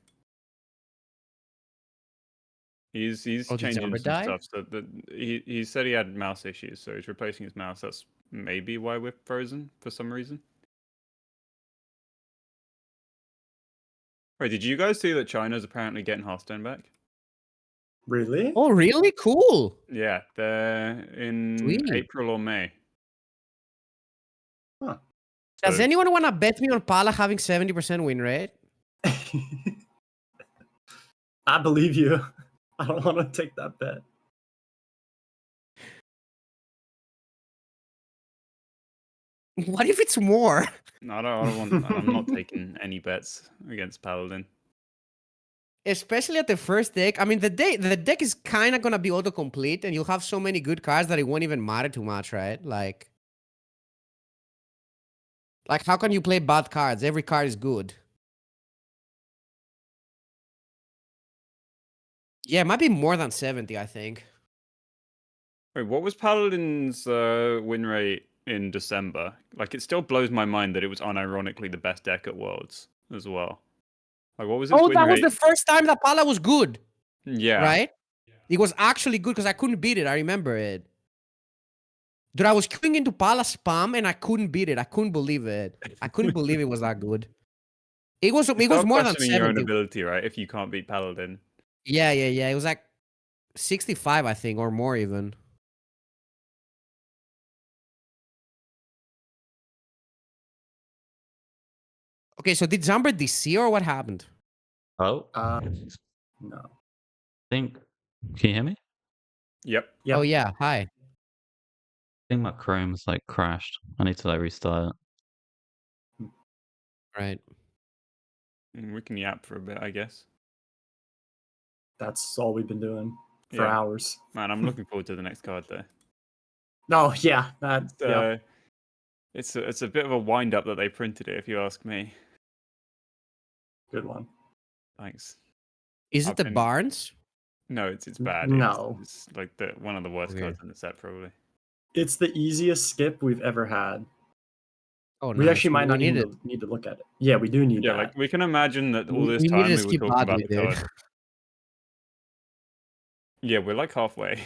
[SPEAKER 3] He's
[SPEAKER 1] Oh, did
[SPEAKER 3] changing
[SPEAKER 1] Jambray
[SPEAKER 3] some
[SPEAKER 1] die?
[SPEAKER 3] stuff. So he said he had mouse issues, so he's replacing his mouse. That's maybe why we're frozen for some reason. Wait, did you guys see that China's apparently getting Hearthstone back?
[SPEAKER 4] Really?
[SPEAKER 1] Oh, really? Cool.
[SPEAKER 3] Yeah, they're in
[SPEAKER 1] Sweet.
[SPEAKER 3] April or May.
[SPEAKER 4] Huh.
[SPEAKER 1] Does
[SPEAKER 3] So-
[SPEAKER 1] anyone want to bet me on Pala having 70% win rate?
[SPEAKER 4] I believe you. I don't want to take that bet.
[SPEAKER 1] What if it's more?
[SPEAKER 3] No, I don't want. I'm not taking any bets against Paladin.
[SPEAKER 1] Especially at the first deck. I mean, the deck is kind of gonna be autocomplete, and you'll have so many good cards that it won't even matter too much, right? Like how can you play bad cards? Every card is good. Yeah, it might be more than 70, I think.
[SPEAKER 3] Wait, what was Paladin's win rate in December? Like, it still blows my mind that it was unironically the best deck at Worlds as well. Like, what was its
[SPEAKER 1] Oh,
[SPEAKER 3] win
[SPEAKER 1] that was
[SPEAKER 3] rate?
[SPEAKER 1] the first time that Pala was good,
[SPEAKER 3] Yeah.
[SPEAKER 1] right? It was actually good because I couldn't beat it. I remember it. Dude, I was queuing into Pala spam and I couldn't beat it. I couldn't believe it. I couldn't believe it was that good. It was
[SPEAKER 3] Start
[SPEAKER 1] more than
[SPEAKER 3] questioning your own
[SPEAKER 1] 70.
[SPEAKER 3] ability, right? If you can't beat Paladin.
[SPEAKER 1] Yeah. It was like 65, I think, or more even. Okay, so did Zambra DC or what happened?
[SPEAKER 2] Oh,
[SPEAKER 4] No.
[SPEAKER 2] think. Can you hear me?
[SPEAKER 3] Yep.
[SPEAKER 4] Yeah.
[SPEAKER 1] Oh yeah, hi.
[SPEAKER 2] I think my Chrome's like crashed. I need to like restart it.
[SPEAKER 1] Right.
[SPEAKER 3] We can yap for a bit, I guess.
[SPEAKER 4] That's all we've been doing for
[SPEAKER 3] Yeah.
[SPEAKER 4] hours.
[SPEAKER 3] Man, I'm looking forward to the next card though.
[SPEAKER 4] Oh yeah, that yeah.
[SPEAKER 3] It's a bit of a wind up that they printed it, if you ask me.
[SPEAKER 4] Good one.
[SPEAKER 3] Thanks.
[SPEAKER 1] Is
[SPEAKER 3] I've
[SPEAKER 1] it the
[SPEAKER 3] been-
[SPEAKER 1] Barnes?
[SPEAKER 3] No, it's bad.
[SPEAKER 4] No.
[SPEAKER 3] It's like one of the worst
[SPEAKER 1] Okay.
[SPEAKER 3] cards in the set, probably.
[SPEAKER 4] It's the easiest skip we've ever had.
[SPEAKER 1] Oh,
[SPEAKER 4] We
[SPEAKER 1] nice.
[SPEAKER 4] actually might not
[SPEAKER 1] need
[SPEAKER 4] even
[SPEAKER 1] it.
[SPEAKER 4] need to look at it. Yeah, we do need
[SPEAKER 3] Yeah,
[SPEAKER 4] that.
[SPEAKER 3] like we can imagine that all
[SPEAKER 1] We
[SPEAKER 3] this
[SPEAKER 1] need
[SPEAKER 3] time
[SPEAKER 1] to
[SPEAKER 3] we were
[SPEAKER 1] skip
[SPEAKER 3] talking about
[SPEAKER 1] badly,
[SPEAKER 3] the card.
[SPEAKER 1] dude.
[SPEAKER 3] Yeah, we're like halfway.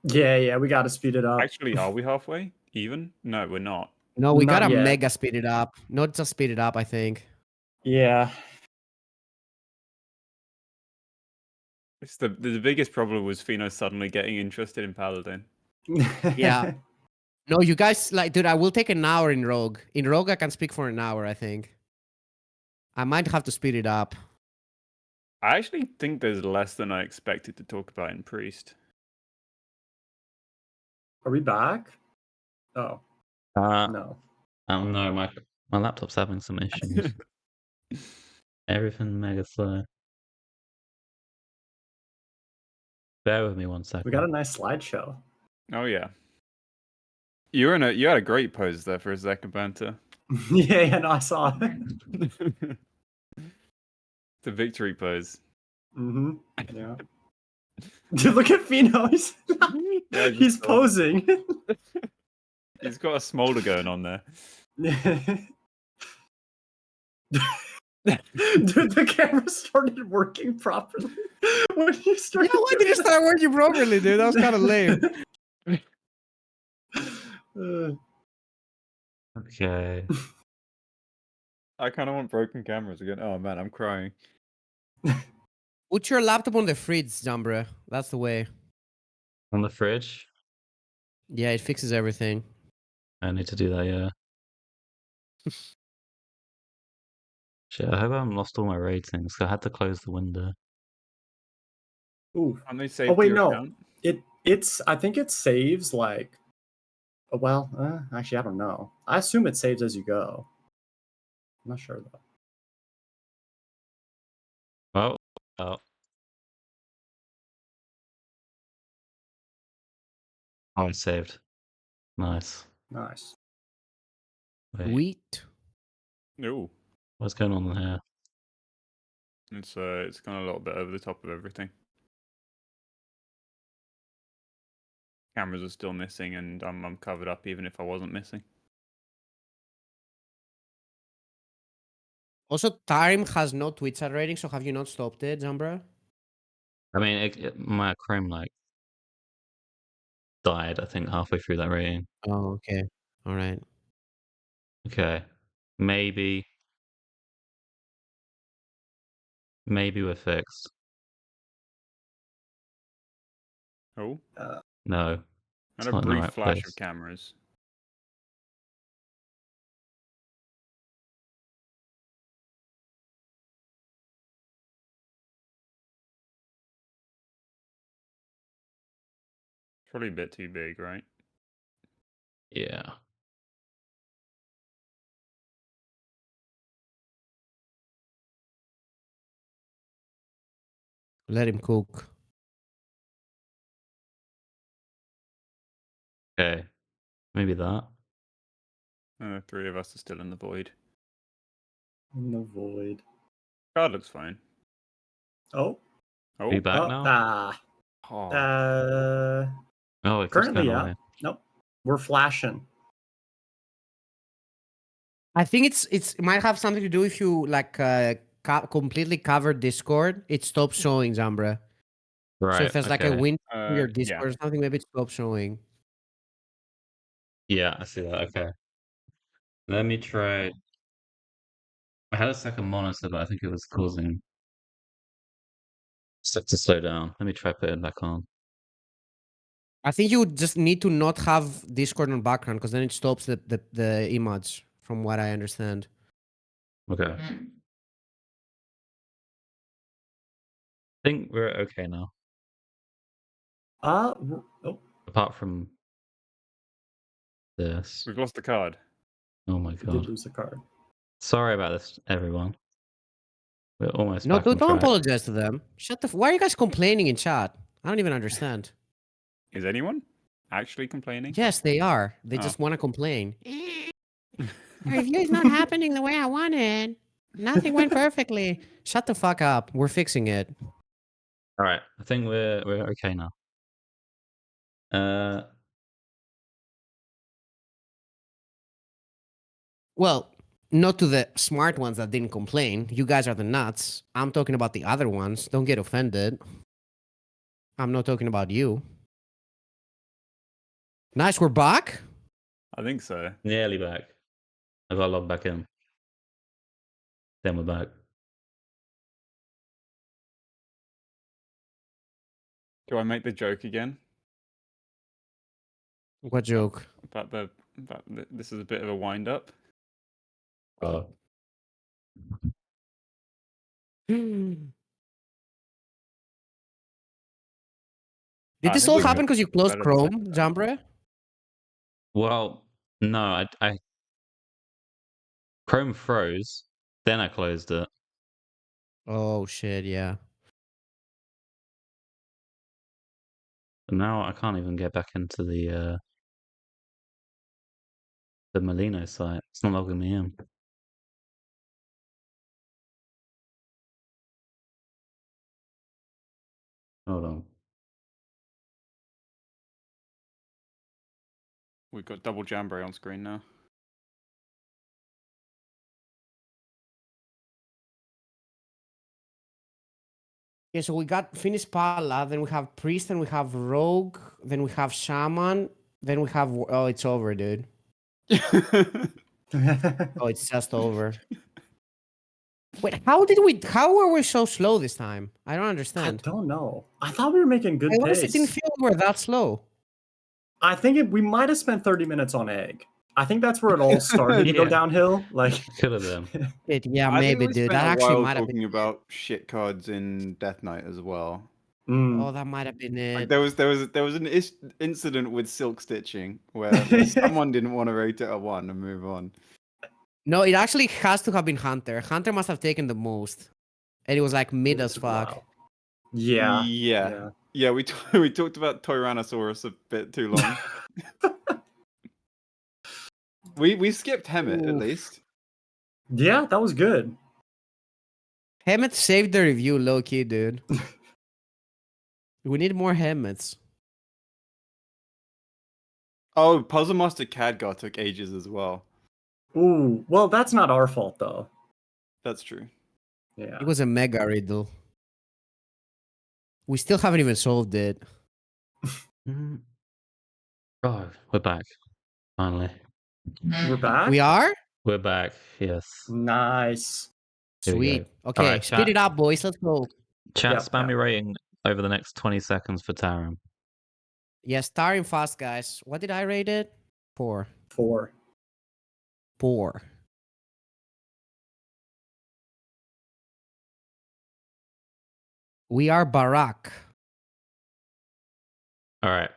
[SPEAKER 4] Yeah, we got to speed it up.
[SPEAKER 3] Actually, are we halfway? Even? No, we're not.
[SPEAKER 1] No, we
[SPEAKER 4] Not
[SPEAKER 1] gotta
[SPEAKER 4] yet.
[SPEAKER 1] mega speed it up. Not just speed it up, I think.
[SPEAKER 4] Yeah.
[SPEAKER 3] It's the biggest problem was Fino suddenly getting interested in Paladin.
[SPEAKER 1] Yeah. No, you guys, like, dude, I will take an hour in Rogue. In Rogue, I can speak for an hour, I think. I might have to speed it up.
[SPEAKER 3] I actually think there's less than I expected to talk about in Priest.
[SPEAKER 4] Are we back? Oh, no.
[SPEAKER 2] No, my laptop's having some issues. Everything mega slow. Bear with me 1 second.
[SPEAKER 4] We got a nice slideshow.
[SPEAKER 3] Oh yeah. You had a great pose there for a second, Banter.
[SPEAKER 4] Yeah, no, I saw it.
[SPEAKER 3] The victory pose.
[SPEAKER 4] Mm-hmm. Yeah. Dude, look at Fino.
[SPEAKER 3] Yeah,
[SPEAKER 4] He's posing.
[SPEAKER 3] He's got a smolder going on there.
[SPEAKER 4] Dude, the camera started working properly when you started.
[SPEAKER 1] Yeah, why did it start working properly, dude? That was kind of lame.
[SPEAKER 2] Okay.
[SPEAKER 3] I kind of want broken cameras again. Oh man, I'm crying.
[SPEAKER 1] Put your laptop on the fridge, Zambra. That's the way.
[SPEAKER 2] On the fridge?
[SPEAKER 1] Yeah, it fixes everything.
[SPEAKER 2] I need to do that, yeah. Shit, I hope I haven't lost all my ratings. I had to close the window.
[SPEAKER 4] Ooh.
[SPEAKER 3] And they saved
[SPEAKER 4] Oh wait,
[SPEAKER 3] your
[SPEAKER 4] no.
[SPEAKER 3] account?
[SPEAKER 4] It's. I think it saves like. Well, actually, I don't know. I assume it saves as you go. I'm not sure though.
[SPEAKER 2] Well, oh. Oh, it's saved. Nice.
[SPEAKER 4] Nice.
[SPEAKER 2] Wait,
[SPEAKER 1] Wheat.
[SPEAKER 3] No.
[SPEAKER 2] what's going on here?
[SPEAKER 3] It's gone a little bit over the top of everything. Cameras are still missing, and I'm covered up even if I wasn't missing.
[SPEAKER 1] Also, time has no Twitch ad rating, so have you not stopped it, Zambra?
[SPEAKER 2] I mean, my Chrome like died, I think, halfway through that rating.
[SPEAKER 1] Oh, okay. All right.
[SPEAKER 2] Okay. Maybe we're fixed.
[SPEAKER 3] Oh,
[SPEAKER 2] No.
[SPEAKER 3] and
[SPEAKER 2] It's
[SPEAKER 3] a
[SPEAKER 2] not in the
[SPEAKER 3] brief
[SPEAKER 2] right
[SPEAKER 3] flash
[SPEAKER 2] place.
[SPEAKER 3] of cameras. Probably a bit too big, right?
[SPEAKER 2] Yeah.
[SPEAKER 1] Let him cook.
[SPEAKER 2] Okay, maybe that.
[SPEAKER 3] Three of us are still in the void.
[SPEAKER 4] In the void.
[SPEAKER 3] Card looks fine.
[SPEAKER 4] Oh.
[SPEAKER 2] Are you
[SPEAKER 3] Oh,
[SPEAKER 2] back
[SPEAKER 4] Oh,
[SPEAKER 2] now?
[SPEAKER 3] oh.
[SPEAKER 2] Oh, it keeps
[SPEAKER 4] currently,
[SPEAKER 2] going
[SPEAKER 4] yeah.
[SPEAKER 2] away.
[SPEAKER 4] Nope. We're flashing.
[SPEAKER 1] I think it might have something to do if you like completely cover Discord, it stops showing Zambra.
[SPEAKER 2] Right.
[SPEAKER 1] So if there's like a
[SPEAKER 2] okay.
[SPEAKER 1] window in your
[SPEAKER 3] Yeah.
[SPEAKER 1] Discord or something, maybe it stops showing.
[SPEAKER 2] Yeah, I see that. Okay. Let me try. I had a second monitor, but I think it was causing stuff to slow down. Let me try putting it back on.
[SPEAKER 1] I think you just need to not have Discord on background because then it stops the image, from what I understand.
[SPEAKER 2] Okay. I think we're okay now.
[SPEAKER 4] Oh.
[SPEAKER 2] Apart from this.
[SPEAKER 3] We've lost the card.
[SPEAKER 2] Oh my
[SPEAKER 4] We did
[SPEAKER 2] god.
[SPEAKER 4] lose a card.
[SPEAKER 2] Sorry about this, everyone. We're almost
[SPEAKER 1] No,
[SPEAKER 2] back on
[SPEAKER 1] don't
[SPEAKER 2] track.
[SPEAKER 1] apologize to them. Why are you guys complaining in chat? I don't even understand.
[SPEAKER 3] Is anyone actually complaining?
[SPEAKER 1] Yes, they are. They
[SPEAKER 3] Oh.
[SPEAKER 1] just want to complain. Review is not happening the way I wanted. Nothing went perfectly. Shut the fuck up. We're fixing it.
[SPEAKER 2] All right. I think we're okay now.
[SPEAKER 1] Well, not to the smart ones that didn't complain. You guys are the nuts. I'm talking about the other ones. Don't get offended. I'm not talking about you. Nice, we're back.
[SPEAKER 3] I think so.
[SPEAKER 2] Nearly back. I got logged back in. Then we're back.
[SPEAKER 3] Do I make the joke again?
[SPEAKER 1] What joke?
[SPEAKER 3] This is a bit of a wind up.
[SPEAKER 2] Oh.
[SPEAKER 1] Did
[SPEAKER 3] I
[SPEAKER 1] this
[SPEAKER 3] think
[SPEAKER 1] all
[SPEAKER 3] we
[SPEAKER 1] happen
[SPEAKER 3] got
[SPEAKER 1] because you closed
[SPEAKER 3] better the second
[SPEAKER 1] Chrome,
[SPEAKER 3] time.
[SPEAKER 1] Jambra?
[SPEAKER 2] Well, no, I Chrome froze, then I closed it.
[SPEAKER 1] Oh shit, yeah.
[SPEAKER 2] But now I can't even get back into the Molino site. It's not logging me in. Hold on.
[SPEAKER 3] We've got double Jamboree on screen now.
[SPEAKER 1] Yeah, so we got finished Pala, then we have Priest, then we have Rogue, then we have Shaman, then we have... Oh, it's over, dude. Oh, it's just over. Wait, how were we so slow this time? I don't
[SPEAKER 4] I
[SPEAKER 1] understand.
[SPEAKER 4] don't know. I thought we were making good
[SPEAKER 1] I honestly didn't
[SPEAKER 4] pace.
[SPEAKER 1] feel we were that slow.
[SPEAKER 4] I think we might have spent 30 minutes on egg. I think that's where it all started to go
[SPEAKER 2] Yeah.
[SPEAKER 4] downhill. Like,
[SPEAKER 2] Could have been.
[SPEAKER 1] Yeah,
[SPEAKER 5] I think
[SPEAKER 1] maybe,
[SPEAKER 5] we
[SPEAKER 1] dude.
[SPEAKER 5] spent
[SPEAKER 1] That
[SPEAKER 5] a
[SPEAKER 1] actually
[SPEAKER 5] while
[SPEAKER 1] might have been...
[SPEAKER 5] talking about shit cards in Death Knight as well.
[SPEAKER 1] Oh, that might have been it.
[SPEAKER 5] Like there was an incident with silk stitching where someone didn't want to rate it a 1 and move on.
[SPEAKER 1] No, it actually has to have been Hunter. Hunter must have taken the most. And it was like mid as fuck.
[SPEAKER 4] Wow. Yeah.
[SPEAKER 5] Yeah. We talked about Tyrannosaurus a bit too long. we skipped Hemet at
[SPEAKER 1] Oof.
[SPEAKER 5] least.
[SPEAKER 4] Yeah, that was good.
[SPEAKER 1] Hemet saved the review low key, dude. We need more Hemets.
[SPEAKER 5] Oh, Puzzle Master Khadgar took ages as well.
[SPEAKER 4] Ooh, well, that's not our fault though.
[SPEAKER 5] That's true.
[SPEAKER 4] Yeah.
[SPEAKER 1] It was a mega riddle. We still haven't even solved it.
[SPEAKER 2] Mm. Oh, we're back. Finally.
[SPEAKER 4] We're back.
[SPEAKER 1] We are?
[SPEAKER 2] We're back. Yes.
[SPEAKER 4] Nice.
[SPEAKER 2] Here we
[SPEAKER 1] Sweet.
[SPEAKER 2] go.
[SPEAKER 1] Okay,
[SPEAKER 2] Alright,
[SPEAKER 1] speed
[SPEAKER 2] chat.
[SPEAKER 1] it up, boys. Let's go.
[SPEAKER 2] Chat,
[SPEAKER 4] Yep,
[SPEAKER 2] spam
[SPEAKER 4] yep.
[SPEAKER 2] your rating over the next 20 seconds for Tarim.
[SPEAKER 1] Yeah, starting fast, guys. What did I rate it? 4.
[SPEAKER 4] 4.
[SPEAKER 1] 4. We are Barak.
[SPEAKER 2] All right.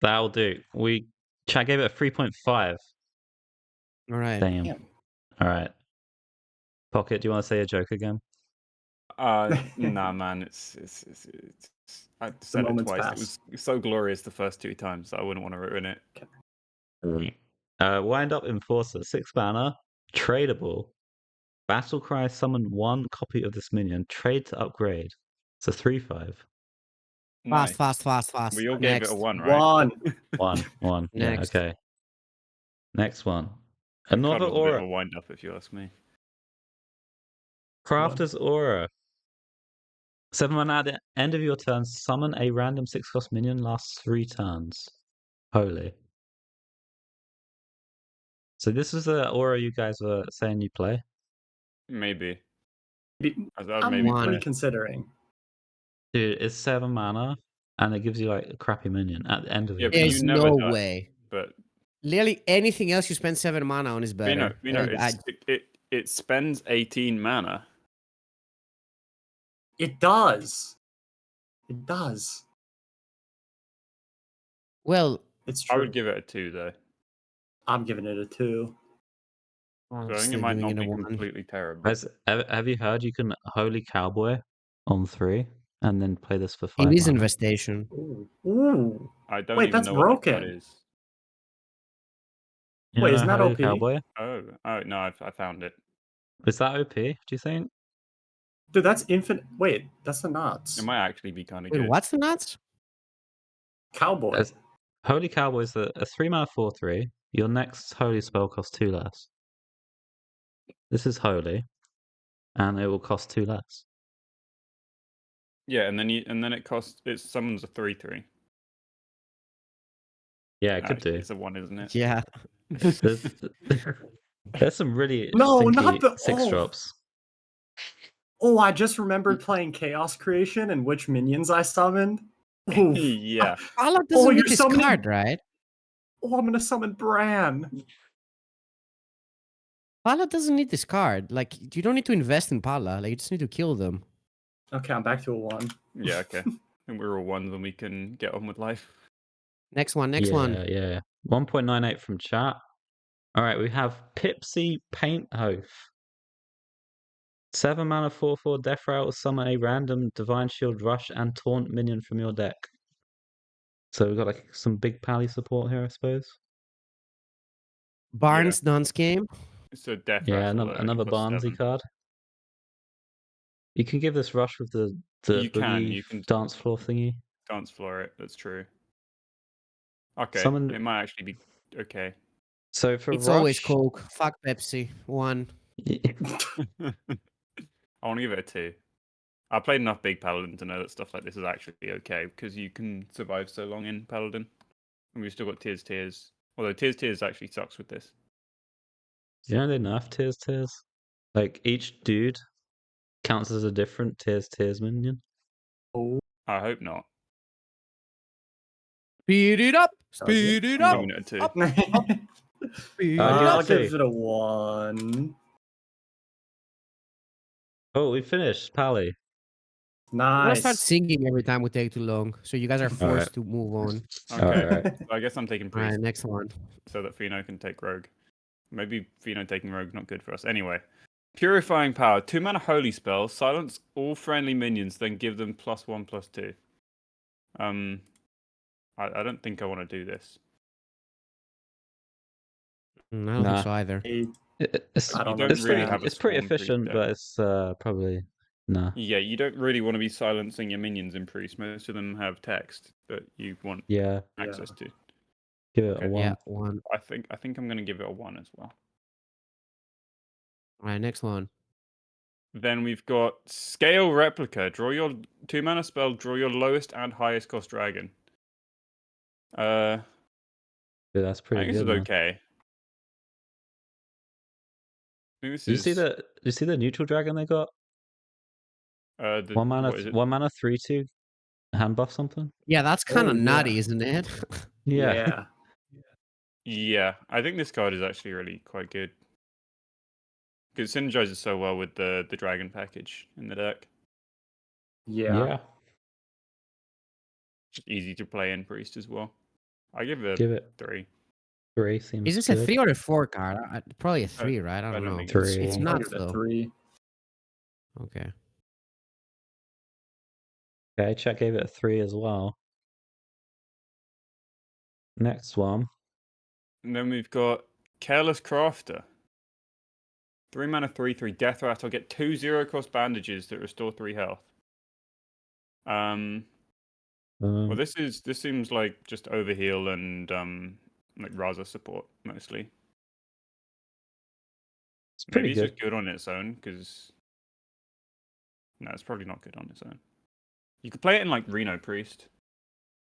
[SPEAKER 2] That'll do. Chat gave it a 3.5.
[SPEAKER 1] All right.
[SPEAKER 2] Damn.
[SPEAKER 4] Damn.
[SPEAKER 2] All right. Pocket, do you want to say a joke again?
[SPEAKER 3] Nah, man, I said it
[SPEAKER 4] moment's
[SPEAKER 3] twice.
[SPEAKER 4] passed.
[SPEAKER 3] It was so glorious the first 2 times that I wouldn't want to ruin it.
[SPEAKER 2] Wind Up Enforcer, 6 mana, tradable. Battle Cry, summon 1 copy of this minion, trade to upgrade. It's a 3/5.
[SPEAKER 3] Nice.
[SPEAKER 1] Fast.
[SPEAKER 3] We all gave it
[SPEAKER 1] Next.
[SPEAKER 3] a 1, right?
[SPEAKER 2] 1. Yeah,
[SPEAKER 1] Next.
[SPEAKER 2] okay. Next one.
[SPEAKER 3] That card
[SPEAKER 2] Another
[SPEAKER 3] was a bit of
[SPEAKER 2] aura.
[SPEAKER 3] a wind up, if you ask me.
[SPEAKER 2] Crafter's Aura. 7 mana at the end of your turn, summon a random 6-cost minion, lasts 3 turns. Holy. So this is the aura you guys were saying you play?
[SPEAKER 3] Maybe. I'd
[SPEAKER 4] I'm
[SPEAKER 3] maybe play
[SPEAKER 4] really
[SPEAKER 3] it.
[SPEAKER 4] considering.
[SPEAKER 2] Dude, it's 7 mana, and it gives you like a crappy minion at the end of
[SPEAKER 3] Yeah,
[SPEAKER 2] your
[SPEAKER 3] but
[SPEAKER 2] turn.
[SPEAKER 1] There's
[SPEAKER 3] you never
[SPEAKER 1] no
[SPEAKER 3] die.
[SPEAKER 1] way.
[SPEAKER 3] But
[SPEAKER 1] Literally anything else you spend 7 mana on is better.
[SPEAKER 3] it spends 18 mana.
[SPEAKER 4] It does. It does.
[SPEAKER 1] Well,
[SPEAKER 4] It's
[SPEAKER 3] I
[SPEAKER 4] true.
[SPEAKER 3] would give it a 2 though.
[SPEAKER 4] I'm giving it a 2.
[SPEAKER 1] I'm
[SPEAKER 3] So I think
[SPEAKER 1] still
[SPEAKER 3] it might
[SPEAKER 1] giving
[SPEAKER 3] not
[SPEAKER 1] it a
[SPEAKER 3] be
[SPEAKER 1] 1.
[SPEAKER 3] completely terrible.
[SPEAKER 2] Guys, have you heard you can Holy Cowboy on 3 and then play this for 5
[SPEAKER 1] It is
[SPEAKER 2] mana?
[SPEAKER 1] Infestation.
[SPEAKER 4] Ooh.
[SPEAKER 3] I don't
[SPEAKER 4] Wait,
[SPEAKER 3] even
[SPEAKER 4] that's
[SPEAKER 3] know what that card
[SPEAKER 4] broken.
[SPEAKER 3] is.
[SPEAKER 2] You
[SPEAKER 4] Wait,
[SPEAKER 2] know
[SPEAKER 4] isn't that
[SPEAKER 2] Holy
[SPEAKER 4] OP?
[SPEAKER 2] Cowboy?
[SPEAKER 3] Oh no, I found it.
[SPEAKER 2] Is that OP, do you think?
[SPEAKER 4] Dude, that's infinite. Wait, that's the
[SPEAKER 3] It
[SPEAKER 4] knots.
[SPEAKER 3] might actually be kind of
[SPEAKER 1] Wait,
[SPEAKER 3] good.
[SPEAKER 1] what's the nuts?
[SPEAKER 4] Cowboy.
[SPEAKER 2] As- Holy Cowboy is a 3 mana 4/3. Your next Holy spell costs 2 less. This is Holy, and it will cost 2 less.
[SPEAKER 3] Yeah, and then it summons a 3/3.
[SPEAKER 2] Yeah, it could
[SPEAKER 3] Actually,
[SPEAKER 2] do.
[SPEAKER 3] it's a 1, isn't it?
[SPEAKER 1] Yeah.
[SPEAKER 2] There's, there's some really
[SPEAKER 4] No,
[SPEAKER 2] stinky
[SPEAKER 4] not the-
[SPEAKER 2] 6
[SPEAKER 4] oh.
[SPEAKER 2] drops.
[SPEAKER 4] Oh, I just remembered playing Chaos Creation and which minions I summoned. Oof.
[SPEAKER 3] Yeah.
[SPEAKER 1] Paladin doesn't
[SPEAKER 4] you're
[SPEAKER 1] need this
[SPEAKER 4] summoning-
[SPEAKER 1] card, right?
[SPEAKER 4] Oh, I'm gonna summon Bran.
[SPEAKER 1] Pala doesn't need this card. Like, you don't need to invest in Pala. Like, you just need to kill them.
[SPEAKER 4] Okay, I'm back to a 1.
[SPEAKER 3] Yeah, okay. And we're all 1s and we can get on with life.
[SPEAKER 1] Next one.
[SPEAKER 2] Yeah. 1.98 from chat. All right, we have Pipsy Paint Oath. 7 mana 4/4 Death Rattle, summon a random Divine Shield Rush and Taunt minion from your deck. So we've got like some big pally support here, I suppose.
[SPEAKER 1] Barnes Duns game.
[SPEAKER 3] It's a death
[SPEAKER 2] Yeah,
[SPEAKER 3] rattle, though, and it
[SPEAKER 2] another
[SPEAKER 3] costs
[SPEAKER 2] Barnesy
[SPEAKER 3] 7.
[SPEAKER 2] card. You can give this rush with the
[SPEAKER 3] You
[SPEAKER 2] boogie
[SPEAKER 3] can
[SPEAKER 2] dance floor thingy.
[SPEAKER 3] dance floor it. That's true. Okay,
[SPEAKER 2] Summon-
[SPEAKER 3] it might actually be okay.
[SPEAKER 2] So for
[SPEAKER 1] It's
[SPEAKER 2] rush,
[SPEAKER 1] always Coke. Fuck Pepsi. 1.
[SPEAKER 3] I want to give it a 2. I played enough big Paladin to know that stuff like this is actually okay because you can survive so long in Paladin, and we've still got Tears. Although Tears actually sucks with this.
[SPEAKER 2] You know they nerf Tears. Like each dude counts as a different Tears minion.
[SPEAKER 3] I hope not.
[SPEAKER 1] Speed it up.
[SPEAKER 4] Does it?
[SPEAKER 1] Speed it
[SPEAKER 3] I'm
[SPEAKER 1] up.
[SPEAKER 3] giving it a 2.
[SPEAKER 1] Up. Speed it
[SPEAKER 4] I'll
[SPEAKER 1] up.
[SPEAKER 4] give it a 1.
[SPEAKER 2] Oh, we finished, Pally.
[SPEAKER 1] I'm gonna start
[SPEAKER 4] Nice.
[SPEAKER 1] singing every time we take too long, so you guys are forced to move on.
[SPEAKER 3] Okay,
[SPEAKER 2] Alright.
[SPEAKER 3] so I guess I'm taking
[SPEAKER 1] All right,
[SPEAKER 3] Priest
[SPEAKER 1] next one.
[SPEAKER 3] so that Pheno can take Rogue. Maybe Pheno taking Rogue not good for us. Anyway, Purifying Power, 2 mana Holy Spell, silence all friendly minions, then give them +1/+2. I don't think I want to do this.
[SPEAKER 1] I don't
[SPEAKER 2] Nah.
[SPEAKER 1] think so either.
[SPEAKER 2] It's,
[SPEAKER 4] I don't
[SPEAKER 3] don't
[SPEAKER 2] it's
[SPEAKER 3] really
[SPEAKER 2] pretty,
[SPEAKER 3] have a
[SPEAKER 2] it's pretty
[SPEAKER 3] Swarm Priest
[SPEAKER 2] efficient,
[SPEAKER 3] deck.
[SPEAKER 2] but it's probably nah.
[SPEAKER 3] Yeah, you don't really want to be silencing your minions in Priest. Most of them have text that you want
[SPEAKER 2] Yeah,
[SPEAKER 3] access to.
[SPEAKER 2] give it
[SPEAKER 3] Okay.
[SPEAKER 2] a 1.
[SPEAKER 1] Yeah, 1.
[SPEAKER 3] I think I'm going to give it a 1 as well.
[SPEAKER 1] All right, next one.
[SPEAKER 3] Then we've got Scale Replica. Draw your 2 mana spell. Draw your lowest and highest cost dragon.
[SPEAKER 2] Yeah, that's
[SPEAKER 3] I
[SPEAKER 2] pretty
[SPEAKER 3] think this
[SPEAKER 2] good.
[SPEAKER 3] is
[SPEAKER 2] Man.
[SPEAKER 3] okay. I think this
[SPEAKER 2] Did you
[SPEAKER 3] is.
[SPEAKER 2] see the neutral dragon they got?
[SPEAKER 3] The,
[SPEAKER 2] 1 mana,
[SPEAKER 3] what is it?
[SPEAKER 2] 1 mana 3/2 hand buff something.
[SPEAKER 1] Yeah, that's kind of
[SPEAKER 4] Oh, yeah.
[SPEAKER 1] nutty, isn't it?
[SPEAKER 2] Yeah.
[SPEAKER 3] Yeah, I think this card is actually really quite good. Because it synergizes so well with the dragon package in the deck.
[SPEAKER 4] Yeah.
[SPEAKER 3] Just easy to play in Priest as well. I give it
[SPEAKER 2] Give
[SPEAKER 3] a
[SPEAKER 2] it
[SPEAKER 3] 3.
[SPEAKER 2] 3 seems
[SPEAKER 1] Is this
[SPEAKER 2] good.
[SPEAKER 1] a 3 or a 4 card? Probably a 3, right? I
[SPEAKER 3] I
[SPEAKER 1] don't
[SPEAKER 3] don't
[SPEAKER 1] know.
[SPEAKER 3] think
[SPEAKER 2] it's
[SPEAKER 1] It's
[SPEAKER 2] a
[SPEAKER 4] I'll
[SPEAKER 1] nuts
[SPEAKER 4] give it a
[SPEAKER 1] though.
[SPEAKER 4] 3.
[SPEAKER 1] Okay.
[SPEAKER 2] Okay, chat gave it a 3 as well. Next one.
[SPEAKER 3] And then we've got Careless Crafter. 3 mana, 3/3 Death Rattle. Get 2 0-cost bandages that restore 3 health. Well, this seems like just overheal and like Raza support mostly.
[SPEAKER 2] It's pretty
[SPEAKER 3] Maybe it's
[SPEAKER 2] good.
[SPEAKER 3] just good on its own because no, it's probably not good on its own. You could play it in like Reno Priest.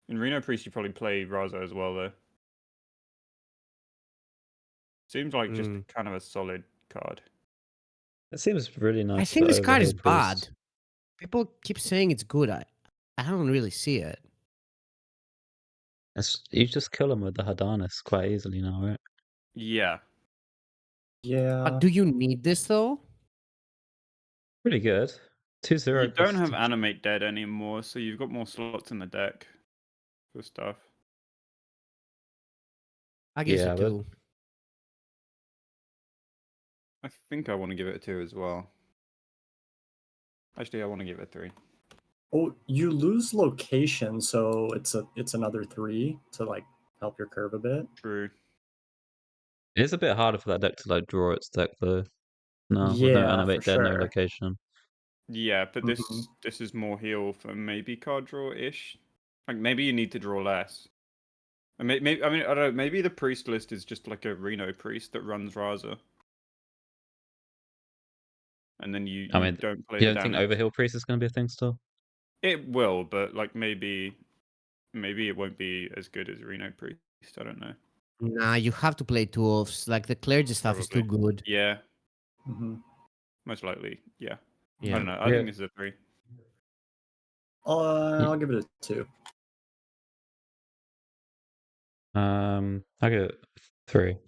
[SPEAKER 3] In Reno Priest, you probably play Raza as well though. Seems like just kind of a solid card.
[SPEAKER 2] It seems really nice.
[SPEAKER 1] I think
[SPEAKER 2] for
[SPEAKER 1] this card is
[SPEAKER 2] Overheal Priest.
[SPEAKER 1] bad. People keep saying it's good. I don't really see it.
[SPEAKER 2] You just kill him with the Hadanis quite easily now, right?
[SPEAKER 3] Yeah.
[SPEAKER 4] Yeah.
[SPEAKER 1] Do you need this though?
[SPEAKER 2] Pretty good. 2/0
[SPEAKER 3] You don't have
[SPEAKER 2] cost.
[SPEAKER 3] Animate Dead anymore, so you've got more slots in the deck for stuff.
[SPEAKER 1] I guess
[SPEAKER 2] Yeah,
[SPEAKER 1] a
[SPEAKER 2] but
[SPEAKER 1] 2.
[SPEAKER 5] I think I want to give it a 2 as well. Actually, I want to give it a 3.
[SPEAKER 4] Oh, you lose location, so it's another 3 to like help your curve a bit.
[SPEAKER 3] True.
[SPEAKER 2] it is a bit harder for that deck to like draw its deck though. No, with no
[SPEAKER 4] Yeah,
[SPEAKER 2] animate
[SPEAKER 4] for
[SPEAKER 2] dead, no
[SPEAKER 4] sure.
[SPEAKER 2] location.
[SPEAKER 3] Yeah, but
[SPEAKER 4] Mhm.
[SPEAKER 3] this is more heal for maybe card draw ish. Like maybe you need to draw less. I mean, I don't know. Maybe the priest list is just like a Reno priest that runs Raza, and then you
[SPEAKER 2] I mean,
[SPEAKER 3] don't play
[SPEAKER 2] you
[SPEAKER 3] the
[SPEAKER 2] don't think
[SPEAKER 3] damage.
[SPEAKER 2] Overheal Priest is going to be a thing still?
[SPEAKER 3] It will, but like maybe it won't be as good as Reno priest. I don't know.
[SPEAKER 1] Nah, you have to play 2-offs. Like the clergy stuff is too
[SPEAKER 3] Probably.
[SPEAKER 1] good.
[SPEAKER 3] Yeah,
[SPEAKER 4] Mhm.
[SPEAKER 3] most likely. Yeah. I
[SPEAKER 1] Yeah.
[SPEAKER 3] don't know. I think this is a 3.
[SPEAKER 4] I'll give it a 2.
[SPEAKER 2] I give it 3.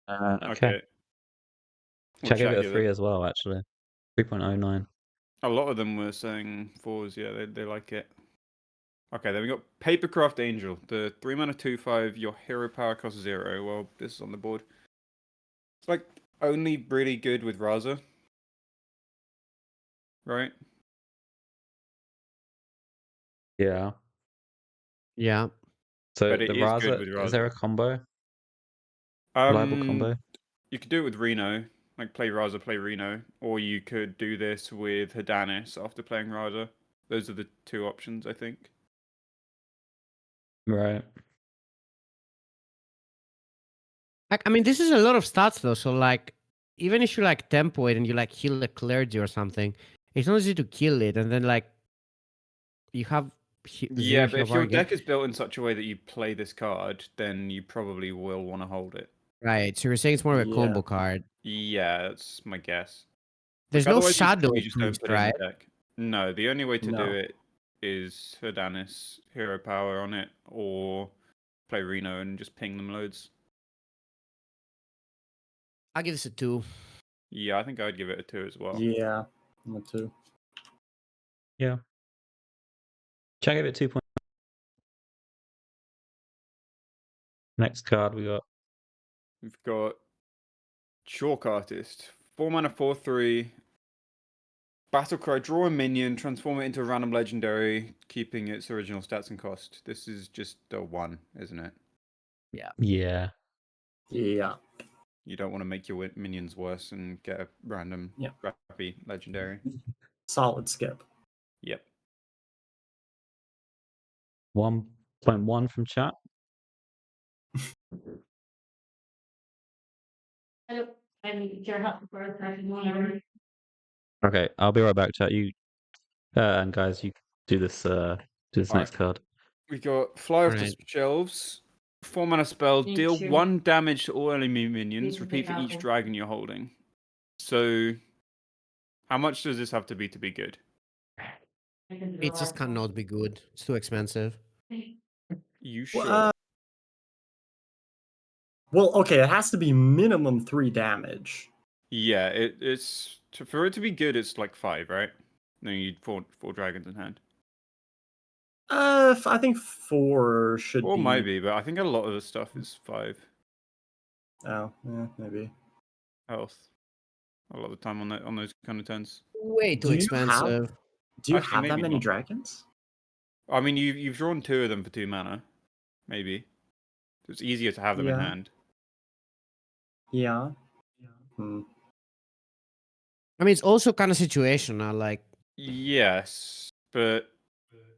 [SPEAKER 2] Okay.
[SPEAKER 3] Okay. Well,
[SPEAKER 2] Check gave it
[SPEAKER 3] chat
[SPEAKER 2] a
[SPEAKER 3] give
[SPEAKER 2] 3 as well, actually. 3.09.
[SPEAKER 3] A lot of them were saying 4s. Yeah, they like it. Okay, then we got Papercraft Angel, the 3 mana 2/5. Your hero power costs 0. Well, this is on the board. It's like only really good with Raza, right?
[SPEAKER 2] Yeah.
[SPEAKER 1] Yeah.
[SPEAKER 2] So
[SPEAKER 3] But
[SPEAKER 2] the
[SPEAKER 3] it is good
[SPEAKER 2] Raza,
[SPEAKER 3] with
[SPEAKER 2] is there a
[SPEAKER 3] Raza.
[SPEAKER 2] combo? Reliable combo?
[SPEAKER 3] You could do it with Reno, like play Raza, play Reno, or you could do this with Hadanis after playing Raza. Those are the 2 options, I think.
[SPEAKER 2] Right.
[SPEAKER 1] I mean, this is a lot of stats though. So like, even if you like tempo it and you like heal the clergy or something, it's not easy to kill it, and then like you have
[SPEAKER 3] Yeah,
[SPEAKER 1] 0
[SPEAKER 3] but
[SPEAKER 1] heal
[SPEAKER 3] if your
[SPEAKER 1] bar again.
[SPEAKER 3] deck is built in such a way that you play this card, then you probably will want to hold it.
[SPEAKER 1] Right. So you're saying it's more of a
[SPEAKER 4] Yeah.
[SPEAKER 1] combo card.
[SPEAKER 3] Yeah, that's my guess.
[SPEAKER 1] There's
[SPEAKER 3] Like,
[SPEAKER 1] no
[SPEAKER 3] otherwise
[SPEAKER 1] shadow
[SPEAKER 3] you just don't
[SPEAKER 1] priest,
[SPEAKER 3] put it in
[SPEAKER 1] right?
[SPEAKER 3] the deck. No, the only way to do
[SPEAKER 4] No.
[SPEAKER 3] it is Hadanis hero power on it, or play Reno and just ping them loads.
[SPEAKER 1] I'll give this a 2.
[SPEAKER 3] Yeah, I think I'd give it a 2 as well.
[SPEAKER 4] Yeah, I'm a 2.
[SPEAKER 2] Yeah. Check gave it 2. Next card we got.
[SPEAKER 3] We've got Chalk Artist, 4 mana 4/3. Battlecry, draw a minion, transform it into a random legendary, keeping its original stats and cost. This is just a 1, isn't it?
[SPEAKER 1] Yeah.
[SPEAKER 2] Yeah.
[SPEAKER 4] Yeah.
[SPEAKER 3] You don't want to make your minions worse and get a random crappy legendary.
[SPEAKER 4] Solid skip.
[SPEAKER 3] Yep.
[SPEAKER 2] 1.1 from chat. Okay, I'll be right back, chat. You and guys, you do this next
[SPEAKER 3] Alright.
[SPEAKER 2] card.
[SPEAKER 3] We got Fly Off the
[SPEAKER 1] Alright.
[SPEAKER 3] Shelves. 4 mana spell. Deal 1 damage to all enemy minions. Repeat for each dragon you're holding. So, how much does this have to be good?
[SPEAKER 1] It just cannot be good. It's too expensive.
[SPEAKER 3] You sure?
[SPEAKER 4] Well, okay, it has to be minimum 3 damage.
[SPEAKER 3] Yeah, it's for it to be good. It's like 5, right? No, you need four dragons in hand.
[SPEAKER 4] I think 4 should
[SPEAKER 3] Or
[SPEAKER 4] be.
[SPEAKER 3] might be, but I think a lot of the stuff is 5
[SPEAKER 4] Oh, yeah, maybe.
[SPEAKER 3] health. a lot of the time on those kind of turns.
[SPEAKER 1] Way too
[SPEAKER 4] Do you
[SPEAKER 1] expensive.
[SPEAKER 4] Do you
[SPEAKER 3] Actually,
[SPEAKER 4] have that
[SPEAKER 3] maybe
[SPEAKER 4] many
[SPEAKER 3] not.
[SPEAKER 4] dragons?
[SPEAKER 3] I mean, you've drawn 2 of them for 2 mana, maybe. So it's easier to have them in
[SPEAKER 4] Yeah.
[SPEAKER 3] hand.
[SPEAKER 4] Yeah. Hmm.
[SPEAKER 1] I mean, it's also kind of situational. Like,
[SPEAKER 3] Yes, but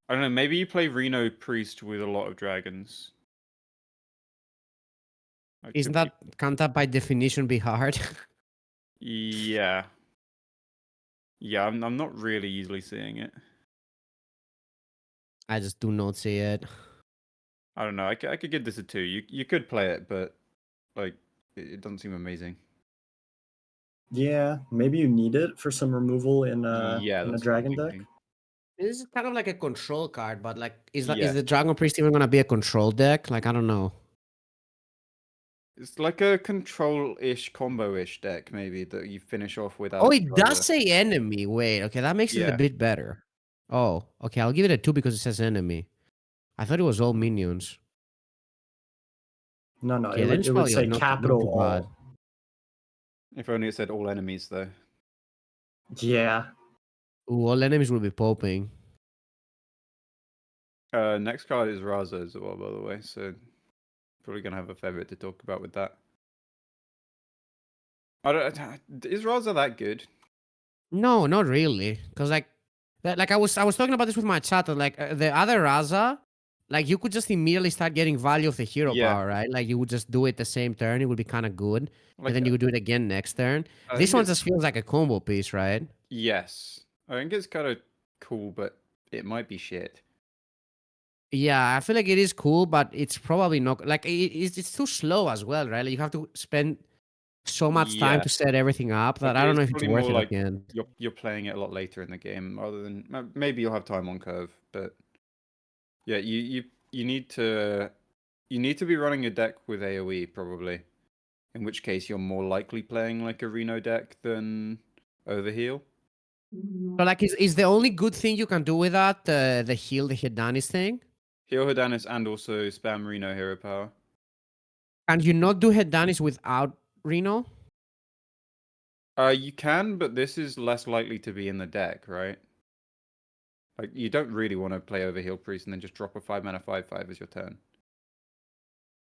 [SPEAKER 3] I don't know. Maybe you play Reno Priest with a lot of dragons. That
[SPEAKER 1] isn't
[SPEAKER 3] could
[SPEAKER 1] can't that by definition be hard?
[SPEAKER 3] Yeah. Yeah, I'm not really easily seeing it.
[SPEAKER 1] I just do not see it.
[SPEAKER 3] I don't know. I could give this a 2. You could play it, but like it doesn't seem amazing.
[SPEAKER 4] Yeah, maybe you need it for some removal in
[SPEAKER 3] Yeah,
[SPEAKER 4] a
[SPEAKER 3] that's what I'm
[SPEAKER 4] dragon deck.
[SPEAKER 3] thinking.
[SPEAKER 1] This is kind of like a control card, but like, is
[SPEAKER 3] Yeah.
[SPEAKER 1] the Dragon Priest even gonna be a control deck? Like, I don't know.
[SPEAKER 3] It's like a control-ish, combo-ish deck, maybe, that you finish off with
[SPEAKER 1] Oh, it does
[SPEAKER 3] Alexstrasza.
[SPEAKER 1] say enemy. Wait, okay, that makes it a
[SPEAKER 3] Yeah.
[SPEAKER 1] bit better. Oh, okay, I'll give it a 2 because it says enemy. I thought it was all minions.
[SPEAKER 4] No,
[SPEAKER 1] Okay, then
[SPEAKER 4] it
[SPEAKER 1] it's
[SPEAKER 4] would
[SPEAKER 1] probably
[SPEAKER 4] say
[SPEAKER 1] not
[SPEAKER 4] capital
[SPEAKER 1] too bad.
[SPEAKER 4] all.
[SPEAKER 3] If only it said all enemies, though.
[SPEAKER 4] Yeah.
[SPEAKER 1] Ooh, all enemies will be popping.
[SPEAKER 3] Next card is Raza as well, by the way, so probably gonna have a fair bit to talk about with that. Is Raza that good?
[SPEAKER 1] No, not really. Cause like, I was talking about this with my chat. And like the other Raza, like you could just immediately start getting value of the hero
[SPEAKER 3] Yeah.
[SPEAKER 1] power, right? Like you would just do it the same turn. It would be kind of good,
[SPEAKER 3] Like,
[SPEAKER 1] and then you would do it again next turn.
[SPEAKER 3] I
[SPEAKER 1] This
[SPEAKER 3] think
[SPEAKER 1] one
[SPEAKER 3] it's-
[SPEAKER 1] just feels like a combo piece, right?
[SPEAKER 3] Yes. I think it's kind of cool, but it might be shit.
[SPEAKER 1] Yeah, I feel like it is cool, but it's probably not like it's too slow as well, right? Like you have to spend so much time
[SPEAKER 3] Yeah.
[SPEAKER 1] to set everything up that
[SPEAKER 3] Like,
[SPEAKER 1] I don't know
[SPEAKER 3] it's
[SPEAKER 1] if it's
[SPEAKER 3] probably
[SPEAKER 1] worth
[SPEAKER 3] more
[SPEAKER 1] it
[SPEAKER 3] like
[SPEAKER 1] at the end.
[SPEAKER 3] you're playing it a lot later in the game, rather than maybe you'll have time on curve, but yeah, you need to be running a deck with AoE probably. In which case, you're more likely playing like a Reno deck than Overheal.
[SPEAKER 1] So like, is the only good thing you can do with that the heal the Hedanis thing?
[SPEAKER 3] Heal Hodanis and also spam Reno hero power.
[SPEAKER 1] Can you not do Hedanis without Reno?
[SPEAKER 3] You can, but this is less likely to be in the deck, right? Like, you don't really want to play Overheal Priest and then just drop a 5-mana 5/5 as your turn.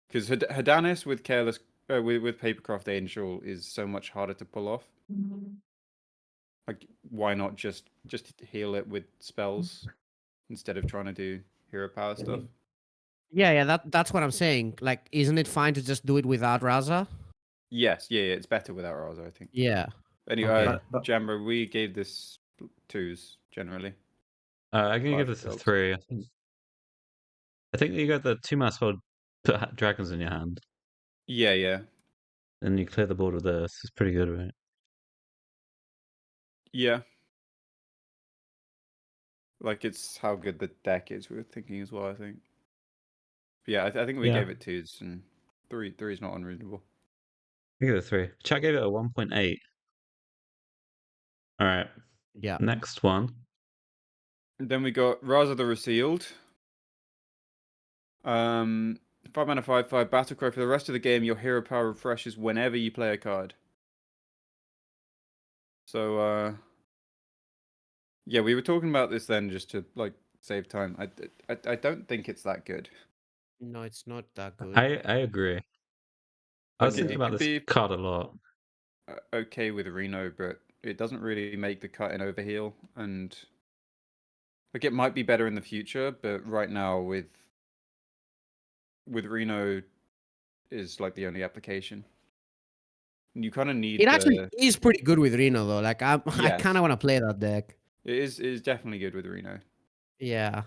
[SPEAKER 3] Because Hodanis with Careless, with Papercraft Angel is so much harder to pull off. Like, why not just heal it with spells instead of trying to do hero power stuff?
[SPEAKER 1] Yeah, that's what I'm saying. Like, isn't it fine to just do it without Raza?
[SPEAKER 3] Yes, yeah, it's better without Raza, I think.
[SPEAKER 1] Yeah.
[SPEAKER 3] Anyway,
[SPEAKER 1] Okay.
[SPEAKER 4] But-
[SPEAKER 3] Jambo, we gave this 2s generally.
[SPEAKER 2] I can give
[SPEAKER 3] Five
[SPEAKER 2] this a
[SPEAKER 3] builds.
[SPEAKER 2] 3. I think you got the 2-mana spell, put dragons in your hand,
[SPEAKER 3] Yeah, yeah.
[SPEAKER 2] and you clear the board with this. It's pretty good, right?
[SPEAKER 3] Yeah. Like, it's how good the deck is, we were thinking as well, I think. But yeah, I think we
[SPEAKER 2] Yeah.
[SPEAKER 3] gave it 2s, and 3 is not unreasonable.
[SPEAKER 2] I give it a 3. Chat gave it a 1.8. All right.
[SPEAKER 1] Yeah.
[SPEAKER 2] Next one.
[SPEAKER 3] And then we got Raza the Resealed. 5-mana 5/5 Battlecry. For the rest of the game, your hero power refreshes whenever you play a card. So, yeah, we were talking about this then just to, like, save time. I don't think it's that good.
[SPEAKER 1] No, it's not that good.
[SPEAKER 2] I agree. I was
[SPEAKER 3] Like,
[SPEAKER 2] thinking
[SPEAKER 3] it
[SPEAKER 2] about
[SPEAKER 3] could
[SPEAKER 2] this
[SPEAKER 3] be
[SPEAKER 2] card a lot.
[SPEAKER 3] okay with Reno, but it doesn't really make the cut in Overheal, and like it might be better in the future, but right now with Reno is like the only application. You kind of need
[SPEAKER 1] It actually is pretty good with Reno though. Like I
[SPEAKER 3] Yes.
[SPEAKER 1] kind of want to play that deck.
[SPEAKER 3] it is definitely good with Reno.
[SPEAKER 1] Yeah.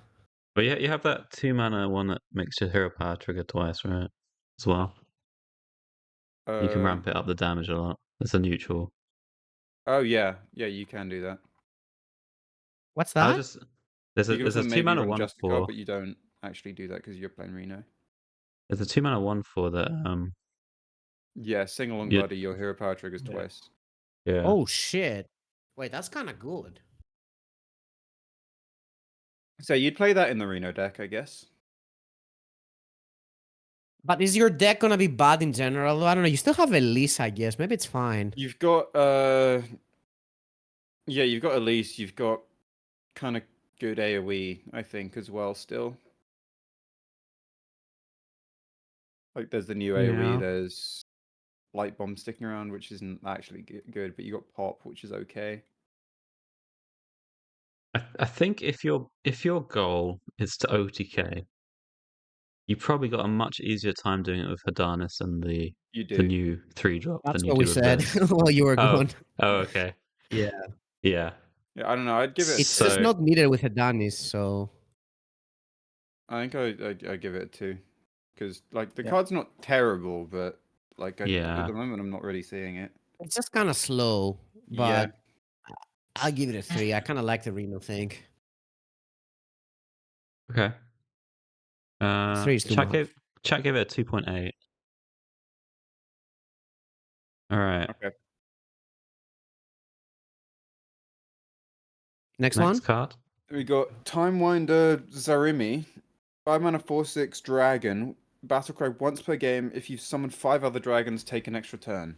[SPEAKER 2] But yeah, you have that 2-mana one that makes your hero power trigger twice, right? As well. You can ramp it up the damage a lot. It's a neutral.
[SPEAKER 3] Oh yeah, you can do that.
[SPEAKER 1] What's
[SPEAKER 2] I
[SPEAKER 1] that?
[SPEAKER 2] was just there's
[SPEAKER 3] You can
[SPEAKER 2] a
[SPEAKER 3] also maybe
[SPEAKER 2] 2-mana
[SPEAKER 3] run
[SPEAKER 2] 1/4.
[SPEAKER 3] Justicar, but you don't actually do that because you're playing Reno.
[SPEAKER 2] There's a 2-mana 1/4 that
[SPEAKER 3] Yeah, sing along,
[SPEAKER 2] You-
[SPEAKER 3] buddy. Your hero power triggers
[SPEAKER 4] Yeah.
[SPEAKER 3] twice.
[SPEAKER 2] yeah.
[SPEAKER 1] Oh shit. Wait, that's kind of good.
[SPEAKER 3] So you'd play that in the Reno deck, I guess.
[SPEAKER 1] But is your deck gonna be bad in general? I don't know. You still have Elise, I guess. Maybe it's fine.
[SPEAKER 5] You've got yeah, you've got Elise. You've got kind of good AoE, I think, as well. Still, like there's the new AoE.
[SPEAKER 2] Yeah.
[SPEAKER 5] There's Light Bomb sticking around, which isn't actually good, but you got Pop, which is okay.
[SPEAKER 2] I think if your goal is to OTK, you probably got a much easier time doing it with Hadanis and the
[SPEAKER 5] You
[SPEAKER 2] the
[SPEAKER 5] do.
[SPEAKER 2] new 3-drop
[SPEAKER 1] That's
[SPEAKER 2] than you
[SPEAKER 1] what we
[SPEAKER 2] do with
[SPEAKER 1] said
[SPEAKER 2] this.
[SPEAKER 1] while you were
[SPEAKER 2] Oh,
[SPEAKER 1] gone.
[SPEAKER 2] oh, okay.
[SPEAKER 1] Yeah.
[SPEAKER 2] Yeah.
[SPEAKER 5] Yeah, I don't know. I'd give it.
[SPEAKER 1] It's
[SPEAKER 2] So-
[SPEAKER 1] just not needed with Hadanis, so
[SPEAKER 5] I think I give it a 2, because like the
[SPEAKER 4] Yeah.
[SPEAKER 5] card's not terrible, but like at
[SPEAKER 2] Yeah.
[SPEAKER 5] the moment I'm not really seeing it.
[SPEAKER 1] it's just kind of slow.
[SPEAKER 5] Yeah.
[SPEAKER 1] But I'll give it a 3. I kind of like the Reno thing.
[SPEAKER 2] Okay.
[SPEAKER 1] 3 is too
[SPEAKER 2] Chat
[SPEAKER 1] much.
[SPEAKER 2] gave it a 2.8. All right.
[SPEAKER 5] Okay.
[SPEAKER 1] Next
[SPEAKER 2] Next
[SPEAKER 1] one.
[SPEAKER 2] card.
[SPEAKER 5] We got Timewinder Zarimi, 5 mana 4/6 dragon. Battlecry once per game. If you summon 5 other dragons, take an extra turn.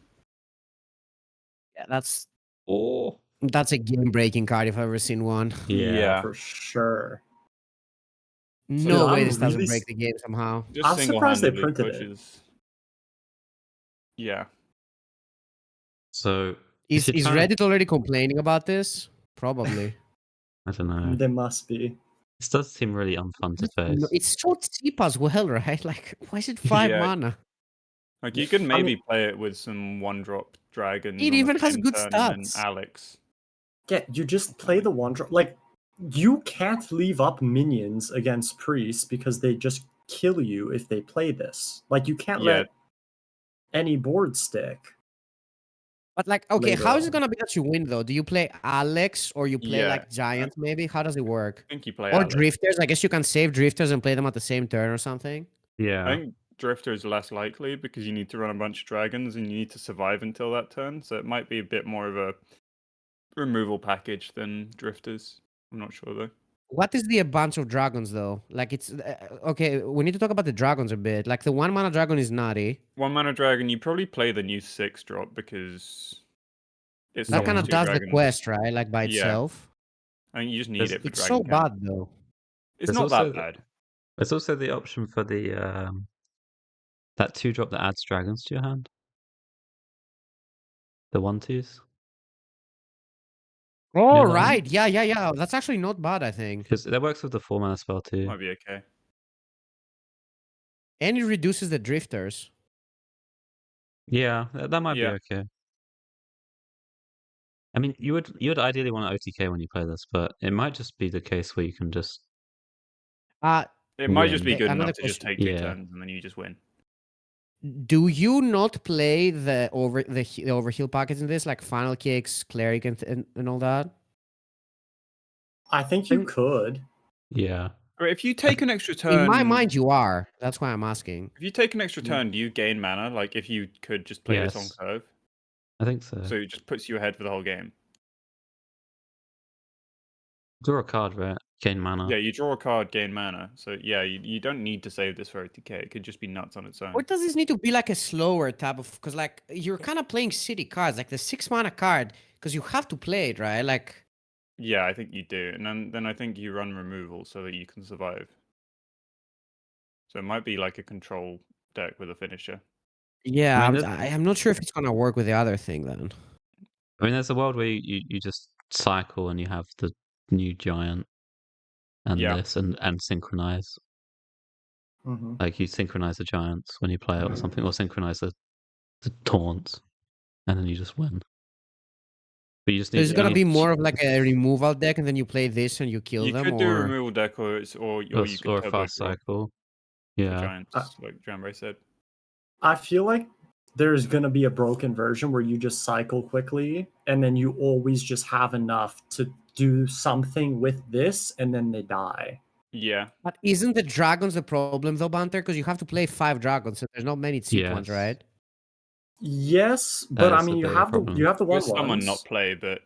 [SPEAKER 1] Yeah, that's
[SPEAKER 2] Oh.
[SPEAKER 1] a game-breaking card if I've ever seen one.
[SPEAKER 2] Yeah.
[SPEAKER 4] For sure.
[SPEAKER 1] No
[SPEAKER 4] Dude,
[SPEAKER 1] way
[SPEAKER 4] I'm
[SPEAKER 1] this doesn't
[SPEAKER 4] really
[SPEAKER 1] break the game somehow.
[SPEAKER 3] Just
[SPEAKER 4] I'm surprised they
[SPEAKER 3] single-handedly
[SPEAKER 4] printed it.
[SPEAKER 3] pushes. Yeah.
[SPEAKER 2] So
[SPEAKER 1] Is
[SPEAKER 2] if you're trying to-
[SPEAKER 1] Reddit already complaining about this? Probably.
[SPEAKER 2] I don't know.
[SPEAKER 4] They must be.
[SPEAKER 2] This does seem really unfun to face.
[SPEAKER 1] No, it's short sleep as well, right? Like, why is it 5
[SPEAKER 3] Yeah.
[SPEAKER 1] mana?
[SPEAKER 3] Like you could
[SPEAKER 4] I
[SPEAKER 3] maybe
[SPEAKER 4] mean-
[SPEAKER 3] play it with some 1-drop dragons.
[SPEAKER 1] It
[SPEAKER 3] on the
[SPEAKER 1] even has
[SPEAKER 3] same
[SPEAKER 1] good
[SPEAKER 3] turn and then
[SPEAKER 1] stats.
[SPEAKER 3] Alex.
[SPEAKER 4] Yeah, you just play the one drop. Like, you can't leave up minions against priests because they just kill you if they play this. Like, you can't
[SPEAKER 3] Yeah.
[SPEAKER 4] let any board stick.
[SPEAKER 1] But like, okay,
[SPEAKER 4] Later
[SPEAKER 1] how is it
[SPEAKER 4] on.
[SPEAKER 1] gonna be that you win though? Do you play Alex or you play
[SPEAKER 3] Yeah,
[SPEAKER 1] like Giant maybe? How does it work?
[SPEAKER 3] I think you play
[SPEAKER 1] Or
[SPEAKER 3] Alex.
[SPEAKER 1] Drifters? I guess you can save Drifters and play them at the same turn or something.
[SPEAKER 2] Yeah.
[SPEAKER 3] I think Drifter is less likely because you need to run a bunch of dragons and you need to survive until that turn. So it might be a bit more of a removal package than Drifters. I'm not sure though.
[SPEAKER 1] What is the a bunch of dragons though? Like it's okay. We need to talk about the dragons a bit. Like the 1 mana dragon is nutty.
[SPEAKER 3] 1 mana dragon, you probably play the new 6-drop because it's
[SPEAKER 1] That
[SPEAKER 2] Yeah.
[SPEAKER 1] kind of
[SPEAKER 3] 2
[SPEAKER 1] does
[SPEAKER 3] dragons.
[SPEAKER 1] the quest, right? Like by
[SPEAKER 3] Yeah.
[SPEAKER 1] itself.
[SPEAKER 3] I think you just need
[SPEAKER 2] There's-
[SPEAKER 3] it for
[SPEAKER 1] It's
[SPEAKER 3] dragon
[SPEAKER 1] so
[SPEAKER 3] count.
[SPEAKER 1] bad though.
[SPEAKER 3] It's
[SPEAKER 2] There's
[SPEAKER 3] not
[SPEAKER 2] also
[SPEAKER 3] that bad.
[SPEAKER 2] There's also the option for the that 2-drop that adds dragons to your hand. The 1/2s.
[SPEAKER 1] Oh
[SPEAKER 2] that one?
[SPEAKER 1] right, yeah. That's actually not bad, I think.
[SPEAKER 2] Because that works with the 4-mana spell too.
[SPEAKER 3] Might be okay.
[SPEAKER 1] And it reduces the drifters.
[SPEAKER 2] Yeah, that might
[SPEAKER 3] Yeah.
[SPEAKER 2] be okay. I mean, you would ideally want to OTK when you play this, but it might just be the case where you can just
[SPEAKER 3] It might just be
[SPEAKER 2] Win.
[SPEAKER 3] good
[SPEAKER 1] Another
[SPEAKER 3] enough to just
[SPEAKER 1] question.
[SPEAKER 3] take 2
[SPEAKER 2] Yeah.
[SPEAKER 3] turns and then you just win.
[SPEAKER 1] Do you not play the overheal pockets in this, like final kicks, cleric, and all that?
[SPEAKER 4] I think you could.
[SPEAKER 2] yeah.
[SPEAKER 3] But if you take an extra turn,
[SPEAKER 1] In my mind, you are. That's why I'm asking.
[SPEAKER 3] if you take an extra
[SPEAKER 4] Mm.
[SPEAKER 3] turn, do you gain mana? Like if you could just play this on
[SPEAKER 2] Yes.
[SPEAKER 3] curve,
[SPEAKER 2] I think so.
[SPEAKER 3] so it just puts you ahead for the whole game.
[SPEAKER 2] Draw a card, right? Gain mana.
[SPEAKER 3] Yeah, you draw a card, gain mana. So yeah, you don't need to save this for OTK. It could just be nuts on its own.
[SPEAKER 1] Or does this need to be like a slower type of? Because like you're kind of playing city cards, like the 6 mana card, because you have to play it, right? Like
[SPEAKER 3] Yeah, I think you do, and then I think you run removal so that you can survive. So it might be like a control deck with a finisher.
[SPEAKER 1] yeah,
[SPEAKER 2] I mean,
[SPEAKER 1] I'm not sure if it's gonna work with the other thing then.
[SPEAKER 2] I mean, there's a world where you just cycle and you have the new giant and
[SPEAKER 3] Yeah.
[SPEAKER 2] this and synchronize.
[SPEAKER 4] Hmm.
[SPEAKER 2] Like you synchronize the giants when you play it or something, or synchronize the taunts, and then you just win. But you just
[SPEAKER 1] So
[SPEAKER 2] need.
[SPEAKER 1] it's gonna be more of like a removal deck, and then you play this and you kill
[SPEAKER 3] You
[SPEAKER 1] them,
[SPEAKER 3] could do a
[SPEAKER 1] or
[SPEAKER 3] removal deck, or you could
[SPEAKER 2] or a
[SPEAKER 3] turbo
[SPEAKER 2] fast
[SPEAKER 3] draw
[SPEAKER 2] cycle.
[SPEAKER 3] for
[SPEAKER 2] Yeah.
[SPEAKER 3] giants, like Jambre said.
[SPEAKER 4] I feel like there's going to be a broken version where you just cycle quickly and then you always just have enough to do something with this and then they die.
[SPEAKER 3] Yeah,
[SPEAKER 1] but isn't the dragons the problem though, Banter? Because you have to play 5 dragons, and there's not many cheap ones,
[SPEAKER 2] Yes.
[SPEAKER 1] right?
[SPEAKER 4] Yes,
[SPEAKER 2] That
[SPEAKER 4] but I
[SPEAKER 2] is a
[SPEAKER 4] mean
[SPEAKER 2] bit of a problem.
[SPEAKER 4] you have the one
[SPEAKER 3] with someone
[SPEAKER 4] ones.
[SPEAKER 3] not play, but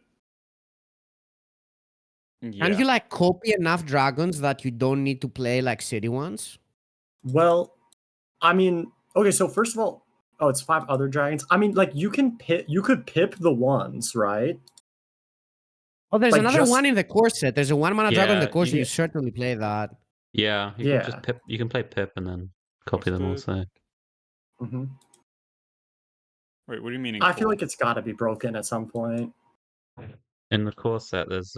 [SPEAKER 3] yeah,
[SPEAKER 1] Can you like copy enough dragons that you don't need to play like city ones?
[SPEAKER 4] Well, I mean, okay, so first of all, it's 5 other dragons. I mean, like you could pip the ones, right?
[SPEAKER 1] Oh, there's
[SPEAKER 4] Like,
[SPEAKER 1] another
[SPEAKER 4] just-
[SPEAKER 1] one in the core set. There's a 1-mana dragon in the
[SPEAKER 2] Yeah,
[SPEAKER 1] core
[SPEAKER 2] you
[SPEAKER 1] set. You
[SPEAKER 2] get-
[SPEAKER 1] certainly play that.
[SPEAKER 2] Yeah, you can just pip. You can play pip and then copy
[SPEAKER 3] What's
[SPEAKER 2] them
[SPEAKER 3] the-
[SPEAKER 2] also.
[SPEAKER 4] Mhm.
[SPEAKER 3] Wait, what do you mean?
[SPEAKER 4] I feel like it's got to be broken at some point.
[SPEAKER 2] In the core set, there's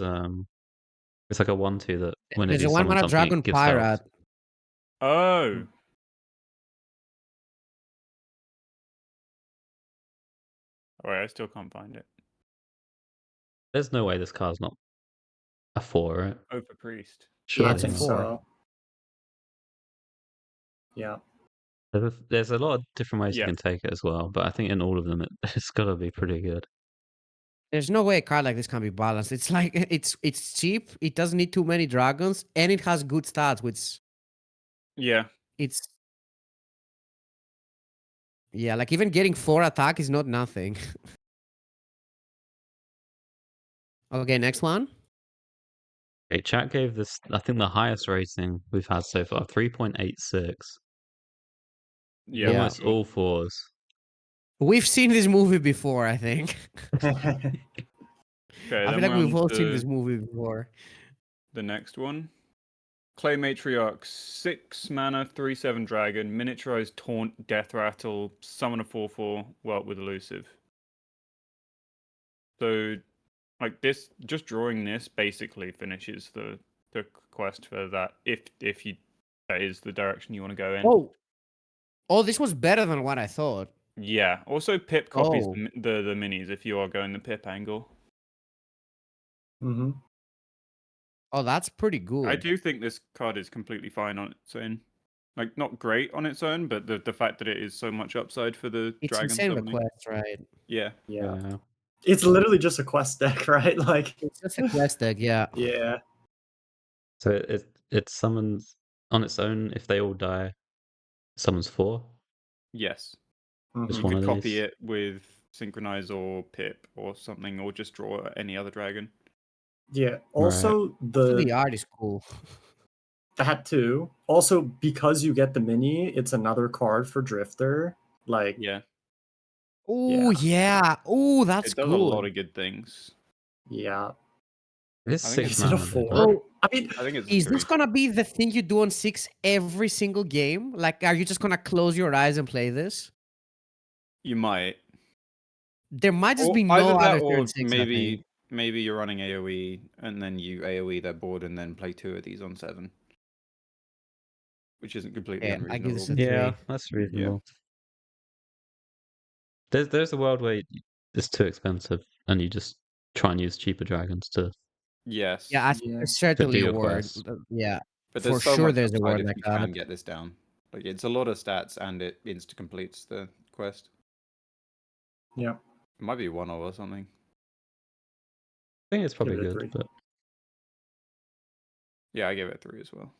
[SPEAKER 2] it's like a 1/2 that when it
[SPEAKER 1] There's a
[SPEAKER 2] summons
[SPEAKER 1] 1-mana
[SPEAKER 2] something,
[SPEAKER 1] dragon
[SPEAKER 2] it gives health.
[SPEAKER 1] pirate.
[SPEAKER 3] Oh. Alright, I still can't find it.
[SPEAKER 2] There's no way this card's not a 4, right?
[SPEAKER 3] Oh, for priest.
[SPEAKER 2] Surely
[SPEAKER 1] it's a
[SPEAKER 4] I think
[SPEAKER 2] not.
[SPEAKER 1] 4.
[SPEAKER 4] so. Yeah.
[SPEAKER 2] There's a lot of different ways you
[SPEAKER 3] Yeah.
[SPEAKER 2] can take it as well, but I think in all of them, it's got to be pretty good.
[SPEAKER 1] There's no way a card like this can be balanced. It's like it's cheap. It doesn't need too many dragons, and it has good stats, which
[SPEAKER 3] Yeah.
[SPEAKER 1] it's yeah. Like even getting 4 attack is not nothing. Okay, next one.
[SPEAKER 2] Okay, chat gave this, I think, the highest rating we've had so far, 3.86.
[SPEAKER 3] Yeah.
[SPEAKER 1] Yeah.
[SPEAKER 2] Almost all 4s.
[SPEAKER 1] We've seen this movie before, I think.
[SPEAKER 3] Okay,
[SPEAKER 1] I
[SPEAKER 3] then
[SPEAKER 1] feel like
[SPEAKER 3] we're
[SPEAKER 1] we've
[SPEAKER 3] on
[SPEAKER 1] all seen
[SPEAKER 3] to
[SPEAKER 1] this movie before.
[SPEAKER 3] the next one. Clay Matriarch, 6 mana, 3/7 dragon, miniaturized taunt, death rattle, summon a 4/4, well with elusive. So, like this, just drawing this basically finishes the quest for that. If you that is the direction you want to go in.
[SPEAKER 1] Oh, this was better than what I thought.
[SPEAKER 3] Yeah. Also, pip copies
[SPEAKER 1] Oh.
[SPEAKER 3] the minis if you are going the pip angle.
[SPEAKER 4] hmm
[SPEAKER 1] Oh, that's pretty good.
[SPEAKER 3] I do think this card is completely fine on its own. Like, not great on its own, but the fact that it is so much upside for the
[SPEAKER 1] It's
[SPEAKER 3] dragon
[SPEAKER 1] insane
[SPEAKER 3] summoning.
[SPEAKER 1] request, right?
[SPEAKER 3] Yeah.
[SPEAKER 4] Yeah. It's literally just a quest deck, right? Like,
[SPEAKER 1] It's just a quest deck, yeah.
[SPEAKER 4] yeah.
[SPEAKER 2] So it summons on its own. If they all die, summons 4.
[SPEAKER 3] Yes.
[SPEAKER 4] Mhm.
[SPEAKER 2] Just
[SPEAKER 3] You
[SPEAKER 2] one
[SPEAKER 3] could
[SPEAKER 2] of
[SPEAKER 3] copy
[SPEAKER 2] these.
[SPEAKER 3] it with Synchronize or Pip or something, or just draw any other dragon.
[SPEAKER 4] Yeah. Also,
[SPEAKER 1] The art is cool.
[SPEAKER 4] that too. Also, because you get the mini, it's another card for Drifter. Like,
[SPEAKER 3] Yeah.
[SPEAKER 1] Oh, yeah. Oh, that's
[SPEAKER 3] It does
[SPEAKER 1] good.
[SPEAKER 3] a lot of good things.
[SPEAKER 4] yeah.
[SPEAKER 2] It's
[SPEAKER 3] I think
[SPEAKER 2] 6
[SPEAKER 4] Is it a
[SPEAKER 2] mana. though,
[SPEAKER 4] 4?
[SPEAKER 2] right?
[SPEAKER 4] I mean,
[SPEAKER 3] I think it's
[SPEAKER 1] Is this
[SPEAKER 3] 3.
[SPEAKER 1] gonna be the thing you do on 6 every single game? Like, are you just gonna close your eyes and play this?
[SPEAKER 3] You might.
[SPEAKER 1] There might just
[SPEAKER 3] Or
[SPEAKER 1] be
[SPEAKER 3] either
[SPEAKER 1] no
[SPEAKER 3] that
[SPEAKER 1] other
[SPEAKER 3] or
[SPEAKER 1] turn 6, I think.
[SPEAKER 3] maybe you're running AoE and then you AoE their board and then play 2 of these on 7. Which isn't completely
[SPEAKER 1] Yeah, I give this
[SPEAKER 3] unreasonable.
[SPEAKER 1] a
[SPEAKER 2] Yeah,
[SPEAKER 1] 3.
[SPEAKER 2] that's reasonable. There's a world where it's too expensive and you just try and use cheaper dragons to.
[SPEAKER 3] Yes.
[SPEAKER 1] Yeah, I think
[SPEAKER 4] Yeah.
[SPEAKER 1] there's certainly
[SPEAKER 2] do
[SPEAKER 1] a
[SPEAKER 2] your
[SPEAKER 1] word.
[SPEAKER 2] quest.
[SPEAKER 1] Yeah,
[SPEAKER 3] But
[SPEAKER 1] for
[SPEAKER 3] there's so
[SPEAKER 1] sure
[SPEAKER 3] much
[SPEAKER 1] there's a
[SPEAKER 3] upside
[SPEAKER 1] word
[SPEAKER 3] if
[SPEAKER 1] like
[SPEAKER 3] you
[SPEAKER 1] that.
[SPEAKER 3] can get this down. Like, it's a lot of stats and it insta completes the quest.
[SPEAKER 4] yeah.
[SPEAKER 3] It might be 1 or something.
[SPEAKER 2] I think it's probably
[SPEAKER 4] it a
[SPEAKER 2] good,
[SPEAKER 4] 3.
[SPEAKER 2] but
[SPEAKER 3] Yeah, I gave it 3 as well.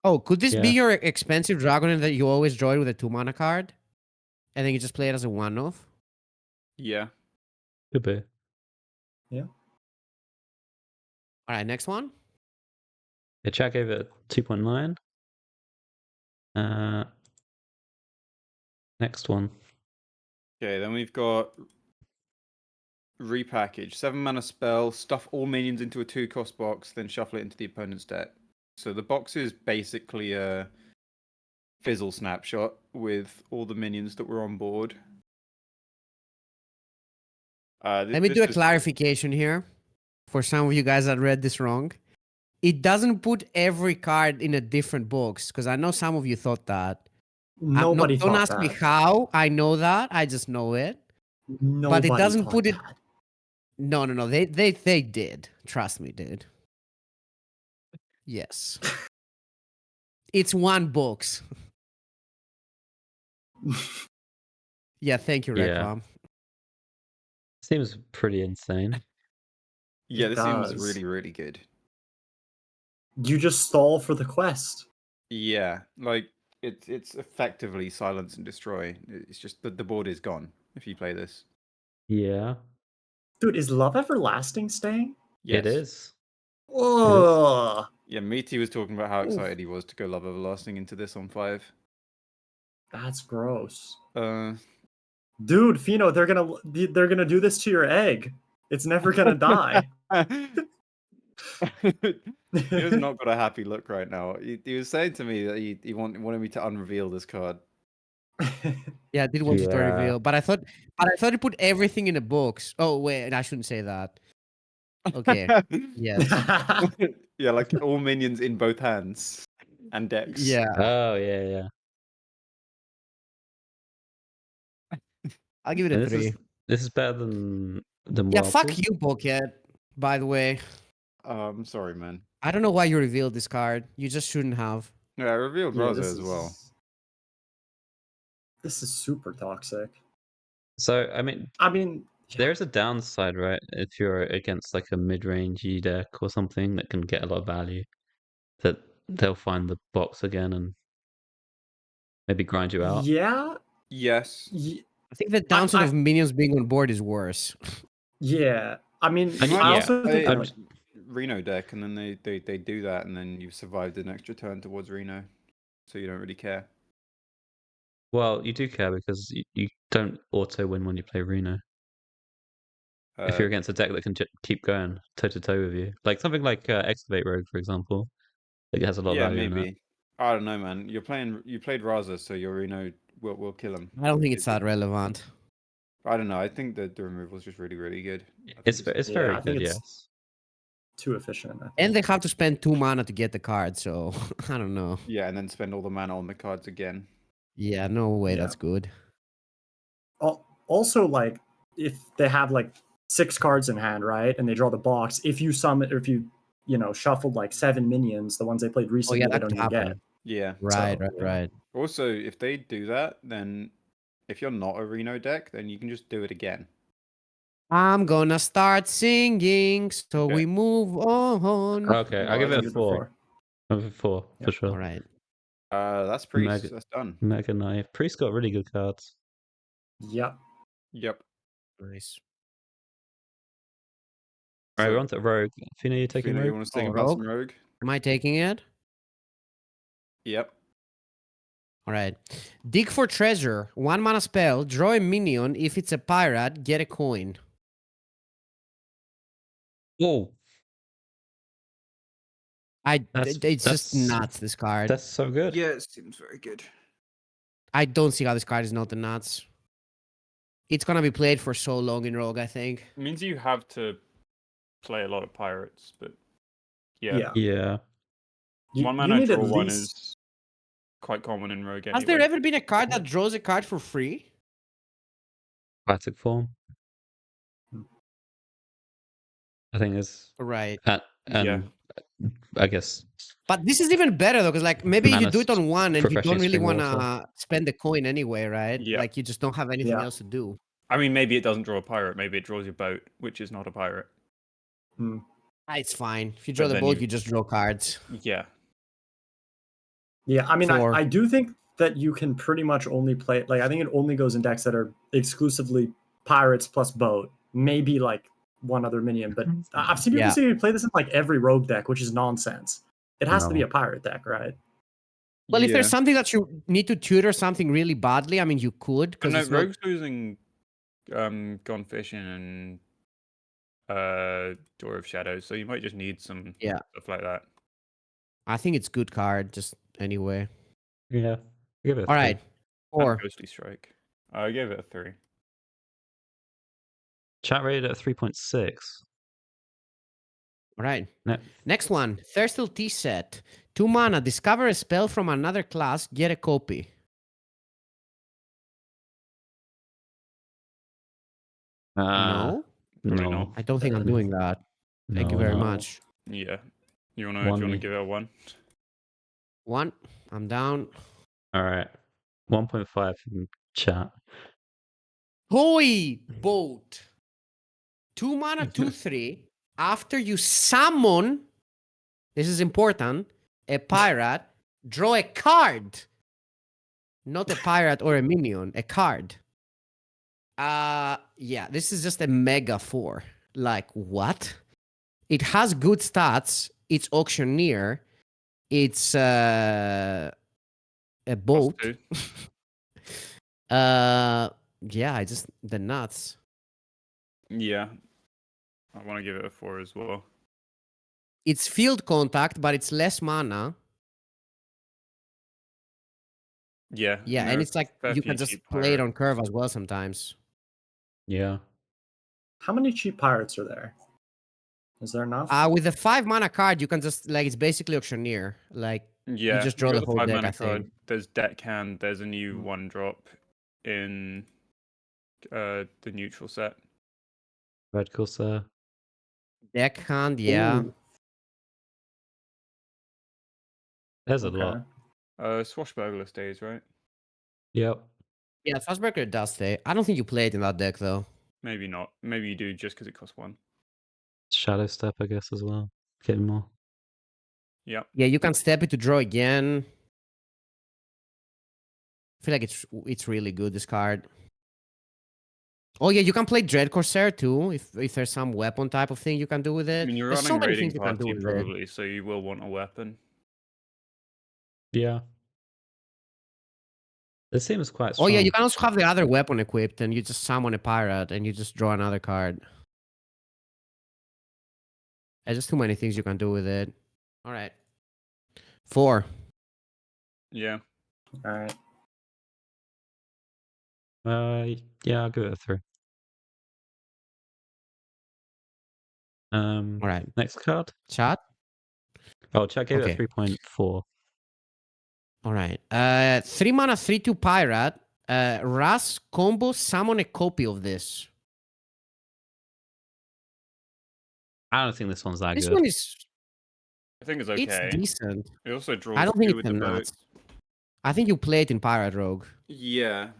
[SPEAKER 1] Oh, could this be
[SPEAKER 2] Yeah.
[SPEAKER 1] your expensive dragon that you always draw with a 2-mana card? And then you just play it as a 1-off?
[SPEAKER 3] Yeah.
[SPEAKER 2] could be.
[SPEAKER 1] Alright, next one.
[SPEAKER 2] Yeah, chat gave it 2.9. Next one.
[SPEAKER 3] Okay, then we've got repackage. 7 mana spell, stuff all minions into a 2-cost box, then shuffle it into the opponent's deck. So the box is basically a fizzle snapshot with all the minions that were on board.
[SPEAKER 1] Let me do a clarification here for some of you guys that read this wrong. It doesn't put every card in a different box, because I know some of you thought that.
[SPEAKER 4] Nobody
[SPEAKER 1] don't
[SPEAKER 4] thought
[SPEAKER 1] ask
[SPEAKER 4] that.
[SPEAKER 1] me how. I know that. I just know it.
[SPEAKER 4] Nobody
[SPEAKER 1] doesn't
[SPEAKER 4] thought
[SPEAKER 1] put it-
[SPEAKER 4] that.
[SPEAKER 1] No. They did. Trust me, dude. Yes. It's one box. Yeah, thank you,
[SPEAKER 2] Yeah.
[SPEAKER 1] Reklam.
[SPEAKER 2] Seems pretty insane.
[SPEAKER 3] Yeah,
[SPEAKER 4] It
[SPEAKER 3] this seems
[SPEAKER 4] does.
[SPEAKER 3] really, really good.
[SPEAKER 4] You just stall for the quest.
[SPEAKER 3] Yeah, like it's effectively silence and destroy. It's just that the board is gone if you play this.
[SPEAKER 2] Yeah,
[SPEAKER 4] Dude, is Love Everlasting staying?
[SPEAKER 3] Yes.
[SPEAKER 2] it is.
[SPEAKER 4] Ugh.
[SPEAKER 3] Yeah, Meaty was talking about how
[SPEAKER 4] Oof.
[SPEAKER 3] excited he was to go Love Everlasting into this on 5.
[SPEAKER 4] That's gross.
[SPEAKER 5] Dude,
[SPEAKER 4] Fino, they're gonna do this to your egg. It's never gonna die.
[SPEAKER 5] he has not got a happy look right now. He was saying to me that he wanted me to unreveal this card.
[SPEAKER 1] Yeah, I did want you to
[SPEAKER 2] Yeah.
[SPEAKER 1] reveal, but I thought you put everything in a box. Oh wait, I shouldn't say that. Okay. Yes.
[SPEAKER 5] Yeah, like all minions in both hands and decks.
[SPEAKER 1] Yeah.
[SPEAKER 2] Oh yeah.
[SPEAKER 1] I'll give it
[SPEAKER 2] And
[SPEAKER 1] a 3.
[SPEAKER 2] this is better than
[SPEAKER 1] Yeah,
[SPEAKER 2] Whirlpool.
[SPEAKER 1] fuck you, Pocket. By the way,
[SPEAKER 5] I'm sorry, man.
[SPEAKER 1] I don't know why you revealed this card. You just shouldn't have.
[SPEAKER 5] Yeah, I revealed
[SPEAKER 4] Yeah,
[SPEAKER 5] Raza as well.
[SPEAKER 4] This is super toxic.
[SPEAKER 2] So I mean,
[SPEAKER 4] Yeah.
[SPEAKER 2] there's a downside, right? If you're against like a mid-range deck or something that can get a lot of value, that they'll find the box again and maybe grind you out.
[SPEAKER 4] Yeah.
[SPEAKER 5] Yes.
[SPEAKER 1] I think the downside of minions being on board is worse.
[SPEAKER 4] Yeah. I mean,
[SPEAKER 2] And
[SPEAKER 4] I
[SPEAKER 2] yeah,
[SPEAKER 4] also think
[SPEAKER 2] I'm
[SPEAKER 4] like,
[SPEAKER 5] Reno deck, and then they do that, and then you've survived an extra turn towards Reno, so you don't really care.
[SPEAKER 2] Well, you do care because you don't auto win when you play Reno. If you're against a deck that can keep going toe to toe with you, like something like Excavate Rogue, for example, it has a lot of
[SPEAKER 5] yeah,
[SPEAKER 2] value in it.
[SPEAKER 5] maybe. I don't know, man. You played Raza, so your Reno will kill him.
[SPEAKER 1] I don't think it's that relevant.
[SPEAKER 5] I don't know. I think that the removal is just really, really good.
[SPEAKER 2] It's
[SPEAKER 4] yeah,
[SPEAKER 2] very
[SPEAKER 4] I think
[SPEAKER 2] good,
[SPEAKER 4] it's
[SPEAKER 2] yes.
[SPEAKER 4] too efficient. I think.
[SPEAKER 1] And they have to spend 2 mana to get the card, so I don't know.
[SPEAKER 5] Yeah, and then spend all the mana on the cards again.
[SPEAKER 1] Yeah, no way,
[SPEAKER 4] Yeah.
[SPEAKER 1] that's good.
[SPEAKER 4] Also, like, if they have like 6 cards in hand, right, and they draw the box, if you summon, or if you shuffled like 7 minions, the ones they played recently,
[SPEAKER 1] that
[SPEAKER 4] they don't
[SPEAKER 1] could
[SPEAKER 4] even get.
[SPEAKER 1] happen.
[SPEAKER 5] Yeah.
[SPEAKER 1] Right,
[SPEAKER 4] So, yeah.
[SPEAKER 1] right.
[SPEAKER 5] Also, if they do that, then if you're not a Reno deck, then you can just do it again.
[SPEAKER 1] I'm gonna start singing, so
[SPEAKER 5] Okay.
[SPEAKER 1] we move on.
[SPEAKER 2] Okay, I'll give it a 4. I'll give it a 4 for sure.
[SPEAKER 1] All right.
[SPEAKER 5] That's Priest.
[SPEAKER 2] Mega-
[SPEAKER 5] That's done.
[SPEAKER 2] Mega Knife. Priest got really good cards.
[SPEAKER 4] Yep.
[SPEAKER 5] Yep.
[SPEAKER 1] Nice.
[SPEAKER 2] All right,
[SPEAKER 5] So,
[SPEAKER 2] we're on to Rogue. Fina, you taking
[SPEAKER 5] Fina, you
[SPEAKER 2] Rogue?
[SPEAKER 5] want to think
[SPEAKER 1] Oh,
[SPEAKER 5] about some
[SPEAKER 1] Rogue?
[SPEAKER 5] Rogue?
[SPEAKER 1] Am I taking it?
[SPEAKER 5] Yep.
[SPEAKER 1] All right. Dig for treasure. 1 mana spell. Draw a minion. If it's a pirate, get a coin.
[SPEAKER 2] Whoa,
[SPEAKER 1] It's just nuts, this card.
[SPEAKER 2] that's so good.
[SPEAKER 5] Yeah, it seems very good.
[SPEAKER 1] I don't see how this card is not the nuts. It's gonna be played for so long in Rogue, I think.
[SPEAKER 3] It means you have to play a lot of pirates, but yeah.
[SPEAKER 2] Yeah.
[SPEAKER 3] One
[SPEAKER 4] You
[SPEAKER 3] mana
[SPEAKER 4] need
[SPEAKER 3] draw
[SPEAKER 4] at
[SPEAKER 3] one
[SPEAKER 4] least-
[SPEAKER 3] is quite common in Rogue
[SPEAKER 1] Has
[SPEAKER 3] anyway.
[SPEAKER 1] there ever been a card that draws a card for free?
[SPEAKER 2] Classic form. I think it's
[SPEAKER 1] Right.
[SPEAKER 2] and I guess
[SPEAKER 1] But this is even better though, because like maybe you do it
[SPEAKER 2] Mana
[SPEAKER 1] on one and you
[SPEAKER 2] refreshing
[SPEAKER 1] don't really
[SPEAKER 2] spring
[SPEAKER 1] want
[SPEAKER 2] water.
[SPEAKER 1] to spend the coin anyway, right?
[SPEAKER 3] Yeah.
[SPEAKER 1] Like you just don't have anything
[SPEAKER 4] Yeah.
[SPEAKER 1] else to do.
[SPEAKER 3] I mean, maybe it doesn't draw a pirate. Maybe it draws your boat, which is not a pirate.
[SPEAKER 1] It's fine. If you draw
[SPEAKER 3] But
[SPEAKER 1] the
[SPEAKER 3] then
[SPEAKER 1] boat,
[SPEAKER 3] you-
[SPEAKER 1] you just draw cards.
[SPEAKER 3] Yeah.
[SPEAKER 4] Yeah, I mean,
[SPEAKER 1] 4.
[SPEAKER 4] I do think that you can pretty much only play, like, I think it only goes in decks that are exclusively pirates plus boat, maybe like one other minion. But I've seen people
[SPEAKER 1] Yeah.
[SPEAKER 4] say you play this in like every rogue deck, which is nonsense. It has to be
[SPEAKER 2] No.
[SPEAKER 4] a pirate deck, right?
[SPEAKER 1] Well, if
[SPEAKER 5] Yeah.
[SPEAKER 1] there's something that you need to tutor something really badly, I mean, you could.
[SPEAKER 3] But
[SPEAKER 1] Because
[SPEAKER 3] no,
[SPEAKER 1] it's not...
[SPEAKER 3] Rogue's losing Gone Fishing and Door of Shadows, so you might just need some stuff like that.
[SPEAKER 1] I think it's good card, just anyway.
[SPEAKER 2] yeah. Give it a
[SPEAKER 1] All
[SPEAKER 2] 3.
[SPEAKER 1] right.
[SPEAKER 3] And
[SPEAKER 1] 4.
[SPEAKER 3] Ghostly Strike. I gave it a 3.
[SPEAKER 2] Chat rated at 3.6.
[SPEAKER 1] All right.
[SPEAKER 2] Ne-
[SPEAKER 1] Next one. Thirstil Tea set. 2 mana. Discover a spell from another class. Get a copy. No?
[SPEAKER 3] Probably
[SPEAKER 2] No.
[SPEAKER 3] not.
[SPEAKER 1] I don't think I'm doing that. Thank you
[SPEAKER 2] No,
[SPEAKER 1] very
[SPEAKER 2] no.
[SPEAKER 1] much.
[SPEAKER 3] Yeah. You wanna
[SPEAKER 2] One.
[SPEAKER 3] give it a 1?
[SPEAKER 1] 1. I'm down.
[SPEAKER 2] All right. 1.5 from chat.
[SPEAKER 1] Toy Boat. 2 mana, 2/3. After you summon, this is important, a pirate, draw a card. Not a pirate or a minion, a card. Yeah, this is just a mega 4. Like, what? It has good stats. It's auctioneer. It's a boat.
[SPEAKER 3] +2.
[SPEAKER 1] Yeah, I just the nuts.
[SPEAKER 3] Yeah. I want to give it a 4 as well.
[SPEAKER 1] It's field contact, but it's less mana.
[SPEAKER 3] Yeah.
[SPEAKER 1] Yeah,
[SPEAKER 3] there
[SPEAKER 1] and
[SPEAKER 3] are
[SPEAKER 1] it's like
[SPEAKER 3] fair
[SPEAKER 1] you
[SPEAKER 3] few
[SPEAKER 1] can just
[SPEAKER 3] cheap
[SPEAKER 1] play it
[SPEAKER 3] pirates.
[SPEAKER 1] on curve as well sometimes.
[SPEAKER 2] Yeah.
[SPEAKER 4] How many cheap pirates are there? Is there enough?
[SPEAKER 1] With the 5 mana card, you can just like it's basically auctioneer. Like you
[SPEAKER 3] Yeah,
[SPEAKER 1] just
[SPEAKER 3] you
[SPEAKER 1] draw
[SPEAKER 3] got
[SPEAKER 1] the
[SPEAKER 3] the
[SPEAKER 1] whole
[SPEAKER 3] 5
[SPEAKER 1] deck.
[SPEAKER 3] mana
[SPEAKER 1] I think.
[SPEAKER 3] card. There's Deckhand. There's a new
[SPEAKER 4] Mm.
[SPEAKER 3] 1-drop in the neutral set.
[SPEAKER 2] Red Corsair.
[SPEAKER 1] Deckhand, yeah.
[SPEAKER 4] Ooh,
[SPEAKER 2] There's a
[SPEAKER 4] okay.
[SPEAKER 2] lot.
[SPEAKER 3] Swashbuckler stays, right?
[SPEAKER 2] Yep.
[SPEAKER 1] Yeah, Fastbreaker does stay. I don't think you play it in that deck though.
[SPEAKER 3] Maybe not. Maybe you do just because it costs 1.
[SPEAKER 2] Shadow Step, I guess, as well. Getting more.
[SPEAKER 3] Yep.
[SPEAKER 1] Yeah, you can step it to draw again. I feel like it's really good, this card. Oh yeah, you can play Dread Corsair too, if there's some weapon type of thing you can do with
[SPEAKER 3] I
[SPEAKER 1] it.
[SPEAKER 3] mean, you're
[SPEAKER 1] There's so
[SPEAKER 3] running
[SPEAKER 1] many
[SPEAKER 3] raiding
[SPEAKER 1] things you can do
[SPEAKER 3] party
[SPEAKER 1] with it.
[SPEAKER 3] probably, so you will want a weapon.
[SPEAKER 2] Yeah. It seems quite
[SPEAKER 1] Oh
[SPEAKER 2] strong.
[SPEAKER 1] yeah, you can also have the other weapon equipped, and you just summon a pirate, and you just draw another card. There's just too many things you can do with it. All right. 4.
[SPEAKER 3] Yeah.
[SPEAKER 4] All right.
[SPEAKER 2] Yeah, I'll give it a 3.
[SPEAKER 1] All right.
[SPEAKER 2] Next card.
[SPEAKER 1] Chat.
[SPEAKER 2] Oh, chat gave it
[SPEAKER 1] Okay.
[SPEAKER 2] a 3.4.
[SPEAKER 1] All right. 3 mana, 3/2 pirate. Ras combo summon a copy of this.
[SPEAKER 2] I don't think this one's that
[SPEAKER 1] This
[SPEAKER 2] good.
[SPEAKER 1] one is
[SPEAKER 3] I think it's
[SPEAKER 1] it's
[SPEAKER 3] okay.
[SPEAKER 1] decent.
[SPEAKER 3] It also
[SPEAKER 1] I
[SPEAKER 3] draws
[SPEAKER 1] don't think
[SPEAKER 3] 2
[SPEAKER 1] it's
[SPEAKER 3] with
[SPEAKER 1] a
[SPEAKER 3] the
[SPEAKER 1] nuts.
[SPEAKER 3] boat.
[SPEAKER 1] I think you play it in Pirate Rogue.
[SPEAKER 3] Yeah.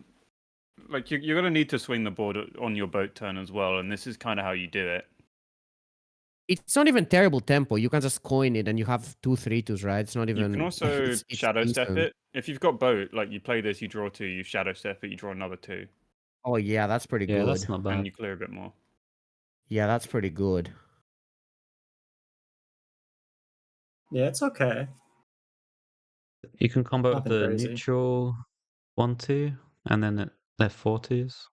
[SPEAKER 3] Like, you're going to need to swing the board on your boat turn as well, and this is kind of how you do it.
[SPEAKER 1] It's not even terrible tempo. You can just coin it and you have 2 3/2s, right? It's not even.
[SPEAKER 3] You can also
[SPEAKER 1] it's
[SPEAKER 3] shadow step
[SPEAKER 1] decent.
[SPEAKER 3] it. If you've got boat, like you play this, you draw 2, you shadow step it, you draw another 2,
[SPEAKER 1] Oh yeah, that's pretty
[SPEAKER 2] Yeah,
[SPEAKER 1] good.
[SPEAKER 2] that's not bad.
[SPEAKER 3] and you clear a bit more.
[SPEAKER 1] Yeah, that's pretty good.
[SPEAKER 4] Yeah, it's okay.
[SPEAKER 2] You can combo with
[SPEAKER 4] Nothing
[SPEAKER 2] the
[SPEAKER 4] crazy.
[SPEAKER 2] neutral 1/2, and then they're 4/2s.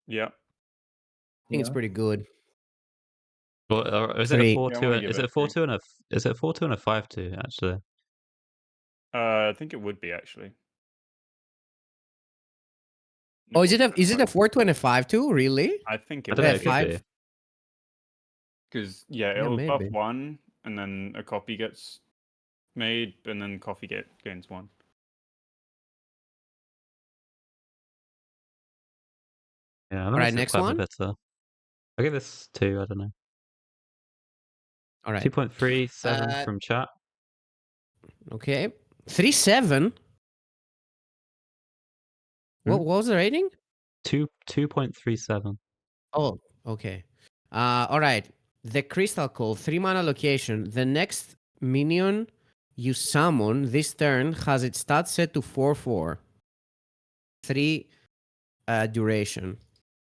[SPEAKER 3] Yeah.
[SPEAKER 1] I think it's
[SPEAKER 4] Yeah.
[SPEAKER 1] pretty good.
[SPEAKER 2] Or is it a
[SPEAKER 1] 3.
[SPEAKER 2] 4/2?
[SPEAKER 3] Yeah, I wanna give
[SPEAKER 2] Is
[SPEAKER 3] it
[SPEAKER 2] it
[SPEAKER 3] a
[SPEAKER 2] a 4/2 and a? Is it a 4/2 and a 5/2? Actually,
[SPEAKER 3] I think it would be, actually.
[SPEAKER 1] Oh, is it a 4/2 and a 5/2? Really?
[SPEAKER 3] I think
[SPEAKER 2] I
[SPEAKER 3] it
[SPEAKER 2] don't know.
[SPEAKER 3] would
[SPEAKER 2] It could
[SPEAKER 1] five-
[SPEAKER 2] be.
[SPEAKER 3] because yeah,
[SPEAKER 1] Yeah,
[SPEAKER 3] it'll buff
[SPEAKER 1] maybe.
[SPEAKER 3] 1, and then a copy gets made, and then coffee gains 1.
[SPEAKER 2] Yeah, that
[SPEAKER 1] All right,
[SPEAKER 2] makes it
[SPEAKER 1] next
[SPEAKER 2] quite a
[SPEAKER 1] one.
[SPEAKER 2] bit better. I'll give this 2. I don't know.
[SPEAKER 1] All right.
[SPEAKER 2] 2.37 from chat.
[SPEAKER 1] Okay. 3/7. What was the rating?
[SPEAKER 2] 2.37.
[SPEAKER 1] Oh, okay. All right. The Crystal Cove, 3 mana location. The next minion you summon this turn has its stat set to 4/4. 3 duration.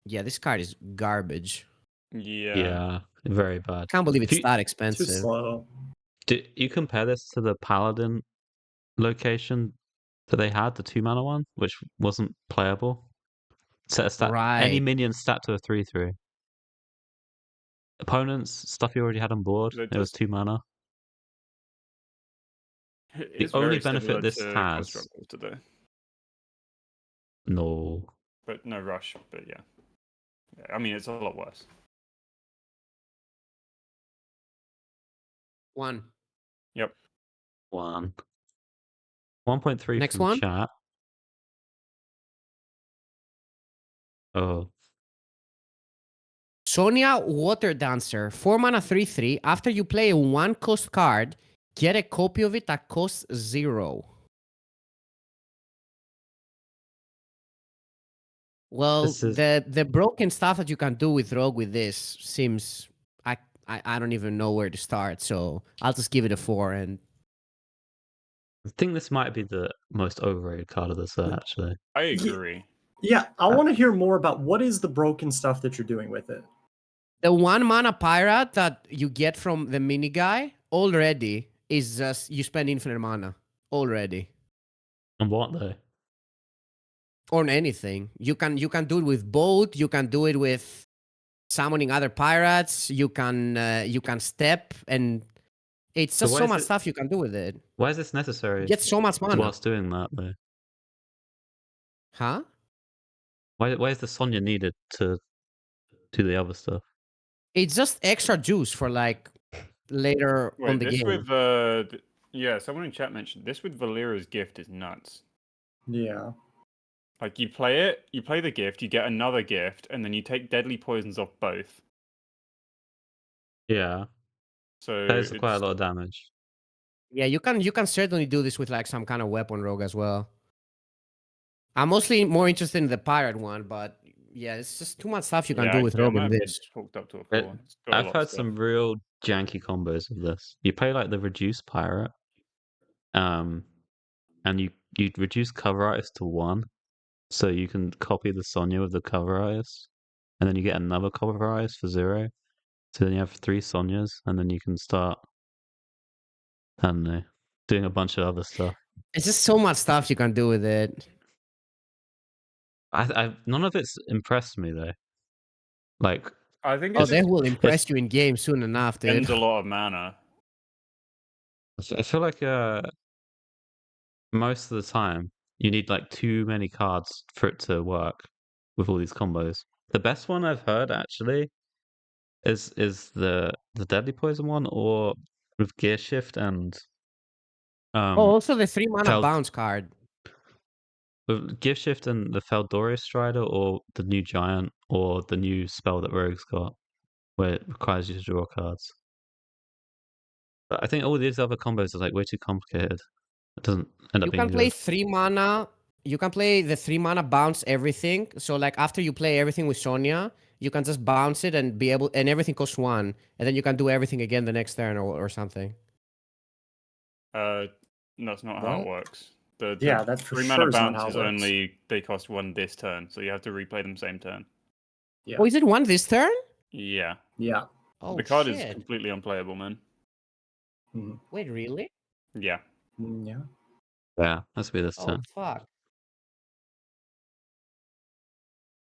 [SPEAKER 1] Yeah, this card is garbage.
[SPEAKER 3] Yeah.
[SPEAKER 2] Yeah, very bad.
[SPEAKER 1] Can't believe
[SPEAKER 2] If
[SPEAKER 1] it's
[SPEAKER 2] you-
[SPEAKER 1] that
[SPEAKER 4] Too
[SPEAKER 1] expensive.
[SPEAKER 4] slow.
[SPEAKER 2] Do you compare this to the Paladin location that they had, the 2 mana one, which wasn't playable? Set a stat. Any
[SPEAKER 1] Right.
[SPEAKER 2] minion stat to a 3/3. Opponents, stuff you already had on board.
[SPEAKER 3] That
[SPEAKER 2] It was
[SPEAKER 3] does-
[SPEAKER 2] 2 mana.
[SPEAKER 3] It's
[SPEAKER 2] only
[SPEAKER 3] very
[SPEAKER 2] benefit
[SPEAKER 3] similar
[SPEAKER 2] this
[SPEAKER 3] to
[SPEAKER 2] has-
[SPEAKER 3] Construct today,
[SPEAKER 2] No.
[SPEAKER 3] but no rush. But yeah, I mean, it's a lot worse.
[SPEAKER 1] 1.
[SPEAKER 3] Yep.
[SPEAKER 2] 1. 1.3
[SPEAKER 1] Next
[SPEAKER 2] from
[SPEAKER 1] one.
[SPEAKER 2] chat. Oh.
[SPEAKER 1] Sonia Water Dancer, 4 mana 3/3. After you play a 1-cost card, get a copy of it at cost 0. Well,
[SPEAKER 2] This is-
[SPEAKER 1] the broken stuff that you can do with Rogue with this seems I don't even know where to start. So I'll just give it a 4. And
[SPEAKER 2] I think this might be the most overrated card of the set, actually.
[SPEAKER 3] I agree.
[SPEAKER 4] Yeah, I want to hear more about what is the broken stuff that you're doing with it.
[SPEAKER 1] the 1 mana pirate that you get from the mini guy already is just you spend infinite mana already.
[SPEAKER 2] And what though?
[SPEAKER 1] on anything. You can do it with boat. You can do it with summoning other pirates. You can step, and it's
[SPEAKER 2] So
[SPEAKER 1] just
[SPEAKER 2] why
[SPEAKER 1] so
[SPEAKER 2] is
[SPEAKER 1] much
[SPEAKER 2] it-
[SPEAKER 1] stuff you can do with it.
[SPEAKER 2] Why is this
[SPEAKER 1] You
[SPEAKER 2] necessary
[SPEAKER 1] get so much mana.
[SPEAKER 2] whilst doing that though?
[SPEAKER 1] Huh?
[SPEAKER 2] Why is the Sonya needed to do the other stuff?
[SPEAKER 1] It's just extra juice for like later on
[SPEAKER 3] Wait,
[SPEAKER 1] the
[SPEAKER 3] this
[SPEAKER 1] game.
[SPEAKER 3] with yeah, someone in chat mentioned this with Valera's gift is nuts.
[SPEAKER 4] Yeah.
[SPEAKER 3] Like you play it, you play the gift, you get another gift, and then you take deadly poisons off both.
[SPEAKER 2] Yeah,
[SPEAKER 3] So
[SPEAKER 2] that is quite a
[SPEAKER 3] it's
[SPEAKER 2] lot of damage.
[SPEAKER 1] Yeah, you can certainly do this with like some kind of weapon rogue as well. I'm mostly more interested in the pirate one, but yeah, it's just too much stuff you can do with
[SPEAKER 3] actually, I
[SPEAKER 1] rogue
[SPEAKER 3] might
[SPEAKER 1] in
[SPEAKER 3] have
[SPEAKER 1] this.
[SPEAKER 3] talked up to a
[SPEAKER 2] It-
[SPEAKER 3] 4. It's got a
[SPEAKER 2] I've
[SPEAKER 3] lot of
[SPEAKER 2] heard
[SPEAKER 3] stuff.
[SPEAKER 2] some real janky combos of this. You play like the reduced pirate, and you reduce cover artist to 1, so you can copy the Sonya with the cover artist, and then you get another cover artist for 0. So then you have 3 Sonyas, and then you can start, I don't know, doing a bunch of other stuff.
[SPEAKER 1] It's just so much stuff you can do with it.
[SPEAKER 2] None of it's impressed me though. Like,
[SPEAKER 3] I think
[SPEAKER 1] Oh,
[SPEAKER 3] it's
[SPEAKER 1] they will impress you in game soon enough, dude.
[SPEAKER 3] spends a lot of mana.
[SPEAKER 2] I feel like most of the time you need like too many cards for it to work with all these combos. The best one I've heard actually is the deadly poison one, or with gear shift and
[SPEAKER 1] Oh, also the 3 mana
[SPEAKER 2] Feld-
[SPEAKER 1] bounce card.
[SPEAKER 2] with gear shift and the Feldorius Strider, or the new giant, or the new spell that Rogue's got where it requires you to draw cards. But I think all these other combos are like way too complicated. It doesn't end up
[SPEAKER 1] You
[SPEAKER 2] being
[SPEAKER 1] can play
[SPEAKER 2] good.
[SPEAKER 1] 3 mana. You can play the 3 mana bounce everything. So like after you play everything with Sonya, you can just bounce it and be able, and everything costs 1, and then you can do everything again the next turn or something.
[SPEAKER 3] That's not how it
[SPEAKER 4] What?
[SPEAKER 3] works. The
[SPEAKER 4] Yeah, that's for
[SPEAKER 3] 3
[SPEAKER 4] sure
[SPEAKER 3] mana
[SPEAKER 4] is not how it
[SPEAKER 3] bounces
[SPEAKER 4] works.
[SPEAKER 3] only they cost 1 this turn, so you have to replay them same turn.
[SPEAKER 4] Yeah.
[SPEAKER 1] Oh, is it 1 this turn?
[SPEAKER 3] Yeah,
[SPEAKER 4] Yeah.
[SPEAKER 1] Oh,
[SPEAKER 3] the card is
[SPEAKER 1] shit.
[SPEAKER 3] completely unplayable, man.
[SPEAKER 4] Mhm.
[SPEAKER 1] Wait, really?
[SPEAKER 3] Yeah,
[SPEAKER 4] Yeah.
[SPEAKER 2] Yeah, that's be this
[SPEAKER 1] Oh,
[SPEAKER 2] turn.
[SPEAKER 1] fuck.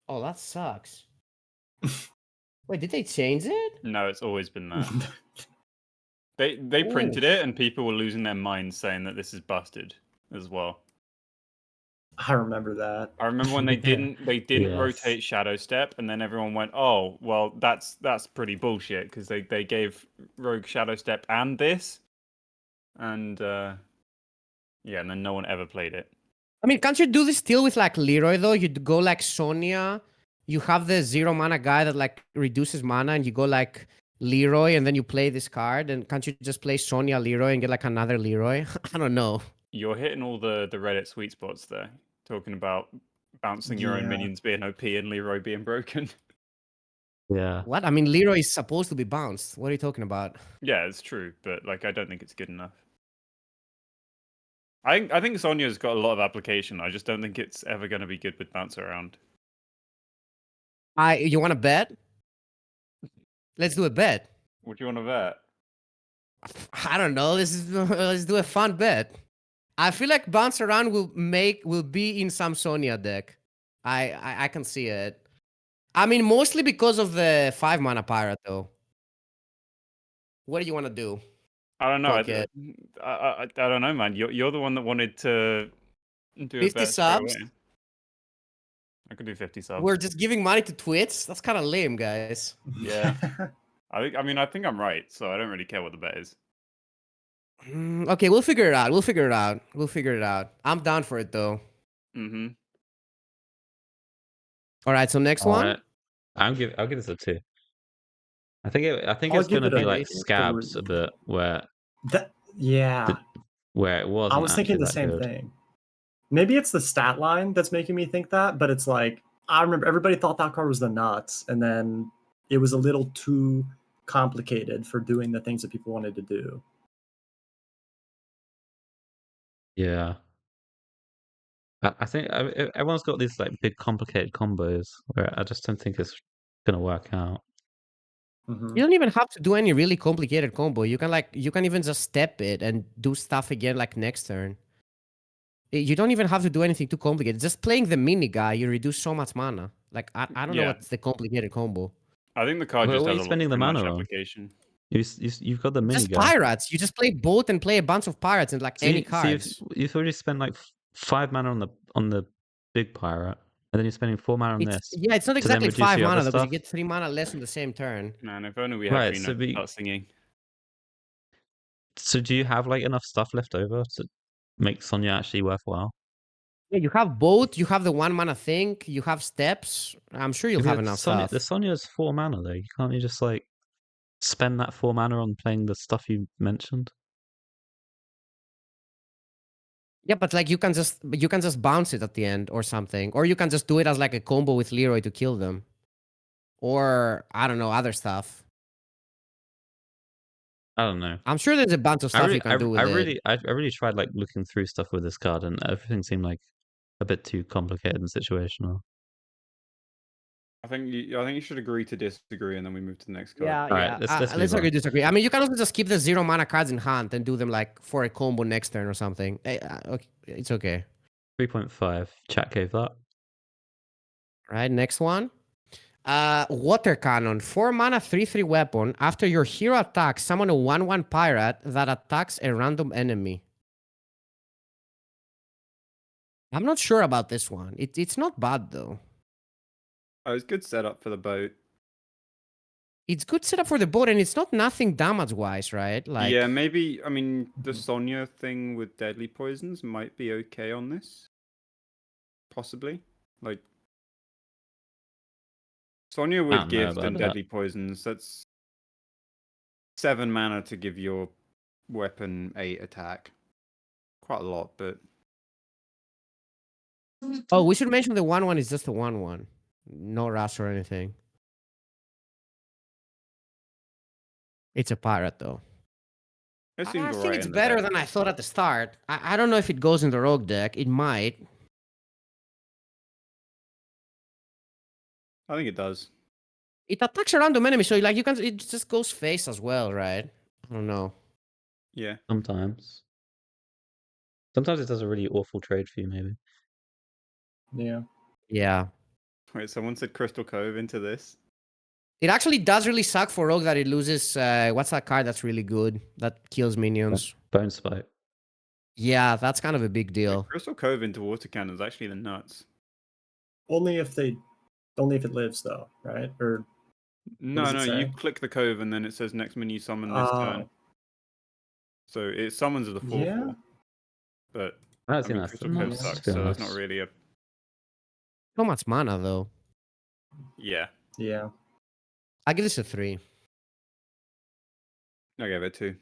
[SPEAKER 1] Oh, that sucks. Wait, did they change it?
[SPEAKER 3] no, it's always been that. They printed it, and people were losing their minds saying that this is busted as well.
[SPEAKER 4] I remember that.
[SPEAKER 3] I remember when they didn't
[SPEAKER 2] Yes.
[SPEAKER 3] rotate Shadow Step, and then everyone went, "Oh, well, that's pretty bullshit," because they gave Rogue Shadow Step and this, and yeah, and then no one ever played it.
[SPEAKER 1] I mean, can't you do this still with like Leroy though? You'd go like Sonya, you have the 0 mana guy that like reduces mana, and you go like Leroy, and then you play this card, and can't you just play Sonya Leroy and get like another Leroy? I don't know.
[SPEAKER 3] You're hitting all the Reddit sweet spots there, talking about bouncing your own
[SPEAKER 4] Yeah.
[SPEAKER 3] minions being OP and Leroy being broken.
[SPEAKER 2] Yeah.
[SPEAKER 1] What? I mean, Leroy is supposed to be bounced. What are you talking about?
[SPEAKER 3] Yeah, it's true, but like I don't think it's good enough. I think Sonya's got a lot of application. I just don't think it's ever going to be good with bounce around.
[SPEAKER 1] You want to bet? Let's do a bet.
[SPEAKER 3] What do you want to bet?
[SPEAKER 1] I don't know. Let's do a fun bet. I feel like bounce around will be in some Sonya deck. I can see it. I mean, mostly because of the 5 mana pirate though. What do you want to do?
[SPEAKER 3] I don't know.
[SPEAKER 1] Pocket.
[SPEAKER 3] I don't know, man. You're the one that wanted to do a
[SPEAKER 1] 50
[SPEAKER 3] bet straight
[SPEAKER 1] subs?
[SPEAKER 3] away. I could do 50 subs.
[SPEAKER 1] We're just giving money to twits? That's kind of lame, guys.
[SPEAKER 3] Yeah. I think I'm right, so I don't really care what the bet is.
[SPEAKER 1] Okay, we'll figure it out. We'll figure it out. I'm down for it though.
[SPEAKER 3] Mm-hmm.
[SPEAKER 1] All right, so next one.
[SPEAKER 2] Alright. I'll give this a 2. I think
[SPEAKER 4] I'll
[SPEAKER 2] it's
[SPEAKER 4] give
[SPEAKER 2] gonna
[SPEAKER 4] it
[SPEAKER 2] be
[SPEAKER 4] a
[SPEAKER 2] like
[SPEAKER 4] 3.
[SPEAKER 2] scabs a bit where
[SPEAKER 4] Yeah.
[SPEAKER 2] it wasn't.
[SPEAKER 4] I was thinking
[SPEAKER 2] actually
[SPEAKER 4] the
[SPEAKER 2] that
[SPEAKER 4] same
[SPEAKER 2] good.
[SPEAKER 4] thing. Maybe it's the stat line that's making me think that, but it's like I remember everybody thought that card was the nuts, and then it was a little too complicated for doing the things that people wanted to do.
[SPEAKER 2] Yeah. I think everyone's got these like big complicated combos where I just don't think it's gonna work out.
[SPEAKER 4] Mhm.
[SPEAKER 1] You don't even have to do any really complicated combo. You can even just step it and do stuff again like next turn. You don't even have to do anything too complicated. Just playing the mini guy, you reduce so much mana. Like I don't know
[SPEAKER 3] Yeah.
[SPEAKER 1] what's the complicated combo.
[SPEAKER 3] I think the card
[SPEAKER 2] Well,
[SPEAKER 3] just
[SPEAKER 2] what are
[SPEAKER 3] has
[SPEAKER 2] you
[SPEAKER 3] a lot,
[SPEAKER 2] spending the
[SPEAKER 3] pretty much
[SPEAKER 2] mana on?
[SPEAKER 3] application.
[SPEAKER 2] You've got the mini
[SPEAKER 1] Just
[SPEAKER 2] guy.
[SPEAKER 1] pirates. You just play boat and play a bunch of pirates and like any cards.
[SPEAKER 2] You've already spent like 5 mana on the big pirate, and then you're spending 4 mana on this.
[SPEAKER 1] Yeah, it's not
[SPEAKER 2] to then
[SPEAKER 1] exactly
[SPEAKER 2] reduce
[SPEAKER 1] 5
[SPEAKER 2] the other
[SPEAKER 1] mana though, because you
[SPEAKER 2] stuff.
[SPEAKER 1] get 3 mana less on the same turn.
[SPEAKER 3] Man, if only we had
[SPEAKER 2] Right,
[SPEAKER 3] free
[SPEAKER 2] so
[SPEAKER 3] notes to start singing.
[SPEAKER 2] So do you have like enough stuff left over to make Sonya actually worthwhile?
[SPEAKER 1] Yeah, you have boat, you have the 1 mana thing, you have steps. I'm sure you'll have enough stuff.
[SPEAKER 2] The Sonya's 4 mana though. Can't you just like spend that 4 mana on playing the stuff you mentioned?
[SPEAKER 1] Yeah, but like you can just bounce it at the end or something, or you can just do it as like a combo with Leroy to kill them, or I don't know, other stuff.
[SPEAKER 2] I don't know.
[SPEAKER 1] I'm sure there's a bunch of stuff you can do with it.
[SPEAKER 2] I really tried like looking through stuff with this card, and everything seemed like a bit too complicated and situational.
[SPEAKER 3] I think you should agree to disagree, and then we move to the next card.
[SPEAKER 1] Yeah,
[SPEAKER 2] All right, let's
[SPEAKER 1] let's
[SPEAKER 2] move
[SPEAKER 1] agree
[SPEAKER 2] on.
[SPEAKER 1] disagree. I mean, you can also just keep the 0 mana cards in hand and do them like for a combo next turn or something. Okay, it's okay.
[SPEAKER 2] 3.5. Chat gave that.
[SPEAKER 1] Right, next one. Water Cannon. 4 mana, 3/3 weapon. After your hero attacks, summon a 1/1 pirate that attacks a random enemy. I'm not sure about this one. It's not bad though.
[SPEAKER 3] Oh, it's good setup for the boat.
[SPEAKER 1] It's good setup for the board, and it's not nothing damage wise, right? Like
[SPEAKER 3] Yeah, maybe. I mean, the Sonya thing with deadly poisons might be okay on this. Possibly, like Sonya
[SPEAKER 2] I
[SPEAKER 3] with
[SPEAKER 2] don't know
[SPEAKER 3] gift
[SPEAKER 2] about
[SPEAKER 3] and
[SPEAKER 2] that.
[SPEAKER 3] deadly poisons. That's 7 mana to give your weapon 8 attack. Quite a lot, but
[SPEAKER 1] Oh, we should mention the 1/1 is just a 1/1. No rush or anything. It's a pirate though.
[SPEAKER 3] it
[SPEAKER 1] I
[SPEAKER 3] seems
[SPEAKER 1] think
[SPEAKER 3] alright
[SPEAKER 1] it's
[SPEAKER 3] in the
[SPEAKER 1] better
[SPEAKER 3] deck.
[SPEAKER 1] than I thought at the start. I don't know if it goes in the rogue deck. It might.
[SPEAKER 3] I think it does.
[SPEAKER 1] It attacks a random enemy, so like it just goes face as well, right? I don't know.
[SPEAKER 3] Yeah.
[SPEAKER 2] Sometimes. Sometimes it does a really awful trade for you, maybe.
[SPEAKER 4] Yeah.
[SPEAKER 1] Yeah.
[SPEAKER 3] Wait, someone said Crystal Cove into this.
[SPEAKER 1] It actually does really suck for rogue that it loses. What's that card that's really good that kills minions?
[SPEAKER 2] Bone Spike.
[SPEAKER 1] Yeah, that's kind of a big
[SPEAKER 3] Wait,
[SPEAKER 1] deal.
[SPEAKER 3] Crystal Cove into Water Cannon is actually the nuts.
[SPEAKER 4] Only if it lives though, right? Or
[SPEAKER 3] No,
[SPEAKER 4] does it
[SPEAKER 3] no, you
[SPEAKER 4] say?
[SPEAKER 3] click the cove and then it says next menu summon this turn. So it summons as a 4/4.
[SPEAKER 4] Yeah.
[SPEAKER 3] But
[SPEAKER 2] I
[SPEAKER 3] I
[SPEAKER 2] don't think
[SPEAKER 3] mean,
[SPEAKER 2] that's
[SPEAKER 3] Crystal
[SPEAKER 2] the
[SPEAKER 3] Cove
[SPEAKER 2] most,
[SPEAKER 3] sucks,
[SPEAKER 2] to be
[SPEAKER 3] so that's not
[SPEAKER 2] honest.
[SPEAKER 3] really a.
[SPEAKER 1] So much mana though.
[SPEAKER 3] Yeah,
[SPEAKER 4] Yeah.
[SPEAKER 1] I give this a 3.
[SPEAKER 3] I gave it 2.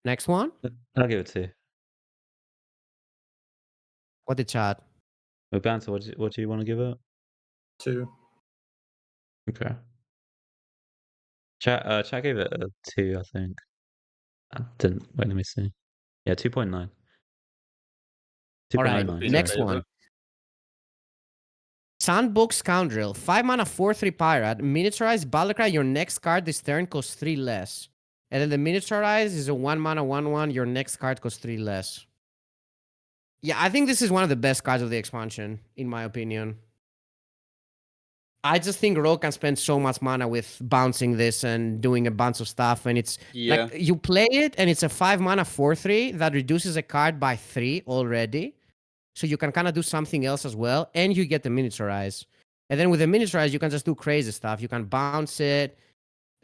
[SPEAKER 1] Next one.
[SPEAKER 2] I'll give it 2.
[SPEAKER 1] What did chat?
[SPEAKER 2] Well, Banter, what do you want to give it?
[SPEAKER 4] 2.
[SPEAKER 2] Okay. Chat gave it a 2, I think. I didn't. Wait, let me see. Yeah, 2.9.
[SPEAKER 1] All right,
[SPEAKER 2] 2.09.
[SPEAKER 1] next
[SPEAKER 2] sorry.
[SPEAKER 1] one. Sandbox Scoundrel. 5 mana, 4/3 pirate. Miniaturize Battlecry. Your next card this turn costs 3 less. And then the miniaturize is a 1 mana, 1/1. Your next card costs 3 less. Yeah, I think this is one of the best cards of the expansion, in my opinion. I just think Rogue can spend so much mana with bouncing this and doing a bunch of stuff. And it's like you play it, and it's a 5 mana, 4/3 that reduces a card by 3 already. So you can kind of do something else as well, and you get the miniaturize. And then with the miniaturize, you can just do crazy stuff. You can bounce it.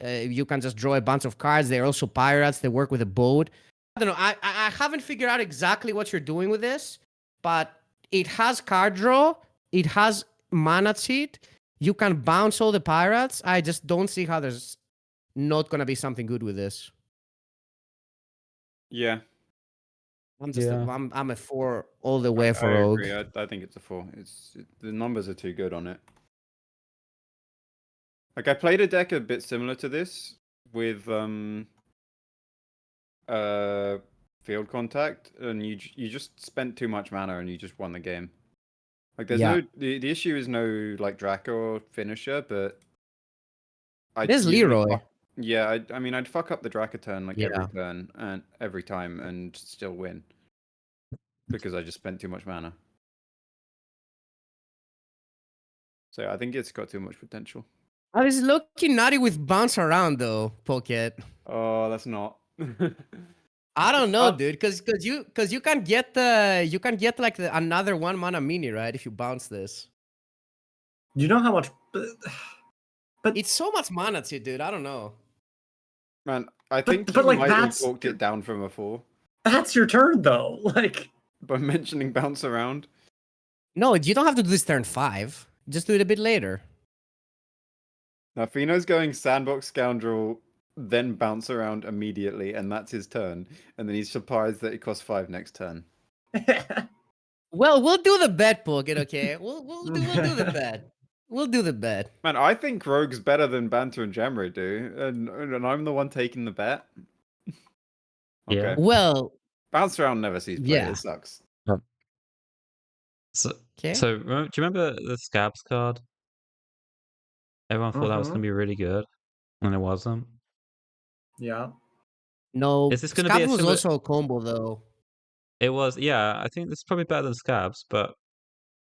[SPEAKER 1] You can just draw a bunch of cards. They're also pirates. They work with a boat. I don't know. I haven't figured out exactly what you're doing with this, but it has card draw. It has mana cheat. You can bounce all the pirates. I just don't see how there's not gonna be something good with this.
[SPEAKER 3] Yeah,
[SPEAKER 1] I'm a 4 all the way for
[SPEAKER 3] I
[SPEAKER 1] Rogue.
[SPEAKER 3] agree. I think it's a 4. The numbers are too good on it. Like I played a deck a bit similar to this with field contact, and you just spent too much mana and you just won the game. Like there's
[SPEAKER 1] Yeah.
[SPEAKER 3] the issue is no like Draco or finisher, but
[SPEAKER 1] There's Leroy.
[SPEAKER 3] Yeah, I mean I'd fuck up the Draco turn like
[SPEAKER 1] Yeah.
[SPEAKER 3] every turn and every time and still win.
[SPEAKER 5] because I just spent too much mana. So I think it's got too much potential.
[SPEAKER 1] I was looking naughty with bounce around though, Pocket.
[SPEAKER 5] Oh, that's not.
[SPEAKER 1] I don't know,
[SPEAKER 4] Uh,
[SPEAKER 1] dude, because you can get like another 1 mana mini, right? If you bounce this,
[SPEAKER 4] You know how much? But
[SPEAKER 1] it's so much mana too, dude. I don't know.
[SPEAKER 5] Man, I
[SPEAKER 4] But-
[SPEAKER 5] think
[SPEAKER 4] but,
[SPEAKER 5] you
[SPEAKER 4] like,
[SPEAKER 5] might have
[SPEAKER 4] that's-
[SPEAKER 5] talked it down from a 4
[SPEAKER 4] that's your turn though. Like,
[SPEAKER 5] by mentioning bounce around.
[SPEAKER 1] No, you don't have to do this turn 5. Just do it a bit later.
[SPEAKER 5] Now Fino's going Sandbox Scoundrel, then bounce around immediately, and that's his turn. And then he's surprised that it costs 5 next turn.
[SPEAKER 1] Well, we'll do the bet, Pocket. Okay, we'll do the bet. We'll do the bet.
[SPEAKER 5] Man, I think Rogue's better than Banter and Gemry do, and I'm the one taking the bet.
[SPEAKER 2] Yeah.
[SPEAKER 5] Okay.
[SPEAKER 1] Well,
[SPEAKER 5] Bounce around never sees play.
[SPEAKER 1] Yeah.
[SPEAKER 5] It sucks.
[SPEAKER 2] So,
[SPEAKER 1] okay.
[SPEAKER 2] so do you remember the Scabs card? Everyone thought that was
[SPEAKER 4] Mhm.
[SPEAKER 2] going to be really good, and it wasn't.
[SPEAKER 4] yeah.
[SPEAKER 1] No,
[SPEAKER 2] Is this gonna be
[SPEAKER 1] Scabs
[SPEAKER 2] a
[SPEAKER 1] was
[SPEAKER 2] similar-
[SPEAKER 1] also a combo though.
[SPEAKER 2] It was, yeah. I think this is probably better than Scabs, but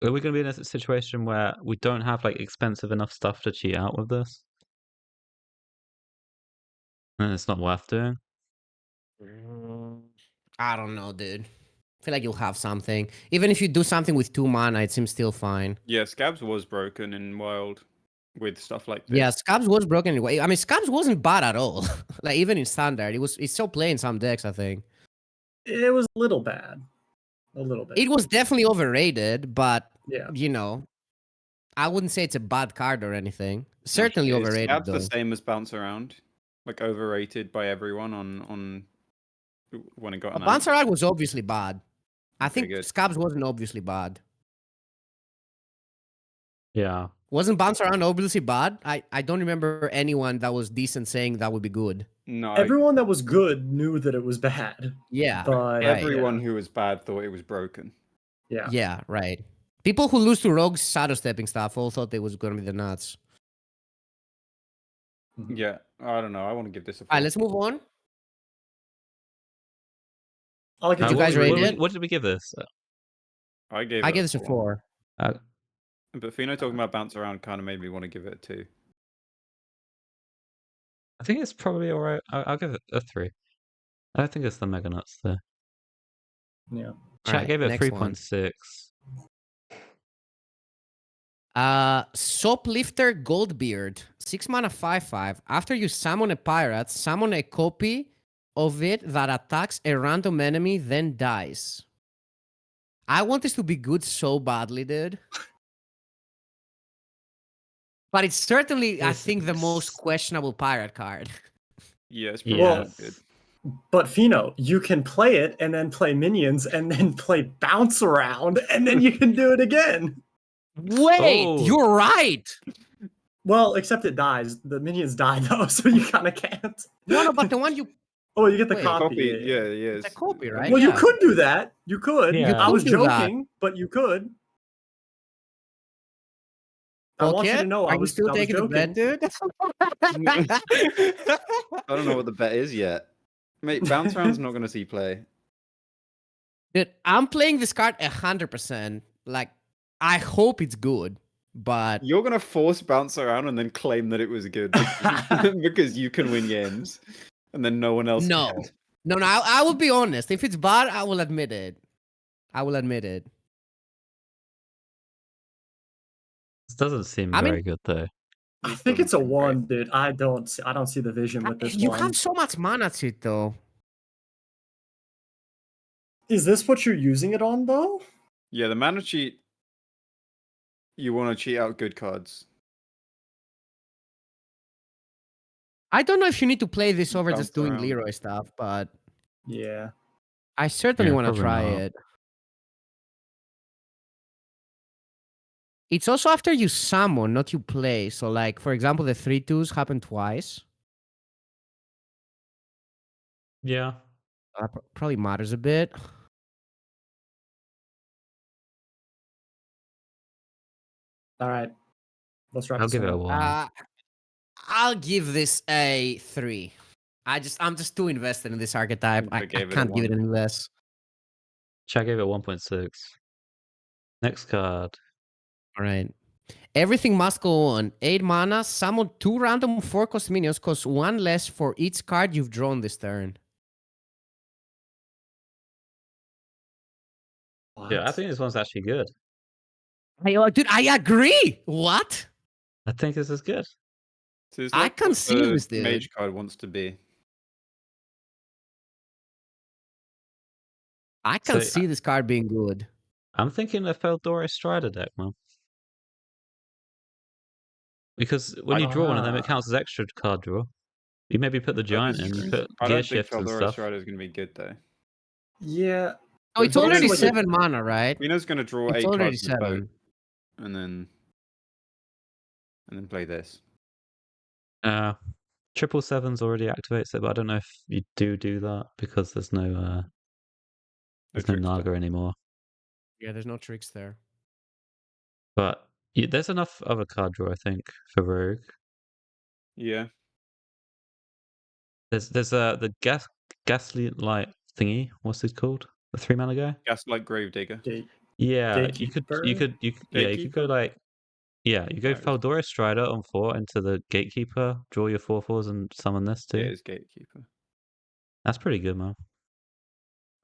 [SPEAKER 2] are we going to be in a situation where we don't have like expensive enough stuff to cheat out with this? And it's not worth doing.
[SPEAKER 1] I don't know, dude. I feel like you'll have something. Even if you do something with 2 mana, it seems still fine.
[SPEAKER 3] Yeah, Scabs was broken in Wild with stuff like this.
[SPEAKER 1] Yeah, Scabs was broken anyway. I mean, Scabs wasn't bad at all. Like even in standard, it's still playing some decks. I think
[SPEAKER 4] It was a little bad. A little bit.
[SPEAKER 1] it was definitely overrated, but
[SPEAKER 4] Yeah.
[SPEAKER 1] you know, I wouldn't say it's a bad card or anything. Certainly
[SPEAKER 5] Is
[SPEAKER 1] overrated
[SPEAKER 5] Scabs
[SPEAKER 1] though.
[SPEAKER 5] the same as bounce around, like overrated by everyone on when it got
[SPEAKER 1] But
[SPEAKER 5] announced.
[SPEAKER 1] Bouncer was obviously bad. I
[SPEAKER 5] Okay,
[SPEAKER 1] think
[SPEAKER 5] good.
[SPEAKER 1] Scabs wasn't obviously bad.
[SPEAKER 2] Yeah.
[SPEAKER 1] Wasn't Bounce Around obviously bad? I don't remember anyone that was decent saying that would be good.
[SPEAKER 5] No,
[SPEAKER 4] Everyone that was good knew that it was bad.
[SPEAKER 1] Yeah,
[SPEAKER 4] But
[SPEAKER 1] right.
[SPEAKER 5] everyone who was bad thought it was broken.
[SPEAKER 4] Yeah.
[SPEAKER 1] Yeah, right. People who lose to rogues shadow stepping stuff all thought they was gonna be the nuts.
[SPEAKER 5] Yeah, I don't know. I want to give this a 4.
[SPEAKER 1] Alright, let's move on.
[SPEAKER 4] I'll give
[SPEAKER 1] Did you
[SPEAKER 2] what,
[SPEAKER 1] guys
[SPEAKER 2] what-
[SPEAKER 1] rate
[SPEAKER 2] what-
[SPEAKER 1] it?
[SPEAKER 2] what did we give this?
[SPEAKER 5] I gave
[SPEAKER 1] I
[SPEAKER 5] it
[SPEAKER 1] give this a 4.
[SPEAKER 5] But Fino talking about bounce around kind of made me want to give it a 2.
[SPEAKER 2] I think it's probably alright. I'll give it a 3. I don't think it's the Mega Nuts though.
[SPEAKER 4] Yeah.
[SPEAKER 2] Chat
[SPEAKER 1] Alright,
[SPEAKER 2] gave it
[SPEAKER 1] next one.
[SPEAKER 2] 3.6.
[SPEAKER 1] Soplifter Goldbeard, 6 mana 5/5. After you summon a pirate, summon a copy of it that attacks a random enemy, then dies. I want this to be good so badly, dude. But it's certainly, I
[SPEAKER 2] This
[SPEAKER 1] think, the most
[SPEAKER 2] is-
[SPEAKER 1] questionable pirate card.
[SPEAKER 5] Yeah, it's pretty
[SPEAKER 2] Yeah.
[SPEAKER 5] good.
[SPEAKER 4] But Fino, you can play it and then play minions and then play bounce around and then you can do it again.
[SPEAKER 1] Wait,
[SPEAKER 2] Oh.
[SPEAKER 1] you're right.
[SPEAKER 4] Well, except it dies. The minions die though, so you kind of can't.
[SPEAKER 1] No, but the one you
[SPEAKER 4] Oh, you get the
[SPEAKER 1] Wait.
[SPEAKER 4] copy.
[SPEAKER 5] Copy, yeah,
[SPEAKER 1] it's a copy, right?
[SPEAKER 4] Well,
[SPEAKER 1] Yeah.
[SPEAKER 4] you could do that. You could.
[SPEAKER 2] Yeah.
[SPEAKER 4] I
[SPEAKER 2] You
[SPEAKER 4] was
[SPEAKER 1] could do that.
[SPEAKER 4] joking, but you could. I want you
[SPEAKER 1] Okay,
[SPEAKER 4] to know
[SPEAKER 1] are
[SPEAKER 4] I
[SPEAKER 1] you
[SPEAKER 4] was
[SPEAKER 1] still
[SPEAKER 4] I was
[SPEAKER 1] taking the
[SPEAKER 4] joking.
[SPEAKER 1] bet, dude?
[SPEAKER 5] I don't know what the bet is yet. Mate, bounce around's not going to see play.
[SPEAKER 1] Dude, I'm playing this card 100%. Like, I hope it's good, but
[SPEAKER 5] You're going to force bounce around and then claim that it was good because you can win games, and then no one else
[SPEAKER 1] no.
[SPEAKER 5] can.
[SPEAKER 1] No, I will be honest. If it's bad, I will admit it. I will admit it.
[SPEAKER 2] This doesn't seem
[SPEAKER 1] I mean-
[SPEAKER 2] very good though.
[SPEAKER 4] I
[SPEAKER 5] This
[SPEAKER 4] think
[SPEAKER 5] doesn't
[SPEAKER 4] it's a
[SPEAKER 5] seem great.
[SPEAKER 4] 1, dude. I don't see the vision with this
[SPEAKER 1] You
[SPEAKER 4] one.
[SPEAKER 1] have so much mana to it, though.
[SPEAKER 4] Is this what you're using it on though?
[SPEAKER 5] Yeah, the mana cheat. You want to cheat out good cards.
[SPEAKER 1] I don't know if you need to play this over
[SPEAKER 5] Bounce
[SPEAKER 1] just doing
[SPEAKER 5] around.
[SPEAKER 1] Leroy stuff, but
[SPEAKER 4] Yeah.
[SPEAKER 1] I certainly
[SPEAKER 2] Yeah,
[SPEAKER 1] want to
[SPEAKER 2] probably
[SPEAKER 1] try
[SPEAKER 2] not.
[SPEAKER 1] it. It's also after you summon, not you play. So, like, for example, the 3/2s happen twice.
[SPEAKER 2] Yeah.
[SPEAKER 1] That probably matters a bit.
[SPEAKER 4] All right. Let's wrap
[SPEAKER 2] I'll
[SPEAKER 4] this
[SPEAKER 2] give it
[SPEAKER 4] one
[SPEAKER 2] a
[SPEAKER 4] up.
[SPEAKER 2] 1.
[SPEAKER 1] I'll give this a 3. I'm just too invested in this archetype.
[SPEAKER 5] I
[SPEAKER 1] I
[SPEAKER 5] gave it a
[SPEAKER 1] can't give it
[SPEAKER 5] 1.
[SPEAKER 1] any less.
[SPEAKER 2] Chat gave it 1.6. Next card.
[SPEAKER 1] All right. Everything must go on. 8 mana. Summon 2 random 4-cost minions. Cost 1 less for each card you've drawn this turn.
[SPEAKER 2] Yeah, I
[SPEAKER 4] What?
[SPEAKER 2] think this one's actually good.
[SPEAKER 1] Dude, I agree. What?
[SPEAKER 2] I think this is good.
[SPEAKER 5] So it's
[SPEAKER 1] I
[SPEAKER 5] like
[SPEAKER 1] can
[SPEAKER 5] what
[SPEAKER 1] see
[SPEAKER 5] the
[SPEAKER 1] this, dude.
[SPEAKER 5] Mage card wants to be.
[SPEAKER 1] I can
[SPEAKER 2] So,
[SPEAKER 1] see this card being good.
[SPEAKER 2] I'm thinking a Feldora Strider deck, man. Because when you draw one of them, it counts as extra card draw. You maybe put the giant in, you put
[SPEAKER 5] I
[SPEAKER 2] gear
[SPEAKER 5] don't think
[SPEAKER 2] shifts and
[SPEAKER 5] Feldora
[SPEAKER 2] stuff.
[SPEAKER 5] Strider is going to be good though.
[SPEAKER 4] Yeah.
[SPEAKER 1] Oh, it's
[SPEAKER 4] But also,
[SPEAKER 1] already
[SPEAKER 4] like,
[SPEAKER 1] 7 mana, right?
[SPEAKER 5] Mina's going to draw
[SPEAKER 1] It's
[SPEAKER 5] 8
[SPEAKER 1] already
[SPEAKER 5] cards in the boat,
[SPEAKER 1] 7.
[SPEAKER 5] and then play this.
[SPEAKER 2] 777's already activates it, but I don't know if you do that because there's no
[SPEAKER 5] Trickster.
[SPEAKER 2] Naga anymore.
[SPEAKER 1] Yeah, there's no tricks there.
[SPEAKER 2] But there's enough other card draw, I think, for Rogue.
[SPEAKER 5] Yeah.
[SPEAKER 2] There's the ghastly light thingy. What's it called? The 3 mana guy.
[SPEAKER 5] Gaslight Gravedigger.
[SPEAKER 2] Yeah, you could go
[SPEAKER 5] Gatekeeper?
[SPEAKER 2] like you go
[SPEAKER 5] No.
[SPEAKER 2] Feldora Strider on 4 into the Gatekeeper, draw your 4/4s and summon this
[SPEAKER 5] Yeah,
[SPEAKER 2] too.
[SPEAKER 5] it's Gatekeeper.
[SPEAKER 2] That's pretty good, man.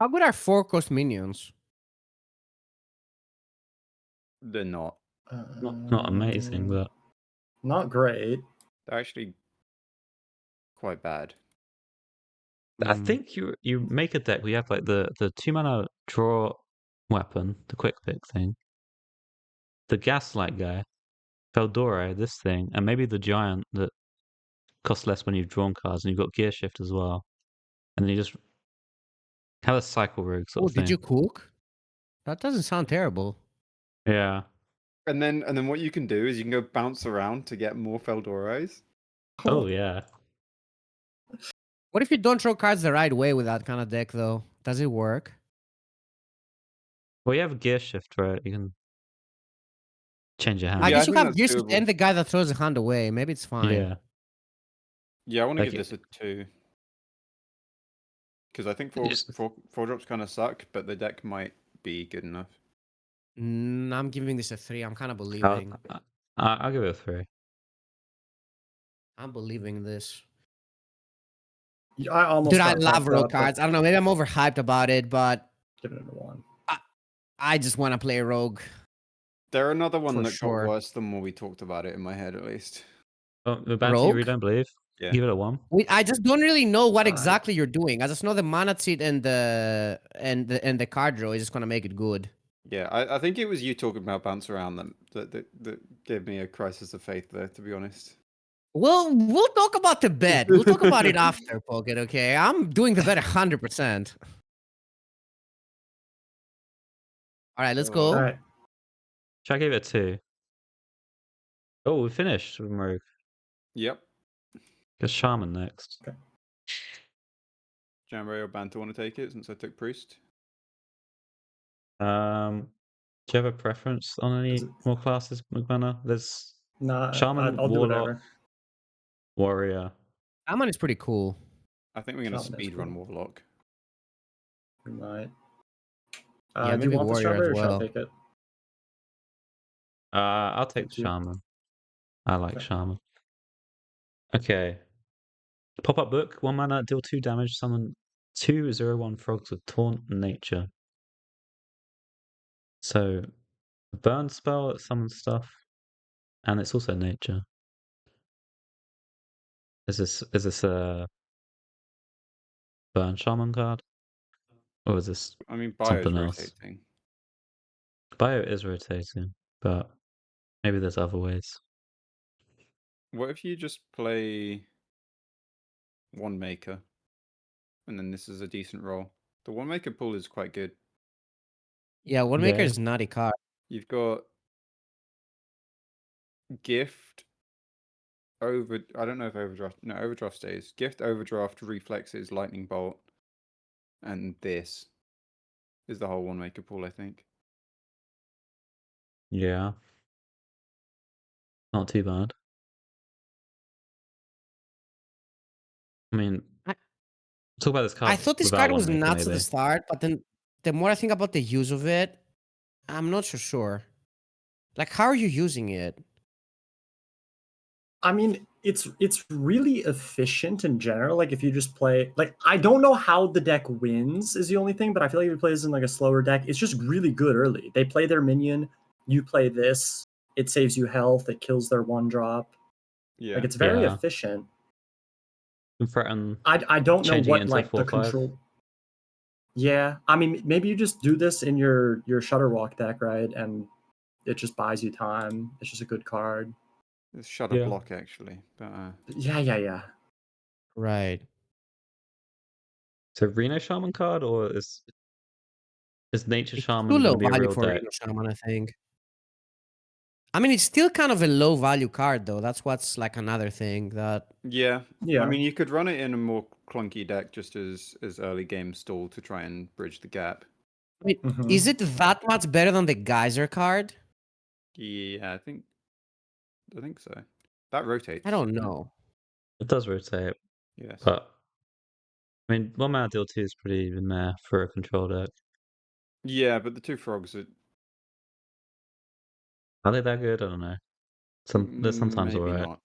[SPEAKER 1] How good are 4-cost minions?
[SPEAKER 5] They're not.
[SPEAKER 2] Not amazing, but
[SPEAKER 4] not great.
[SPEAKER 5] They're actually quite bad.
[SPEAKER 2] I think you make a deck where you have like the 2 mana draw weapon, the quick pick thing, the Gaslight guy, Feldora, this thing, and maybe the giant that costs less when you've drawn cards, and you've got gear shift as well. And then you just have a cycle rogue sort
[SPEAKER 1] Oh,
[SPEAKER 2] of thing.
[SPEAKER 1] did you cook? That doesn't sound terrible.
[SPEAKER 2] Yeah.
[SPEAKER 5] And then what you can do is you can go bounce around to get more Feldoras.
[SPEAKER 2] Oh yeah.
[SPEAKER 1] What if you don't draw cards the right way with that kind of deck, though? Does it work?
[SPEAKER 2] Well, you have a gear shift, right? You can change your hand.
[SPEAKER 1] I
[SPEAKER 5] Yeah, I
[SPEAKER 1] guess you
[SPEAKER 5] think
[SPEAKER 1] have
[SPEAKER 5] that's
[SPEAKER 1] gear shift
[SPEAKER 5] doable.
[SPEAKER 1] and the guy that throws the hand away. Maybe it's fine.
[SPEAKER 2] Yeah.
[SPEAKER 5] Yeah, I want to
[SPEAKER 2] Like
[SPEAKER 5] give this a 2. Because I think
[SPEAKER 2] Yes.
[SPEAKER 5] four drops kind of suck, but the deck might be good enough.
[SPEAKER 1] I'm giving this a 3. I'm kind of
[SPEAKER 2] I'll,
[SPEAKER 1] believing.
[SPEAKER 2] I'll give it a 3.
[SPEAKER 1] I'm believing this.
[SPEAKER 4] I almost
[SPEAKER 1] Dude, I
[SPEAKER 4] got
[SPEAKER 1] love
[SPEAKER 4] talked
[SPEAKER 1] rogue
[SPEAKER 4] up, but
[SPEAKER 1] cards. I don't know. Maybe I'm overhyped about it, but
[SPEAKER 4] give it a 1.
[SPEAKER 1] I just want to play rogue.
[SPEAKER 5] They're another one
[SPEAKER 1] For
[SPEAKER 5] that
[SPEAKER 1] sure.
[SPEAKER 5] got worse the more we talked about it in my head, at least.
[SPEAKER 2] Oh, the bad
[SPEAKER 1] Rogue?
[SPEAKER 2] you don't believe?
[SPEAKER 5] Yeah.
[SPEAKER 2] Give it a 1.
[SPEAKER 1] I just don't really know what
[SPEAKER 4] Fine.
[SPEAKER 1] exactly you're doing. I just know the mana cheat and the card draw is just gonna make it good.
[SPEAKER 5] Yeah, I think it was you talking about bounce around that gave me a crisis of faith there, to be honest.
[SPEAKER 1] We'll talk about the bet. We'll talk about it after, Pocket. Okay, I'm doing the bet 100%. All right, let's go.
[SPEAKER 4] All right.
[SPEAKER 2] Should I give it a 2? Oh, we finished with Rogue.
[SPEAKER 5] Yep.
[SPEAKER 2] Get Shaman next.
[SPEAKER 5] Jamray or Banter want to take it since I took Priest?
[SPEAKER 2] Do you have a preference on any
[SPEAKER 4] Is it-
[SPEAKER 2] more classes, McManus? There's
[SPEAKER 4] Nah,
[SPEAKER 2] Shaman,
[SPEAKER 4] I'll do
[SPEAKER 2] Warlock,
[SPEAKER 4] whatever.
[SPEAKER 2] Warrior.
[SPEAKER 1] Shaman is pretty cool.
[SPEAKER 5] I think we're going to
[SPEAKER 4] Shaman is
[SPEAKER 5] speedrun
[SPEAKER 4] cool.
[SPEAKER 5] Warlock.
[SPEAKER 4] We might.
[SPEAKER 1] Yeah,
[SPEAKER 4] Do you
[SPEAKER 1] maybe
[SPEAKER 4] want the
[SPEAKER 1] warrior as
[SPEAKER 4] strawberry or should I
[SPEAKER 1] well.
[SPEAKER 4] take it?
[SPEAKER 2] I'll take the
[SPEAKER 4] Thank you.
[SPEAKER 2] Shaman. I like
[SPEAKER 4] Okay.
[SPEAKER 2] Shaman. Okay. Pop-up book, 1 mana, deal 2 damage, summon 2/0/1 frogs with taunt nature. So, a burn spell that summons stuff, and it's also nature. Is this a burn shaman card? Or is this
[SPEAKER 5] I mean, Bio's
[SPEAKER 2] something else?
[SPEAKER 5] rotating.
[SPEAKER 2] Bio is rotating, but maybe there's other ways.
[SPEAKER 5] What if you just play one maker, and then this is a decent roll? The one maker pool is quite good.
[SPEAKER 1] Yeah, one maker
[SPEAKER 2] Yeah.
[SPEAKER 1] is not a card.
[SPEAKER 5] You've got gift over. I don't know if overdraft. No, overdraft stays. Gift, overdraft, reflexes, lightning bolt, and this is the whole one maker pool. I think.
[SPEAKER 2] Yeah. Not too bad. I mean,
[SPEAKER 1] I-
[SPEAKER 2] talk about this card.
[SPEAKER 1] I thought this
[SPEAKER 2] without
[SPEAKER 1] card
[SPEAKER 2] one
[SPEAKER 1] was
[SPEAKER 2] maker,
[SPEAKER 1] nuts at
[SPEAKER 2] maybe.
[SPEAKER 1] the start, but then the more I think about the use of it, I'm not so sure. Like, how are you using it?
[SPEAKER 4] I mean, it's really efficient in general. Like if you just play, like I don't know how the deck wins is the only thing, but I feel like if you play this in like a slower deck, it's just really good early. They play their minion, you play this, it saves you health, it kills their 1-drop.
[SPEAKER 5] Yeah.
[SPEAKER 4] Like it's very
[SPEAKER 2] Yeah.
[SPEAKER 4] efficient.
[SPEAKER 2] And threaten
[SPEAKER 4] I don't know
[SPEAKER 2] changing it
[SPEAKER 4] what
[SPEAKER 2] into
[SPEAKER 4] like the
[SPEAKER 2] 4/5.
[SPEAKER 4] control. Yeah, I mean maybe you just do this in your Shutterwalk deck, right? And it just buys you time. It's just a good card.
[SPEAKER 5] It's Shutter
[SPEAKER 2] Yeah.
[SPEAKER 5] Block actually, but
[SPEAKER 4] Yeah.
[SPEAKER 1] Right.
[SPEAKER 2] So Reno Shaman card, or is Nature
[SPEAKER 1] It's
[SPEAKER 2] Shaman
[SPEAKER 1] too
[SPEAKER 2] going
[SPEAKER 1] low
[SPEAKER 2] to be a
[SPEAKER 1] value
[SPEAKER 2] real
[SPEAKER 1] for
[SPEAKER 2] deck?
[SPEAKER 1] Reno Shaman, I think. I mean, it's still kind of a low value card, though. That's what's like another thing that.
[SPEAKER 5] yeah.
[SPEAKER 4] Yeah.
[SPEAKER 5] I mean, you could run it in a more clunky deck just as early game stall to try and bridge the gap.
[SPEAKER 1] I mean,
[SPEAKER 4] Mhm.
[SPEAKER 1] is it that much better than the Geyser card?
[SPEAKER 5] Yeah, I think so. That rotates.
[SPEAKER 1] I don't
[SPEAKER 5] doesn't it?
[SPEAKER 1] know.
[SPEAKER 2] It does rotate,
[SPEAKER 5] Yes.
[SPEAKER 2] but I mean, 1-mana deal 2 is pretty even there for a control deck.
[SPEAKER 5] Yeah, but the 2 frogs
[SPEAKER 2] Are they that good? I don't know. They're sometimes
[SPEAKER 5] maybe
[SPEAKER 2] alright.
[SPEAKER 5] not.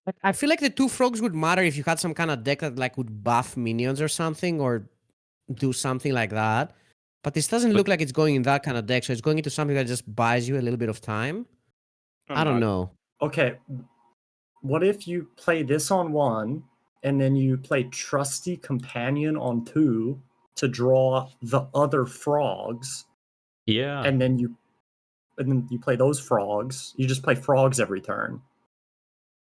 [SPEAKER 1] Like, I feel like the 2 frogs would matter if you had some kind of deck that like would buff minions or something, or do something like that. But this doesn't
[SPEAKER 2] But-
[SPEAKER 1] look like it's going in that kind of deck, so it's going into something that just buys you a little bit of time. I don't know.
[SPEAKER 4] Okay, what if you play this on 1 and then you play Trusty Companion on 2 to draw the other frogs,
[SPEAKER 2] Yeah.
[SPEAKER 4] and then you play those frogs. You just play frogs every turn.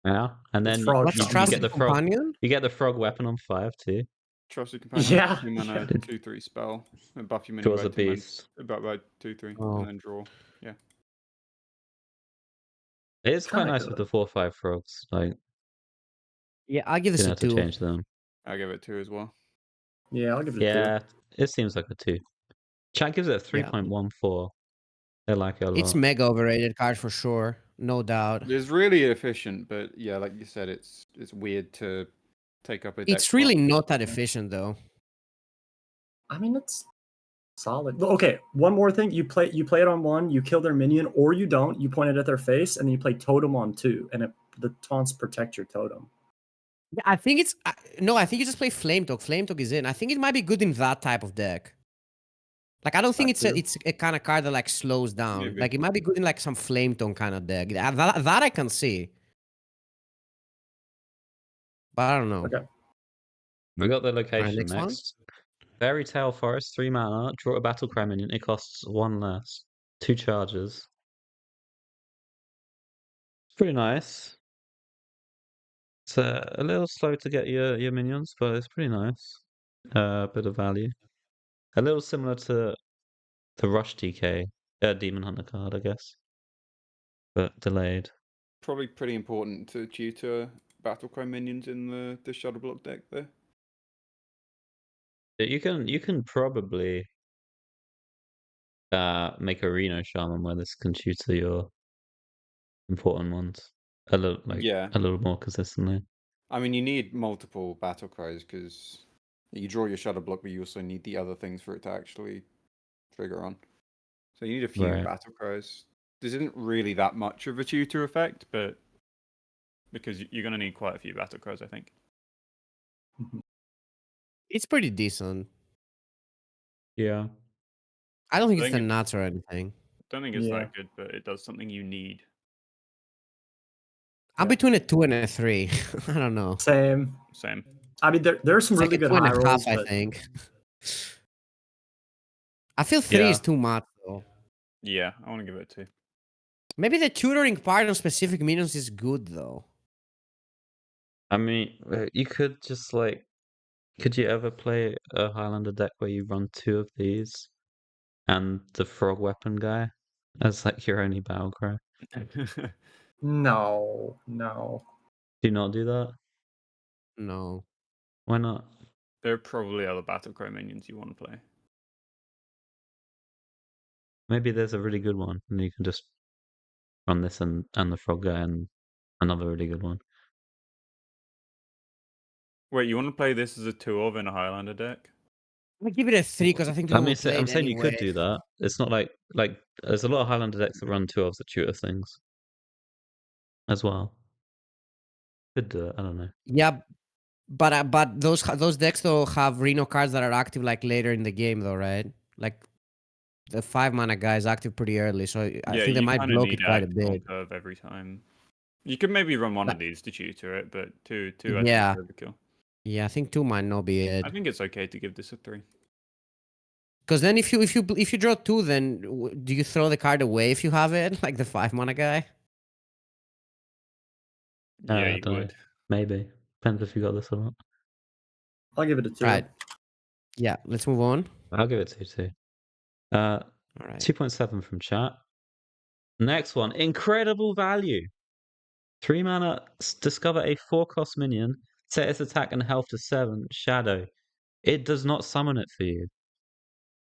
[SPEAKER 2] Yeah. And
[SPEAKER 4] It's
[SPEAKER 2] then
[SPEAKER 4] frog
[SPEAKER 1] What's
[SPEAKER 2] you
[SPEAKER 4] shopping.
[SPEAKER 2] get
[SPEAKER 1] Trusted
[SPEAKER 2] the frog.
[SPEAKER 1] Companion?
[SPEAKER 2] You get the frog weapon on 5 too.
[SPEAKER 5] Trusted Companion,
[SPEAKER 4] Yeah.
[SPEAKER 5] 2 mana,
[SPEAKER 2] Yeah.
[SPEAKER 5] 2/3 spell, and buff your minion
[SPEAKER 2] Draws
[SPEAKER 5] by
[SPEAKER 2] a
[SPEAKER 5] 2 mana,
[SPEAKER 2] beast.
[SPEAKER 5] about by 2/3,
[SPEAKER 1] Oh.
[SPEAKER 5] and then draw. Yeah.
[SPEAKER 2] It is quite
[SPEAKER 4] Kinda
[SPEAKER 2] nice
[SPEAKER 4] good.
[SPEAKER 2] with the 4/5 frogs. Like,
[SPEAKER 1] Yeah, I'll give this
[SPEAKER 2] you
[SPEAKER 1] a
[SPEAKER 2] know, to
[SPEAKER 1] 2.
[SPEAKER 2] change them.
[SPEAKER 5] I give it 2 as well.
[SPEAKER 4] Yeah, I'll give it a 2.
[SPEAKER 2] Yeah, it seems like a 2. Chat gives it a
[SPEAKER 1] Yeah.
[SPEAKER 2] 3.14. They like it a lot.
[SPEAKER 1] It's mega overrated card for sure, no doubt.
[SPEAKER 5] It's really efficient, but yeah, like you said, it's weird to take up a deck
[SPEAKER 1] It's really
[SPEAKER 5] slot.
[SPEAKER 1] not that efficient, though.
[SPEAKER 4] I mean, it's solid. Okay, one more thing. You play it on 1, you kill their minion, or you don't. You point it at their face, and then you play Totem on 2, and the taunts protect your totem.
[SPEAKER 1] Yeah, I think it's no. I think you just play Flame Talk. Flame Talk is in. I think it might be good in that type of deck. Like, I don't think
[SPEAKER 4] That too.
[SPEAKER 1] it's a kind of card that like slows down.
[SPEAKER 5] Maybe.
[SPEAKER 1] Like, it might be good in like some Flame Tongue kind of deck. That I can see. But I don't know.
[SPEAKER 4] Okay.
[SPEAKER 2] We got the location
[SPEAKER 1] next one.
[SPEAKER 2] next. Fairy Tale Forest, 3 mana, draw a battle cry minion. It costs 1 less. 2 charges. It's pretty nice. It's a little slow to get your minions, but it's pretty nice. Bit of value. A little similar to the Rush DK, Demon Hunter card, I guess. But delayed.
[SPEAKER 5] Probably pretty important to tutor Battlecry minions in the Shadow Block deck there.
[SPEAKER 2] You can probably make a Reno Shaman where this can tutor your important ones a little
[SPEAKER 5] Yeah.
[SPEAKER 2] a little more consistently.
[SPEAKER 5] I mean, you need multiple Battlecries because you draw your Shadow Block, but you also need the other things for it to actually trigger on. So you need a few
[SPEAKER 2] Right.
[SPEAKER 5] Battlecries. This isn't really that much of a tutor effect, but because you're going to need quite a few Battlecries, I think.
[SPEAKER 1] It's pretty decent.
[SPEAKER 2] Yeah.
[SPEAKER 1] I don't think
[SPEAKER 3] I
[SPEAKER 1] it's the
[SPEAKER 3] think
[SPEAKER 1] nuts or anything.
[SPEAKER 3] Don't think it's
[SPEAKER 4] Yeah.
[SPEAKER 3] that good, but it does something you need.
[SPEAKER 1] I'm
[SPEAKER 4] Yeah.
[SPEAKER 1] between a 2 and a 3. I don't know.
[SPEAKER 4] Same.
[SPEAKER 3] Same.
[SPEAKER 4] I mean, there are some
[SPEAKER 1] It's
[SPEAKER 4] really
[SPEAKER 1] like a
[SPEAKER 4] good
[SPEAKER 1] 2.5,
[SPEAKER 4] high rolls,
[SPEAKER 1] I
[SPEAKER 4] but
[SPEAKER 1] think. I feel 3 is
[SPEAKER 2] Yeah.
[SPEAKER 1] too much, though.
[SPEAKER 3] Yeah, I want to give it 2.
[SPEAKER 1] Maybe the tutoring part on specific minions is good, though.
[SPEAKER 2] I mean, you could just like, could you ever play a Highlander deck where you run 2 of these and the frog weapon guy as like your only battle cry?
[SPEAKER 4] no.
[SPEAKER 2] Do you not do that?
[SPEAKER 1] No.
[SPEAKER 2] Why not?
[SPEAKER 3] There are probably other Battlecry minions you want to play.
[SPEAKER 2] Maybe there's a really good one and you can just run this and the frog guy and another really good one.
[SPEAKER 3] Wait, you want to play this as a 2 of in a Highlander deck?
[SPEAKER 1] I give it a 3 because I think
[SPEAKER 2] I
[SPEAKER 1] people
[SPEAKER 2] mean,
[SPEAKER 1] will play
[SPEAKER 2] I'm
[SPEAKER 1] it
[SPEAKER 2] saying you could
[SPEAKER 1] anyway.
[SPEAKER 2] do that. It's not like there's a lot of Highlander decks that run 2 substitute things as well. Could do it. I don't know.
[SPEAKER 1] Yeah, but those decks though have Reno cards that are active like later in the game though, right? Like the 5 mana guy is active pretty early, so I
[SPEAKER 3] Yeah,
[SPEAKER 1] think they
[SPEAKER 3] you
[SPEAKER 1] might
[SPEAKER 3] kind of
[SPEAKER 1] block
[SPEAKER 3] need
[SPEAKER 1] it quite a
[SPEAKER 3] active on
[SPEAKER 1] bit.
[SPEAKER 3] curve every time. You could maybe run one
[SPEAKER 1] Like,
[SPEAKER 3] of these to tutor it, but two I think
[SPEAKER 1] yeah,
[SPEAKER 3] is overkill.
[SPEAKER 1] yeah, I think 2 might not be it.
[SPEAKER 3] I think it's okay to give this a 3.
[SPEAKER 1] Because then if you draw 2, then do you throw the card away if you have it, like the 5 mana guy?
[SPEAKER 3] Yeah,
[SPEAKER 2] I
[SPEAKER 3] you
[SPEAKER 2] don't know.
[SPEAKER 3] would.
[SPEAKER 2] Maybe depends if you got this or not.
[SPEAKER 4] I'll give it a 2.
[SPEAKER 1] Right. Yeah, let's move on.
[SPEAKER 2] I'll give it 2 too.
[SPEAKER 1] All right.
[SPEAKER 2] 2.7 from chat. Next one, incredible value. 3 mana, discover a 4-cost minion, set its attack and health to 7, shadow. It does not summon it for you.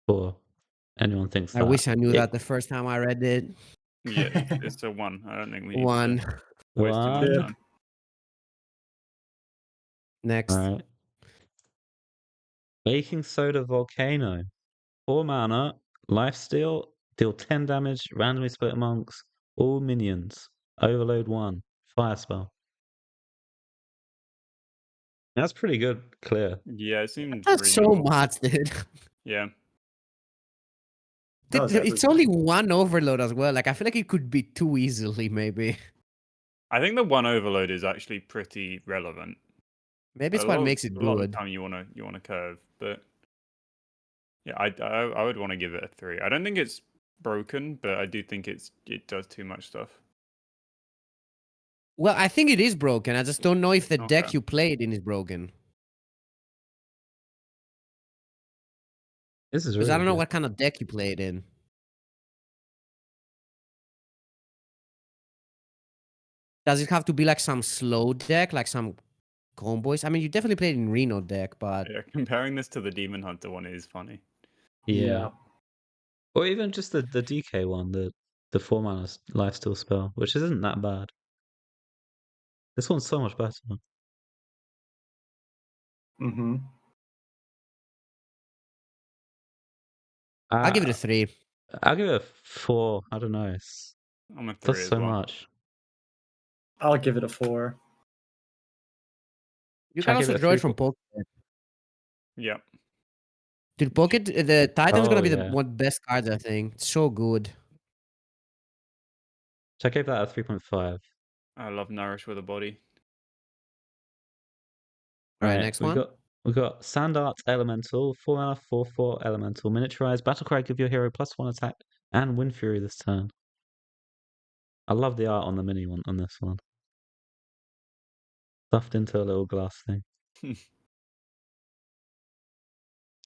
[SPEAKER 2] Or anyone thinks
[SPEAKER 1] I
[SPEAKER 2] that.
[SPEAKER 1] wish I knew
[SPEAKER 2] It-
[SPEAKER 1] that the first time I read it.
[SPEAKER 3] Yeah, it's a 1. I don't think we need
[SPEAKER 1] 1.
[SPEAKER 3] to waste too much
[SPEAKER 2] One.
[SPEAKER 3] time.
[SPEAKER 1] Next.
[SPEAKER 2] Alright. Baking Soda Volcano. 4 mana, lifesteal, deal 10 damage, randomly split amongst all minions. Overload 1. Fire spell. That's pretty good, clear.
[SPEAKER 3] Yeah, it seems
[SPEAKER 1] That's so
[SPEAKER 3] reasonable.
[SPEAKER 1] much, dude.
[SPEAKER 3] Yeah.
[SPEAKER 4] That was
[SPEAKER 1] It's
[SPEAKER 4] everything.
[SPEAKER 1] only 1 overload as well. Like I feel like it could be 2 easily, maybe.
[SPEAKER 3] I think the 1 overload is actually pretty relevant.
[SPEAKER 1] Maybe it's what makes it
[SPEAKER 3] A lot of the
[SPEAKER 1] good.
[SPEAKER 3] time you wanna curve, but yeah, I would want to give it a 3. I don't think it's broken, but I do think it does too much stuff.
[SPEAKER 1] Well, I think it is broken. I just don't know if the deck
[SPEAKER 3] Okay.
[SPEAKER 1] you played in is broken.
[SPEAKER 2] This is
[SPEAKER 1] Because
[SPEAKER 2] really
[SPEAKER 1] I don't know
[SPEAKER 2] good.
[SPEAKER 1] what kind of deck you played in. Does it have to be like some slow deck, like some combos? I mean, you definitely played in Reno deck, but
[SPEAKER 3] Yeah, comparing this to the Demon Hunter one is funny.
[SPEAKER 2] Yeah. Or even just the DK one, the 4 mana lifesteal spell, which isn't that bad. This one's so much better.
[SPEAKER 4] Mm-hmm.
[SPEAKER 1] I'll give it a 3.
[SPEAKER 2] I'll give it a 4. I don't know.
[SPEAKER 3] I'm a
[SPEAKER 2] It
[SPEAKER 3] 3
[SPEAKER 2] does
[SPEAKER 3] as
[SPEAKER 2] so
[SPEAKER 3] well.
[SPEAKER 2] much.
[SPEAKER 4] I'll give it a 4.
[SPEAKER 1] You
[SPEAKER 2] Should I
[SPEAKER 1] can
[SPEAKER 2] give
[SPEAKER 1] also
[SPEAKER 2] it a
[SPEAKER 1] draw it
[SPEAKER 2] 3?
[SPEAKER 1] from Pocket.
[SPEAKER 3] Yeah.
[SPEAKER 1] Dude, Pocket, the Titan's gonna
[SPEAKER 2] Oh,
[SPEAKER 1] be the
[SPEAKER 2] yeah.
[SPEAKER 1] one best cards, I think. It's so good.
[SPEAKER 2] So I gave that a 3.5.
[SPEAKER 3] I love Nourish with a Body.
[SPEAKER 1] All right,
[SPEAKER 2] Right,
[SPEAKER 1] next one.
[SPEAKER 2] we got Sand Art Elemental, 4 mana, 4/4 Elemental, miniaturize, Battlecry, give your hero +1 attack, and Wind Fury this turn. I love the art on the mini one on this one. Stuffed into a little glass thing.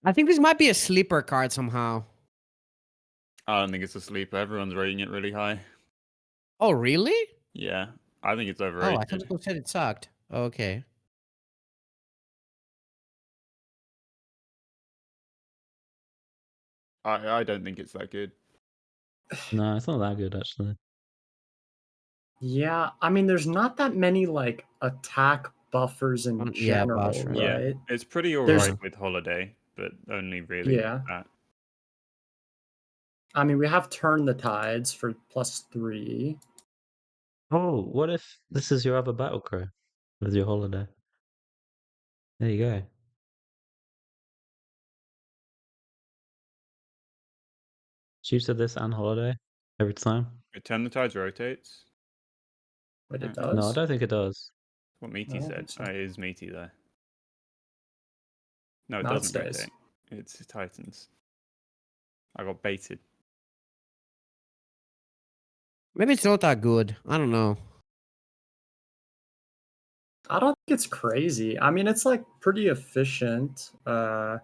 [SPEAKER 1] I think this might be a sleeper card somehow.
[SPEAKER 3] I don't think it's a sleeper. Everyone's rating it really high.
[SPEAKER 1] Oh, really?
[SPEAKER 3] Yeah, I think it's
[SPEAKER 1] Oh,
[SPEAKER 3] overrated.
[SPEAKER 1] I thought people said it sucked. Okay.
[SPEAKER 3] I don't think it's that good.
[SPEAKER 2] No, it's not that good actually.
[SPEAKER 4] Yeah, I mean, there's not that many like attack buffers in
[SPEAKER 1] Yeah,
[SPEAKER 4] general,
[SPEAKER 1] buffer.
[SPEAKER 3] Yeah,
[SPEAKER 4] right?
[SPEAKER 3] it's pretty
[SPEAKER 4] There's-
[SPEAKER 3] alright with Holiday, but only really
[SPEAKER 4] Yeah.
[SPEAKER 3] that.
[SPEAKER 4] I mean, we have Turn the Tides for +3.
[SPEAKER 2] Oh, what if this is your other Battlecry with your holiday? There you go. Tutor this and holiday every time.
[SPEAKER 3] Turn the Tides rotates.
[SPEAKER 4] Wait, it
[SPEAKER 3] No,
[SPEAKER 4] does?
[SPEAKER 2] No, I don't think it does.
[SPEAKER 3] What
[SPEAKER 4] I
[SPEAKER 3] Meaty
[SPEAKER 4] don't
[SPEAKER 3] said.
[SPEAKER 4] think so.
[SPEAKER 3] It is Meaty there. No, it
[SPEAKER 4] No, it
[SPEAKER 3] doesn't
[SPEAKER 4] stays.
[SPEAKER 3] rotate. It's Titans. I got baited.
[SPEAKER 1] Maybe it's not that good. I don't know.
[SPEAKER 4] I don't think it's crazy. I mean, it's like pretty efficient. I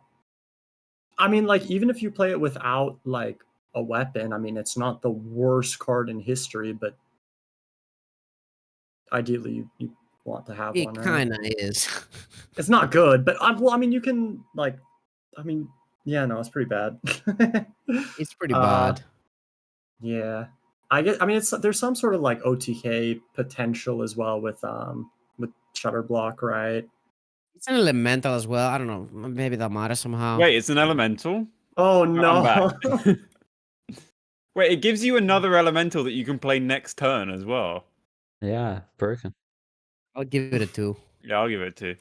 [SPEAKER 4] mean, like even if you play it without like a weapon, I mean, it's not the worst card in history, but ideally you want to have one,
[SPEAKER 1] It
[SPEAKER 4] right?
[SPEAKER 1] kind of is.
[SPEAKER 4] It's not good, but well, I mean, you can like, I mean, yeah, no, it's pretty bad.
[SPEAKER 1] It's pretty bad.
[SPEAKER 4] Yeah, I mean, there's some sort of like OTK potential as well with Shutter Block, right?
[SPEAKER 1] It's an elemental as well. I don't know. Maybe that matters somehow.
[SPEAKER 3] Wait, it's an elemental?
[SPEAKER 4] Oh
[SPEAKER 3] I'm
[SPEAKER 4] no!
[SPEAKER 3] back. Wait, it gives you another elemental that you can play next turn as well.
[SPEAKER 2] Yeah, broken.
[SPEAKER 1] I'll give it a 2.
[SPEAKER 3] Yeah, I'll give it 2.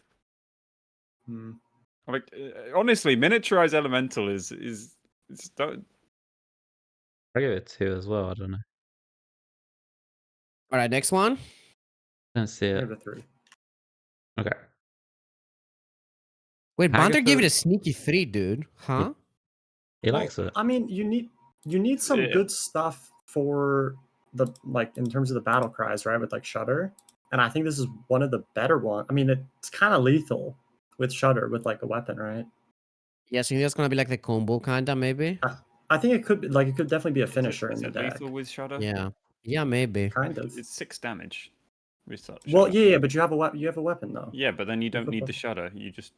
[SPEAKER 4] Hmm.
[SPEAKER 3] Like, honestly, miniaturized elemental is don't.
[SPEAKER 2] I give it 2 as well. I don't know.
[SPEAKER 1] All right, next one.
[SPEAKER 2] Don't see it.
[SPEAKER 4] Give it a 3.
[SPEAKER 2] Okay.
[SPEAKER 1] Wait, Banter gave it
[SPEAKER 2] Hagatha-
[SPEAKER 1] a sneaky 3, dude. Huh?
[SPEAKER 2] He
[SPEAKER 4] Well,
[SPEAKER 2] likes it.
[SPEAKER 4] I mean, you need some
[SPEAKER 3] Yeah.
[SPEAKER 4] good stuff for the like in terms of the battle cries, right? With like Shudder, and I think this is one of the better ones. I mean, it's kind of lethal with Shudder with like a weapon, right?
[SPEAKER 1] Yeah, so that's gonna be like the combo kinda, maybe.
[SPEAKER 4] I think it could be like it could definitely be a
[SPEAKER 3] Is it-
[SPEAKER 4] finisher
[SPEAKER 3] is
[SPEAKER 4] in the
[SPEAKER 3] it
[SPEAKER 4] deck.
[SPEAKER 3] lethal with Shudder?
[SPEAKER 1] Yeah. Yeah, maybe.
[SPEAKER 4] Kind of.
[SPEAKER 3] It's 6 damage. With Shudder.
[SPEAKER 4] Well, yeah, but you have a weapon. You have a weapon though.
[SPEAKER 3] Yeah, but then you don't
[SPEAKER 4] could
[SPEAKER 3] need
[SPEAKER 4] put-
[SPEAKER 3] the Shudder. You just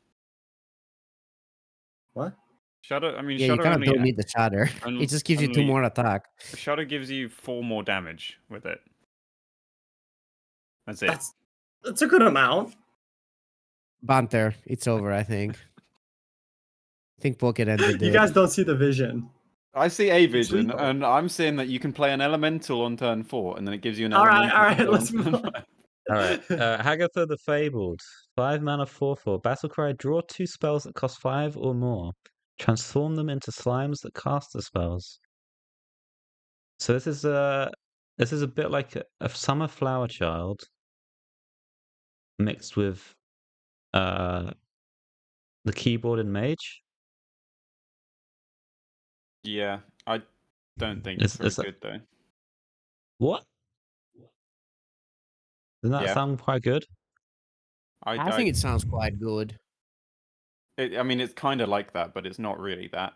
[SPEAKER 4] What?
[SPEAKER 3] Shudder. I mean,
[SPEAKER 1] Yeah, you
[SPEAKER 3] Shudder
[SPEAKER 1] kind of
[SPEAKER 3] only.
[SPEAKER 1] don't need the shatter.
[SPEAKER 3] only-
[SPEAKER 1] It just gives you 2
[SPEAKER 3] only-
[SPEAKER 1] more attack.
[SPEAKER 3] Shudder gives you 4 more damage with it. That's it.
[SPEAKER 4] That's a good amount.
[SPEAKER 1] Banter, it's over, I think. I think Pocket ended
[SPEAKER 4] You
[SPEAKER 1] it.
[SPEAKER 4] guys don't see the vision.
[SPEAKER 5] I see a vision,
[SPEAKER 4] lethal.
[SPEAKER 5] and I'm saying that you can play an elemental on turn 4, and then it gives you an
[SPEAKER 4] All right,
[SPEAKER 5] elemental.
[SPEAKER 4] all right.
[SPEAKER 5] on
[SPEAKER 4] Let's
[SPEAKER 5] turn
[SPEAKER 4] move on.
[SPEAKER 5] 5.
[SPEAKER 2] All right. Hagatha the Fabled. 5 mana 4/4. Battlecry. Draw 2 spells that cost 5 or more. Transform them into slimes that cast the spells. So this is a bit like a Summer Flower Child mixed with the keyboard in Mage.
[SPEAKER 5] Yeah, I don't think
[SPEAKER 2] Is-
[SPEAKER 5] it's very
[SPEAKER 2] is that-
[SPEAKER 5] good though.
[SPEAKER 2] What? Doesn't that
[SPEAKER 5] Yeah.
[SPEAKER 2] sound quite good?
[SPEAKER 1] I think it sounds quite good.
[SPEAKER 5] I mean, it's kind of like that, but it's not really that.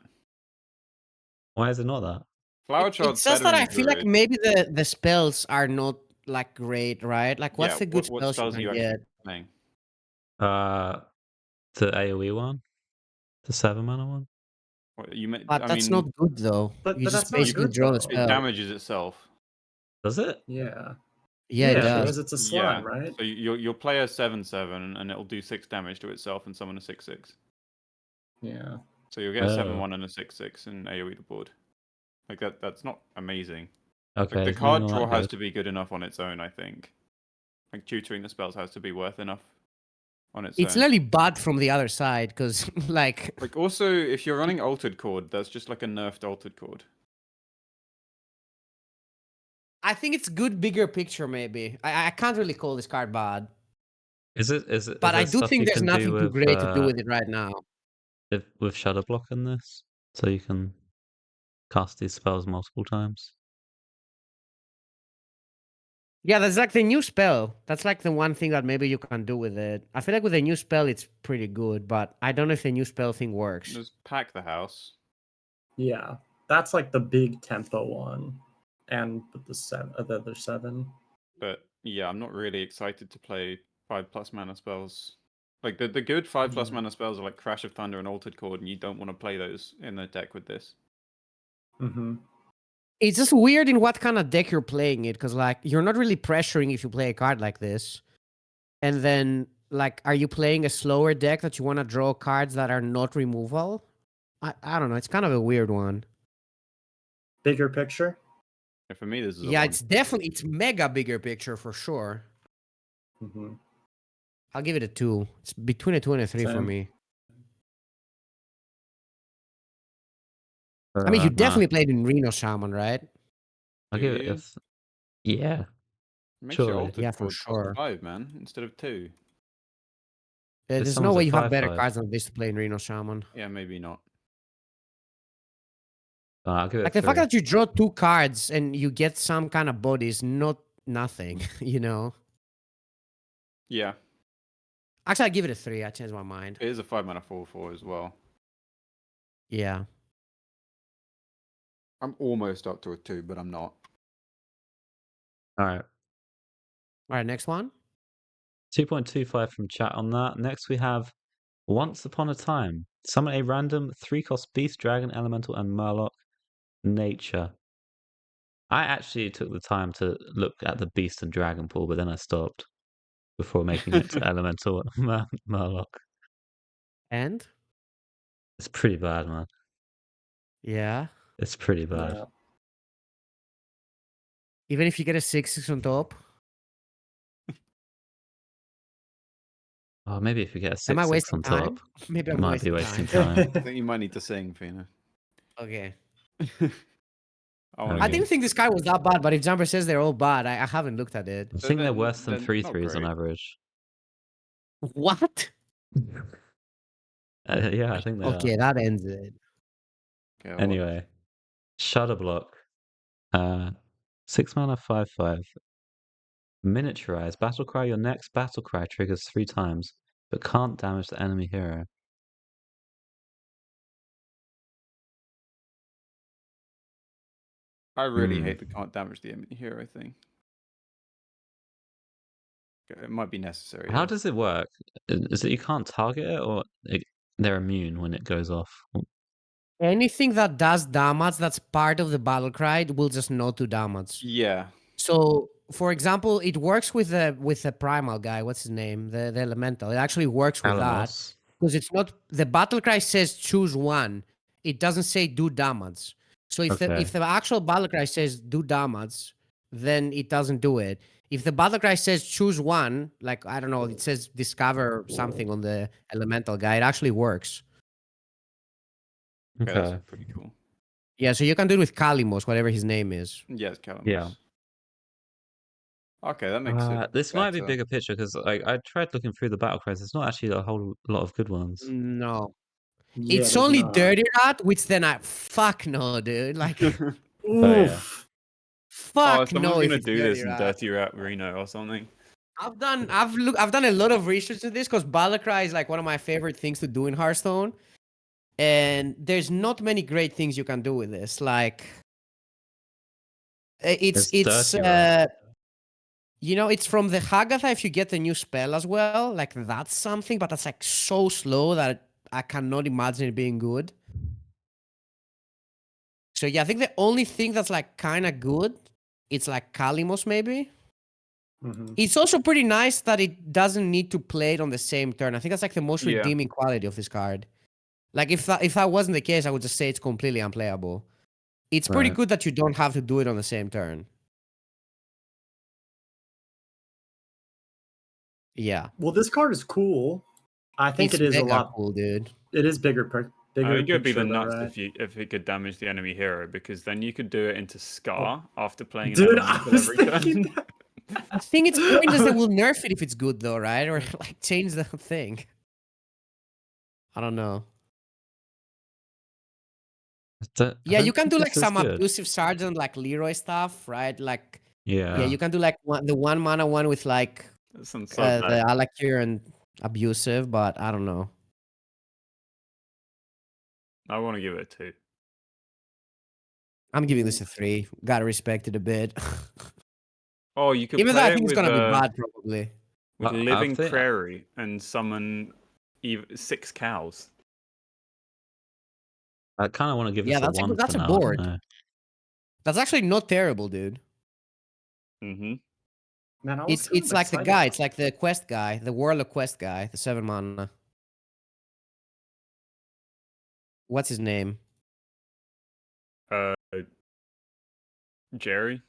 [SPEAKER 2] Why is it not that?
[SPEAKER 5] Flower
[SPEAKER 1] It's
[SPEAKER 5] Child's
[SPEAKER 1] just
[SPEAKER 5] better
[SPEAKER 1] that
[SPEAKER 5] in
[SPEAKER 1] I feel like
[SPEAKER 5] Druid.
[SPEAKER 1] maybe the spells are not like great, right? Like, what's
[SPEAKER 5] Yeah,
[SPEAKER 1] the good
[SPEAKER 5] what
[SPEAKER 1] spells
[SPEAKER 5] spells are
[SPEAKER 1] you
[SPEAKER 5] you
[SPEAKER 1] can
[SPEAKER 5] actually
[SPEAKER 1] get?
[SPEAKER 5] playing?
[SPEAKER 2] The AoE one, the 7 mana one.
[SPEAKER 1] But
[SPEAKER 5] I
[SPEAKER 1] that's
[SPEAKER 5] mean,
[SPEAKER 1] not good though.
[SPEAKER 4] But
[SPEAKER 1] You just
[SPEAKER 4] that's not
[SPEAKER 1] basically
[SPEAKER 4] good,
[SPEAKER 1] draw the
[SPEAKER 4] though.
[SPEAKER 5] it
[SPEAKER 1] spell.
[SPEAKER 5] damages itself.
[SPEAKER 2] Does it?
[SPEAKER 4] Yeah.
[SPEAKER 1] Yeah, it does.
[SPEAKER 4] because it's a slime, right?
[SPEAKER 5] So you'll play a 7/7, and it'll do 6 damage to itself and summon a 6/6.
[SPEAKER 4] Yeah.
[SPEAKER 5] So you'll get a
[SPEAKER 2] Oh.
[SPEAKER 5] 7/1 and a 6/6 and AoE the board. Like that's not amazing.
[SPEAKER 2] Okay.
[SPEAKER 5] Like, the
[SPEAKER 2] it's
[SPEAKER 5] card
[SPEAKER 2] not
[SPEAKER 5] draw
[SPEAKER 2] that
[SPEAKER 5] has
[SPEAKER 2] good.
[SPEAKER 5] to be good enough on its own, I think. Like tutoring the spells has to be worth enough on its
[SPEAKER 1] It's
[SPEAKER 5] own.
[SPEAKER 1] literally bad from the other side because, like,
[SPEAKER 5] Like also, if you're running Altered Chord, that's just like a nerfed Altered Chord.
[SPEAKER 1] I think it's good bigger picture. Maybe I can't really call this card bad,
[SPEAKER 2] Is it?
[SPEAKER 1] but I
[SPEAKER 2] there
[SPEAKER 1] do
[SPEAKER 2] stuff
[SPEAKER 1] think
[SPEAKER 2] you
[SPEAKER 1] there's
[SPEAKER 2] can do
[SPEAKER 1] nothing too
[SPEAKER 2] with,
[SPEAKER 1] great to do with it right now.
[SPEAKER 2] with Shadow Block in this, so you can cast these spells multiple times.
[SPEAKER 1] Yeah, that's like the new spell. That's like the one thing that maybe you can do with it. I feel like with the new spell, it's pretty good, but I don't know if the new spell thing works.
[SPEAKER 5] Just pack the house.
[SPEAKER 4] Yeah. That's like the big tempo one. And with the other 7.
[SPEAKER 5] But yeah, I'm not really excited to play 5+ mana spells. Like the good 5+
[SPEAKER 4] Yeah.
[SPEAKER 5] mana spells are like Crash of Thunder and Altered Chord, and you don't want to play those in the deck with this.
[SPEAKER 4] Mm-hmm.
[SPEAKER 1] It's just weird in what kind of deck you're playing it, because like you're not really pressuring if you play a card like this. And then like, are you playing a slower deck that you want to draw cards that are not removal? I don't know. It's kind of a weird one.
[SPEAKER 4] Bigger picture.
[SPEAKER 5] And for me, this is a
[SPEAKER 1] Yeah,
[SPEAKER 5] one.
[SPEAKER 1] it's mega bigger picture for sure.
[SPEAKER 4] Mm-hmm.
[SPEAKER 1] I'll give it a 2. It's between a 2 and a 3 for
[SPEAKER 4] Same.
[SPEAKER 1] me. I mean, you definitely played in Reno Shaman, right?
[SPEAKER 2] I'll
[SPEAKER 5] Do
[SPEAKER 2] give it
[SPEAKER 5] you?
[SPEAKER 2] yeah.
[SPEAKER 5] It makes your
[SPEAKER 2] surely.
[SPEAKER 5] Altered
[SPEAKER 1] Yeah, for
[SPEAKER 5] Chord
[SPEAKER 1] sure.
[SPEAKER 5] cost 5, man, instead of 2.
[SPEAKER 1] There's
[SPEAKER 2] someone's
[SPEAKER 1] no
[SPEAKER 2] a
[SPEAKER 1] way you have better
[SPEAKER 2] 5/5.
[SPEAKER 1] cards than this to play in Reno Shaman.
[SPEAKER 5] Yeah, maybe not.
[SPEAKER 2] I'll give it
[SPEAKER 1] Like
[SPEAKER 2] a
[SPEAKER 1] the fact
[SPEAKER 2] 3.
[SPEAKER 1] that you draw 2 cards and you get some kind of body is not nothing, you know?
[SPEAKER 5] Yeah,
[SPEAKER 1] Actually, I give it a 3. I changed my mind.
[SPEAKER 5] it is a 5 mana 4/4 as well.
[SPEAKER 1] Yeah.
[SPEAKER 5] I'm almost up to a 2, but I'm not.
[SPEAKER 2] All right.
[SPEAKER 1] All right, next one.
[SPEAKER 2] 2.25 from chat on that. Next we have Once Upon a Time. Summon a random 3-cost beast, dragon, elemental, and murloc nature. I actually took the time to look at the beast and dragon pool, but then I stopped before making it to elemental murloc.
[SPEAKER 1] And
[SPEAKER 2] It's pretty bad, man.
[SPEAKER 1] yeah,
[SPEAKER 2] It's pretty bad.
[SPEAKER 4] Yeah.
[SPEAKER 1] even if you get a 6/6 on top,
[SPEAKER 2] Oh, maybe if you get a
[SPEAKER 1] am I
[SPEAKER 2] 6/6
[SPEAKER 1] wasting
[SPEAKER 2] on top,
[SPEAKER 1] time? Maybe
[SPEAKER 2] you
[SPEAKER 1] I'm
[SPEAKER 2] might be
[SPEAKER 1] wasting
[SPEAKER 2] wasting
[SPEAKER 1] time.
[SPEAKER 2] time.
[SPEAKER 5] I think you might need to sing, Fina.
[SPEAKER 1] Okay.
[SPEAKER 5] I want
[SPEAKER 1] I
[SPEAKER 2] Okay.
[SPEAKER 1] didn't think this card was that bad, but if Jumper says they're all bad, I haven't looked at it.
[SPEAKER 2] I think they're worse than
[SPEAKER 5] they're
[SPEAKER 2] 3/3s on
[SPEAKER 5] not great.
[SPEAKER 2] average.
[SPEAKER 1] What?
[SPEAKER 2] Yeah, I think they are.
[SPEAKER 1] Okay, that ends it.
[SPEAKER 5] Okay, I'll watch.
[SPEAKER 2] Anyway, Shadow Block. 6 mana, 5/5. Miniaturize. Battlecry. Your next Battlecry triggers 3 times, but can't damage the enemy hero.
[SPEAKER 5] I really hate the can't damage the enemy hero thing. It might be necessary.
[SPEAKER 2] How
[SPEAKER 5] though.
[SPEAKER 2] does it work? Is it you can't target it, or they're immune when it goes off?
[SPEAKER 1] Anything that does damage that's part of the battle cry will just not do damage.
[SPEAKER 5] Yeah.
[SPEAKER 1] So, for example, it works with the primal guy. What's his name? The elemental. It actually works with that
[SPEAKER 2] Alamos.
[SPEAKER 1] because it's not the battle cry says choose one. It doesn't say do damage. So if
[SPEAKER 2] Okay.
[SPEAKER 1] the actual battle cry says do damage, then it doesn't do it. If the battle cry says choose one, like I don't know, it says discover something on the elemental guy, it actually works.
[SPEAKER 5] Okay,
[SPEAKER 2] Okay.
[SPEAKER 5] that's pretty cool.
[SPEAKER 1] Yeah, so you can do it with Kalimos, whatever his name is.
[SPEAKER 5] Yeah, it's Calamus.
[SPEAKER 2] Yeah.
[SPEAKER 5] Okay, that makes it.
[SPEAKER 2] This might be
[SPEAKER 5] better.
[SPEAKER 2] bigger picture because I tried looking through the battle cries. There's not actually a whole lot of good ones.
[SPEAKER 1] No.
[SPEAKER 4] Yeah,
[SPEAKER 1] It's
[SPEAKER 4] there's
[SPEAKER 1] only
[SPEAKER 4] not.
[SPEAKER 1] Dirty Rat, which then fuck no, dude. Like
[SPEAKER 2] yeah.
[SPEAKER 4] Oof.
[SPEAKER 3] Oh,
[SPEAKER 1] fuck
[SPEAKER 3] someone's
[SPEAKER 1] no if
[SPEAKER 3] gonna
[SPEAKER 1] it's
[SPEAKER 3] do
[SPEAKER 1] Dirty
[SPEAKER 3] this in
[SPEAKER 1] Rat.
[SPEAKER 3] Dirty Rat Reno or something.
[SPEAKER 1] I've done a lot of research to this because Balakrai is like one of my favorite things to do in Hearthstone. And there's not many great things you can do with this. Like it's
[SPEAKER 2] Dirty Rat.
[SPEAKER 1] you know, it's from the Haggatha if you get the new spell as well. Like that's something, but that's like so slow that I cannot imagine it being good. So yeah, I think the only thing that's like kind of good, it's like Kalimos maybe.
[SPEAKER 4] Mhm.
[SPEAKER 1] It's also pretty nice that it doesn't need to play it on the same turn. I think that's like the most
[SPEAKER 3] Yeah.
[SPEAKER 1] redeeming quality of this card. Like if that wasn't the case, I would just say it's completely unplayable. It's pretty
[SPEAKER 2] Right.
[SPEAKER 1] good that you don't have to do it on the same turn. Yeah,
[SPEAKER 4] Well, this card is cool. I think
[SPEAKER 1] it's
[SPEAKER 4] it is a
[SPEAKER 1] mega
[SPEAKER 4] lot.
[SPEAKER 1] cool, dude.
[SPEAKER 4] It is bigger.
[SPEAKER 3] I
[SPEAKER 4] Bigger
[SPEAKER 3] think it would be
[SPEAKER 4] picture,
[SPEAKER 3] the
[SPEAKER 4] though,
[SPEAKER 3] nuts
[SPEAKER 4] right?
[SPEAKER 3] if it could damage the enemy hero, because then you could do it into Scar after playing an
[SPEAKER 4] Dude, I
[SPEAKER 3] elemental
[SPEAKER 4] was
[SPEAKER 3] every
[SPEAKER 4] thinking
[SPEAKER 3] turn.
[SPEAKER 4] that.
[SPEAKER 1] I think it's pointless they will nerf it if it's good though, right? Or like change the thing. I don't know. Yeah, you can do like some abusive sergeant like Leroy stuff, right? Like yeah, you can do like the 1 mana one with like
[SPEAKER 3] That sounds so bad.
[SPEAKER 1] the Alakir and abusive, but I don't know.
[SPEAKER 3] I want to give it a 2.
[SPEAKER 1] I'm giving this a 3. Gotta respect it a bit.
[SPEAKER 3] Oh, you could
[SPEAKER 1] Even though
[SPEAKER 3] play
[SPEAKER 1] I
[SPEAKER 3] it
[SPEAKER 1] think it's
[SPEAKER 3] with,
[SPEAKER 1] gonna be bad probably.
[SPEAKER 3] with
[SPEAKER 2] I
[SPEAKER 3] Living
[SPEAKER 2] think-
[SPEAKER 3] Prairie and summon 6 cows.
[SPEAKER 2] I kind of want to give
[SPEAKER 1] Yeah,
[SPEAKER 2] this
[SPEAKER 1] that's
[SPEAKER 2] a 1
[SPEAKER 1] that's
[SPEAKER 2] for
[SPEAKER 1] a
[SPEAKER 2] now. I don't
[SPEAKER 1] board.
[SPEAKER 2] know.
[SPEAKER 1] That's actually not terrible, dude.
[SPEAKER 3] Mm-hmm.
[SPEAKER 4] Man, I was
[SPEAKER 1] It's like the
[SPEAKER 4] excited.
[SPEAKER 1] guy, it's like the quest guy, the Warlock quest guy, the 7 mana. What's his name?
[SPEAKER 3] Jerry?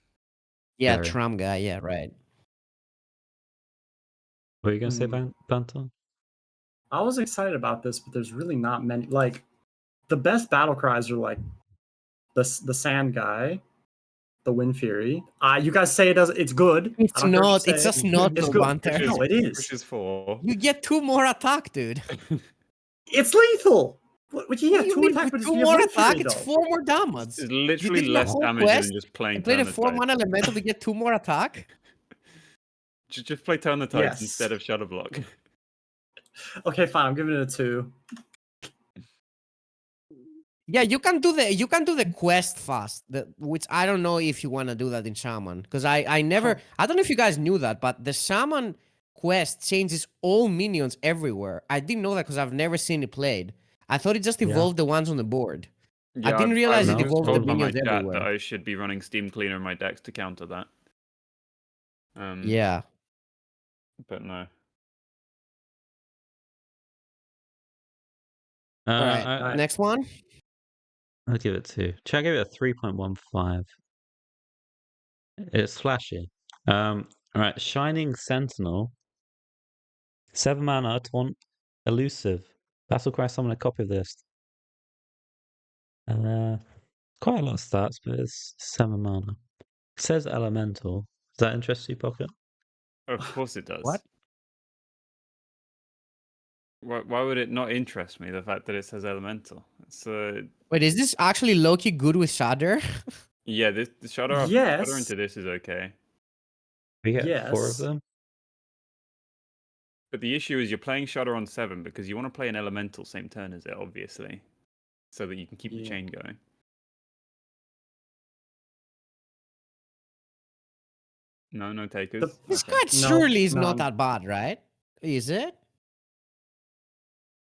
[SPEAKER 1] Yeah,
[SPEAKER 2] Jerry.
[SPEAKER 1] Tram guy, yeah, right.
[SPEAKER 2] What are you gonna say,
[SPEAKER 4] Hmm.
[SPEAKER 2] Banter?
[SPEAKER 4] I was excited about this, but there's really not many. Like, the best battle cries are like the Sand guy, the Wind Fury. You guys say it's good. I
[SPEAKER 1] It's
[SPEAKER 4] don't care what you
[SPEAKER 1] not, it's
[SPEAKER 4] say.
[SPEAKER 1] just not
[SPEAKER 4] It's
[SPEAKER 1] though,
[SPEAKER 4] good.
[SPEAKER 1] Banter.
[SPEAKER 4] No, it is.
[SPEAKER 3] Which is 4.
[SPEAKER 1] You get 2 more attack, dude.
[SPEAKER 4] It's lethal. What you
[SPEAKER 1] What
[SPEAKER 4] get
[SPEAKER 1] do you
[SPEAKER 4] 2
[SPEAKER 1] mean
[SPEAKER 4] attack,
[SPEAKER 1] with
[SPEAKER 4] but
[SPEAKER 1] 2
[SPEAKER 4] you have
[SPEAKER 1] more
[SPEAKER 4] Wind
[SPEAKER 1] attack?
[SPEAKER 4] Fury,
[SPEAKER 1] It's
[SPEAKER 4] though.
[SPEAKER 1] 4 more damage.
[SPEAKER 3] It's
[SPEAKER 1] You
[SPEAKER 3] literally
[SPEAKER 1] did the
[SPEAKER 3] less
[SPEAKER 1] whole
[SPEAKER 3] damage
[SPEAKER 1] quest
[SPEAKER 3] than just playing
[SPEAKER 1] and played a
[SPEAKER 3] Turn
[SPEAKER 1] 4
[SPEAKER 3] the
[SPEAKER 1] mana elemental to get 2 more attack?
[SPEAKER 3] Just play Turn the Tides
[SPEAKER 4] Yes.
[SPEAKER 3] instead of Shadow Block.
[SPEAKER 4] Okay, fine. I'm giving it a 2.
[SPEAKER 1] Yeah, you can do the quest fast, which I don't know if you want to do that in Shaman, because I never I don't know if you guys knew that, but the Shaman quest changes all minions everywhere. I didn't know that because I've never seen it played. I thought it just evolved the ones on the board. I didn't realize
[SPEAKER 2] it
[SPEAKER 3] was
[SPEAKER 1] evolved
[SPEAKER 3] told
[SPEAKER 1] the
[SPEAKER 3] by my
[SPEAKER 1] minions
[SPEAKER 3] chat
[SPEAKER 1] everywhere.
[SPEAKER 3] that I should be running Steam Cleaner in my decks to counter that.
[SPEAKER 1] Yeah.
[SPEAKER 3] But no.
[SPEAKER 1] All right,
[SPEAKER 2] I,
[SPEAKER 1] next one.
[SPEAKER 2] I'll give it 2. Should I give it a 3.15? It's flashy. All right, Shining Sentinel. 7 mana, taunt, elusive. Battlecry summon a copy of this. Quite a lot of stats, but it's 7 mana. It says elemental. Does that interest you, Pocket?
[SPEAKER 3] Of course it does.
[SPEAKER 1] What?
[SPEAKER 3] Why would it not interest me? The fact that it says elemental. It's
[SPEAKER 1] Wait, is this actually Loki good with Shudder?
[SPEAKER 3] yeah. The Shudder
[SPEAKER 4] Yes.
[SPEAKER 3] into this is okay.
[SPEAKER 2] We get 4 of
[SPEAKER 4] Yes.
[SPEAKER 2] them.
[SPEAKER 3] But the issue is you're playing Shudder on 7 because you want to play an elemental same turn as it, obviously, so that you can keep the
[SPEAKER 4] Yeah.
[SPEAKER 3] chain going. No takers.
[SPEAKER 1] This
[SPEAKER 3] Okay.
[SPEAKER 1] card
[SPEAKER 4] No,
[SPEAKER 1] surely is
[SPEAKER 4] no,
[SPEAKER 1] not that bad, right? Is it?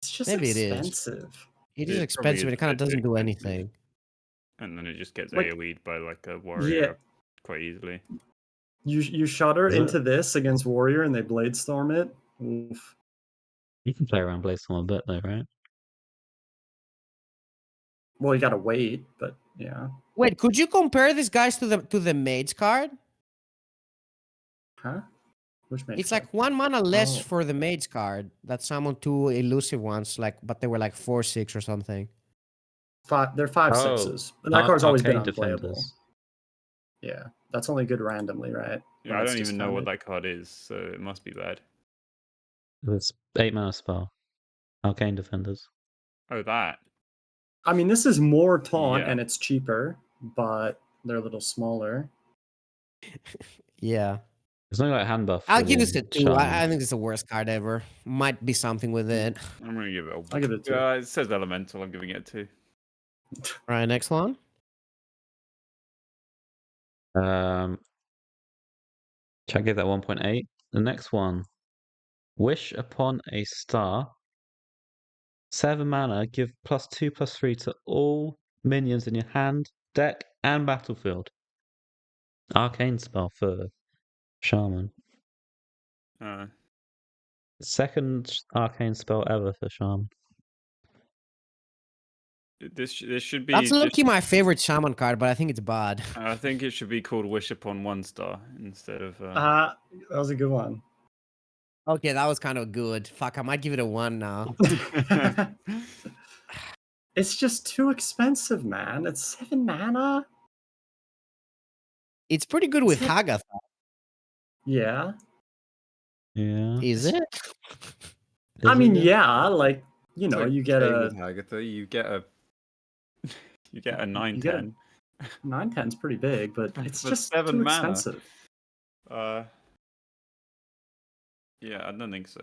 [SPEAKER 4] It's just
[SPEAKER 1] Maybe it is.
[SPEAKER 4] expensive.
[SPEAKER 1] It
[SPEAKER 3] It
[SPEAKER 1] is
[SPEAKER 3] probably
[SPEAKER 1] expensive.
[SPEAKER 3] is
[SPEAKER 1] It kind
[SPEAKER 3] a
[SPEAKER 1] of
[SPEAKER 3] bit
[SPEAKER 1] doesn't do
[SPEAKER 3] expensive.
[SPEAKER 1] anything.
[SPEAKER 3] And then it just gets
[SPEAKER 4] Like-
[SPEAKER 3] AoE'd by like a warrior quite easily.
[SPEAKER 4] You shudder
[SPEAKER 2] Is it?
[SPEAKER 4] into this against warrior and they blade storm it. Oof.
[SPEAKER 2] You can play around Bladestorm a bit, though, right?
[SPEAKER 4] Well, you gotta wait, but yeah.
[SPEAKER 1] Wait, could you compare these guys to the Mage card?
[SPEAKER 4] Huh? Which makes
[SPEAKER 1] It's like 1 mana less
[SPEAKER 4] Oh.
[SPEAKER 1] for the Mage card that summoned 2 elusive ones, but they were like 4/6 or something.
[SPEAKER 4] they're 5/6s. And that card's always been
[SPEAKER 2] Arcane
[SPEAKER 4] unplayable.
[SPEAKER 2] Defenders.
[SPEAKER 4] Yeah, that's only good randomly, right?
[SPEAKER 3] Yeah,
[SPEAKER 4] When
[SPEAKER 3] I
[SPEAKER 4] it's
[SPEAKER 3] don't even know what
[SPEAKER 4] discounted.
[SPEAKER 3] that card is, so it must be bad.
[SPEAKER 2] It's 8 mana spell. Arcane Defenders.
[SPEAKER 3] Oh, that.
[SPEAKER 4] I mean, this is more taunt
[SPEAKER 3] Yeah.
[SPEAKER 4] and it's cheaper, but they're a little smaller.
[SPEAKER 1] Yeah.
[SPEAKER 2] There's no like hand buff.
[SPEAKER 1] I'll
[SPEAKER 2] really
[SPEAKER 1] give this a
[SPEAKER 2] in
[SPEAKER 1] 2.
[SPEAKER 2] Shaman.
[SPEAKER 1] I think it's the worst card ever. Might be something with it.
[SPEAKER 3] I'm gonna give it a.
[SPEAKER 4] I'll give it a 2.
[SPEAKER 3] It says elemental. I'm giving it a 2.
[SPEAKER 1] All right, next one.
[SPEAKER 2] Should I give that 1.8? The next one. Wish upon a star. 7 mana, give +2/+3 to all minions in your hand, deck, and battlefield. Arcane spell for Shaman. Second arcane spell ever for Shaman.
[SPEAKER 3] This should be.
[SPEAKER 1] That's low-key my favorite Shaman card, but I think it's bad.
[SPEAKER 3] I think it should be called Wish Upon 1 star instead of.
[SPEAKER 4] That was a good one.
[SPEAKER 1] Okay, that was kind of good. Fuck, I might give it a 1 now.
[SPEAKER 4] It's just too expensive, man. It's 7 mana.
[SPEAKER 1] It's pretty good with Hagatha.
[SPEAKER 4] Yeah.
[SPEAKER 2] Yeah.
[SPEAKER 1] Is it?
[SPEAKER 4] I
[SPEAKER 2] Is
[SPEAKER 4] mean,
[SPEAKER 2] it?
[SPEAKER 4] yeah, like, you
[SPEAKER 3] It's
[SPEAKER 4] know,
[SPEAKER 3] like
[SPEAKER 4] you get
[SPEAKER 3] same
[SPEAKER 4] a
[SPEAKER 3] with Hagatha. You get a. You get a 9/10.
[SPEAKER 4] 9/10's pretty big, but it's
[SPEAKER 3] For
[SPEAKER 4] just
[SPEAKER 3] 7
[SPEAKER 4] too
[SPEAKER 3] mana.
[SPEAKER 4] expensive.
[SPEAKER 3] Yeah, I don't think so.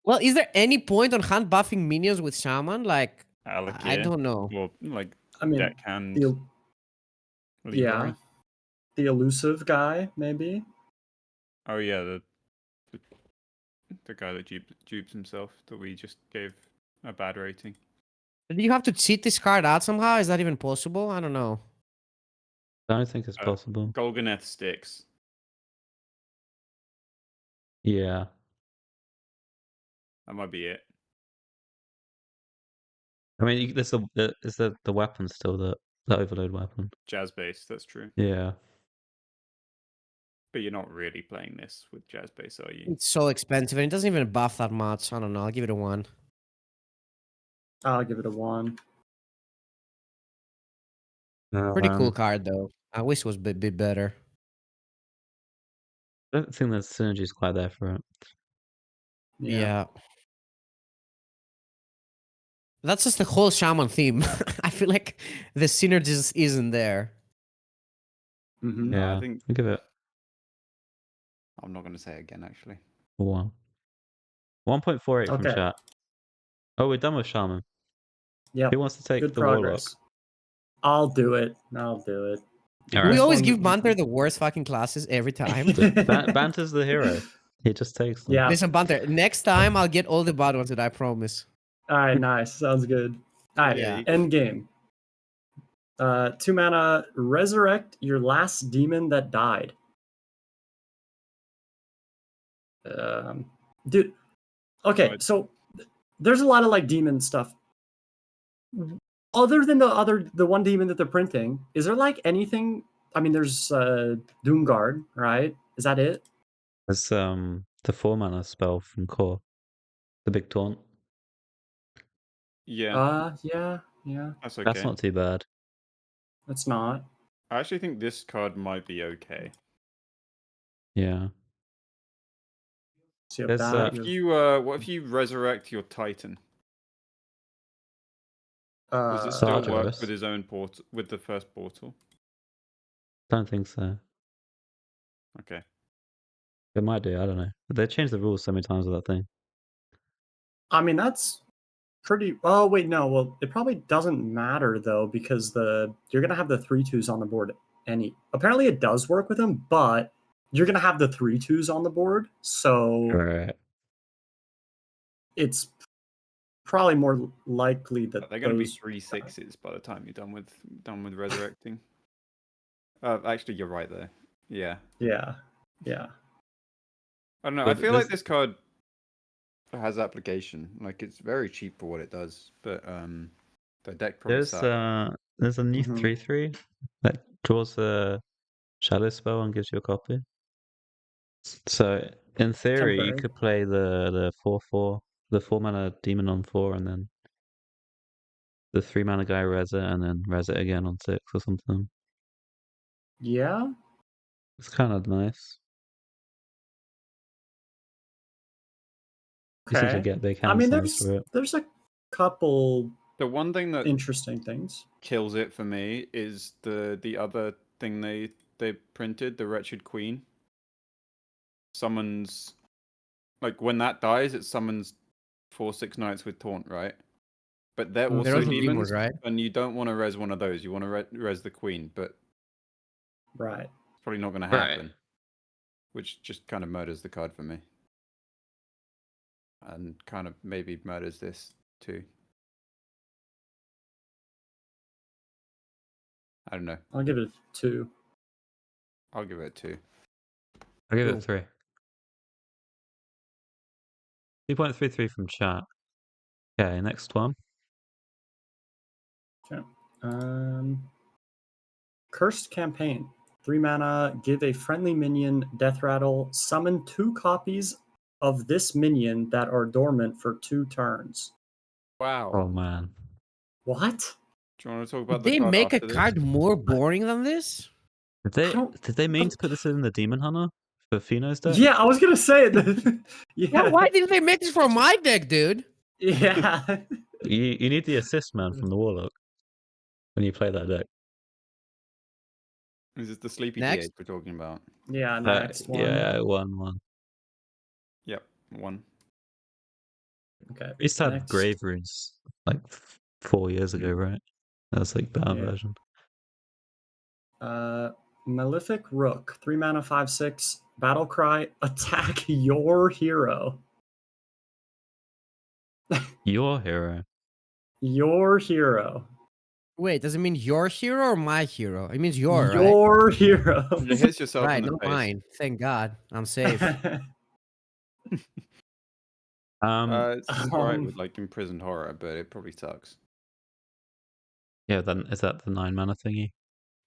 [SPEAKER 1] Well, is there any point on hand buffing minions with Shaman? Like,
[SPEAKER 3] Alec,
[SPEAKER 1] I don't know.
[SPEAKER 3] Or like
[SPEAKER 4] I mean,
[SPEAKER 3] deck hand.
[SPEAKER 4] the,
[SPEAKER 3] What are you
[SPEAKER 4] yeah,
[SPEAKER 3] calling?
[SPEAKER 4] the elusive guy, maybe.
[SPEAKER 3] Oh yeah, the guy that dupes himself that we just gave a bad rating.
[SPEAKER 1] Do you have to cheat this card out somehow? Is that even possible? I don't know.
[SPEAKER 2] I don't think it's possible.
[SPEAKER 3] Golganeth sticks.
[SPEAKER 2] Yeah.
[SPEAKER 3] That might be it.
[SPEAKER 2] I mean, there's the weapon still, the overload weapon.
[SPEAKER 3] Jazz base, that's true.
[SPEAKER 2] Yeah.
[SPEAKER 3] But you're not really playing this with jazz base, are you?
[SPEAKER 1] It's so expensive and it doesn't even buff that much. I don't know. I'll give it a 1.
[SPEAKER 4] I'll give it a 1.
[SPEAKER 1] Pretty cool card though. I wish it was a bit better.
[SPEAKER 2] I don't think the synergy's quite there for it.
[SPEAKER 1] Yeah. That's just the whole Shaman theme. I feel like the synergy just isn't there.
[SPEAKER 4] Mhm.
[SPEAKER 3] No,
[SPEAKER 2] Yeah.
[SPEAKER 3] I think
[SPEAKER 2] I'll give it
[SPEAKER 5] I'm not going to say it again, actually.
[SPEAKER 2] a 1. 1.48 from
[SPEAKER 4] Okay.
[SPEAKER 2] chat. Oh, we're done with Shaman.
[SPEAKER 4] Yep.
[SPEAKER 2] Who wants to take
[SPEAKER 4] Good
[SPEAKER 2] the Warlock?
[SPEAKER 4] progress. I'll do it. I'll do it.
[SPEAKER 2] All
[SPEAKER 1] We
[SPEAKER 2] right.
[SPEAKER 1] always
[SPEAKER 4] one-
[SPEAKER 1] give Banter the worst fucking classes every time.
[SPEAKER 2] Banter's the hero. He just takes them.
[SPEAKER 4] Yeah.
[SPEAKER 1] Listen, Banter, next time I'll get all the bad ones that I promise.
[SPEAKER 4] All right, nice. Sounds good. All right,
[SPEAKER 1] Yeah.
[SPEAKER 4] end game. 2 mana, resurrect your last demon that died. Dude, okay,
[SPEAKER 3] What?
[SPEAKER 4] so there's a lot of like demon stuff other than the one demon that they're printing, is there like anything? I mean, there's Doomguard, right? Is that it?
[SPEAKER 2] There's the 4-mana spell from Core, the big taunt.
[SPEAKER 3] Yeah,
[SPEAKER 4] Yeah.
[SPEAKER 3] that's okay.
[SPEAKER 2] That's not too bad.
[SPEAKER 4] That's not.
[SPEAKER 3] I actually think this card might be okay.
[SPEAKER 2] Yeah.
[SPEAKER 4] So you
[SPEAKER 2] There's,
[SPEAKER 4] have that.
[SPEAKER 3] If
[SPEAKER 4] you have,
[SPEAKER 3] what if you resurrect your Titan? Does it still work
[SPEAKER 2] Sargeras?
[SPEAKER 3] with his own portal, with the first portal?
[SPEAKER 2] Don't think so.
[SPEAKER 3] Okay.
[SPEAKER 2] It might do. I don't know. They changed the rules so many times with that thing.
[SPEAKER 4] I mean, that's pretty. Oh wait, no. Well, it probably doesn't matter though because you're gonna have the 3/2s on the board. Apparently it does work with them, but you're gonna have the 3/2s on the board, so
[SPEAKER 2] Right.
[SPEAKER 4] it's probably more likely that
[SPEAKER 3] They're going to be
[SPEAKER 4] those
[SPEAKER 3] 3/6s by the time you're done with resurrecting. Actually, you're right there. Yeah.
[SPEAKER 4] Yeah.
[SPEAKER 3] I don't know.
[SPEAKER 2] But
[SPEAKER 3] I feel like
[SPEAKER 2] this-
[SPEAKER 3] this card has application. Like it's very cheap for what it does, but the deck probably
[SPEAKER 2] There's
[SPEAKER 3] sucks.
[SPEAKER 2] there's a new
[SPEAKER 4] Mhm.
[SPEAKER 2] 3/3 that draws a shadow spell and gives you a copy. So in theory, you
[SPEAKER 4] Temporary.
[SPEAKER 2] could play the 4/4, the 4-mana demon on 4, and then the 3-mana guy res it, and then res it again on 6 or something.
[SPEAKER 4] Yeah.
[SPEAKER 2] It's kind of nice. You seem to
[SPEAKER 4] Okay.
[SPEAKER 2] get big
[SPEAKER 4] I
[SPEAKER 2] hand
[SPEAKER 4] mean,
[SPEAKER 2] size for it.
[SPEAKER 4] there's a couple
[SPEAKER 3] The one thing that
[SPEAKER 4] interesting things.
[SPEAKER 3] kills it for me is the other thing they printed, the Wretched Queen. Summons, like when that dies, it summons 4/6 knights with taunt, right? But they're
[SPEAKER 4] They're
[SPEAKER 3] also
[SPEAKER 1] also
[SPEAKER 3] demons,
[SPEAKER 1] demons, right?
[SPEAKER 3] and you don't want to res one of those. You want to res the queen, but
[SPEAKER 4] Right.
[SPEAKER 3] it's probably not going to
[SPEAKER 2] Right.
[SPEAKER 3] happen. Which just kind of murders the card for me, and kind of maybe murders this too. I don't know.
[SPEAKER 4] I'll give it a 2.
[SPEAKER 3] I'll give it a 2.
[SPEAKER 2] I'll give it
[SPEAKER 1] Cool.
[SPEAKER 2] 3. 2.33 from chat. Okay, next one.
[SPEAKER 4] Okay. Cursed Campaign. 3 mana, give a friendly minion death rattle, summon 2 copies of this minion that are dormant for 2 turns.
[SPEAKER 3] Wow.
[SPEAKER 2] Oh man.
[SPEAKER 4] What?
[SPEAKER 3] Do you want to talk
[SPEAKER 1] Did
[SPEAKER 3] about the
[SPEAKER 1] they
[SPEAKER 3] card
[SPEAKER 1] make a
[SPEAKER 3] after this?
[SPEAKER 1] card more boring than this?
[SPEAKER 2] Did they mean to put this in the Demon Hunter for Pheno's deck?
[SPEAKER 4] Yeah, I was gonna say it.
[SPEAKER 1] Yeah, why didn't they make this for my deck, dude?
[SPEAKER 4] Yeah.
[SPEAKER 2] You need the assist man from the Warlock when you play that deck.
[SPEAKER 3] Is this the Sleepy
[SPEAKER 1] Next.
[SPEAKER 3] D8 we're talking about?
[SPEAKER 4] Yeah, next one.
[SPEAKER 2] Yeah, 1/1.
[SPEAKER 3] Yep, 1.
[SPEAKER 4] Okay.
[SPEAKER 2] We used to have
[SPEAKER 4] next.
[SPEAKER 2] Grave Runes like 4 years ago, right? That was like bad
[SPEAKER 4] Yeah.
[SPEAKER 2] version.
[SPEAKER 4] Malefic Rook. 3 mana, 5/6. Battle Cry. Attack your hero.
[SPEAKER 2] Your hero.
[SPEAKER 4] Your hero.
[SPEAKER 1] Wait, does it mean your hero or my hero? It means your, right?
[SPEAKER 4] Your hero.
[SPEAKER 3] You hit yourself
[SPEAKER 1] Right,
[SPEAKER 3] in the
[SPEAKER 1] not
[SPEAKER 3] face.
[SPEAKER 1] mine. Thank God, I'm safe.
[SPEAKER 3] It's alright
[SPEAKER 4] Um,
[SPEAKER 3] with like imprisoned horror, but it probably sucks.
[SPEAKER 2] Yeah, then is that the 9-mana thingy?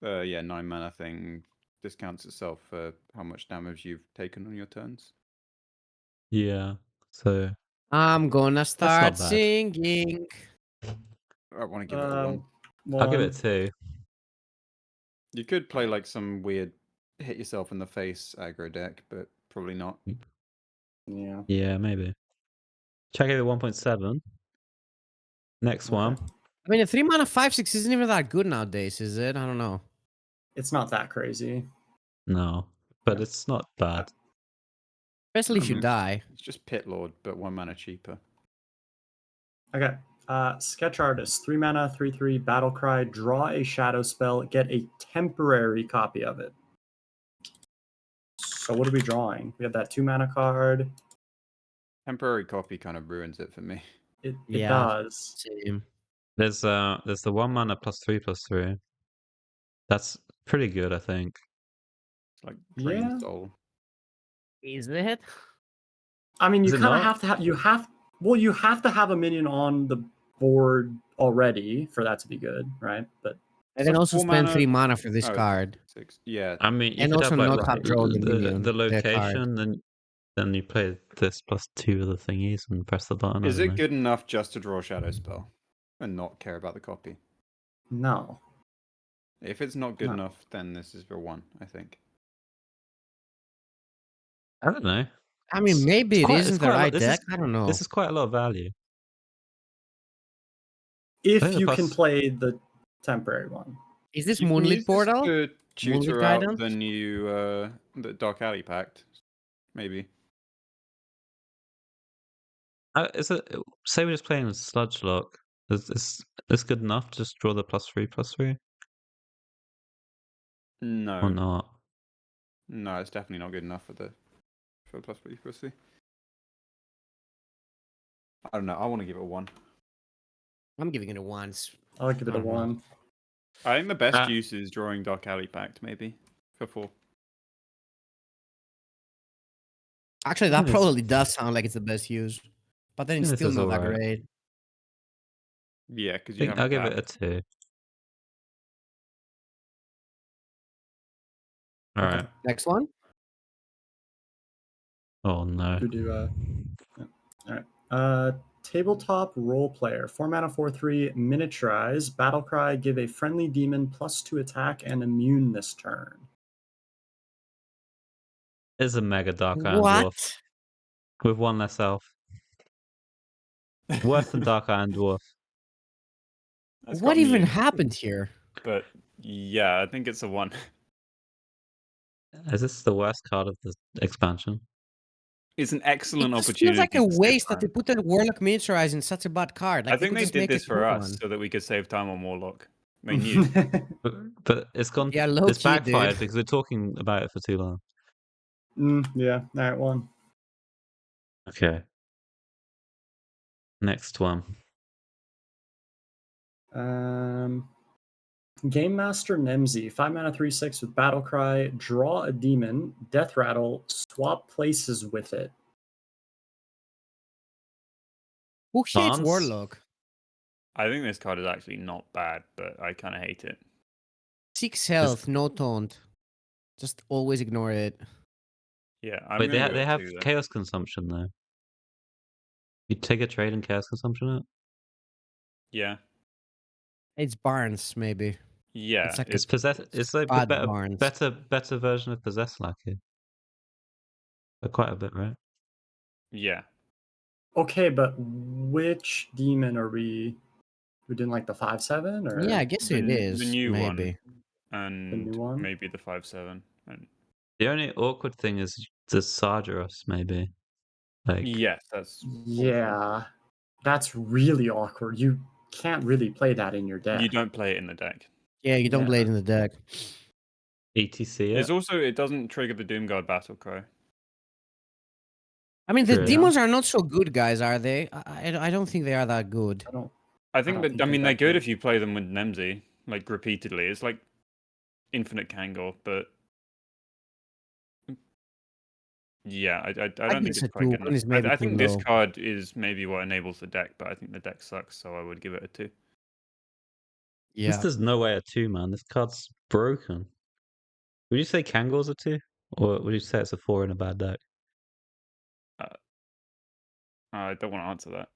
[SPEAKER 3] Yeah, 9 mana thing discounts itself for how much damage you've taken on your turns.
[SPEAKER 2] Yeah. So
[SPEAKER 1] I'm gonna
[SPEAKER 2] not
[SPEAKER 1] start
[SPEAKER 2] bad.
[SPEAKER 1] singing.
[SPEAKER 3] I want to give it a 1.
[SPEAKER 2] I'll give it
[SPEAKER 4] 1.
[SPEAKER 2] 2.
[SPEAKER 3] You could play like some weird hit yourself in the face aggro deck, but probably not.
[SPEAKER 4] Yeah.
[SPEAKER 2] Yeah, maybe. Check it at 1.7. Next
[SPEAKER 4] Okay.
[SPEAKER 2] one.
[SPEAKER 1] I mean, a 3 mana 5/6 isn't even that good nowadays, is it? I don't know.
[SPEAKER 4] It's not that crazy.
[SPEAKER 2] No, but
[SPEAKER 4] Yeah.
[SPEAKER 2] it's not bad.
[SPEAKER 1] Especially if you
[SPEAKER 3] Mhm.
[SPEAKER 1] die.
[SPEAKER 3] It's just Pit Lord, but 1 mana cheaper.
[SPEAKER 4] Okay. Sketch Artist. 3 mana, 3/3. Battle Cry. Draw a shadow spell. Get a temporary copy of it. So what are we drawing? We have that 2 mana card.
[SPEAKER 3] Temporary copy kind of ruins it for me.
[SPEAKER 4] It
[SPEAKER 1] Yeah.
[SPEAKER 4] does.
[SPEAKER 1] Same.
[SPEAKER 2] There's the 1-mana +3/+3. That's pretty good, I think.
[SPEAKER 3] It's like Drain
[SPEAKER 4] Yeah.
[SPEAKER 3] Soul.
[SPEAKER 1] Is it?
[SPEAKER 4] I mean,
[SPEAKER 2] Is
[SPEAKER 4] you
[SPEAKER 2] it
[SPEAKER 4] kind of
[SPEAKER 2] not?
[SPEAKER 4] have to have you have to have a minion on the board already for that to be good, right? But
[SPEAKER 1] And
[SPEAKER 5] So
[SPEAKER 1] then also
[SPEAKER 5] 4
[SPEAKER 1] spend
[SPEAKER 5] mana-
[SPEAKER 1] 3 mana for this
[SPEAKER 5] Oh,
[SPEAKER 1] card.
[SPEAKER 5] 6. Yeah.
[SPEAKER 2] I mean, you
[SPEAKER 1] And
[SPEAKER 2] could
[SPEAKER 1] also
[SPEAKER 2] have like
[SPEAKER 1] not have draw the minion,
[SPEAKER 2] the
[SPEAKER 1] the card.
[SPEAKER 2] location, then you play this plus 2 of the thingies and press the button.
[SPEAKER 5] Is
[SPEAKER 2] I don't
[SPEAKER 5] it
[SPEAKER 2] know.
[SPEAKER 5] good enough just to draw a shadow spell and not care about the copy?
[SPEAKER 4] no.
[SPEAKER 5] If it's not good
[SPEAKER 4] No.
[SPEAKER 5] enough, then this is for 1, I think.
[SPEAKER 2] I don't know.
[SPEAKER 1] I mean, maybe it isn't the
[SPEAKER 2] quite a lot.
[SPEAKER 1] right deck. I don't know.
[SPEAKER 2] This is quite a lot of value.
[SPEAKER 4] If
[SPEAKER 2] think the
[SPEAKER 4] you can
[SPEAKER 2] plus-
[SPEAKER 4] play the temporary one.
[SPEAKER 1] Is this
[SPEAKER 5] You can use
[SPEAKER 1] Moonlit
[SPEAKER 5] this
[SPEAKER 1] Portal?
[SPEAKER 5] to tutor
[SPEAKER 1] Moonlit
[SPEAKER 5] out
[SPEAKER 1] Guidance?
[SPEAKER 5] the new the Dark Alley Pact, maybe.
[SPEAKER 2] Is it? Say we're just playing with Sludge Lock. Is this good enough to just draw the +3/+3 or
[SPEAKER 5] No,
[SPEAKER 2] not?
[SPEAKER 5] no, it's definitely not good enough for the +3/+3. I don't know. I want to give it a 1.
[SPEAKER 1] I'm giving it a 1.
[SPEAKER 4] I'll give it
[SPEAKER 1] I
[SPEAKER 4] a
[SPEAKER 1] don't know.
[SPEAKER 4] 1.
[SPEAKER 5] I think the best
[SPEAKER 2] Uh,
[SPEAKER 5] use is drawing Dark Alley Pact, maybe for 4.
[SPEAKER 1] Actually, that
[SPEAKER 2] Yes.
[SPEAKER 1] probably does sound like it's the best use. But then it's
[SPEAKER 2] This
[SPEAKER 1] still
[SPEAKER 2] is
[SPEAKER 1] not that
[SPEAKER 2] alright.
[SPEAKER 1] great.
[SPEAKER 5] Yeah, because
[SPEAKER 2] I
[SPEAKER 5] you
[SPEAKER 2] think
[SPEAKER 5] have.
[SPEAKER 2] I'll give it a 2. All
[SPEAKER 4] Okay.
[SPEAKER 2] right.
[SPEAKER 1] Next one?
[SPEAKER 2] Oh no.
[SPEAKER 4] We do all right. Tabletop role player. 4 mana 4/3 miniaturize. Battlecry, give a friendly demon +2 attack and immune this turn.
[SPEAKER 2] It's a Mega Dark Iron Dwarf
[SPEAKER 1] What?
[SPEAKER 2] with 1 less elf. Worse than Dark Iron Dwarf.
[SPEAKER 5] That's
[SPEAKER 1] What
[SPEAKER 5] got me
[SPEAKER 1] even
[SPEAKER 5] excited.
[SPEAKER 1] happened here?
[SPEAKER 3] But yeah, I think it's a 1.
[SPEAKER 2] Is this the worst card of the expansion?
[SPEAKER 3] It's an
[SPEAKER 1] It
[SPEAKER 3] excellent
[SPEAKER 1] just
[SPEAKER 3] opportunity.
[SPEAKER 1] feels like a
[SPEAKER 3] to save
[SPEAKER 1] waste that they
[SPEAKER 3] time.
[SPEAKER 1] put the Warlock Miniaturize in such a bad card. Like,
[SPEAKER 3] I think
[SPEAKER 1] could
[SPEAKER 3] they
[SPEAKER 1] just
[SPEAKER 3] did
[SPEAKER 1] make a
[SPEAKER 3] this for
[SPEAKER 1] good
[SPEAKER 3] us
[SPEAKER 1] one.
[SPEAKER 3] so that we could save time on Warlock. They knew.
[SPEAKER 2] But it's gone.
[SPEAKER 1] Yeah, low
[SPEAKER 2] It's
[SPEAKER 1] key,
[SPEAKER 2] backfired
[SPEAKER 1] dude.
[SPEAKER 2] because we're talking about it for too long.
[SPEAKER 4] Yeah, all right, 1.
[SPEAKER 2] Okay. Next one.
[SPEAKER 4] Game Master Nemzi, 5 mana 3/6 with Battlecry, draw a demon, Death Rattle, swap places with it.
[SPEAKER 1] Who hates
[SPEAKER 2] Hans?
[SPEAKER 1] Warlock?
[SPEAKER 3] I think this card is actually not bad, but I kind of hate it.
[SPEAKER 1] 6 health, no taunt. Just always ignore it.
[SPEAKER 3] Yeah, I'm
[SPEAKER 2] Wait,
[SPEAKER 3] gonna go
[SPEAKER 2] they have
[SPEAKER 3] 2 then.
[SPEAKER 2] chaos consumption though. You take a trade in chaos consumption it?
[SPEAKER 3] Yeah,
[SPEAKER 1] It's Barnes, maybe.
[SPEAKER 3] yeah.
[SPEAKER 1] It's like
[SPEAKER 2] It's possess. It's like the
[SPEAKER 1] bad Barnes.
[SPEAKER 2] better version of possess Lackey. Quite a bit, right?
[SPEAKER 3] Yeah.
[SPEAKER 4] Okay, but which demon are we? We doing like the 5/7 or
[SPEAKER 1] Yeah, I guess it is.
[SPEAKER 3] The new
[SPEAKER 1] maybe.
[SPEAKER 3] one, and
[SPEAKER 4] new one?
[SPEAKER 3] maybe the 5/7. And
[SPEAKER 2] The only awkward thing is the Sargeras, maybe. Like,
[SPEAKER 3] yes, that's
[SPEAKER 4] Yeah, that's really awkward. You can't really play that in your deck.
[SPEAKER 3] You don't play it in the deck.
[SPEAKER 1] Yeah, you don't play it
[SPEAKER 4] Yeah.
[SPEAKER 1] in the deck.
[SPEAKER 2] ETC.
[SPEAKER 3] It's also it doesn't trigger the Doomguard battle cry.
[SPEAKER 1] I mean, the
[SPEAKER 2] True.
[SPEAKER 1] demons are not so good, guys, are they? I don't think they are that good.
[SPEAKER 4] I don't.
[SPEAKER 3] I think
[SPEAKER 4] don't
[SPEAKER 3] that
[SPEAKER 4] think
[SPEAKER 3] I mean
[SPEAKER 4] they're
[SPEAKER 3] they're
[SPEAKER 4] that
[SPEAKER 3] good
[SPEAKER 4] good.
[SPEAKER 3] if you play them with Nemzi like repeatedly. It's like infinite Kangor, but yeah, I don't think
[SPEAKER 1] give
[SPEAKER 3] it's
[SPEAKER 1] this a
[SPEAKER 3] quite
[SPEAKER 1] 2.
[SPEAKER 3] good
[SPEAKER 1] 1
[SPEAKER 3] enough.
[SPEAKER 1] is maybe
[SPEAKER 3] I
[SPEAKER 1] too
[SPEAKER 3] think this
[SPEAKER 1] low.
[SPEAKER 3] card is maybe what enables the deck, but I think the deck sucks, so I would give it a 2.
[SPEAKER 1] Yeah.
[SPEAKER 2] This is no way a 2, man. This card's broken. Would you say Kangor's a 2? Or would you say it's a 4 in a bad deck?
[SPEAKER 3] I don't want to answer that.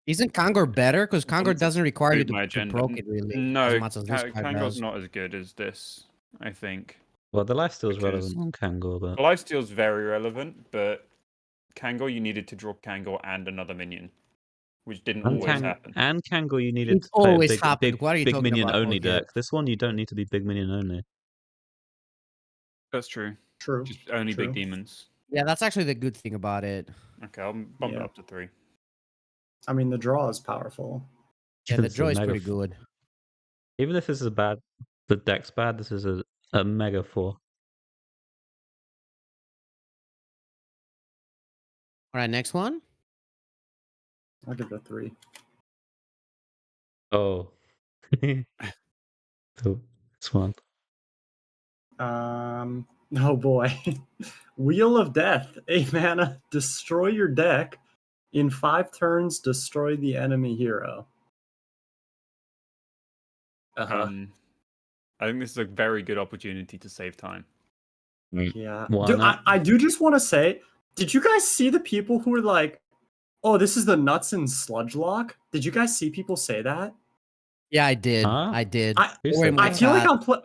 [SPEAKER 1] Isn't Kangor better? Because Kangor
[SPEAKER 3] Wants to
[SPEAKER 1] doesn't require you
[SPEAKER 3] suit my
[SPEAKER 1] to
[SPEAKER 3] agenda.
[SPEAKER 1] proc it really
[SPEAKER 3] No,
[SPEAKER 1] as much as this card
[SPEAKER 3] Kangor's
[SPEAKER 1] does.
[SPEAKER 3] not as good as this, I think.
[SPEAKER 2] Well, the lifesteal's
[SPEAKER 3] Because-
[SPEAKER 2] relevant on Kangor, but
[SPEAKER 3] Lifesteal's very relevant, but Kangor you needed to draw Kangor and another minion, which didn't always happen.
[SPEAKER 2] and Kangor you needed
[SPEAKER 1] It
[SPEAKER 2] to play a
[SPEAKER 1] always
[SPEAKER 2] big,
[SPEAKER 1] happened.
[SPEAKER 2] big,
[SPEAKER 1] What are you
[SPEAKER 2] big
[SPEAKER 1] talking
[SPEAKER 2] minion
[SPEAKER 1] about,
[SPEAKER 2] only
[SPEAKER 1] Jorge?
[SPEAKER 2] deck. This one you don't need to be big minion only.
[SPEAKER 3] That's true.
[SPEAKER 4] True.
[SPEAKER 3] Just only
[SPEAKER 4] True.
[SPEAKER 3] big demons.
[SPEAKER 1] Yeah, that's actually the good thing about it.
[SPEAKER 3] Okay, I'll bump it
[SPEAKER 4] Yeah.
[SPEAKER 3] up to 3.
[SPEAKER 4] I mean, the draw is powerful.
[SPEAKER 1] Yeah, the
[SPEAKER 2] It's a
[SPEAKER 1] draw is
[SPEAKER 2] mega
[SPEAKER 1] pretty good.
[SPEAKER 2] Even if this is the deck's bad, this is a mega 4.
[SPEAKER 1] All right, next one.
[SPEAKER 4] I'll give it a 3.
[SPEAKER 2] Oh. So, this one.
[SPEAKER 4] Oh boy. Wheel of Death. 8 mana. Destroy your deck. In 5 turns, destroy the enemy hero. Uh-huh.
[SPEAKER 3] I think this is a very good opportunity to save time.
[SPEAKER 4] Yeah.
[SPEAKER 2] Why
[SPEAKER 4] Dude,
[SPEAKER 2] not?
[SPEAKER 4] I do just want to say, did you guys see the people who were like, oh, this is the nuts and sludge lock? Did you guys see people say that?
[SPEAKER 1] Yeah, I did.
[SPEAKER 2] Huh?
[SPEAKER 1] I did.
[SPEAKER 4] I
[SPEAKER 2] Who
[SPEAKER 1] They were in
[SPEAKER 2] said
[SPEAKER 1] my
[SPEAKER 4] I feel like
[SPEAKER 1] chat.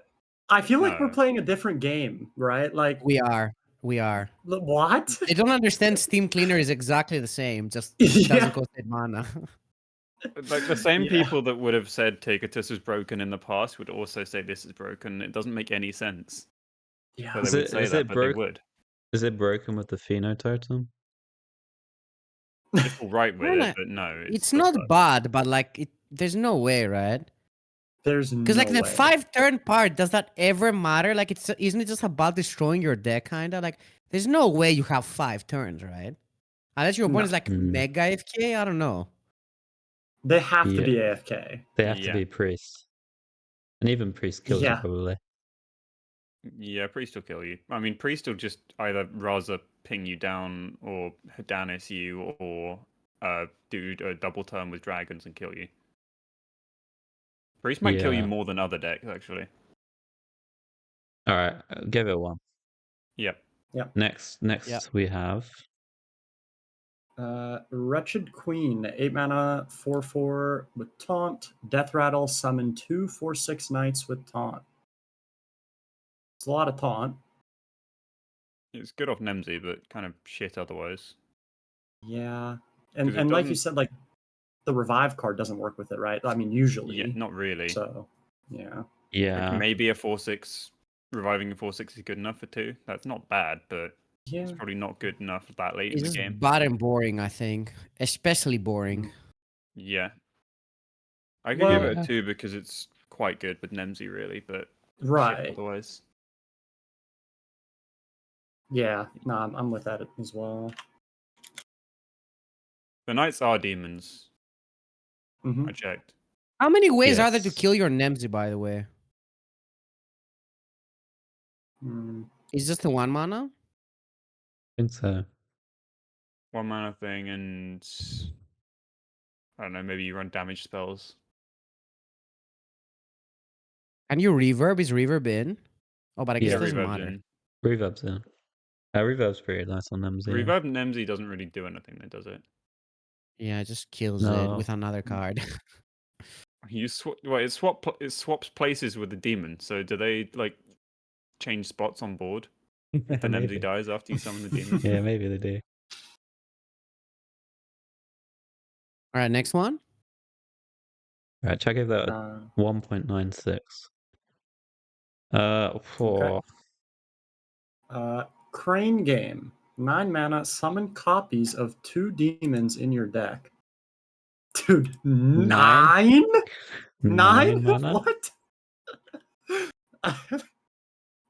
[SPEAKER 4] I feel like we're
[SPEAKER 3] No.
[SPEAKER 4] playing a different game, right? Like
[SPEAKER 1] We are.
[SPEAKER 4] what?
[SPEAKER 1] They don't understand Steam Cleaner is exactly the same, just it doesn't
[SPEAKER 4] Yeah.
[SPEAKER 1] cost 8 mana.
[SPEAKER 3] Like the same
[SPEAKER 4] Yeah.
[SPEAKER 3] people that would have said Taketus is broken in the past would also say this is broken. It doesn't make any sense.
[SPEAKER 4] Yeah.
[SPEAKER 3] But they
[SPEAKER 2] Is
[SPEAKER 3] would
[SPEAKER 2] it-
[SPEAKER 3] say
[SPEAKER 2] is
[SPEAKER 3] that,
[SPEAKER 2] it
[SPEAKER 3] but they
[SPEAKER 2] broke-
[SPEAKER 3] would.
[SPEAKER 2] Is it broken with the Pheno totem?
[SPEAKER 3] It's all right with
[SPEAKER 1] Well,
[SPEAKER 3] it, but no,
[SPEAKER 1] It's
[SPEAKER 3] still
[SPEAKER 1] not
[SPEAKER 3] sucks.
[SPEAKER 1] bad, but like there's no way, right?
[SPEAKER 4] There's
[SPEAKER 1] Because
[SPEAKER 4] no
[SPEAKER 1] like the
[SPEAKER 4] way.
[SPEAKER 1] 5-turn part, does that ever matter? Like isn't it just about destroying your deck kinda? Like there's no way you have 5 turns, right? Unless your opponent is
[SPEAKER 4] No.
[SPEAKER 1] like mega AFK, I don't know.
[SPEAKER 4] They have to
[SPEAKER 2] Yeah.
[SPEAKER 4] be AFK.
[SPEAKER 2] They have to
[SPEAKER 3] Yeah.
[SPEAKER 2] be priest. And even priest kills you
[SPEAKER 4] Yeah.
[SPEAKER 2] probably.
[SPEAKER 3] Yeah, Priest will kill you. I mean, Priest will just either Raza ping you down or Hadanis you or do a double turn with dragons and kill you. Priest might kill you
[SPEAKER 2] Yeah.
[SPEAKER 3] more than other decks, actually.
[SPEAKER 2] Alright, give it a 1.
[SPEAKER 3] Yep.
[SPEAKER 2] Next
[SPEAKER 1] Yeah.
[SPEAKER 2] we have
[SPEAKER 4] Wretched Queen, 8 mana, 4/4 with taunt. Death Rattle, summon 2 4/6 knights with taunt. It's a lot of taunt.
[SPEAKER 3] It's good off Nemzi, but kind of shit otherwise.
[SPEAKER 4] Yeah.
[SPEAKER 3] 'Cause it
[SPEAKER 4] And like you
[SPEAKER 3] doesn't-
[SPEAKER 4] said, like the revive card doesn't work with it, right? I mean, usually.
[SPEAKER 3] Yeah, not really.
[SPEAKER 4] So yeah.
[SPEAKER 3] Like
[SPEAKER 2] yeah.
[SPEAKER 3] maybe a 4/6 reviving a 4/6 is good enough for 2. That's not bad, but
[SPEAKER 4] Yeah.
[SPEAKER 3] it's probably not good enough that late in
[SPEAKER 1] It's
[SPEAKER 3] the
[SPEAKER 1] just
[SPEAKER 3] game.
[SPEAKER 1] bad and boring, I think. Especially boring.
[SPEAKER 3] Yeah. I could give it
[SPEAKER 2] Well-
[SPEAKER 3] a 2 because it's quite good with Nemzi, really, but shit
[SPEAKER 4] Right.
[SPEAKER 3] otherwise.
[SPEAKER 4] Yeah. No, I'm with that as well.
[SPEAKER 3] The knights are demons.
[SPEAKER 4] Mhm.
[SPEAKER 3] I checked.
[SPEAKER 1] How many ways are there to
[SPEAKER 2] Yes.
[SPEAKER 1] kill your Nemzi, by the way?
[SPEAKER 4] Mm.
[SPEAKER 1] Is just the 1 mana?
[SPEAKER 2] I think so.
[SPEAKER 3] 1 mana thing, and I don't know, maybe you run damage spells.
[SPEAKER 1] Can you reverb? Is reverb in? Oh, but I guess
[SPEAKER 2] Yeah,
[SPEAKER 1] it doesn't
[SPEAKER 3] Reverb's
[SPEAKER 1] matter.
[SPEAKER 3] in.
[SPEAKER 2] Reverb's in. Reverb's pretty nice on them. Yeah.
[SPEAKER 3] Reverb Nemzi doesn't really do anything, though, does it?
[SPEAKER 1] Yeah, it just kills it
[SPEAKER 2] No.
[SPEAKER 1] with another card.
[SPEAKER 3] You it swaps places with the demon. So do they like change spots on board? If the Nemzi
[SPEAKER 2] Maybe.
[SPEAKER 3] dies after you summon the demon.
[SPEAKER 2] Yeah, maybe they do.
[SPEAKER 1] All right, next one.
[SPEAKER 2] Right, check if that
[SPEAKER 4] Uh,
[SPEAKER 2] 1.96.
[SPEAKER 4] Okay. Crane Game. 9 mana, summon copies of 2 demons in your deck. Dude, 9? 9?
[SPEAKER 2] mana?
[SPEAKER 4] What?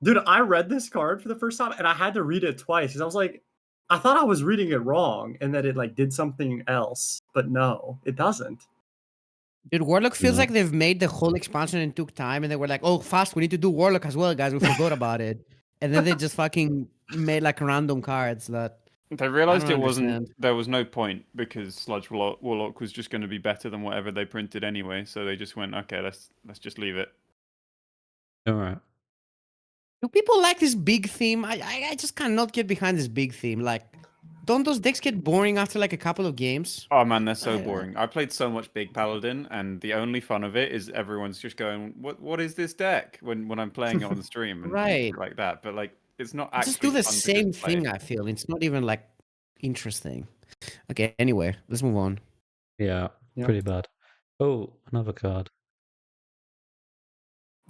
[SPEAKER 4] Dude, I read this card for the first time and I had to read it twice because I was like, I thought I was reading it wrong and that it like did something else, but no, it doesn't.
[SPEAKER 1] Dude, Warlock feels
[SPEAKER 2] No.
[SPEAKER 1] like they've made the whole expansion and took time, and they were like, "Oh, fast! We need to do Warlock as well, guys. We forgot about it." And then they just fucking made like random cards that
[SPEAKER 3] They realized
[SPEAKER 1] don't
[SPEAKER 3] it wasn't.
[SPEAKER 1] understand.
[SPEAKER 3] There was no point because Sludge Warlock was just going to be better than whatever they printed anyway. So they just went, okay, let's just leave it.
[SPEAKER 2] All right.
[SPEAKER 1] Do people like this big theme? I just cannot get behind this big theme. Like, don't those decks get boring after like a couple of games?
[SPEAKER 3] Oh man, they're so
[SPEAKER 1] Yeah.
[SPEAKER 3] boring. I played so much Big Paladin, and the only fun of it is everyone's just going, "What is this deck?" When I'm playing it on the stream, and
[SPEAKER 1] Right.
[SPEAKER 3] shit like that. But like, it's not actually
[SPEAKER 1] Just do the
[SPEAKER 3] fun to
[SPEAKER 1] same
[SPEAKER 3] just play.
[SPEAKER 1] thing. I feel it's not even like interesting. Okay, anyway, let's move on.
[SPEAKER 2] Yeah,
[SPEAKER 4] Yeah.
[SPEAKER 2] pretty bad. Oh, another card.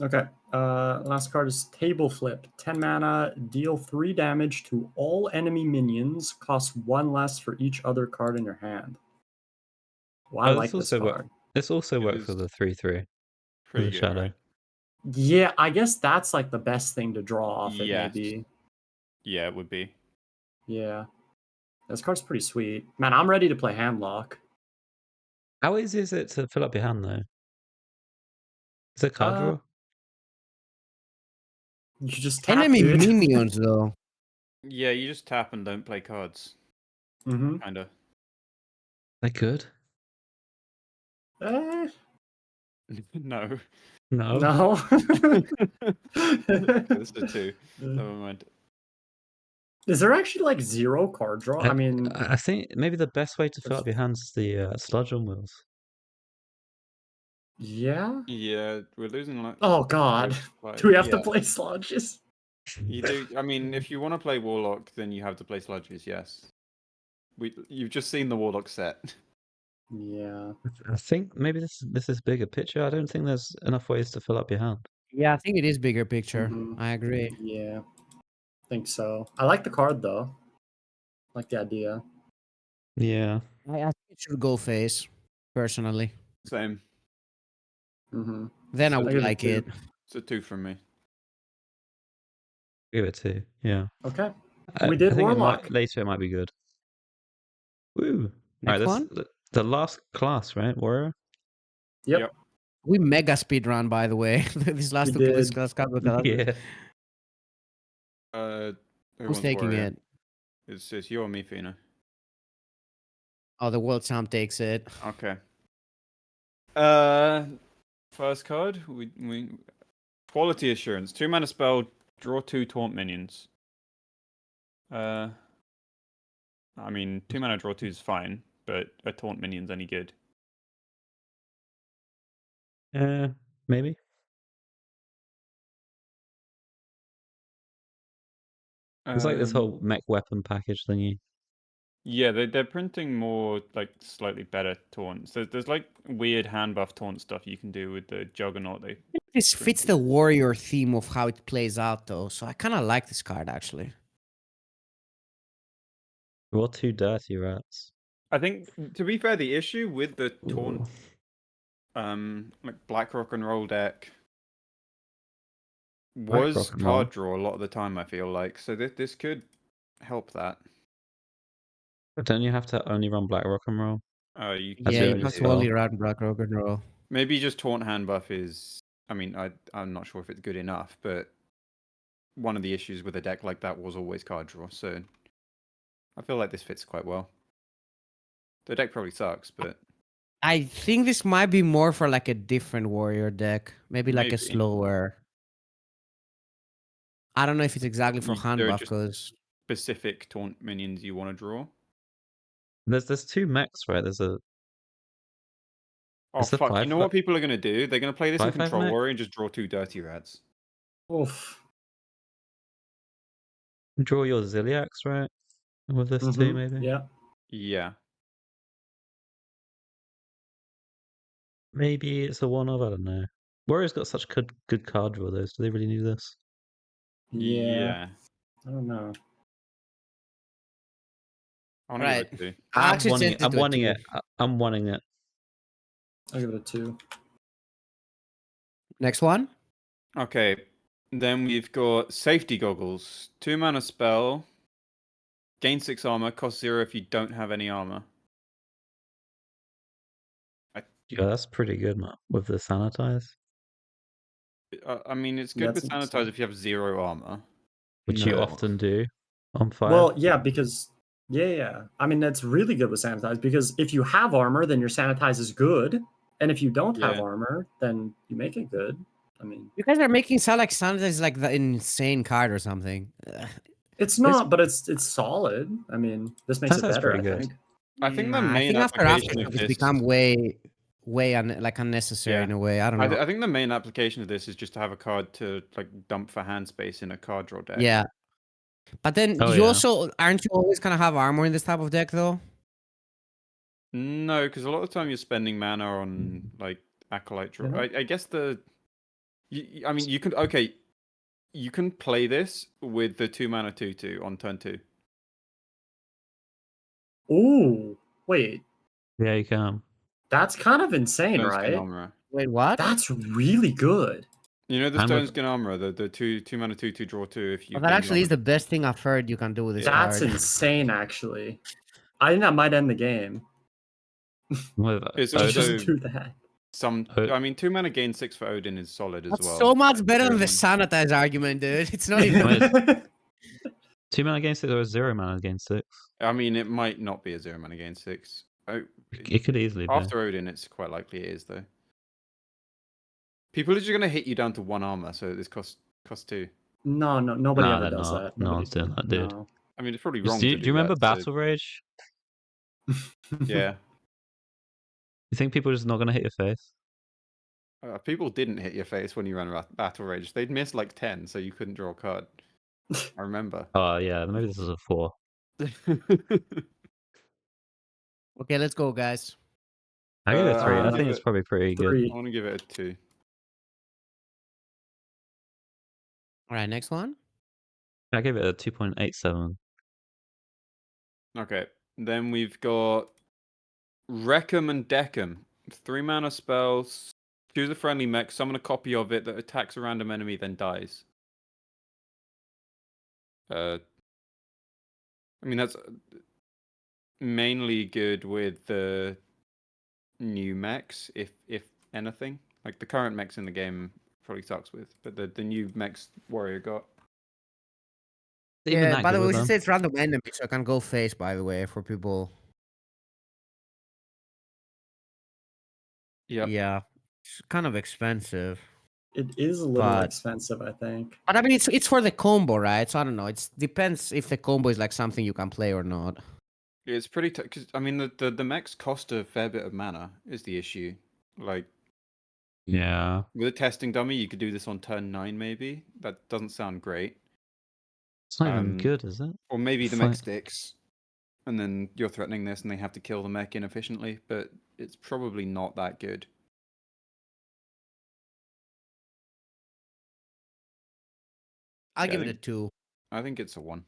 [SPEAKER 4] Okay. Last card is Table Flip. 10 mana, deal 3 damage to all enemy minions, cost 1 less for each other card in your hand. Well, I
[SPEAKER 2] Oh,
[SPEAKER 4] like this card.
[SPEAKER 2] This also
[SPEAKER 3] It
[SPEAKER 2] works for
[SPEAKER 3] is
[SPEAKER 2] the 3/3.
[SPEAKER 3] Pretty
[SPEAKER 2] the
[SPEAKER 3] good,
[SPEAKER 2] shadow.
[SPEAKER 3] right?
[SPEAKER 4] Yeah, I guess that's like the best thing to draw off it,
[SPEAKER 3] Yes.
[SPEAKER 4] maybe.
[SPEAKER 3] Yeah, it would be.
[SPEAKER 4] Yeah. This card's pretty sweet. Man, I'm ready to play Handlock.
[SPEAKER 2] How easy is it to fill up your hand though? Is it a card
[SPEAKER 4] Uh,
[SPEAKER 2] draw?
[SPEAKER 4] You just tap,
[SPEAKER 1] Enemy
[SPEAKER 4] dude.
[SPEAKER 1] minions, though.
[SPEAKER 3] Yeah, you just tap and don't play cards,
[SPEAKER 4] Mm-hmm.
[SPEAKER 3] kinda.
[SPEAKER 2] They could.
[SPEAKER 3] No.
[SPEAKER 2] No.
[SPEAKER 4] No.
[SPEAKER 5] This is a 2. Never mind.
[SPEAKER 4] Is there actually like 0 card draw? I mean,
[SPEAKER 2] I think maybe the best way to fill up your hands is the sludge on wheels.
[SPEAKER 4] yeah.
[SPEAKER 5] Yeah, we're losing like.
[SPEAKER 4] Oh God.
[SPEAKER 5] Like,
[SPEAKER 4] Do we have to
[SPEAKER 5] yeah.
[SPEAKER 4] play sludges?
[SPEAKER 5] You do. I mean, if you want to play Warlock, then you have to play Sludges. Yes. You've just seen the Warlock set.
[SPEAKER 4] Yeah.
[SPEAKER 2] I think maybe this is bigger picture. I don't think there's enough ways to fill up your hand.
[SPEAKER 1] Yeah, I think it is bigger picture.
[SPEAKER 4] Mhm.
[SPEAKER 1] I agree.
[SPEAKER 4] Yeah. Think so. I like the card though. Like the idea.
[SPEAKER 2] Yeah.
[SPEAKER 1] I think it should go face, personally.
[SPEAKER 5] Same.
[SPEAKER 4] Mm-hmm.
[SPEAKER 1] Then I
[SPEAKER 5] So
[SPEAKER 1] would
[SPEAKER 4] give it
[SPEAKER 1] like
[SPEAKER 4] 2.
[SPEAKER 1] it.
[SPEAKER 5] It's a 2 from me.
[SPEAKER 2] Give it 2. Yeah.
[SPEAKER 4] Okay.
[SPEAKER 2] I
[SPEAKER 4] We did
[SPEAKER 2] think
[SPEAKER 4] Warlock.
[SPEAKER 2] later it might be good. Woo.
[SPEAKER 1] Next
[SPEAKER 2] Right,
[SPEAKER 1] one?
[SPEAKER 2] the last class, right? Warrior?
[SPEAKER 4] Yep.
[SPEAKER 1] We mega speed run, by the way. This last
[SPEAKER 4] We
[SPEAKER 1] this
[SPEAKER 4] did.
[SPEAKER 1] last couple of classes.
[SPEAKER 2] Yeah.
[SPEAKER 5] Who
[SPEAKER 1] Who's
[SPEAKER 5] wants
[SPEAKER 1] taking
[SPEAKER 5] Warrior?
[SPEAKER 1] it?
[SPEAKER 5] It's you or me, Fina.
[SPEAKER 1] Oh, the world champ takes it.
[SPEAKER 5] Okay. First card, we quality assurance. 2 mana spell, draw 2 taunt minions. I mean, 2 mana draw 2 is fine, but a taunt minion's any good.
[SPEAKER 2] Maybe. It's like this whole mech weapon package thingy.
[SPEAKER 5] Yeah, they're printing more like slightly better taunts. There's like weird hand buff taunt stuff you can do with the Juggernaut.
[SPEAKER 1] This fits the warrior theme of how it plays out, though. So I kind of like this card, actually.
[SPEAKER 2] We're 2 dirty rats.
[SPEAKER 5] I think, to be fair, the issue with the taunt,
[SPEAKER 2] Ooh.
[SPEAKER 5] like Black Rock and Roll deck
[SPEAKER 2] Black
[SPEAKER 5] was
[SPEAKER 2] Rock and Roll.
[SPEAKER 5] card draw a lot of the time. I feel like so this could help that.
[SPEAKER 2] But don't you have to only run Black Rock and Roll?
[SPEAKER 5] You
[SPEAKER 2] That's
[SPEAKER 1] Yeah,
[SPEAKER 2] the
[SPEAKER 1] you
[SPEAKER 2] only
[SPEAKER 1] have to
[SPEAKER 2] spell.
[SPEAKER 1] only run Black Rock and Roll.
[SPEAKER 5] maybe just taunt hand buff is. I mean, I'm not sure if it's good enough, but one of the issues with a deck like that was always card draw. So I feel like this fits quite well. The deck probably sucks, but
[SPEAKER 1] I think this might be more for like a different warrior deck. Maybe like a
[SPEAKER 5] Maybe.
[SPEAKER 1] slower. I don't know if it's exactly for hand
[SPEAKER 5] there are
[SPEAKER 1] buff,
[SPEAKER 5] just
[SPEAKER 1] because
[SPEAKER 5] specific taunt minions you want to draw.
[SPEAKER 2] There's 2 mechs, right? There's a
[SPEAKER 5] Oh
[SPEAKER 2] It's a
[SPEAKER 5] fuck! You
[SPEAKER 2] 5
[SPEAKER 5] know what people are gonna do? They're gonna play this in
[SPEAKER 2] 5/5
[SPEAKER 5] Control
[SPEAKER 2] mech?
[SPEAKER 5] Warrior and just draw 2 dirty rats.
[SPEAKER 4] Oof.
[SPEAKER 2] draw your Ziliacs, right? With this too,
[SPEAKER 4] Mhm.
[SPEAKER 2] maybe.
[SPEAKER 4] Yeah.
[SPEAKER 5] Yeah.
[SPEAKER 2] Maybe it's a one of. I don't know. Warrior's got such good card draw, though. So do they really need this?
[SPEAKER 4] Yeah. I don't know.
[SPEAKER 5] I want to
[SPEAKER 1] Right.
[SPEAKER 5] give it 2.
[SPEAKER 1] I
[SPEAKER 2] I'm
[SPEAKER 1] actually
[SPEAKER 2] wanting
[SPEAKER 1] sent
[SPEAKER 2] it. I'm
[SPEAKER 1] to a
[SPEAKER 2] wanting
[SPEAKER 1] 2.
[SPEAKER 2] it. I'm wanting it.
[SPEAKER 4] I'll give it a 2.
[SPEAKER 1] Next one.
[SPEAKER 5] Okay. Then we've got Safety Goggles. 2 mana spell. Gain 6 armor. Cost 0 if you don't have any armor.
[SPEAKER 2] Yeah, that's pretty good, man. With the sanitize,
[SPEAKER 5] I mean, it's good
[SPEAKER 4] That's
[SPEAKER 5] with
[SPEAKER 4] interesting.
[SPEAKER 5] Sanitize if you have 0 armor.
[SPEAKER 2] which you
[SPEAKER 1] No.
[SPEAKER 2] often do on fire.
[SPEAKER 4] Well, yeah, because yeah. I mean, that's really good with sanitize because if you have armor, then your sanitize is good, and if you don't have
[SPEAKER 5] Yeah.
[SPEAKER 4] armor, then you make it good. I mean,
[SPEAKER 1] You guys are making sound like Sanitize is like the insane card or something.
[SPEAKER 4] it's not, but it's solid. I mean, this makes it
[SPEAKER 2] Sanitize is
[SPEAKER 4] better. I
[SPEAKER 2] pretty good.
[SPEAKER 4] think.
[SPEAKER 5] I think the
[SPEAKER 1] Nah,
[SPEAKER 5] main
[SPEAKER 1] I think after
[SPEAKER 5] application
[SPEAKER 1] Aftershock
[SPEAKER 5] of
[SPEAKER 1] it's
[SPEAKER 5] this.
[SPEAKER 1] become way unnecessary in a way. I don't know.
[SPEAKER 5] I think the main application of this is just to have a card to like dump for hand space in a card draw deck.
[SPEAKER 1] Yeah. But then
[SPEAKER 2] Oh,
[SPEAKER 1] you
[SPEAKER 2] yeah.
[SPEAKER 1] also aren't you always gonna have armor in this type of deck though?
[SPEAKER 5] No, because a lot of the time you're spending mana on like acolyte draw.
[SPEAKER 4] Yeah.
[SPEAKER 5] I guess I mean, you can you can play this with the 2 mana 2/2 on turn 2.
[SPEAKER 4] Ooh, wait,
[SPEAKER 2] Yeah, you can.
[SPEAKER 4] that's kind of insane,
[SPEAKER 5] Stone Skin
[SPEAKER 4] right?
[SPEAKER 5] Armorer.
[SPEAKER 1] Wait, what?
[SPEAKER 4] That's really good.
[SPEAKER 5] You know the
[SPEAKER 2] And
[SPEAKER 5] Stone
[SPEAKER 2] with-
[SPEAKER 5] Skin Armorer, the 2 mana 2/2 draw 2 if you.
[SPEAKER 1] Well, that
[SPEAKER 5] gain
[SPEAKER 1] actually is
[SPEAKER 5] armor.
[SPEAKER 1] the best thing I've heard you can do with this
[SPEAKER 4] That's
[SPEAKER 1] card.
[SPEAKER 4] insane, actually. I think that might end the game.
[SPEAKER 2] With
[SPEAKER 5] It's
[SPEAKER 4] Just
[SPEAKER 5] also
[SPEAKER 4] do that.
[SPEAKER 5] I mean, 2 mana gain 6 for Odin is solid as
[SPEAKER 1] That's
[SPEAKER 5] well.
[SPEAKER 1] so much better than the
[SPEAKER 5] Everyone-
[SPEAKER 1] Sanitize argument, dude. It's not even.
[SPEAKER 2] Wait. 2 mana against 6 or 0 mana against 6.
[SPEAKER 5] I mean, it might not be a 0 mana gain 6. Oh,
[SPEAKER 2] It could easily be.
[SPEAKER 5] after Odin, it's quite likely it is though. People are just gonna hit you down to 1 armor, so this costs 2.
[SPEAKER 4] No, nobody
[SPEAKER 2] Nah,
[SPEAKER 4] ever
[SPEAKER 2] they're
[SPEAKER 4] does
[SPEAKER 2] not.
[SPEAKER 4] that.
[SPEAKER 2] No
[SPEAKER 4] Nobody
[SPEAKER 2] one's doing that, dude.
[SPEAKER 4] No.
[SPEAKER 5] I mean, it's probably
[SPEAKER 2] Do
[SPEAKER 5] wrong
[SPEAKER 2] you,
[SPEAKER 5] to
[SPEAKER 2] do you remember
[SPEAKER 5] that,
[SPEAKER 2] Battle Rage?
[SPEAKER 5] Yeah.
[SPEAKER 2] You think people are just not going to hit your face?
[SPEAKER 5] People didn't hit your face when you ran Battle Rage. They'd miss like 10, so you couldn't draw a card. I remember.
[SPEAKER 2] Oh, yeah, maybe this is a 4.
[SPEAKER 1] Okay, let's go, guys.
[SPEAKER 2] I give it a 3. I
[SPEAKER 4] wanna
[SPEAKER 2] think
[SPEAKER 4] give
[SPEAKER 2] it's probably pretty good.
[SPEAKER 4] 3.
[SPEAKER 5] I want to give it a 2.
[SPEAKER 1] All right, next one.
[SPEAKER 2] I give it a 2.87.
[SPEAKER 5] Okay. Then we've got Reckham and Deckham. 3 mana spells. Choose a friendly mech, summon a copy of it that attacks a random enemy, then dies. I mean, that's mainly good with the new mechs, if anything. Like the current mechs in the game probably sucks with, but the new mechs Warrior got.
[SPEAKER 2] Even
[SPEAKER 1] Yeah,
[SPEAKER 2] that
[SPEAKER 1] by the
[SPEAKER 2] good
[SPEAKER 1] way, we
[SPEAKER 2] with
[SPEAKER 1] should
[SPEAKER 2] them?
[SPEAKER 1] say it's random enemy, so I can go face, by the way, for people.
[SPEAKER 5] Yep.
[SPEAKER 1] Yeah, it's kind of expensive.
[SPEAKER 4] It is a little
[SPEAKER 1] But-
[SPEAKER 4] expensive, I think.
[SPEAKER 1] But I mean, it's for the combo, right? So I don't know. It depends if the combo is like something you can play or not.
[SPEAKER 5] It's pretty because I mean the mechs cost a fair bit of mana is the issue. Like
[SPEAKER 2] Yeah.
[SPEAKER 5] with a testing dummy, you could do this on turn 9 maybe. That doesn't sound great.
[SPEAKER 2] It's not even
[SPEAKER 5] Um,
[SPEAKER 2] good, is it?
[SPEAKER 5] Or maybe the mech
[SPEAKER 2] Fine.
[SPEAKER 5] sticks, and then you're threatening this, and they have to kill the mech inefficiently. But it's probably not that good.
[SPEAKER 1] I'll
[SPEAKER 5] Yeah,
[SPEAKER 1] give it a 2.
[SPEAKER 5] I think it's a 1.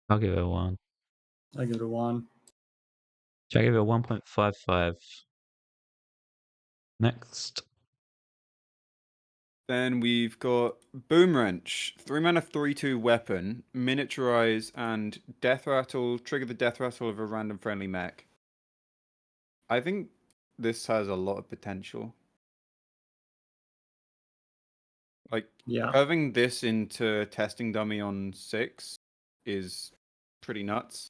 [SPEAKER 2] I'll give it a 1.
[SPEAKER 4] I give it a 1.
[SPEAKER 2] Should I give it a 1.55? Next.
[SPEAKER 5] Then we've got Boom Wrench, 3 mana 3/2 weapon, miniaturize and death rattle, trigger the death rattle of a random friendly mech. I think this has a lot of potential. Like
[SPEAKER 4] Yeah.
[SPEAKER 5] having this into testing dummy on 6 is pretty nuts.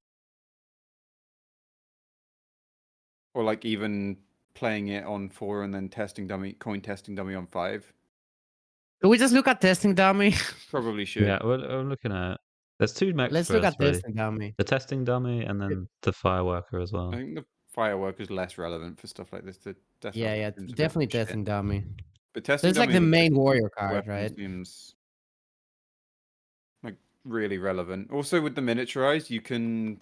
[SPEAKER 5] Or like even playing it on 4 and then coin testing dummy on 5.
[SPEAKER 1] Can we just look at testing dummy?
[SPEAKER 5] Probably should.
[SPEAKER 2] Yeah, we're looking at... There's 2 mechs
[SPEAKER 1] Let's
[SPEAKER 2] for
[SPEAKER 1] look
[SPEAKER 2] us,
[SPEAKER 1] at
[SPEAKER 2] really.
[SPEAKER 1] testing dummy.
[SPEAKER 2] The testing dummy and then the fireworker as well.
[SPEAKER 5] I think the firework is less relevant for stuff like this. The death
[SPEAKER 1] Yeah,
[SPEAKER 5] rattle
[SPEAKER 1] yeah,
[SPEAKER 5] seems a bit
[SPEAKER 1] definitely
[SPEAKER 5] shit.
[SPEAKER 1] testing dummy.
[SPEAKER 5] But
[SPEAKER 1] So
[SPEAKER 5] testing
[SPEAKER 1] it's like
[SPEAKER 5] dummy
[SPEAKER 1] the
[SPEAKER 5] with
[SPEAKER 1] main
[SPEAKER 5] this
[SPEAKER 1] warrior card,
[SPEAKER 5] weapon
[SPEAKER 1] right?
[SPEAKER 5] seems like really relevant. Also with the miniaturize, you can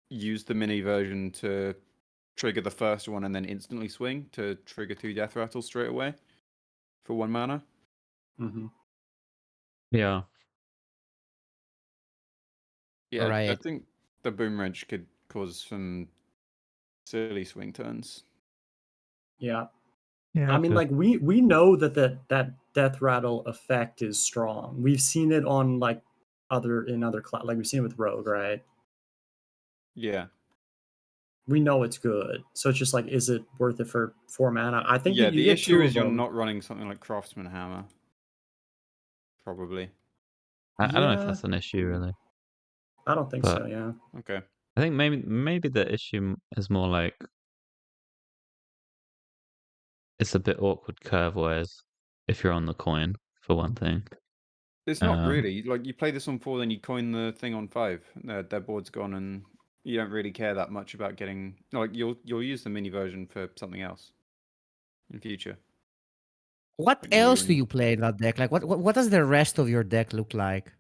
[SPEAKER 5] use the mini version to trigger the first one and then instantly swing to trigger 2 death rattles straight away for 1 mana.
[SPEAKER 4] Hmm.
[SPEAKER 2] Yeah.
[SPEAKER 5] Yeah, I
[SPEAKER 1] Right.
[SPEAKER 5] think the boom wrench could cause some silly swing turns.
[SPEAKER 4] Yeah.
[SPEAKER 2] Yeah.
[SPEAKER 4] I mean, like we know that that death rattle effect is strong. We've seen it on like other like we've seen it with Rogue, right?
[SPEAKER 5] Yeah.
[SPEAKER 4] We know it's good. So it's just like, is it worth it for 4 mana? I think
[SPEAKER 5] Yeah,
[SPEAKER 4] that you
[SPEAKER 5] the
[SPEAKER 4] get
[SPEAKER 5] issue
[SPEAKER 4] 2
[SPEAKER 5] is
[SPEAKER 4] of
[SPEAKER 5] you're
[SPEAKER 4] them.
[SPEAKER 5] not running something like Craftsman Hammer. Probably.
[SPEAKER 2] I don't know if
[SPEAKER 4] Yeah.
[SPEAKER 2] that's an issue, really.
[SPEAKER 4] I don't think
[SPEAKER 2] But-
[SPEAKER 4] so. Yeah.
[SPEAKER 5] Okay.
[SPEAKER 2] I think maybe the issue is more like... It's a bit awkward curve-wise if you're on the coin, for one thing.
[SPEAKER 5] It's not really. Like, you play this on 4, then you coin the thing on 5. Their board's gone, and you don't really care that much about getting... Like, you'll use the mini version for something else in future.
[SPEAKER 1] What
[SPEAKER 5] Like
[SPEAKER 1] else do
[SPEAKER 5] maybe-
[SPEAKER 1] you play in that deck? Like, what does the rest of your deck look like?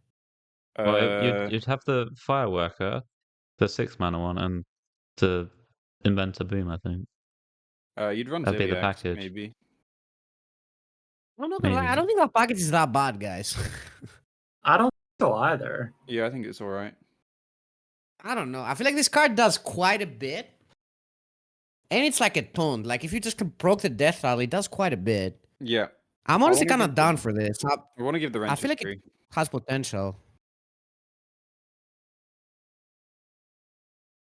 [SPEAKER 2] Well, you'd have the fireworker, the 6 mana one, and the inventor boom, I think.
[SPEAKER 5] You'd run
[SPEAKER 2] That'd be the
[SPEAKER 5] Ziliax,
[SPEAKER 2] package.
[SPEAKER 5] maybe.
[SPEAKER 1] I'm not gonna lie, I
[SPEAKER 2] Maybe.
[SPEAKER 1] don't think that package is that bad, guys.
[SPEAKER 4] I don't think so either.
[SPEAKER 5] Yeah, I think it's alright.
[SPEAKER 1] I don't know. I feel like this card does quite a bit. And it's like a taunt. Like, if you just can proc the death rattle, it does quite a bit.
[SPEAKER 5] Yeah.
[SPEAKER 1] I'm honestly
[SPEAKER 5] wanna
[SPEAKER 1] kind of
[SPEAKER 5] give
[SPEAKER 1] down for this.
[SPEAKER 5] I want to give the wrench
[SPEAKER 1] feel
[SPEAKER 5] a
[SPEAKER 1] like it-
[SPEAKER 5] 3.
[SPEAKER 1] Has potential.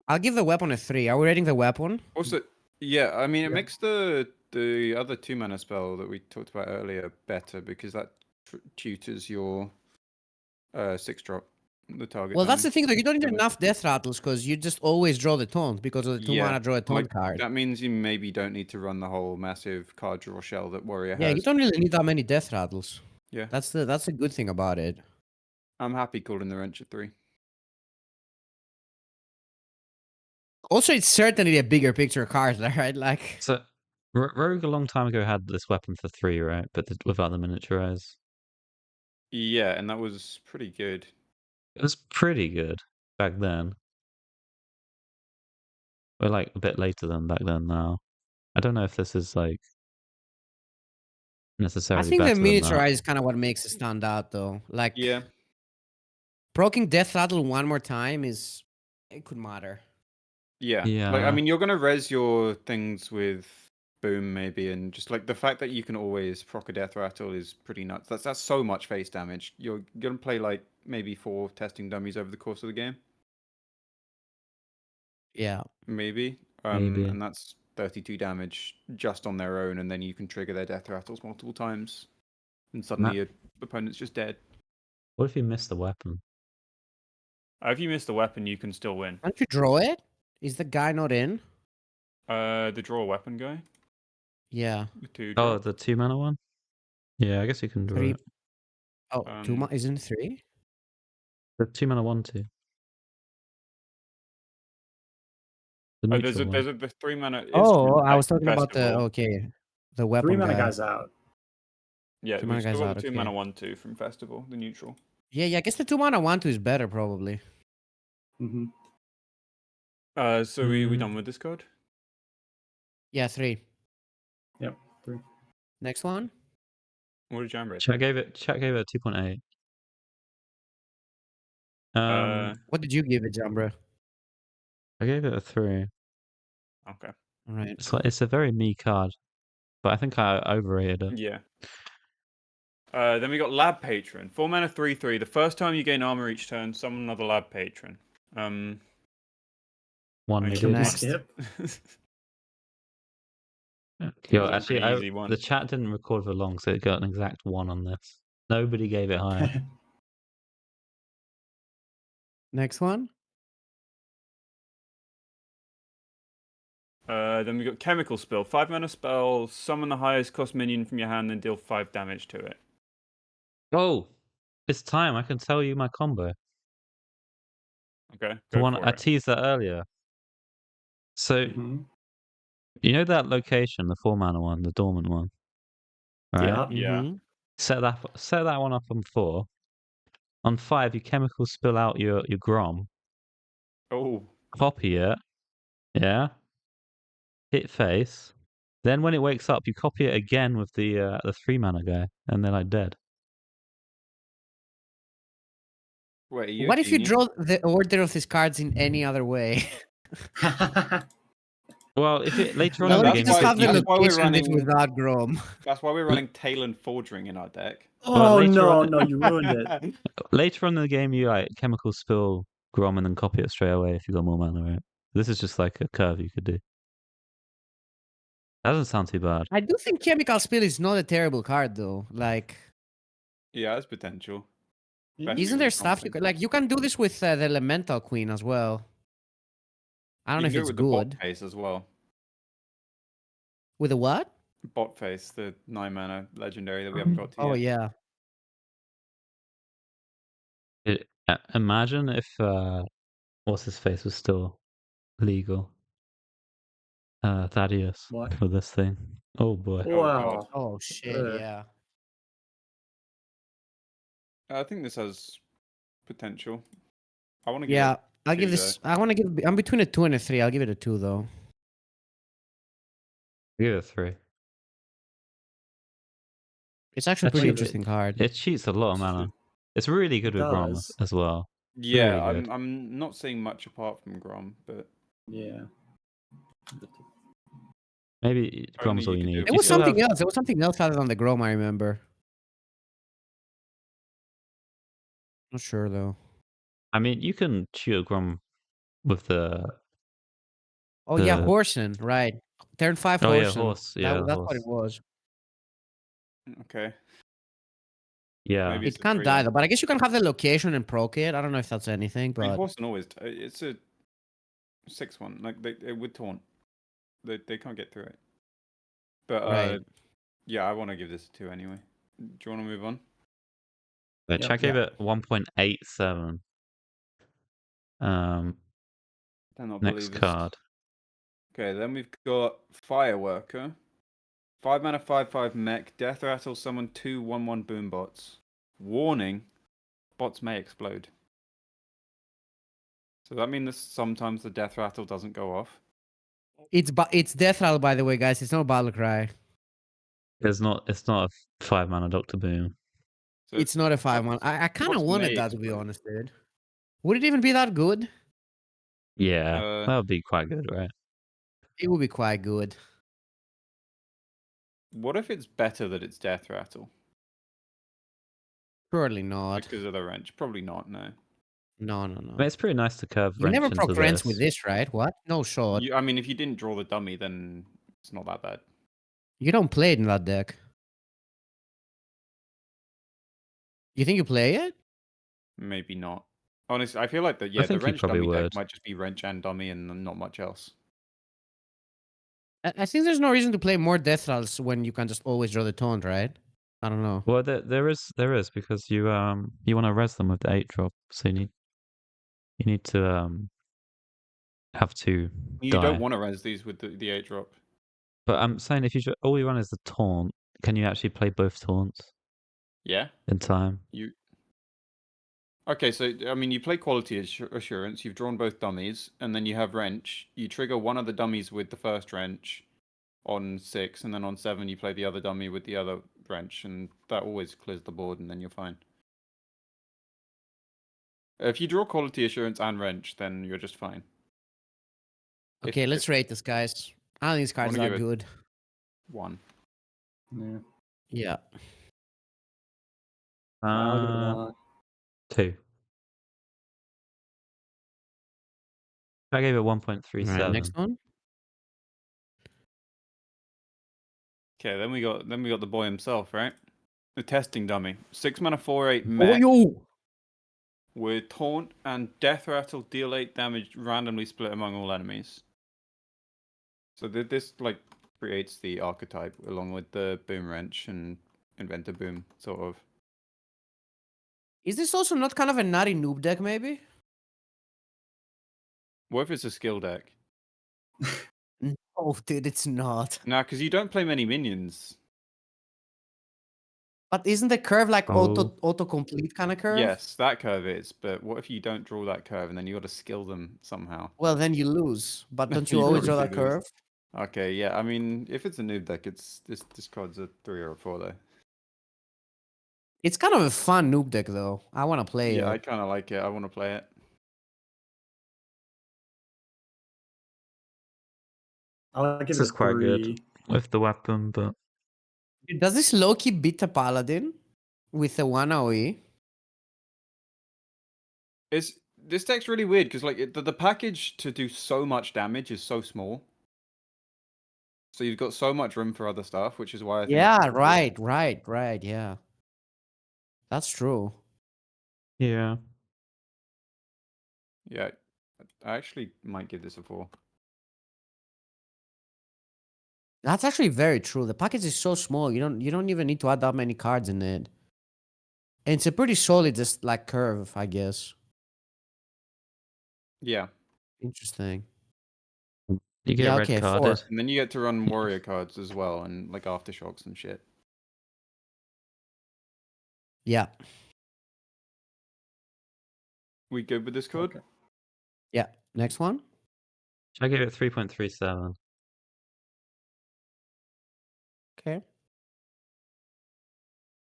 [SPEAKER 1] I'll give the weapon a 3. Are we rating the weapon?
[SPEAKER 5] Also, yeah, I mean, it
[SPEAKER 4] Yeah.
[SPEAKER 5] makes the other 2 mana spell that we talked about earlier better because that tutors your 6-drop the target.
[SPEAKER 1] Well, that's the
[SPEAKER 5] damage.
[SPEAKER 1] thing, though. You don't need
[SPEAKER 5] Damage.
[SPEAKER 1] enough death rattles because you just always draw the taunt because of the 2 mana draw a taunt card.
[SPEAKER 5] That means you maybe don't need to run the whole massive card draw shell that Warrior
[SPEAKER 1] Yeah,
[SPEAKER 5] has.
[SPEAKER 1] you don't really need that many death rattles.
[SPEAKER 5] Yeah.
[SPEAKER 1] That's the good thing about it.
[SPEAKER 5] I'm happy calling the wrench at 3.
[SPEAKER 1] Also, it's certainly a bigger picture card, right? Like,
[SPEAKER 2] So, Rogue a long time ago had this weapon for 3, right? But without the miniaturize.
[SPEAKER 5] Yeah, and that was pretty good.
[SPEAKER 2] It was pretty good back then. We're like a bit later than back then now. I don't know if this is like
[SPEAKER 1] I
[SPEAKER 2] necessarily
[SPEAKER 1] think the
[SPEAKER 2] better than that.
[SPEAKER 1] miniaturize is kind of what makes it stand out, though. Like,
[SPEAKER 5] Yeah.
[SPEAKER 1] proccing death rattle one more time it could matter.
[SPEAKER 5] Yeah. Like,
[SPEAKER 2] Yeah.
[SPEAKER 5] I mean, you're gonna res your things with boom maybe, and just like the fact that you can always proc a death rattle is pretty nuts. That's so much face damage. You're gonna play like maybe 4 testing dummies over the course of the game,
[SPEAKER 1] Yeah.
[SPEAKER 5] maybe.
[SPEAKER 2] Maybe.
[SPEAKER 5] And that's 32 damage just on their own, and then you can trigger their death rattles multiple times, and suddenly your opponent's just dead.
[SPEAKER 2] What if you miss the weapon?
[SPEAKER 3] If you miss the weapon, you can still win.
[SPEAKER 1] Can't you draw it? Is the guy not in?
[SPEAKER 3] The draw weapon guy.
[SPEAKER 1] Yeah.
[SPEAKER 3] The 2
[SPEAKER 2] Oh,
[SPEAKER 3] drop.
[SPEAKER 2] the 2 mana one? Yeah, I guess you can draw
[SPEAKER 1] 3.
[SPEAKER 2] it.
[SPEAKER 1] Oh, isn't it 3?
[SPEAKER 2] The 2 mana 1/2. The
[SPEAKER 3] Oh,
[SPEAKER 2] neutral
[SPEAKER 3] there's
[SPEAKER 2] one.
[SPEAKER 3] the 3 mana.
[SPEAKER 1] Oh,
[SPEAKER 3] instrument
[SPEAKER 1] I was
[SPEAKER 3] deck
[SPEAKER 1] talking about the
[SPEAKER 3] festival.
[SPEAKER 1] the weapon
[SPEAKER 4] 3 mana
[SPEAKER 1] guy.
[SPEAKER 4] guys out.
[SPEAKER 3] Yeah,
[SPEAKER 1] 2
[SPEAKER 3] we
[SPEAKER 1] mana
[SPEAKER 3] still
[SPEAKER 1] guys
[SPEAKER 3] got
[SPEAKER 1] out,
[SPEAKER 3] the 2
[SPEAKER 1] okay.
[SPEAKER 3] mana 1/2 from festival, the neutral.
[SPEAKER 1] Yeah, I guess the 2 mana 1/2 is better probably.
[SPEAKER 4] Mm-hmm.
[SPEAKER 3] So we done with this card?
[SPEAKER 1] Yeah, 3.
[SPEAKER 4] Yep, 3.
[SPEAKER 1] Next one.
[SPEAKER 3] What did Jambre
[SPEAKER 2] Chat
[SPEAKER 3] say?
[SPEAKER 2] gave it a 2.8.
[SPEAKER 1] What did you give it, Jambra?
[SPEAKER 2] I gave it a 3.
[SPEAKER 3] Okay.
[SPEAKER 1] All right.
[SPEAKER 2] It's a very me card, but I think I overrated it.
[SPEAKER 3] Yeah. Then we got Lab Patron. 4 mana 3/3. The first time you gain armor each turn, summon another Lab Patron.
[SPEAKER 2] One
[SPEAKER 3] I
[SPEAKER 2] needed.
[SPEAKER 3] killed
[SPEAKER 1] Next.
[SPEAKER 4] Skip.
[SPEAKER 2] Yo,
[SPEAKER 3] was a
[SPEAKER 2] actually,
[SPEAKER 3] pretty easy one.
[SPEAKER 2] the chat didn't record for long, so it got an exact 1 on this. Nobody gave it higher.
[SPEAKER 1] Next one.
[SPEAKER 3] Then we got Chemical Spill. 5 mana spell. Summon the highest cost minion from your hand and deal 5 damage to it.
[SPEAKER 2] Oh, it's time. I can tell you my combo.
[SPEAKER 3] Okay,
[SPEAKER 2] The
[SPEAKER 3] go
[SPEAKER 2] one
[SPEAKER 3] for
[SPEAKER 2] I
[SPEAKER 3] it.
[SPEAKER 2] teased that earlier. So
[SPEAKER 4] Mhm.
[SPEAKER 2] you know that location, the 4 mana one, the dormant one, right?
[SPEAKER 4] Yeah.
[SPEAKER 3] Yeah.
[SPEAKER 1] Mhm.
[SPEAKER 2] Set that one up on 4. On 5, you chemical spill out your Grom,
[SPEAKER 3] Oh.
[SPEAKER 2] copy it, yeah, hit face. Then when it wakes up, you copy it again with the 3 mana guy, and they're like dead.
[SPEAKER 5] Wait, are you
[SPEAKER 1] What
[SPEAKER 5] a
[SPEAKER 1] if you
[SPEAKER 5] genius?
[SPEAKER 1] draw the order of these cards in any other way?
[SPEAKER 2] Well, if it later on
[SPEAKER 5] No,
[SPEAKER 2] in the
[SPEAKER 1] What
[SPEAKER 5] that's
[SPEAKER 1] if
[SPEAKER 2] game,
[SPEAKER 1] you just
[SPEAKER 5] why-
[SPEAKER 1] have the
[SPEAKER 5] that's why we're
[SPEAKER 1] location bit
[SPEAKER 5] running-
[SPEAKER 1] without Grom?
[SPEAKER 5] That's why we're running Talon Fordring in our deck.
[SPEAKER 4] Oh
[SPEAKER 2] later
[SPEAKER 4] no,
[SPEAKER 2] on-
[SPEAKER 4] no, you ruined it.
[SPEAKER 2] later on in the game, you like chemical spill Grom and then copy it straight away if you got more mana, right? This is just like a curve you could do. That doesn't sound too bad.
[SPEAKER 1] I do think Chemical Spill is not a terrible card though. Like,
[SPEAKER 5] Yeah, that's potential.
[SPEAKER 4] Yeah.
[SPEAKER 1] isn't there
[SPEAKER 5] with
[SPEAKER 1] stuff you
[SPEAKER 5] something.
[SPEAKER 1] can, like, you can do this with the Elemental Queen as well. I don't
[SPEAKER 5] You
[SPEAKER 1] know
[SPEAKER 5] can
[SPEAKER 1] if
[SPEAKER 5] do
[SPEAKER 1] it's
[SPEAKER 5] it with the bot
[SPEAKER 1] good.
[SPEAKER 5] face as well.
[SPEAKER 1] With a what?
[SPEAKER 5] Bot face, the 9 mana legendary that we haven't got to
[SPEAKER 1] Oh
[SPEAKER 5] yet.
[SPEAKER 1] yeah.
[SPEAKER 2] Imagine if what's his face was still legal. Thaddeus
[SPEAKER 4] What?
[SPEAKER 2] for this thing. Oh boy.
[SPEAKER 4] Wow.
[SPEAKER 1] Oh shit,
[SPEAKER 4] Uh.
[SPEAKER 1] yeah.
[SPEAKER 5] I think this has potential. I want to give
[SPEAKER 1] Yeah,
[SPEAKER 5] it
[SPEAKER 1] I'll give
[SPEAKER 5] 2
[SPEAKER 1] this. I want to give. I'm between a 2 and a 3. I'll give it a 2 though.
[SPEAKER 2] Give it a 3.
[SPEAKER 1] It's actually a pretty
[SPEAKER 2] Actually,
[SPEAKER 1] interesting card.
[SPEAKER 2] It cheats a lot of mana. It's really good
[SPEAKER 4] It
[SPEAKER 2] with Grom
[SPEAKER 4] does.
[SPEAKER 2] as well.
[SPEAKER 5] Yeah,
[SPEAKER 2] Really good.
[SPEAKER 5] I'm not seeing much apart from Grom, but
[SPEAKER 4] Yeah.
[SPEAKER 2] Maybe Grom's all
[SPEAKER 5] you
[SPEAKER 2] you
[SPEAKER 5] could do
[SPEAKER 2] need.
[SPEAKER 5] it
[SPEAKER 1] There
[SPEAKER 2] You
[SPEAKER 1] was
[SPEAKER 2] still
[SPEAKER 1] something
[SPEAKER 2] have-
[SPEAKER 1] else. There was something else other than the Grom. I remember. Not sure though.
[SPEAKER 2] I mean, you can shoot a Grom with the.
[SPEAKER 1] Oh yeah,
[SPEAKER 2] The-
[SPEAKER 1] Horsen, right? Turn 5
[SPEAKER 2] Oh yeah,
[SPEAKER 1] Horsen.
[SPEAKER 2] horse. Yeah,
[SPEAKER 1] That's
[SPEAKER 2] horse.
[SPEAKER 1] what it was.
[SPEAKER 5] okay.
[SPEAKER 2] Yeah.
[SPEAKER 5] Maybe
[SPEAKER 1] It
[SPEAKER 5] it's a
[SPEAKER 1] can't
[SPEAKER 5] 3
[SPEAKER 1] die
[SPEAKER 5] then.
[SPEAKER 1] though, but I guess you can have the location and proc it. I don't know if that's anything, but
[SPEAKER 5] Reinforce and always. It's a 6-1. Like they would taunt. They can't get through it. But
[SPEAKER 1] right.
[SPEAKER 5] yeah, I want to give this a 2 anyway. Do you want to move on?
[SPEAKER 2] Which I
[SPEAKER 4] Yep.
[SPEAKER 2] gave it 1.87.
[SPEAKER 5] They're not
[SPEAKER 2] Next
[SPEAKER 5] believers.
[SPEAKER 2] card.
[SPEAKER 5] Okay, then we've got Fireworker. 5 mana, 5/5 mech. Death Rattle, summon 2 1/1 boom bots. Warning: bots may explode. So that means that sometimes the Death Rattle doesn't go off.
[SPEAKER 1] It's Death Rattle, by the way, guys. It's not Battle Cry.
[SPEAKER 2] It's not a 5-mana Doctor Boom.
[SPEAKER 5] So
[SPEAKER 1] It's not a 5-1. I kind of
[SPEAKER 5] bots
[SPEAKER 1] wanted
[SPEAKER 5] may
[SPEAKER 1] that, to be
[SPEAKER 5] explode.
[SPEAKER 1] honest, dude. Would it even be that good?
[SPEAKER 2] Yeah, that would be quite good, right?
[SPEAKER 1] It would be quite good.
[SPEAKER 5] What if it's better that it's Death Rattle?
[SPEAKER 1] Surely not.
[SPEAKER 5] Because of the wrench? Probably not, no.
[SPEAKER 1] No.
[SPEAKER 2] I mean, it's pretty nice to curve
[SPEAKER 1] You never
[SPEAKER 2] wrench into
[SPEAKER 1] proc Rents with
[SPEAKER 2] this.
[SPEAKER 1] this, right? What? No shot.
[SPEAKER 5] I mean, if you didn't draw the dummy, then it's not that bad.
[SPEAKER 1] You don't play it in that deck. You think you play it?
[SPEAKER 5] Maybe not. Honestly, I feel like the
[SPEAKER 2] think
[SPEAKER 5] the
[SPEAKER 2] you
[SPEAKER 5] wrench
[SPEAKER 2] probably
[SPEAKER 5] dummy deck
[SPEAKER 2] would.
[SPEAKER 5] might just be wrench and dummy and not much else.
[SPEAKER 1] I think there's no reason to play more Death Rattles when you can just always draw the taunt, right? I don't know.
[SPEAKER 2] Well, there is because you want to res them with the 8-drop, so you need to have to
[SPEAKER 5] You
[SPEAKER 2] die.
[SPEAKER 5] don't want to res these with the 8 drop.
[SPEAKER 2] But I'm saying if all you run is the taunt, can you actually play both taunts
[SPEAKER 5] Yeah.
[SPEAKER 2] in time?
[SPEAKER 5] Okay, so I mean, you play quality assurance. You've drawn both dummies, and then you have wrench. You trigger one of the dummies with the first wrench on 6, and then on 7 you play the other dummy with the other wrench, and that always clears the board, and then you're fine. If you draw quality assurance and wrench, then you're just fine.
[SPEAKER 1] Okay, let's rate this, guys. I don't think this card's
[SPEAKER 5] wanna
[SPEAKER 1] that
[SPEAKER 5] give it-
[SPEAKER 1] good.
[SPEAKER 5] 1.
[SPEAKER 4] Yeah.
[SPEAKER 1] Yeah.
[SPEAKER 4] I'll give it a 1.
[SPEAKER 2] 2. I gave it
[SPEAKER 1] All
[SPEAKER 2] 1.37.
[SPEAKER 1] right, next one.
[SPEAKER 5] Okay, then we got the boy himself, right? The testing dummy. 6 mana 4/8
[SPEAKER 1] Oh,
[SPEAKER 5] mech
[SPEAKER 1] yo!
[SPEAKER 5] with taunt and death rattle, deal 8 damage randomly split among all enemies. So this like creates the archetype along with the boom wrench and inventor boom sort of.
[SPEAKER 1] Is this also not kind of a nutty noob deck, maybe?
[SPEAKER 5] What if it's a skill deck?
[SPEAKER 1] Oh, dude, it's not.
[SPEAKER 5] Nah, because you don't play many minions.
[SPEAKER 1] But isn't the curve like
[SPEAKER 2] Oh.
[SPEAKER 1] auto-complete kind of curve?
[SPEAKER 5] Yes, that curve is, but what if you don't draw that curve and then you got to skill them somehow?
[SPEAKER 1] Well, then you lose. But don't you
[SPEAKER 5] You
[SPEAKER 1] always draw
[SPEAKER 5] obviously
[SPEAKER 1] that
[SPEAKER 5] lose.
[SPEAKER 1] curve?
[SPEAKER 5] Okay, yeah. I mean, if it's a noob deck, this card's a 3 or a 4 though.
[SPEAKER 1] It's kind of a fun noob deck, though. I want to play
[SPEAKER 5] Yeah, I
[SPEAKER 1] it.
[SPEAKER 5] kind of like it. I want to play it.
[SPEAKER 4] I'll give
[SPEAKER 2] This
[SPEAKER 4] it
[SPEAKER 2] is
[SPEAKER 4] a
[SPEAKER 2] quite
[SPEAKER 4] 3.
[SPEAKER 2] good with the weapon, but
[SPEAKER 1] Does this Loki beat the Paladin with the 1 AoE?
[SPEAKER 5] This deck's really weird because like the package to do so much damage is so small. So you've got so much room for other stuff, which is why I think.
[SPEAKER 1] Yeah, right. Yeah. That's true.
[SPEAKER 2] yeah.
[SPEAKER 5] Yeah, I actually might give this a 4.
[SPEAKER 1] That's actually very true. The package is so small. You don't even need to add that many cards in it. And it's a pretty solid just like curve, I guess.
[SPEAKER 5] Yeah,
[SPEAKER 1] Interesting.
[SPEAKER 2] You get
[SPEAKER 1] Yeah,
[SPEAKER 2] red
[SPEAKER 1] okay,
[SPEAKER 2] carded.
[SPEAKER 1] 4.
[SPEAKER 5] and then you get to run warrior cards as well, and like aftershocks and shit.
[SPEAKER 1] Yeah.
[SPEAKER 5] We good with this card?
[SPEAKER 4] Okay.
[SPEAKER 1] Yeah. Next one.
[SPEAKER 2] I gave it 3.37.
[SPEAKER 1] Okay.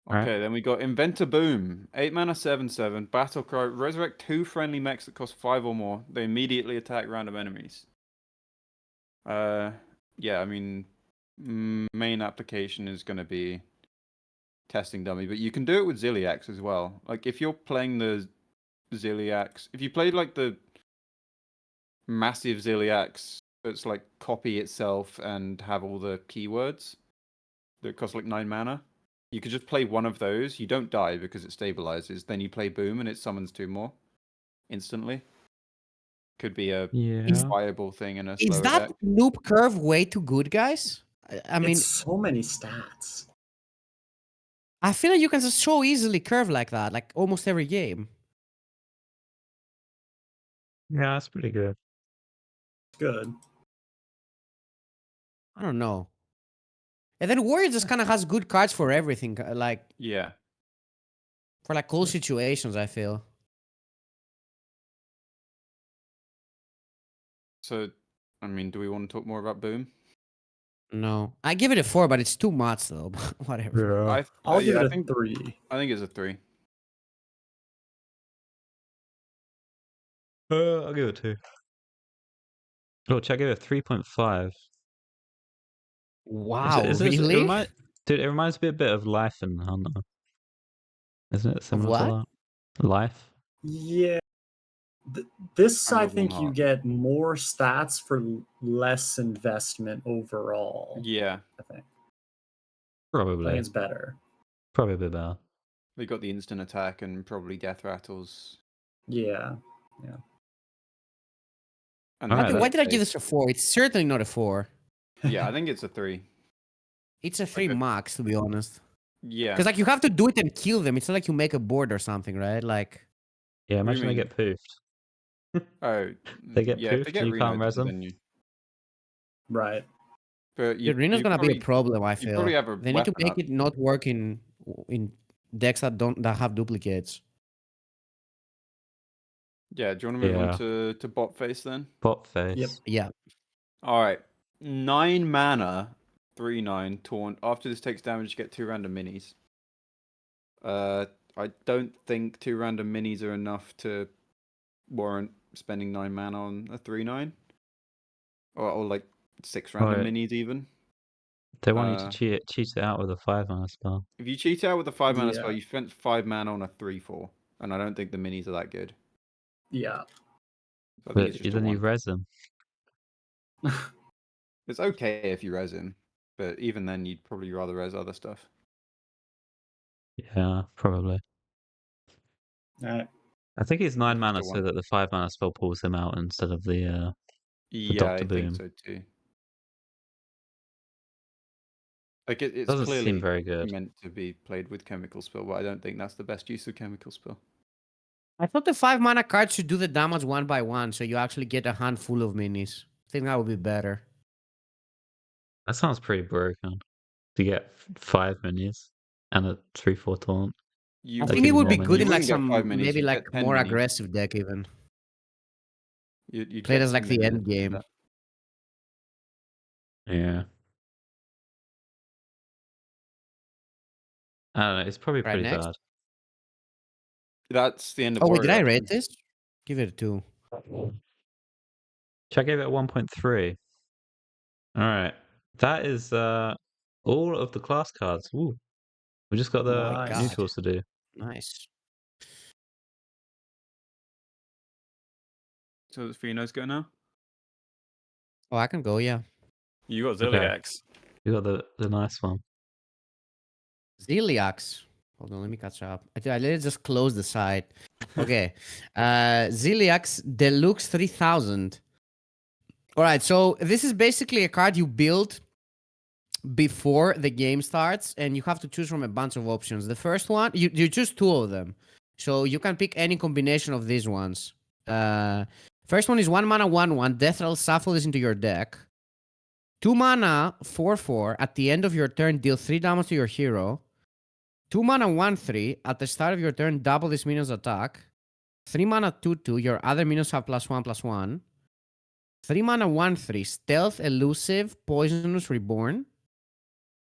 [SPEAKER 2] Alright.
[SPEAKER 5] Okay, then we got Inventor Boom. 8 mana 7/7. Battle Cry. Resurrect 2 friendly mechs that cost 5 or more. They immediately attack random enemies. Yeah, I mean, main application is going to be testing dummy, but you can do it with Ziliax as well. Like if you're playing the Ziliax, if you played like the massive Ziliax that's like copy itself and have all the keywords that cost like 9 mana, You could just play one of those. You don't die because it stabilizes. Then you play Boom and it summons 2 more instantly. Could be a
[SPEAKER 2] Yeah.
[SPEAKER 5] viable thing in a
[SPEAKER 1] Is
[SPEAKER 5] slower
[SPEAKER 1] that
[SPEAKER 5] deck.
[SPEAKER 1] loop curve way too good, guys? I mean,
[SPEAKER 4] It's so many stats.
[SPEAKER 1] I feel like you can just so easily curve like that, like almost every game.
[SPEAKER 2] Yeah, that's pretty good.
[SPEAKER 4] It's good.
[SPEAKER 1] I don't know. And then Warrior just kind of has good cards for everything, like
[SPEAKER 5] Yeah.
[SPEAKER 1] for like cool situations. I feel.
[SPEAKER 5] So, I mean, do we want to talk more about Boom?
[SPEAKER 1] No, I give it a 4, but it's too much though. Whatever.
[SPEAKER 2] Yeah.
[SPEAKER 4] I'll give
[SPEAKER 5] yeah,
[SPEAKER 4] it
[SPEAKER 5] I
[SPEAKER 4] a
[SPEAKER 5] think
[SPEAKER 4] 3.
[SPEAKER 5] I think it's a 3.
[SPEAKER 2] I'll give it 2. Oh, check, I give it 3.5.
[SPEAKER 1] Wow,
[SPEAKER 2] It
[SPEAKER 1] really?
[SPEAKER 2] dude, it reminds me a bit of Life in Hunter. Isn't it
[SPEAKER 1] Of
[SPEAKER 2] similar
[SPEAKER 1] what?
[SPEAKER 2] to that? Life?
[SPEAKER 4] Yeah. This,
[SPEAKER 5] And
[SPEAKER 4] I
[SPEAKER 5] the Warm
[SPEAKER 4] think you
[SPEAKER 5] Heart.
[SPEAKER 4] get more stats for less investment overall.
[SPEAKER 5] Yeah.
[SPEAKER 4] I think
[SPEAKER 2] Probably.
[SPEAKER 4] it's better.
[SPEAKER 2] Probably a bit better.
[SPEAKER 5] We got the instant attack and probably death rattles.
[SPEAKER 4] Yeah.
[SPEAKER 5] And
[SPEAKER 2] Alright,
[SPEAKER 1] Okay,
[SPEAKER 5] the
[SPEAKER 1] why
[SPEAKER 5] deck
[SPEAKER 1] did I give
[SPEAKER 5] phase.
[SPEAKER 1] this a 4? It's certainly not a 4.
[SPEAKER 5] Yeah, I think it's a 3.
[SPEAKER 1] It's a 3
[SPEAKER 5] Okay.
[SPEAKER 1] max, to be honest.
[SPEAKER 5] Yeah.
[SPEAKER 1] Because like you have to do it and kill them. It's not like you make a board or something, right? Like
[SPEAKER 2] Yeah,
[SPEAKER 5] What do you
[SPEAKER 2] imagine they
[SPEAKER 5] mean?
[SPEAKER 2] get poofed.
[SPEAKER 5] Oh,
[SPEAKER 2] They get
[SPEAKER 5] yeah. If they
[SPEAKER 2] poofed
[SPEAKER 5] get
[SPEAKER 2] and you can't
[SPEAKER 5] Reno,
[SPEAKER 2] res them.
[SPEAKER 5] then you.
[SPEAKER 4] Right.
[SPEAKER 5] But
[SPEAKER 1] the Reno's gonna be a problem. I
[SPEAKER 5] You probably
[SPEAKER 1] feel
[SPEAKER 5] have a
[SPEAKER 1] they need to
[SPEAKER 5] weapon
[SPEAKER 1] make
[SPEAKER 5] up.
[SPEAKER 1] it not work in decks that have duplicates.
[SPEAKER 5] Yeah. Do you want to move
[SPEAKER 2] Yeah.
[SPEAKER 5] on to bot face then?
[SPEAKER 2] Bot face.
[SPEAKER 4] Yep.
[SPEAKER 1] Yeah.
[SPEAKER 5] All right. 9 mana, 3/9 taunt. After this takes damage, you get 2 random minis. I don't think 2 random minis are enough to warrant spending 9 mana on a 3/9, or like 6 random
[SPEAKER 2] Right.
[SPEAKER 5] minis even.
[SPEAKER 2] They want you to cheat it out with a 5-mana spell.
[SPEAKER 5] If you cheat out with a 5 mana
[SPEAKER 4] Yeah.
[SPEAKER 5] spell, you spent 5 mana on a 3/4, and I don't think the minis are that good.
[SPEAKER 4] Yeah.
[SPEAKER 5] I think
[SPEAKER 2] But
[SPEAKER 5] it's just a
[SPEAKER 2] then you
[SPEAKER 5] 1.
[SPEAKER 2] res them.
[SPEAKER 5] It's okay if you res him, but even then, you'd probably rather res other stuff.
[SPEAKER 2] Yeah, probably.
[SPEAKER 4] Alright.
[SPEAKER 2] I think it's 9
[SPEAKER 5] Just
[SPEAKER 2] mana
[SPEAKER 5] a
[SPEAKER 2] so
[SPEAKER 5] 1.
[SPEAKER 2] that the 5-mana spell pulls him out instead of the
[SPEAKER 5] Yeah,
[SPEAKER 2] Doctor
[SPEAKER 5] I think
[SPEAKER 2] Boom.
[SPEAKER 5] so too. Like it's
[SPEAKER 2] Doesn't seem
[SPEAKER 5] clearly
[SPEAKER 2] very good.
[SPEAKER 5] meant to be played with chemical spell, but I don't think that's the best use of chemical spell.
[SPEAKER 1] I thought the 5 mana card should do the damage 1 by 1, so you actually get a handful of minis. I think that would be better.
[SPEAKER 2] That sounds pretty broken. To get 5 minis and a 3/4 taunt.
[SPEAKER 5] You
[SPEAKER 1] I
[SPEAKER 2] That
[SPEAKER 1] think
[SPEAKER 2] give
[SPEAKER 1] it
[SPEAKER 2] you
[SPEAKER 1] would
[SPEAKER 2] more
[SPEAKER 1] be good
[SPEAKER 5] you
[SPEAKER 1] in
[SPEAKER 2] minis.
[SPEAKER 1] like
[SPEAKER 5] wouldn't get 5
[SPEAKER 1] some
[SPEAKER 5] minis.
[SPEAKER 1] maybe
[SPEAKER 5] You'd
[SPEAKER 1] like
[SPEAKER 5] get 10
[SPEAKER 1] more
[SPEAKER 5] minis.
[SPEAKER 1] aggressive deck even.
[SPEAKER 5] You'd
[SPEAKER 1] Played
[SPEAKER 5] get
[SPEAKER 1] as like
[SPEAKER 5] 10
[SPEAKER 1] the
[SPEAKER 5] minis
[SPEAKER 1] end
[SPEAKER 5] and
[SPEAKER 1] game.
[SPEAKER 5] that-
[SPEAKER 2] Yeah. I don't know, it's probably
[SPEAKER 1] Right,
[SPEAKER 2] pretty
[SPEAKER 1] next.
[SPEAKER 2] bad.
[SPEAKER 5] That's the end of
[SPEAKER 1] Oh wait, did
[SPEAKER 5] Warrior.
[SPEAKER 1] I rate
[SPEAKER 5] actually.
[SPEAKER 1] this? Give it a 2.
[SPEAKER 2] Should I give it a 1.3? Alright. That is all of the class cards. Ooh. We just got the
[SPEAKER 4] Nice.
[SPEAKER 2] neutrals to do.
[SPEAKER 1] Nice.
[SPEAKER 3] So does Fino's go now?
[SPEAKER 1] Oh, I can go, yeah.
[SPEAKER 3] You got
[SPEAKER 2] Okay.
[SPEAKER 3] Ziliax.
[SPEAKER 2] You got the nice one.
[SPEAKER 1] Ziliax. Hold on, let me catch up. Let's just close the site. Okay. Ziliax Deluxe 3000. All right, so this is basically a card you build before the game starts, and you have to choose from a bunch of options. The first one, you choose 2 of them. So you can pick any combination of these ones. First one is 1 mana 1/1. Death Rattle, shuffle this into your deck. 2 mana 4/4. At the end of your turn, deal 3 damage to your hero. 2 mana 1/3. At the start of your turn, double this minion's attack. 3 mana 2/2. Your other minions have +1/+1. 3 mana 1/3. Stealth, Elusive, Poisonous, Reborn.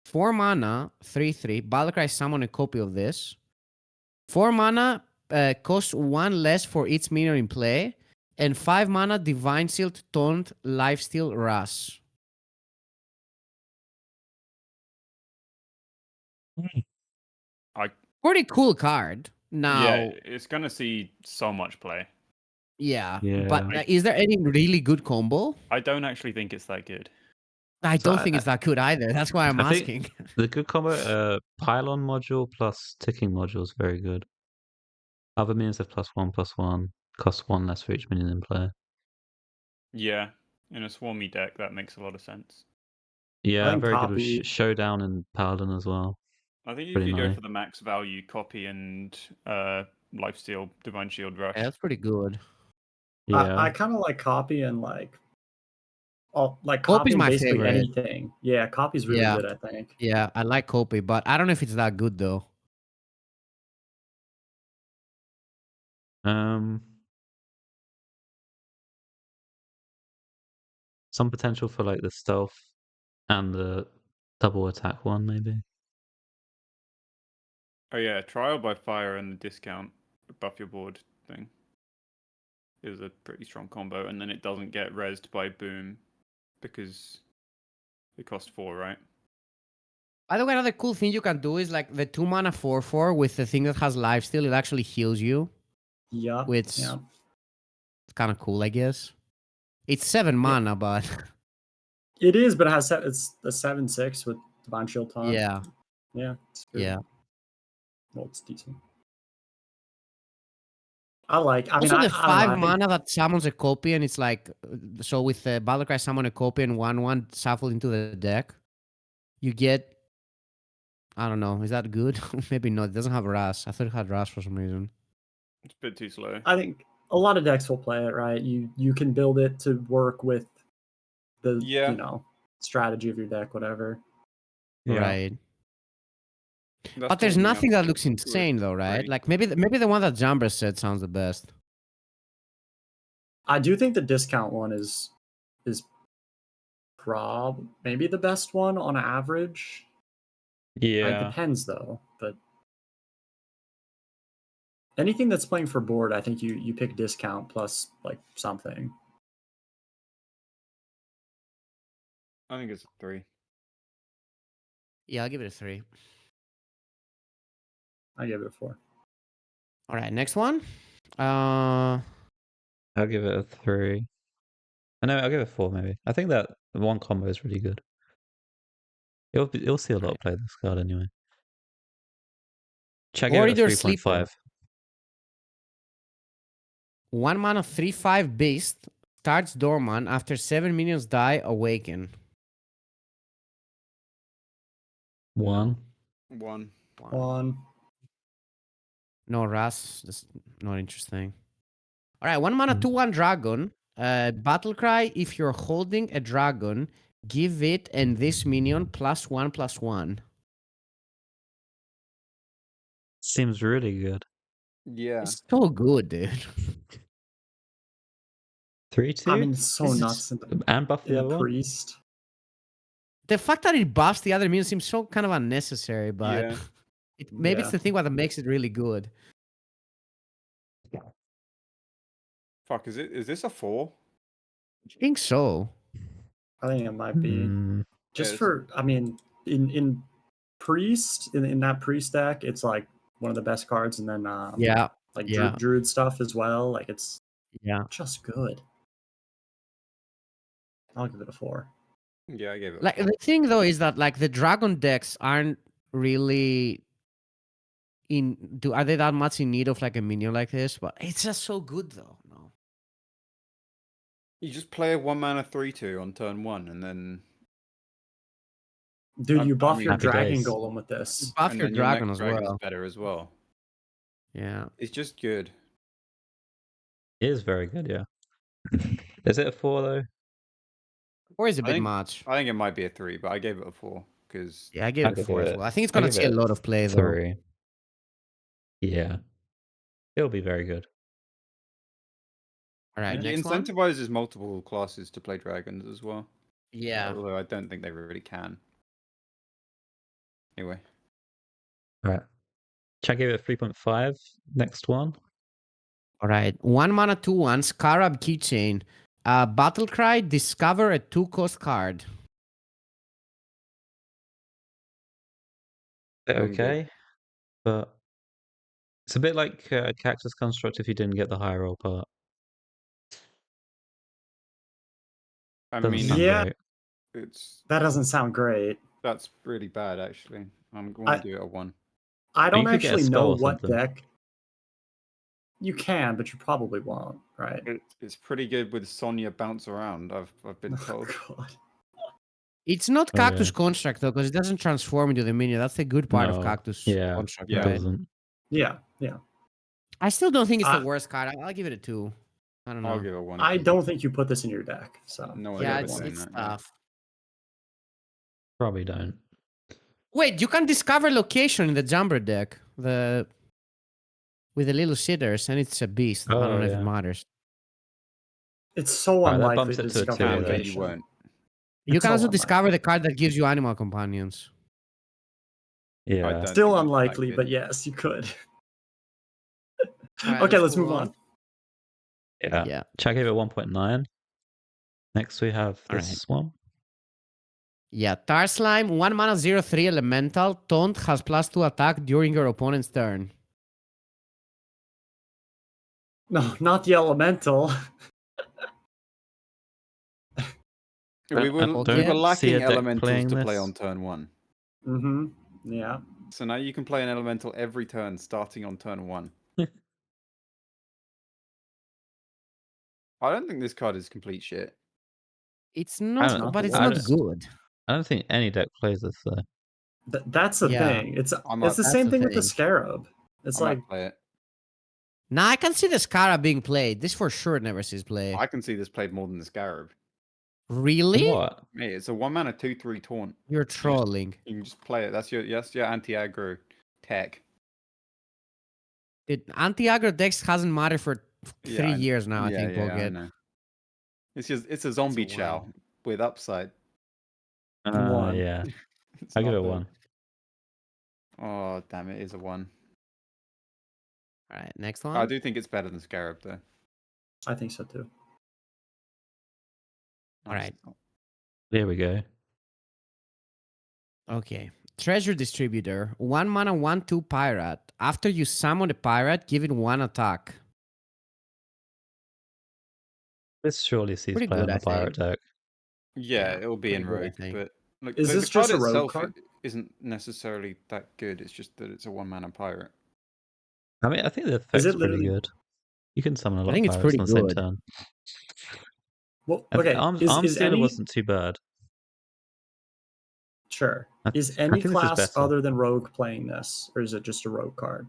[SPEAKER 1] 4 mana 3/3. Battlecry, summon a copy of this. 4 mana costs 1 less for each minion in play. And 5 mana Divine Shield, Taunt, Lifesteal, Rush. Pretty cool card. Now,
[SPEAKER 3] Yeah, it's gonna see so much play.
[SPEAKER 1] yeah.
[SPEAKER 2] Yeah.
[SPEAKER 1] But is there any really good combo?
[SPEAKER 3] I don't actually think it's that good.
[SPEAKER 1] I
[SPEAKER 2] So
[SPEAKER 1] don't think it's that good either. That's why I'm
[SPEAKER 2] I think
[SPEAKER 1] asking.
[SPEAKER 2] the good combo, pylon module plus ticking module is very good. Other minions have +1/+1, cost 1 less for each minion in play.
[SPEAKER 3] Yeah, in a swarmy deck, that makes a lot of sense.
[SPEAKER 2] Yeah,
[SPEAKER 4] think
[SPEAKER 2] very good with
[SPEAKER 4] copy-
[SPEAKER 2] Showdown and Paladin as well.
[SPEAKER 3] I think if
[SPEAKER 2] Pretty
[SPEAKER 3] you go
[SPEAKER 2] nice.
[SPEAKER 3] for the max value, copy and lifesteal, divine shield rush.
[SPEAKER 1] Yeah, that's pretty good.
[SPEAKER 2] Yeah.
[SPEAKER 4] I kind of like copy and like
[SPEAKER 1] Copy's
[SPEAKER 4] copying
[SPEAKER 1] my
[SPEAKER 4] basically
[SPEAKER 1] favorite.
[SPEAKER 4] anything. Yeah, copy's really
[SPEAKER 1] Yeah.
[SPEAKER 4] good, I think.
[SPEAKER 1] Yeah, I like Copy, but I don't know if it's that good though.
[SPEAKER 2] Some potential for like the stealth and the double attack one, maybe.
[SPEAKER 3] Oh yeah, trial by fire and the discount buff your board thing is a pretty strong combo, and then it doesn't get rezzed by boom because it costs 4, right?
[SPEAKER 1] By the way, another cool thing you can do is like the 2 mana 4/4 with the thing that has lifesteal. It actually heals you,
[SPEAKER 4] Yeah.
[SPEAKER 1] which
[SPEAKER 4] Yeah.
[SPEAKER 1] it's kind of cool, I guess. It's 7 mana, but
[SPEAKER 4] It is, but it has it's a 7/6 with Divine Shield Taunt.
[SPEAKER 1] yeah,
[SPEAKER 4] Yeah. It's good.
[SPEAKER 1] yeah.
[SPEAKER 4] Well, it's decent. I mean,
[SPEAKER 1] Also, the
[SPEAKER 4] I don't know,
[SPEAKER 1] 5
[SPEAKER 4] I think-
[SPEAKER 1] mana that summons a copy, and it's like so with the Battlecry summon a copy and 1/1 shuffle into the deck, you get. I don't know. Is that good? Maybe not. It doesn't have Ras. I thought it had Ras for some reason.
[SPEAKER 3] It's a bit too slow.
[SPEAKER 4] I think a lot of decks will play it, right? You can build it to work with the
[SPEAKER 5] Yeah.
[SPEAKER 4] strategy of your deck, whatever.
[SPEAKER 2] Yeah.
[SPEAKER 1] Right.
[SPEAKER 3] That's
[SPEAKER 1] But there's
[SPEAKER 3] talking
[SPEAKER 1] nothing
[SPEAKER 3] up
[SPEAKER 1] that looks insane though, right?
[SPEAKER 3] free.
[SPEAKER 1] Like maybe the one that Jumper said sounds the best.
[SPEAKER 4] I do think the discount one is maybe the best one on average. It
[SPEAKER 2] Yeah.
[SPEAKER 4] depends though, but anything that's playing for board, I think you pick discount plus like something.
[SPEAKER 3] I think it's a 3.
[SPEAKER 1] Yeah, I'll give it a 3.
[SPEAKER 4] I give it a 4.
[SPEAKER 1] All right, next one.
[SPEAKER 2] I'll give it a 3. No, I'll give it a 4 maybe. I think that one combo is really good. You'll see a lot of play this card anyway. Check it
[SPEAKER 1] Corridor
[SPEAKER 2] at
[SPEAKER 1] Sleeper.
[SPEAKER 2] 3.5.
[SPEAKER 1] 1 mana 3/5 beast starts dormant after 7 minions die. Awaken.
[SPEAKER 2] 1.
[SPEAKER 5] 1.
[SPEAKER 4] One.
[SPEAKER 1] No Ras. That's not interesting. All right, 1 mana 2/1 dragon. Battle cry. If you're holding a dragon, give it and this minion +1/+1.
[SPEAKER 2] Seems really good.
[SPEAKER 5] Yeah.
[SPEAKER 1] It's so good, dude.
[SPEAKER 2] 3/2?
[SPEAKER 4] I mean, it's so nuts in
[SPEAKER 2] And buff the
[SPEAKER 4] the
[SPEAKER 2] other one?
[SPEAKER 4] priest.
[SPEAKER 1] The fact that it buffs the other minions seems so kind of unnecessary, but
[SPEAKER 5] Yeah.
[SPEAKER 1] maybe it's
[SPEAKER 4] Yeah.
[SPEAKER 1] the thing that makes it really good.
[SPEAKER 5] Fuck, is this a 4?
[SPEAKER 1] I think so.
[SPEAKER 4] I think it might be just
[SPEAKER 5] Yes.
[SPEAKER 4] for. I mean, in priest in that priest deck, it's like one of the best cards, and then
[SPEAKER 1] Yeah,
[SPEAKER 4] like
[SPEAKER 1] yeah.
[SPEAKER 4] druid stuff as well. Like it's
[SPEAKER 1] yeah.
[SPEAKER 4] just good. I'll give it a 4.
[SPEAKER 5] Yeah, I gave it a
[SPEAKER 1] Like
[SPEAKER 5] 4.
[SPEAKER 1] the thing though is that like the dragon decks aren't really are they that much in need of like a minion like this? But it's just so good though. No.
[SPEAKER 5] You just play a 1 mana 3/2 on turn 1, and then
[SPEAKER 4] Dude, you
[SPEAKER 5] I
[SPEAKER 4] buff
[SPEAKER 5] mean,
[SPEAKER 4] your
[SPEAKER 2] Happy
[SPEAKER 4] dragon
[SPEAKER 2] days.
[SPEAKER 4] golem with this.
[SPEAKER 1] Buff
[SPEAKER 5] and
[SPEAKER 1] your
[SPEAKER 5] then
[SPEAKER 1] dragon
[SPEAKER 5] next
[SPEAKER 1] as
[SPEAKER 5] dragon's
[SPEAKER 1] well.
[SPEAKER 5] better as well.
[SPEAKER 1] Yeah.
[SPEAKER 5] It's just good.
[SPEAKER 2] It is very good, yeah. Is it a 4 though?
[SPEAKER 1] Or is a
[SPEAKER 5] I
[SPEAKER 1] bit
[SPEAKER 5] think-
[SPEAKER 1] much.
[SPEAKER 5] I think it might be a 3, but I gave it a 4 because
[SPEAKER 1] Yeah, I gave
[SPEAKER 2] I
[SPEAKER 1] it a
[SPEAKER 2] could
[SPEAKER 1] 4
[SPEAKER 2] give
[SPEAKER 1] as
[SPEAKER 2] it-
[SPEAKER 1] well. I think it's
[SPEAKER 2] I
[SPEAKER 1] gonna
[SPEAKER 2] give
[SPEAKER 1] see a
[SPEAKER 2] it
[SPEAKER 1] lot of play though.
[SPEAKER 2] 3. Yeah. It'll be very good.
[SPEAKER 1] All right,
[SPEAKER 5] it
[SPEAKER 1] next one.
[SPEAKER 5] incentivizes multiple classes to play dragons as well.
[SPEAKER 1] Yeah.
[SPEAKER 5] Although I don't think they really can. Anyway,
[SPEAKER 2] Alright. Should I give it a 3.5? Next one.
[SPEAKER 1] All right. 1 mana 2/1 Scarab Keychain. Battle cry. Discover a 2-cost card.
[SPEAKER 5] I'm good.
[SPEAKER 2] Okay. But it's a bit like Cactus Construct if you didn't get the high roll part.
[SPEAKER 5] I
[SPEAKER 2] Doesn't
[SPEAKER 5] mean,
[SPEAKER 2] sound
[SPEAKER 4] Yeah.
[SPEAKER 2] great.
[SPEAKER 4] That doesn't sound great.
[SPEAKER 5] That's really bad, actually. I'm going
[SPEAKER 4] I-
[SPEAKER 5] to do it at 1.
[SPEAKER 4] I don't
[SPEAKER 2] you could get a
[SPEAKER 4] actually
[SPEAKER 2] skull
[SPEAKER 4] know
[SPEAKER 2] or
[SPEAKER 4] what
[SPEAKER 2] something.
[SPEAKER 4] deck. You can, but you probably won't, right?
[SPEAKER 5] It's pretty good with Sonya bounce around. I've been
[SPEAKER 4] Oh,
[SPEAKER 5] told.
[SPEAKER 4] God.
[SPEAKER 1] It's not
[SPEAKER 2] Oh,
[SPEAKER 1] Cactus
[SPEAKER 2] yeah.
[SPEAKER 1] Construct though, because it doesn't transform into the minion. That's the good part of
[SPEAKER 2] No.
[SPEAKER 1] Cactus
[SPEAKER 2] Yeah.
[SPEAKER 1] Construct,
[SPEAKER 5] Yeah.
[SPEAKER 2] It
[SPEAKER 1] right?
[SPEAKER 2] doesn't.
[SPEAKER 4] Yeah.
[SPEAKER 1] I still don't think it's the
[SPEAKER 4] I-
[SPEAKER 1] worst card. I'll give it a 2. I don't know.
[SPEAKER 5] I'll give it 1.
[SPEAKER 4] I
[SPEAKER 5] 'cause
[SPEAKER 4] don't think you put this in your deck. So
[SPEAKER 5] No
[SPEAKER 1] Yeah,
[SPEAKER 5] idea
[SPEAKER 1] it's
[SPEAKER 5] about
[SPEAKER 1] it's
[SPEAKER 5] doing that, yeah.
[SPEAKER 1] tough.
[SPEAKER 2] Probably don't.
[SPEAKER 1] Wait, you can discover location in the Jumper deck. With the little shitters, and it's a beast. I
[SPEAKER 2] Oh,
[SPEAKER 1] don't know if
[SPEAKER 2] yeah.
[SPEAKER 1] it matters.
[SPEAKER 4] it's so
[SPEAKER 2] Alright, that
[SPEAKER 4] unlikely
[SPEAKER 2] bumps
[SPEAKER 4] to
[SPEAKER 2] it to a
[SPEAKER 4] discover
[SPEAKER 2] 2,
[SPEAKER 5] Can't,
[SPEAKER 2] though.
[SPEAKER 5] but
[SPEAKER 4] location.
[SPEAKER 5] you won't.
[SPEAKER 1] You
[SPEAKER 4] It's
[SPEAKER 1] can
[SPEAKER 4] so
[SPEAKER 1] also discover
[SPEAKER 4] unlikely.
[SPEAKER 1] the card that gives you animal companions.
[SPEAKER 5] I
[SPEAKER 2] Yeah.
[SPEAKER 5] don't
[SPEAKER 4] Still
[SPEAKER 5] think it's that
[SPEAKER 4] unlikely,
[SPEAKER 5] good.
[SPEAKER 4] but yes, you could.
[SPEAKER 1] Alright,
[SPEAKER 4] Okay, let's move on.
[SPEAKER 2] Yeah.
[SPEAKER 1] Yeah.
[SPEAKER 2] Chat gave it 1.9. Next we have
[SPEAKER 1] Alright.
[SPEAKER 2] this one.
[SPEAKER 1] Yeah, Tar Slime, 1 mana 0/3 elemental. Taunt has +2 attack during your opponent's turn.
[SPEAKER 4] No, not the elemental.
[SPEAKER 5] We were
[SPEAKER 1] Okay.
[SPEAKER 2] See a
[SPEAKER 5] lacking
[SPEAKER 2] deck
[SPEAKER 5] elementals
[SPEAKER 2] playing
[SPEAKER 5] to play
[SPEAKER 2] this.
[SPEAKER 5] on turn 1.
[SPEAKER 4] Mm-hmm. Yeah.
[SPEAKER 5] So now you can play an elemental every turn starting on turn 1. I don't think this card is complete shit.
[SPEAKER 1] It's
[SPEAKER 2] don't-
[SPEAKER 1] not, but it's
[SPEAKER 2] I
[SPEAKER 1] not
[SPEAKER 2] don't-
[SPEAKER 1] good.
[SPEAKER 2] I don't think any deck plays this though.
[SPEAKER 4] That's the
[SPEAKER 1] Yeah.
[SPEAKER 4] thing. It's
[SPEAKER 5] I might-
[SPEAKER 4] the
[SPEAKER 1] That's
[SPEAKER 4] same
[SPEAKER 1] the
[SPEAKER 4] thing with the
[SPEAKER 1] thing.
[SPEAKER 4] Scarab. It's
[SPEAKER 5] I
[SPEAKER 4] like
[SPEAKER 5] might play it.
[SPEAKER 1] Nah, I can see the Scarab being played. This for sure never sees play.
[SPEAKER 5] I can see this played more than the Scarab.
[SPEAKER 1] Really?
[SPEAKER 2] What?
[SPEAKER 5] Hey, it's a 1 mana 2/3 taunt.
[SPEAKER 1] You're trolling.
[SPEAKER 5] You can just play it. That's your anti-aggro tech.
[SPEAKER 1] Anti-aggro decks hasn't mattered for 3
[SPEAKER 5] Yeah,
[SPEAKER 1] years now, I think,
[SPEAKER 5] I
[SPEAKER 1] Pocket.
[SPEAKER 5] know. It's a zombie
[SPEAKER 1] one.
[SPEAKER 5] chow with upside.
[SPEAKER 4] One.
[SPEAKER 2] Yeah.
[SPEAKER 5] It's
[SPEAKER 2] I'll give
[SPEAKER 5] not
[SPEAKER 2] it
[SPEAKER 5] bad.
[SPEAKER 2] 1.
[SPEAKER 5] Oh damn it! Is a 1.
[SPEAKER 1] Alright, next
[SPEAKER 5] I
[SPEAKER 1] one.
[SPEAKER 5] do think it's better than Scarab though.
[SPEAKER 4] I think so too.
[SPEAKER 1] Alright.
[SPEAKER 2] There we go.
[SPEAKER 1] Okay. Treasure Distributor. 1 mana 1/2 pirate. After you summon a pirate, give it 1 attack.
[SPEAKER 2] This surely sees
[SPEAKER 1] Pretty
[SPEAKER 2] play
[SPEAKER 1] good,
[SPEAKER 2] on
[SPEAKER 1] I
[SPEAKER 2] the pirate deck.
[SPEAKER 5] Yeah,
[SPEAKER 1] Yeah,
[SPEAKER 5] it'll be in
[SPEAKER 1] pretty good, I
[SPEAKER 5] Rogue,
[SPEAKER 1] think.
[SPEAKER 5] but look,
[SPEAKER 4] Is
[SPEAKER 5] the
[SPEAKER 4] this
[SPEAKER 5] card
[SPEAKER 4] just a rogue
[SPEAKER 5] itself
[SPEAKER 4] card?
[SPEAKER 5] isn't necessarily that good. It's just that it's a 1 mana pirate.
[SPEAKER 2] I mean, I think the effect's
[SPEAKER 4] it
[SPEAKER 2] pretty
[SPEAKER 4] literally-
[SPEAKER 2] good. You can summon a lot
[SPEAKER 1] think
[SPEAKER 2] of
[SPEAKER 1] it's
[SPEAKER 2] pirates
[SPEAKER 1] pretty
[SPEAKER 2] on the same
[SPEAKER 1] good.
[SPEAKER 2] turn.
[SPEAKER 4] Well,
[SPEAKER 2] I think
[SPEAKER 4] okay.
[SPEAKER 2] Arms
[SPEAKER 4] Is
[SPEAKER 2] Stealer
[SPEAKER 4] any
[SPEAKER 2] wasn't too bad.
[SPEAKER 4] sure?
[SPEAKER 2] I
[SPEAKER 4] Is
[SPEAKER 2] I
[SPEAKER 4] any
[SPEAKER 2] think this is
[SPEAKER 4] class
[SPEAKER 2] better.
[SPEAKER 4] other than Rogue playing this, or is it just a Rogue card?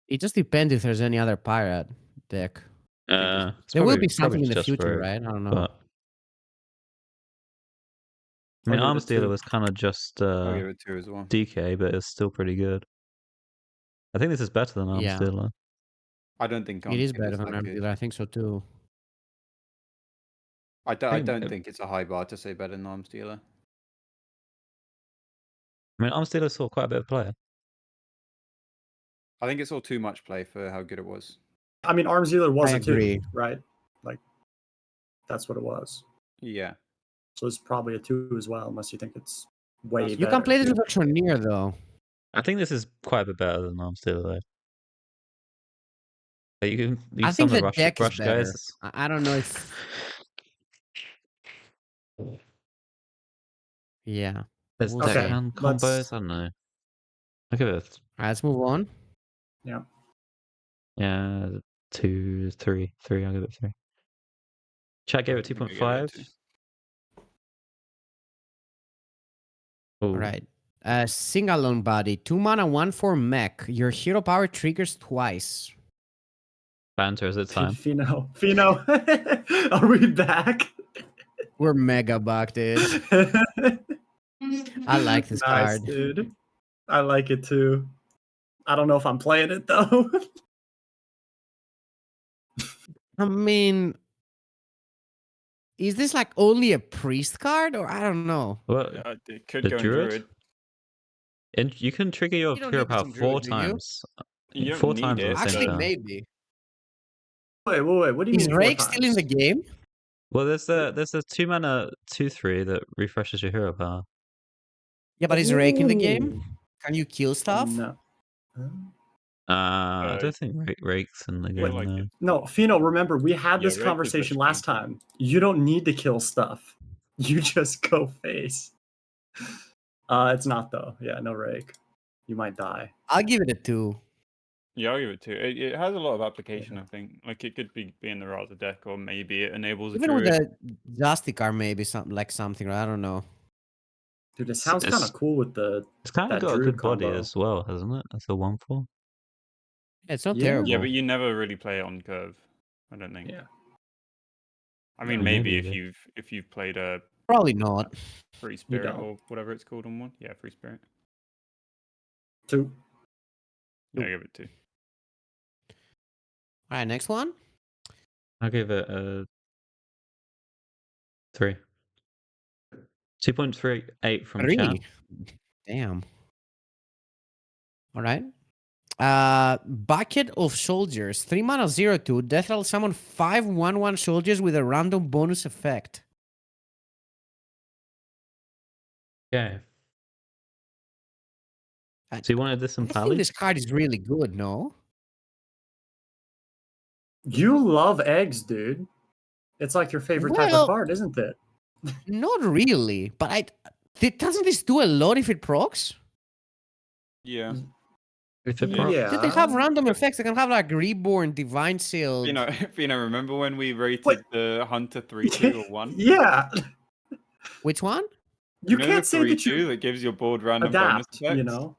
[SPEAKER 1] It just depends if there's any other pirate deck.
[SPEAKER 2] It's
[SPEAKER 1] There will
[SPEAKER 2] probably-
[SPEAKER 1] be something
[SPEAKER 2] probably
[SPEAKER 1] in the
[SPEAKER 2] just
[SPEAKER 1] future,
[SPEAKER 2] Rogue,
[SPEAKER 1] right? I don't know.
[SPEAKER 2] But I mean,
[SPEAKER 4] I'll give it
[SPEAKER 2] Arms
[SPEAKER 4] a
[SPEAKER 2] Dealer
[SPEAKER 4] 2.
[SPEAKER 2] was kind of just
[SPEAKER 5] I'll give it 2 as well.
[SPEAKER 2] DK, but it's still pretty good. I think this is better than Arms
[SPEAKER 1] Yeah.
[SPEAKER 2] Dealer.
[SPEAKER 5] I don't think
[SPEAKER 1] It is
[SPEAKER 5] Armstead
[SPEAKER 1] better than
[SPEAKER 5] that
[SPEAKER 1] Arm
[SPEAKER 5] good.
[SPEAKER 1] Dealer. I think so too.
[SPEAKER 5] I
[SPEAKER 2] think
[SPEAKER 5] don't
[SPEAKER 2] it-
[SPEAKER 5] think it's a high bar to say better than Arms Dealer.
[SPEAKER 2] I mean, Arms Dealer saw quite a bit of play.
[SPEAKER 5] I think it's all too much play for how good it was.
[SPEAKER 4] I mean, Arms Dealer was
[SPEAKER 1] I
[SPEAKER 4] a 2,
[SPEAKER 1] agree.
[SPEAKER 4] right? Like, that's what it was.
[SPEAKER 5] Yeah.
[SPEAKER 4] So it's probably a 2 as well, unless you think it's way
[SPEAKER 5] You
[SPEAKER 1] You
[SPEAKER 4] better.
[SPEAKER 1] can play this with Auctioneer though.
[SPEAKER 2] I think this is quite a bit better than Arms Dealer, though. Like, you
[SPEAKER 1] I think
[SPEAKER 2] summon
[SPEAKER 1] the
[SPEAKER 2] rush,
[SPEAKER 1] deck is
[SPEAKER 2] rush
[SPEAKER 1] better.
[SPEAKER 2] guys.
[SPEAKER 1] I don't know if. Yeah.
[SPEAKER 2] There's
[SPEAKER 1] We'll
[SPEAKER 2] deck
[SPEAKER 1] see.
[SPEAKER 2] hand
[SPEAKER 4] let's-
[SPEAKER 2] combos. I don't know. Look at this.
[SPEAKER 1] Alright, let's move on.
[SPEAKER 2] Yeah, 2, 3, 3. I'll give it 3. Chat gave it
[SPEAKER 5] I think I gave it
[SPEAKER 2] 2.5.
[SPEAKER 5] 2.
[SPEAKER 2] Oh,
[SPEAKER 1] Alright. Sing-along body. 2 mana 1/4 mech. Your hero power triggers twice.
[SPEAKER 2] banter is it time?
[SPEAKER 4] Fino, are we back?
[SPEAKER 1] We're mega back, dude. I like this
[SPEAKER 4] Nice,
[SPEAKER 1] card.
[SPEAKER 4] dude. I like it too. I don't know if I'm playing it though.
[SPEAKER 1] I mean, is this like only a priest card, or I don't know?
[SPEAKER 2] Well,
[SPEAKER 3] It could
[SPEAKER 2] The
[SPEAKER 3] go in
[SPEAKER 2] Druid?
[SPEAKER 3] Druid.
[SPEAKER 2] and you can trigger your
[SPEAKER 1] You don't
[SPEAKER 2] hero
[SPEAKER 1] need this
[SPEAKER 2] power
[SPEAKER 1] in
[SPEAKER 2] 4
[SPEAKER 1] Druid, do you?
[SPEAKER 2] times.
[SPEAKER 3] You don't
[SPEAKER 2] 4
[SPEAKER 3] need
[SPEAKER 2] times on
[SPEAKER 3] it,
[SPEAKER 2] the same
[SPEAKER 1] Actually,
[SPEAKER 2] turn.
[SPEAKER 1] maybe.
[SPEAKER 4] Wait. What do you
[SPEAKER 1] Is
[SPEAKER 4] mean? 4
[SPEAKER 1] Rake still in
[SPEAKER 4] times?
[SPEAKER 1] the game?
[SPEAKER 2] Well, there's a 2 mana 2/3 that refreshes your hero power.
[SPEAKER 1] Yeah, but is Rake in the game?
[SPEAKER 4] Ooh.
[SPEAKER 1] Can you kill stuff?
[SPEAKER 4] No.
[SPEAKER 2] I don't think Rake's in the
[SPEAKER 3] I feel
[SPEAKER 2] game.
[SPEAKER 3] like
[SPEAKER 2] No.
[SPEAKER 3] it-
[SPEAKER 4] No, Fino, remember, we had
[SPEAKER 3] Yeah,
[SPEAKER 4] this
[SPEAKER 3] Rake was
[SPEAKER 4] conversation
[SPEAKER 3] actually-
[SPEAKER 4] last time. You don't need to kill stuff. You just go face. It's not though. Yeah, no rake. You might die.
[SPEAKER 1] I'll give it a 2.
[SPEAKER 3] Yeah, I'll give it 2. It has a lot of application, I think. Like, it could be in the Rata deck, or maybe it enables a
[SPEAKER 1] Even with
[SPEAKER 3] Druid.
[SPEAKER 1] a Justicar, maybe something. I don't know.
[SPEAKER 4] Dude, it sounds kind of cool with the
[SPEAKER 2] It's kind of
[SPEAKER 4] that
[SPEAKER 2] got a
[SPEAKER 4] Druid
[SPEAKER 2] good body
[SPEAKER 4] combo.
[SPEAKER 2] as well, hasn't it? That's a 1/4.
[SPEAKER 1] Yeah, it's not
[SPEAKER 4] Yeah.
[SPEAKER 1] terrible.
[SPEAKER 3] Yeah, but you never really play it on curve, I don't think.
[SPEAKER 4] Yeah.
[SPEAKER 3] I mean,
[SPEAKER 4] No.
[SPEAKER 3] maybe
[SPEAKER 2] Maybe.
[SPEAKER 3] if you've played a
[SPEAKER 1] Probably not.
[SPEAKER 3] Free Spirit
[SPEAKER 4] don't.
[SPEAKER 3] or whatever it's called on one. Yeah, Free Spirit.
[SPEAKER 4] 2.
[SPEAKER 3] Yeah, I give it 2.
[SPEAKER 1] All right, next one.
[SPEAKER 2] I'll give it a 3. 2.38 from chat.
[SPEAKER 1] 3. Damn. All right. Bucket of Soldiers. 3 mana 0/2. Death Rattle summon 5 1/1 soldiers with a random bonus effect.
[SPEAKER 2] Okay.
[SPEAKER 1] I,
[SPEAKER 2] So you wanted this in
[SPEAKER 1] I think
[SPEAKER 2] Pally?
[SPEAKER 1] this card is really good, no?
[SPEAKER 4] You love eggs, dude. It's like your favorite type
[SPEAKER 1] Well-
[SPEAKER 4] of card, isn't it?
[SPEAKER 1] Not really, but doesn't this do a lot if it procs?
[SPEAKER 3] Yeah.
[SPEAKER 2] If it
[SPEAKER 4] Yeah.
[SPEAKER 2] procs.
[SPEAKER 1] Did they have random effects? They can have like Reborn, Divine Seal.
[SPEAKER 3] Fino, remember when we rated
[SPEAKER 4] Wait.
[SPEAKER 3] the Hunter 3/2 or 1?
[SPEAKER 4] Yeah.
[SPEAKER 1] Which one?
[SPEAKER 4] You
[SPEAKER 3] know
[SPEAKER 4] can't
[SPEAKER 3] the
[SPEAKER 4] say that
[SPEAKER 3] 3/2
[SPEAKER 4] you
[SPEAKER 3] that gives your board random bonus
[SPEAKER 4] adapt,
[SPEAKER 3] effects?
[SPEAKER 4] you know?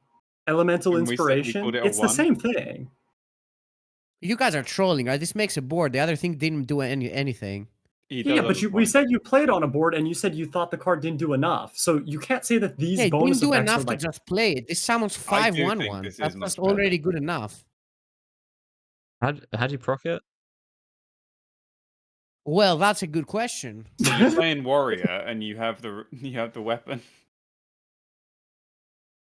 [SPEAKER 4] Elemental
[SPEAKER 3] And we said we
[SPEAKER 4] inspiration.
[SPEAKER 3] called it a
[SPEAKER 4] It's the
[SPEAKER 3] 1.
[SPEAKER 4] same thing.
[SPEAKER 1] You guys are trolling, right? This makes a board. The other thing didn't do anything.
[SPEAKER 3] He
[SPEAKER 4] Yeah,
[SPEAKER 3] does
[SPEAKER 4] but
[SPEAKER 3] have a
[SPEAKER 4] we
[SPEAKER 3] point.
[SPEAKER 4] said you played on a board and you said you thought the card didn't do enough. So you can't say that these
[SPEAKER 1] Yeah, it
[SPEAKER 4] bonus
[SPEAKER 1] didn't do
[SPEAKER 4] effects
[SPEAKER 1] enough
[SPEAKER 4] are like
[SPEAKER 1] to just play it. This summons
[SPEAKER 3] I
[SPEAKER 1] 5
[SPEAKER 3] do think
[SPEAKER 1] 1/1.
[SPEAKER 3] this is
[SPEAKER 1] That's
[SPEAKER 3] much
[SPEAKER 1] just
[SPEAKER 3] better.
[SPEAKER 1] already good enough.
[SPEAKER 2] How'd you proc it?
[SPEAKER 1] Well, that's a good question.
[SPEAKER 3] So you're playing Warrior and you have the weapon.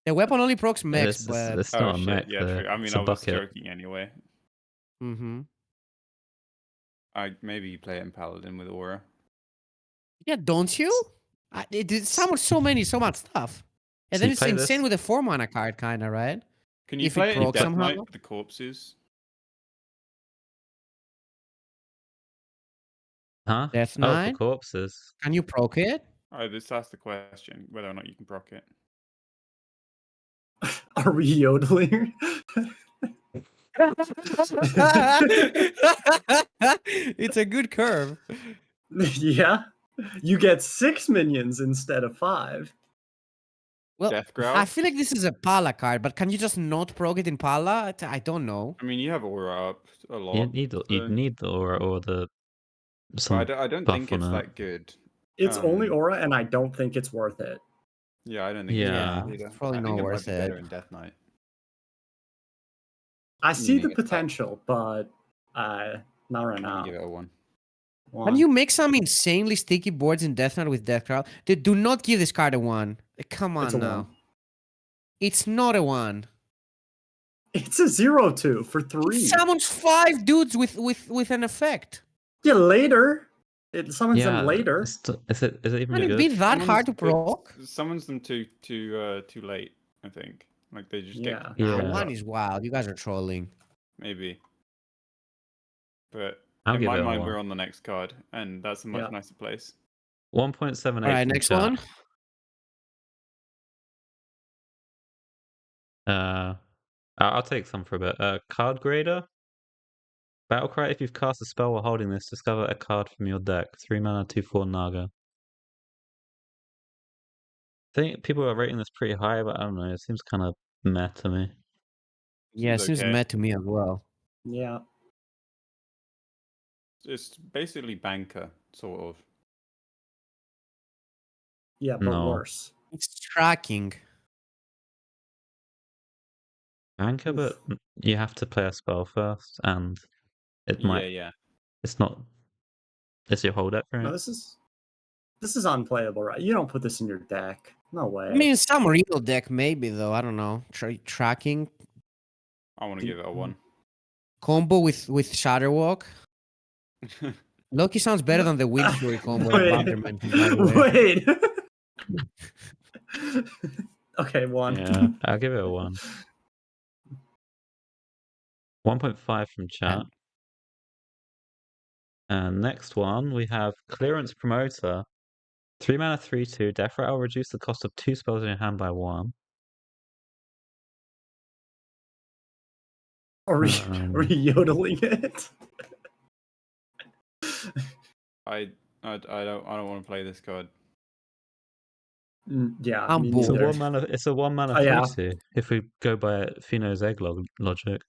[SPEAKER 1] The weapon only procs mechs,
[SPEAKER 2] This
[SPEAKER 1] but
[SPEAKER 2] it's
[SPEAKER 3] Oh
[SPEAKER 2] not a
[SPEAKER 3] shit,
[SPEAKER 2] mech.
[SPEAKER 3] yeah, true. I mean,
[SPEAKER 2] it's
[SPEAKER 3] I
[SPEAKER 2] a
[SPEAKER 3] was
[SPEAKER 2] bucket.
[SPEAKER 3] joking anyway. Maybe you play it in Paladin with Aura.
[SPEAKER 1] yeah, don't you? It summons so much stuff. And
[SPEAKER 2] So
[SPEAKER 1] then
[SPEAKER 2] you
[SPEAKER 1] it's
[SPEAKER 2] play
[SPEAKER 1] insane
[SPEAKER 2] this?
[SPEAKER 1] with a 4 mana card, kind of, right?
[SPEAKER 3] Can you
[SPEAKER 1] If it
[SPEAKER 3] play it in
[SPEAKER 1] procs
[SPEAKER 3] Death
[SPEAKER 1] somehow?
[SPEAKER 3] Knight with the corpses?
[SPEAKER 2] Huh?
[SPEAKER 1] Death
[SPEAKER 2] Oh, for
[SPEAKER 1] Knight?
[SPEAKER 2] corpses.
[SPEAKER 1] Can you proc it?
[SPEAKER 3] That's the question, whether or not you can proc it.
[SPEAKER 4] are we yodeling?
[SPEAKER 1] It's a good curve.
[SPEAKER 4] Yeah. You get 6 minions instead of 5.
[SPEAKER 1] Well,
[SPEAKER 3] Death Growl?
[SPEAKER 1] I feel like this is a Pala card, but can you just not proc it in Pala? I don't know.
[SPEAKER 3] I mean, you have Aura up a lot.
[SPEAKER 2] You'd need the aura or the some
[SPEAKER 3] But I don't
[SPEAKER 2] buff
[SPEAKER 3] think
[SPEAKER 2] on
[SPEAKER 3] it's
[SPEAKER 2] it.
[SPEAKER 3] that good.
[SPEAKER 4] It's only
[SPEAKER 3] Um,
[SPEAKER 4] aura, and I don't think it's worth it.
[SPEAKER 3] Yeah, I don't think
[SPEAKER 2] Yeah.
[SPEAKER 3] it's
[SPEAKER 1] It's probably
[SPEAKER 3] I
[SPEAKER 1] not
[SPEAKER 3] think it might
[SPEAKER 1] worth
[SPEAKER 3] be better
[SPEAKER 1] it.
[SPEAKER 3] in Death Knight.
[SPEAKER 4] I see the
[SPEAKER 3] Meaning it's better.
[SPEAKER 4] potential, but not right
[SPEAKER 3] I'm
[SPEAKER 4] now.
[SPEAKER 3] gonna give it a 1.
[SPEAKER 1] Can
[SPEAKER 4] One.
[SPEAKER 1] you make some insanely sticky boards in Death Knight with Death Crowd? Dude, do not give this card a 1. Come
[SPEAKER 4] It's
[SPEAKER 1] on
[SPEAKER 4] a
[SPEAKER 1] now.
[SPEAKER 4] 1.
[SPEAKER 1] It's not a 1.
[SPEAKER 4] It's a 0/2 for
[SPEAKER 1] It
[SPEAKER 4] 3.
[SPEAKER 1] summons 5 dudes with an effect.
[SPEAKER 4] Yeah, later. It summons
[SPEAKER 2] Yeah.
[SPEAKER 4] them later.
[SPEAKER 2] Is it even
[SPEAKER 1] Can it
[SPEAKER 2] good?
[SPEAKER 1] be that hard to proc?
[SPEAKER 3] Summons them too late, I think. Like they just
[SPEAKER 4] Yeah.
[SPEAKER 3] get
[SPEAKER 1] Nah,
[SPEAKER 2] Yeah.
[SPEAKER 1] 1 is wild. You guys are trolling.
[SPEAKER 3] maybe. But
[SPEAKER 2] I'll
[SPEAKER 3] in
[SPEAKER 2] give
[SPEAKER 3] my
[SPEAKER 2] it a
[SPEAKER 3] mind,
[SPEAKER 2] 1.
[SPEAKER 3] we're on the next card, and that's a much
[SPEAKER 4] Yeah.
[SPEAKER 3] nicer place.
[SPEAKER 2] 1.78.
[SPEAKER 1] All right,
[SPEAKER 2] from
[SPEAKER 1] next
[SPEAKER 2] chat.
[SPEAKER 1] one.
[SPEAKER 2] I'll take some for a bit. Card grader. Battlecry, if you've cast a spell while holding this, discover a card from your deck. 3 mana, 2/4 Naga. I think people are rating this pretty high, but I don't know. It seems kind of meh to me.
[SPEAKER 1] Yeah, it seems
[SPEAKER 3] okay.
[SPEAKER 1] mad to me as well.
[SPEAKER 4] Yeah.
[SPEAKER 3] It's basically banker, sort of.
[SPEAKER 4] Yeah, but
[SPEAKER 2] No.
[SPEAKER 4] worse.
[SPEAKER 1] It's tracking.
[SPEAKER 2] Anchor,
[SPEAKER 4] Oof.
[SPEAKER 2] but you have to play a spell first, and it might.
[SPEAKER 3] Yeah.
[SPEAKER 2] It's not. It's your whole deck, right?
[SPEAKER 4] No, this is unplayable, right? You don't put this in your deck. No way.
[SPEAKER 1] I mean, some real deck maybe though. I don't know. Tracking
[SPEAKER 3] I want to give it a 1.
[SPEAKER 1] combo with Shadowwalk. Loki sounds better than the Wind Fury combo that
[SPEAKER 4] Wait.
[SPEAKER 1] Bander mentioned, by the way.
[SPEAKER 4] Wait. Okay, 1.
[SPEAKER 2] Yeah, I'll give it a 1. 1.5 from chat. And next one, we have Clearance Promoter. 3 mana, 3/2. Death Rattle reduce the cost of 2 spells in your hand by 1.
[SPEAKER 4] Are we yodeling it?
[SPEAKER 5] I don't want to play this card.
[SPEAKER 4] Yeah,
[SPEAKER 1] I'm
[SPEAKER 4] me
[SPEAKER 1] bored.
[SPEAKER 4] neither.
[SPEAKER 2] It's a 1 mana
[SPEAKER 4] Oh, yeah.
[SPEAKER 2] 3/2. If we go by Fino's egg logic.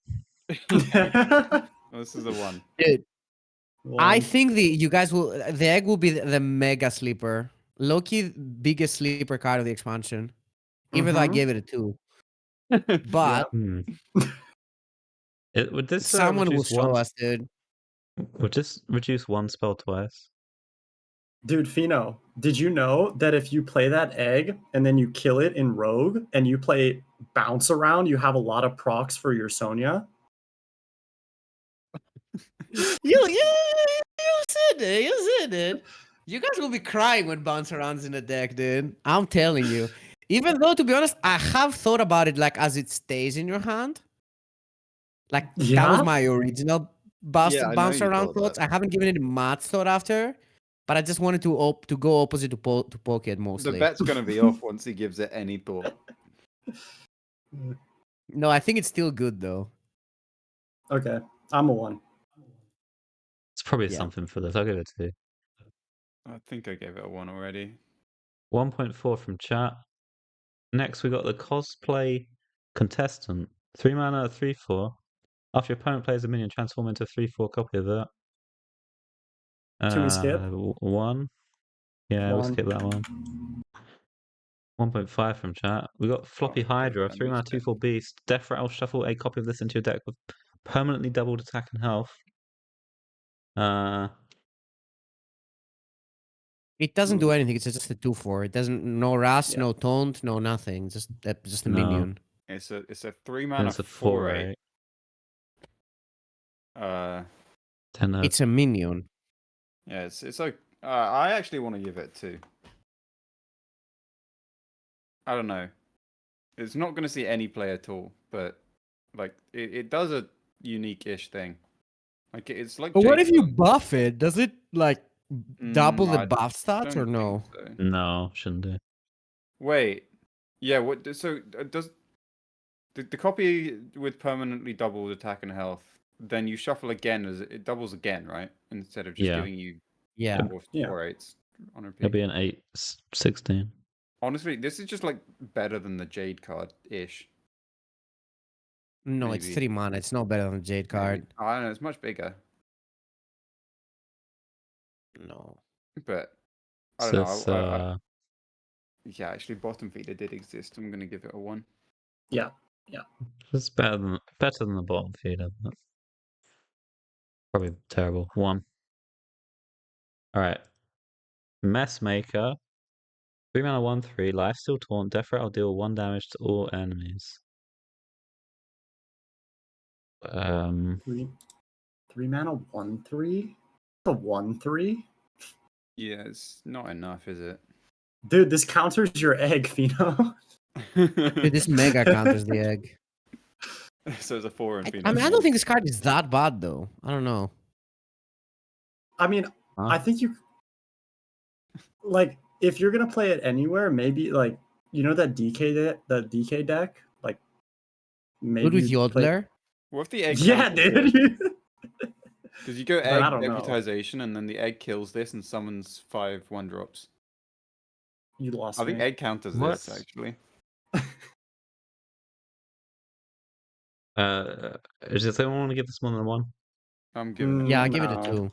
[SPEAKER 5] This is the one.
[SPEAKER 1] Dude, I
[SPEAKER 4] One.
[SPEAKER 1] think you guys will. The egg will be the mega sleeper. Loki, biggest sleeper card of the expansion. Even though I
[SPEAKER 4] Mhm.
[SPEAKER 1] gave it a 2. But
[SPEAKER 2] Would this
[SPEAKER 1] someone will
[SPEAKER 2] reduce
[SPEAKER 1] show
[SPEAKER 2] one?
[SPEAKER 1] us, dude.
[SPEAKER 2] Would this reduce one spell twice?
[SPEAKER 4] Dude, Fino, did you know that if you play that egg and then you kill it in Rogue and you play Bounce Around, you have a lot of procs for your Sonya?
[SPEAKER 1] You said it. You said it. You guys will be crying when Bounce Around's in the deck, dude. I'm telling you. Even though, to be honest, I have thought about it like as it stays in your hand. Like that was
[SPEAKER 4] Yeah?
[SPEAKER 1] my original
[SPEAKER 5] Yeah, I know
[SPEAKER 1] bounce
[SPEAKER 5] you
[SPEAKER 1] around
[SPEAKER 5] thought
[SPEAKER 1] thoughts.
[SPEAKER 5] that.
[SPEAKER 1] I haven't given it much thought after, but I just wanted to go opposite to poke it mostly.
[SPEAKER 5] The bet's gonna be off once he gives it any thought.
[SPEAKER 1] No, I think it's still good though.
[SPEAKER 4] Okay, I'm a 1.
[SPEAKER 2] It's probably
[SPEAKER 1] Yeah.
[SPEAKER 2] something for this. I'll give it 2.
[SPEAKER 5] I think I gave it a 1 already.
[SPEAKER 2] 1.4 from chat. Next, we got the cosplay contestant. 3 mana, 3/4. After your opponent plays a minion, transform into a 3/4 copy of it.
[SPEAKER 4] Can we skip?
[SPEAKER 2] 1. Yeah, we'll
[SPEAKER 4] 1.
[SPEAKER 2] skip that one. 1.5 from chat. We got Floppy
[SPEAKER 5] okay,
[SPEAKER 2] Hydra,
[SPEAKER 5] let
[SPEAKER 2] 3
[SPEAKER 5] me
[SPEAKER 2] mana,
[SPEAKER 5] skip.
[SPEAKER 2] 2/4 beast. Death Rattle, shuffle a copy of this into your deck with permanently doubled attack and health.
[SPEAKER 1] It doesn't do
[SPEAKER 4] Ooh.
[SPEAKER 1] anything. It's just a 2/4. It doesn't no rust,
[SPEAKER 4] Yeah.
[SPEAKER 1] no taunt, no nothing. Just a
[SPEAKER 2] No.
[SPEAKER 1] minion.
[SPEAKER 5] It's a 3
[SPEAKER 2] And
[SPEAKER 5] mana
[SPEAKER 2] it's a
[SPEAKER 5] 4/8.
[SPEAKER 2] 4/8. 10
[SPEAKER 1] It's a minion.
[SPEAKER 5] Yeah, it's like I actually want to give it 2. I don't know. It's not going to see any play at all, but like it does a unique-ish thing. Like it's like.
[SPEAKER 1] But what
[SPEAKER 5] Jade
[SPEAKER 1] if you
[SPEAKER 5] Card.
[SPEAKER 1] buff it? Does it like double the
[SPEAKER 5] I
[SPEAKER 1] buff stats or
[SPEAKER 5] don't
[SPEAKER 1] no?
[SPEAKER 5] think so.
[SPEAKER 2] No, shouldn't do.
[SPEAKER 5] Wait, yeah. What? So does the copy with permanently doubled attack and health? Then you shuffle again as it doubles again, right? Instead of just
[SPEAKER 2] Yeah.
[SPEAKER 5] giving you
[SPEAKER 1] Yeah.
[SPEAKER 4] Yeah.
[SPEAKER 5] 4/8s on
[SPEAKER 2] It'll
[SPEAKER 5] repeat.
[SPEAKER 2] be an 8/16.
[SPEAKER 5] Honestly, this is just like better than the Jade card ish.
[SPEAKER 1] No, it's
[SPEAKER 5] Maybe.
[SPEAKER 1] 3 mana. It's not better than the Jade card.
[SPEAKER 5] I don't know. It's much bigger,
[SPEAKER 1] No.
[SPEAKER 5] but I
[SPEAKER 2] So
[SPEAKER 5] don't
[SPEAKER 2] it's,
[SPEAKER 5] know. Yeah, actually, bottom feeder did exist. I'm gonna give it a 1.
[SPEAKER 4] Yeah.
[SPEAKER 2] it's better than the bottom feeder. But probably terrible. 1. Alright. Messmaker. 3 mana, 1/3. Lifesteal Taunt. Death Rattle deal 1 damage to all enemies.
[SPEAKER 4] 3 mana, 1/3? The 1/3?
[SPEAKER 5] Yeah, it's not enough, is it?
[SPEAKER 4] Dude, this counters your egg, Fino.
[SPEAKER 1] Dude, this mega counters the egg.
[SPEAKER 5] So it's a 4 and
[SPEAKER 1] I mean, I don't think this card is that bad though. I don't know.
[SPEAKER 4] I mean,
[SPEAKER 1] Huh?
[SPEAKER 4] I think you like if you're gonna play it anywhere, maybe like you know that DK deck, like maybe
[SPEAKER 1] Good with
[SPEAKER 4] you play.
[SPEAKER 1] Yodeler.
[SPEAKER 5] What if the egg?
[SPEAKER 4] Yeah,
[SPEAKER 5] counters
[SPEAKER 4] dude.
[SPEAKER 5] Because you go
[SPEAKER 4] But I
[SPEAKER 5] egg
[SPEAKER 4] don't know.
[SPEAKER 5] deputization, and then the egg kills this and summons 5 1-drops.
[SPEAKER 4] You lost
[SPEAKER 5] I think
[SPEAKER 4] me.
[SPEAKER 5] egg counters
[SPEAKER 2] What?
[SPEAKER 5] this actually.
[SPEAKER 2] Does anyone want to give this more than 1?
[SPEAKER 5] I'm giving it.
[SPEAKER 1] Yeah, I
[SPEAKER 4] Mm,
[SPEAKER 1] give it a
[SPEAKER 4] no.
[SPEAKER 1] 2.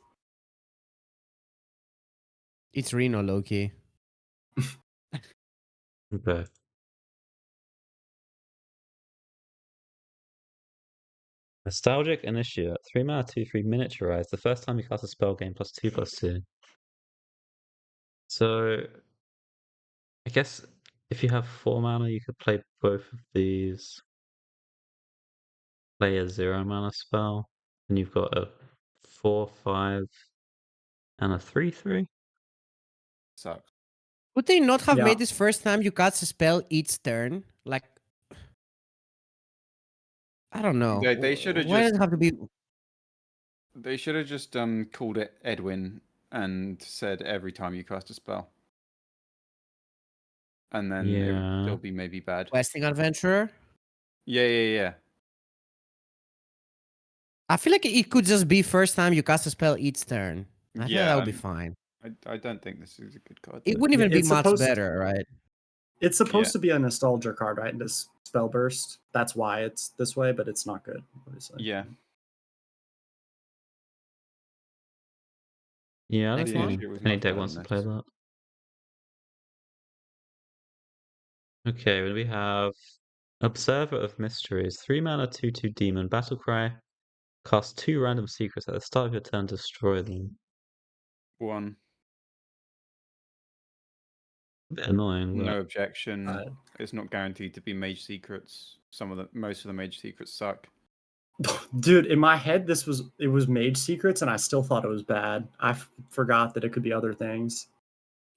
[SPEAKER 1] It's Reno Loki.
[SPEAKER 2] Okay. Nostalgic Initiate. 3 mana, 2/3 miniaturize. The first time you cast a spell, gain +2/+2. So, I guess if you have 4 mana, you could play both of these. Play a 0 mana spell, and you've got a 4/5 and a 3/3.
[SPEAKER 5] Sucks.
[SPEAKER 1] Would they not have
[SPEAKER 4] Yeah.
[SPEAKER 1] made this first time you cast a spell each turn? Like, I don't know.
[SPEAKER 5] They should have
[SPEAKER 1] Why
[SPEAKER 5] just.
[SPEAKER 1] does it have to be?
[SPEAKER 5] They should have just called it Edwin and said every time you cast a spell. and then it would
[SPEAKER 2] Yeah.
[SPEAKER 5] still be maybe bad.
[SPEAKER 1] Questing Adventurer.
[SPEAKER 5] Yeah.
[SPEAKER 1] I feel like it could just be first time you cast a spell each turn. I feel like that would be fine.
[SPEAKER 5] I don't think this is a good card.
[SPEAKER 1] It
[SPEAKER 5] though.
[SPEAKER 1] wouldn't even be
[SPEAKER 4] It's
[SPEAKER 1] much
[SPEAKER 4] supposed-
[SPEAKER 1] better, right?
[SPEAKER 4] It's supposed
[SPEAKER 5] Yeah.
[SPEAKER 4] to be a nostalgia card, right? This spell burst. That's why it's this way, but it's not good, obviously.
[SPEAKER 5] Yeah.
[SPEAKER 2] Yeah,
[SPEAKER 1] Next
[SPEAKER 2] I don't
[SPEAKER 1] one?
[SPEAKER 2] think
[SPEAKER 5] It was
[SPEAKER 2] any
[SPEAKER 5] much
[SPEAKER 2] deck
[SPEAKER 5] better
[SPEAKER 2] wants to
[SPEAKER 5] than
[SPEAKER 2] play
[SPEAKER 5] this.
[SPEAKER 2] that. Okay, then we have Observer of Mysteries. 3 mana, 2/2 demon. Battlecry. Cast 2 random secrets at the start of your turn, destroy them.
[SPEAKER 5] 1.
[SPEAKER 2] A bit annoying,
[SPEAKER 5] No
[SPEAKER 2] but
[SPEAKER 5] objection. It's not guaranteed to be mage secrets. Most of the mage secrets suck.
[SPEAKER 4] Dude, in my head, it was Mage Secrets, and I still thought it was bad. I forgot that it could be other things.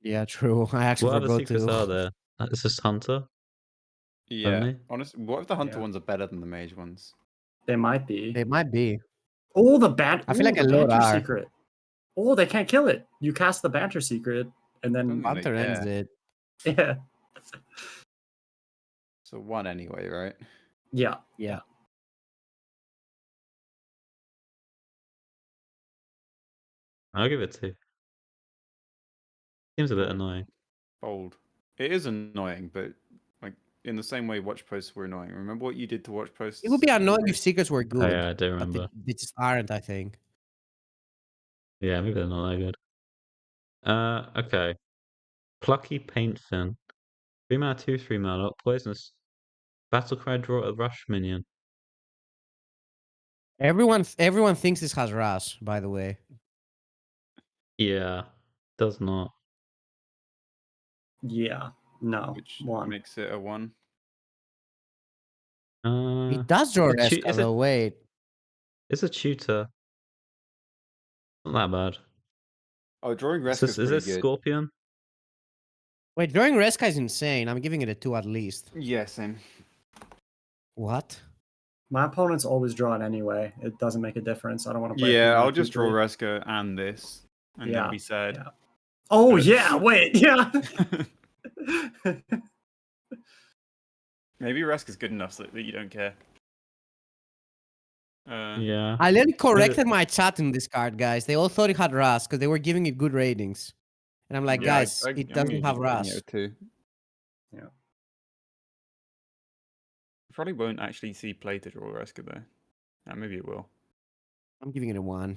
[SPEAKER 1] Yeah, true. I actually
[SPEAKER 2] what other
[SPEAKER 1] forgot
[SPEAKER 2] secrets
[SPEAKER 1] to.
[SPEAKER 2] are there? It's just Hunter?
[SPEAKER 5] Yeah.
[SPEAKER 2] Only?
[SPEAKER 5] Honestly, what if the hunter
[SPEAKER 4] Yeah.
[SPEAKER 5] ones are better than the mage ones?
[SPEAKER 4] They might be.
[SPEAKER 1] They might be.
[SPEAKER 4] Oh, the ban.
[SPEAKER 1] I feel like
[SPEAKER 4] the
[SPEAKER 1] a lot
[SPEAKER 4] banter
[SPEAKER 1] are.
[SPEAKER 4] secret. Oh, they can't kill it. You cast the banter secret, and
[SPEAKER 5] Don't
[SPEAKER 4] then
[SPEAKER 5] think they
[SPEAKER 1] Hunter ends
[SPEAKER 5] care.
[SPEAKER 1] it.
[SPEAKER 4] yeah,
[SPEAKER 5] So 1 anyway, right?
[SPEAKER 4] yeah.
[SPEAKER 1] Yeah.
[SPEAKER 2] I'll give it 2. Seems a bit
[SPEAKER 5] Cool.
[SPEAKER 2] annoying.
[SPEAKER 5] Bold. It is annoying, but like in the same way watch posts were annoying. Remember what you did to watch posts?
[SPEAKER 1] It would be annoying if secrets were
[SPEAKER 2] Oh,
[SPEAKER 1] good,
[SPEAKER 2] yeah, I do
[SPEAKER 1] but
[SPEAKER 2] remember.
[SPEAKER 1] they just aren't, I think.
[SPEAKER 2] Yeah, maybe they're not that good. Okay. Plucky Paintfin. 3 mana, 2/3 mana. Poisonous. Battlecry, draw a rush minion.
[SPEAKER 1] Everyone thinks this has Rush, by the way.
[SPEAKER 2] Yeah, does not.
[SPEAKER 4] Yeah. No.
[SPEAKER 5] which
[SPEAKER 4] 1.
[SPEAKER 5] makes it a 1.
[SPEAKER 1] It does draw
[SPEAKER 2] it's
[SPEAKER 1] Reska, though. Wait.
[SPEAKER 2] It's a tutor. Not that bad.
[SPEAKER 5] Oh, drawing
[SPEAKER 2] Is
[SPEAKER 5] Reska's pretty
[SPEAKER 2] this
[SPEAKER 5] good.
[SPEAKER 2] Scorpion?
[SPEAKER 1] Wait, drawing Reska is insane. I'm giving it a 2 at least.
[SPEAKER 5] Yeah, same.
[SPEAKER 1] What?
[SPEAKER 4] My opponents always draw it anyway. It doesn't make a difference. I don't want to play.
[SPEAKER 5] Yeah,
[SPEAKER 4] from
[SPEAKER 5] I'll just draw
[SPEAKER 4] 2/3.
[SPEAKER 5] Reska and this, and then be sad.
[SPEAKER 4] Yeah. Oh
[SPEAKER 5] But-
[SPEAKER 4] yeah. Wait. Yeah.
[SPEAKER 3] Maybe Reska's good enough so that you don't care.
[SPEAKER 2] Yeah.
[SPEAKER 1] I literally corrected my chat in this card, guys. They all thought it had Rush because they were giving it good ratings. And I'm like,
[SPEAKER 5] Yeah,
[SPEAKER 1] guys,
[SPEAKER 3] I'm
[SPEAKER 1] it
[SPEAKER 3] gonna
[SPEAKER 1] doesn't have
[SPEAKER 3] just
[SPEAKER 1] Rush.
[SPEAKER 5] Yeah, 2.
[SPEAKER 3] Probably won't actually see play to draw Reska though. Maybe it will.
[SPEAKER 1] I'm giving it a 1.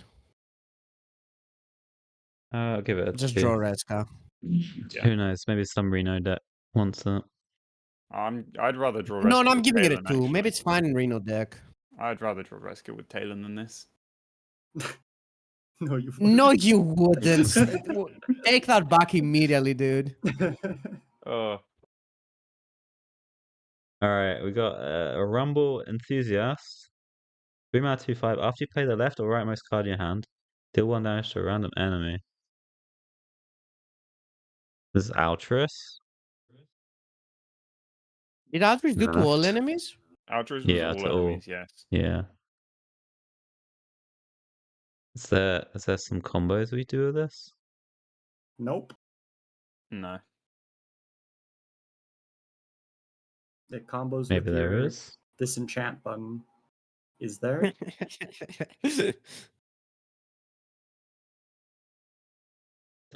[SPEAKER 2] I'll give it a
[SPEAKER 1] Just
[SPEAKER 2] 2.
[SPEAKER 1] draw Reska.
[SPEAKER 3] Yeah.
[SPEAKER 2] Who knows? Maybe some Reno deck wants it.
[SPEAKER 3] I'd rather draw Reska.
[SPEAKER 1] No, I'm
[SPEAKER 3] with
[SPEAKER 1] giving it a
[SPEAKER 3] Talon,
[SPEAKER 1] 2. Maybe
[SPEAKER 3] actually.
[SPEAKER 1] it's fine in Reno deck.
[SPEAKER 3] I'd rather draw Reska with Talon than this.
[SPEAKER 4] No, you.
[SPEAKER 1] No, you wouldn't. Take that back immediately, dude.
[SPEAKER 3] Oh,
[SPEAKER 2] All right, we got a Rumble Enthusiast. 3 mana, 2/5. After you play the left or rightmost card in your hand, deal 1 damage to a random enemy. This is Altruis.
[SPEAKER 1] Did Aldrich do to all
[SPEAKER 2] Left.
[SPEAKER 1] enemies?
[SPEAKER 3] Altruis was
[SPEAKER 2] Yeah,
[SPEAKER 3] all
[SPEAKER 2] to all.
[SPEAKER 3] enemies, yes.
[SPEAKER 2] Yeah. Is there some combos we do with this?
[SPEAKER 4] Nope.
[SPEAKER 3] No.
[SPEAKER 4] It combos
[SPEAKER 2] Maybe
[SPEAKER 4] with
[SPEAKER 2] there
[SPEAKER 4] your
[SPEAKER 2] is.
[SPEAKER 4] disenchant button. Is there?
[SPEAKER 2] Is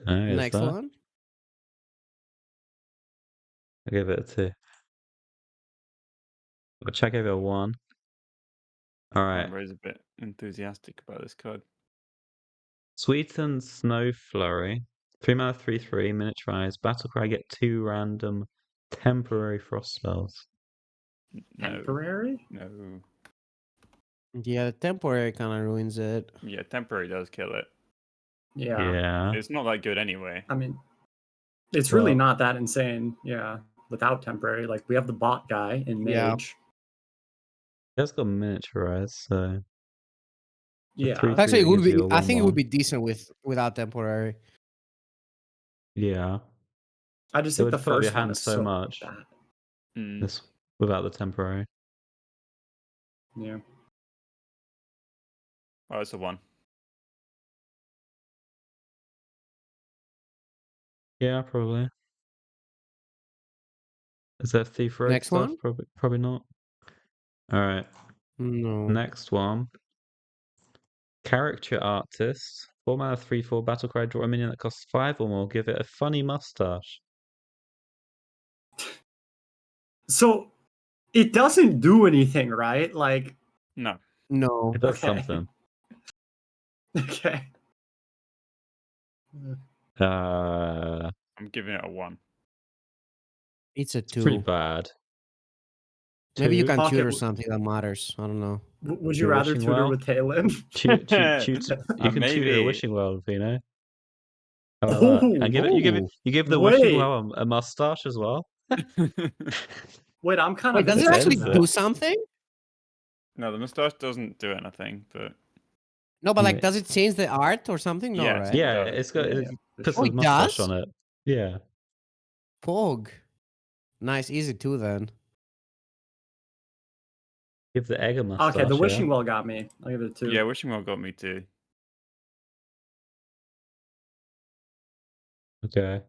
[SPEAKER 1] Next
[SPEAKER 2] there?
[SPEAKER 1] one.
[SPEAKER 2] I give it a 2. Which I gave it a 1. Alright.
[SPEAKER 3] Ray's a bit enthusiastic about this card.
[SPEAKER 2] Sweeten Snow Flurry. 3 mana, 3/3. Miniaturize. Battlecry, get 2 random temporary frost spells.
[SPEAKER 3] No.
[SPEAKER 4] Temporary?
[SPEAKER 3] No.
[SPEAKER 1] Yeah, the temporary kind of ruins it.
[SPEAKER 3] Yeah, temporary does kill it.
[SPEAKER 4] Yeah.
[SPEAKER 2] Yeah.
[SPEAKER 3] It's not that good anyway.
[SPEAKER 4] I mean, it's really
[SPEAKER 2] Well-
[SPEAKER 4] not that insane. Yeah. Without temporary, like we have the bot guy in Mage.
[SPEAKER 1] Yeah.
[SPEAKER 2] It's got miniaturize, so.
[SPEAKER 4] Yeah.
[SPEAKER 2] 3/3
[SPEAKER 1] Actually, it would
[SPEAKER 2] gives
[SPEAKER 1] be.
[SPEAKER 2] you a
[SPEAKER 1] I think it
[SPEAKER 2] 1/1.
[SPEAKER 1] would be decent without temporary.
[SPEAKER 2] Yeah.
[SPEAKER 4] I just
[SPEAKER 2] It
[SPEAKER 4] think
[SPEAKER 2] would
[SPEAKER 4] the
[SPEAKER 2] fill up your
[SPEAKER 4] first one
[SPEAKER 2] hand
[SPEAKER 4] is
[SPEAKER 2] so
[SPEAKER 4] so
[SPEAKER 2] much.
[SPEAKER 4] bad.
[SPEAKER 3] Mm.
[SPEAKER 2] This without the temporary.
[SPEAKER 4] Yeah.
[SPEAKER 3] Oh, it's a 1.
[SPEAKER 2] Yeah, probably. Is there Thief Rogue
[SPEAKER 1] Next
[SPEAKER 2] stuff?
[SPEAKER 1] one?
[SPEAKER 2] Probably not. All right.
[SPEAKER 1] No.
[SPEAKER 2] Next one. Character artist. 4 mana 3/4 battlecry. Draw a minion that costs 5 or more. Give it a funny mustache.
[SPEAKER 4] So it doesn't do anything, right? Like,
[SPEAKER 3] No.
[SPEAKER 1] No.
[SPEAKER 2] It does
[SPEAKER 4] Okay.
[SPEAKER 2] something.
[SPEAKER 4] okay.
[SPEAKER 3] I'm giving it a 1.
[SPEAKER 1] It's a
[SPEAKER 2] It's pretty
[SPEAKER 1] 2.
[SPEAKER 2] bad.
[SPEAKER 1] Maybe you
[SPEAKER 2] 2.
[SPEAKER 1] can
[SPEAKER 4] Okay,
[SPEAKER 1] tutor
[SPEAKER 4] w-
[SPEAKER 1] something that matters. I don't know.
[SPEAKER 4] Would you
[SPEAKER 2] You're
[SPEAKER 4] rather
[SPEAKER 2] wishing
[SPEAKER 4] tutor
[SPEAKER 2] well?
[SPEAKER 4] with Talon?
[SPEAKER 2] You can tutor
[SPEAKER 3] Maybe.
[SPEAKER 2] a wishing well, Vino. How about that?
[SPEAKER 4] Oh,
[SPEAKER 2] And
[SPEAKER 1] Ooh.
[SPEAKER 2] you give the wishing
[SPEAKER 4] wait.
[SPEAKER 2] well a mustache as well.
[SPEAKER 4] Wait, I'm kind
[SPEAKER 1] Wait,
[SPEAKER 4] of
[SPEAKER 1] does it
[SPEAKER 2] It's
[SPEAKER 1] actually
[SPEAKER 4] interested
[SPEAKER 2] edible.
[SPEAKER 1] do something?
[SPEAKER 3] No, the mustache doesn't do anything, but
[SPEAKER 1] No, but like,
[SPEAKER 2] Wait.
[SPEAKER 1] does it change the art or something? No,
[SPEAKER 3] Yes.
[SPEAKER 1] right?
[SPEAKER 2] Yeah,
[SPEAKER 3] does.
[SPEAKER 2] it's got
[SPEAKER 4] Yeah,
[SPEAKER 2] it
[SPEAKER 4] for
[SPEAKER 2] puts
[SPEAKER 1] Oh,
[SPEAKER 2] a
[SPEAKER 1] it
[SPEAKER 2] mustache
[SPEAKER 1] does?
[SPEAKER 2] on it. Yeah.
[SPEAKER 1] Pog. Nice, easy 2 then.
[SPEAKER 2] Give the egg a mustache.
[SPEAKER 4] Okay, the
[SPEAKER 2] yeah?
[SPEAKER 4] wishing well got me. I'll give it a 2.
[SPEAKER 3] Yeah, wishing well got me too.
[SPEAKER 2] Okay.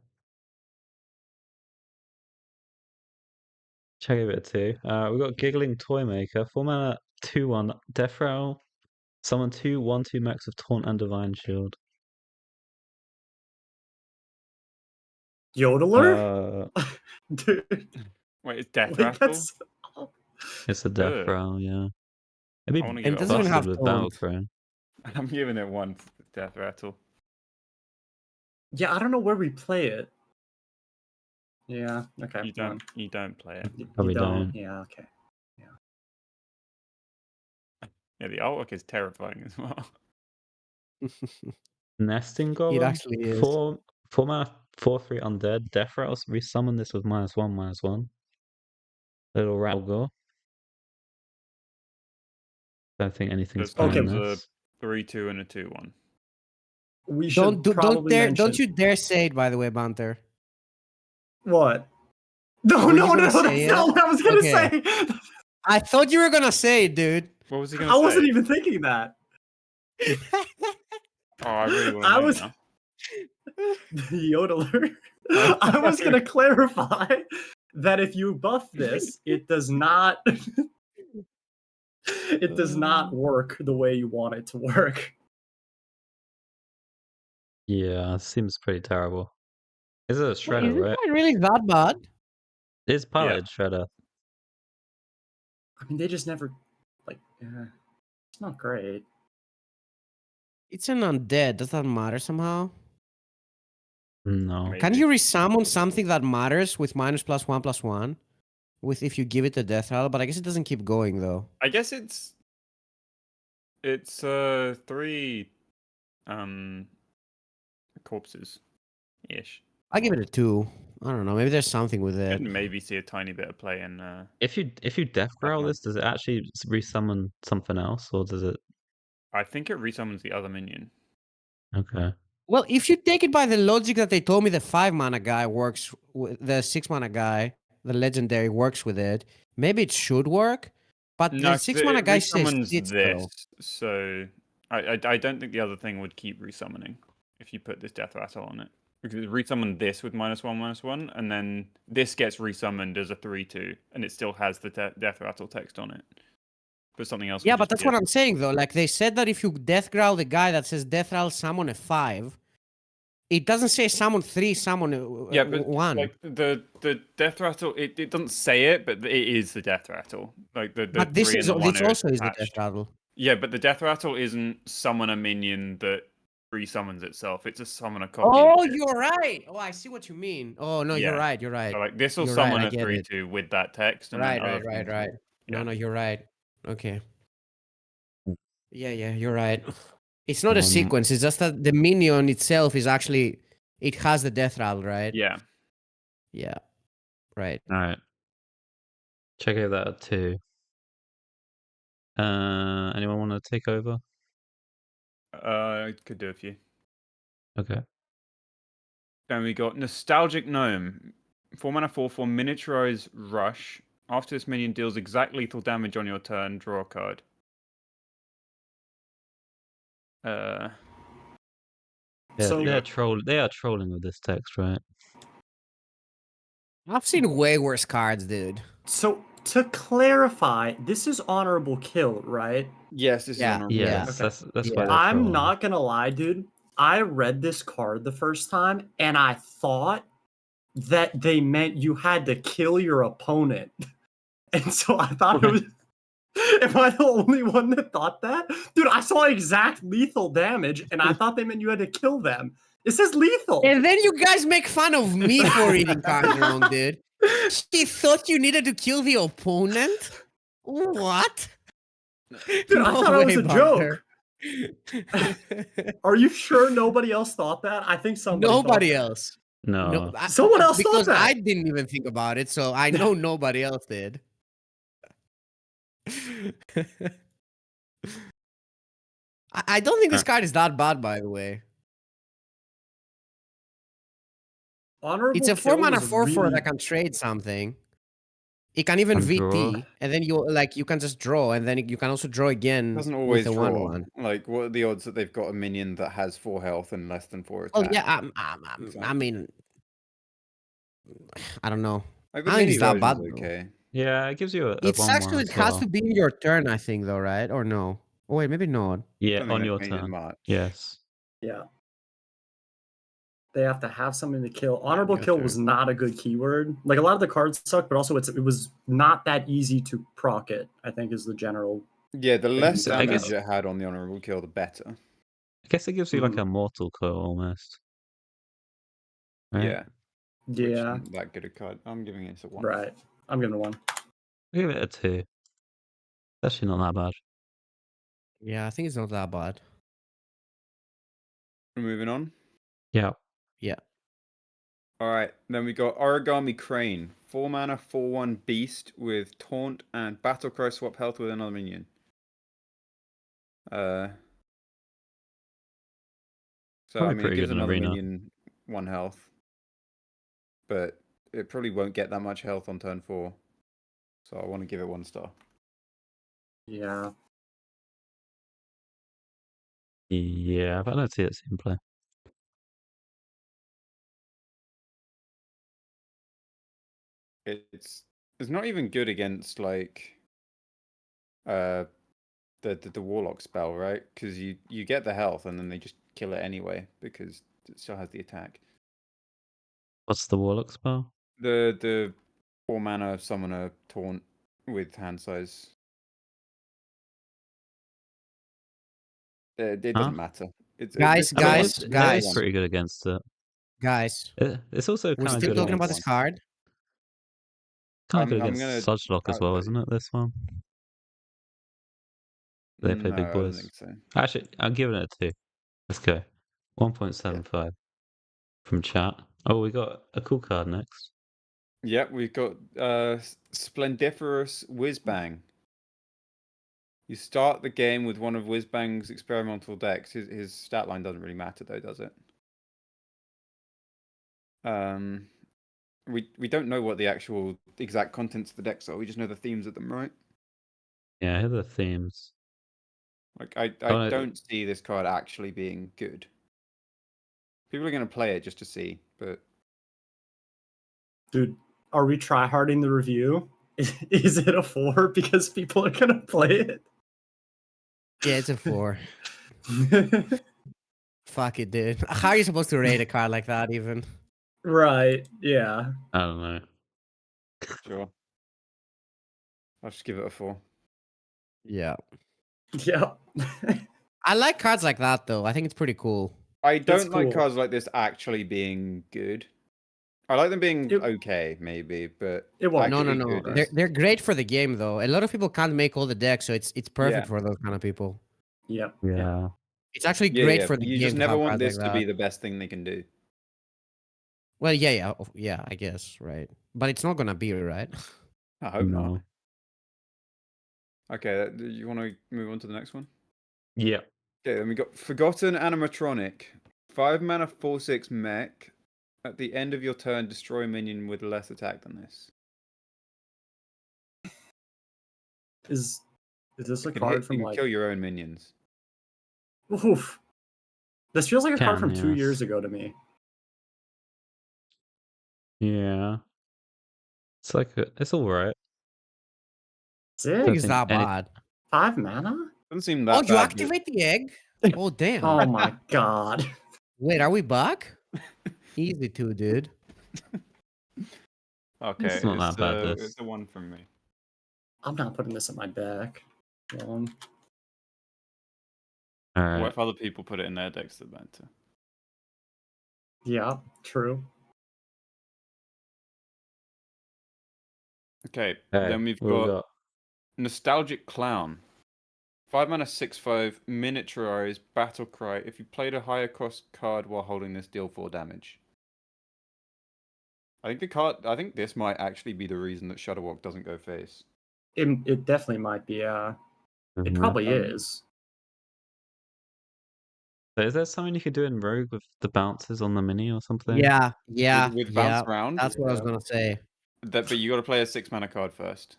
[SPEAKER 2] Check it a 2. We've got Giggling Toy Maker. 4 mana 2/1 Death Rattle. Summon 2 1/2 max of Taunt and Divine Shield.
[SPEAKER 4] Yodeler? Dude,
[SPEAKER 3] Wait, it's Death
[SPEAKER 4] like
[SPEAKER 3] Rattle?
[SPEAKER 4] that's
[SPEAKER 2] It's a Death
[SPEAKER 3] Ugh.
[SPEAKER 2] Rattle, yeah. It'd
[SPEAKER 3] I wanna
[SPEAKER 2] be
[SPEAKER 3] give
[SPEAKER 1] And
[SPEAKER 3] it
[SPEAKER 1] it
[SPEAKER 3] a
[SPEAKER 1] doesn't even
[SPEAKER 3] 1.
[SPEAKER 1] have
[SPEAKER 2] busted with
[SPEAKER 1] taunt.
[SPEAKER 2] Battlecry.
[SPEAKER 3] I'm giving it 1 for Death Rattle.
[SPEAKER 4] yeah. I don't know where we play it. Yeah. Okay. One.
[SPEAKER 3] You don't play it.
[SPEAKER 4] You
[SPEAKER 2] Probably
[SPEAKER 4] don't.
[SPEAKER 2] don't.
[SPEAKER 4] Yeah. Okay.
[SPEAKER 3] Yeah, the artwork is terrifying as well.
[SPEAKER 2] Nesting
[SPEAKER 1] It
[SPEAKER 2] Golem.
[SPEAKER 1] actually is.
[SPEAKER 2] 4 mana 4/3 undead. Death Rattles. Resummon this with -1/1. Little rattle go. Don't think anything's
[SPEAKER 3] This
[SPEAKER 4] Okay.
[SPEAKER 2] playing
[SPEAKER 3] one's a
[SPEAKER 2] this.
[SPEAKER 3] 3/2 and a 2/1.
[SPEAKER 4] We should probably mention
[SPEAKER 1] don't you dare say it, by the way, Banter.
[SPEAKER 4] what? No,
[SPEAKER 1] Were
[SPEAKER 4] no,
[SPEAKER 1] you
[SPEAKER 4] no.
[SPEAKER 1] gonna say
[SPEAKER 4] That's
[SPEAKER 1] it?
[SPEAKER 4] not what I was gonna
[SPEAKER 1] Okay.
[SPEAKER 4] say.
[SPEAKER 1] I thought you were gonna say it, dude.
[SPEAKER 3] What was he gonna
[SPEAKER 4] I
[SPEAKER 3] say?
[SPEAKER 4] wasn't even thinking that.
[SPEAKER 3] Oh, I really want to
[SPEAKER 4] I
[SPEAKER 3] know
[SPEAKER 4] was
[SPEAKER 3] now.
[SPEAKER 4] the yodeler. I was gonna clarify that if you buff this, it does not it does not work the way you want it to work.
[SPEAKER 2] Yeah, seems pretty terrible. Is it a
[SPEAKER 1] Wait,
[SPEAKER 2] shredder,
[SPEAKER 1] is it
[SPEAKER 2] right?
[SPEAKER 1] really that bad?
[SPEAKER 2] It's Paladin shredder.
[SPEAKER 4] I mean, they just never like. It's not great.
[SPEAKER 1] It's an undead. Does that matter somehow?
[SPEAKER 2] No.
[SPEAKER 3] Maybe.
[SPEAKER 1] Can you resummon something that matters with -+1/+1? With if you give it a death rattle, but I guess it doesn't keep going though.
[SPEAKER 3] I guess it's 3 corpses ish.
[SPEAKER 1] I give it a 2. I don't know. Maybe there's something with it.
[SPEAKER 3] Could maybe see a tiny bit of play in
[SPEAKER 2] If you death roll this, does it actually resummon something else, or does it?
[SPEAKER 3] I think it resummons the other minion.
[SPEAKER 2] Okay.
[SPEAKER 1] Well, if you take it by the logic that they told me the 5 mana guy works with the 6 mana guy, the legendary works with it, maybe it should work. But
[SPEAKER 3] No,
[SPEAKER 1] the 6 mana
[SPEAKER 3] it
[SPEAKER 1] guy says
[SPEAKER 3] resummons
[SPEAKER 1] it's
[SPEAKER 3] this,
[SPEAKER 1] though.
[SPEAKER 3] so I don't think the other thing would keep resummoning if you put this death rattle on it. Because it resummon this with -1/+1, and then this gets resummoned as a 3/2, and it still has the death rattle text on it. But something else.
[SPEAKER 1] Yeah,
[SPEAKER 3] would
[SPEAKER 1] but
[SPEAKER 3] just
[SPEAKER 1] that's
[SPEAKER 3] be
[SPEAKER 1] what I'm saying though. Like they said that if you death growl the guy that says death rattle summon a 5, it doesn't say summon 3, summon
[SPEAKER 3] Yeah, but
[SPEAKER 1] 1.
[SPEAKER 3] like the death rattle, it doesn't say it, but it is the death rattle. Like the
[SPEAKER 1] But this
[SPEAKER 3] 3
[SPEAKER 1] is
[SPEAKER 3] and the 1
[SPEAKER 1] this
[SPEAKER 3] are
[SPEAKER 1] also is the death
[SPEAKER 3] attached.
[SPEAKER 1] rattle.
[SPEAKER 3] Yeah, but the death rattle isn't summon a minion that resummons itself. It's a summon a copy.
[SPEAKER 1] Oh,
[SPEAKER 3] of it.
[SPEAKER 1] you're right. Oh, I see what you mean. Oh no, you're
[SPEAKER 3] Yeah.
[SPEAKER 1] right. You're right.
[SPEAKER 3] So like this will
[SPEAKER 1] You're right,
[SPEAKER 3] summon
[SPEAKER 1] I
[SPEAKER 3] a
[SPEAKER 1] get it.
[SPEAKER 3] 3/2 with that text, and
[SPEAKER 1] Right,
[SPEAKER 3] then other
[SPEAKER 1] right.
[SPEAKER 3] things will-
[SPEAKER 1] No,
[SPEAKER 3] yeah.
[SPEAKER 1] you're right. Okay. Yeah, you're right. It's not a sequence. It's just that the minion itself is actually it has the death rattle, right?
[SPEAKER 3] Yeah.
[SPEAKER 1] Yeah. Right.
[SPEAKER 2] All right. Check out that too. Anyone want to take over?
[SPEAKER 3] I could do a few.
[SPEAKER 2] Okay.
[SPEAKER 3] Then we got Nostalgic Gnome. 4 mana 4/4 miniaturize rush. After this minion deals exact lethal damage on your turn, draw a card.
[SPEAKER 2] Yeah,
[SPEAKER 4] So-
[SPEAKER 2] they are trolling with this text, right?
[SPEAKER 1] I've seen way worse cards, dude.
[SPEAKER 4] So to clarify, this is honorable kill, right?
[SPEAKER 5] Yes, this is
[SPEAKER 1] Yeah,
[SPEAKER 5] honorable.
[SPEAKER 1] yeah.
[SPEAKER 2] Yes,
[SPEAKER 4] Okay.
[SPEAKER 2] that's
[SPEAKER 1] Yeah.
[SPEAKER 2] why they're
[SPEAKER 4] I'm
[SPEAKER 2] so
[SPEAKER 4] not gonna lie, dude. I read this card the first time, and I thought that they meant you had to kill your opponent. And so I thought it was. Am I the only one that thought that? Dude, I saw exact lethal damage, and I thought they meant you had to kill them. It says lethal.
[SPEAKER 1] And then you guys make fun of me for reading cards wrong, dude. She thought you needed to kill the opponent? What?
[SPEAKER 4] Dude, I thought it was a
[SPEAKER 1] Bunter.
[SPEAKER 4] joke. Are you sure nobody else thought that? I think somebody
[SPEAKER 1] Nobody
[SPEAKER 4] thought that.
[SPEAKER 1] else.
[SPEAKER 2] no.
[SPEAKER 4] Someone else thought
[SPEAKER 1] because
[SPEAKER 4] that.
[SPEAKER 1] I didn't even think about it, so I know nobody else did. I don't think this card is that bad, by the way.
[SPEAKER 4] Honorable
[SPEAKER 1] It's a
[SPEAKER 4] kill
[SPEAKER 1] 4-mana
[SPEAKER 4] was
[SPEAKER 1] 4/4
[SPEAKER 4] really...
[SPEAKER 1] that can trade something. It can even
[SPEAKER 2] And draw.
[SPEAKER 1] VT, and then you can just draw, and then you can also draw again
[SPEAKER 5] Doesn't always
[SPEAKER 1] with a
[SPEAKER 5] draw.
[SPEAKER 1] 1/1.
[SPEAKER 5] Like, what are the odds that they've got a minion that has 4 health and less than 4
[SPEAKER 1] Oh
[SPEAKER 5] attack?
[SPEAKER 1] yeah, I
[SPEAKER 5] Exactly.
[SPEAKER 1] mean, I don't know.
[SPEAKER 5] Like, the
[SPEAKER 1] I think
[SPEAKER 5] mini
[SPEAKER 1] it's that bad.
[SPEAKER 5] version's okay.
[SPEAKER 2] Yeah, it gives you a
[SPEAKER 1] It's
[SPEAKER 2] 1/1
[SPEAKER 1] actually
[SPEAKER 2] as
[SPEAKER 1] it has
[SPEAKER 2] well.
[SPEAKER 1] to be in your turn, I think, though, right? Or no? Oh wait, maybe not.
[SPEAKER 2] Yeah,
[SPEAKER 5] Don't think
[SPEAKER 2] on
[SPEAKER 5] that
[SPEAKER 2] your
[SPEAKER 5] changes
[SPEAKER 2] turn.
[SPEAKER 5] much.
[SPEAKER 2] Yes.
[SPEAKER 4] Yeah. They have to have something to kill. Honorable
[SPEAKER 1] your
[SPEAKER 4] kill was not a good keyword. Like, a lot of the cards suck, but also it was not that easy to proc it, I think, is the general.
[SPEAKER 5] Yeah, the less
[SPEAKER 2] I guess-
[SPEAKER 5] damage it had on the honorable kill, the better.
[SPEAKER 2] I guess it gives you like a mortal coil almost. Right?
[SPEAKER 5] Yeah. Which
[SPEAKER 4] Yeah,
[SPEAKER 5] isn't that good a card. I'm giving it a 1.
[SPEAKER 4] right. I'm giving it 1.
[SPEAKER 2] I'll give it a 2. It's actually not that bad.
[SPEAKER 1] Yeah, I think it's not that bad.
[SPEAKER 5] We're moving on.
[SPEAKER 2] Yeah.
[SPEAKER 1] Yeah.
[SPEAKER 5] All right, then we got Origami Crane, 4 mana, 4/1 beast with taunt and battle cry swap health with another minion. So
[SPEAKER 2] Probably
[SPEAKER 5] I mean, it
[SPEAKER 2] pretty
[SPEAKER 5] gives
[SPEAKER 2] good in
[SPEAKER 5] another
[SPEAKER 2] arena.
[SPEAKER 5] minion 1 health, but it probably won't get that much health on turn 4. So I want to give it 1 star.
[SPEAKER 4] Yeah.
[SPEAKER 2] Yeah, but I don't see it in play.
[SPEAKER 5] It's not even good against like the Warlock spell, right? Because you get the health and then they just kill it anyway because it still has the attack.
[SPEAKER 2] What's the Warlock spell?
[SPEAKER 5] The 4 mana summoner taunt with hand size. It doesn't matter.
[SPEAKER 1] Guys, guys,
[SPEAKER 2] It
[SPEAKER 1] guys.
[SPEAKER 2] is pretty good against it.
[SPEAKER 1] Guys,
[SPEAKER 2] It's also
[SPEAKER 1] we're
[SPEAKER 2] kind of
[SPEAKER 1] still
[SPEAKER 2] good
[SPEAKER 1] talking about
[SPEAKER 2] against,
[SPEAKER 1] this card.
[SPEAKER 2] kind of good
[SPEAKER 5] I'm
[SPEAKER 2] against
[SPEAKER 5] gonna
[SPEAKER 2] Sludgelock as
[SPEAKER 5] add
[SPEAKER 2] well,
[SPEAKER 5] that.
[SPEAKER 2] isn't it? This one. They play
[SPEAKER 5] No,
[SPEAKER 2] big
[SPEAKER 5] I don't
[SPEAKER 2] boys.
[SPEAKER 5] think so.
[SPEAKER 2] Actually, I'm giving it a 2. Let's go. 1.75 from chat. Oh, we got a cool card next.
[SPEAKER 5] Yep, we've got Splendiferous Whizbang. You start the game with one of Whizbang's experimental decks. His stat line doesn't really matter though, does it? We don't know what the actual exact contents of the decks are. We just know the themes of them, right?
[SPEAKER 2] Yeah, here are the themes.
[SPEAKER 5] Like I
[SPEAKER 2] Oh,
[SPEAKER 5] don't see this card actually being good. People are going to play it just to see, but
[SPEAKER 4] Dude, are we tryharding the review? Is it a 4 because people are gonna play it?
[SPEAKER 1] Yeah, it's a 4. Fuck it, dude. How are you supposed to rate a card like that, even?
[SPEAKER 4] Right, yeah.
[SPEAKER 2] I don't know.
[SPEAKER 5] sure. I'll just give it a 4.
[SPEAKER 1] Yeah.
[SPEAKER 4] Yep.
[SPEAKER 1] I like cards like that, though. I think it's pretty cool.
[SPEAKER 5] I don't like
[SPEAKER 4] cool.
[SPEAKER 5] cards like this actually being good. I like them being
[SPEAKER 4] It-
[SPEAKER 5] okay, maybe, but
[SPEAKER 4] It won't.
[SPEAKER 1] No, no,
[SPEAKER 5] actually
[SPEAKER 1] no.
[SPEAKER 5] good
[SPEAKER 1] They're
[SPEAKER 5] is-
[SPEAKER 1] they're great for the game, though. A lot of people can't make all the decks, so it's perfect
[SPEAKER 5] Yeah.
[SPEAKER 1] for those kind of people.
[SPEAKER 4] Yep.
[SPEAKER 2] Yeah.
[SPEAKER 1] It's actually
[SPEAKER 5] Yeah,
[SPEAKER 1] great
[SPEAKER 5] yeah.
[SPEAKER 1] for the
[SPEAKER 5] You
[SPEAKER 1] game.
[SPEAKER 5] just
[SPEAKER 1] to
[SPEAKER 5] never
[SPEAKER 1] have
[SPEAKER 5] want
[SPEAKER 1] cards
[SPEAKER 5] this
[SPEAKER 1] like
[SPEAKER 5] to be
[SPEAKER 1] that.
[SPEAKER 5] the best thing they can do.
[SPEAKER 1] Well, yeah, I guess, right. But it's not gonna be, right?
[SPEAKER 5] I hope not.
[SPEAKER 2] No.
[SPEAKER 5] Okay, do you want to move on to the next one?
[SPEAKER 2] Yeah.
[SPEAKER 5] Okay, then we got Forgotten Animatronic. 5 mana, 4/6 mech. At the end of your turn, destroy a minion with less attack than this.
[SPEAKER 4] Is this a
[SPEAKER 5] You can,
[SPEAKER 4] card
[SPEAKER 5] hit,
[SPEAKER 4] from
[SPEAKER 5] you can
[SPEAKER 4] like?
[SPEAKER 5] kill your own minions.
[SPEAKER 4] Oof. This feels like a card
[SPEAKER 2] Can,
[SPEAKER 4] from 2
[SPEAKER 2] yes.
[SPEAKER 4] years ago to me.
[SPEAKER 2] Yeah. It's like it's all right.
[SPEAKER 4] Is
[SPEAKER 1] I
[SPEAKER 4] it?
[SPEAKER 1] think it's
[SPEAKER 2] think
[SPEAKER 1] that
[SPEAKER 2] any-
[SPEAKER 1] bad.
[SPEAKER 4] 5 mana?
[SPEAKER 5] Doesn't seem
[SPEAKER 1] Oh,
[SPEAKER 5] that
[SPEAKER 1] you
[SPEAKER 5] bad. but-
[SPEAKER 1] activate the egg? Oh, damn.
[SPEAKER 4] Oh my god.
[SPEAKER 1] Wait, are we back? Easy too, dude.
[SPEAKER 3] Okay,
[SPEAKER 2] It's not that bad, this.
[SPEAKER 3] It's a 1 from me.
[SPEAKER 4] I'm not putting this in my deck. One.
[SPEAKER 2] All
[SPEAKER 3] What
[SPEAKER 2] right.
[SPEAKER 3] if other people put it in their decks that banter?
[SPEAKER 4] Yeah, true.
[SPEAKER 3] Okay,
[SPEAKER 2] Okay,
[SPEAKER 3] then we've
[SPEAKER 2] what we
[SPEAKER 3] got Nostalgic Clown. 5 mana, 6/5, miniaturize, battle cry. If you played a higher cost card while holding this, deal 4 damage. I think this might actually be the reason that Shudderwalk doesn't go face.
[SPEAKER 4] It definitely might be. It
[SPEAKER 2] Mhm.
[SPEAKER 4] probably is.
[SPEAKER 2] So is there something you could do in Rogue with the bounces on the mini or something?
[SPEAKER 1] Yeah, yeah,
[SPEAKER 3] With
[SPEAKER 1] yeah.
[SPEAKER 3] bounce round.
[SPEAKER 1] That's what I was gonna say.
[SPEAKER 3] But you got to play a 6 mana card first.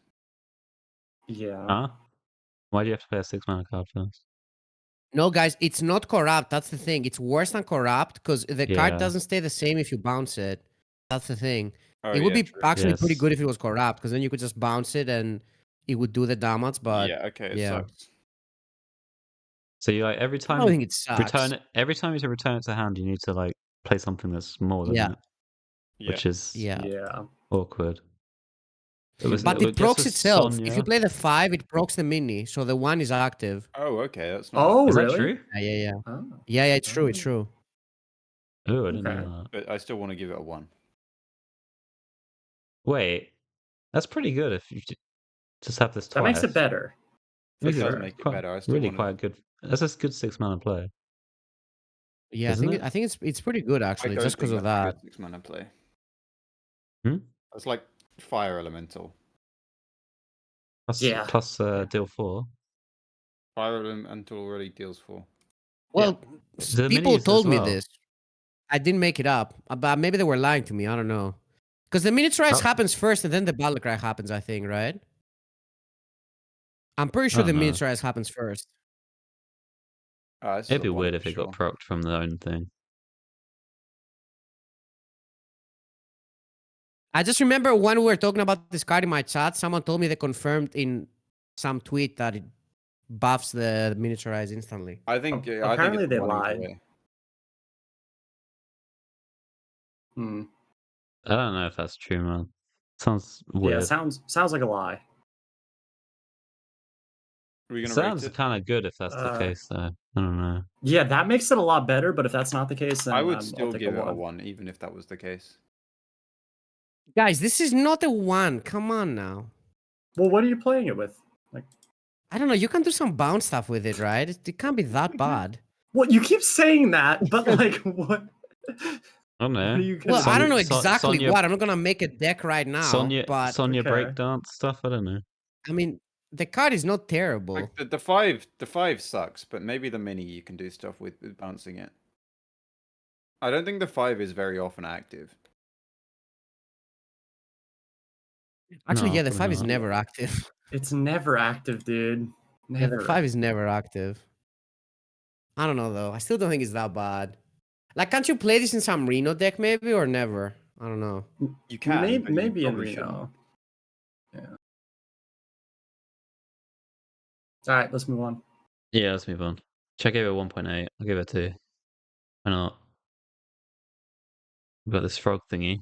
[SPEAKER 4] Yeah.
[SPEAKER 2] Huh? Why do you have to play a 6 mana card first?
[SPEAKER 1] No, guys, it's not corrupt. That's the thing. It's worse than corrupt because the card
[SPEAKER 2] Yeah.
[SPEAKER 1] doesn't stay the same if you bounce it. That's the thing.
[SPEAKER 3] Oh,
[SPEAKER 1] It would
[SPEAKER 3] yeah,
[SPEAKER 1] be
[SPEAKER 3] true.
[SPEAKER 1] actually pretty
[SPEAKER 2] Yes.
[SPEAKER 1] good if it was corrupt because then you could just bounce it and it would do the damage. But
[SPEAKER 3] yeah, okay, it
[SPEAKER 1] yeah.
[SPEAKER 3] sucks.
[SPEAKER 2] So you like every
[SPEAKER 1] I
[SPEAKER 2] time
[SPEAKER 1] don't
[SPEAKER 2] you
[SPEAKER 1] think it sucks.
[SPEAKER 2] return it, every time you return it to hand, you need to like play something that's more than
[SPEAKER 1] Yeah.
[SPEAKER 2] it,
[SPEAKER 3] Yeah.
[SPEAKER 2] which is
[SPEAKER 1] Yeah.
[SPEAKER 4] Yeah.
[SPEAKER 2] awkward.
[SPEAKER 1] But it
[SPEAKER 2] just
[SPEAKER 1] procs
[SPEAKER 2] with
[SPEAKER 1] itself. If
[SPEAKER 2] Sonya-
[SPEAKER 1] you play the 5, it procs the mini, so the 1 is active.
[SPEAKER 3] Oh, okay, that's not.
[SPEAKER 4] Oh,
[SPEAKER 2] is that
[SPEAKER 4] really?
[SPEAKER 2] true?
[SPEAKER 1] Yeah, yeah, yeah.
[SPEAKER 4] Oh.
[SPEAKER 1] Yeah, yeah, it's true, it's
[SPEAKER 4] Oh.
[SPEAKER 1] true.
[SPEAKER 2] Oh, I didn't
[SPEAKER 4] Okay.
[SPEAKER 2] know that.
[SPEAKER 3] But I still want to give it a 1.
[SPEAKER 2] Wait, that's pretty good if you just have this twice.
[SPEAKER 4] That makes it better.
[SPEAKER 3] It
[SPEAKER 4] For
[SPEAKER 3] does
[SPEAKER 4] sure.
[SPEAKER 3] make it
[SPEAKER 2] Quite-
[SPEAKER 3] better. I still
[SPEAKER 2] really
[SPEAKER 3] want
[SPEAKER 2] quite good. That's a good 6 mana play.
[SPEAKER 1] Yeah,
[SPEAKER 2] Isn't
[SPEAKER 1] I think it's pretty good actually, just because of that.
[SPEAKER 3] 6 mana play.
[SPEAKER 2] Hmm?
[SPEAKER 3] That's like Fire Elemental.
[SPEAKER 2] Plus,
[SPEAKER 4] Yeah.
[SPEAKER 2] plus deal 4.
[SPEAKER 3] Fire Elemental already deals 4.
[SPEAKER 1] Well,
[SPEAKER 2] The
[SPEAKER 1] people
[SPEAKER 2] minis as
[SPEAKER 1] told me
[SPEAKER 2] well.
[SPEAKER 1] this. I didn't make it up, but maybe they were lying to me. I don't know. Because the miniaturize
[SPEAKER 2] Oh.
[SPEAKER 1] happens first, and then the battle cry happens. I think, right? I'm pretty
[SPEAKER 2] I
[SPEAKER 1] sure the
[SPEAKER 2] don't know.
[SPEAKER 1] miniaturize happens first.
[SPEAKER 2] It'd be weird if it got procced from their own thing.
[SPEAKER 1] I just remember when we were talking about this card in my chat, someone told me they confirmed in some tweet that it buffs the miniaturize instantly.
[SPEAKER 3] I think.
[SPEAKER 4] Ap-
[SPEAKER 3] I think
[SPEAKER 4] apparently
[SPEAKER 3] it's
[SPEAKER 4] they
[SPEAKER 3] a 1 either
[SPEAKER 4] lied.
[SPEAKER 3] way.
[SPEAKER 4] Hmm.
[SPEAKER 2] I don't know if that's true, man. Sounds weird.
[SPEAKER 4] Yeah, sounds like a lie.
[SPEAKER 3] Are we gonna
[SPEAKER 2] Sounds
[SPEAKER 3] rate it?
[SPEAKER 2] kind of good if that's the case, though. I don't know.
[SPEAKER 4] Yeah, that makes it a lot better, but if that's not the case, then
[SPEAKER 3] I would
[SPEAKER 4] I'll
[SPEAKER 3] still
[SPEAKER 4] take
[SPEAKER 3] give it a
[SPEAKER 4] 1.
[SPEAKER 3] 1, even if that was the case.
[SPEAKER 1] Guys, this is not a 1. Come on now.
[SPEAKER 4] Well, what are you playing it with? Like,
[SPEAKER 1] I don't know. You can do some bounce stuff with it, right? It can't be that bad.
[SPEAKER 4] well, you keep saying that, but like, what?
[SPEAKER 2] I don't know.
[SPEAKER 4] What are you gonna
[SPEAKER 1] Well, I don't know
[SPEAKER 2] Son-
[SPEAKER 1] exactly
[SPEAKER 2] Sonya-
[SPEAKER 1] what. I'm not gonna make a deck right now,
[SPEAKER 2] Sonya
[SPEAKER 1] but
[SPEAKER 2] Sonya
[SPEAKER 4] Okay.
[SPEAKER 2] breakdance stuff. I don't know.
[SPEAKER 1] I mean, the card is not terrible.
[SPEAKER 3] Like the 5 sucks, but maybe the mini you can do stuff with bouncing it. I don't think the 5 is very often active.
[SPEAKER 1] Actually,
[SPEAKER 2] No,
[SPEAKER 1] yeah, the
[SPEAKER 2] probably
[SPEAKER 1] 5 is
[SPEAKER 2] not.
[SPEAKER 1] never active.
[SPEAKER 4] It's never active, dude.
[SPEAKER 1] Yeah,
[SPEAKER 4] Never.
[SPEAKER 1] the 5 is never active. I don't know though. I still don't think it's that bad. Like, can't you play this in some Reno deck maybe or never? I don't know.
[SPEAKER 3] You can.
[SPEAKER 4] Maybe,
[SPEAKER 3] but you
[SPEAKER 4] maybe in
[SPEAKER 3] probably
[SPEAKER 4] Reno.
[SPEAKER 3] shouldn't.
[SPEAKER 4] Yeah. All right, let's move on.
[SPEAKER 2] Yeah, let's move on. Check it at 1.8. I'll give it 2. Why not? We've got this frog thingy.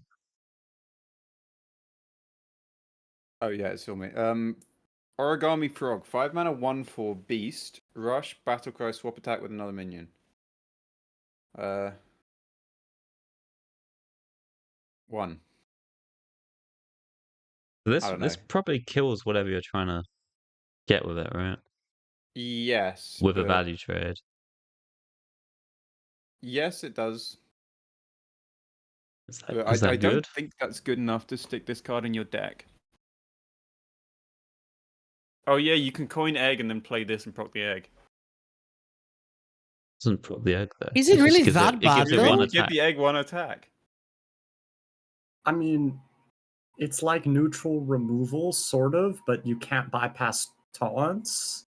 [SPEAKER 3] Oh yeah, it's still me. Origami Frog, 5 mana, 1/4 beast, rush, battlecry, swap attack with another minion. 1.
[SPEAKER 2] This
[SPEAKER 3] I don't
[SPEAKER 2] this
[SPEAKER 3] know.
[SPEAKER 2] probably kills whatever you're trying to get with it, right?
[SPEAKER 3] Yes.
[SPEAKER 2] With a
[SPEAKER 3] but-
[SPEAKER 2] value trade.
[SPEAKER 3] Yes, it does.
[SPEAKER 2] Is
[SPEAKER 3] But
[SPEAKER 2] that,
[SPEAKER 3] I
[SPEAKER 2] is that
[SPEAKER 3] don't
[SPEAKER 2] good?
[SPEAKER 3] think that's good enough to stick this card in your deck. Oh yeah, you can coin egg and then play this and proc the egg.
[SPEAKER 2] Doesn't put the egg there.
[SPEAKER 1] Is it
[SPEAKER 2] just
[SPEAKER 1] really
[SPEAKER 2] gives
[SPEAKER 1] that
[SPEAKER 2] it
[SPEAKER 1] bad,
[SPEAKER 2] gives it
[SPEAKER 1] though?
[SPEAKER 2] one
[SPEAKER 3] You give
[SPEAKER 2] attack.
[SPEAKER 3] the egg 1 attack.
[SPEAKER 4] I mean, it's like neutral removal, sort of, but you can't bypass taunts.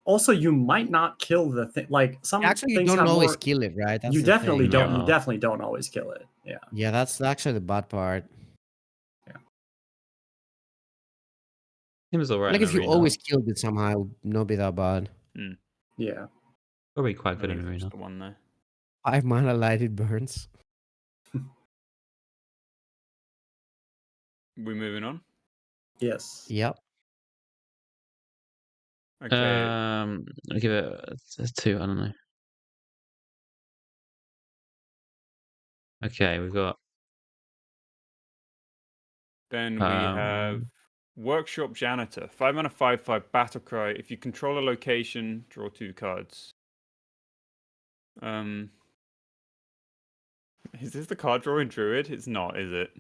[SPEAKER 4] Also, you might not kill the thing. Like some
[SPEAKER 1] Actually, you
[SPEAKER 4] things
[SPEAKER 1] don't
[SPEAKER 4] have
[SPEAKER 1] always
[SPEAKER 4] more...
[SPEAKER 1] kill it, right? That's
[SPEAKER 4] You
[SPEAKER 1] the
[SPEAKER 4] definitely
[SPEAKER 1] thing.
[SPEAKER 4] don't.
[SPEAKER 2] No.
[SPEAKER 4] You definitely don't always kill it. Yeah.
[SPEAKER 1] Yeah, that's actually the bad part.
[SPEAKER 2] Seems alright.
[SPEAKER 1] Like
[SPEAKER 2] in
[SPEAKER 1] if you
[SPEAKER 2] arena.
[SPEAKER 1] always killed it somehow, it would not be that bad.
[SPEAKER 4] Yeah.
[SPEAKER 2] Probably quite
[SPEAKER 3] I
[SPEAKER 2] good
[SPEAKER 3] think
[SPEAKER 2] in
[SPEAKER 3] it's
[SPEAKER 2] arena.
[SPEAKER 3] just the one there.
[SPEAKER 1] 5 mana lighted burns.
[SPEAKER 3] We moving on?
[SPEAKER 4] Yes.
[SPEAKER 1] Yep.
[SPEAKER 3] Okay.
[SPEAKER 2] I'll give it a 2. I don't know. Okay, we've got.
[SPEAKER 3] Then we have Workshop Janitor. 5 mana 5/5 battle cry. If you control a location, draw 2 cards. Is this the card drawing Druid? It's not, is it?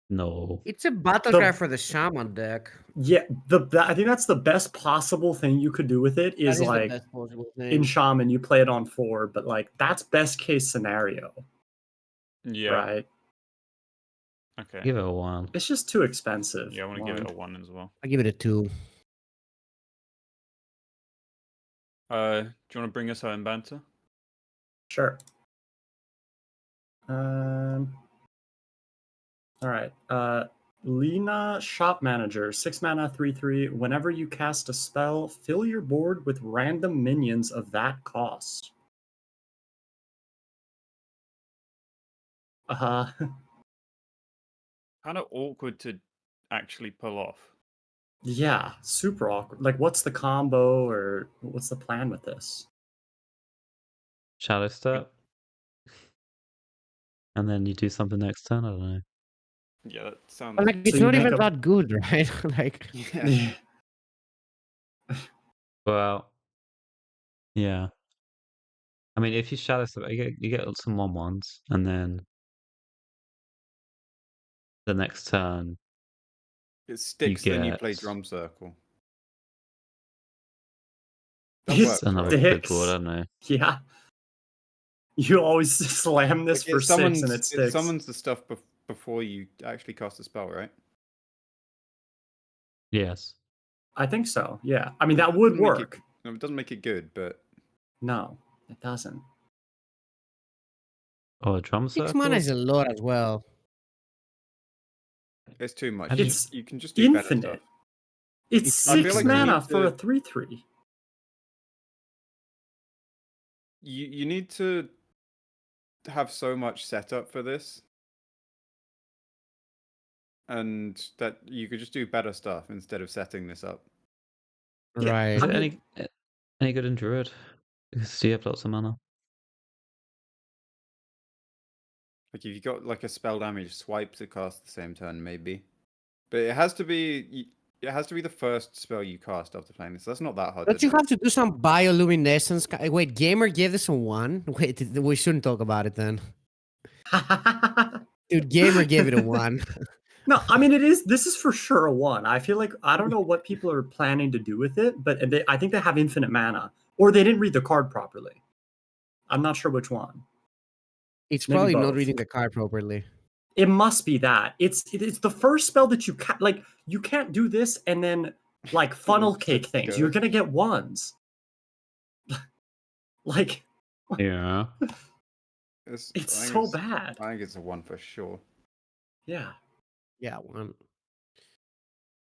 [SPEAKER 2] No.
[SPEAKER 1] It's a battle
[SPEAKER 4] The-
[SPEAKER 1] cry for the Shaman deck.
[SPEAKER 4] Yeah, I think that's the best possible thing you could do with it
[SPEAKER 1] That
[SPEAKER 4] is
[SPEAKER 1] is the
[SPEAKER 4] like
[SPEAKER 1] best possible thing.
[SPEAKER 4] in Shaman you play it on 4, but like that's best case scenario,
[SPEAKER 3] Yeah.
[SPEAKER 4] right?
[SPEAKER 3] Okay.
[SPEAKER 2] Give it a 1.
[SPEAKER 4] It's just too expensive.
[SPEAKER 3] Yeah, I want to give it a 1 as well.
[SPEAKER 1] I give it a 2.
[SPEAKER 3] Do you want to bring us home, Banter?
[SPEAKER 4] Sure. All right. Lena Shop Manager, 6 mana, 3/3. Whenever you cast a spell, fill your board with random minions of that cost.
[SPEAKER 3] Kind of awkward to actually pull off.
[SPEAKER 4] Yeah, super awkward. Like, what's the combo or what's the plan with this?
[SPEAKER 2] Shadow Step. And then you do something next turn. I don't know.
[SPEAKER 3] Yeah, that sounds.
[SPEAKER 1] But like, it's
[SPEAKER 4] you
[SPEAKER 1] not
[SPEAKER 4] make
[SPEAKER 1] even
[SPEAKER 4] a-
[SPEAKER 1] that good, right? Like,
[SPEAKER 3] Yeah.
[SPEAKER 2] Well, yeah. I mean, if you Shadow Step, you get some 1/1s, and then the next turn.
[SPEAKER 5] It sticks, then you play
[SPEAKER 2] get-
[SPEAKER 5] Drum Circle. That
[SPEAKER 4] It
[SPEAKER 5] works,
[SPEAKER 2] Another
[SPEAKER 5] right?
[SPEAKER 2] good
[SPEAKER 4] sticks.
[SPEAKER 2] board, I don't know.
[SPEAKER 4] Yeah. You always slam this
[SPEAKER 5] Like,
[SPEAKER 4] for 6 and it
[SPEAKER 5] It
[SPEAKER 4] sticks.
[SPEAKER 5] summons the stuff before you actually cast a spell, right?
[SPEAKER 2] Yes.
[SPEAKER 4] I think so. Yeah. I mean, that would
[SPEAKER 5] Doesn't make it-
[SPEAKER 4] work.
[SPEAKER 5] No, it doesn't make it good, but
[SPEAKER 4] No, it doesn't.
[SPEAKER 2] Oh, a Drum
[SPEAKER 1] 6
[SPEAKER 2] Circle?
[SPEAKER 1] mana is a lot as well.
[SPEAKER 5] it's too much.
[SPEAKER 2] How do you-
[SPEAKER 4] It's
[SPEAKER 5] You can just do better
[SPEAKER 4] infinite.
[SPEAKER 5] stuff.
[SPEAKER 4] It's
[SPEAKER 1] It's
[SPEAKER 5] I feel
[SPEAKER 4] 6
[SPEAKER 5] like you
[SPEAKER 4] mana
[SPEAKER 5] need
[SPEAKER 4] for a
[SPEAKER 5] to-
[SPEAKER 4] 3/3.
[SPEAKER 5] You need to have so much setup for this, and that you could just do better stuff instead of setting this up.
[SPEAKER 4] Yeah,
[SPEAKER 1] Right.
[SPEAKER 2] Is
[SPEAKER 4] I
[SPEAKER 2] it
[SPEAKER 4] mean-
[SPEAKER 2] any good in Druid? Because you have lots of mana.
[SPEAKER 5] Like if you got like a spell damage swipe to cast the same turn, maybe. But it has to be the first spell you cast after playing this. That's not that hard.
[SPEAKER 1] Don't you have to do some bioluminescence? Wait, Gamer gave this a 1? Wait, we shouldn't talk about it then. Dude, Gamer gave it a 1.
[SPEAKER 4] No, I mean this is for sure a 1. I feel like I don't know what people are planning to do with it, but I think they have infinite mana, or they didn't read the card properly. I'm not sure which one.
[SPEAKER 1] It's
[SPEAKER 4] Maybe
[SPEAKER 1] probably not
[SPEAKER 4] both.
[SPEAKER 1] reading the card properly.
[SPEAKER 4] It must be that. It's the first spell that you like. You can't do this and then like funnel
[SPEAKER 5] Just
[SPEAKER 4] cake things.
[SPEAKER 5] go.
[SPEAKER 4] You're gonna get 1s. Like
[SPEAKER 2] Yeah.
[SPEAKER 4] it's
[SPEAKER 5] I think
[SPEAKER 4] so bad.
[SPEAKER 5] I think it's a 1 for sure.
[SPEAKER 4] Yeah.
[SPEAKER 1] Yeah, 1.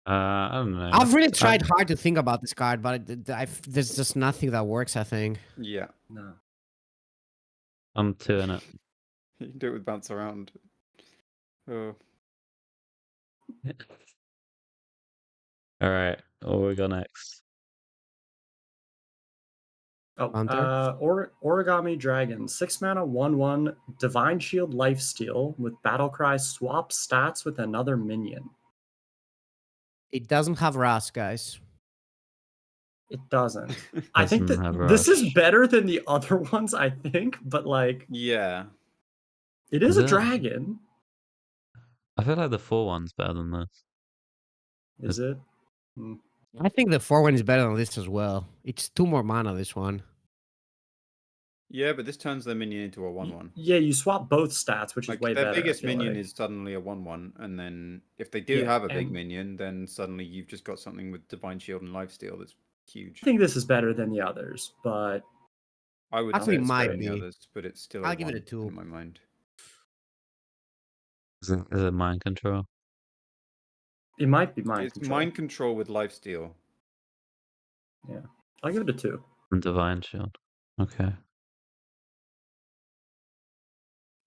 [SPEAKER 2] I don't know.
[SPEAKER 1] I've really tried hard to think about this card, but there's just nothing that works, I think.
[SPEAKER 5] Yeah,
[SPEAKER 4] No.
[SPEAKER 2] I'm 2 in it.
[SPEAKER 5] you can do it with bounce around. Oh,
[SPEAKER 2] All right. What we got next?
[SPEAKER 4] Oh,
[SPEAKER 1] Hunter?
[SPEAKER 4] Origami Dragon, 6 mana, 1/1, Divine Shield Lifesteal with Battlecry. Swap stats with another minion.
[SPEAKER 1] It doesn't have Ras, guys.
[SPEAKER 4] It doesn't. I think
[SPEAKER 2] Doesn't
[SPEAKER 4] that
[SPEAKER 2] have
[SPEAKER 4] this is
[SPEAKER 2] Rush.
[SPEAKER 4] better than the other ones. I think, but like
[SPEAKER 5] yeah.
[SPEAKER 4] it is
[SPEAKER 2] Is
[SPEAKER 4] a
[SPEAKER 2] it?
[SPEAKER 4] dragon.
[SPEAKER 2] I feel like the 4-1's better than this.
[SPEAKER 4] Is it?
[SPEAKER 1] I think the 4-1 is better than this as well. It's 2 more mana, this one.
[SPEAKER 5] Yeah, but this turns their minion into a 1/1.
[SPEAKER 4] Yeah, you swap both stats, which is
[SPEAKER 5] Like
[SPEAKER 4] way
[SPEAKER 5] their
[SPEAKER 4] better. I
[SPEAKER 5] biggest
[SPEAKER 4] feel
[SPEAKER 5] minion
[SPEAKER 4] like.
[SPEAKER 5] is suddenly a 1/1, and then if they do
[SPEAKER 4] Yeah,
[SPEAKER 5] have a big
[SPEAKER 4] and-
[SPEAKER 5] minion, then suddenly you've just got something with Divine Shield and Lifesteal that's huge.
[SPEAKER 4] I think this is better than the others, but
[SPEAKER 5] I would
[SPEAKER 1] Actually,
[SPEAKER 5] say it's
[SPEAKER 1] might
[SPEAKER 5] better than the
[SPEAKER 1] be.
[SPEAKER 5] others, but it's still.
[SPEAKER 1] I'll give it a
[SPEAKER 5] 1
[SPEAKER 1] 2.
[SPEAKER 5] in my mind.
[SPEAKER 2] Is it mind control?
[SPEAKER 4] It might be mind
[SPEAKER 5] It's
[SPEAKER 4] control.
[SPEAKER 5] mind control with lifesteal.
[SPEAKER 4] I'll give it a 2.
[SPEAKER 2] And Divine Shield. Okay.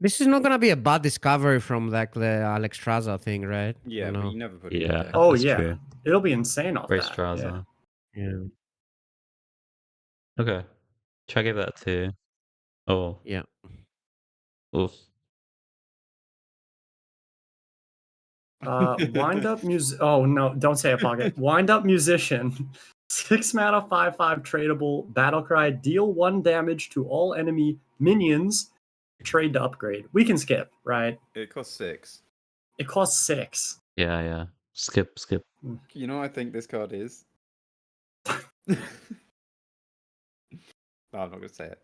[SPEAKER 1] This is not gonna be a bad discovery from like the Alexstrasza thing, right?
[SPEAKER 5] Yeah, but you never put it in
[SPEAKER 2] Yeah.
[SPEAKER 5] deck.
[SPEAKER 4] Oh
[SPEAKER 2] That's
[SPEAKER 4] yeah,
[SPEAKER 2] true.
[SPEAKER 4] it'll be insane off
[SPEAKER 2] Ray
[SPEAKER 4] that.
[SPEAKER 2] Straza.
[SPEAKER 1] Yeah.
[SPEAKER 2] Okay. Try give that a 2. Oh.
[SPEAKER 1] Yeah.
[SPEAKER 2] Oof.
[SPEAKER 4] Wind up music. Oh no, don't say a pocket. Wind up musician. 6 mana, 5/5 tradable battlecry. Deal 1 damage to all enemy minions. Trade to upgrade. We can skip, right?
[SPEAKER 5] It costs 6.
[SPEAKER 4] It costs 6.
[SPEAKER 2] Yeah. Skip.
[SPEAKER 5] You know what I think this card is? No, I'm not gonna say it.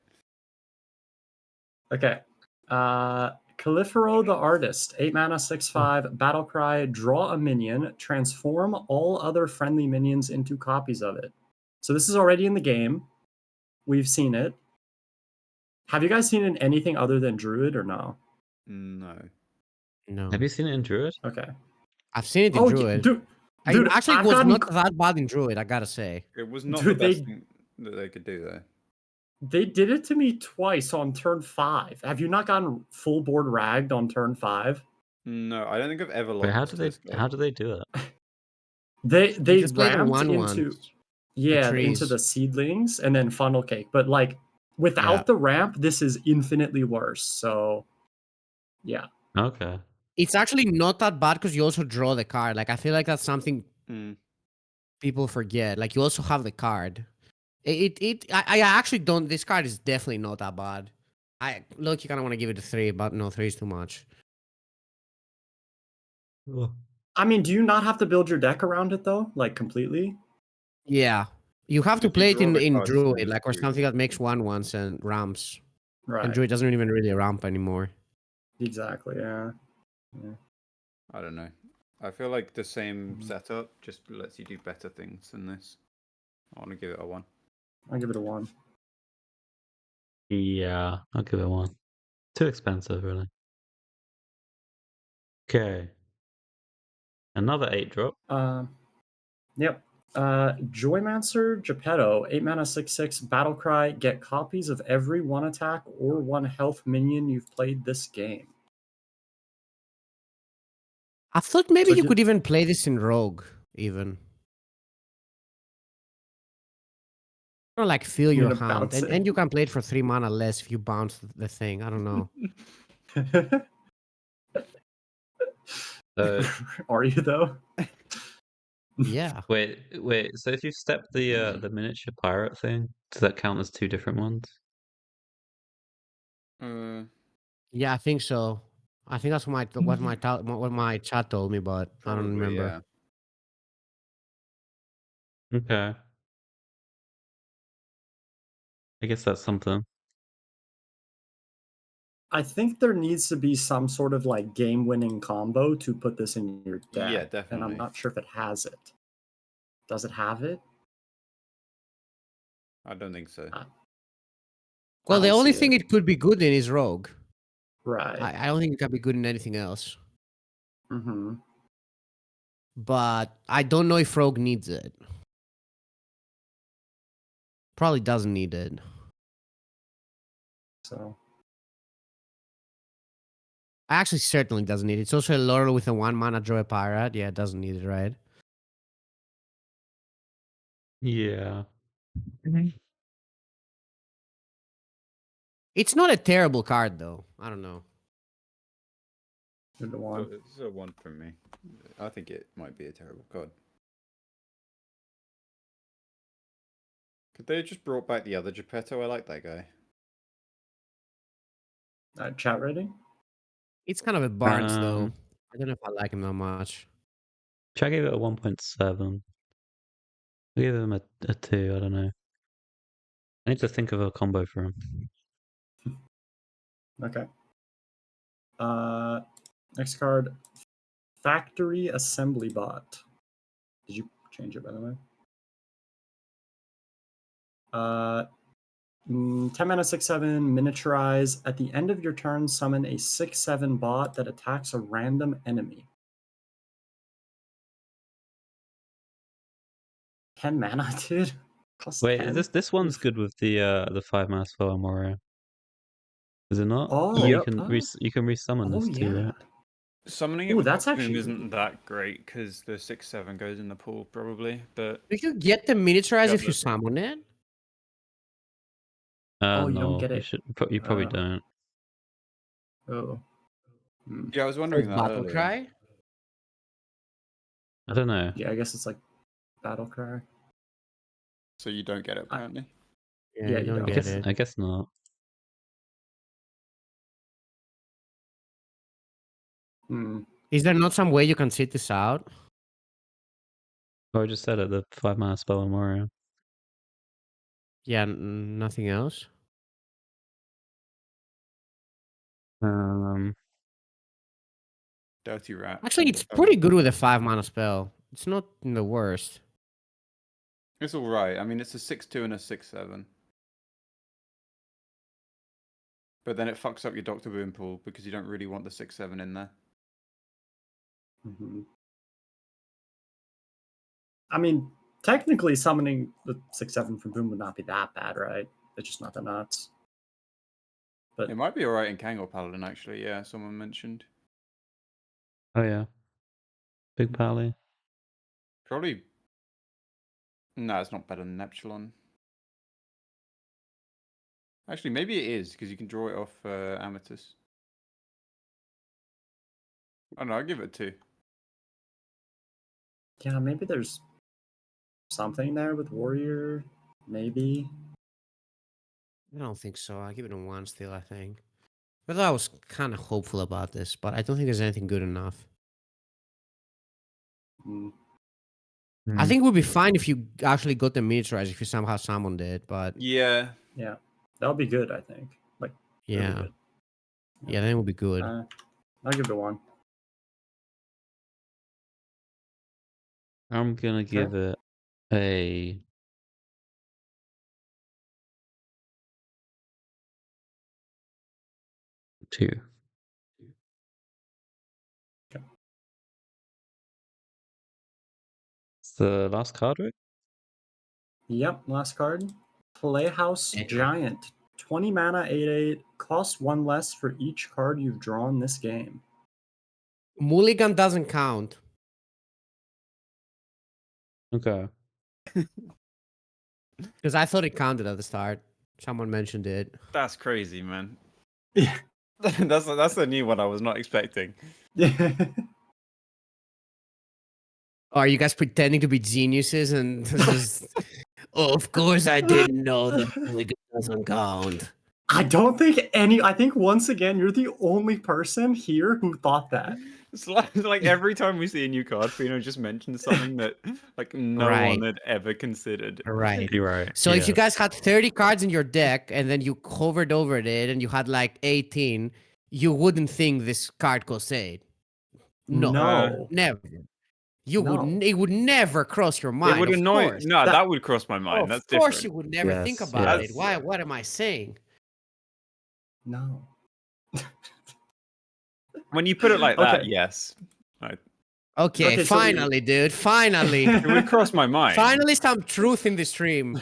[SPEAKER 4] Okay. Califero the Artist. 8 mana, 6/5 battlecry. Draw a minion. Transform all other friendly minions into copies of it. So this is already in the game. We've seen it. Have you guys seen it in anything other than Druid or no?
[SPEAKER 5] No.
[SPEAKER 1] No.
[SPEAKER 2] Have you seen it in Druid?
[SPEAKER 4] Okay.
[SPEAKER 1] I've seen it in
[SPEAKER 4] Oh,
[SPEAKER 1] Druid.
[SPEAKER 4] dude,
[SPEAKER 1] It actually
[SPEAKER 4] I've
[SPEAKER 1] was
[SPEAKER 4] gotten-
[SPEAKER 1] not that bad in Druid, I gotta say.
[SPEAKER 5] It was not
[SPEAKER 4] Dude,
[SPEAKER 5] the best thing that they could do though.
[SPEAKER 4] They did it to me twice on turn 5. Have you not gotten full board ragged on turn 5?
[SPEAKER 5] No, I don't think I've ever lost.
[SPEAKER 2] Wait, how do they do it?
[SPEAKER 4] They
[SPEAKER 1] You just played the
[SPEAKER 4] ramped
[SPEAKER 1] one
[SPEAKER 4] into
[SPEAKER 1] ones.
[SPEAKER 4] into
[SPEAKER 1] trees.
[SPEAKER 4] the seedlings and then funnel cake. But like without
[SPEAKER 1] Yeah.
[SPEAKER 4] the ramp, this is infinitely worse. So yeah.
[SPEAKER 2] Okay.
[SPEAKER 1] It's actually not that bad because you also draw the card. Like I feel like that's something
[SPEAKER 5] Mm.
[SPEAKER 1] people forget. Like you also have the card. I actually don't. This card is definitely not that bad. I look, you kind of want to give it a 3, but no, 3 is too much.
[SPEAKER 4] I mean, do you not have to build your deck around it though? Like completely?
[SPEAKER 1] Yeah, you have to
[SPEAKER 5] If you
[SPEAKER 1] play it
[SPEAKER 5] draw
[SPEAKER 1] in
[SPEAKER 5] the cards, then
[SPEAKER 1] Druid,
[SPEAKER 5] just
[SPEAKER 1] like or
[SPEAKER 5] do
[SPEAKER 1] something
[SPEAKER 5] it.
[SPEAKER 1] that makes 1/1s and ramps.
[SPEAKER 4] Right.
[SPEAKER 1] And Druid doesn't even really ramp anymore.
[SPEAKER 4] Exactly, yeah.
[SPEAKER 5] I don't know. I feel like the same setup just lets you do better things than this. I want to give it a 1.
[SPEAKER 4] I'll give it a 1.
[SPEAKER 2] Yeah, I'll give it 1. Too expensive, really. Okay. Another 8-drop.
[SPEAKER 4] Yep. Joymancer Geppetto, 8 mana, 6/6 battlecry. Get copies of every 1 attack or 1 health minion you've played this game.
[SPEAKER 1] I thought maybe
[SPEAKER 4] So
[SPEAKER 1] you
[SPEAKER 4] ju-
[SPEAKER 1] could even play this in Rogue, even. Or like fill
[SPEAKER 4] You
[SPEAKER 1] your
[SPEAKER 4] need to
[SPEAKER 1] hand,
[SPEAKER 4] bounce it.
[SPEAKER 1] and you can play it for 3 mana less if you bounce the thing. I don't know.
[SPEAKER 4] Are you though?
[SPEAKER 1] Yeah.
[SPEAKER 2] Wait. So if you step the miniature pirate thing, does that count as 2 different ones?
[SPEAKER 1] Yeah, I think so. I think that's what my chat told me, but I don't
[SPEAKER 5] Probably,
[SPEAKER 1] remember.
[SPEAKER 5] yeah.
[SPEAKER 2] Okay. I guess that's something.
[SPEAKER 4] I think there needs to be some sort of like game-winning combo to put this in your deck.
[SPEAKER 5] Yeah,
[SPEAKER 4] And
[SPEAKER 5] definitely.
[SPEAKER 4] I'm not sure if it has it. Does it have it?
[SPEAKER 5] I don't think so.
[SPEAKER 1] Well,
[SPEAKER 4] I
[SPEAKER 1] the
[SPEAKER 4] don't
[SPEAKER 1] only
[SPEAKER 4] see
[SPEAKER 1] thing
[SPEAKER 4] it.
[SPEAKER 1] it could be good in is Rogue.
[SPEAKER 4] Right.
[SPEAKER 1] I don't think it can be good in anything else.
[SPEAKER 4] Mm-hmm.
[SPEAKER 1] But I don't know if Rogue needs it. Probably doesn't need it.
[SPEAKER 4] So
[SPEAKER 1] Actually, certainly doesn't need it. It's also a Laurel with a 1 mana draw a pirate. Yeah, it doesn't need it, right?
[SPEAKER 2] Yeah.
[SPEAKER 1] It's not a terrible card, though. I don't know.
[SPEAKER 4] give it a
[SPEAKER 5] So
[SPEAKER 4] 1.
[SPEAKER 5] it's a 1 from me. I think it might be a terrible card. Could they have just brought back the other Geppetto? I like that guy.
[SPEAKER 4] Chat ready?
[SPEAKER 1] It's kind of a Barnes, though.
[SPEAKER 2] Um,
[SPEAKER 1] I don't know if I like him that much.
[SPEAKER 2] I gave it a 1.7. I gave him a 2, I don't know. I need to think of a combo for him.
[SPEAKER 4] Okay. Next card, Factory Assembly Bot. Did you change it, by the way? 10 mana, 6/7 miniaturize. At the end of your turn, summon a 6/7 bot that attacks a random enemy. 10 mana, dude. Cost
[SPEAKER 2] Wait,
[SPEAKER 4] 10?
[SPEAKER 2] this one's
[SPEAKER 4] Oof.
[SPEAKER 2] good with the 5-mana spell on Warrior. Is it not?
[SPEAKER 4] Oh,
[SPEAKER 2] You
[SPEAKER 3] Yep.
[SPEAKER 2] can you can resummon
[SPEAKER 4] Oh,
[SPEAKER 2] this too,
[SPEAKER 4] yeah.
[SPEAKER 2] right?
[SPEAKER 3] Summoning
[SPEAKER 4] Ooh,
[SPEAKER 3] it with
[SPEAKER 4] that's
[SPEAKER 3] Doctor Boom
[SPEAKER 4] actually
[SPEAKER 3] isn't that great because the 6/7 goes in the pool probably, but
[SPEAKER 1] You can get the miniaturize
[SPEAKER 3] Yeah,
[SPEAKER 1] if you
[SPEAKER 3] but-
[SPEAKER 1] summon it.
[SPEAKER 4] Oh, you don't
[SPEAKER 2] No,
[SPEAKER 4] get
[SPEAKER 2] you
[SPEAKER 4] it.
[SPEAKER 2] should. You probably don't.
[SPEAKER 4] Oh. Hmm.
[SPEAKER 5] Yeah, I was
[SPEAKER 1] For
[SPEAKER 5] wondering that
[SPEAKER 1] battle
[SPEAKER 5] earlier.
[SPEAKER 1] cry.
[SPEAKER 2] I don't know.
[SPEAKER 4] Yeah, I guess it's like Battle Cry.
[SPEAKER 5] So you don't get it apparently.
[SPEAKER 1] Yeah,
[SPEAKER 4] Yeah,
[SPEAKER 1] you
[SPEAKER 4] you
[SPEAKER 1] don't
[SPEAKER 4] don't.
[SPEAKER 1] get it.
[SPEAKER 2] I guess not.
[SPEAKER 4] Hmm.
[SPEAKER 1] Is there not some way you can sit this out?
[SPEAKER 2] Oh, I just said it. The 5-mana spell on Warrior.
[SPEAKER 1] Yeah, nothing else.
[SPEAKER 5] Dirty rat.
[SPEAKER 1] Actually, it's pretty good with a 5-mana spell. It's not the worst.
[SPEAKER 5] It's all right. I mean, it's a 6/2 and a 6/7. But then it fucks up your Doctor Boom pool because you don't really want the 6/7 in there.
[SPEAKER 4] Mhm. I mean, technically, summoning the 6/7 from Boom would not be that bad, right? It's just not the nuts. But
[SPEAKER 5] It might be all right in Kangol Paladin, actually. Yeah, someone mentioned.
[SPEAKER 2] Oh yeah. Big Pally.
[SPEAKER 5] Probably. No, it's not better than Neptulon. Actually, maybe it is because you can draw it off Amatus. I don't know. I'll give it a 2.
[SPEAKER 4] yeah, maybe there's something there with Warrior. Maybe.
[SPEAKER 1] I don't think so. I give it a 1 still, I think. Although I was kind of hopeful about this, but I don't think there's anything good enough.
[SPEAKER 4] Hmm.
[SPEAKER 1] I think it would be fine if you actually got the miniaturize if you somehow summoned it, but
[SPEAKER 5] Yeah.
[SPEAKER 4] Yeah, that would be good. I think. Like, really
[SPEAKER 1] yeah.
[SPEAKER 4] good.
[SPEAKER 1] Yeah, then it would be good.
[SPEAKER 4] I'll give it a 1.
[SPEAKER 2] I'm gonna give it a 2. It's the last card, right?
[SPEAKER 4] Yep, last card. Playhouse
[SPEAKER 1] Yeah.
[SPEAKER 4] Giant. 20 mana, 8/8. Costs 1 less for each card you've drawn this game.
[SPEAKER 1] Mulligan doesn't count.
[SPEAKER 2] Okay.
[SPEAKER 1] Because I thought it counted at the start. Someone mentioned it.
[SPEAKER 3] That's crazy, man.
[SPEAKER 4] Yeah.
[SPEAKER 3] That's a new one I was not expecting.
[SPEAKER 1] Are you guys pretending to be geniuses and just... Oh, of course I didn't know that Mulligan doesn't count.
[SPEAKER 4] I don't think I think once again, you're the only person here who thought that.
[SPEAKER 3] It's like every time we see a new card, Fino just mentions something that like no
[SPEAKER 1] Right.
[SPEAKER 3] one had ever considered.
[SPEAKER 1] Right.
[SPEAKER 2] You're right.
[SPEAKER 1] So if you
[SPEAKER 2] yes.
[SPEAKER 1] guys had 30 cards in your deck and then you hovered over it and you had like 18, you wouldn't think this card costs 8.
[SPEAKER 4] No.
[SPEAKER 1] Never. You
[SPEAKER 4] No.
[SPEAKER 1] would. It would never cross your mind.
[SPEAKER 3] It would
[SPEAKER 1] of
[SPEAKER 3] annoy.
[SPEAKER 1] course.
[SPEAKER 3] No, that would cross my mind.
[SPEAKER 1] Of
[SPEAKER 3] That's
[SPEAKER 1] course,
[SPEAKER 3] different.
[SPEAKER 1] you would never think
[SPEAKER 2] Yes,
[SPEAKER 1] about
[SPEAKER 2] yes.
[SPEAKER 1] it. Why? What am I saying?
[SPEAKER 4] No.
[SPEAKER 3] When you put it like that,
[SPEAKER 4] Okay.
[SPEAKER 3] yes,
[SPEAKER 1] Okay,
[SPEAKER 4] Okay, so we-
[SPEAKER 1] finally, dude. Finally.
[SPEAKER 3] it would cross my mind.
[SPEAKER 1] Finally, some truth in the stream.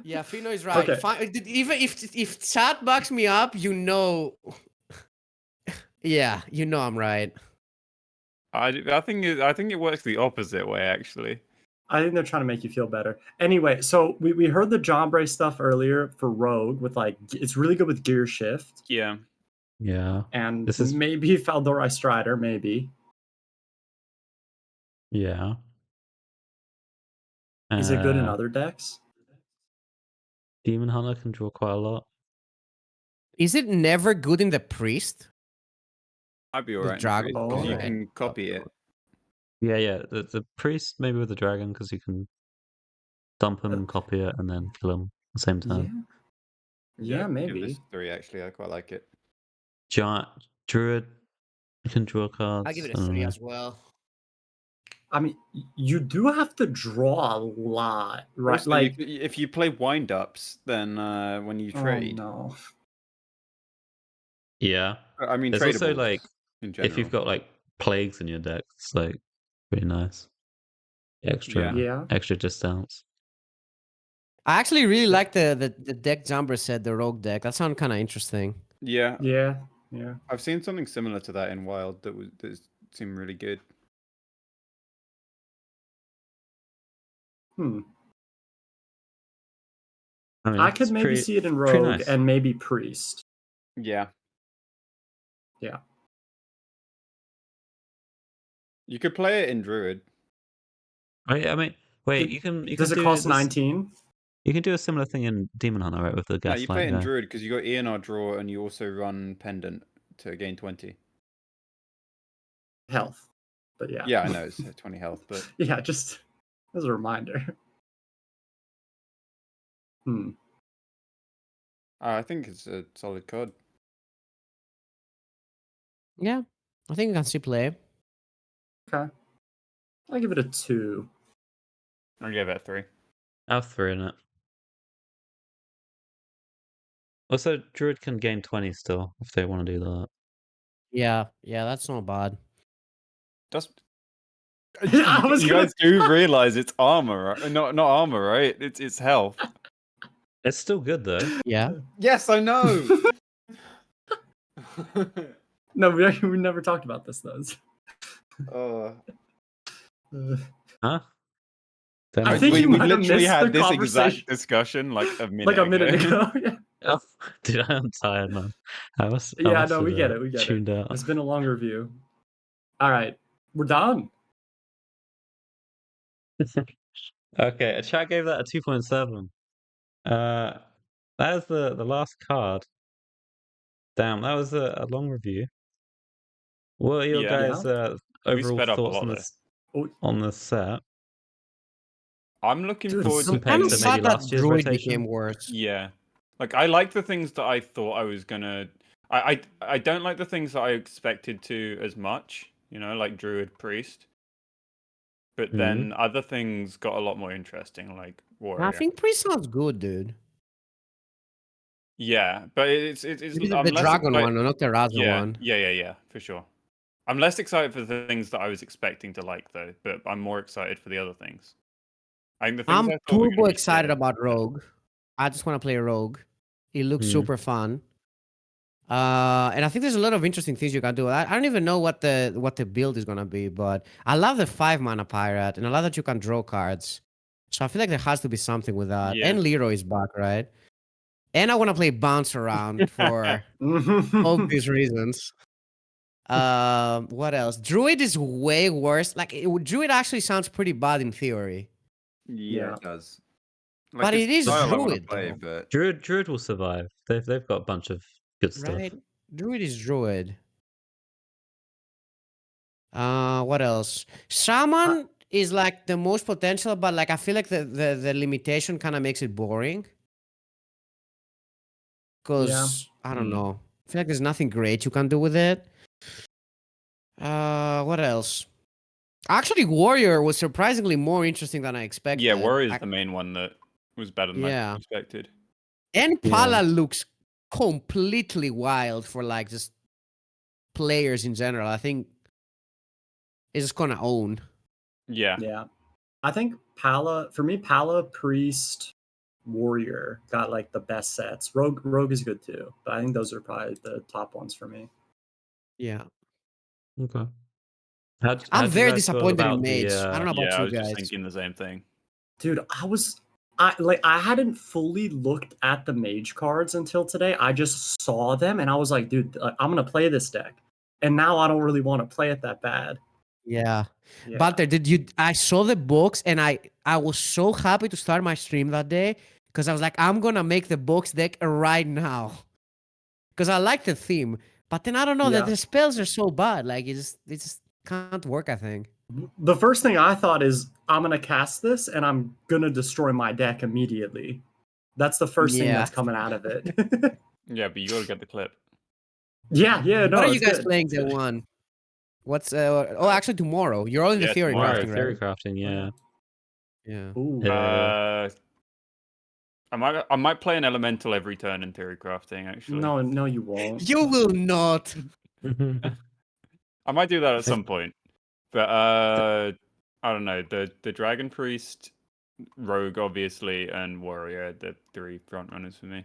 [SPEAKER 1] Yeah, Fino is right.
[SPEAKER 4] Okay.
[SPEAKER 1] Even if chat backs me up, you know. Yeah, you know I'm right.
[SPEAKER 3] I think it works the opposite way actually.
[SPEAKER 4] I think they're trying to make you feel better. Anyway, so we heard the Jombre stuff earlier for Rogue with like it's really good with Gear Shift
[SPEAKER 3] Yeah.
[SPEAKER 2] Yeah.
[SPEAKER 4] and
[SPEAKER 2] This is-
[SPEAKER 4] maybe Faldorai Strider, maybe.
[SPEAKER 2] Yeah.
[SPEAKER 4] Is it good in other decks?
[SPEAKER 2] Demon Hunter can draw quite a lot.
[SPEAKER 1] Is it never good in the priest?
[SPEAKER 3] I'd be
[SPEAKER 1] The
[SPEAKER 3] alright
[SPEAKER 1] dragon
[SPEAKER 3] because you
[SPEAKER 4] ball.
[SPEAKER 3] can copy it.
[SPEAKER 2] Yeah. The priest maybe with the dragon because you can dump him and copy it and then kill him at the same
[SPEAKER 4] Yeah.
[SPEAKER 2] time.
[SPEAKER 4] Yeah,
[SPEAKER 5] Give
[SPEAKER 4] maybe.
[SPEAKER 5] this 3 actually. I quite like it.
[SPEAKER 2] Giant Druid can draw cards.
[SPEAKER 1] I give it
[SPEAKER 2] I
[SPEAKER 1] a
[SPEAKER 2] don't
[SPEAKER 1] 3
[SPEAKER 2] know.
[SPEAKER 1] as well.
[SPEAKER 4] I mean, you do have to draw a lot, right?
[SPEAKER 5] Also,
[SPEAKER 4] Like,
[SPEAKER 5] if you play wind ups, then when you trade,
[SPEAKER 4] oh no.
[SPEAKER 2] Yeah.
[SPEAKER 5] I mean,
[SPEAKER 2] There's also
[SPEAKER 5] tradables
[SPEAKER 2] like
[SPEAKER 5] in general.
[SPEAKER 2] if you've got like plagues in your deck, it's like pretty nice. extra discounts.
[SPEAKER 1] I actually really like the deck Jumper said, the rogue deck. That sounded kind of interesting.
[SPEAKER 5] Yeah,
[SPEAKER 4] Yeah.
[SPEAKER 5] I've seen something similar to that in Wild that seemed really good.
[SPEAKER 4] Hmm.
[SPEAKER 2] I mean,
[SPEAKER 4] I could
[SPEAKER 2] it's
[SPEAKER 4] maybe
[SPEAKER 2] pretty-
[SPEAKER 4] see it in
[SPEAKER 2] pretty
[SPEAKER 4] Rogue
[SPEAKER 2] nice.
[SPEAKER 4] and maybe Priest.
[SPEAKER 5] Yeah.
[SPEAKER 4] Yeah.
[SPEAKER 5] You could play it in Druid.
[SPEAKER 2] Wait, I mean, wait.
[SPEAKER 4] Th-
[SPEAKER 2] You can
[SPEAKER 4] Does it
[SPEAKER 2] do
[SPEAKER 4] cost
[SPEAKER 2] this-
[SPEAKER 4] 19?
[SPEAKER 2] You can do a similar thing in Demon Hunter, right? With the
[SPEAKER 5] No, you play
[SPEAKER 2] Gaslight
[SPEAKER 5] it in
[SPEAKER 2] guy.
[SPEAKER 5] Druid because you got ENR draw and you also run Pendant to gain 20.
[SPEAKER 4] Health. But yeah.
[SPEAKER 5] Yeah, I know it's 20 health, but
[SPEAKER 4] Yeah, just as a reminder.
[SPEAKER 5] I think it's a solid card.
[SPEAKER 1] Yeah, I think I can see play.
[SPEAKER 4] Okay. I'll give it a 2.
[SPEAKER 3] I'll give it a 3.
[SPEAKER 2] I have 3 in it. Also, Druid can gain 20 still if they want to do that.
[SPEAKER 1] Yeah, that's not bad.
[SPEAKER 3] Just
[SPEAKER 4] I was
[SPEAKER 5] you
[SPEAKER 4] gonna-
[SPEAKER 5] guys do realize it's armor, right? Not armor, right? It's health.
[SPEAKER 2] It's still good though.
[SPEAKER 1] Yeah.
[SPEAKER 5] Yes, I know.
[SPEAKER 4] No, we never talked about this though.
[SPEAKER 2] Huh?
[SPEAKER 4] I think
[SPEAKER 5] we
[SPEAKER 4] you might have
[SPEAKER 5] literally
[SPEAKER 4] missed
[SPEAKER 5] had
[SPEAKER 4] the
[SPEAKER 5] this
[SPEAKER 4] conversation.
[SPEAKER 5] exact discussion like a minute
[SPEAKER 4] like a minute ago. Yeah.
[SPEAKER 2] Oh, dude, I'm tired, man. I must
[SPEAKER 4] Yeah, no, we
[SPEAKER 2] have,
[SPEAKER 4] get it. We get
[SPEAKER 2] tuned
[SPEAKER 4] it.
[SPEAKER 2] out.
[SPEAKER 4] It's been a long review. All right, we're done.
[SPEAKER 2] Okay, a chat gave that a 2.7. That is the last card. Damn, that was a long review. What are your
[SPEAKER 3] Yeah.
[SPEAKER 2] guys'
[SPEAKER 3] We
[SPEAKER 2] overall
[SPEAKER 3] sped up a
[SPEAKER 2] thoughts
[SPEAKER 3] lot
[SPEAKER 2] on
[SPEAKER 3] there.
[SPEAKER 2] this
[SPEAKER 4] Oh,
[SPEAKER 2] on the set?
[SPEAKER 3] I'm looking
[SPEAKER 4] Dude,
[SPEAKER 3] forward
[SPEAKER 4] some-
[SPEAKER 3] to
[SPEAKER 2] compared
[SPEAKER 1] I'm
[SPEAKER 2] to
[SPEAKER 3] playing.
[SPEAKER 2] maybe
[SPEAKER 1] sad that
[SPEAKER 2] last year's
[SPEAKER 1] Druid
[SPEAKER 2] rotation?
[SPEAKER 1] became worse.
[SPEAKER 3] Yeah, like I like the things that I thought I was gonna. I don't like the things that I expected to as much. You know, like Druid Priest. But
[SPEAKER 2] Mhm.
[SPEAKER 3] then other things got a lot more interesting, like Warrior.
[SPEAKER 1] I think Priest sounds good, dude.
[SPEAKER 3] Yeah, but it's
[SPEAKER 1] Maybe
[SPEAKER 3] I'm
[SPEAKER 1] the
[SPEAKER 3] less
[SPEAKER 1] dragon
[SPEAKER 3] excited-
[SPEAKER 1] one, or not the Raza
[SPEAKER 3] Yeah,
[SPEAKER 1] one.
[SPEAKER 3] yeah, for sure. I'm less excited for the things that I was expecting to like though, but I'm more excited for the other things. I think the things
[SPEAKER 1] I'm
[SPEAKER 3] I thought were gonna
[SPEAKER 1] turbo
[SPEAKER 3] be
[SPEAKER 1] excited
[SPEAKER 3] shit-
[SPEAKER 1] about Rogue. I just want to play Rogue. It looks
[SPEAKER 2] Mhm.
[SPEAKER 1] super fun. And I think there's a lot of interesting things you can do. I don't even know what the build is gonna be, but I love the 5-mana pirate, and I love that you can draw cards. So I feel like there has to be something with that.
[SPEAKER 3] Yeah.
[SPEAKER 1] And Leroy is back, right? And I want to play bounce around for obvious reasons. What else? Druid is way worse. Like Druid actually sounds pretty bad in theory.
[SPEAKER 4] Yeah.
[SPEAKER 5] it does.
[SPEAKER 1] But
[SPEAKER 5] it's
[SPEAKER 1] it is
[SPEAKER 5] style I wanna
[SPEAKER 1] Druid,
[SPEAKER 5] play,
[SPEAKER 1] though.
[SPEAKER 5] but
[SPEAKER 2] Druid will survive. They've got a bunch of good stuff.
[SPEAKER 1] Right? Druid is Druid. What else? Shaman is like the most potential, but like I feel like the limitation kind of makes it boring. Because I don't know. I feel like there's nothing great you can do with it. What else? Actually, Warrior was surprisingly more interesting than I expected.
[SPEAKER 3] Yeah, Warrior is the main one that was better than
[SPEAKER 1] Yeah.
[SPEAKER 3] I expected.
[SPEAKER 1] And
[SPEAKER 2] Yeah.
[SPEAKER 1] Pala looks completely wild for like just players in general. I think it's just gonna own.
[SPEAKER 3] Yeah.
[SPEAKER 4] Yeah. I think Pala, Priest, Warrior got like the best sets. Rogue is good too, but I think those are probably the top ones for me.
[SPEAKER 1] Yeah.
[SPEAKER 2] Okay.
[SPEAKER 1] I'm very disappointed in Mage. I don't know about
[SPEAKER 3] Yeah, I
[SPEAKER 1] you
[SPEAKER 3] was
[SPEAKER 1] guys.
[SPEAKER 3] just thinking the same thing.
[SPEAKER 4] Dude, I hadn't fully looked at the Mage cards until today. I just saw them and I was like, dude, I'm gonna play this deck. And now I don't really want to play it that bad.
[SPEAKER 1] Yeah.
[SPEAKER 4] Yeah.
[SPEAKER 1] Balter, I saw the box and I was so happy to start my stream that day because I was like, I'm gonna make the box deck right now. Because I like the theme. But then I don't know that
[SPEAKER 4] Yeah.
[SPEAKER 1] the spells are so bad. Like it just can't work, I think.
[SPEAKER 4] The first thing I thought is I'm gonna cast this and I'm gonna destroy my deck immediately. That's the first thing
[SPEAKER 1] Yeah.
[SPEAKER 4] that's coming out of it.
[SPEAKER 3] Yeah, but you gotta get the clip.
[SPEAKER 4] yeah, no.
[SPEAKER 1] What are you
[SPEAKER 4] it's
[SPEAKER 1] guys
[SPEAKER 4] good.
[SPEAKER 1] playing
[SPEAKER 4] It's
[SPEAKER 1] day
[SPEAKER 4] good.
[SPEAKER 1] one? What's actually tomorrow. You're all in the
[SPEAKER 3] Yeah,
[SPEAKER 1] theory
[SPEAKER 3] tomorrow.
[SPEAKER 1] crafting,
[SPEAKER 2] Theory
[SPEAKER 1] right?
[SPEAKER 2] crafting, yeah.
[SPEAKER 1] Yeah.
[SPEAKER 4] Ooh.
[SPEAKER 2] Yeah.
[SPEAKER 3] I might play an elemental every turn in theory crafting. Actually,
[SPEAKER 4] No, you won't.
[SPEAKER 1] You will not.
[SPEAKER 3] I might do that at some point. But I don't know, the Dragon Priest, Rogue, obviously, and Warrior are the 3 front runners for me.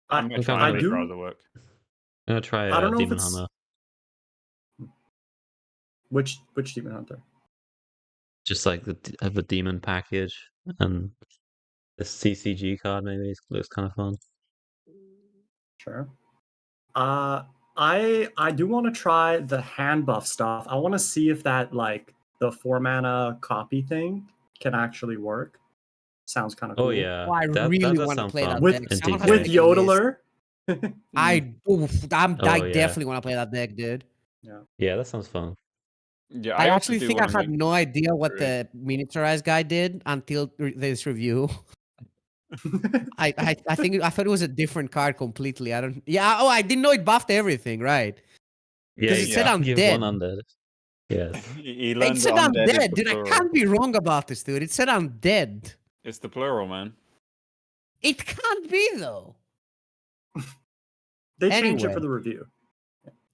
[SPEAKER 3] I'm gonna try
[SPEAKER 4] I
[SPEAKER 3] and make
[SPEAKER 4] do-
[SPEAKER 3] Browser work.
[SPEAKER 2] I'm gonna try
[SPEAKER 4] I don't know if
[SPEAKER 2] Demon
[SPEAKER 4] it's-
[SPEAKER 2] Hunter.
[SPEAKER 4] Which Demon Hunter?
[SPEAKER 2] Just like the demon package and the CCG card maybe looks kind of fun.
[SPEAKER 4] Sure. I do want to try the hand buff stuff. I want to see if that like the 4-mana copy thing can actually work. Sounds kind of cool.
[SPEAKER 2] Oh yeah,
[SPEAKER 1] Oh, I
[SPEAKER 2] that
[SPEAKER 1] really
[SPEAKER 2] does
[SPEAKER 1] want to
[SPEAKER 2] sound
[SPEAKER 1] play that
[SPEAKER 2] fun.
[SPEAKER 4] With-
[SPEAKER 1] deck.
[SPEAKER 2] in
[SPEAKER 1] Someone
[SPEAKER 2] DK.
[SPEAKER 1] has to
[SPEAKER 4] With
[SPEAKER 1] make a list.
[SPEAKER 4] Yodeler.
[SPEAKER 2] Oh, yeah.
[SPEAKER 1] definitely want to play that deck, dude.
[SPEAKER 2] Yeah, that sounds fun.
[SPEAKER 3] Yeah,
[SPEAKER 1] I
[SPEAKER 3] also
[SPEAKER 1] actually
[SPEAKER 3] do
[SPEAKER 1] think I
[SPEAKER 3] wanna
[SPEAKER 1] had
[SPEAKER 3] make
[SPEAKER 1] no idea what
[SPEAKER 3] Druid.
[SPEAKER 1] the miniaturized guy did until this review. I think I thought it was a different card completely. I don't. Yeah. Oh, I didn't know it buffed everything. Right.
[SPEAKER 2] Yeah,
[SPEAKER 1] it said
[SPEAKER 2] you give
[SPEAKER 1] undead.
[SPEAKER 2] one undead. Yes.
[SPEAKER 3] He
[SPEAKER 1] It
[SPEAKER 3] learned
[SPEAKER 1] said
[SPEAKER 3] that undead is
[SPEAKER 1] undead,
[SPEAKER 3] the
[SPEAKER 1] dude. I
[SPEAKER 3] plural.
[SPEAKER 1] can't be wrong about this, dude. It said undead.
[SPEAKER 3] It's the plural, man.
[SPEAKER 1] It can't be though.
[SPEAKER 4] They changed it
[SPEAKER 1] Anyway.
[SPEAKER 4] for the review.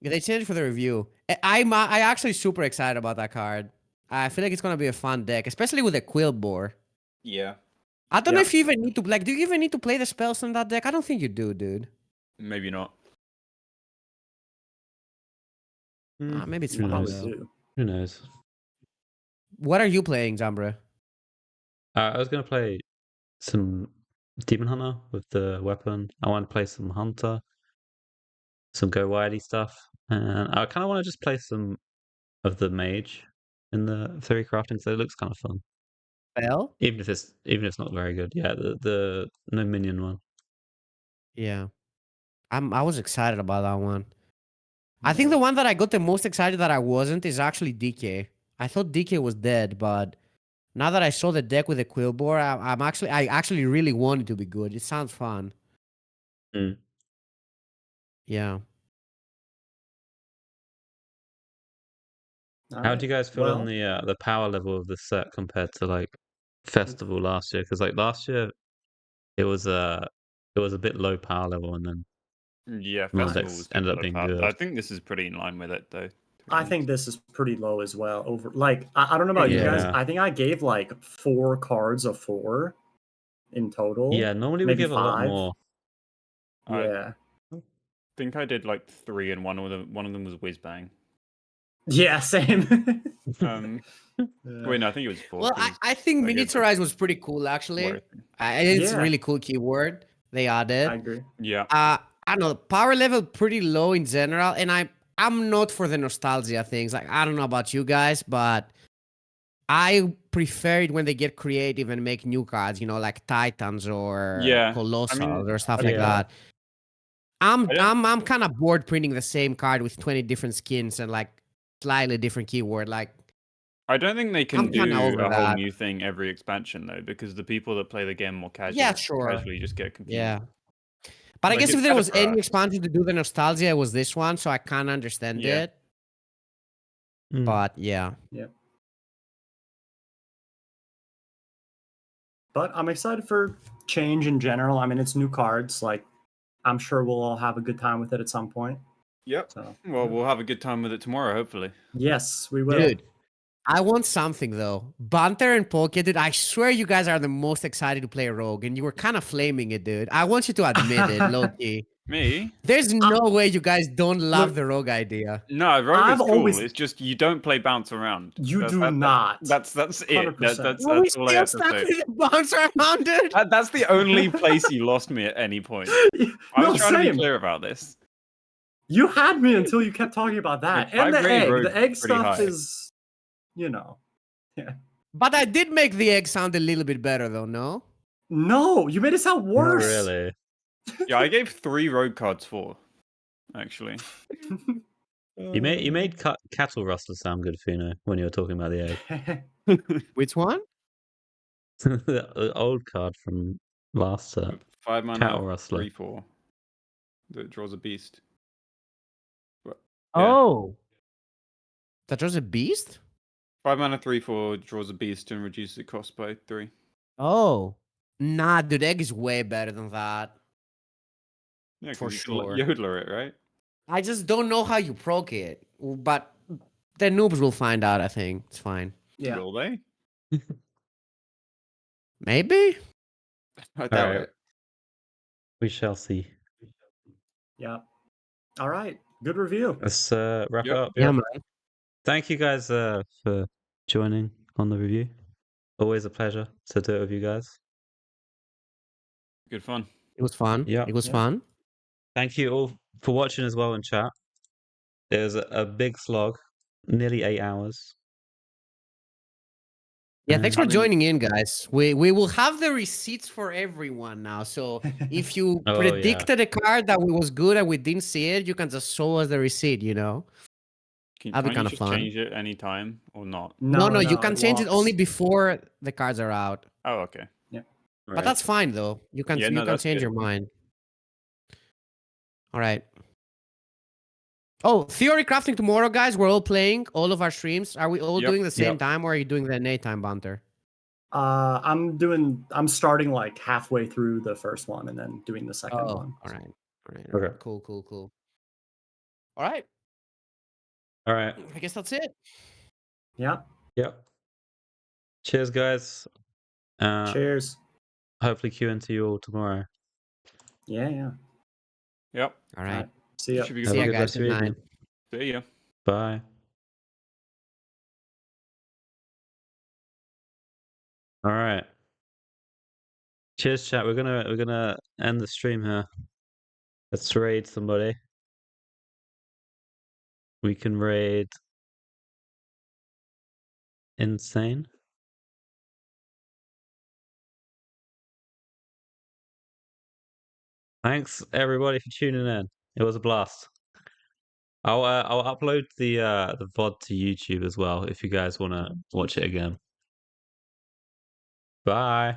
[SPEAKER 1] Yeah, they changed it for the review. I'm actually super excited about that card. I feel like it's gonna be a fun deck, especially with a Quill Boar.
[SPEAKER 5] Yeah.
[SPEAKER 1] I don't know
[SPEAKER 4] Yeah.
[SPEAKER 1] if you even need to like. Do you even need to play the spells in that deck? I don't think you do, dude.
[SPEAKER 3] Maybe not.
[SPEAKER 1] Maybe it's
[SPEAKER 2] Who
[SPEAKER 1] fun
[SPEAKER 4] Probably
[SPEAKER 2] knows?
[SPEAKER 1] though.
[SPEAKER 4] do.
[SPEAKER 2] Who knows?
[SPEAKER 1] What are you playing, Zambra?
[SPEAKER 2] I was gonna play some Demon Hunter with the weapon. I want to play some Hunter, some Go Widey stuff, and I kind of want to just play some of the Mage in the 3 crafting. So it looks kind of fun,
[SPEAKER 1] Spell?
[SPEAKER 2] even if it's not very good. Yeah, the no minion one.
[SPEAKER 1] Yeah. I was excited about that one. I think the one that I got the most excited that I wasn't is actually DK. I thought DK was dead, but now that I saw the deck with the Quillbore, I actually really want it to be good. It sounds fun.
[SPEAKER 2] Mm.
[SPEAKER 1] Yeah.
[SPEAKER 2] How do you guys feel on
[SPEAKER 4] Well,
[SPEAKER 2] the power level of the set compared to like Festival last year? Because like last year it was a bit low power level, and then
[SPEAKER 3] Yeah,
[SPEAKER 2] Some of the
[SPEAKER 3] Festival
[SPEAKER 2] decks
[SPEAKER 3] was
[SPEAKER 2] ended up
[SPEAKER 3] low
[SPEAKER 2] being
[SPEAKER 3] power.
[SPEAKER 2] good.
[SPEAKER 3] I think this is pretty in line with it, though. to be
[SPEAKER 4] I think
[SPEAKER 3] honest.
[SPEAKER 4] this is pretty low as well. Over like I don't know about you guys.
[SPEAKER 2] Yeah.
[SPEAKER 4] I think I gave like 4 cards of 4 in total.
[SPEAKER 2] Yeah, normally we
[SPEAKER 4] maybe
[SPEAKER 2] give a lot
[SPEAKER 4] 5.
[SPEAKER 2] more.
[SPEAKER 3] I
[SPEAKER 4] Yeah.
[SPEAKER 3] think I did like 3, and one of them was Whizbang.
[SPEAKER 4] Yeah, same. Yeah.
[SPEAKER 3] Wait, no, I think it was 4.
[SPEAKER 1] Well, I think
[SPEAKER 3] I get the
[SPEAKER 1] miniaturized was pretty cool, actually.
[SPEAKER 3] Warrior thing.
[SPEAKER 1] It's a
[SPEAKER 4] Yeah.
[SPEAKER 1] really cool keyword they
[SPEAKER 4] I
[SPEAKER 1] added.
[SPEAKER 4] agree.
[SPEAKER 3] Yeah.
[SPEAKER 1] I don't know, power level pretty low in general, and I'm not for the nostalgia things. Like, I don't know about you guys, but I prefer it when they get creative and make new cards, like Titans or
[SPEAKER 3] Yeah, I
[SPEAKER 1] Colossals
[SPEAKER 3] mean,
[SPEAKER 1] or stuff
[SPEAKER 3] I
[SPEAKER 1] like
[SPEAKER 2] mean-
[SPEAKER 1] that. I'm
[SPEAKER 3] I don't-
[SPEAKER 1] I'm kind of bored printing the same card with 20 different skins and like slightly different keyword. Like,
[SPEAKER 3] I don't think they can
[SPEAKER 1] I'm
[SPEAKER 3] do
[SPEAKER 1] kinda over
[SPEAKER 3] a whole
[SPEAKER 1] that.
[SPEAKER 3] new thing every expansion, though, because the people that play the game more
[SPEAKER 1] Yeah, sure.
[SPEAKER 3] casually just get confused.
[SPEAKER 1] yeah. But I
[SPEAKER 3] Like,
[SPEAKER 1] guess
[SPEAKER 3] it's
[SPEAKER 1] if there
[SPEAKER 3] better
[SPEAKER 1] was
[SPEAKER 3] for
[SPEAKER 1] any
[SPEAKER 3] us.
[SPEAKER 1] expansion to do the nostalgia, it was this one, so I kind of understand
[SPEAKER 3] Yeah.
[SPEAKER 1] it.
[SPEAKER 2] Mm.
[SPEAKER 1] But yeah.
[SPEAKER 4] But I'm excited for change in general. I mean, it's new cards. Like, I'm sure we'll all have a good time with it at some point.
[SPEAKER 5] Yep.
[SPEAKER 4] So,
[SPEAKER 3] Well, we'll have a good time with it tomorrow, hopefully.
[SPEAKER 4] yes, we will.
[SPEAKER 1] Dude, I want something though. Banter and Poke, dude, I swear you guys are the most excited to play Rogue, and you were kind of flaming it, dude. I want you to admit it, low-key.
[SPEAKER 3] Me?
[SPEAKER 1] There's no way you guys don't love
[SPEAKER 4] Look,
[SPEAKER 1] the Rogue idea.
[SPEAKER 3] No, Rogue
[SPEAKER 4] I've
[SPEAKER 3] is cool.
[SPEAKER 4] always-
[SPEAKER 3] It's just you don't play bounce around.
[SPEAKER 4] You do not.
[SPEAKER 3] That's it.
[SPEAKER 4] 100%.
[SPEAKER 3] That's
[SPEAKER 1] Are we
[SPEAKER 3] all I
[SPEAKER 1] still
[SPEAKER 3] have to
[SPEAKER 1] stuck
[SPEAKER 3] say.
[SPEAKER 1] with the bouncer around, dude?
[SPEAKER 3] That's the only place you lost me at any point. I
[SPEAKER 4] No,
[SPEAKER 3] was trying to be
[SPEAKER 4] same.
[SPEAKER 3] clear about this.
[SPEAKER 4] You had me until you kept talking about that.
[SPEAKER 3] Like,
[SPEAKER 4] And the
[SPEAKER 3] I grade
[SPEAKER 4] egg.
[SPEAKER 3] Rogue
[SPEAKER 4] The egg
[SPEAKER 3] pretty
[SPEAKER 4] stuff
[SPEAKER 3] high.
[SPEAKER 4] is, yeah.
[SPEAKER 1] But I did make the egg sound a little bit better, though, no?
[SPEAKER 4] No, you made it sound
[SPEAKER 2] Not
[SPEAKER 4] worse.
[SPEAKER 2] really.
[SPEAKER 3] Yeah, I gave 3 Rogue cards 4, actually.
[SPEAKER 2] You made cattle rustler sound good, Fino, when you were talking about the egg.
[SPEAKER 1] Which one?
[SPEAKER 2] The old card from last set.
[SPEAKER 3] 5 mana,
[SPEAKER 2] Cattle Rustler.
[SPEAKER 3] 3/4. That draws a beast. Yeah.
[SPEAKER 1] Oh. That was a beast?
[SPEAKER 3] 5 mana, 3/4 draws a beast and reduces the cost by 3.
[SPEAKER 1] Oh. Nah, dude, egg is way better than that.
[SPEAKER 3] Yeah,
[SPEAKER 1] For
[SPEAKER 3] 'cause you can, like,
[SPEAKER 1] sure.
[SPEAKER 3] Yodeler it, right?
[SPEAKER 1] I just don't know how you proc it. But the noobs will find out, I think. It's fine.
[SPEAKER 4] Yeah.
[SPEAKER 5] Will they?
[SPEAKER 1] Maybe.
[SPEAKER 5] I doubt
[SPEAKER 2] right.
[SPEAKER 5] it.
[SPEAKER 2] We shall see.
[SPEAKER 4] Yeah. All right. Good review.
[SPEAKER 2] Let's wrap it
[SPEAKER 5] Yep.
[SPEAKER 2] up.
[SPEAKER 1] Yeah, man.
[SPEAKER 2] Thank you guys for joining on the review. Always a pleasure to do it with you guys.
[SPEAKER 3] Good fun.
[SPEAKER 1] It was fun.
[SPEAKER 2] Yeah.
[SPEAKER 1] It was
[SPEAKER 4] Yeah.
[SPEAKER 1] fun.
[SPEAKER 2] Thank you all for watching as well in chat. It was a big slog, nearly 8 hours.
[SPEAKER 1] Yeah, thanks for
[SPEAKER 2] And-
[SPEAKER 1] joining in, guys. We will have the receipts for everyone now. So if you
[SPEAKER 2] Oh,
[SPEAKER 1] predicted a card that was good and we didn't see it, you can just show us the receipt, you know? That'd be
[SPEAKER 3] Can't you
[SPEAKER 1] kinda
[SPEAKER 3] just
[SPEAKER 1] fun.
[SPEAKER 3] change it anytime or not?
[SPEAKER 1] No, you can change it
[SPEAKER 4] locks.
[SPEAKER 1] only before the cards are out.
[SPEAKER 3] Oh, okay.
[SPEAKER 1] But that's fine though. You can
[SPEAKER 3] Yeah,
[SPEAKER 1] you
[SPEAKER 3] no,
[SPEAKER 1] can
[SPEAKER 3] that's
[SPEAKER 1] change
[SPEAKER 3] good.
[SPEAKER 1] your mind. All right. Oh, Theory Crafting tomorrow, guys. We're all playing all of our streams. Are we all
[SPEAKER 3] Yep.
[SPEAKER 1] doing the same
[SPEAKER 2] Yep.
[SPEAKER 1] time, or are you doing the nighttime banter?
[SPEAKER 4] I'm starting like halfway through the first one and then doing the second one.
[SPEAKER 1] All right. All right.
[SPEAKER 2] Okay.
[SPEAKER 1] Cool. All right.
[SPEAKER 2] All right.
[SPEAKER 1] I guess that's it.
[SPEAKER 4] Yeah.
[SPEAKER 2] Yep. Cheers, guys.
[SPEAKER 4] Cheers.
[SPEAKER 2] Hopefully queue into you all tomorrow.
[SPEAKER 4] Yeah.
[SPEAKER 3] Yep.
[SPEAKER 1] All right.
[SPEAKER 4] See ya.
[SPEAKER 5] Should be
[SPEAKER 2] Have
[SPEAKER 1] See
[SPEAKER 2] a
[SPEAKER 1] ya,
[SPEAKER 2] good
[SPEAKER 1] guys.
[SPEAKER 2] rest of
[SPEAKER 1] Good
[SPEAKER 2] your
[SPEAKER 1] night.
[SPEAKER 2] evening.
[SPEAKER 3] See ya.
[SPEAKER 2] Bye. All right. Cheers, chat. We're gonna end the stream here. Let's raid somebody. We can raid Insane. Thanks everybody for tuning in. It was a blast. I'll upload the VOD to YouTube as well if you guys want to watch it again. Bye.